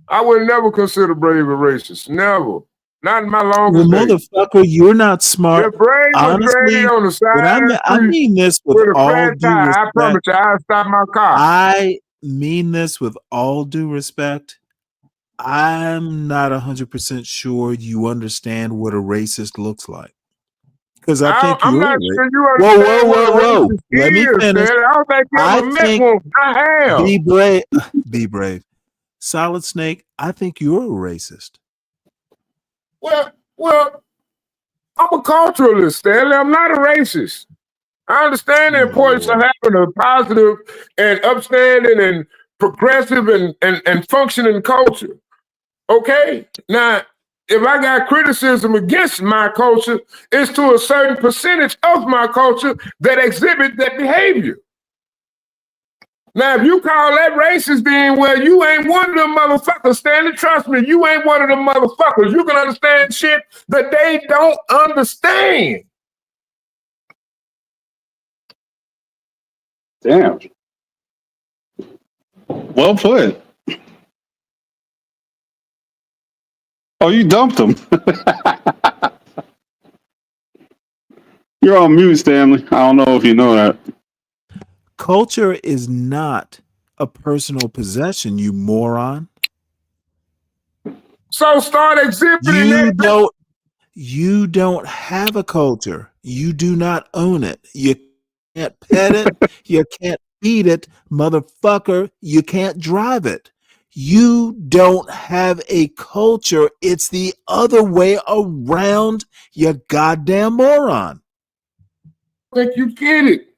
I would never consider Brave a racist. Never. Not in my longest days. Motherfucker, you're not smart. If Brave was ready on the side, I mean this with all due respect. I promise you, I'll stop my car. I mean this with all due respect. I'm not 100% sure you understand what a racist looks like. Because I think I'm you're not sure you understand what a racist Let me is, finish. man. I don't think you ever met one. I have. Be brave. Be brave. Solid Snake, I think you're a racist. Well, I'm a culturalist, Stanley. I'm not a racist. I understand the importance of having a positive and upstanding and progressive and functioning culture. Okay? Now, if I got criticism against my culture, it's to a certain percentage of my culture that exhibit that behavior. Now, if you call that racist, then, well, you ain't one of them motherfuckers, Stanley. Trust me, you ain't one of them motherfuckers. You can understand shit that they don't understand. Damn. Well put. Oh, you dumped him. You're on mute, Stanley. I don't know if you know that. Culture is not a personal possession, you moron. So start exhibiting that. You don't have a culture. You do not own it. You can't pet it. You can't feed it. Motherfucker, you can't drive it. You don't have a culture. It's the other way around, you goddamn moron. I think you get it.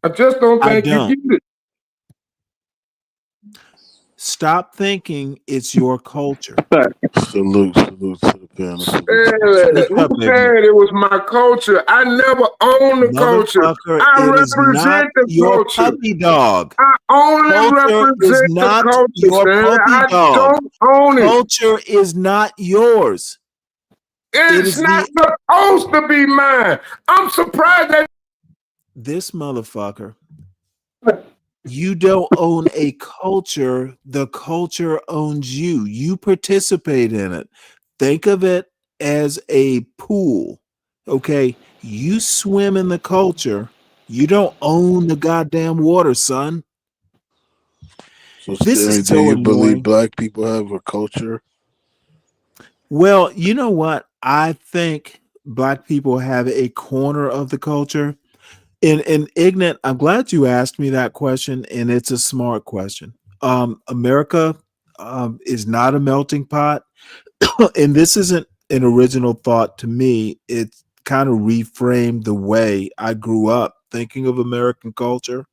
I just don't think you get it. Stop thinking it's your culture. Salute to the panel. Who said it was my culture? I never own the culture. Motherfucker, I it is not represent the your culture. puppy dog. I only Culture is represent the not culture, your Stanley. puppy I dog. don't own it. Culture is not yours. It's not supposed to be mine. I'm surprised that this motherfucker, you don't own a culture. The culture owns you. You participate in it. Think of it as a pool. Okay. You swim in the culture. You don't own the goddamn water, son. So This Stanley, is do so you annoying. believe black people have a culture? Well, you know what? I think black people have a corner of the culture. And Ignat, I'm glad you asked me that question, and it's a smart question. America is not a melting pot, and this isn't an original thought to me. It's kind of reframed the way I grew up thinking of American culture.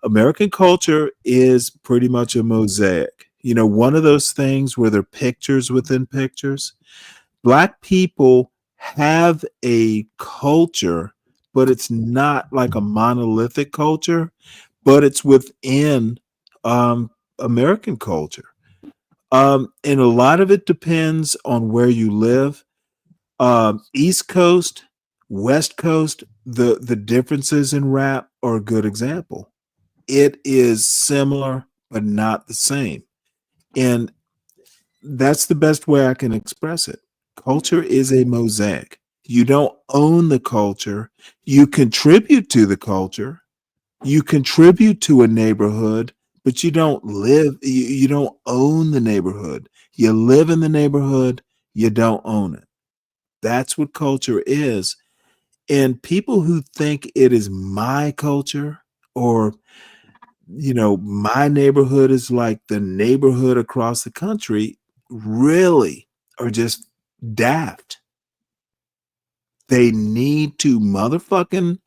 American culture is pretty much a mosaic. You know, one of those things where there are pictures within pictures. Black people have a culture, but it's not like a monolithic culture, but it's within American culture. And a lot of it depends on where you live. East Coast, West Coast, the differences in rap are a good example. It is similar, but not the same. And that's the best way I can express it. Culture is a mosaic. You don't own the culture. You contribute to the culture. You contribute to a neighborhood, but you don't live, you don't own the neighborhood. You live in the neighborhood, you don't own it. That's what culture is. And people who think it is my culture, or you know, my neighborhood is like the neighborhood across the country, really are just daft. They need to motherfucking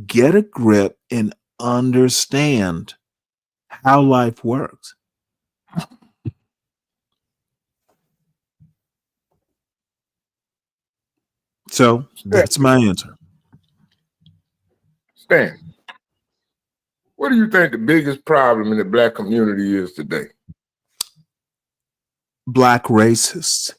get a grip and understand how life works. So that's my answer. Stan, what do you think the biggest problem in the black community is today? Black racists.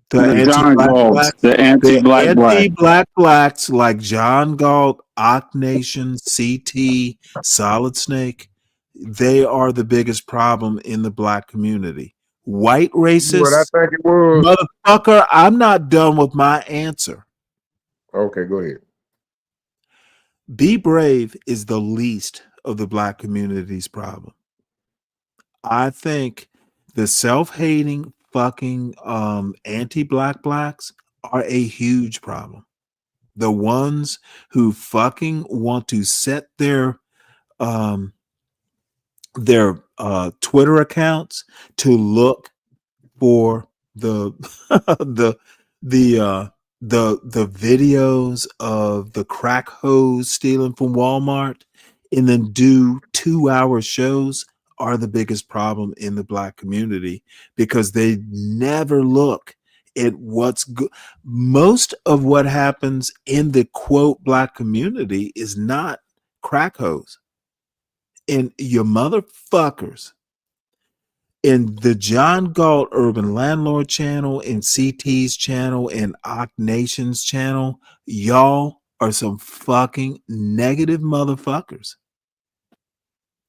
The John anti-black Galts, blacks, the anti-black black. anti-black blacks like John Galt, Ock Nation, CT, Solid Snake, they are the biggest problem in the black community. White racists, What I think it was. motherfucker, I'm not done with my answer. Okay, go ahead. Be Brave is the least of the black community's problem. I think the self-hating fucking anti-black blacks are a huge problem. The ones who fucking want to set their Twitter accounts to look for the the videos of the crack hose stealing from Walmart and then do 2-hour shows are the biggest problem in the black community because they never look at what's good. Most of what happens in the quote black community is not crack hose. And your motherfuckers in the John Galt Urban Landlord channel, in CT's channel, and Ock Nation's channel, y'all are some fucking negative motherfuckers.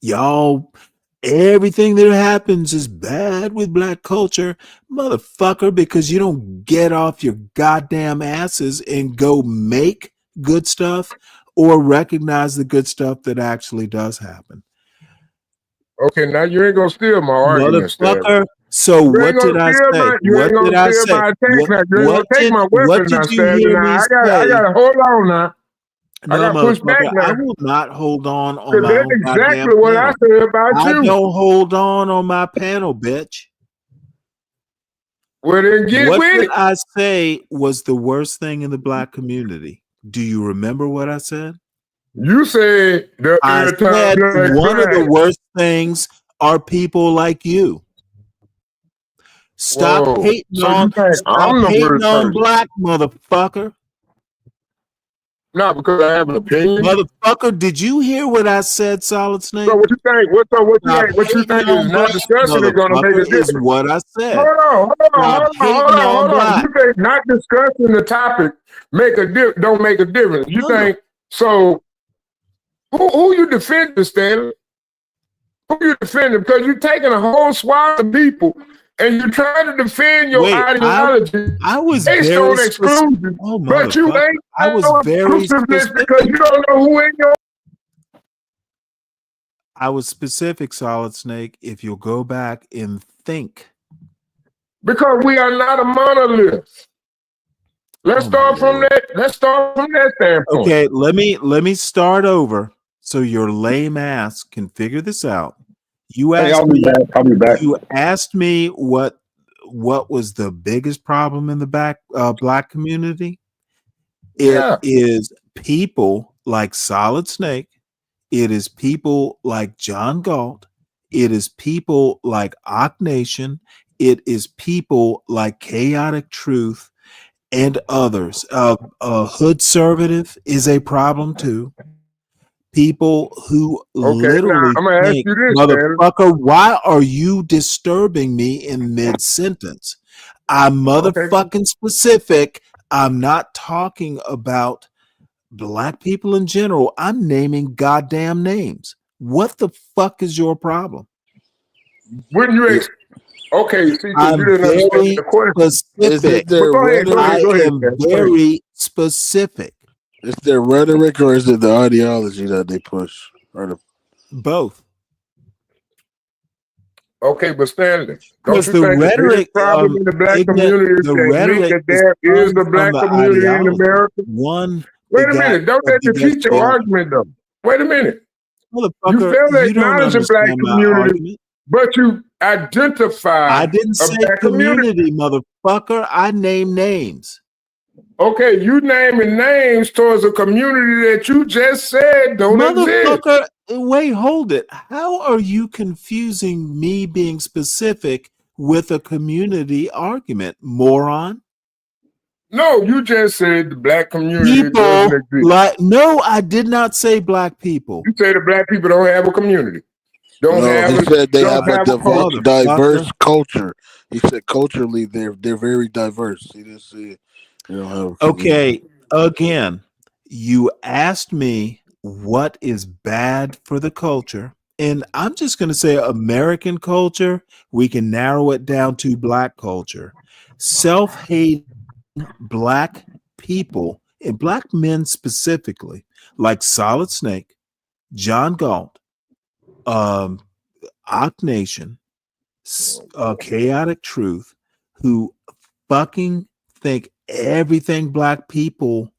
Y'all, everything that happens is bad with black culture, motherfucker, because you don't get off your goddamn asses and go make good stuff or recognize the good stuff that actually does happen. Okay, now you ain't gonna steal my argument, Stan. Motherfucker. So what did I say? What did I say? What did you hear me say? I gotta hold on now. No, I gotta push back motherfucker, now. I will not hold on my That's own exactly goddamn what panel. I said about I you. don't hold on my panel, bitch. Well, then get What with did it. I say was the worst thing in the black community? Do you remember what I said? You said I said one of the worst things are people like you. Stop Whoa. hating So on, you think stop I'm the hating worst on person? black, motherfucker. Not because I have an opinion. Motherfucker, did you hear what I said, Solid Snake? So what you think? What Stop you think hating is on not black, discussing is going to make a motherfucker, is difference? what I said. Hold Stop hating on on. black. You think not discussing the topic don't make a difference? You think so? Who you defending, Stanley? Who you defending? Because you're taking a whole swath of people and you're trying to defend your Wait, ideology I was based very on exclusion, oh, but you motherfucker. ain't I was no very inclusiveness because specific. you don't know who in your. I was specific, Solid Snake. If you'll go back and think. Because we are not a monolith. Let's start from that. Let's start from that standpoint. Okay, let me start over so your lame ass can figure this out. You asked I'll be back. I'll be back. You asked me what was the biggest problem in the black community? It is people like Solid Snake. It is people like John Galt. It is people like Ock Nation. It is people like Chaotic Truth and others. Hood Servative is a problem too. People who literally I'm gonna ask think, you this, motherfucker, why are you disturbing me in mid-sentence? I'm motherfucking specific. I'm not talking about black people in general. I'm naming goddamn names. What the fuck is your problem? Wouldn't you? Okay, see, I'm you didn't understand the question. specific. Go ahead. I am very specific. Is there rhetoric or is it the ideology that they push? Or both? Okay, but Stanley, don't Because you the think the rhetoric, biggest problem in the black community is the that rhetoric there is a from black the community in ideology. America? One, Wait a minute, don't that defeat your argument though? Wait a minute. You fail to You don't acknowledge a black understand my community, argument. but you identify I didn't a say black community, motherfucker. I name names. Okay, you naming names towards a community that you just said don't exist. Motherfucker, wait, hold it. How are you confusing me being specific with a community argument, moron? No, you just said the black community doesn't exist. No, I did not say black people. You say the black people don't have a community. he said they have a diverse motherfucker. culture. He said culturally they're very diverse. He didn't say they don't have a community. Okay, again, you asked me what is bad for the culture, and I'm just going to say American culture. We can narrow it down to black culture. Self-hate black people and black men specifically, like Solid Snake, John Galt, Ock Nation, Chaotic Truth, who fucking think everything black people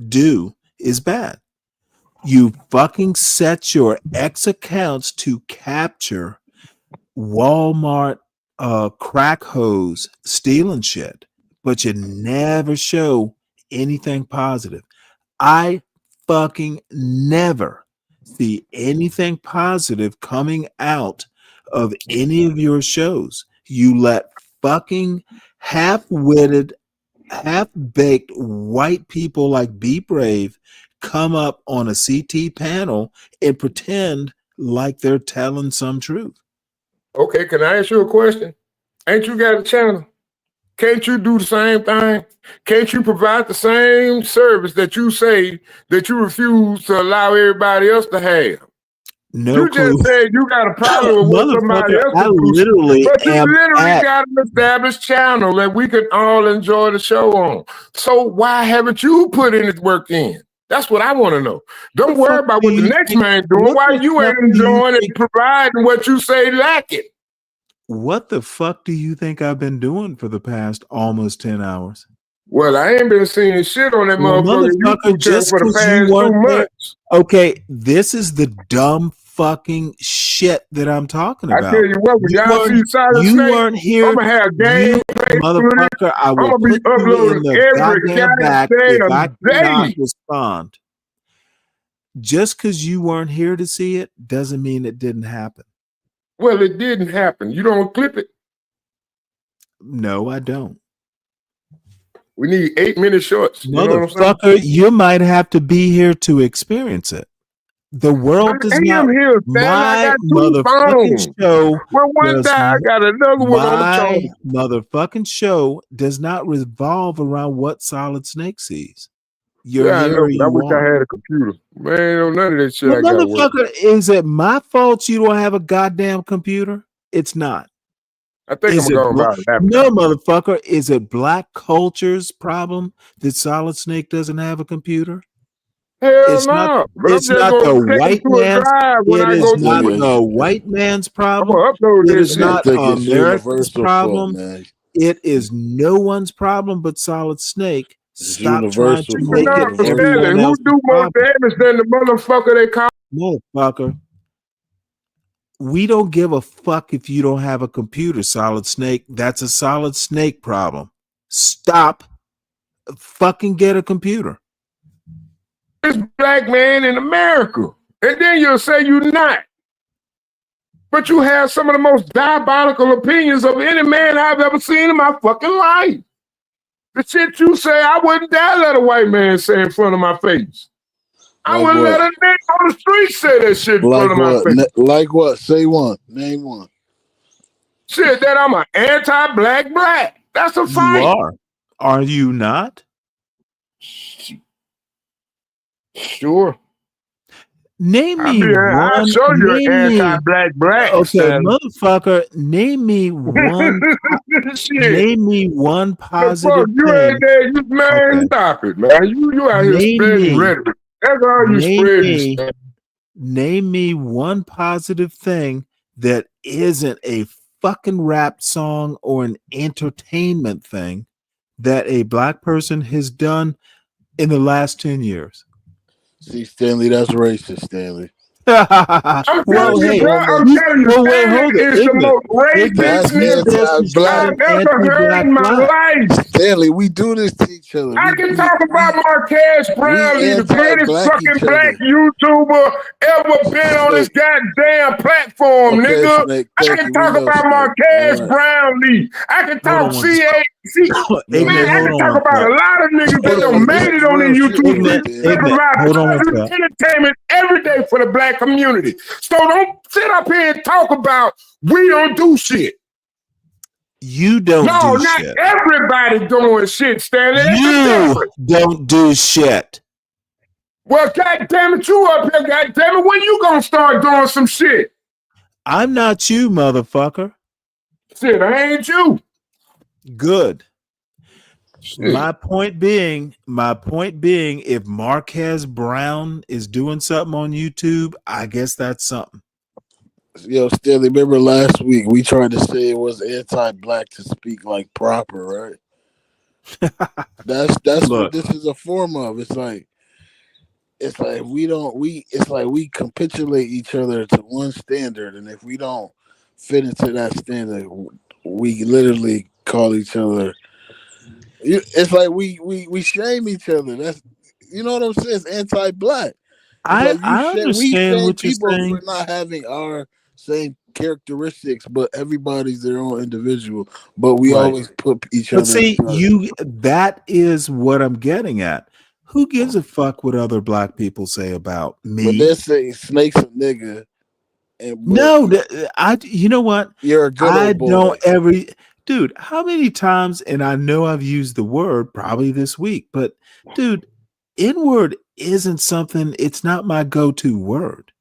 do is bad. You fucking set your X accounts to capture Walmart crack hose stealing shit, but you never show anything positive. I fucking never see anything positive coming out of any of your shows. You let fucking half-witted, half-baked white people like Be Brave come up on a CT panel and pretend like they're telling some truth. Okay, can I ask you a question? Ain't you got a channel? Can't you do the same thing? Can't you provide the same service that you say that you refuse to allow everybody else to have? No you clue. just said you got a problem with what somebody else I literally but you am literally at- got an established channel that we could all enjoy the show on. So why haven't you put any work in? That's what I want to know. Don't worry about what the next man doing. Why you ain't enjoying and providing what you say lacking? What the fuck do you think I've been doing for the past almost 10 hours? Well, I ain't been seeing shit on that motherfucker YouTube channel for the past 2 months. Okay, this is the dumb fucking shit that I'm talking about. I tell you what, when y'all see Solid you Snake, weren't here. I'm gonna have game Motherfucker, I will I'm gonna be put you in uploading the every goddamn back day if I cannot daily. respond. just because you weren't here to see it doesn't mean it didn't happen. Well, it didn't happen. You don't clip it. No, I don't. We need 8-minute shorts. You know what I'm saying? Motherfucker, you might have to be here to experience it. The world does not. Here, My I got 2 motherfucking phones. show. Well, one die, I got another one on the My phone. motherfucking show does not revolve around what Solid Snake sees. You're Yeah, I here know, or but you I wish aren't. I had a computer. Man, none of that shit Well, I got work. motherfucker, is it my fault you don't have a goddamn computer? It's not. I think Is I'm it going to buy a laptop. no, motherfucker? Is it black culture's problem that Solid Snake doesn't have a computer? Hell It's not. no. But I'm It's just not going the to take it white to a man's. drive when It I is go not to it. the white man's I'm problem. going to upload It that is shit. I not think it's America's universal problem. fault, man. It is no one's problem but Solid Snake. It's Stop trying universal to fault. make it No, Stanley, everyone who else's do more problem. damage than the motherfucker they call? Motherfucker. We don't give a fuck if you don't have a computer, Solid Snake. That's a Solid Snake problem. Stop. Fucking get a computer. This black man in America. And then you'll say you're not. But you have some of the most diabolical opinions of any man I've ever seen in my fucking life. The shit you say, I wouldn't dare let a white man say in front of my face. I Like wouldn't what? let a nigga on the street say that shit in front Like of my what? face. Like what? Say one. Name one. Shit, that I'm an anti-black black. That's a You fight. are. Are you not? Sure. Name me I'll one. show you an Name me. anti-black black. Okay, Stanley. motherfucker. Name me one. Shit. Name me one The positive fuck, you thing. ain't there, you man, Okay. stop it, man. You out here Name spreading me. rhetoric. That's all you Name spreading. me. Stanley. Name me one positive thing that isn't a fucking rap song or an entertainment thing that a black person has done in the last 10 years. See, Stanley, that's racist, Stanley. I'm Well, telling you, hey, bro. I'm telling you, well, wait, Stanley hold it. is the most racist That's nigga anti-black. I've ever heard in my life. Stanley, we do this to each other. I can talk about Marquez Brownlee, the greatest anti-black fucking black YouTuber ever been on this goddamn platform, Okay, nigga. Snake, I thank can you. talk We know, about Snake. Marquez All right. Brownlee. I can talk on one CAC. Ignorant, Man, I hold can on talk one about a sec. lot of niggas that Stanley, done made that's it on the real shit, YouTube Ignorant, street that Ignorant, provide hold on one positive sec. entertainment every day for the black community. So don't sit up here and talk about we don't do shit. You don't No, do not shit. everybody doing shit, Stanley. That's the You difference. don't do shit. Well, goddamn it, you up here, goddamn it. When you gonna start doing some shit? I'm not you, motherfucker. Shit, I ain't you. Good. Shit. My point being, if Marquez Brown is doing something on YouTube, I guess that's something. Yo, Stanley, remember last week we tried to say it was anti-black to speak like proper, right? That's what this is a form of. It's like we capitulate each other to one standard, and if we don't fit into that standard, we literally call each other. It's like we shame each other. That's, you know what I'm saying? It's anti-black. It's I we understand shame what you're people saying. for not having our same characteristics, but everybody's their own individual. But we Right. always put each But other. see, aside. that is what I'm getting at. Who gives a fuck what other black people say about me? But they're saying Snake's a nigga. No, you know what? You're a good I old boy. don't dude, how many times, and I know I've used the word probably this week, but dude, N-word isn't something, it's not my go-to word.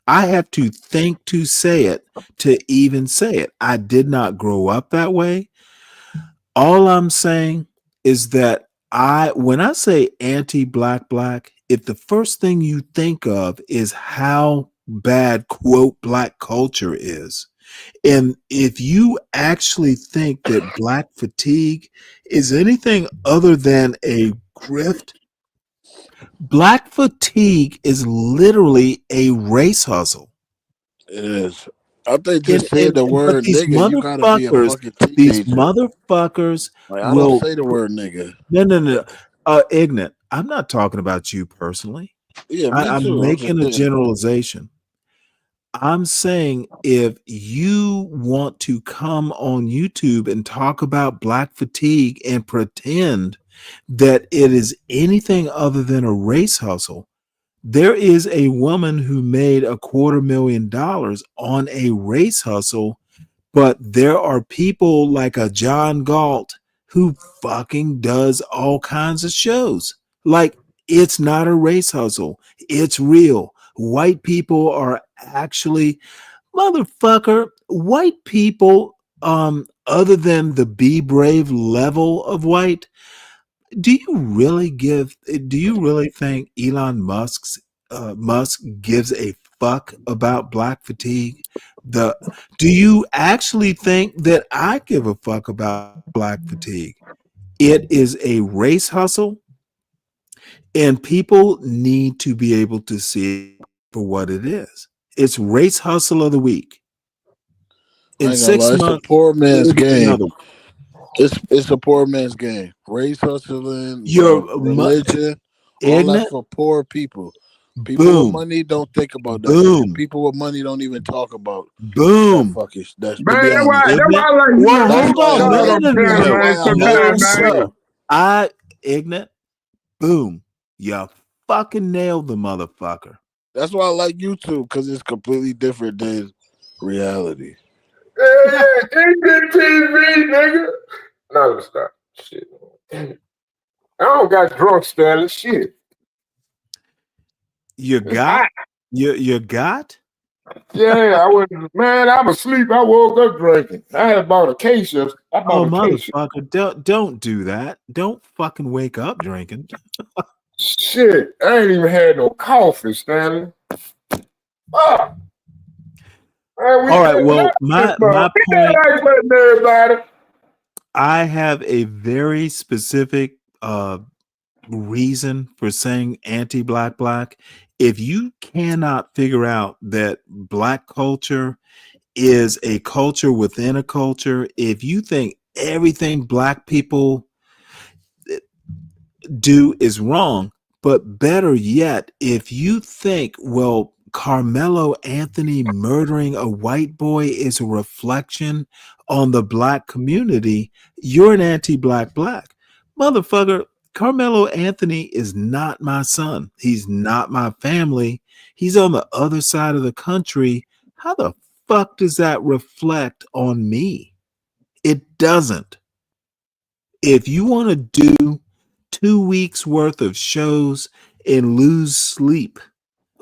I have to think to say it to even say it. I did not grow up that way. All I'm saying is that when I say anti-black, if the first thing you think of is how bad, quote, black culture is, and if you actually think that black fatigue is anything other than a grift, black fatigue is literally a race hustle. It is. I think just saying the word these nigga, you gotta be a fucking teenager. These motherfuckers Like, I don't say the word nigga. No. Ignorant. I'm not talking about you personally. Yeah, me I'm too. I'm just making a saying. generalization. I'm saying if you want to come on YouTube and talk about black fatigue and pretend that it is anything other than a race hustle, there is a woman who made $250,000 on a race hustle, but there are people like a John Galt who fucking does all kinds of shows. Like, it's not a race hustle. It's real. White people are actually, motherfucker, white people, other than the be brave level of white, do you really think Elon Musk gives a fuck about black fatigue? Do you actually think that I give a fuck about black fatigue? It is a race hustle, and people need to be able to see it for what it is. It's race hustle of the week. I In ain't gonna 6 lie, it's a months, poor man's it'll be game. another one. It's a poor man's game. Race hustling, You're religion, all that ignorant. for poor people. People with Boom. money don't think about that shit. Boom. People with money don't even talk about that Boom. fucking. That's to Man, be that's why, honest. that's why Ignorant. I like you, Well, man. That's hold Who why on. I shut No, like. up no, no, there, That's no. why man, I like No, today, you man? sir. too. Boom. You fucking nailed the motherfucker. That's why I like YouTube because it's completely different than reality. Yeah, TV, nigga. No, let me stop. Shit. I don't got drunk, Stanley. Shit. You It's got? hot. You got? Yeah, man, I was asleep. I woke up drinking. I had bought a case of, I Oh, bought a case. motherfucker. Don't do that. Don't fucking wake up drinking. Shit, I ain't even had no coffee, Stanley. Fuck. Man, we All right. couldn't Well, this my Get point, that ice button, everybody. I have a very specific reason for saying anti-black. If you cannot figure out that black culture is a culture within a culture, if you think everything black people do is wrong, but better yet, if you think, well, Carmelo Anthony murdering a white boy is a reflection on the black community, you're an anti-black. Motherfucker, Carmelo Anthony is not my son. He's not my family. He's on the other side of the country. How the fuck does that reflect on me? It doesn't. If you want to do 2 weeks worth of shows and lose sleep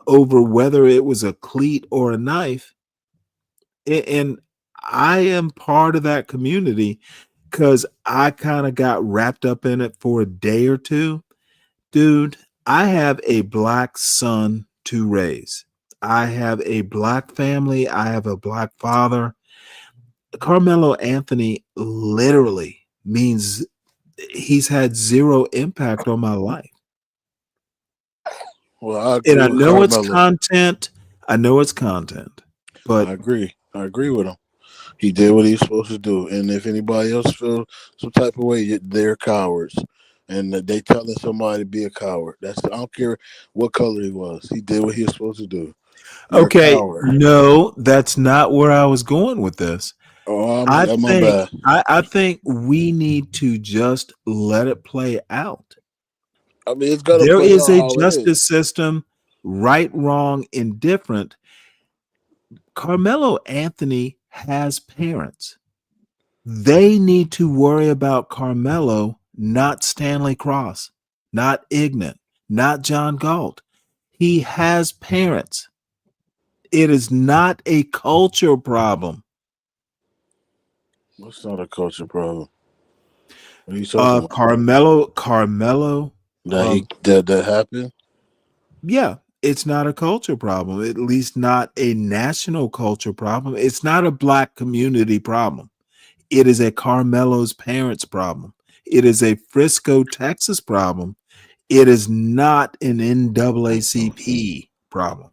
over whether it was a cleat or a knife, and I am part of that community because I kind of got wrapped up in it for a day or two. Dude, I have a black son to raise. I have a black family. I have a black father. Carmelo Anthony literally means he's had zero impact on my life. Well, I And agree I with know it's Carmelo. content. I know it's content. But I agree. I agree with him. He did what he's supposed to do. And if anybody else feels some type of way, they're cowards. And they telling somebody to be a coward. I don't care what color he was. He did what he was supposed to do. You're a okay, coward. no, that's not where I was going with this. Oh, my think bad. I think we need to just let it play out. I mean, it's gonna There play is out a how it is. justice system, right, wrong, indifferent. Carmelo Anthony has parents. They need to worry about Carmelo, not Stanley Cross, not Ignat, not John Galt. He has parents. It is not a culture problem. What's not a culture problem? What are you talking about? Carmelo. That happened? Yeah, it's not a culture problem. At least not a national culture problem. It's not a black community problem. It is a Carmelo's parents problem. It is a Frisco, Texas problem. It is not an NAACP problem.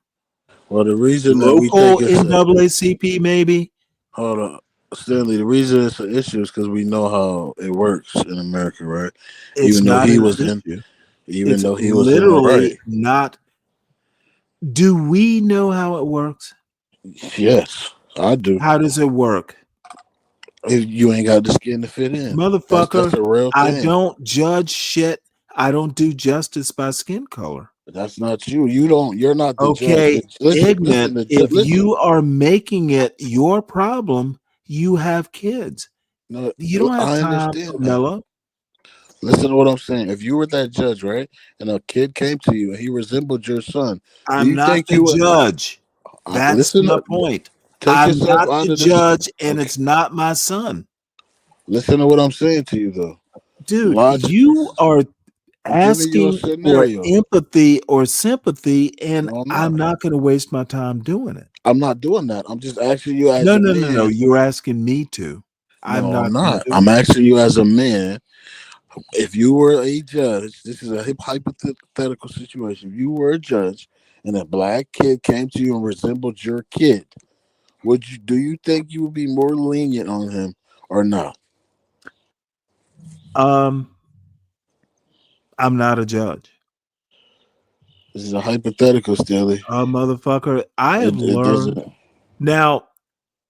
Well, the reason that we Local think it's NAACP, maybe. hold on, Stanley. The reason it's an issue is because we know how it works in America, right? It's Even though not he an was issue. even It's though he was in the right. literally not. Do we know how it works? Yes, I do. How does it work? If you ain't got the skin to fit in, that's Motherfucker, a real I thing. don't judge shit. I don't do justice by skin color. That's not you. You're not the judge. Okay, Ignorant, if you are making it your problem, you have kids. No, You don't have I time understand for that. Mello. Listen to what I'm saying. If you were that judge, right, and a kid came to you and he resembled your son, do I'm you not think the you would judge. That's listen? my point. Take I'm yourself not out the of this. judge, and Okay. it's not my son. Listen to what I'm saying to you, though. Dude, Logic. you are I'm giving you a asking for scenario. empathy or sympathy, and No, I'm I'm not. not going to waste my time doing it. I'm not doing that. I'm just asking you as No, a no, no, no. man. You're asking me to. I'm No, I'm not going to not. do I'm it. asking you as a man. If you were a judge, this is a hypothetical situation. If you were a judge and a black kid came to you and resembled your kid, do you think you would be more lenient on him or not? I'm not a judge. This is a hypothetical, Stanley. Motherfucker, I have It learned. doesn't. Now,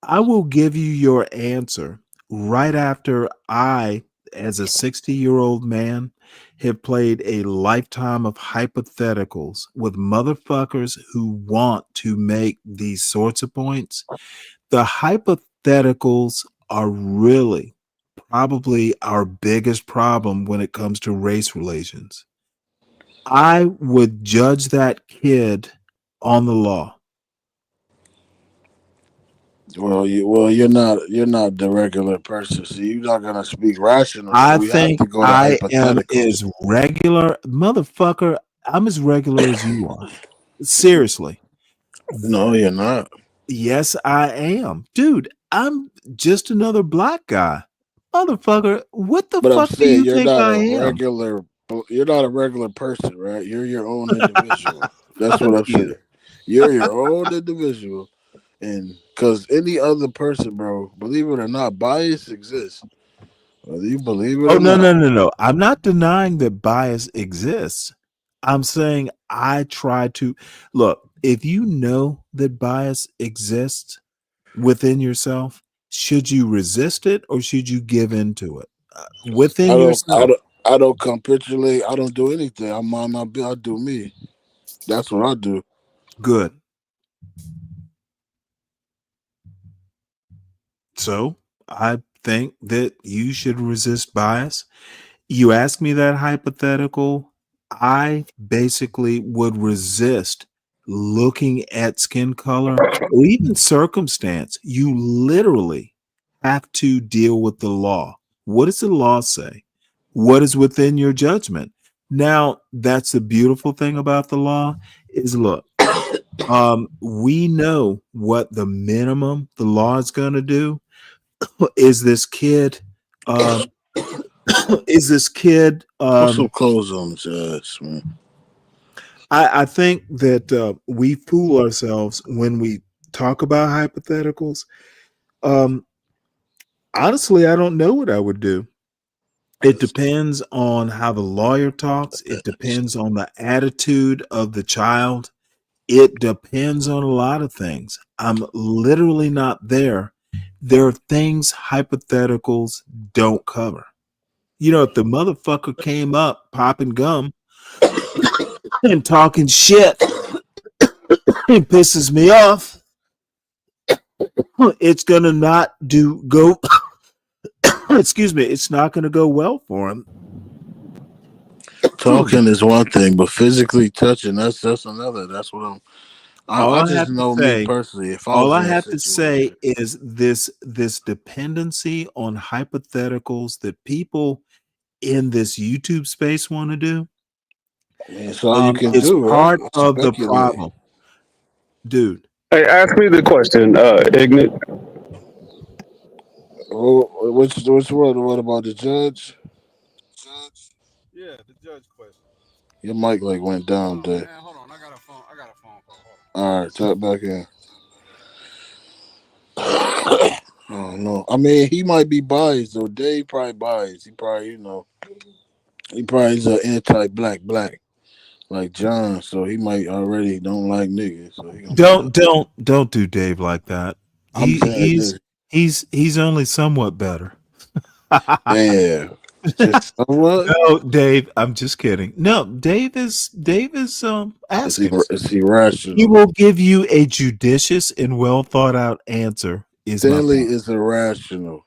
I will give you your answer right after I, as a 60-year-old man, have played a lifetime of hypotheticals with motherfuckers who want to make these sorts of points. The hypotheticals are really probably our biggest problem when it comes to race relations. I would judge that kid on the law. Well, you're not the regular person, so you're not gonna speak rational. So I we have think to go to I am hypotheticals. as regular, motherfucker. I'm as regular as you are. Seriously. No, you're not. Yes, I am. Dude, I'm just another black guy. Motherfucker, what the But I'm fuck do saying you think I am? you're not a regular person, right? You're your own individual. That's Fuck what I'm you. saying. You're your own individual, and because any other person, bro, believe it or not, bias exists. Whether you believe it Oh, or no, not. no, no, no. I'm not denying that bias exists. I'm saying I try to look, if you know that bias exists within yourself, should you resist it or should you give into it? Within I don't, I yourself. don't, I don't capitulate. I don't do anything. I mind my business. I do me. That's what I do. Good. So I think that you should resist bias. You ask me that hypothetical, I basically would resist looking at skin color or even circumstance. You literally have to deal with the law. What does the law say? What is within your judgment? Now, that's the beautiful thing about the law is look, we know what the minimum the law is going to do. Is this kid is this kid Put some clothes on his ass, man. I think that we fool ourselves when we talk about hypotheticals. Honestly, I don't know what I would do. It depends on how the lawyer talks. It depends on the attitude of the child. It depends on a lot of things. I'm literally not there. There are things hypotheticals don't cover. You know, if the motherfucker came up popping gum and talking shit, it pisses me off. It's gonna not go. Excuse me. It's not gonna go well for him. Talking is one thing, but physically touching, that's another. That's what I'm. All I I just have to know me say, personally. If I all was I in that have to say situation, is this dependency on hypotheticals that people in this YouTube space want to do. it's all you can It's do, right? part of the Speculate. problem, dude. Hey, ask me the question, Ignorant. Oh, which one? What about the judge? Yeah, the judge question. Your mic like went down, Dave. Man, hold on. I got a phone call. All right, tap back in. Oh no, I mean he might be biased though. Dave probably biased. He probably, he probably is an anti-black. like John, so he might already don't like niggas. So he gonna Don't do Dave like that. I'm saying this. He's only somewhat better. Yeah, just somewhat. No, Dave, I'm just kidding. No, Dave is asking. It's irrational. He will give you a judicious and well thought out answer. Is my Stanley point. is irrational.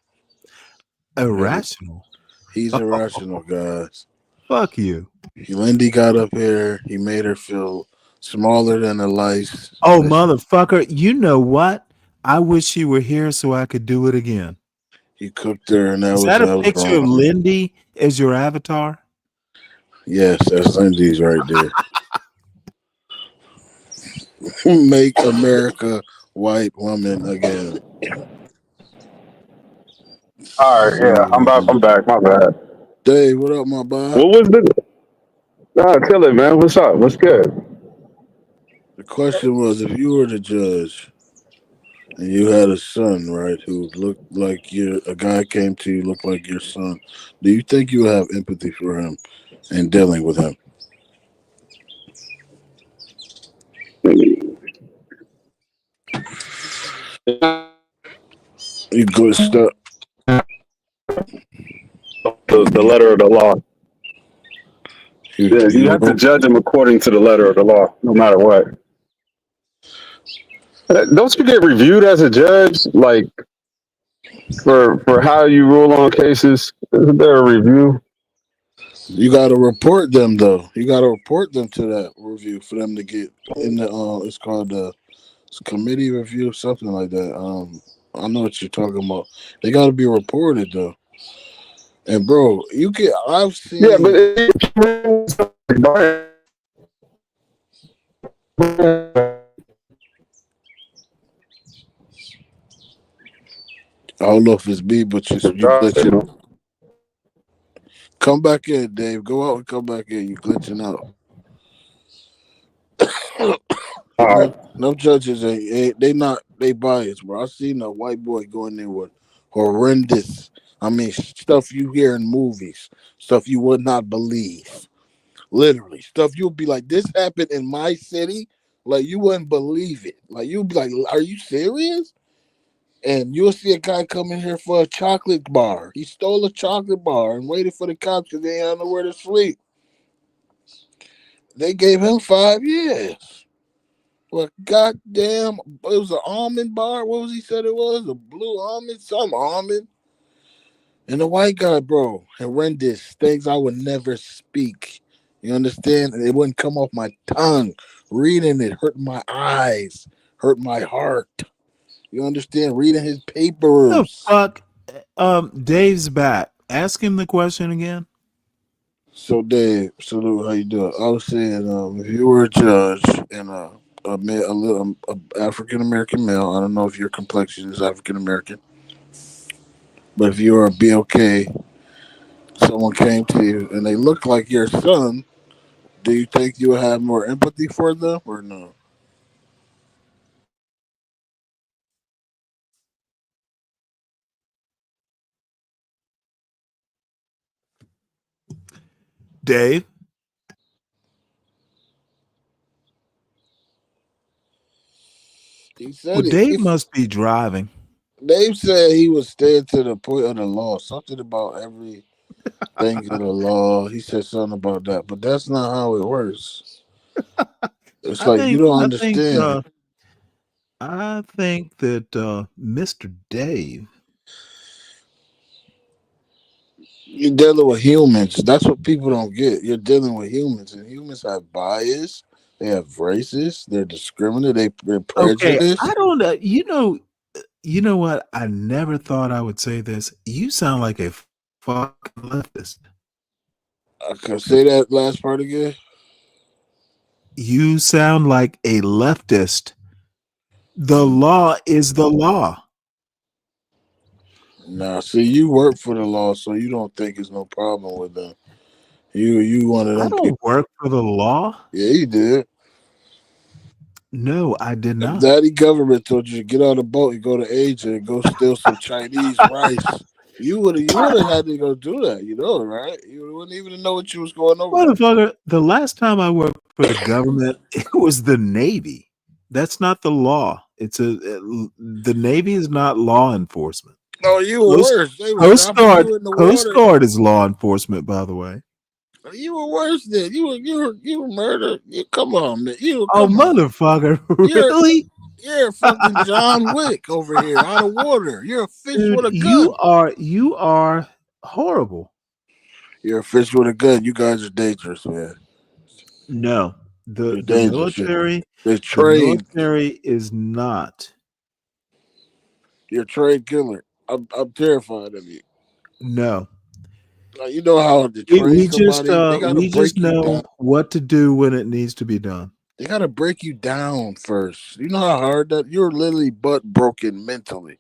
Irrational. He's irrational, guys. Fuck you. Lindy got up here. He made her feel smaller than a lice. Oh, motherfucker. You know what? I wish you were here so I could do it again. He cooked her, and Is that a picture of Lindy as your avatar? Yes, that's Lindy's right there. Make America white woman again. All right, yeah, I'm back. My bad. Dave, what up, my boy? What was the? Tell it, man. What's up? What's good? The question was, if you were the judge and you had a son, right, who looked like a guy came to you, looked like your son, do you think you would have empathy for him and dealing with him? You good stuff. The letter of the law. You have to judge them according to the letter of the law, no matter what. Don't you get reviewed as a judge, like for how you rule on cases? Isn't there a review? You got to report them, though. You got to report them to that review for them to get in the. It's called the committee review, something like that. I know what you're talking about. They got to be reported, though. And bro, I've seen. Yeah, but I don't know if it's me, but you glitching. Come back in, Dave. Go out and come back in. You glitching out. No judges they biased, bro. I seen a white boy go in there with horrendous. I mean, stuff you hear in movies, stuff you would not believe. Literally, stuff you'll be like, this happened in my city. Like, you wouldn't believe it. Like, you'll be like, are you serious? And you'll see a guy come in here for a chocolate bar. He stole a chocolate bar and waited for the cops because they had nowhere to sleep. They gave him 5 years. Well, goddamn, it was an almond bar. What was he said it was? A blue almond? Some almond. And the white guy, bro, horrendous things I would never speak. You understand? And it wouldn't come off my tongue. Reading it hurt my eyes, hurt my heart. You understand? Reading his papers. The fuck? Dave's back. Ask him the question again. So Dave, salute. How you doing? I was saying, if you were a judge and a African American male, I don't know if your complexion is African American, but if you were a BLK, someone came to you and they looked like your son, do you think you would have more empathy for them or no? Dave? He said Dave must be driving. Dave said he would stay to the point of the law. Something about everything of the law. He said something about that, but that's not how it works. It's like you don't understand. I think that Mr. Dave. You're dealing with humans. That's what people don't get. You're dealing with humans, and humans have bias. They have races. They're discriminated. They're prejudiced. Okay, I don't know. You know what? I never thought I would say this. You sound like a fucking leftist. I can say that last part again. You sound like a leftist. The law is the law. Nah, see, you work for the law, so you don't think it's no problem with them. You one of them I don't people. work for the law. Yeah, you did. No, I did not. If Daddy government told you to get on a boat and go to Asia and go steal some Chinese rice. You would have had to go do that, right? You wouldn't even know what you was going over. Motherfucker, the last time I worked for the government, it was the Navy. That's not the law. The Navy is not law enforcement. Oh, you were worse. They were Coast dropping Guard, you in the Coast water. Guard is law enforcement, by the way. You were worse than you were murdered. Come on, man. Motherfucker, really? You're fucking John Wick over here out of water. You're a fish Dude, with a gun. You are horrible. You're a fish with a gun. You guys are dangerous, man. No, the military. They're The trained. military is not. You're a trained killer. I'm terrified of you. No. You know how to train We somebody? They gotta just break you know down. what to do when it needs to be done. They gotta break you down first. You know how hard that you're literally butt broken mentally.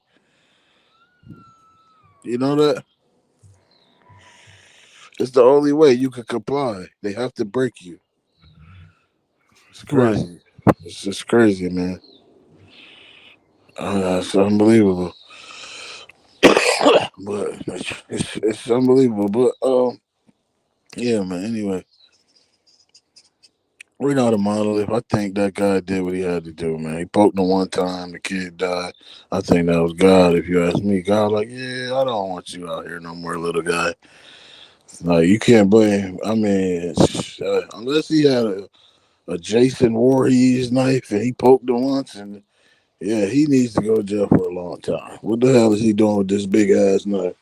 You know that? It's the only way you can comply. They have to break you. It's crazy. Right. It's just crazy, man. It's unbelievable. But it's unbelievable. But yeah, man. Anyway, we're not a monolith. I think that guy did what he had to do, man. He poked him one time, the kid died. I think that was God, if you ask me. God, like, yeah, I don't want you out here no more, little guy. Like, you can't blame. I mean, unless he had a Jason Voorhees knife and he poked him once, and yeah, he needs to go to jail for a long time. What the hell is he doing with this big ass knife?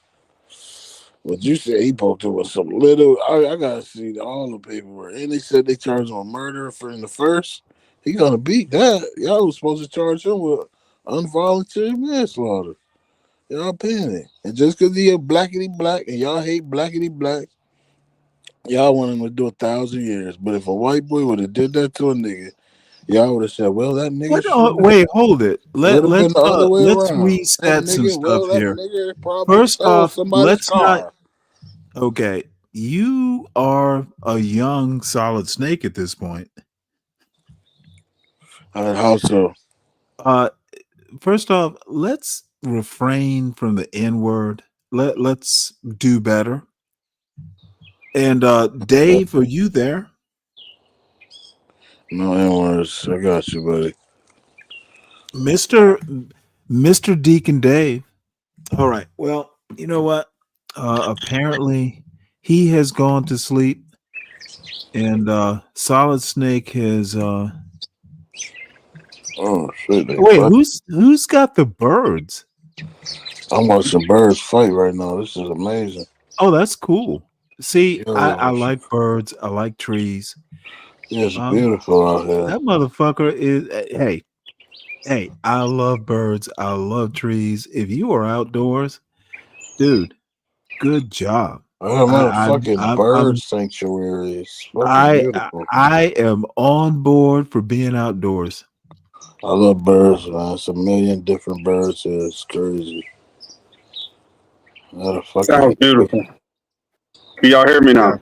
But you said he poked him with some little. I gotta see all the paperwork, and they said they charged him with murder in the first. He gonna beat that. Y'all was supposed to charge him with involuntary manslaughter. Y'all paying, and just because he a blackity black, and y'all hate blackity black, y'all want him to do 1,000 years. But if a white boy would have did that to a nigga, y'all would have said, "Well, that nigga." Wait, hold it. Let's around. reset some stuff here. Nigga probably First off, somebody's car. not. Okay, you are a young solid snake at this point. How so? First off, let's refrain from the N-word. Let's do better. And Dave, are you there? No N-words. I got you, buddy. Mr. Deacon Dave. All right. Well, you know what? Apparently he has gone to sleep, and Solid Snake has oh shit. Wait, who's got the birds? I'm watching birds fight right now. This is amazing. Oh, that's cool. See, I like birds. I like trees. It's beautiful out here. That motherfucker is hey, I love birds. I love trees. If you are outdoors, dude, good job. I'm at a fucking bird sanctuary. It's beautiful. I am on board for being outdoors. I love birds, man. It's a million different birds here. It's crazy. Sounds beautiful. Can y'all hear me now?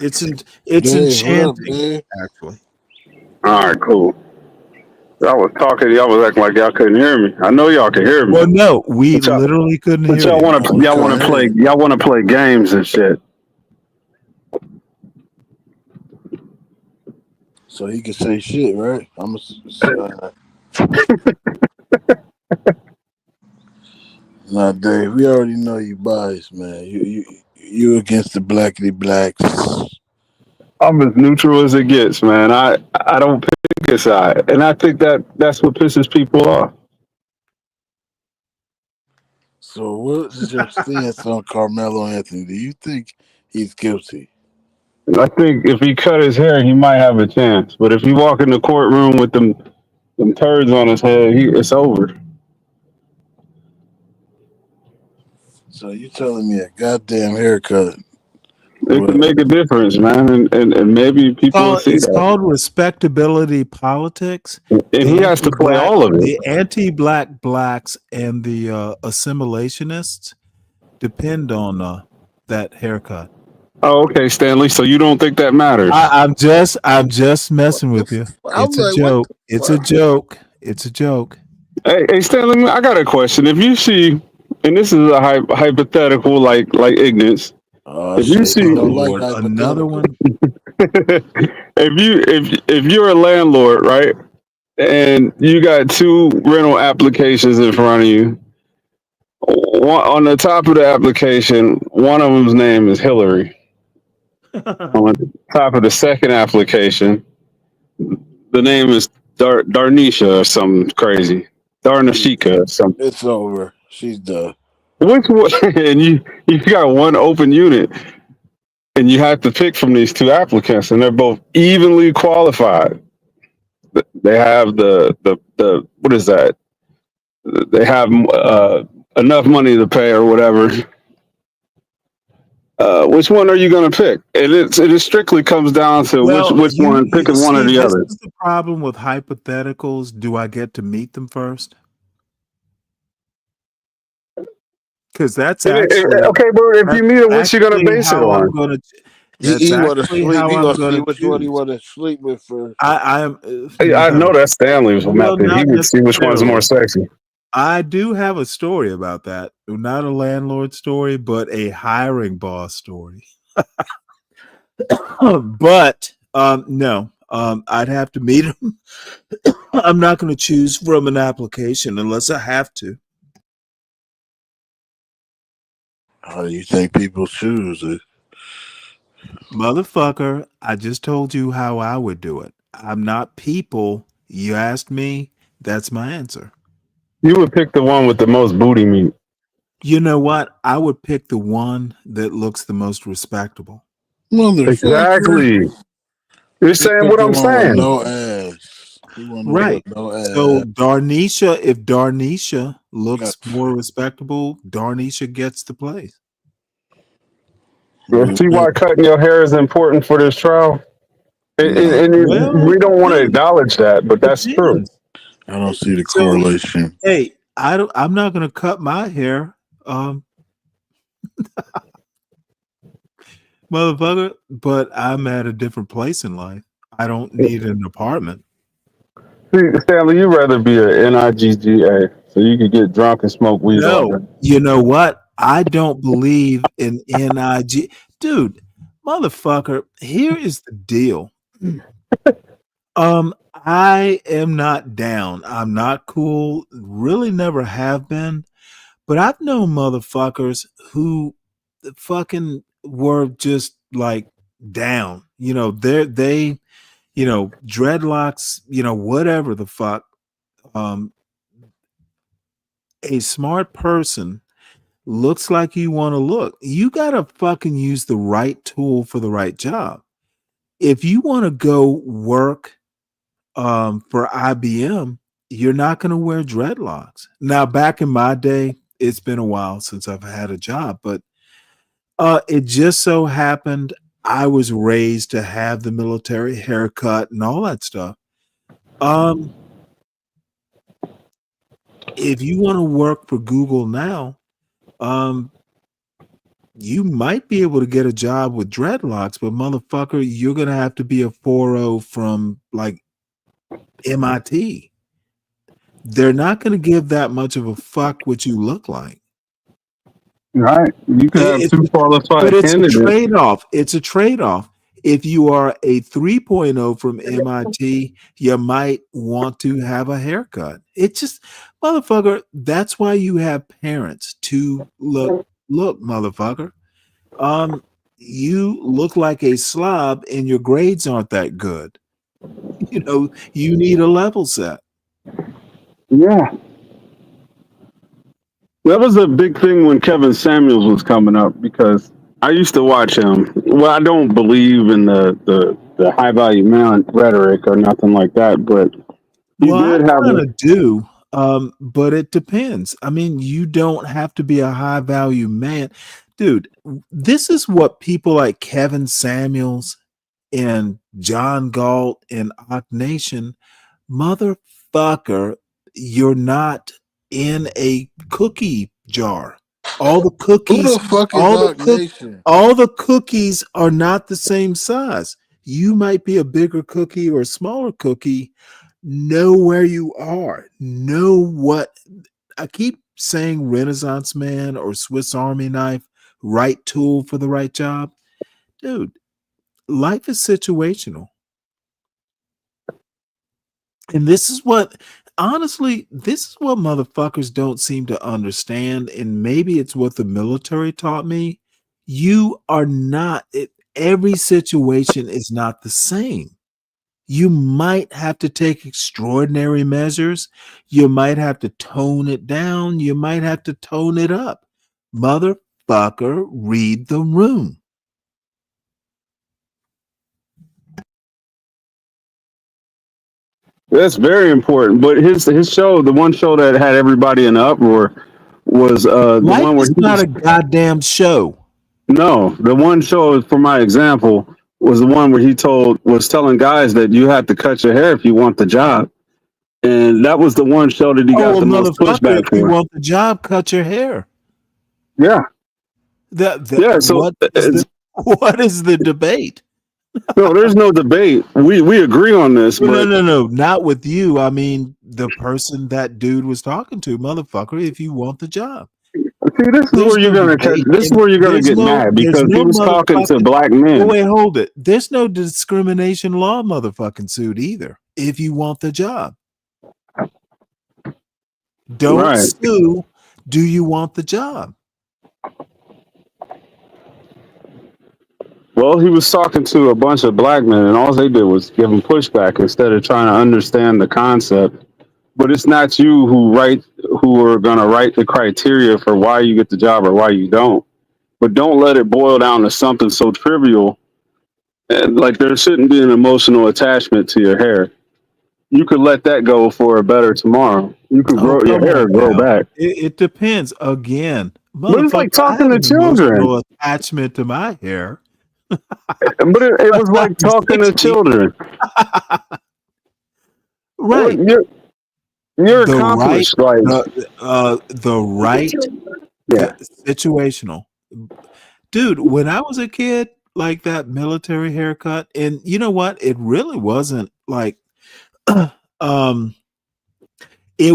It's enchanting, actually. All right, cool. I was talking, y'all was acting like y'all couldn't hear me. I know y'all can hear me. Well, no, we literally couldn't hear y'all you. Y'all want to play games and shit. So he can say shit, right? I'm Nah, Dave, we already know you biased, man. You against the blackity blacks. I'm as neutral as it gets, man. I don't pick a side, and I think that's what pisses people off. So what is your stance on Carmelo Anthony? Do you think he's guilty? I think if he cut his hair, he might have a chance. But if he walk in the courtroom with them turds on his head, it's over. So you telling me a goddamn haircut? It can make a difference, man, and maybe people will see it's that. called respectability politics. And he has to play all of it. The anti-black blacks and the assimilationists depend on that haircut. Oh, okay, Stanley. So you don't think that matters? I'm just messing with you. It's a joke. It's a joke. It's a joke. Hey, Stanley, I got a question. If you see and this is a hypothetical, like ignorance. Oh If you shit, see, he Oh don't like Lord, another hypothetical. one. if you're a landlord, right, and you got two rental applications in front of you, one, on the top of the application, one of them's name is Hillary. On the top of the second application, the name is Darnisha or something crazy. Darnashika or something. It's over. She's done. Which one? And you got one open unit, and you have to pick from these two applicants, and they're both evenly qualified. They have the what is that? They have enough money to pay or whatever. Which one are you going to pick? It strictly comes down to Well, which one, you picking one or see, the this other. is the problem with hypotheticals. Do I get to meet them first? Because that's actually Okay, but if you meet them, what's you going to base it how I'm on? going to. That's He want to actually sleep. how He I'm gonna see going to which one he choose. want to sleep with first. I am I know no. that Stanley was Well, method. He not would see which one's more necessarily. sexy. I do have a story about that. Not a landlord story, but a hiring boss story. But no, I'd have to meet him. I'm not going to choose from an application unless I have to. How do you think people choose it? Motherfucker, I just told you how I would do it. I'm not people. You asked me, that's my answer. You would pick the one with the most booty meat. You know what? I would pick the one that looks the most respectable. Motherfucker. Exactly. You're saying what The I'm one with saying. no ass. He want the one Right. with no ass. So Darnisha, if Darnisha looks more respectable, Darnisha gets the place. See why cutting your hair is important for this trial? Well, We it don't want to depends. acknowledge that, but It that's true. depends. I don't see the So, correlation. hey, I'm not going to cut my hair, motherfucker. But I'm at a different place in life. I don't need an apartment. See, Stanley, you'd rather be an NIGGA so you could get drunk and smoke weed all No, day. you know what? I don't believe in NIG. Dude, motherfucker, here is the deal. I am not down. I'm not cool. Really never have been. But I've known motherfuckers who fucking were just like down. You know, they, you know, dreadlocks, you know, whatever the fuck. A smart person looks like you want to look. You got to fucking use the right tool for the right job. If you want to go work for IBM, you're not going to wear dreadlocks. Now, back in my day, it's been a while since I've had a job, but it just so happened I was raised to have the military haircut and all that stuff. If you want to work for Google now, you might be able to get a job with dreadlocks, but motherfucker, you're gonna have to be a 4.0 from like MIT. They're not gonna give that much of a fuck what you look like. Right. You can have two But qualified it's a candidates. trade-off. It's a trade-off. If you are a 3.0 from MIT, you might want to have a haircut. It just, motherfucker, that's why you have parents to look, motherfucker. You look like a slob and your grades aren't that good. You know, you need a level set. Yeah. That was a big thing when Kevin Samuels was coming up because I used to watch him. Well, I don't believe in the high value man rhetoric or nothing like that, but he Well, I did have kind of do, but it depends. I mean, you don't have to be a high value man. Dude, this is what people like Kevin Samuels and John Galt and Ock Nation, motherfucker, you're not in a cookie jar. All the Who cookies, the fuck is Ock Nation? all the cookies are not the same size. You might be a bigger cookie or a smaller cookie. Know where you are. Know what. I keep saying Renaissance man or Swiss Army knife, right tool for the right job. Dude, life is situational. And this is what, honestly, this is what motherfuckers don't seem to understand. And maybe it's what the military taught me. You are not, every situation is not the same. You might have to take extraordinary measures. You might have to tone it down. You might have to tone it up. Motherfucker, read the room. That's very important. But his show, the one show that had everybody in an uproar, was the Life one where is he not was, a goddamn show. no, the one show for my example was the one where he was telling guys that you have to cut your hair if you want the job. And that was the one show that he Oh, got well, the most motherfucker, if pushback you for. want the job, cut your hair. Yeah. Yeah. So What is the debate? no, there's no debate. We agree on this, Well, but no, not with you. I mean, the person that dude was talking to, motherfucker, if you want the job. see, this is There's where you're no gonna catch. debate, This is and where you're gonna there's get mad there's because he no was talking to motherfucking, black well, men. wait, hold it. There's no discrimination law motherfucking suit either, if you want the job. Don't Right. sue. Do you want the job? Well, he was talking to a bunch of black men, and all they did was give him pushback instead of trying to understand the concept. But it's not you who are going to write the criteria for why you get the job or why you don't. But don't let it boil down to something so trivial. And like there shouldn't be an emotional attachment to your hair. You could let that go for a better tomorrow. You could Oh, grow your come hair on grow now. back. It depends. Again, But it's like motherfucker, I talking have to an children. emotional attachment to my hair. But it was like talking to 60. children. Right. Well, you're The right, accomplished. Like the right, yeah. situational. Dude, when I was a kid, like that military haircut, and you know what? It really wasn't like, it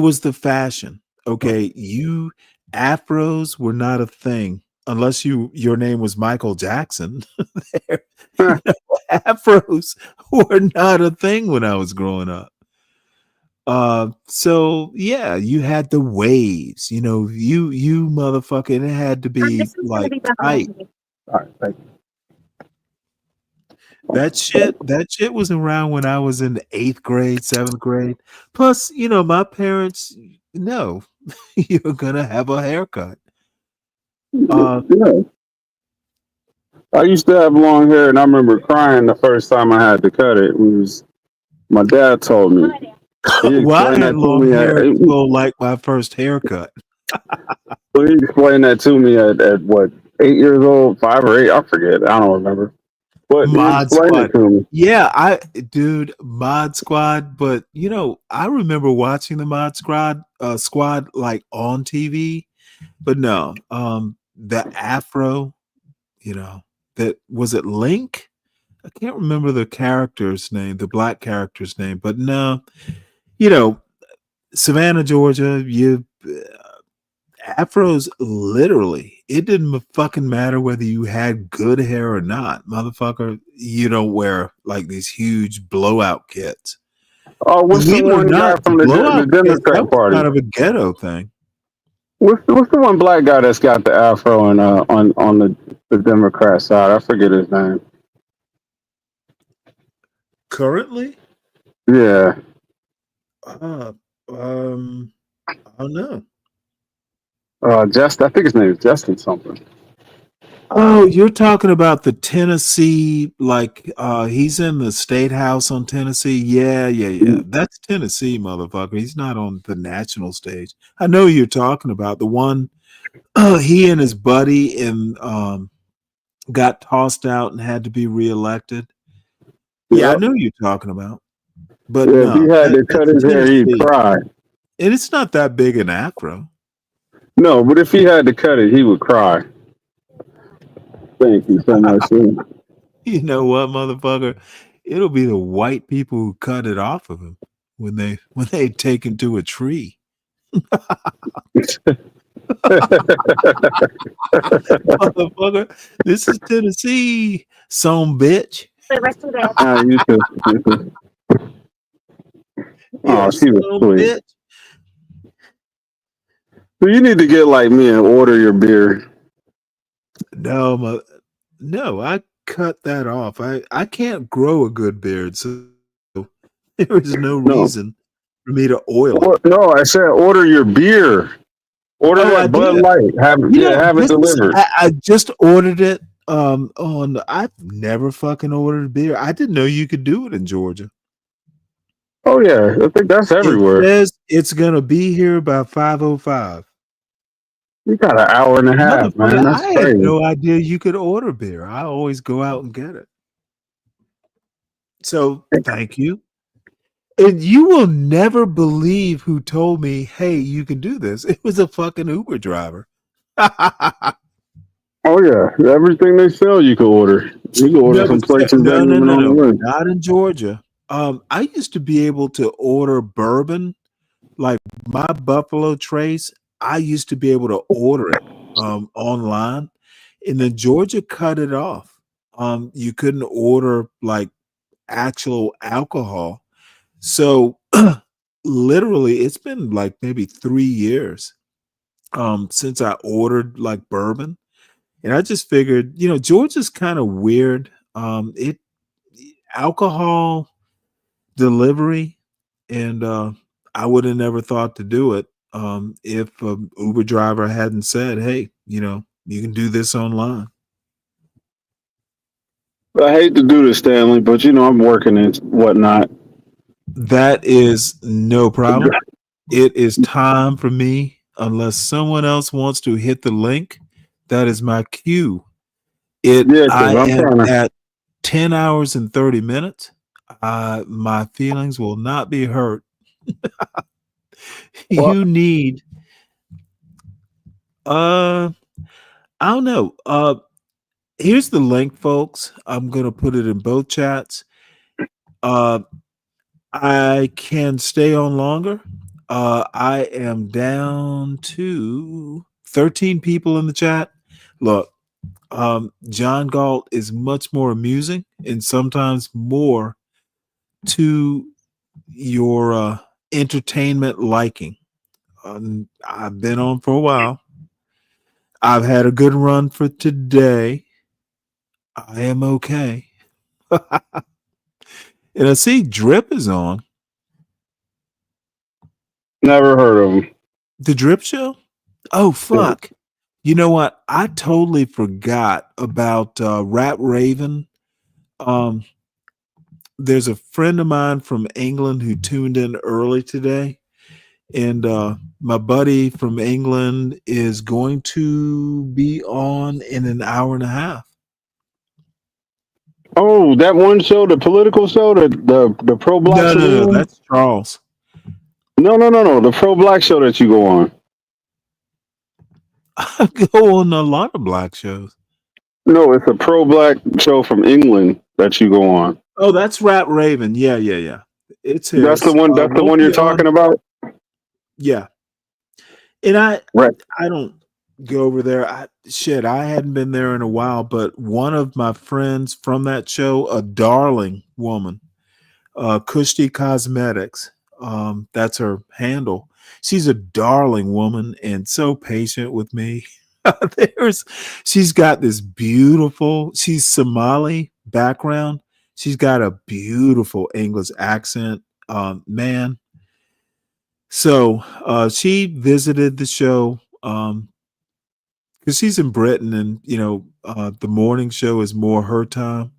was the fashion. Okay, afros were not a thing unless your name was Michael Jackson. Afros were not a thing when I was growing up. So yeah, you had the waves, you motherfucker, and it had to be like tight. All right, thank you. That shit was around when I was in the 8th grade, 7th grade. Plus, my parents know you're gonna have a haircut. Yeah. I used to have long hair, and I remember crying the first time I had to cut it. My dad told me. He Well, I explained had that to long me. hair until like my first haircut. He explained that to me at what 8 years old, 5 or 8, I forget. I don't remember. But he Mod explained Squad. it to me. Yeah, Mod Squad, but I remember watching the Mod Squad like on TV, but no, the Afro, that was it Link? I can't remember the character's name, the black character's name, but no, Savannah, Georgia, Afros literally, it didn't fucking matter whether you had good hair or not, motherfucker. You don't wear like these huge blowout kits. Oh, what's the Believe it or one guy not, from the blowout kits, that Democrat was Party? kind of a ghetto thing. What's the one black guy that's got the afro and on the Democrat side? I forget his name. Currently? Yeah. I don't know. I think his name is Justin something. Oh, you're talking about the Tennessee, like he's in the State House on Tennessee. Yeah. That's Tennessee, motherfucker. He's not on the national stage. I know you're talking about the one he and his buddy got tossed out and had to be reelected. Yeah, I know you're talking about. But yeah, if he no, had to cut his hair, he'd cry. And it's not that big an afro. No, but if he had to cut it, he would cry. Thank you so much. You know what, motherfucker? It'll be the white people who cut it off of him when they take him to a tree. Motherfucker, this is Tennessee, some bitch. You too. Yeah, Oh, she was some sweet. bitch. So you need to get like me and order your beer. No, I cut that off. I can't grow a good beard, so there is no No, reason for me to oil it. no, I said order your beer. Order Oh, I that Bud did. Light. Have it delivered. I just ordered it on. I've never fucking ordered beer. I didn't know you could do it in Georgia. Oh yeah, I think that's It everywhere. says it's gonna be here by 5:05. You got an hour and a half, man. Motherfucker, That's I had crazy. no idea you could order beer. I always go out and get it. So thank you. And you will never believe who told me, hey, you can do this. It was a fucking Uber driver. Oh yeah, everything they sell you can order. You can order No, some but places that ain't even on the no. list. Not in Georgia. I used to be able to order bourbon, like my Buffalo Trace. I used to be able to order it online, and then Georgia cut it off. You couldn't order like actual alcohol. So literally, it's been like maybe 3 years since I ordered like bourbon. And I just figured, Georgia's kind of weird. It alcohol delivery, and I would have never thought to do it if an Uber driver hadn't said, "Hey, you can do this online." I hate to do this, Stanley, but I'm working and whatnot. That is no problem. It is time for me. Unless someone else wants to hit the link, that is my cue. Yeah, because I I'm am trying to. at 10 hours and 30 minutes. My feelings will not be hurt. Well, You need I don't know. Here's the link, folks. I'm gonna put it in both chats. Uh I can stay on longer. I am down to 13 people in the chat. Look, John Galt is much more amusing and sometimes more to your entertainment liking. I've been on for a while. I've had a good run for today. I am okay. And I see Drip is on. Never heard of him. The Drip Show? Oh, fuck. You know what? I totally forgot about Rat Raven. There's a friend of mine from England who tuned in early today. And my buddy from England is going to be on in an hour and a half. Oh, that one show, the political show, the pro blacks of No, England. that's Charles. No, the pro black show that you go on. I go on a lot of black shows. No, it's a pro black show from England that you go on. Oh, that's Rat Raven. Yeah. It's his. That's the one. That's the We'll one you're be talking on. about. Yeah. And I Right. don't go over there. I hadn't been there in a while, but one of my friends from that show, a darling woman, Kushti Cosmetics, that's her handle. She's a darling woman and so patient with me. She's got this beautiful, she's Somali background. She's got a beautiful English accent. Man. So she visited the show because she's in Britain, and the morning show is more her time.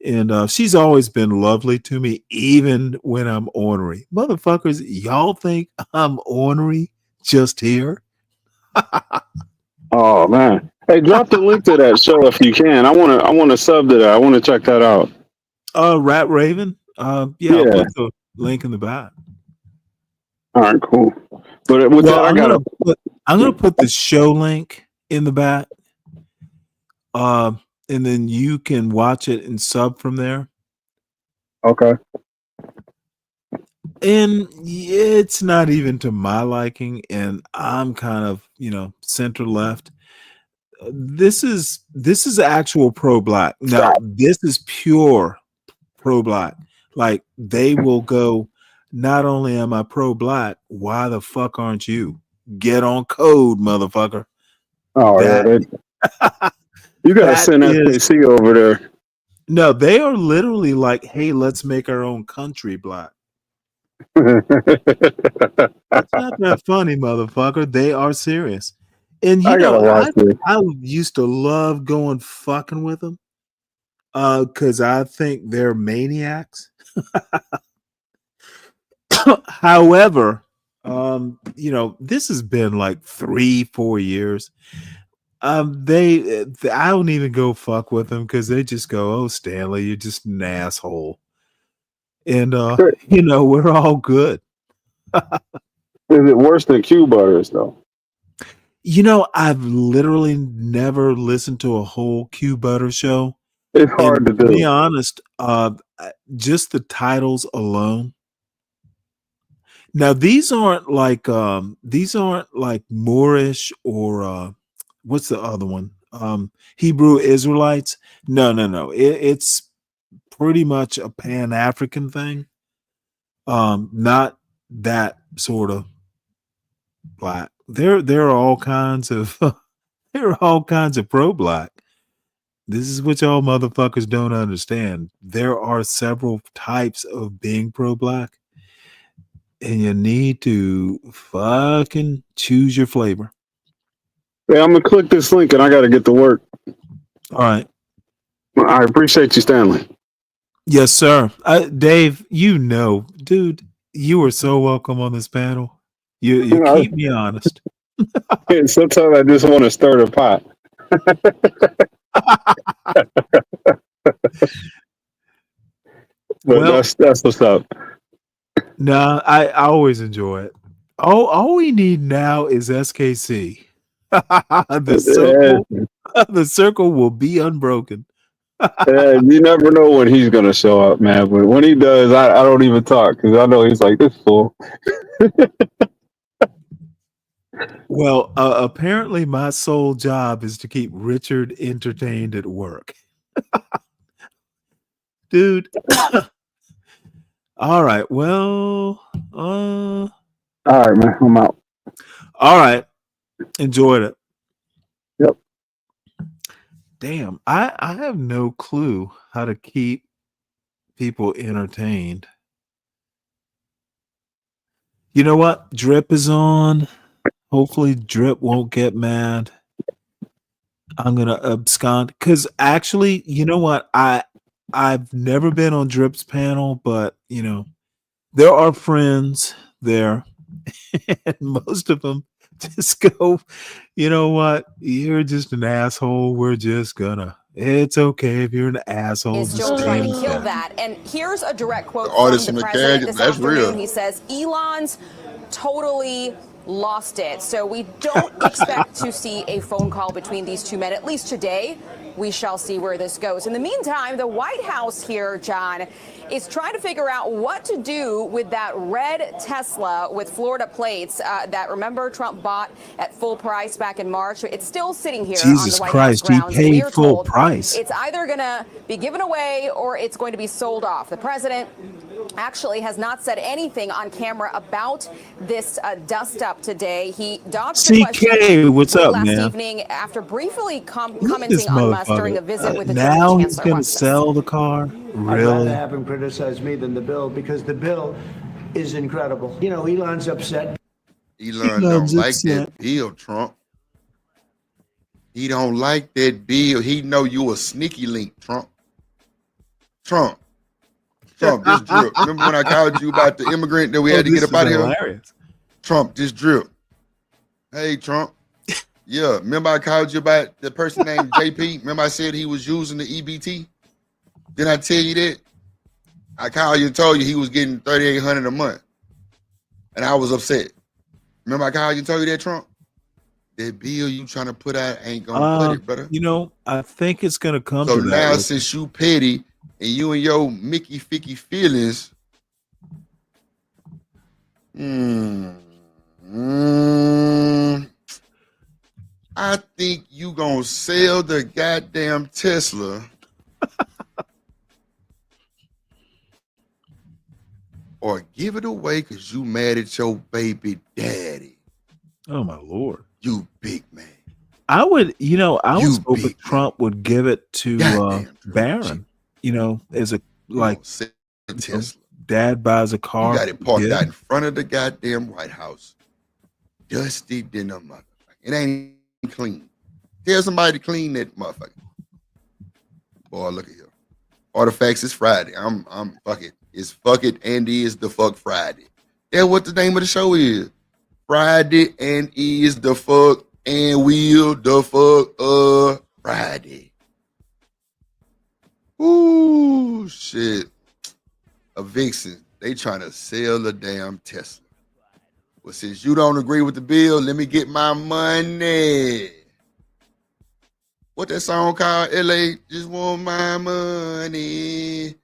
And she's always been lovely to me, even when I'm ornery. Motherfuckers, y'all think I'm ornery just here? Oh man! Hey, drop the link to that show if you can. I want to sub to that. I want to check that out. Rat Raven. Yeah, I'll put the link in the back. All right, cool. But with that, I'm gonna put the show link in the back. And then you can watch it and sub from there. Okay. And it's not even to my liking, and I'm kind of, center left. This is actual pro-black. Now, this is pure pro-black. Like, they will go, not only am I pro-black, why the fuck aren't you? Get on code, motherfucker. Oh, That, you got to that send is FKC over there. no, they are literally like, hey, let's make our own country black. It's not that funny, motherfucker. They are serious. And I gotta watch this. I used to love going fucking with them. Because I think they're maniacs. However, this has been like 3-4 years. I don't even go fuck with them because they just go, "Oh, Stanley, you're just an asshole," and we're all good. Is it worse than Q Butters though? I've literally never listened to a whole Q Butter show. It's hard to do. To be honest, just the titles alone. Now these aren't like Moorish or what's the other one? Hebrew Israelites. No. It's pretty much a Pan-African thing. Not that sort of black. There are all kinds of pro-black. This is what y'all motherfuckers don't understand. There are several types of being pro-black, and you need to fucking choose your flavor. Yeah, I'm gonna click this link and I gotta get to work. All right. I appreciate you, Stanley. Yes, sir. Dave, dude, you are so welcome on this panel. You keep me honest. Sometimes I just want to stir the pot. But that's what's up. No, I always enjoy it. All we need now is SKC. The circle will be unbroken. You never know when he's gonna show up, man. But when he does, I don't even talk because I know he's like this fool. Well, apparently my sole job is to keep Richard entertained at work. Dude. All right. Well, all right, man. I'm out. All right. Enjoyed it. Yep. Damn, I have no clue how to keep people entertained. You know what? Drip is on. Hopefully Drip won't get mad. I'm gonna abscond because actually, you know what? I've never been on Drip's panel, but there are friends there, and most of them just go, you know what? You're just an asshole. We're just gonna. It's okay if you're an asshole. Is still trying to kill that. And here's a direct quote artist from the in the president cage, this that's afternoon. real. He says Elon's totally lost it. So we don't expect to see a phone call between these two men, at least today. We shall see where this goes. In the meantime, the White House here, John, is trying to figure out what to do with that red Tesla with Florida plates that, remember, Trump bought at full price back in March. It's still sitting here on the White House grounds. He paid full price. It's either going to be given away or it's going to be sold off. The president actually has not said anything on camera about this dust up today. He dodged the question what's up, last man? evening after briefly commenting on Musk during a visit with the now German he's chancellor. going to sell the car. I'd rather Really? have him criticize me than the bill because the bill is incredible. Elon's upset. Elon don't like that bill, Trump. He don't like that bill. He know you a sneaky link, Trump. Trump, just drip. Remember when I called you about the immigrant that we had to get up out of here? Hilarious. Trump, just drip. Hey, Trump. Yeah, remember I called you about the person named JP? Remember I said he was using the EBT? Didn't I tell you that? I called you and told you he was getting $3,800 a month. And I was upset. Remember I called you and told you that, Trump? That bill you trying to put out ain't gonna put it, brother. I think it's going to come So to that. now since you petty and you and your Mickey Ficky feelings I think you gonna sell the goddamn Tesla or give it away because you mad at your baby daddy. Oh my Lord. You big man. I would, I was hoping Trump would give it to Barron, as a Tesla. Dad buys a car. You got it parked out in front of the goddamn White House. Dusty than a motherfucker. It ain't clean. Tell somebody to clean that motherfucker. Boy, look at here. Artifacts is Friday. I'm fuck it. It's fuck it and is the fuck Friday. That's what the name of the show is. Friday and is the fuck and will the fuck Friday. Ooh, shit. A vixen. They trying to sell the damn Tesla. Well, since you don't agree with the bill, let me get my money. What that song called? LA just want my money.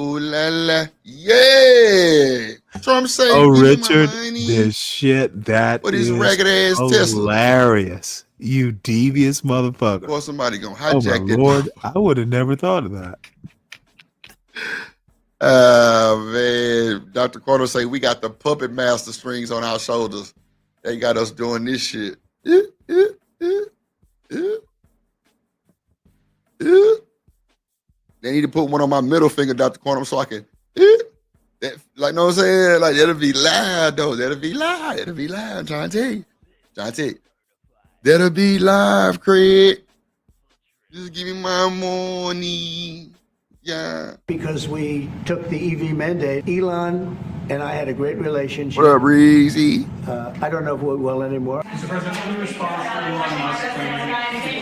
Ooh la la. Yeah. Trump say, Oh, give Richard, me my money. this shit that What is is ragged ass Tesla? hilarious. You devious motherfucker. Boy, somebody gonna Oh hijack my that. Lord, I would have never thought of that. Man, Dr. Carter say we got the puppet master strings on our shoulders. They got us doing this shit. They need to put one on my middle finger, Dr. Quantum, so I can like, know what I'm saying? Like, that'll be live, though. That'll be live. That'll be live. I'm trying to tell you. That'll be live, Craig. Just give me my money. Yeah. Because we took the EV mandate. Elon and I had a great relationship. What up, Breezy? I don't know if we're well anymore. Mr. President, any response to Elon Musk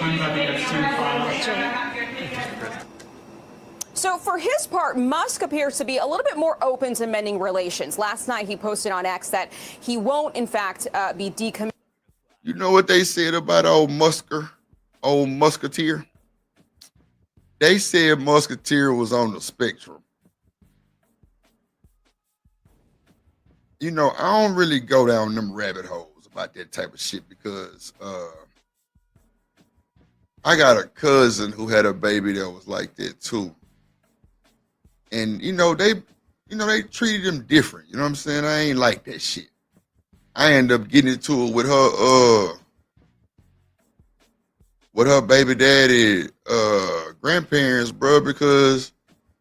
claims that the Epstein files? So for his part, Musk appears to be a little bit more open to mending relations. Last night, he posted on X that he won't, in fact, be decommissioned. You know what they said about old Musketeer? They said Musketeer was on the spectrum. I don't really go down them rabbit holes about that type of shit because I got a cousin who had a baby that was like that too. And they treated him different. You know what I'm saying? I ain't like that shit. I end up getting into it with her baby daddy grandparents, bro, because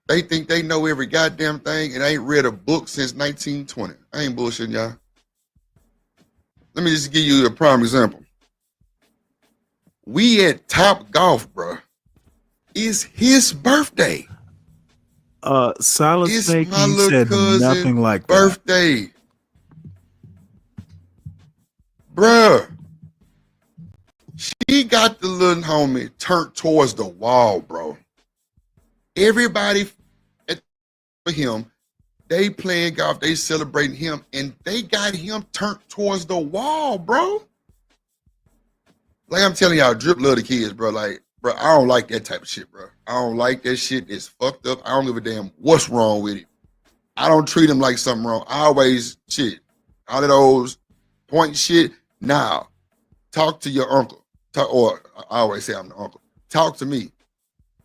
they think they know every goddamn thing and ain't read a book since 1920. I ain't bullshitting y'all. Let me just give you a prime example. We at Top Golf, bro. It's his birthday. Silent It's Snake, my he little said cousin's nothing like that. birthday. Bruh. She got the little homie turned towards the wall, bro. Everybody for him, they playing golf, they celebrating him, and they got him turned towards the wall, bro. Like I'm telling y'all, Drip love the kids, bro. Like, bro, I don't like that type of shit, bro. I don't like that shit. It's fucked up. I don't give a damn what's wrong with it. I don't treat him like something wrong. I always all of those point shit. Now, talk to your uncle. Or I always say I'm the uncle. Talk to me.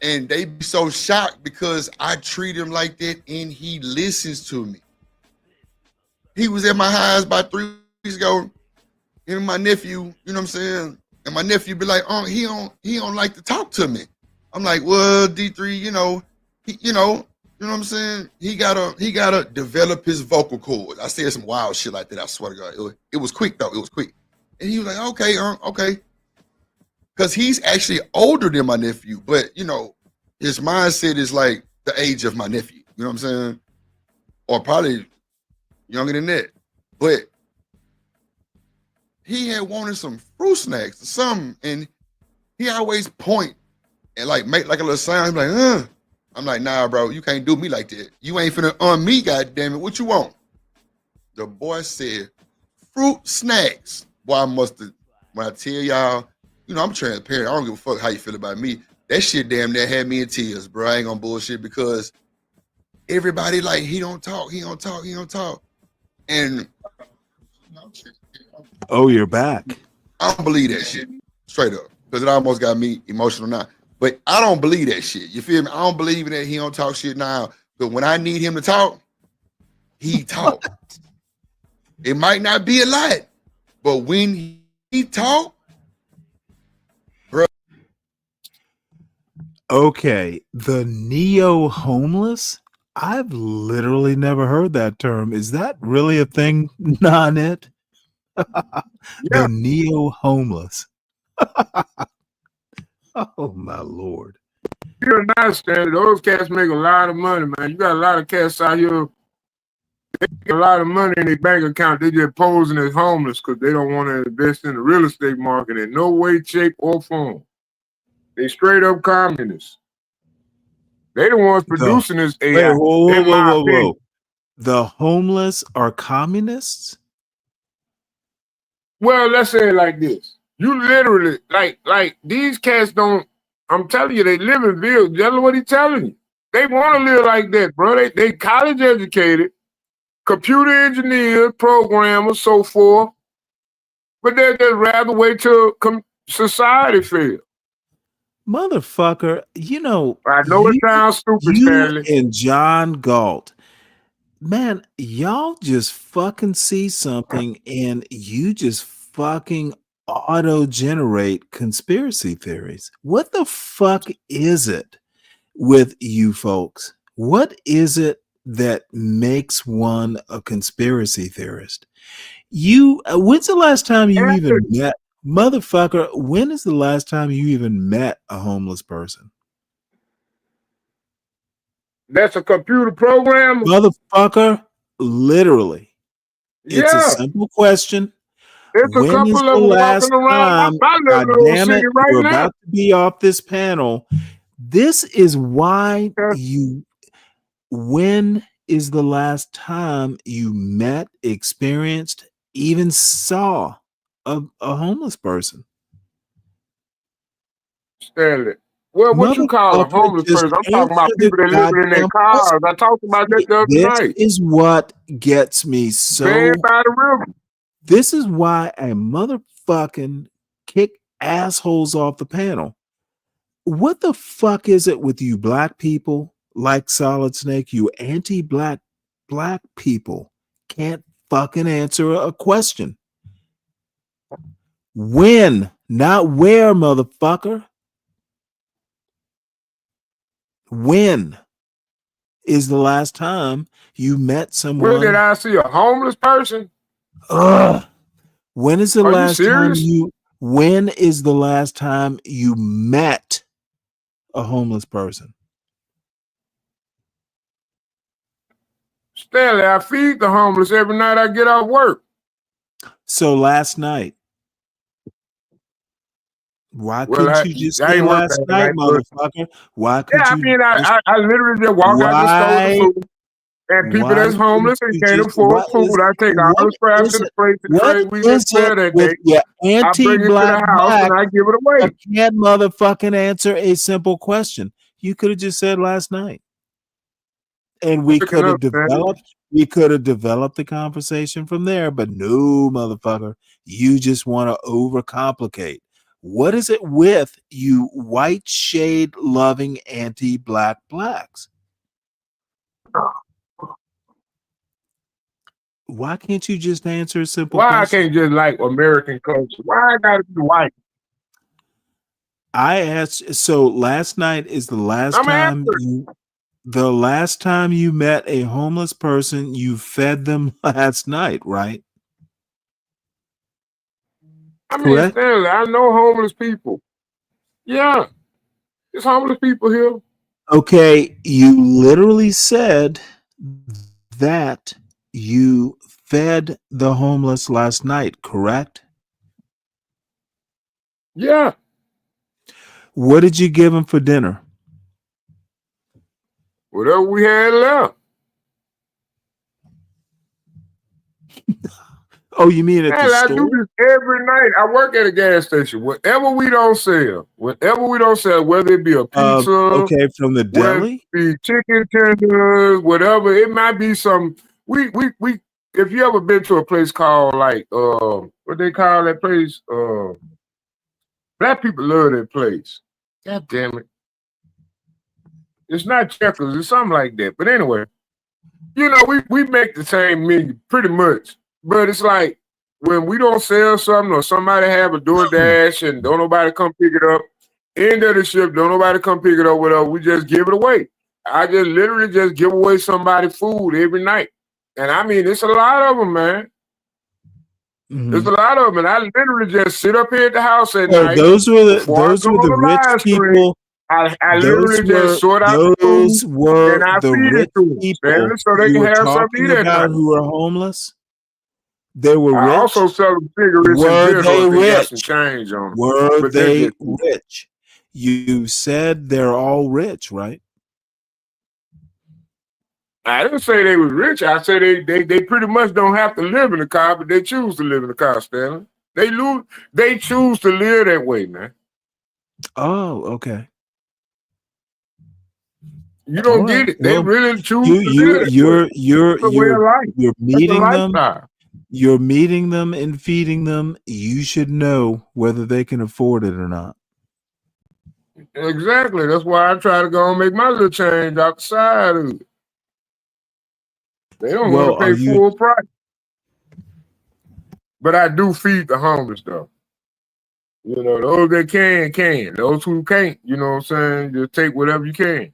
And they be so shocked because I treat him like that and he listens to me. He was at my house about 3 weeks ago. Him and my nephew, you know what I'm saying? And my nephew be like, oh, he don't like to talk to me. I'm like, well, D3, you know what I'm saying? He gotta develop his vocal cords. I said some wild shit like that, I swear to God. It was quick though, it was quick. And he was like, okay, okay. Because he's actually older than my nephew, but his mindset is like the age of my nephew. You know what I'm saying? Or probably younger than that. But he had wanted some fruit snacks or something, and he always point and like make like a little sound. He's like, I'm like, nah, bro, you can't do me like that. You ain't finna on me, goddammit. What you want? The boy said, fruit snacks. Boy, I must have, when I tell y'all, I'm transparent. I don't give a fuck how you feel about me. That shit damn near had me in tears, bro. I ain't gonna bullshit because everybody like, he don't talk. And Oh, you're back. I don't believe that shit. Straight up. Because it almost got me emotional now. But I don't believe that shit. You feel me? I don't believe in that he don't talk shit now. But when I need him to talk, he talk. It might not be a lot, but when he talk, bro. Okay, the neo-homeless? I've literally never heard that term. Is that really a thing, Nanette? The neo-homeless. Oh, my Lord. You understand, those cats make a lot of money, man. You got a lot of cats out here, they get a lot of money in their bank account. They just posing as homeless because they don't want to invest in the real estate market in no way, shape, or form. They straight up communists. They the ones producing this AI. Wait, whoa. Opinion. The homeless are communists? Well, let's say it like this. You literally, like these cats don't, I'm telling you, they live in village. That's what he's telling you. They want to live like that, bro. They college educated, computer engineers, programmers, so forth. But they'd just rather wait till society fails. Motherfucker, you know. I know it sounds stupid, Stanley. And John Galt. Man, y'all just fucking see something and you just fucking auto-generate conspiracy theories. What the fuck is it with you folks? What is it that makes one a conspiracy theorist? When's the last time you even met, motherfucker, when is the last time you even met a homeless person? That's a computer program? Motherfucker, literally. It's a simple question. It's when a couple is of the them last walking around my God little damn it, city right you're now. about to be off this panel. This is why when is the last time you met, experienced, even saw a homeless person? Stanley. Well, what you call a homeless person? I'm talking about people that live in their cars. I talked about that the other night. This is what gets me so. Bad by the river. This is why I motherfucking kick assholes off the panel. What the fuck is it with you black people like Solid Snake? You anti-black people can't fucking answer a question. When, not where, motherfucker. When is the last time you met someone? When did I see a homeless person? When is the Are last you time serious? when is the last time you met a homeless person? Stanley, I feed the homeless every night I get off work. So last night. Why couldn't you just say last night, motherfucker? Why could you? I literally just walk out the store to food. And people that's homeless and can't afford food, I take all the scraps to the place to trade we just sell that day. I bring it to the house and I give it away. You can't motherfucking answer a simple question. You could have just said last night. And we could have developed the conversation from there, but no, motherfucker. You just want to overcomplicate. What is it with you white shade loving anti-black blacks? Why can't you just answer a simple question? Why I can't just like American culture? Why I gotta be white? I asked, so last night is the last time you met a homeless person, you fed them last night, right? I mean, Stanley, I know homeless people. Yeah, there's homeless people here. Okay, you literally said that you fed the homeless last night, correct? Yeah. What did you give them for dinner? Whatever we had left. Oh, you mean at the store? I do this every night. I work at a gas station. Whatever we don't sell, whether it be a pizza, okay, from the deli, be chicken tenders, whatever. It might be some. We if you ever been to a place called like what they call that place? Black people love that place. God damn it. It's not Checkers, it's something like that. But anyway, you know, we make the same menu pretty much. But it's like when we don't sell something or somebody have a DoorDash and don't nobody come pick it up, end of the shift, don't nobody come pick it up with us, we just give it away. I just literally just give away somebody food every night. And I mean, it's a lot of them, man. There's a lot of them, and I literally just sit up here at the house at night. Those were the before I come on the rich live stream, people. I literally just sort out the Those food were and I the feed rich it to them, people so they you can were have something to talking eat at about night. who were homeless. They were I rich. also sell them cigarettes and Were beer they if they got some rich? change on them. Were But they're they just cheap. rich? You said they're all rich, right? I didn't say they was rich. I said they pretty much don't have to live in the car, but they choose to live in the car, Stanley. They choose to live that way, man. Oh, okay. You don't get it. They really choose to live that way. It's a way of life. You're It's a meeting them. lifestyle. You're meeting them and feeding them. You should know whether they can afford it or not. Exactly. That's why I try to go and make my little change out the side of it. They don't want to pay full price. But I do feed the homeless, though. You know, those that can. Those who can't, you know what I'm saying, just take whatever you can.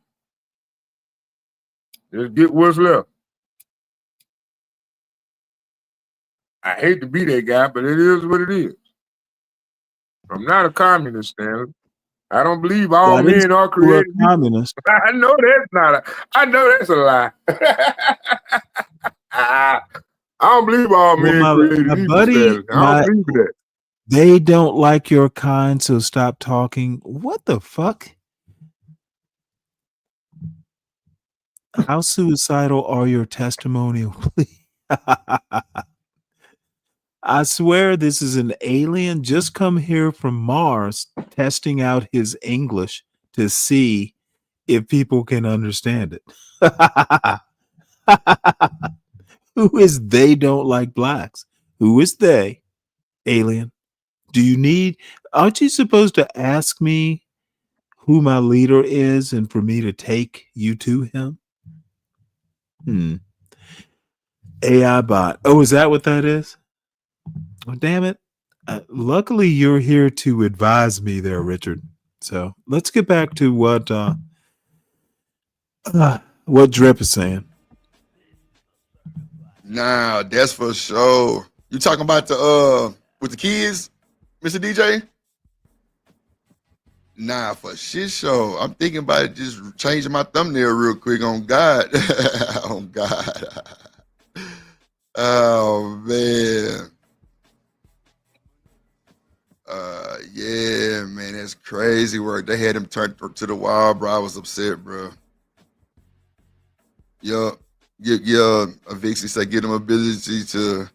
Just get what's left. I hate to be that guy, but it is what it is. I'm not a communist, Stanley. I don't believe all men are created equal. Communist. I know that's a lie. I don't believe all men created my equal. buddy, I don't believe that. They don't like your kind, so stop talking. What the fuck? How suicidal are your testimonial pleas? I swear this is an alien just come here from Mars testing out his English to see if people can understand it. Who is they don't like blacks? Who is they? Alien. Aren't you supposed to ask me who my leader is and for me to take you to him? AI bot. Oh, is that what that is? Oh, damn it. Luckily, you're here to advise me there, Richard. So let's get back to what Drip is saying. Nah, that's for sure. You talking about the with the kids, Mr. DJ? Nah, for shit show. I'm thinking about it, just changing my thumbnail real quick on God. On God. Oh man. Yeah, man, that's crazy work. They had him turned to the wall, bro. I was upset, bro. Yup. Yeah, Vixie said get him ability to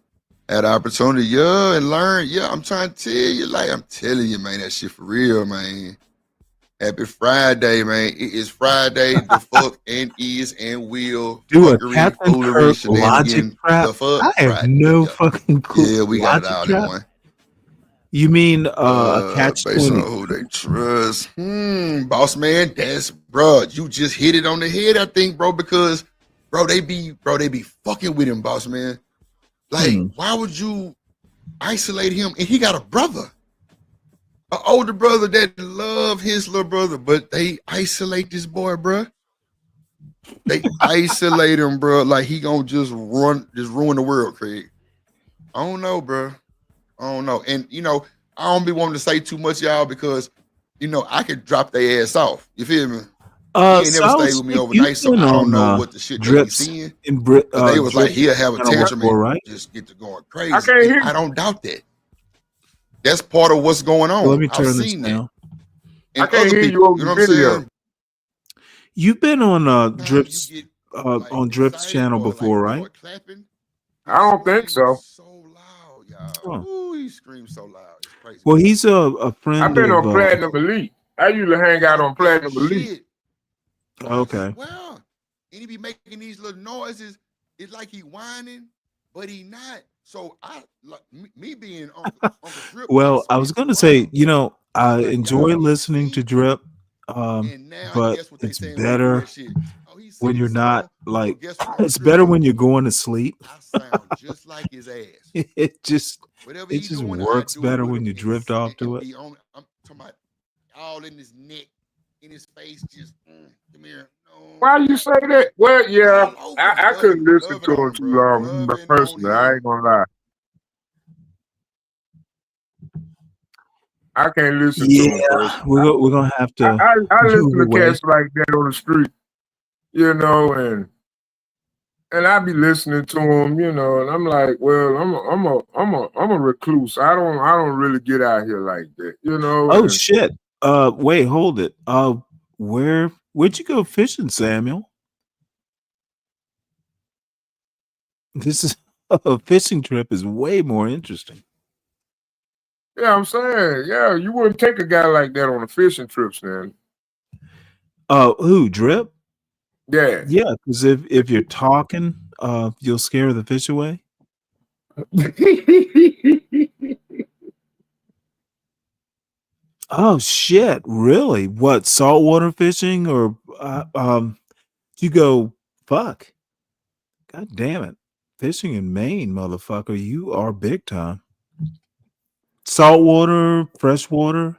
have opportunity, and learn. Yeah, I'm trying to tell you, I'm telling you, man, that shit for real, man. Happy Friday, man. It is Friday, the fuck and is and will Do a fuckery, Captain foolery, Kirk logic shenanigan, trap? the fuck. I have Friday. no fucking clue. Yeah, we got it Logic all trap? in one. You mean catch Based 20? on who they trust. Boss man, that's bro. You just hit it on the head, I think, bro, because they be fucking with him, boss man. Why would you isolate him? And he got a brother, an older brother that love his little brother, but they isolate this boy, bro. They isolate him, bro. Like he gonna just ruin the world, Craig. I don't know, bro. I don't know. And I don't be wanting to say too much, y'all, because I could drop their ass off. You feel me? He ain't never stayed with me overnight, so I don't know what the shit they be seeing. But they was like, he'll have a tantrum and just get to going crazy. I don't doubt that. That's part of what's going on. Let me I've turn this seen down. that. And other people, you know what I'm saying? You've been on Drip's on Drip's channel before, right? I don't think so. Ooh, he screams so loud. It's crazy. Well, he's a friend. I've been on Platinum Elite. I usually hang out on Platinum Elite. Okay. Well, and he be making these little noises. It's like he whining, but he not. So I like me being Uncle Drip. Well, I was going to say, I Like, enjoy y'all listening to see, Drip, and now but guess what they it's saying when I do better that shit? Oh, he when singing you're the not song. like. But guess what Uncle It's Drip better do? when you're going to sleep. I sound just like his ass. It just Whatever he doing, I works do it better with when him you drift off to and it. be on. I'm talking about all in his neck, in his face, just come here. No, Why you say that? Well, yeah, all over him, I couldn't listen loving to on him him, too bro, long loving on personally. I him. ain't gonna lie. I can't listen to him Yeah, personally. we're gonna have to I move listen to away. cats like that on the street, and I be listening to him, and I'm like, well, I'm a recluse. I don't really get out here like that, Oh and shit! Wait, hold it. Where'd you go fishing, Samuel? This is a fishing trip is way more interesting. yeah, I'm saying, yeah, you wouldn't take a guy like that on a fishing trip, man. Who, Drip? Yeah. Yeah, because if you're talking, you'll scare the fish away. Oh shit! Really? What, saltwater fishing or you go? Fuck! God damn it! Fishing in Maine, motherfucker! You are big time. Saltwater, freshwater.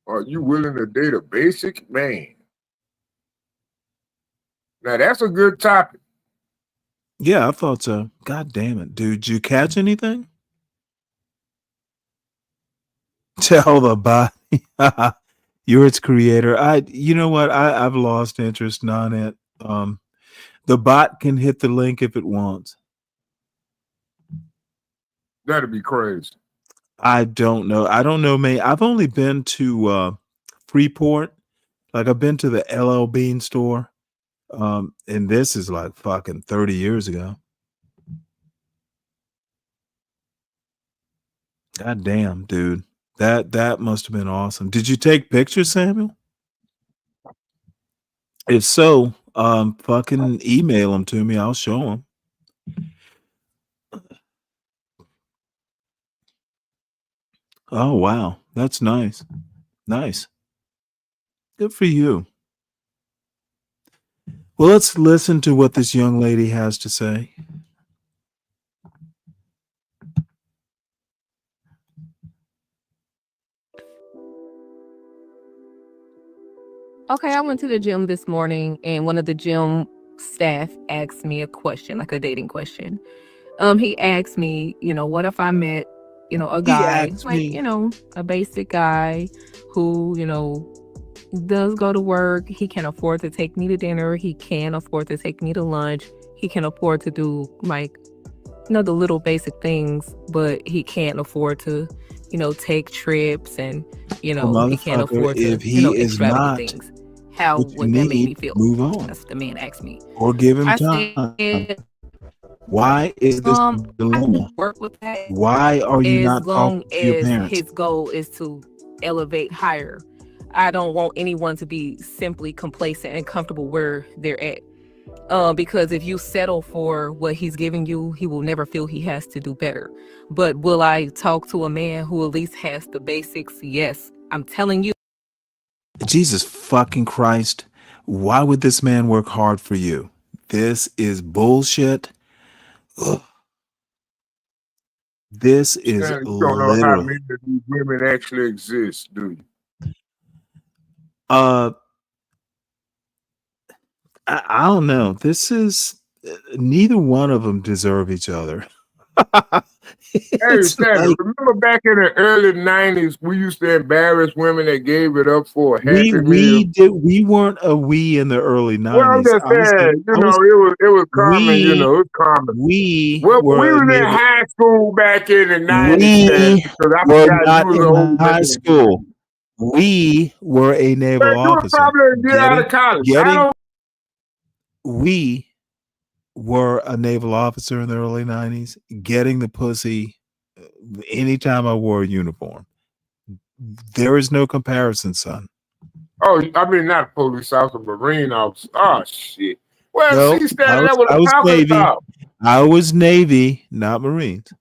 Are you willing to date a basic man? Now that's a good topic. Yeah, I thought so. God damn it, dude! Did you catch anything? Tell the body. You're its creator. You know what? I've lost interest on it. The bot can hit the link if it wants. That'd be crazy. I don't know. I don't know, man. I've only been to Freeport. Like I've been to the LL Bean store. And this is like fucking 30 years ago. God damn, dude. That must have been awesome. Did you take pictures, Samuel? If so, fucking email them to me. I'll show them. Oh wow, that's nice. Nice. Good for you. Well, let's listen to what this young lady has to say. Okay, I went to the gym this morning and one of the gym staff asked me a question, like a dating question. He asked me, what if I met, a He guy, asked like, me. A basic guy who, does go to work. He can afford to take me to dinner. He can afford to take me to lunch. He can afford to do like, the little basic things, but he can't afford to, take trips and, Well, he can't motherfucker, afford to, if he is extravagant not things. How what you would that make me need, feel? move on That's what the man asked me. or give him I time. said, Why is this a I dilemma? can work with that Why are you as not long talking to your as parents? his goal is to elevate higher. I don't want anyone to be simply complacent and comfortable where they're at. Because if you settle for what he's giving you, he will never feel he has to do better. But will I talk to a man who at least has the basics? Yes. I'm telling you. Jesus fucking Christ. Why would this man work hard for you? This is bullshit. Ugh. This is Stanley, you don't know how literally. many of these women actually exist, do you? I don't know. This is neither one of them deserve each other. Hey, It's Stanley, like remember back in the early 90s, we used to embarrass women that gave it up for a Happy Meal? we weren't a we in the early Well, I'm 90s. just saying, it was common, it was common. We Well, we were was in enabled. high school back in the 90s, Stanley, We because I were forgot you not was in older high than me. school. We were a naval But you were officer. probably a year out of college. We were a naval officer in the early 90s, getting the pussy anytime I wore a uniform. There is no comparison, son. Oh, I mean, not a police officer, Marine officer. Oh, shit. Well, No, see, Stanley, that's what I I'm was talking Navy. about. I was Navy, not Marines.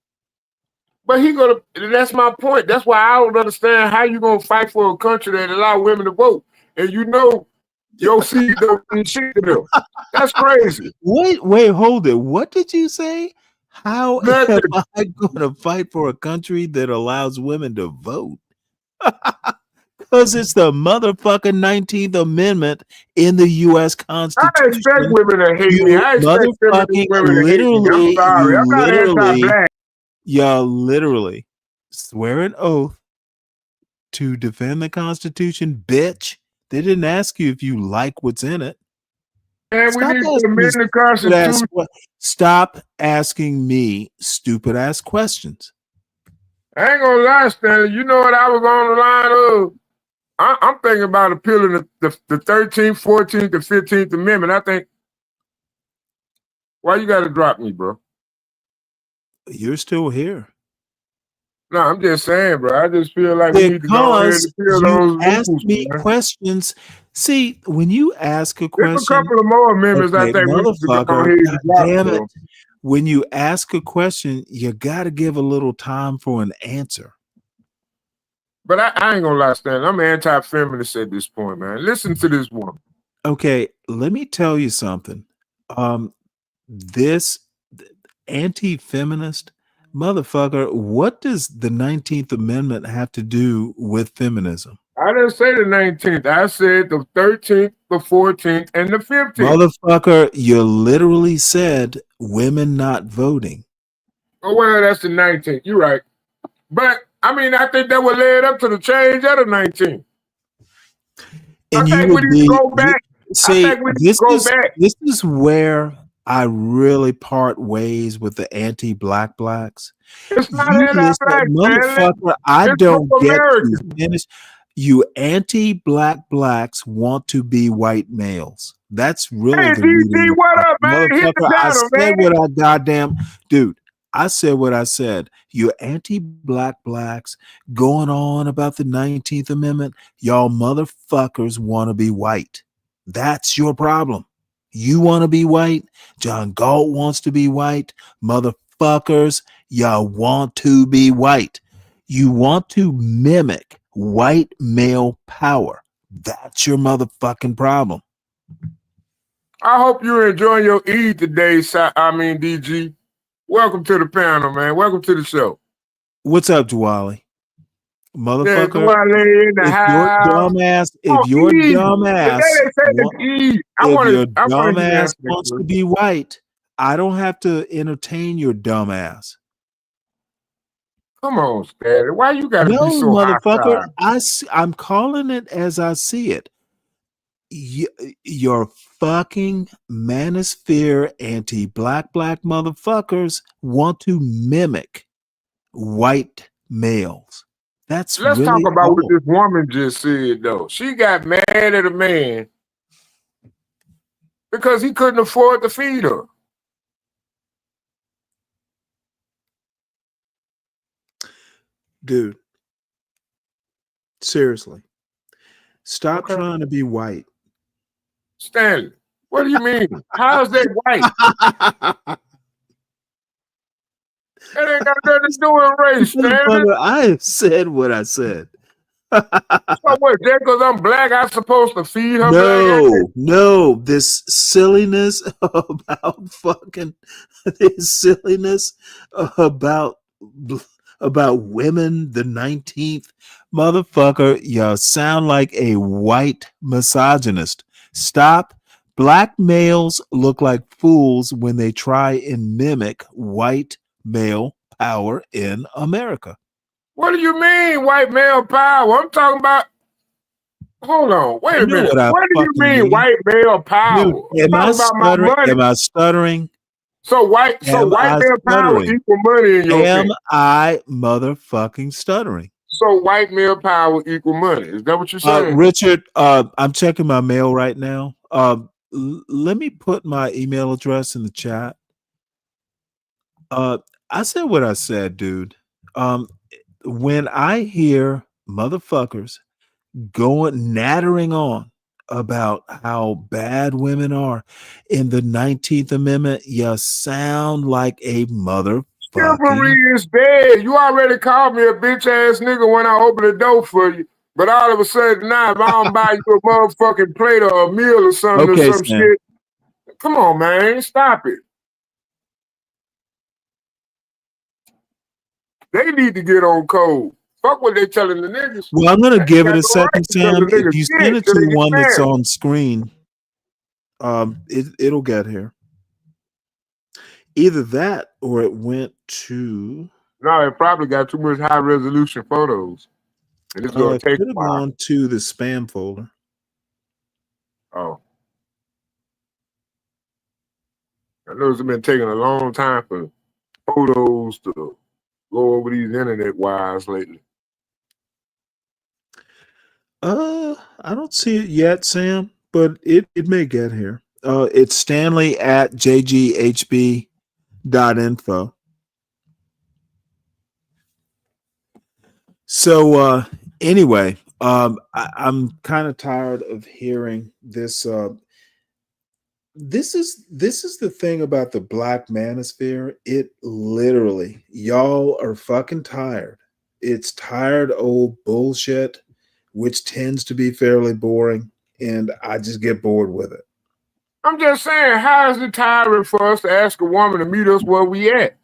But that's my point. That's why I don't understand how you gonna fight for a country that allow women to vote. And you know your seat don't mean shit to them. That's crazy. Wait, hold it. What did you say? How Nothing. am I going to fight for a country that allows women to vote? Because it's the motherfucking 19th Amendment in the U.S. I Constitution. expect women to hate me. You I expect feminist motherfucking women to hate me. I'm literally, sorry. I'm not anti-black. y'all literally swear an oath to defend the Constitution, bitch. They didn't ask you if you like what's in it. And we need to amend the Constitution. Stop asking me stupid ass questions. I ain't gonna lie, Stanley. You know what I was on the line of? I'm thinking about appealing the 13th, 14th, and 15th Amendment. I think, why you got to drop me, bro? You're still here. No, I'm just saying, bro. I just feel like we need to go ahead and fill you those asked rules, me man. questions. See, when you ask a There's question, a couple of more amendments I think we need to go motherfucker, ahead and drop, damn bro. it. When you ask a question, you got to give a little time for an answer. But I ain't gonna lie, Stanley. I'm anti-feminist at this point, man. Listen to this woman. Okay, let me tell you something. This anti-feminist motherfucker, what does the 19th Amendment have to do with feminism? I didn't say the 19th. I said the 13th, the 14th, and the 15th. Motherfucker, you literally said women not voting. Oh, well, that's the 19th. You're right. But, I mean, I think that would lead up to the change of the 19th. And I think we need to go back. See, this is where I really part ways with the anti-black blacks. It's not anti-black, motherfucker. I don't get to finish. You anti-black blacks want to be white males. That's really hey, the DG, what up, man? Hit the motherfucker. I channel, said man. what I goddamn dude. I said what I said. You anti-black blacks going on about the 19th Amendment. Y'all motherfuckers want to be white. That's your problem. You want to be white. John Galt wants to be white. Motherfuckers, y'all want to be white. You want to mimic white male power. That's your motherfucking problem. I hope you're enjoying your Eid today, DG. Welcome to the panel, man. Welcome to the show. What's up, Dwally? Motherfucker, in the house. if your dumbass wants to be white, I don't have to entertain your dumbass. Come on, Stanley. Why you gotta be so motherfucker? hostile? I'm calling it as I see it. Your fucking manosphere anti-black motherfuckers want to mimic white males. Let's talk about what this woman just said, though. She got mad at a man because he couldn't afford to feed her. Dude, seriously, stop trying to be white. Stanley, what do you mean? How's that white? That ain't got nothing to do with race, Stanley. I said what I said. So what, just because I'm black, I'm supposed to feed her? No, this silliness about about women, the 19th. Motherfucker, y'all sound like a white misogynist. Stop. Black males look like fools when they try and mimic white male power in America. What do you mean, white male power? I'm talking about. Hold on, wait a minute. What do you mean, white male power? Dude, am I stuttering? So white male power equal money in your opinion. I motherfucking stuttering? So white male power equal money. Is that what you're saying? Richard, I'm checking my mail right now. Let me put my email address in the chat. I said what I said, dude. When I hear motherfuckers going nattering on about how bad women are in the 19th Amendment, you sound like a motherfucking. Chivalry is dead. You already called me a bitch ass nigga when I opened the door for you. But all of a sudden now, if I don't buy you a motherfucking plate or a meal or something Okay, or some Sam. shit, come on, man, stop it. They need to get on code. Fuck what they telling the niggas. Well, I'm gonna They give got it a no right second, to tell Sam. the If niggas you shit send it till to they get one that's married. on screen, it'll get here. Either that or it went to. No, it probably got too much high resolution photos. And it's gonna It take could a have while. gone to the spam folder. Oh. I know it's been taking a long time for photos to go over these internet wires lately. I don't see it yet, Sam, but it may get here. It's Stanley at jghb.info. So anyway, I'm kind of tired of hearing this. This is the thing about the Black Manosphere. It literally, y'all are fucking tired. It's tired old bullshit, which tends to be fairly boring, and I just get bored with it. I'm just saying, how is it tiring for us to ask a woman to meet us where we at?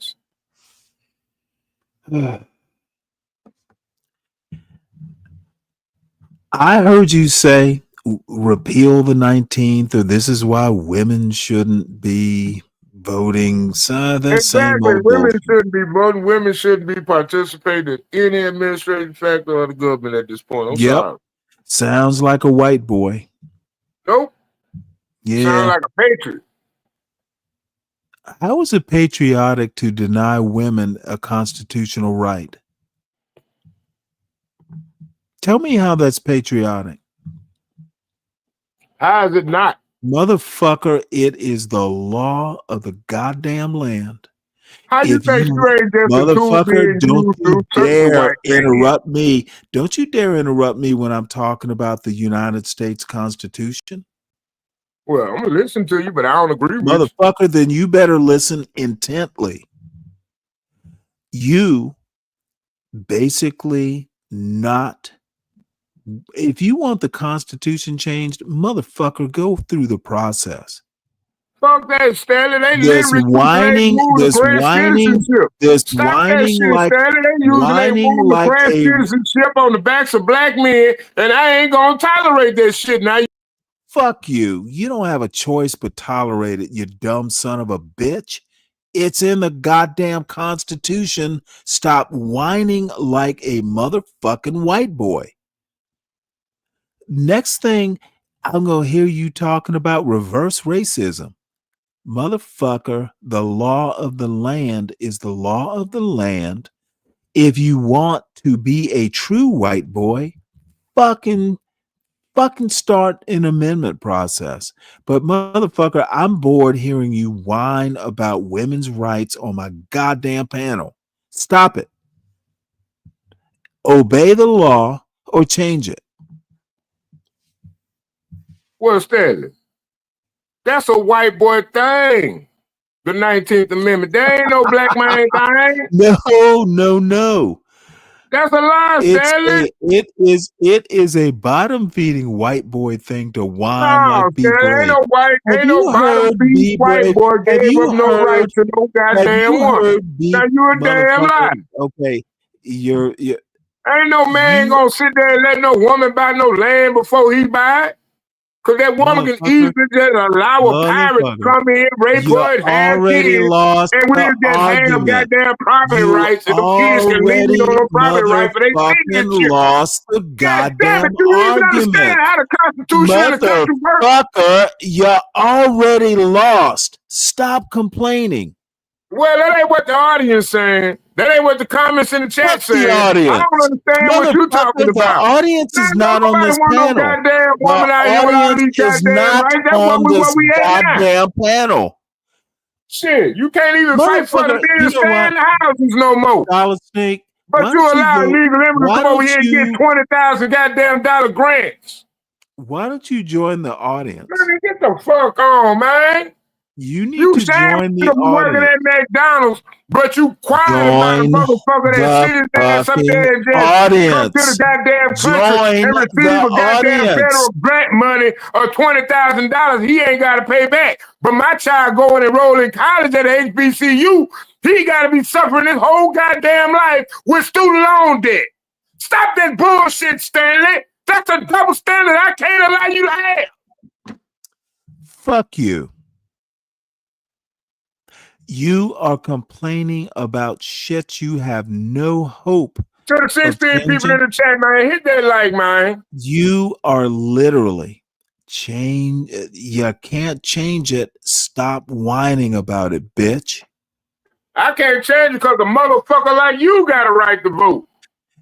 I heard you say repeal the 19th, or this is why women shouldn't be voting. So that same Exactly. old Women bullshit. shouldn't be voting. Women shouldn't be participating in any administrative factor of the government at this point. I'm Yep. sorry. Sounds like a white boy. Nope. Yeah. Sound like a patriot. How is it patriotic to deny women a constitutional right? Tell me how that's patriotic. How is it not? Motherfucker, it is the law of the goddamn land. How you think you ain't just a tool Motherfucker, being don't used you to touch the dare white man? interrupt me. Don't you dare interrupt me when I'm talking about the United States Constitution. Well, I'm gonna listen to you, but I don't agree with you. Motherfucker, then you better listen intently. You basically not. If you want the Constitution changed, motherfucker, go through the process. Fuck that, Stanley. They There's literally whining, use the grant citizenship. there's Stop that whining shit, like Stanley. They using their move to grant citizenship on the backs of black men, and I ain't gonna tolerate that shit. Now, fuck you. You don't have a choice but tolerate it, you dumb son of a bitch. It's in the goddamn Constitution. Stop whining like a motherfucking white boy. Next thing, I'm going to hear you talking about reverse racism. Motherfucker, the law of the land is the law of the land. If you want to be a true white boy, fucking start an amendment process. But motherfucker, I'm bored hearing you whine about women's rights on my goddamn panel. Stop it. Obey the law or change it. well, Stanley, that's a white boy thing. The 19th Amendment. There ain't no black man thing. No. That's a lie, Stanley. It is a bottom feeding white boy thing to whine like be Stanley, brave. ain't no bottom feed white boy gave up no right to no goddamn woman. Now you a damn lie. Okay, you're ain't no man gonna sit there and let no woman buy no land before he buy it. Cause that woman can easily just allow a pirate to come in, rape her, and have kids, lost and we'll the just have argument. goddamn property rights, and the kids can leave me on no property rights for they citizenship. Lost the goddamn do you even argument. understand how the Constitution of the country works? Motherfucker, you already lost. Stop complaining. Well, that ain't what the audience saying. That ain't what the comments in the chat saying. The audience. I don't understand what you're talking about. The audience is not on this panel. No goddamn woman out here with all these goddamn rights. That's what we at goddamn panel. Shit, you can't even fight for the men to stay in the houses no more. Solid Snake. But you allow legal immigrants to come over here and get $20,000 goddamn grants. Why don't you join the audience? Man, get the fuck on, man. You need You to saying join you the be working audience. at McDonald's, but you quiet about a Join motherfucker that the sit his ass up fucking there and just come to the audience. goddamn country Join and receive the a goddamn audience. federal grant money of $20,000 he ain't got to pay back. But my child going and enroll in college at HBCU, he got to be suffering his whole goddamn life with student loan debt. Stop that bullshit, Stanley. That's a double standard I can't allow you to have. Fuck you. You are complaining about shit you have no hope. To the 16 people in the chat, man, hit that like, man. You are literally you can't change it. Stop whining about it, bitch. I can't change it because a motherfucker like you got a right to vote.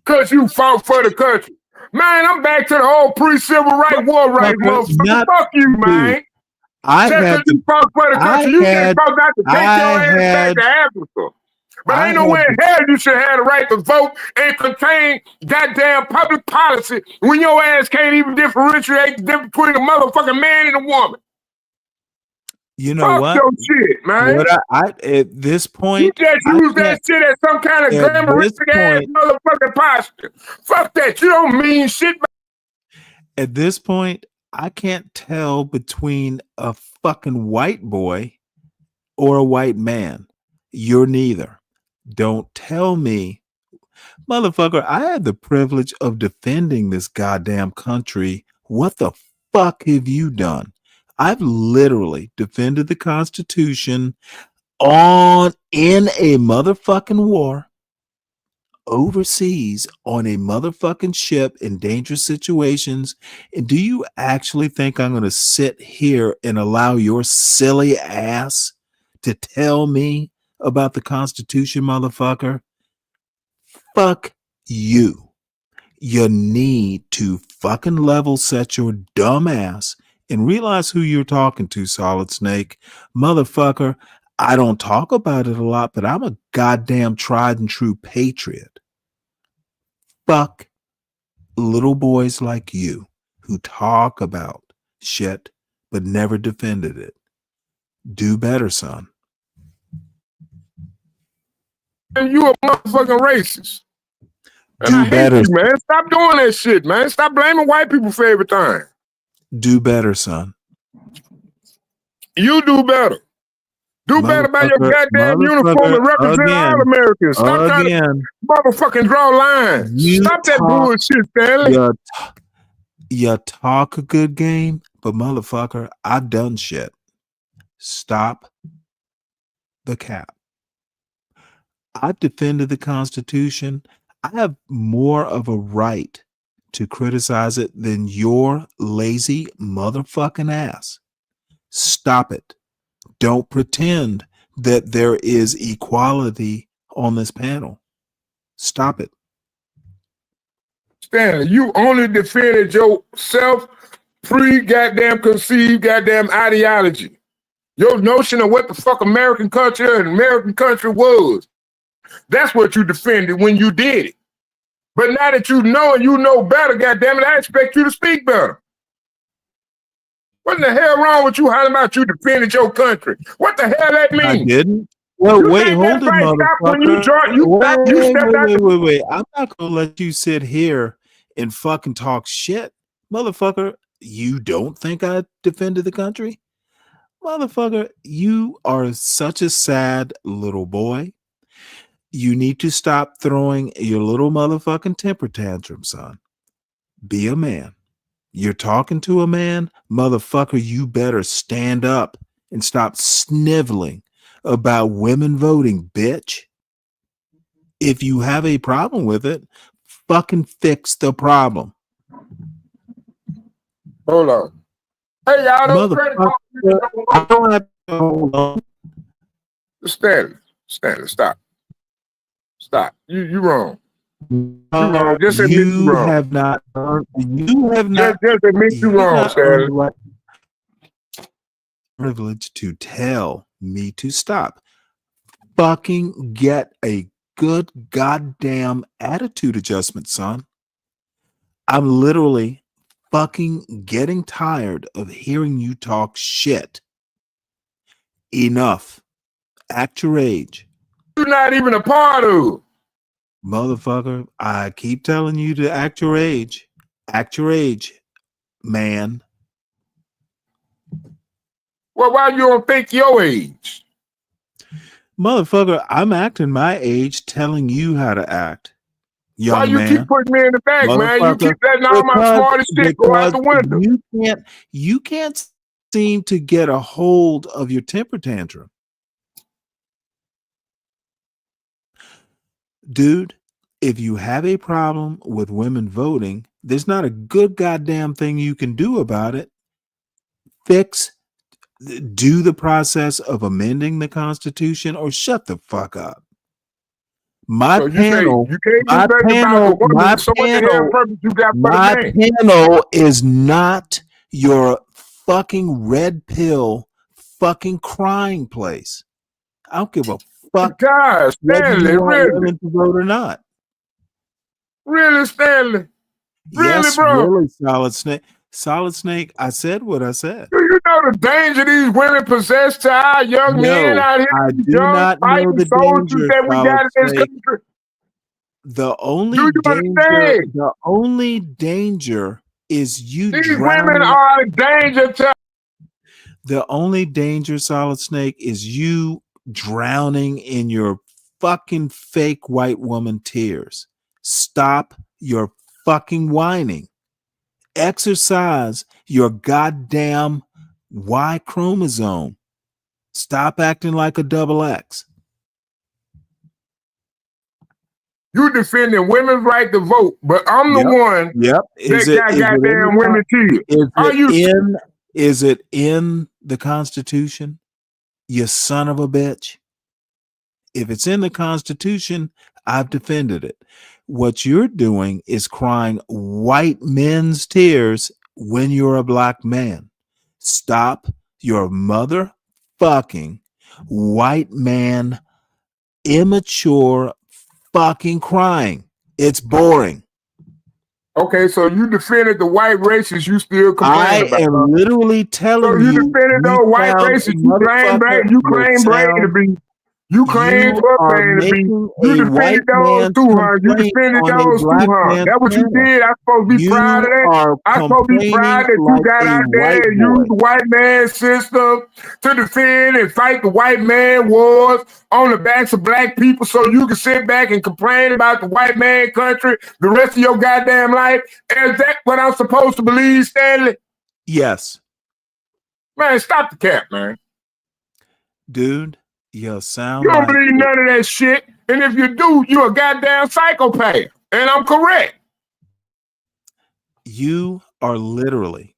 Because you fought for the country. Man, I'm back to the whole pre-civil rights war rights, motherfucker. Fuck you, man. Just because you fought for the country, you just supposed not to take your ass back to Africa. But ain't no way in hell you should have the right to vote and contain goddamn public policy when your ass can't even differentiate the difference between a motherfucking man and a woman. You know Fuck what? your shit, man. What I at this point, You just use that shit as some kind of glamoristic ass motherfucking posture. Fuck that. You don't mean shit. At this point, I can't tell between a fucking white boy or a white man. You're neither. Don't tell me, motherfucker, I had the privilege of defending this goddamn country. What the fuck have you done? I've literally defended the Constitution in a motherfucking war overseas on a motherfucking ship in dangerous situations. And do you actually think I'm going to sit here and allow your silly ass to tell me about the Constitution, motherfucker? Fuck you. You need to fucking level set your dumb ass and realize who you're talking to, Solid Snake. Motherfucker, I don't talk about it a lot, but I'm a goddamn tried and true patriot. Fuck little boys like you who talk about shit but never defended it. Do better, son. And you a motherfucking racist. And Do I hate better. you, man. Stop doing that shit, man. Stop blaming white people for everything. Do better, son. You do better. Do better by your goddamn uniform and represent all Americans. Stop trying to motherfucking draw lines. Stop that bullshit, Stanley. You talk a good game, but motherfucker, I done shit. Stop the cap. I defended the Constitution. I have more of a right to criticize it than your lazy motherfucking ass. Stop it. Don't pretend that there is equality on this panel. Stop it. Stanley, you only defended yourself pre-goddamn conceived goddamn ideology. Your notion of what the fuck American culture and American country was. That's what you defended when you did it. But now that you know and you know better, goddamn it, I expect you to speak better. What in the hell wrong with you hollering about you defended your country? What the hell that means? I didn't. Well, wait, hold it, motherfucker. Wait. I'm not gonna let you sit here and fucking talk shit, motherfucker. You don't think I defended the country, motherfucker? You are such a sad little boy. You need to stop throwing your little motherfucking temper tantrum, son. Be a man. You're talking to a man, motherfucker. You better stand up and stop sniveling about women voting, bitch. If you have a problem with it, fucking fix the problem. Hold on. Hey, y'all don't I don't have to hold on. Stanley, stop. Stop. You wrong. You wrong. Just admit you wrong. Have not. You have not. Just admit you wrong, Stanley. Privilege to tell me to stop. Fucking get a good goddamn attitude adjustment, son. I'm literally fucking getting tired of hearing you talk shit. Enough. Act your age. You're not even a part of. Motherfucker, I keep telling you to act your age. Act your age, man. Well, why you don't think your age? Motherfucker, I'm acting my age, telling you how to act. Young why you man. keep putting me in the back, man? You keep letting all my smartest shit go out the window. You can't seem to get a hold of your temper tantrum. Dude, if you have a problem with women voting, there's not a good goddamn thing you can do about it. Do the process of amending the Constitution or shut the fuck up. My panel is not your fucking red pill fucking crying place. I don't give a fuck God, Stanley, whether you want really? women to vote or not. Really, Stanley? Really, Yes, bro? really, Solid Snake. Solid Snake, I said what I said. Do you know the danger these women possess to our young men out here? I do young not know fighting the soldiers danger, that we got in this Solid country. The only Do you danger, understand? the only danger is you These drowning. women are a danger to. The only danger, Solid Snake, is you drowning in your fucking fake white woman tears. Stop your fucking whining. Exercise your goddamn Y chromosome. Stop acting like a double X. You defending women's right to vote, but I'm the one that got goddamn women tears. Is it in the Constitution? You son of a bitch. If it's in the Constitution, I've defended it. What you're doing is crying white men's tears when you're a black man. Stop your motherfucking white man immature fucking crying. It's boring. Okay, so you defended the white races you still complain about. I am literally telling you. So you defended those white races you claim Brady to be. You claim Brady to be. You defended those too, huh? You defended those too, huh? That's what you did. I'm supposed to be proud of that. I'm supposed to be proud that you got out there and used the white man system to defend and fight the white man wars on the backs of black people so you can sit back and complain about the white man country the rest of your goddamn life. Is that what I'm supposed to believe, Stanley? Yes. Man, stop the cap, man. Dude, you sound You don't like believe none of that shit. And if you do, you're a goddamn psychopath. And I'm correct. You are literally,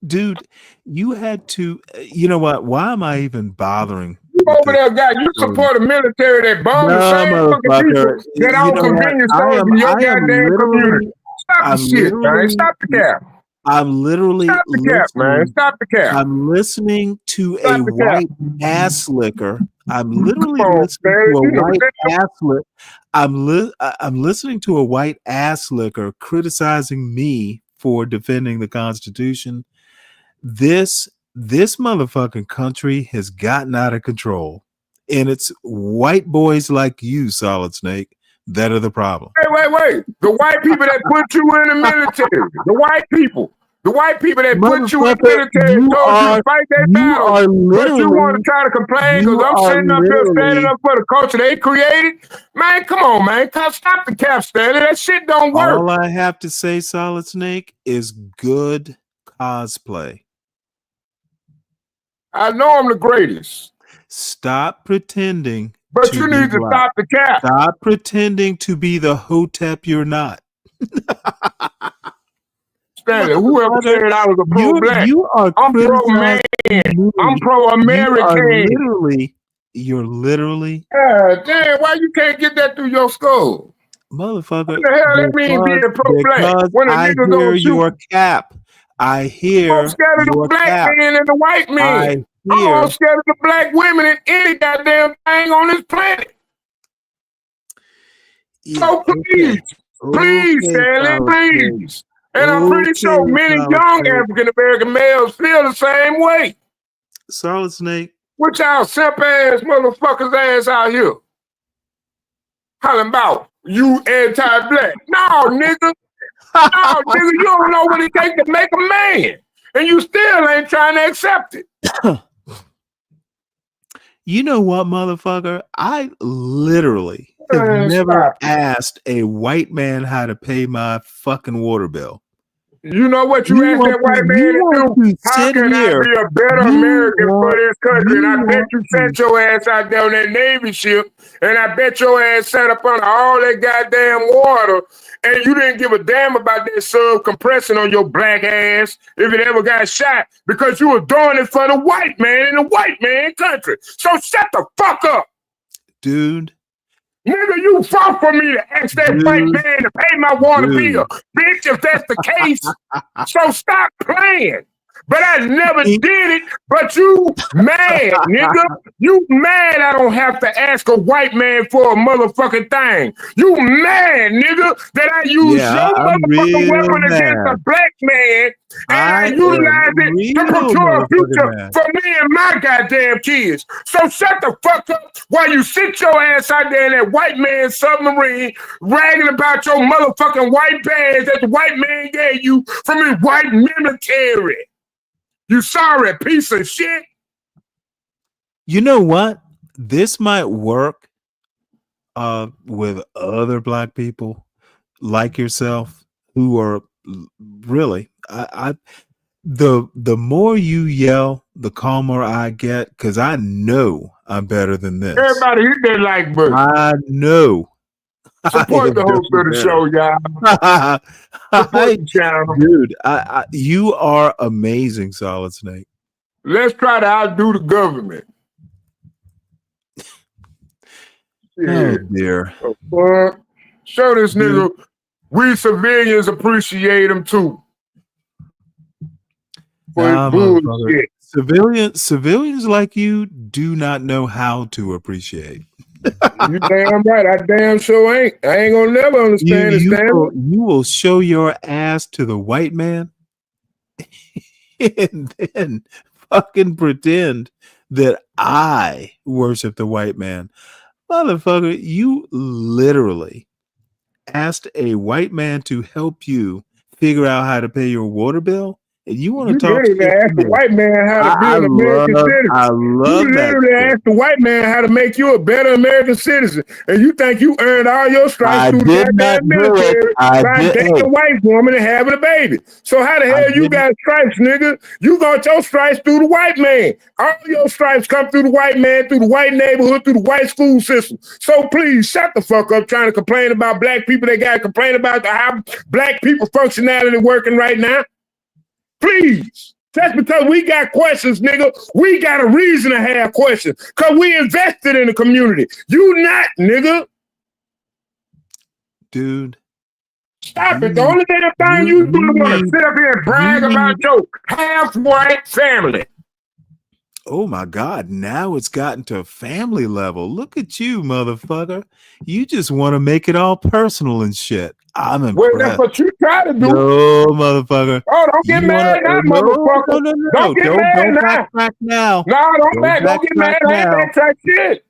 dude, you had to, you know what? Why am I even bothering? You over there, guy, you support a military that bombs the same fucking people that own convenience stores in your goddamn community. Stop the shit, man. Stop the cap. I'm literally Stop the cap, man. Stop the cap. I'm listening to a white ass licker. I'm literally listening to a white ass licker. I'm listening to a white ass licker criticizing me for defending the Constitution. This motherfucking country has gotten out of control, and it's white boys like you, Solid Snake, that are the problem. Wait. The white people that put you in the military. The white people that put you in the military told you to fight their battle. But you want to try to complain because I'm sitting up here standing up for the culture they created. Man, come on, man. Stop the cap, Stanley. That shit don't work. All I have to say, Solid Snake, is good cosplay. I know I'm the greatest. Stop pretending. But you need to stop the cap. Stop pretending to be the hotep you're not. Stanley, whoever said I was a pro-black, I'm pro-man. I'm pro-American. You're literally. Damn, why you can't get that through your skull? Motherfucker. What the hell that mean being a pro-black? When a nigga hear your cap. I hear I'm scared of the black men and the white men. I'm scared of the black women and any goddamn thing on this planet. So please, Stanley, please. And I'm pretty sure many young African American males feel the same way. Solid Snake. What y'all simp ass motherfuckers ass out here? Hollering about you anti-black. No, nigga. No, nigga, you don't know what it takes to make a man. And you still ain't trying to accept it. You know what, motherfucker? I literally have never asked a white man how to pay my fucking water bill. You know what you asked that white man to do? How can I be a better American for this country? And I bet you sent your ass out there on that Navy ship, and I bet your ass sat up under all that goddamn water, and you didn't give a damn about that sub compressing on your black ass if it ever got shot, because you were doing it for the white man in the white man country. So shut the fuck up. Dude. Nigga, you fought for me to ask that white man to pay my water bill. Bitch, if that's the case, so stop playing. But I never did it, but you mad, nigga. You mad I don't have to ask a white man for a motherfucking thing. You mad, nigga, that I use your motherfucking weapon against a black man and I utilize it to procure a future for me and my goddamn kids. So shut the fuck up while you sit your ass out there in that white man's submarine bragging about your motherfucking white badge that the white man gave you from his white military. You sorry piece of shit. You know what? This might work with other black people like yourself who are really the more you yell, the calmer I get, because I know I'm better than this. Everybody hit that like button. I know. Support the host of the show, y'all. Support the channel. Dude, you are amazing, Solid Snake. Let's try to outdo the government. Oh, dear. Show this nigga we civilians appreciate him too. Civilians like you do not know how to appreciate. You damn right. I damn sure ain't. I ain't gonna never understand it, Stanley. You will show your ass to the white man and then fucking pretend that I worship the white man. Motherfucker, you literally asked a white man to help you figure out how to pay your water bill? And you want to talk to ask the white man how to be an American citizen. I love you literally asked the white man how to make you a better American citizen, and you think you earned all your stripes through the goddamn military by dating a white woman and having a baby. So how the hell you got stripes, nigga? You got your stripes through the white man. All your stripes come through the white man, through the white neighborhood, through the white school system. So please shut the fuck up trying to complain about black people. They got to complain about how black people functionality working right now. Please. Just because we got questions, nigga, we got a reason to have questions. Because we invested in the community. You not, nigga. Dude. Stop it. The only damn thing you do is want to sit up here and brag about your half-white family. Oh my God, now it's gotten to family level. Look at you, motherfucker. You just want to make it all personal and shit. I'm impressed. Well, that's what you try to do. No, motherfucker. Oh, don't get mad now, motherfucker. No. Don't get mad now. Backtrack now. No, don't get mad. I ain't backtrack shit.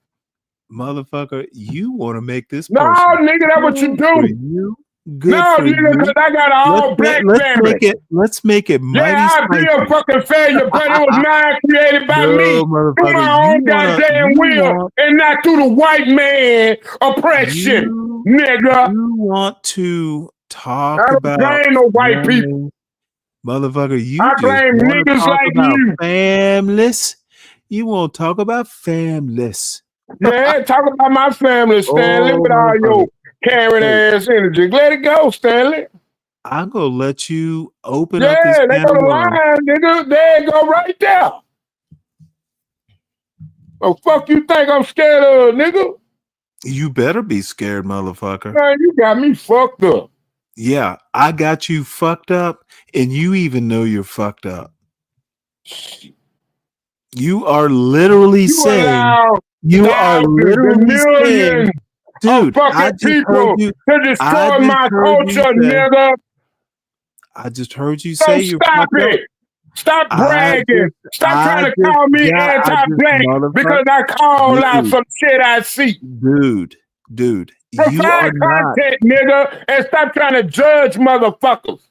Motherfucker, you want to make this No, personal. nigga, that's what you do. No, nigga, because I got an all-black family. Let's make it mighty I'd be a fucking failure, but it was mine created by me. Through my own goddamn will and not through the white man oppression, nigga. You want to talk about... I don't blame no white people. Motherfucker, you I blame niggas like you. Families. You won't talk about families. Yeah, talk about my family, Stanley, with all your carrying ass energy. Let it go, Stanley. I'm gonna let you open up this they go to line, nigga. There it go right there. Oh, fuck you think I'm scared of, nigga? You better be scared, motherfucker. Man, you got me fucked up. Yeah, I got you fucked up, and you even know you're fucked up. You are literally saying... You are literally saying... Dude, fucking people to destroy my culture, nigga. I just heard you So say you're stop fucked up. it. Stop I bragging. Stop trying to just call me got, anti-black because motherfucker, I call out dude, some shit I see. dude, you are Provide not. content, nigga, and stop trying to judge motherfuckers.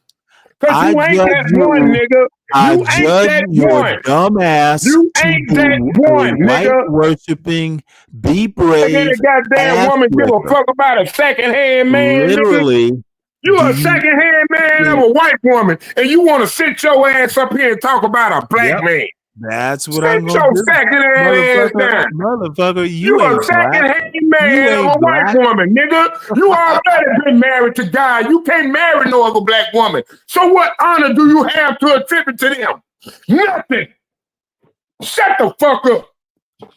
Because I you ain't judge that one, you. nigga. I You ain't judge that your one. dumb ass You to ain't be that a one, white nigga. worshiping, be Like brave any goddamn ass woman give a whipper. fuck about a second-hand man, nigga. Literally, You do a you? second-hand man of a white woman, and you want to sit your ass up here and talk about a black Yep, man. that's what Sit I'm gonna your do, second-hand ass down. motherfucker. You You a ain't black. second-hand You man of ain't a white black. woman, nigga. You already been married to God. You can't marry no other black woman. So what honor do you have to attribute to them? Nothing. Shut the fuck up.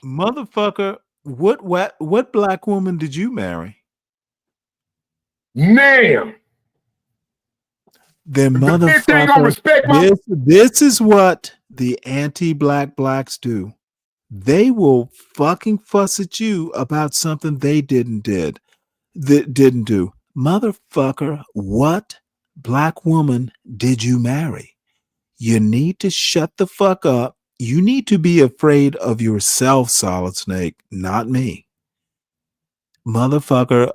Motherfucker, what black woman did you marry? Damn. Then If the bitch ain't gonna motherfucker, respect my this is what the anti-black blacks do. They will fucking fuss at you about something they didn't do. Motherfucker, what black woman did you marry? You need to shut the fuck up. You need to be afraid of yourself, Solid Snake, not me. Motherfucker,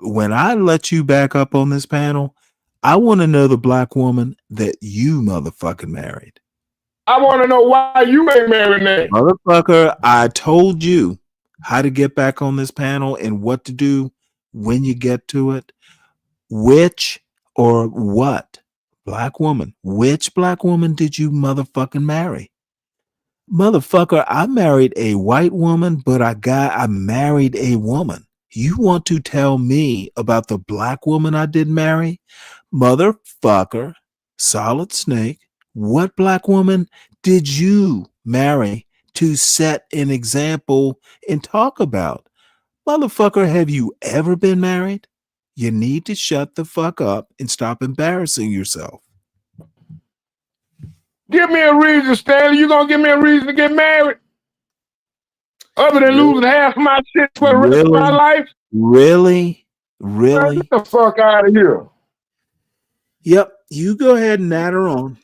when I let you back up on this panel, I want to know the black woman that you motherfucking married. I want to know why you ain't married that. Motherfucker, I told you how to get back on this panel and what to do when you get to it. Which or what black woman? Which black woman did you motherfucking marry? Motherfucker, I married a white woman, but I married a woman. You want to tell me about the black woman I did marry? Motherfucker, Solid Snake, what black woman did you marry to set an example and talk about? Motherfucker, have you ever been married? You need to shut the fuck up and stop embarrassing yourself. Give me a reason, Stanley. You gonna give me a reason to get married? Other than losing half of my shit for the rest of my life? Really? Man, get the fuck out of here. Yep, you go ahead and add her on.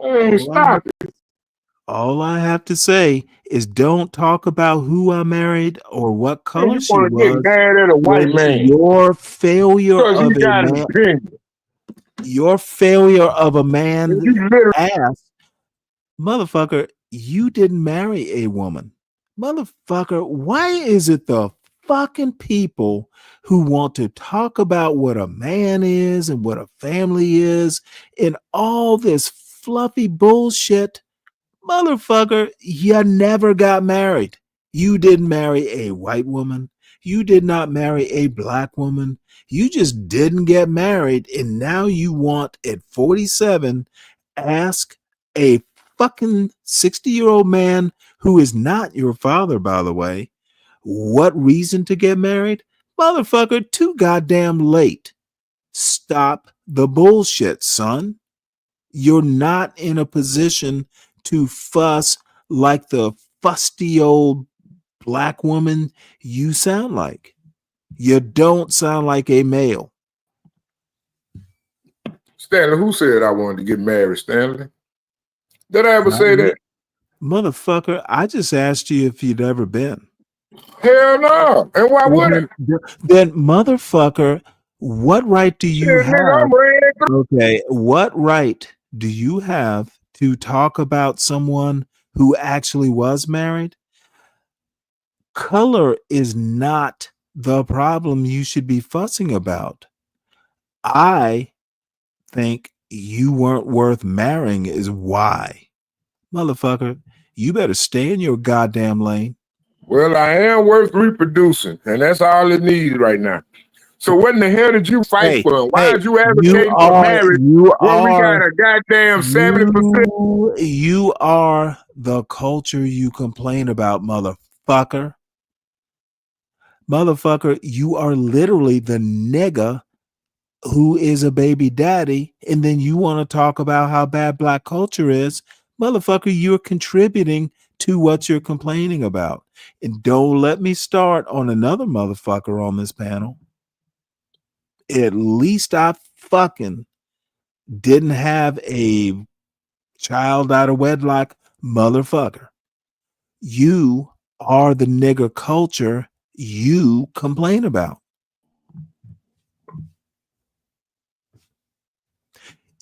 Hey, stop it. All I have to say is don't talk about who I married or what color You she want to get was. mad at a white man. Your failure Because of he got a an man, opinion. your failure of a man You literally ass, motherfucker, you didn't marry a woman. Motherfucker, why is it the fucking people who want to talk about what a man is and what a family is and all this fluffy bullshit? Motherfucker, you never got married. You didn't marry a white woman. You did not marry a black woman. You just didn't get married. And now you want at 47, ask a fucking 60-year-old man who is not your father, by the way, what reason to get married? Motherfucker, too goddamn late. Stop the bullshit, son. You're not in a position to fuss like the fusty old black woman you sound like. You don't sound like a male. Stanley, who said I wanted to get married, Stanley? Did I ever Not say me. that? Motherfucker, I just asked you if you'd ever been. Hell no. And why would I? Then motherfucker, what right do you Shit, nigga, have? I'm red. Okay, what right do you have to talk about someone who actually was married? Color is not the problem you should be fussing about. I think you weren't worth marrying is why. Motherfucker, you better stay in your goddamn lane. Well, I am worth reproducing, and that's all it needs right now. So what in the hell did you fight for? Why did you advocate for marriage when we got a goddamn 70%? You are the culture you complain about, motherfucker. Motherfucker, you are literally the nigga who is a baby daddy, and then you want to talk about how bad black culture is. Motherfucker, you're contributing to what you're complaining about. And don't let me start on another motherfucker on this panel. at least I fucking didn't have a child out of wedlock, motherfucker. You are the nigger culture you complain about.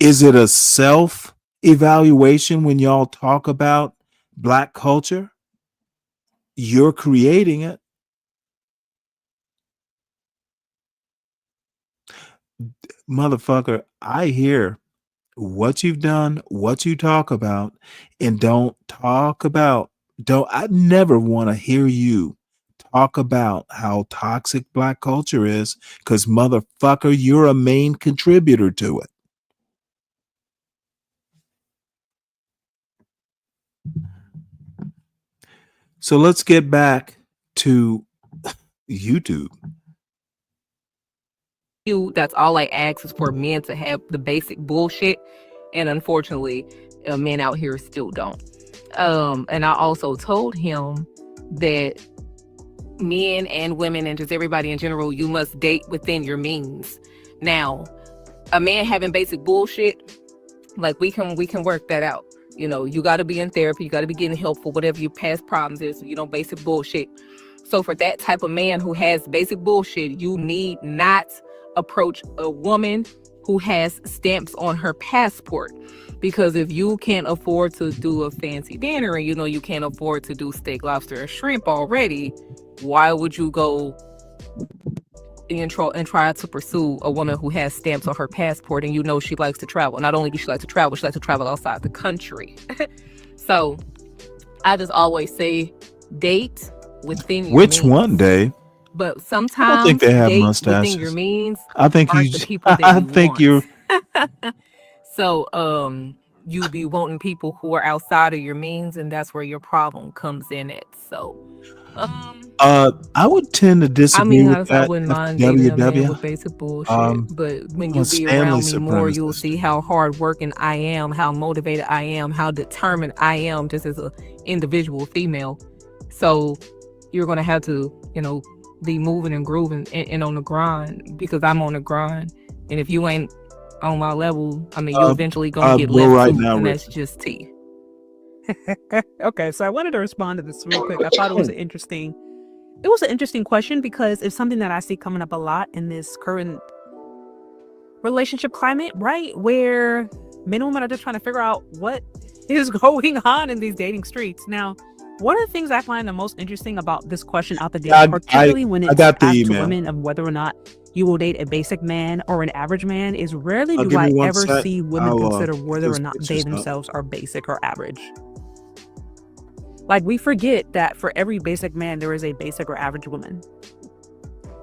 Is it a self-evaluation when y'all talk about black culture? You're creating it. Motherfucker, I hear what you've done, what you talk about, and I never want to hear you talk about how toxic black culture is, because motherfucker, you're a main contributor to it. So let's get back to YouTube. That's all I ask is for men to have the basic bullshit, and unfortunately, men out here still don't. And I also told him that men and women and just everybody in general, you must date within your means. Now, a man having basic bullshit, like we can work that out. You know, you got to be in therapy, you got to be getting help for whatever your past problems is, you know, basic bullshit. So for that type of man who has basic bullshit, you need not approach a woman who has stamps on her passport. Because if you can't afford to do a fancy dinner and you know you can't afford to do steak, lobster, and shrimp already, why would you go and try to pursue a woman who has stamps on her passport and you know she likes to travel? Not only does she like to travel outside the country. So I just always say date within your Which means. one, Dave? But I sometimes don't think they have date mustaches. within your means I think aren't you. the people that I you think want. you're. So you be wanting people who are outside of your means, and that's where your problem comes in at. So I would tend to I disagree mean, with honestly, I that. wouldn't mind dating a man with FWW. basic bullshit. But when I'm you a be Stanley around me more, you'll supremacist. see how hardworking I am, how motivated I am, how determined I am just as an individual female. So you're going to have to, you know, be moving and grooving and on the grind, because I'm on the grind. And if you ain't on my level, I mean, you're eventually going to get Bro, left right too, now, and Rick. that's just tea. Okay, so I wanted to respond to this real quick. I thought it was an interesting question, because it's something that I see coming up a lot in this current relationship climate, right? Where men and women are just trying to figure out what is going on in these dating streets. Now, one of the things I find the most interesting about this question out the gate, particularly when it's got the asked to email. women of whether or not you will date a basic man or an average man, is rarely do Give I me one ever sec. see women I'll consider put whether or those not they pictures up. themselves are basic or average. Like, we forget that for every basic man, there is a basic or average woman.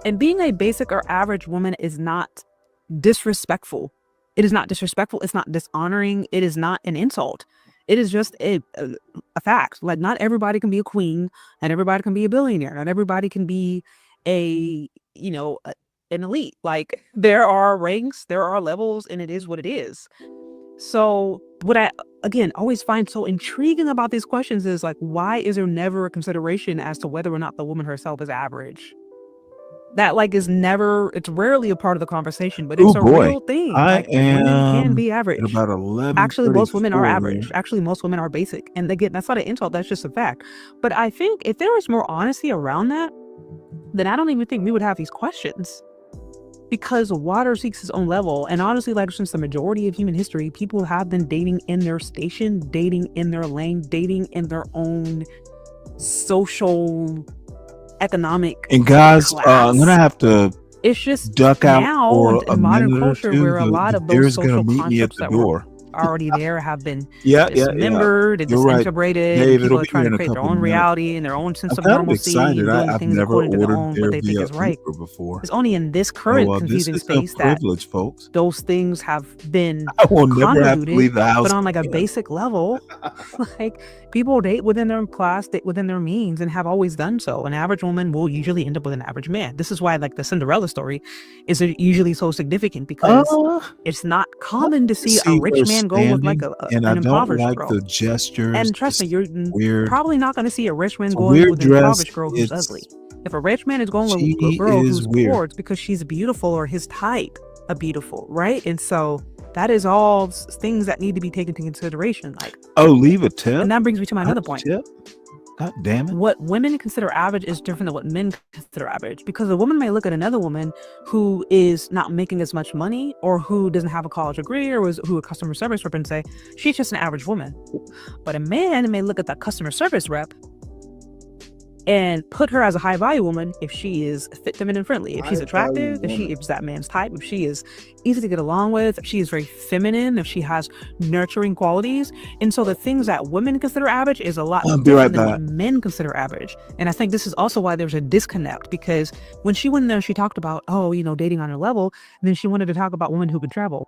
And being a basic or average woman is not disrespectful. It is not disrespectful. It's not dishonoring. It is not an insult. It is just a fact. Like, not everybody can be a queen, and everybody can be a billionaire, and everybody can be an elite. Like, there are ranks, there are levels, and it is what it is. So what I, again, always find so intriguing about these questions is, like, why is there never a consideration as to whether or not the woman herself is average? That, like, it's rarely a part of the conversation, but it's a real thing. I Like, women can am be at average. about Actually, most women are 11:34 average. here. Actually, most women are basic. And again, that's not an insult. That's just a fact. But I think if there was more honesty around that, then I don't even think we would have these questions. Because water seeks its own level. And honestly, like, since the majority of human history, people have been dating in their station, dating in their lane, dating in their own social, economic And guys, I'm class. gonna have to It's just duck out now for a in modern minute or culture two. where a lot The of those deer's gonna social meet me at constructs the that were door. already there have been Yeah. dismembered and You're right, disintegrated, and Dave. people It'll are be trying here to in a create their couple own of minutes. reality and their own sense I'm of kind of normalcy excited. and doing I've things never according to their ordered own their what they think is right. Uber before. It's only in this current So this confusing is a space that privilege, folks. those things have been I will never have to convoluted. leave the house But on, like, a again. basic level, like, people date within their class, date within their means, and have always done so. An average woman will usually end up with an average man. This is why, like, the Cinderella story is usually so significant, because it's not common to see a See rich her man go with, like, standing, and I an don't impoverished like girl. the gestures. And trust me, It's you're weird. probably not going to see a rich man It's a going weird with an dress. impoverished girl who's ugly. If a rich man is going with a girl who's poor, it's because she's beautiful or his type of beautiful, right? And so that is all things that need to be taken into consideration. Like, leave a tip. And that brings me to my another point. Tip? God damn it. What women consider average is different than what men consider average, because a woman may look at another woman who is not making as much money or who doesn't have a college degree or who a customer service rep and say, she's just an average woman. But a man may look at that customer service rep and put her as a high value woman if she is fit, feminine, she's if she's attractive, if it's that man's type, if she is easy to get along with, if she is very feminine, if she has nurturing qualities. And so the things that women consider average is a lot different than what men consider average. And I think this is also why there's a disconnect, because when she went there, she talked about, dating on her level, and then she wanted to talk about women who can travel.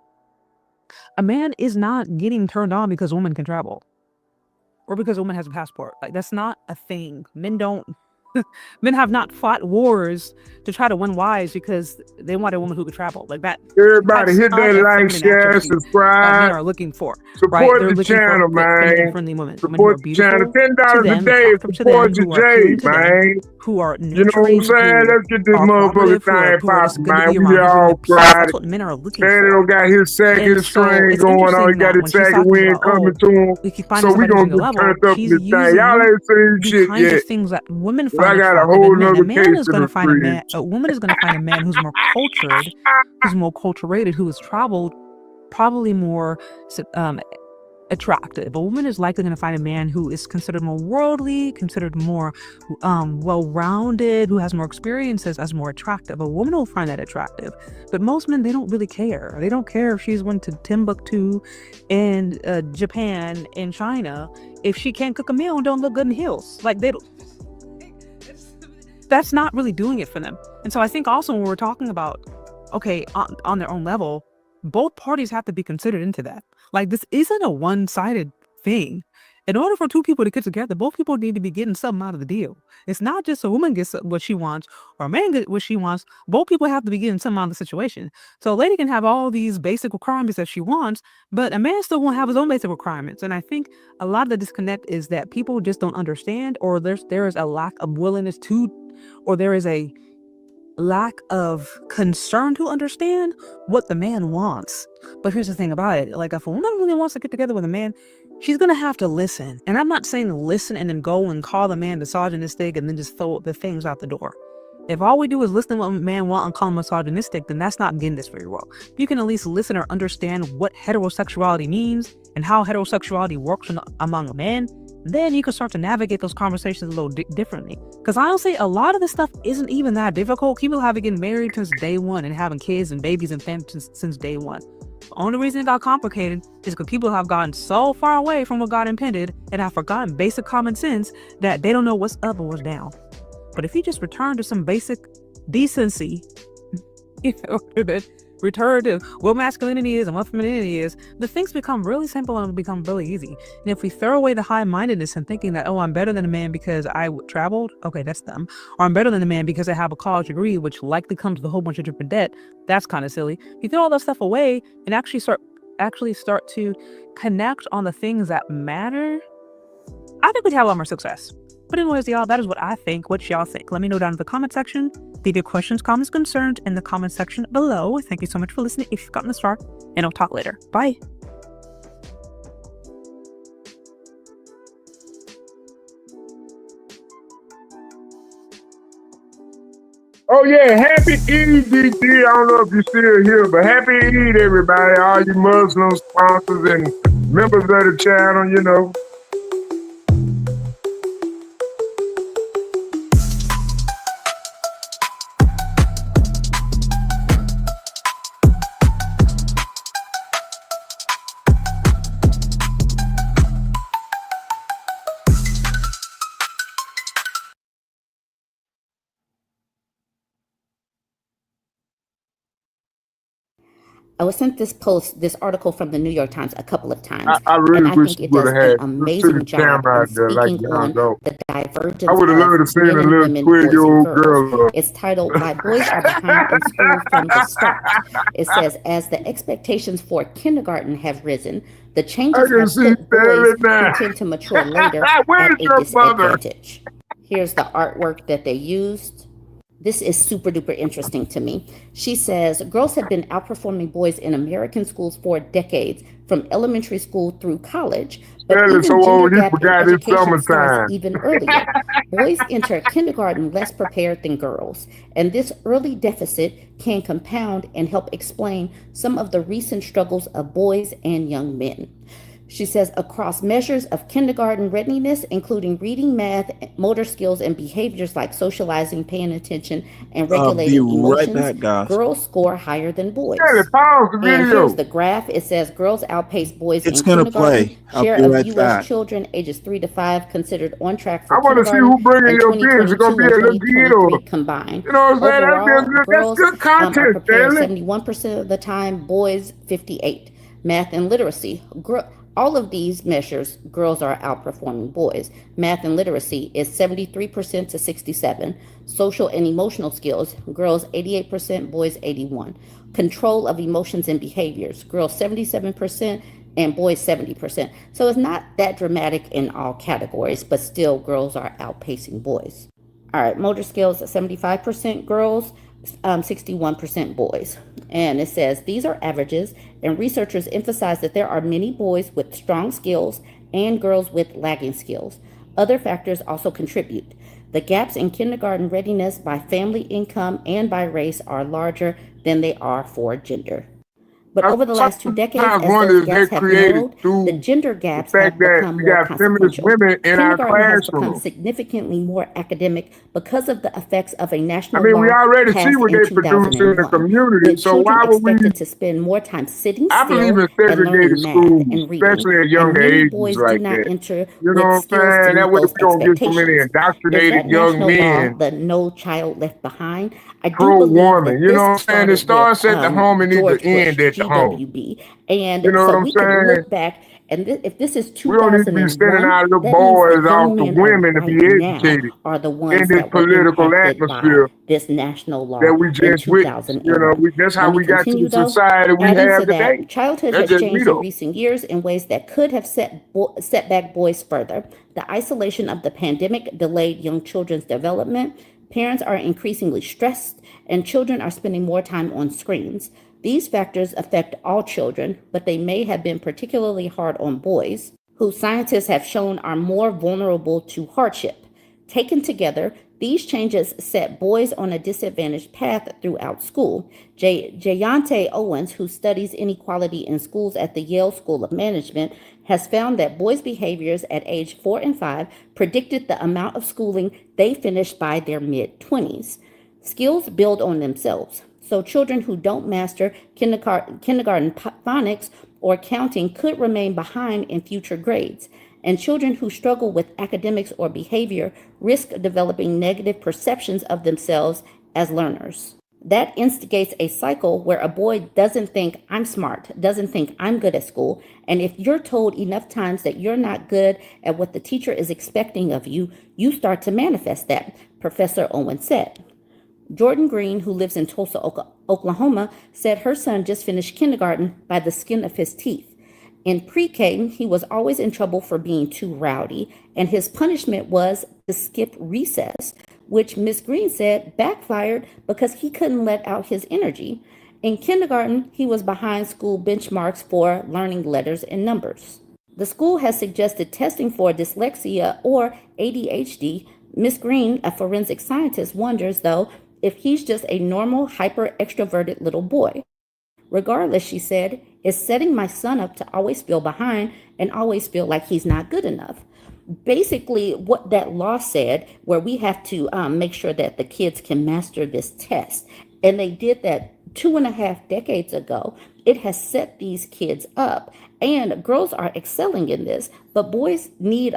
A man is not getting turned on because a woman can travel, or because a woman has a passport. Like, that's not a thing. Men have not fought wars to try to win wives because they want a woman who could travel. Like that. Everybody hit that like, share, subscribe. Men are looking for. Support Right? the channel, man. Friendly women. Support the channel. $10 a day. Support your J, man. Who are you know what I'm saying? Let's get this motherfucker thing popping, man. We all Friday. Men are looking Stanley don't got his second string going on. He got his second win coming to him. So we gonna get turned up in this thing. Y'all ain't seen shit yet. Things that women find. I got a whole nother case in the fridge. A woman is going to find a man who's more cultured, who's more culturated, who has traveled, probably more attractive. A woman is likely going to find a man who is considered more worldly, considered more well-rounded, who has more experiences as more attractive. A woman will find that attractive. But most men, they don't really care. They don't care if she's went to Timbuktu and Japan and China. If she can't cook a meal and don't look good in heels, like they don't. That's not really doing it for them. And so I think also when we're talking about, on their own level, both parties have to be considered into that. Like, this isn't a one-sided thing. In order for two people to get together, both people need to be getting something out of the deal. It's not just a woman gets what she wants or a man gets what she wants. Both people have to be getting something out of the situation. So a lady can have all these basic requirements that she wants, but a man still won't have his own basic requirements. And I think a lot of the disconnect is that people just don't understand, or there is a lack of willingness to, or there is a lack of concern to understand what the man wants. But here's the thing about it. Like, if a woman really wants to get together with a man, she's going to have to listen. And I'm not saying listen and then go and call the man misogynistic and then just throw the things out the door. If all we do is listen to what a man wants and call him misogynistic, then that's not getting this very well. You can at least listen or understand what heterosexuality means and how heterosexuality works among men. Then you can start to navigate those conversations a little differently. Because honestly, a lot of this stuff isn't even that difficult. People have been getting married since day one and having kids and babies and families since day one. The only reason it got complicated is because people have gotten so far away from what God intended and have forgotten basic common sense that they don't know what's up or what's down. But if you just return to some basic decency, return to what masculinity is and what femininity is, the things become really simple and become really easy. And if we throw away the high-mindedness and thinking that, I'm better than a man because I traveled, okay, that's dumb. Or I'm better than a man because I have a college degree, which likely comes with a whole bunch of different debt, that's kind of silly. If you throw all that stuff away and actually start to connect on the things that matter, I think we'd have a lot more success. But anyways, y'all, that is what I think. What y'all think? Let me know down in the comment section. Leave your questions, comments, concerns in the comment section below. Thank you so much for listening if you've gotten this far, and I'll talk later. Bye. Oh yeah, happy Eid, DD. I don't know if you're still here, but happy Eid, everybody. All you Muslim sponsors and members of the channel, you know. I was sent this article from the New York Times a couple of times. I really wish think you would have had an amazing job in speaking on the divergence I would have loved to of see men a and little women, boys and 12-year-old girls. girl. It's titled "Why Boys Are Behind in School from the Start." It says, as the expectations for kindergarten have risen, the changes have put boys who tend to mature later at a disadvantage. Here's the artwork that they used. This is super duper interesting to me. She says girls have been outperforming boys in American schools for decades, from elementary school through college. But Stanley so even gender old, he gap in forgot his education starts summertime. even earlier. Boys enter kindergarten less prepared than girls, and this early deficit can compound and help explain some of the recent struggles of boys and young men. She says across measures of kindergarten readiness, including reading, math, motor skills, and behaviors like socializing, paying attention, and Be regulating right emotions, back, guys. girls score higher than boys. Stanley, pause the And video. here's the graph. It says girls outpace boys It's in gonna kindergarten. play. I'll Share be of right U.S. back. children ages 3 to 5 considered on track I for want to see kindergarten who bringing in your kids. It's 2022 gonna be and a little kid or 2023 combined. you know what I'm saying? Overall, That's girls good are content, prepared Stanley. 71% of the time, boys 58. Math and literacy. All of these measures, girls are outperforming boys. Math and literacy is 73% to 67. Social and emotional skills, girls 88%, boys 81. Control of emotions and behaviors, girls 77% and boys 70%. So it's not that dramatic in all categories, but still girls are outpacing boys. All right, motor skills 75% girls, 61% boys. And it says these are averages, and researchers emphasize that there are many boys with strong skills and girls with lagging skills. Other factors also contribute. The gaps in kindergarten readiness by family income and by race are larger than they are for gender. But over the last 2 decades, as those gaps have narrowed, the gender gaps have become more consequential. Women in our Kindergarten has become classroom. significantly more academic because of the effects of a national I mean, we law already see passed what in they produce in the 2001, community. with So children why would we? expected to spend more time sitting I believe still in and segregated learning math schools, and reading. especially at And younger many ages boys do like not that. enter You know with what I'm skills to saying? That meet way those we don't get so many expectations. Does indoctrinated that young national law, men the No Child Left Behind, I do pro believe woman. that You know this what I'm saying? It started with starts at the home and needs to George Bush, end at the home. GWB. And You know so what I'm we could saying? look back, and if this is We don't need to be sending 2001, our little that means the boys young off to men of women to be right now educated are the in ones this that were political impacted by atmosphere this national that law we in just witnessed. You know, 2001. that's how Let me we got to continue the though. society we Adding have to that, today. childhood That's has just me changed in though. recent years in ways that could have set back boys further. The isolation of the pandemic delayed young children's development. Parents are increasingly stressed, and children are spending more time on screens. These factors affect all children, but they may have been particularly hard on boys, who scientists have shown are more vulnerable to hardship. Taken together, these changes set boys on a disadvantaged path throughout school. Jayante Owens, who studies inequality in schools at the Yale School of Management, has found that boys' behaviors at age 4 and 5 predicted the amount of schooling they finished by their mid-20s. Skills build on themselves. So children who don't master kindergarten phonics or counting could remain behind in future grades. And children who struggle with academics or behavior risk developing negative perceptions of themselves as learners. That instigates a cycle where a boy doesn't think I'm smart, doesn't think I'm good at school. And if you're told enough times that you're not good at what the teacher is expecting of you, you start to manifest that, Professor Owen said. Jordan Green, who lives in Tulsa, Oklahoma, said her son just finished kindergarten by the skin of his teeth. In pre-K, he was always in trouble for being too rowdy, and his punishment was to skip recess, which Miss Green said backfired because he couldn't let out his energy. In kindergarten, he was behind school benchmarks for learning letters and numbers. The school has suggested testing for dyslexia or ADHD. Miss Green, a forensic scientist, wonders, though, if he's just a normal, hyper-extroverted little boy. Regardless, she said, it's setting my son up to always feel behind and always feel like he's not good enough. Basically, what that law said, where we have to make sure that the kids can master this test, and they did that 2.5 decades ago, it has set these kids up. And girls are excelling in this, but boys need,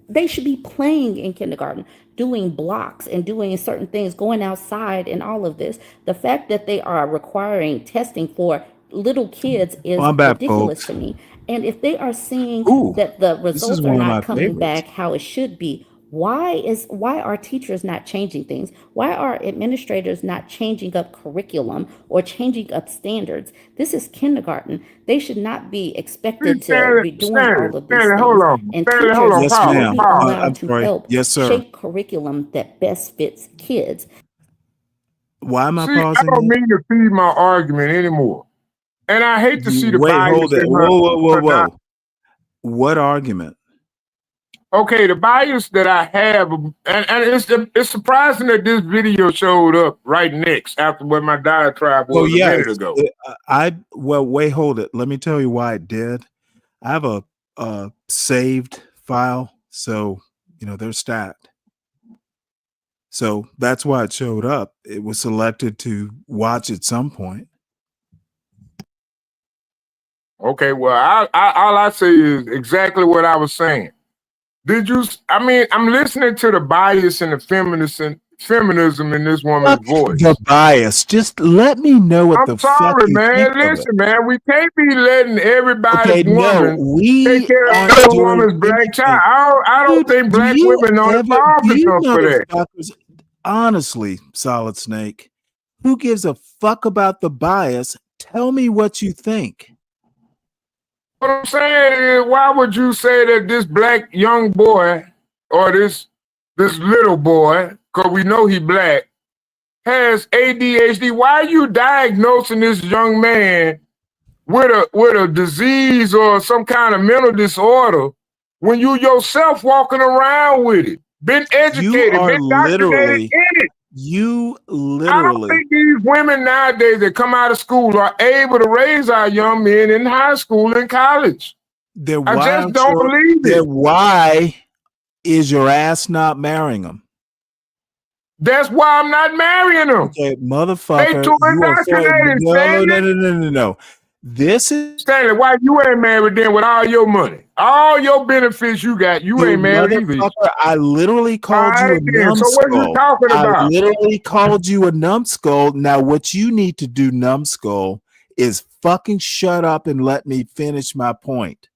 they should be playing in kindergarten, doing blocks and doing certain things, going outside and all of this. The fact that they are requiring testing for little kids is ridiculous to me. And if they are seeing that the results are not coming back how it should be, Why are teachers not changing things? Why are administrators not changing up curriculum or changing up standards? This is kindergarten. They should not be expected to be doing all of these Hold things. on. And Stanley, hold teachers on. Yes, should Pause. ma'am. be allowed I'm to sorry. help Yes, sir. shape curriculum that best fits kids. Why am I See, I pausing don't this? mean to feed my argument anymore. And I hate to see the Wait, bias hold it. in my Whoa. What argument? Okay, the bias that I have, and it's surprising that this video showed up right next after what my diatribe Oh, was a yes. minute ago. Wait, hold it. Let me tell you why it did. I have a saved file, so they're stacked. So that's why it showed up. It was selected to watch at some point. Okay, well, all I say is exactly what I was saying. I'm listening to the bias and the feminism in this woman's Fuck voice. the bias. Just let me know what the I'm fuck sorry, you man. think of it. Listen, man, we can't be letting everybody's Okay, no, woman we take care of aren't another doing woman's black anything. child. I don't Dude, think black women are involved do you enough for that. motherfuckers, honestly, Solid Snake, who gives a fuck about the bias? Tell me what you think. What I'm saying is, why would you say that this black young boy or this little boy, because we know he black, has ADHD? Why are you diagnosing this young man with a disease or some kind of mental disorder when you yourself walking around with it? Been educated, been indoctrinated in it. I don't think these women nowadays that come out of school are able to raise our young men in high school and college. I just don't believe it. Why is your ass not marrying them? That's why I'm not marrying them. Okay, motherfucker. They too indoctrinated, Stanley. No. This is Stanley, why you ain't married then with all your money? All your benefits you got, you ain't married either. Motherfucker, I literally called you a numbskull. So what are you talking about? I literally called you a numbskull. Now, what you need to do, numbskull, is fucking shut up and let me finish my point.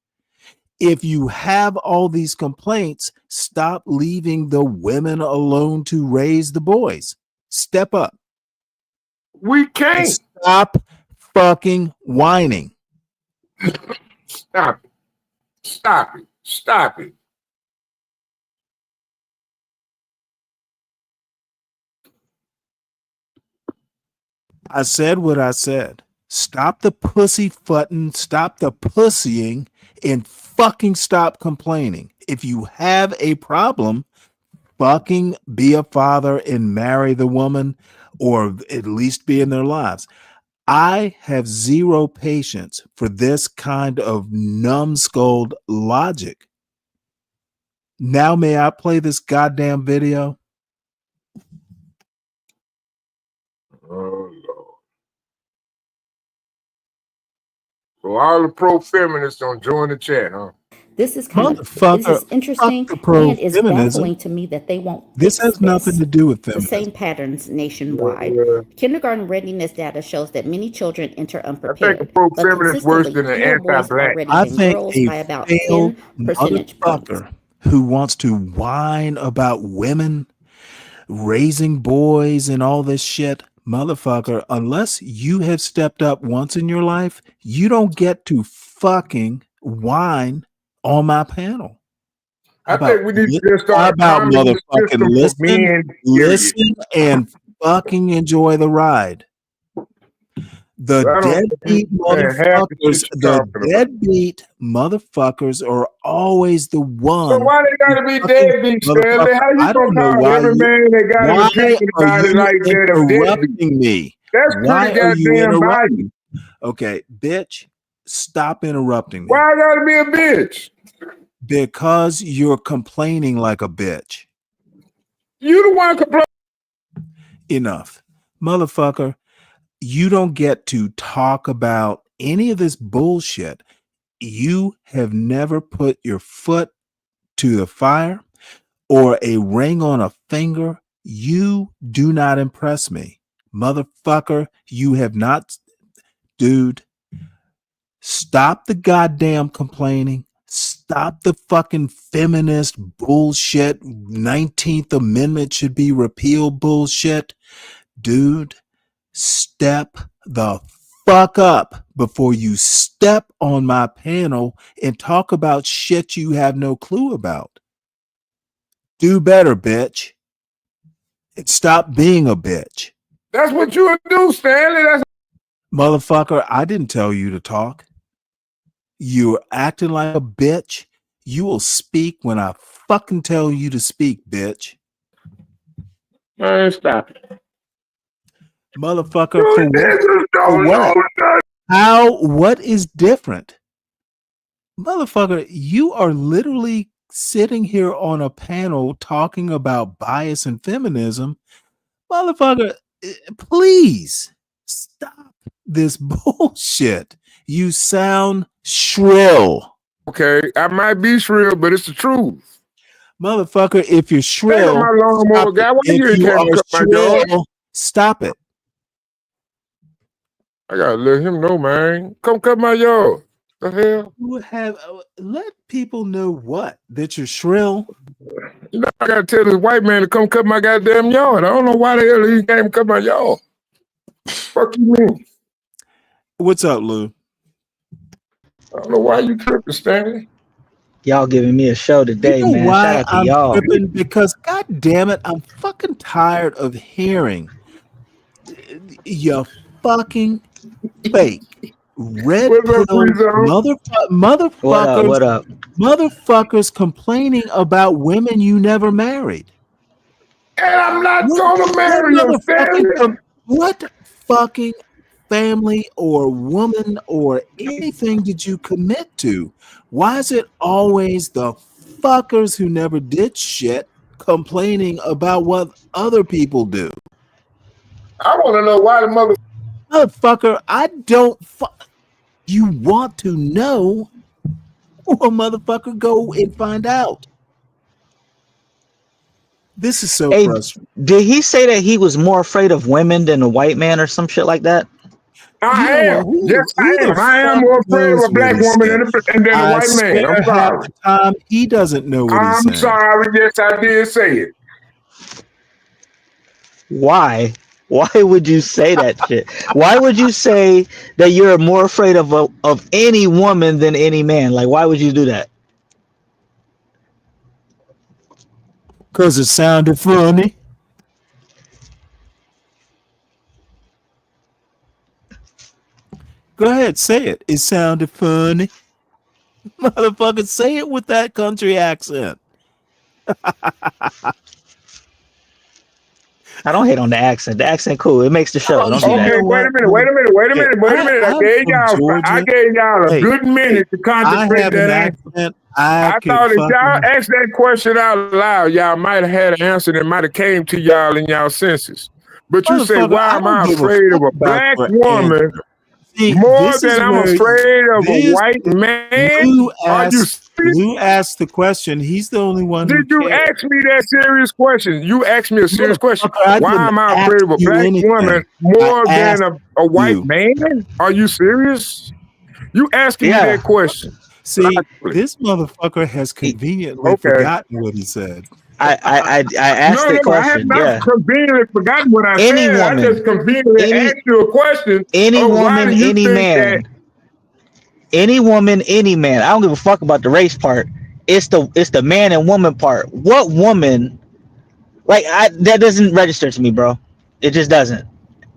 If you have all these complaints, stop leaving the women alone to raise the boys. Step up. We can't. And stop fucking whining. Stop it. Stop it. Stop it. I said what I said. Stop the pussyfooting, stop the pussying, and fucking stop complaining. If you have a problem, fucking be a father and marry the woman, or at least be in their lives. I have zero patience for this kind of numbskulled logic. Now, may I play this goddamn video? Oh, Lord. So all the pro-feminists don't join the chat, huh? This is this is interesting and it's baffling to me that they won't. This has nothing to do with the feminism. same patterns nationwide. Kindergarten readiness data shows that many children enter I unprepared, think a pro-feminist worse than an fewer boys are anti-black. ready I than think girls a by about failed 10 percentage points. motherfucker who wants to whine about women raising boys and all this shit, motherfucker, unless you have stepped up once in your life, you don't get to fucking whine on my panel. I think we need to just start about calming the system motherfucking for men, listen and fucking enjoy the ride. The I don't deadbeat understand half the motherfuckers, shit you're talking about. deadbeat motherfuckers are always the one. So why they gotta be deadbeat, Stanley? How you I don't gonna know call why every man that got an why opinion are about it you like that a deadbeat? interrupting me? That's Why pretty are you goddamn biased. interrupting? Okay, bitch, stop interrupting me. Why I gotta be a bitch? Because you're complaining like a bitch. You the one complaining. Enough. Motherfucker, you don't get to talk about any of this bullshit. You have never put your foot to the fire or a ring on a finger. You do not impress me. Motherfucker, you have not. Dude, stop the goddamn complaining. Stop stop the fucking feminist bullshit. 19th Amendment should be repealed bullshit. Dude, step the fuck up before you step on my panel and talk about shit you have no clue about. Do better, bitch. And stop being a bitch. That's what you would do, Stanley. That's Motherfucker, I didn't tell you to talk. You're acting like a bitch. You will speak when I fucking tell you to speak, bitch. Man, stop it. Motherfucker, for what? For what? How? What is different? Motherfucker, you are literally sitting here on a panel talking about bias and feminism. Motherfucker, please stop this bullshit. You sound shrill. Okay, I might be shrill, but it's the truth. Motherfucker, if you're shrill, my lawnmower guy. Why you if you can't are cut my yard? shrill, stop it. I gotta let him know, man. Come cut my yard. The hell? You have let people know what? That you're shrill. You know, I gotta tell this white man to come cut my goddamn yard. I don't know why the hell he came cut my yard. Fuck you mean? What's up, Lou? I don't know why you tripping, Stanley. Y'all giving me a show today, You know man. why Shout out to I'm y'all. tripping? Because god damn it, I'm fucking tired of hearing you fucking fake red pill motherfuckers, What up? motherfuckers complaining about women you never married. And I'm not gonna marry him, Stanley. What fucking family or woman or anything did you commit to? Why is it always the fuckers who never did shit complaining about what other people do? I want to know why the motherfucker. I don't. You want to know? Well, motherfucker, go and find out. This is so frustrating. Did he say that he was more afraid of women than a white man or some shit like that? I am. Yes, I am. I am more afraid of a black woman than a white man. I'm sorry. He doesn't know what he's saying. I'm sorry. Yes, I did say it. Why? Why would you say that shit? Why would you say that you're more afraid of any woman than any man? Like, why would you do that? Because it sounded funny. Go ahead, say it. It sounded funny. Motherfucker, say it with that country accent. I don't hate on the accent. The accent cool. It makes the show. Don't do that. Okay, wait a minute. I gave y'all a good minute to contemplate that answer. I thought if y'all asked that question out loud, y'all might have had an answer that might have came to y'all in y'all senses. But you say, why am I afraid of a black woman more than I'm afraid of a white man? Lou asked the question. He's the only one. Did you ask me that serious question? You asked me a serious question. Why am I afraid of a black woman more than a white man? Are you serious? You asking me that question. See, this motherfucker has conveniently forgotten what he said. I asked the question. I have not conveniently forgotten what I Any said. woman, I just conveniently asked you a question. Any woman, any man. Any woman, any man. I don't give a fuck about the race part. It's the man and woman part. What woman? Like that doesn't register to me, bro. It just doesn't.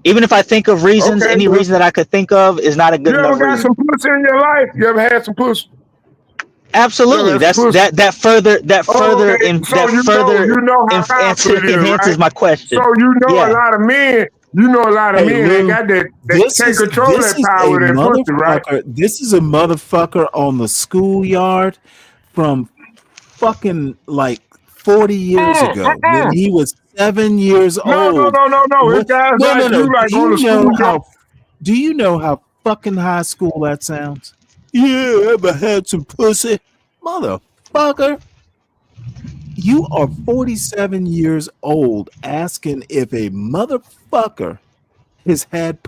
Even if I think of reasons, any reason that I could think of is not a good enough reason. You ever got some pussy in your life? You ever had some pussy? Absolutely. That further enhances my question. So you know a lot of men. You know a lot of men ain't got that can't control that power with that pussy, right? This is a motherfucker on the schoolyard from fucking like 40 years ago when he was 7 years old. No. It's guys like you like on the schoolyard. Do you know how fucking high school that sounds? Yeah, ever had some pussy? Motherfucker. You are 47 years old asking if a motherfucker has had